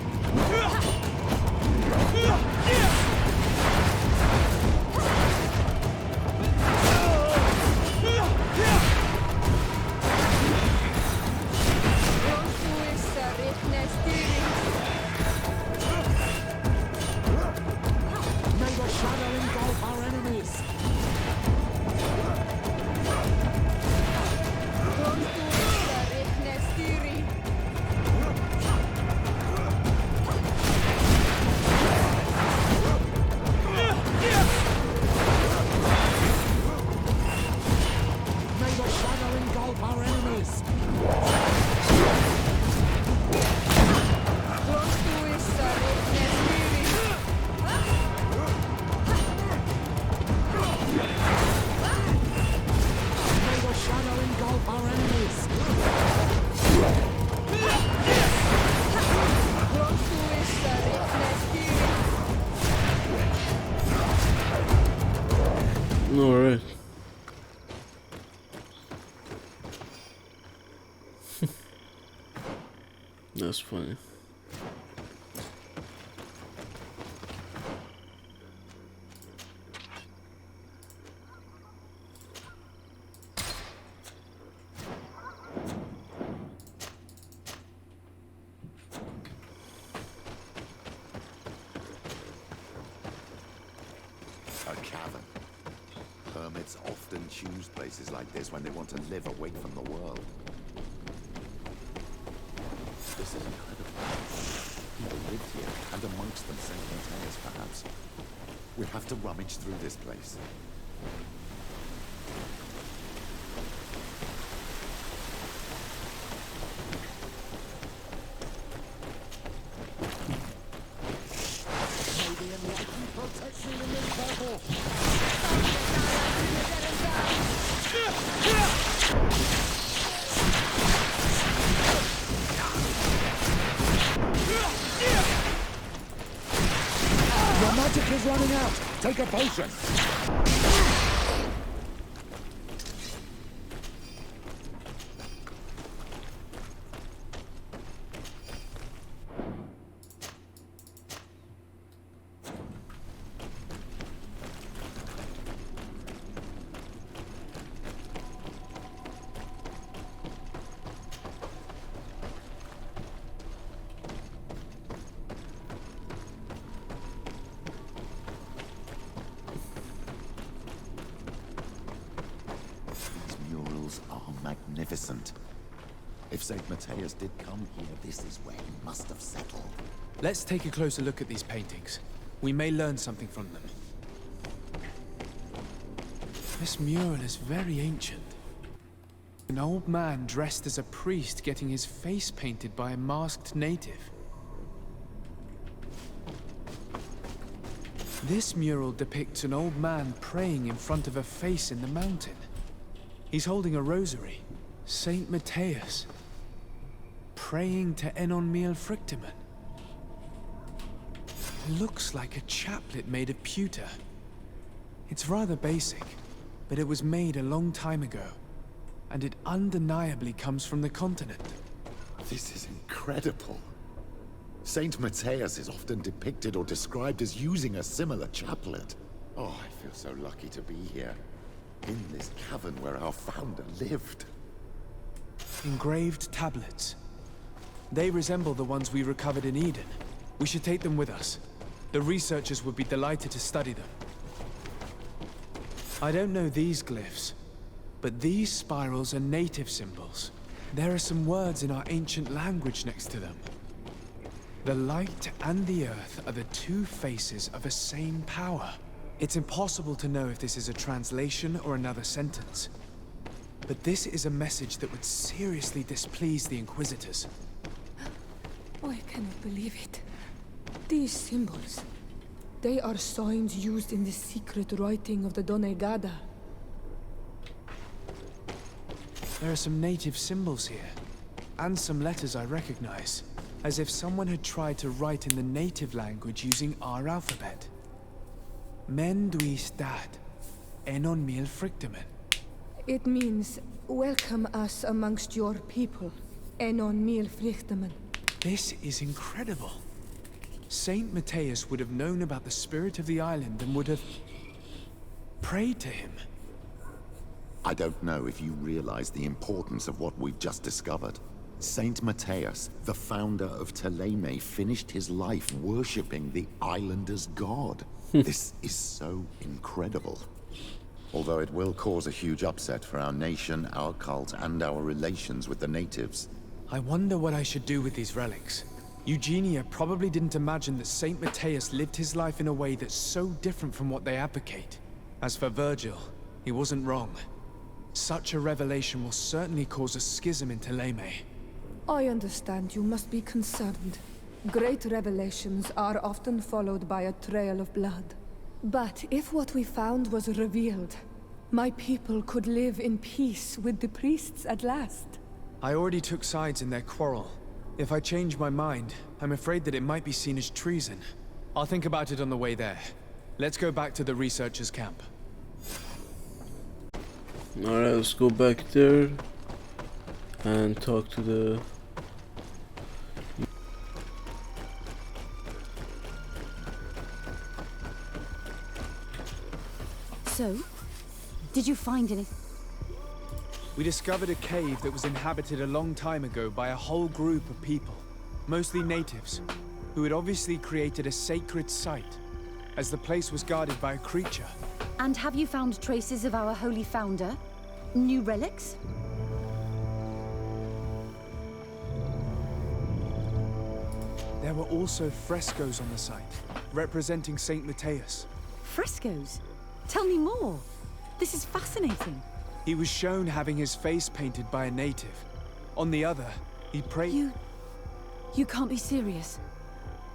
May the shadow engulf our enemies. May the shadow engulf our enemies. May the shadow engulf our enemies. Alright. That's funny. A cavern. Hermits often choose places like this when they want to live away from the world. This is incredible. People lived here, and amongst them sang tales, perhaps. We'll have to rummage through this place. Maybe enlightened protects me in this battle. Your magic is running out. Take a potion. Magnificent. If St. Matthias did come here, this is where he must have settled. Let's take a closer look at these paintings. We may learn something from them. This mural is very ancient. An old man dressed as a priest getting his face painted by a masked native. This mural depicts an old man praying in front of a face in the mountain. He's holding a rosary. Saint Matthias. Praying to Enon Miel Frictimen. Looks like a chaplet made of pewter. It's rather basic, but it was made a long time ago. And it undeniably comes from the continent. This is incredible. Saint Matthias is often depicted or described as using a similar chaplet. Oh, I feel so lucky to be here. In this cavern where our founder lived. Engraved tablets. They resemble the ones we recovered in Eden. We should take them with us. The researchers would be delighted to study them. I don't know these glyphs, but these spirals are native symbols. There are some words in our ancient language next to them. The light and the earth are the two faces of a same power. It's impossible to know if this is a translation or another sentence. But this is a message that would seriously displease the Inquisitors. Oh, I cannot believe it. These symbols, they are signs used in the secret writing of the Donegada. There are some native symbols here, and some letters I recognize, as if someone had tried to write in the native language using our alphabet. Men duis dat, Enon Miel Frictimen. It means, welcome us amongst your people, Enon Miel Frictimen. This is incredible. Saint Matthias would have known about the spirit of the island and would have prayed to him. I don't know if you realize the importance of what we've just discovered. Saint Matthias, the founder of Ptolemy, finished his life worshipping the islanders' god. This is so incredible. Although it will cause a huge upset for our nation, our cult, and our relations with the natives. I wonder what I should do with these relics. Eugenia probably didn't imagine that Saint Matthias lived his life in a way that's so different from what they advocate. As for Virgil, he wasn't wrong. Such a revelation will certainly cause a schism in Ptolemy. I understand you must be concerned. Great revelations are often followed by a trail of blood. But if what we found was revealed, my people could live in peace with the priests at last. I already took sides in their quarrel. If I change my mind, I'm afraid that it might be seen as treason. I'll think about it on the way there. Let's go back to the researchers' camp. Alright, let's go back there and talk to the... So, did you find anything? We discovered a cave that was inhabited a long time ago by a whole group of people, mostly natives, who had obviously created a sacred site, as the place was guarded by a creature. And have you found traces of our holy founder? New relics? There were also frescoes on the site, representing Saint Matthias. frescoes. Tell me more. This is fascinating. He was shown having his face painted by a native. On the other, he prayed... You can't be serious.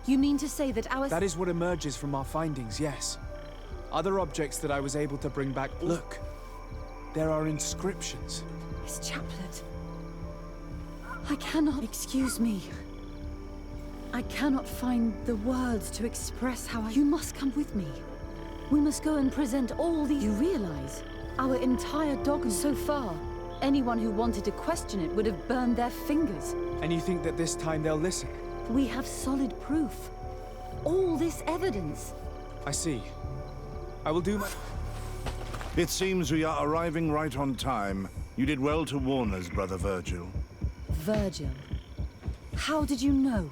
You mean to say that our... That is what emerges from our findings, yes. Other objects that I was able to bring back... Look, there are inscriptions. His chaplet. I cannot... Excuse me. I cannot find the words to express how I... You must come with me. We must go and present all these... You realize, our entire dogma so far, anyone who wanted to question it would have burned their fingers. And you think that this time they'll listen? We have solid proof. All this evidence. I see. I will do my... It seems we are arriving right on time. You did well to warn us, Brother Virgil. Virgil? How did you know?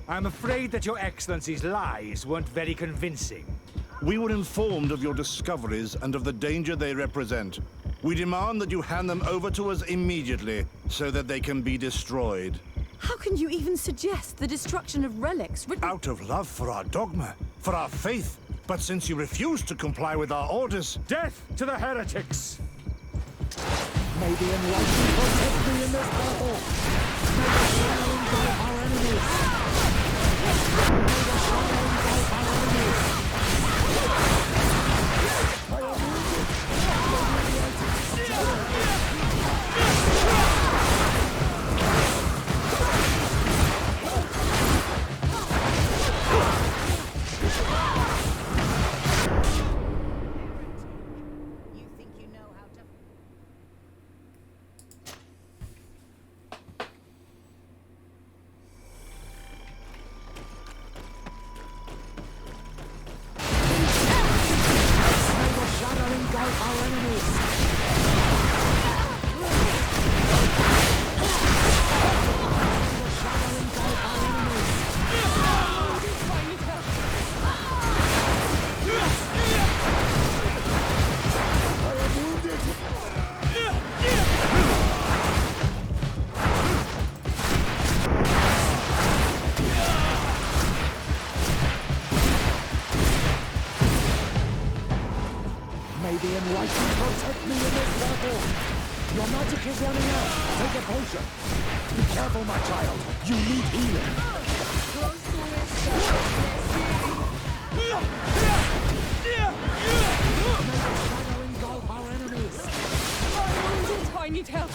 I'm afraid that your Excellency's lies weren't very convincing. We were informed of your discoveries and of the danger they represent. We demand that you hand them over to us immediately, so that they can be destroyed. How can you even suggest the destruction of relics written... Out of love for our dogma, for our faith. But since you refuse to comply with our orders... Death to the heretics! May the enlightened protect me in this battle! May the shadow engulf our enemies! May the shadow engulf our enemies! I am wounded! May the enlightened protect me in this battle! Your magic is running out! Take a potion! Be careful, my child! You need healing! May the shadow engulf our enemies! I'm wounded! I need help!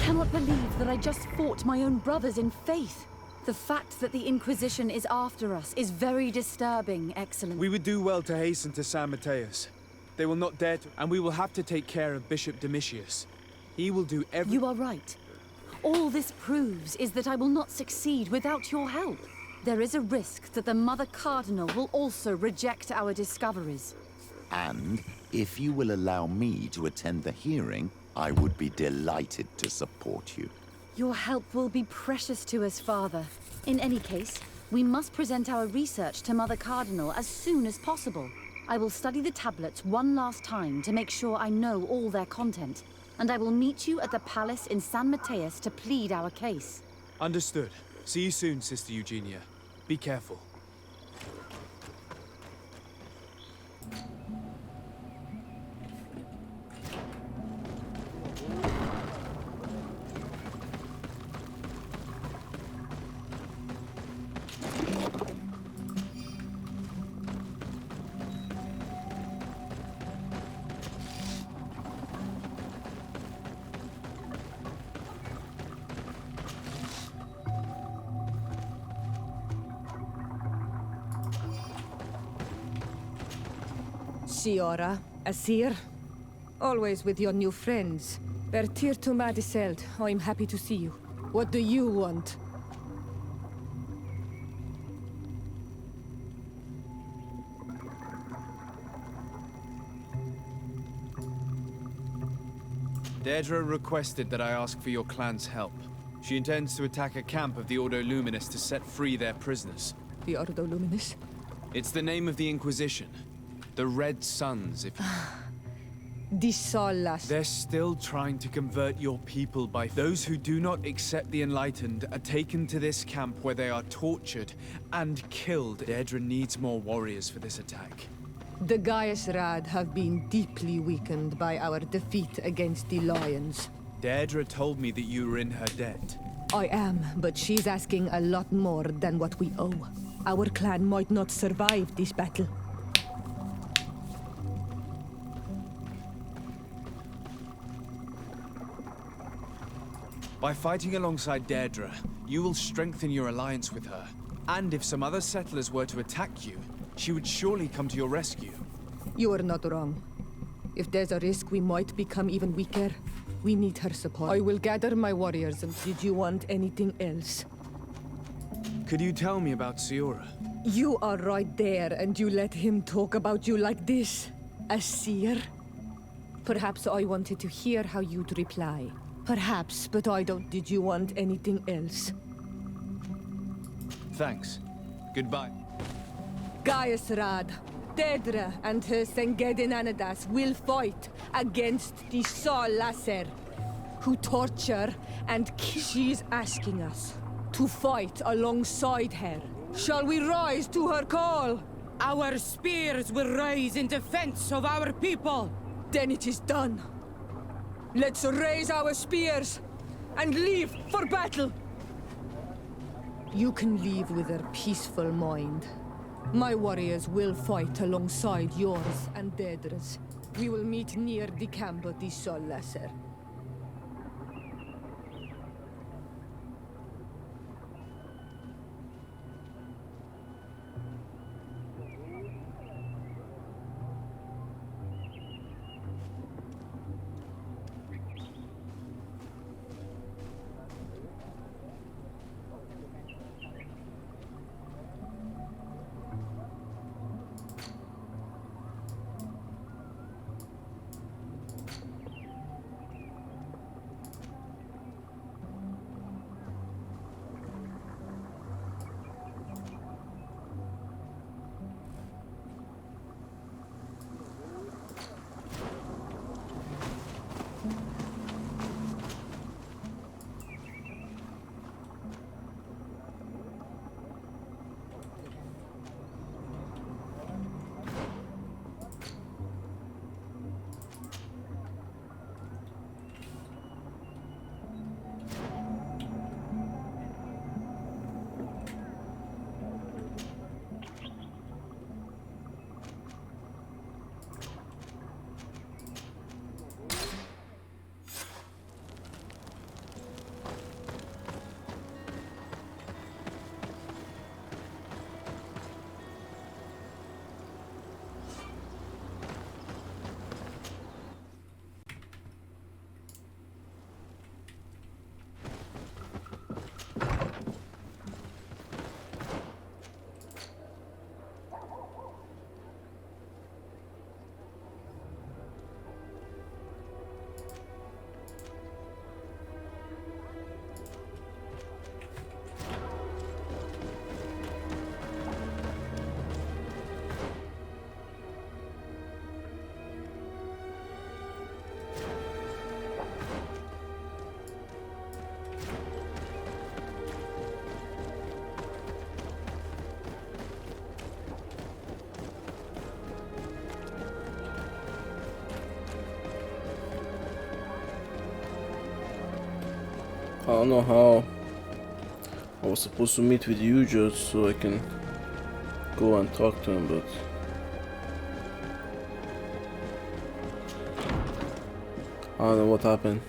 cannot believe that I just fought my own brothers in faith. The fact that the Inquisition is after us is very disturbing, Excellency. We would do well to hasten to San Mateus. They will not dare to, and we will have to take care of Bishop Domitius. He will do everything. You are right. All this proves is that I will not succeed without your help. There is a risk that the Mother Cardinal will also reject our discoveries. And if you will allow me to attend the hearing, I would be delighted to support you. Your help will be precious to us, Father. In any case, we must present our research to Mother Cardinal as soon as possible. I will study the tablets one last time to make sure I know all their content, and I will meet you at the palace in San Mateus to plead our case. Understood. See you soon, Sister Eugenia. Be careful. Siora, Asir, always with your new friends. Bertir to Madiseld, I'm happy to see you. What do you want? Deirdre requested that I ask for your clan's help. She intends to attack a camp of the Ordo Luminis to set free their prisoners. The Ordo Luminis? It's the name of the Inquisition. The Red Suns, if you... The Solas. They're still trying to convert your people by... Those who do not accept the Enlightened are taken to this camp where they are tortured and killed. Deirdre needs more warriors for this attack. The Gaius Rad have been deeply weakened by our defeat against the Lions. Deirdre told me that you were in her debt. I am, but she's asking a lot more than what we owe. Our clan might not survive this battle. By fighting alongside Deirdre, you will strengthen your alliance with her. And if some other settlers were to attack you, she would surely come to your rescue. You are not wrong. If there's a risk we might become even weaker, we need her support. I will gather my warriors and... Did you want anything else? Could you tell me about Siora? You are right there and you let him talk about you like this? A seer? Perhaps I wanted to hear how you'd reply. Perhaps, but I don't... Did you want anything else? Thanks. Goodbye. Gaius Rad, Deirdre and her Sengedin Anadas will fight against the Sol Lasser, who torture and kill. She's asking us to fight alongside her. Shall we rise to her call? Our spears will rise in defense of our people. Then it is done. Let's raise our spears and leave for battle. You can leave with a peaceful mind. My warriors will fight alongside yours and Deirdre's. We will meet near the camp of the Sol Lasser. I don't know how I was supposed to meet with you just so I can go and talk to him, but I don't know what happened.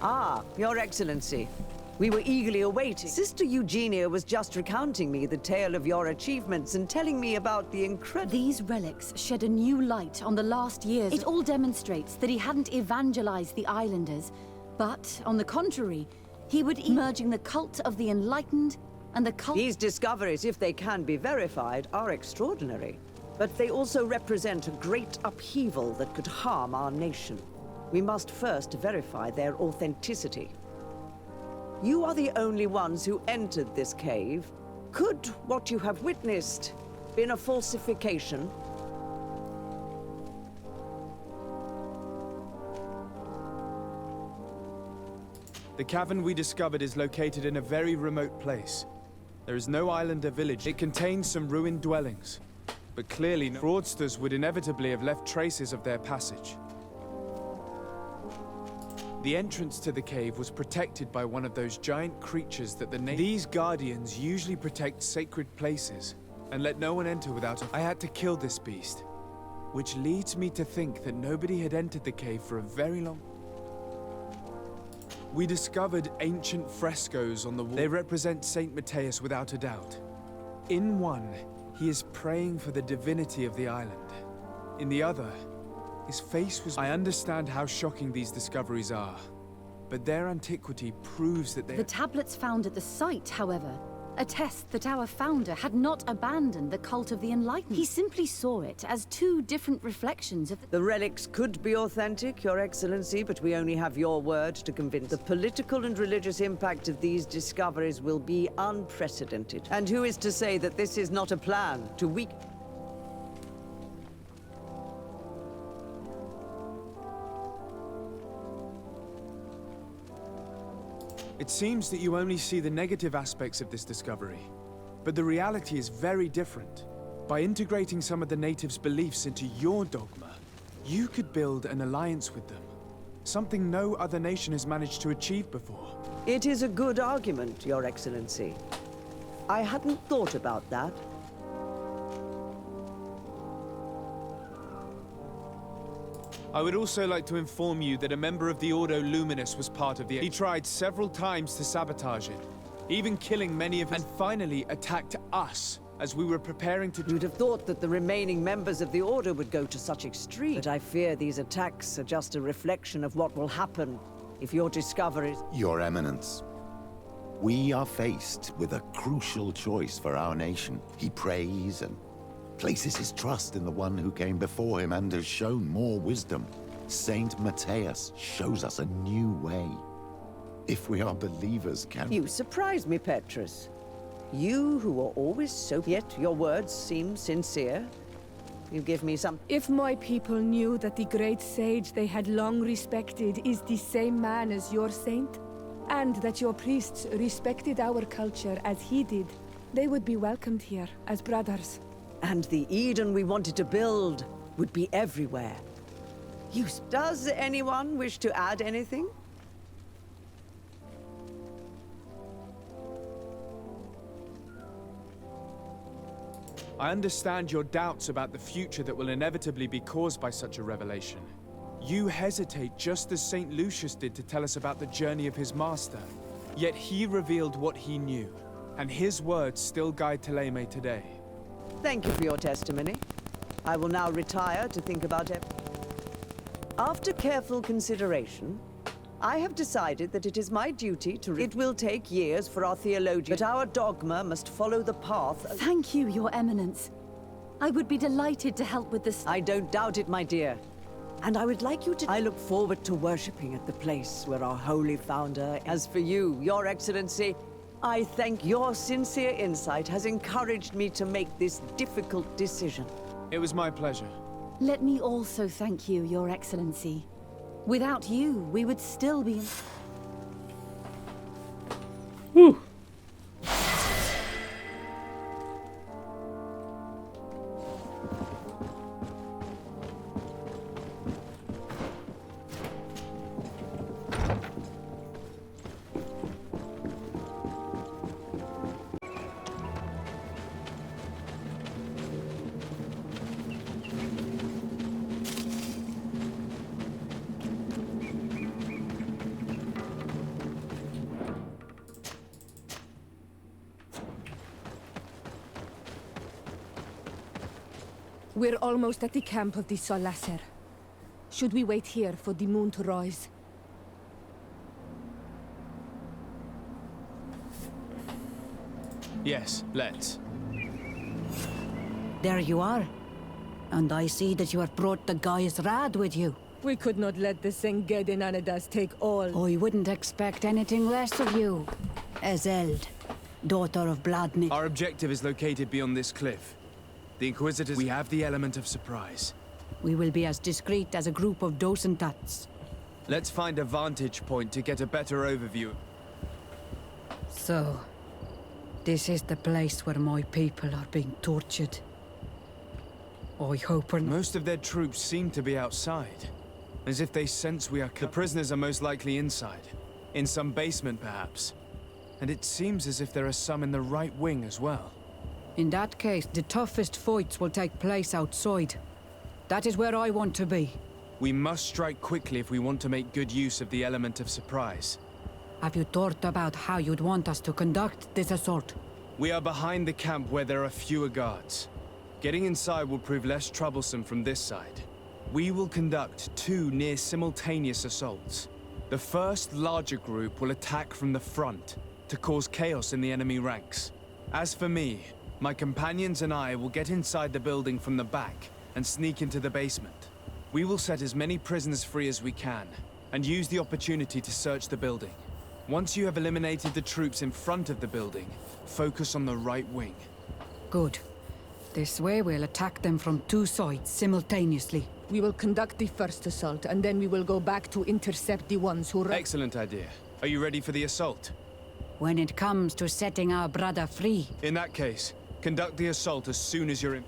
Ah, Your Excellency. We were eagerly awaiting. Sister Eugenia was just recounting me the tale of your achievements and telling me about the incredible... These relics shed a new light on the last years. It all demonstrates that he hadn't evangelized the islanders, but, on the contrary, he would merging the cult of the enlightened and the cult... These discoveries, if they can be verified, are extraordinary. But they also represent a great upheaval that could harm our nation. We must first verify their authenticity. You are the only ones who entered this cave. Could what you have witnessed been a falsification? The cavern we discovered is located in a very remote place. There is no islander village. It contains some ruined dwellings. But clearly, fraudsters would inevitably have left traces of their passage. The entrance to the cave was protected by one of those giant creatures that These guardians usually protect sacred places and let no one enter without I had to kill this beast, which leads me to think that nobody had entered the cave for a very long... We discovered ancient frescoes on the wall. They represent Saint Matthias without a doubt. In one, he is praying for the divinity of the island. In the other, his face was... I understand how shocking these discoveries are, but their antiquity proves that they... The tablets found at the site, however, attest that our founder had not abandoned the cult of the enlightened. He simply saw it as two different reflections of... The relics could be authentic, Your Excellency, but we only have your word to convince. The political and religious impact of these discoveries will be unprecedented. And who is to say that this is not a plan to weaken... It seems that you only see the negative aspects of this discovery, but the reality is very different. By integrating some of the natives' beliefs into your dogma, you could build an alliance with them, something no other nation has managed to achieve before. It is a good argument, Your Excellency. I hadn't thought about that. I would also like to inform you that a member of the Ordo Luminous was part of the... He tried several times to sabotage it, even killing many of his... And finally attacked us as we were preparing to... You'd have thought that the remaining members of the Order would go to such extremes. But I fear these attacks are just a reflection of what will happen if your discoveries... Your Eminence, we are faced with a crucial choice for our nation. He prays and places his trust in the one who came before him and has shown more wisdom. Saint Matthias shows us a new way. If we are believers, can... You surprise me, Petrus. You who are always so... Yet your words seem sincere. You give me some... If my people knew that the great sage they had long respected is the same man as your saint, and that your priests respected our culture as he did, they would be welcomed here as brothers. And the Eden we wanted to build would be everywhere. Does anyone wish to add anything? I understand your doubts about the future that will inevitably be caused by such a revelation. You hesitate just as St. Lucius did to tell us about the journey of his master. Yet he revealed what he knew, and his words still guide Thélème today. Thank you for your testimony. I will now retire to think about it. After careful consideration, I have decided that it is my duty to... It will take years for our theologian, but our dogma must follow the path... Thank you, Your Eminence. I would be delighted to help with this... I don't doubt it, my dear. And I would like you to... I look forward to worshipping at the place where our holy founder... As for you, Your Excellency, I think your sincere insight has encouraged me to make this difficult decision. It was my pleasure. Let me also thank you, Your Excellency. Without you, we would still be... Whew. We're almost at the camp of the Solasser. Should we wait here for the moon to rise? Yes, let's. There you are. And I see that you have brought the guy's rad with you. We could not let the Senged Anadas take all. I wouldn't expect anything less of you. Ezeld, daughter of Bladnik. Our objective is located beyond this cliff. The Inquisitors... We have the element of surprise. We will be as discreet as a group of dosentats. Let's find a vantage point to get a better overview. So, this is the place where my people are being tortured. I hope we're not... Most of their troops seem to be outside. As if they sense we are... The prisoners are most likely inside. In some basement, perhaps. And it seems as if there are some in the right wing as well. In that case, the toughest fights will take place outside. That is where I want to be. We must strike quickly if we want to make good use of the element of surprise. Have you thought about how you'd want us to conduct this assault? We are behind the camp where there are fewer guards. Getting inside will prove less troublesome from this side. We will conduct 2 near-simultaneous assaults. The first larger group will attack from the front to cause chaos in the enemy ranks. As for me, my companions and I will get inside the building from the back and sneak into the basement. We will set as many prisoners free as we can and use the opportunity to search the building. Once you have eliminated the troops in front of the building, focus on the right wing. Good. This way we'll attack them from 2 sides simultaneously. We will conduct the first assault, and then we will go back to intercept the ones who... Excellent idea. Are you ready for the assault? When it comes to setting our brother free... In that case, conduct the assault as soon as you're in...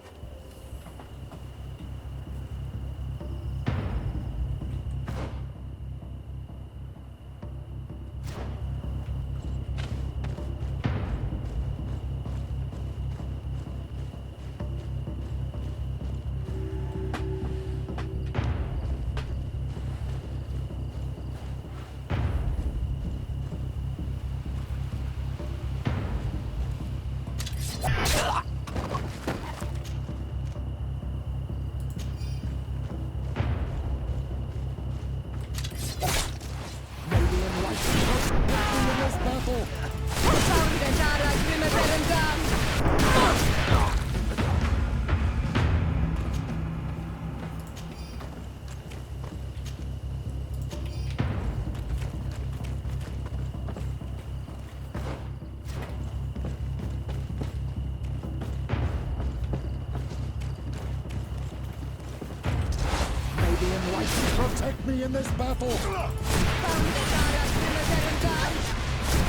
Protect me in this battle!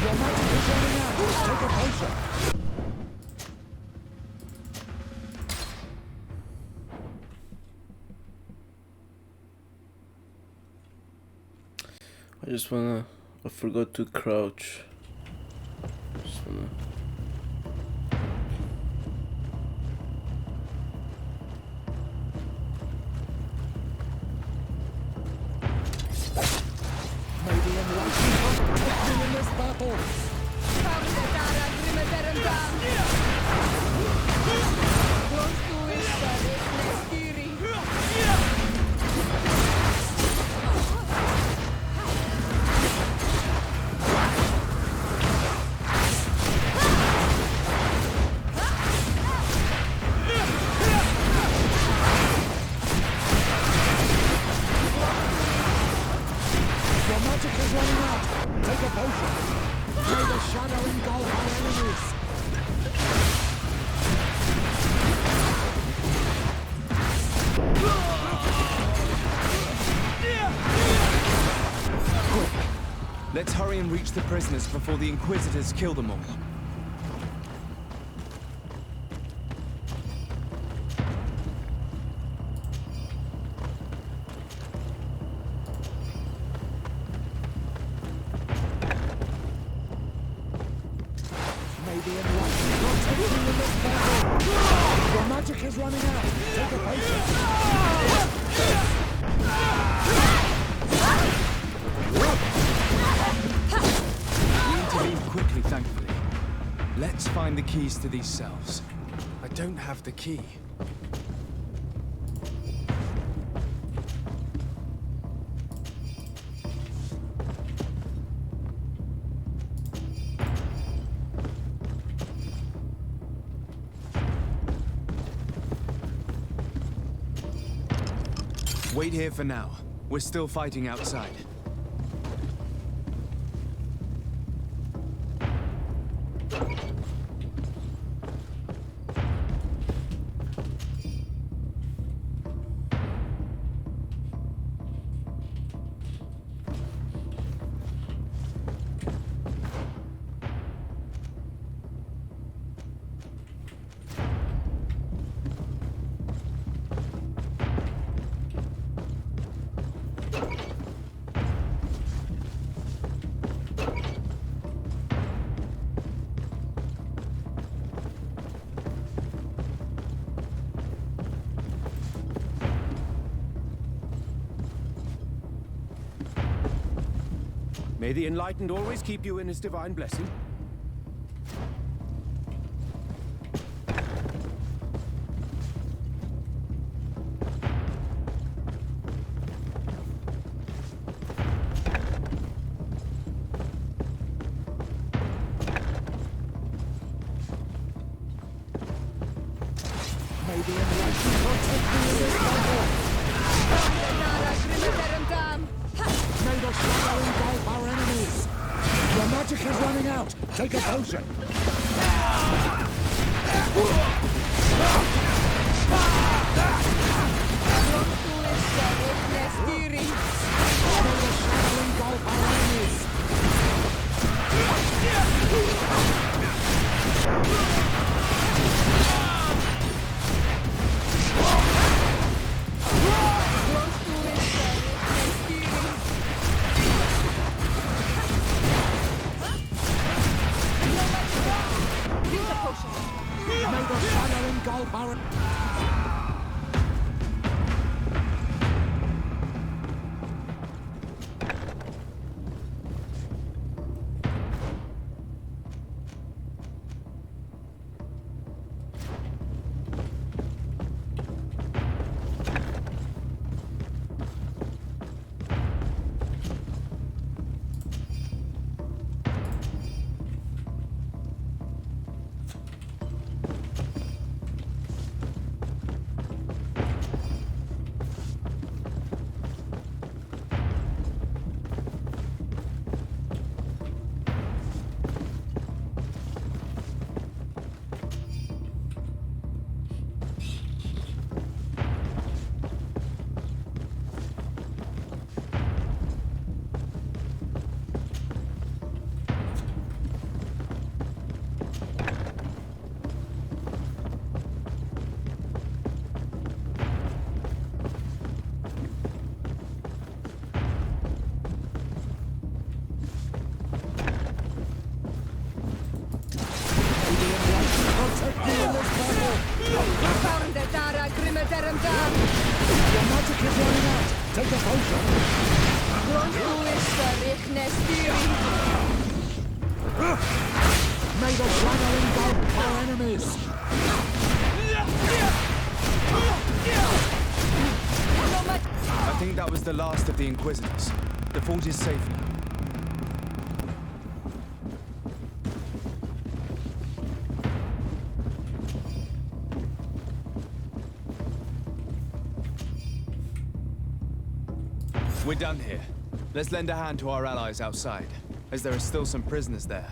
Your magic is running out! Take a potion! I forgot to crouch. Just wanna... Let's hurry and reach the prisoners before the Inquisitors kill them all. Maybe enlightened protect you in this battle! Your magic is running out! Take a potion! Quickly, thankfully. Let's find the keys to these cells. I don't have the key. Wait here for now. We're still fighting outside. May the Enlightened always keep you in his divine blessing. May the Enlightened protect me in this battle. May the shadow engulf our enemies. Your magic is running out. Take a potion. May the shadow engulf our enemies. May the shadow engulf our... Your magic is running out. Take a potion. May the shadow engulf our enemies. I think that was the last of the Inquisitors. The fort is safe now. We're done here. Let's lend a hand to our allies outside, as there are still some prisoners there.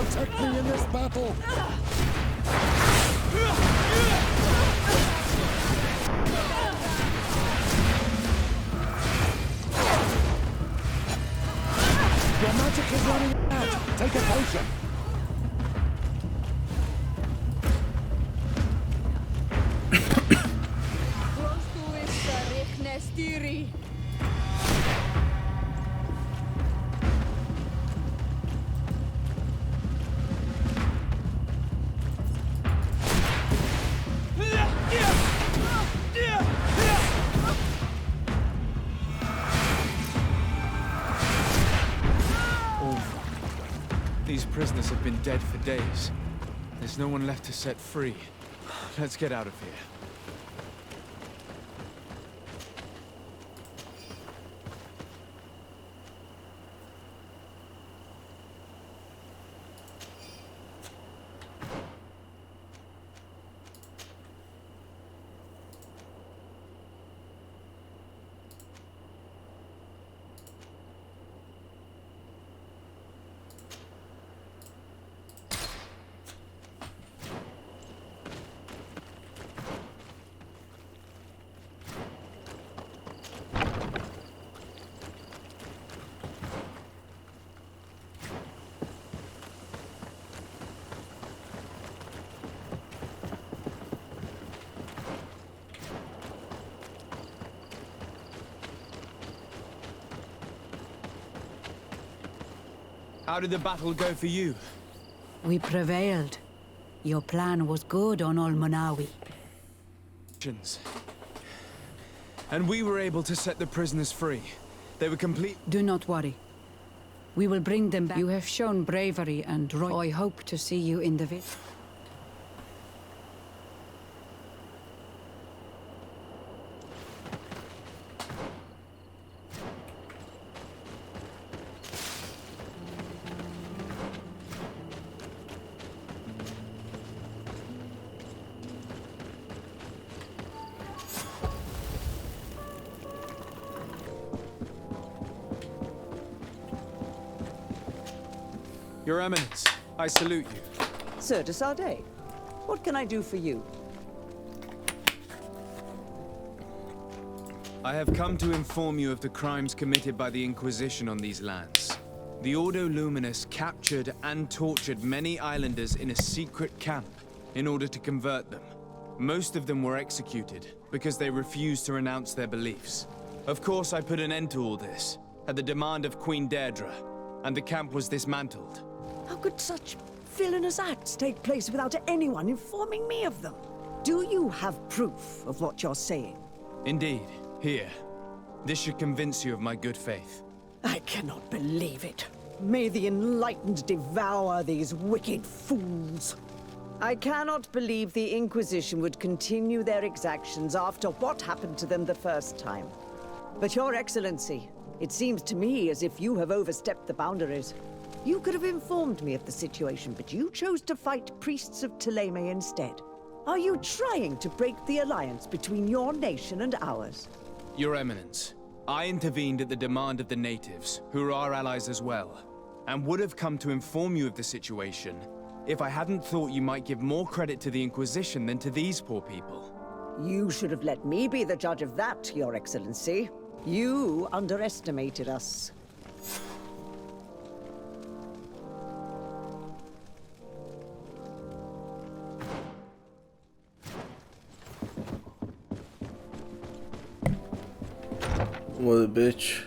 protect me in this battle! Your magic is running out! Take a potion! These prisoners have been dead for days. There's no one left to set free. Let's get out of here. How did the battle go for you? We prevailed. Your plan was good on Olmonawi. And we were able to set the prisoners free. They were complete. Do not worry. We will bring them back. You have shown bravery, and I hope to see you in the village. Your Eminence, I salute you. Sir de Sardet, what can I do for you? I have come to inform you of the crimes committed by the Inquisition on these lands. The Ordo Luminous captured and tortured many islanders in a secret camp in order to convert them. Most of them were executed because they refused to renounce their beliefs. Of course, I put an end to all this at the demand of Queen Deirdre, and the camp was dismantled. How could such villainous acts take place without anyone informing me of them? Do you have proof of what you're saying? Indeed. Here. This should convince you of my good faith. I cannot believe it. May the enlightened devour these wicked fools. I cannot believe the Inquisition would continue their exactions after what happened to them the first time. But Your Excellency, it seems to me as if you have overstepped the boundaries. You could have informed me of the situation, but you chose to fight priests of Thélème instead. Are you trying to break the alliance between your nation and ours? Your Eminence, I intervened at the demand of the natives, who are our allies as well, and would have come to inform you of the situation if I hadn't thought you might give more credit to the Inquisition than to these poor people. You should have let me be the judge of that, Your Excellency. You underestimated us. What a bitch.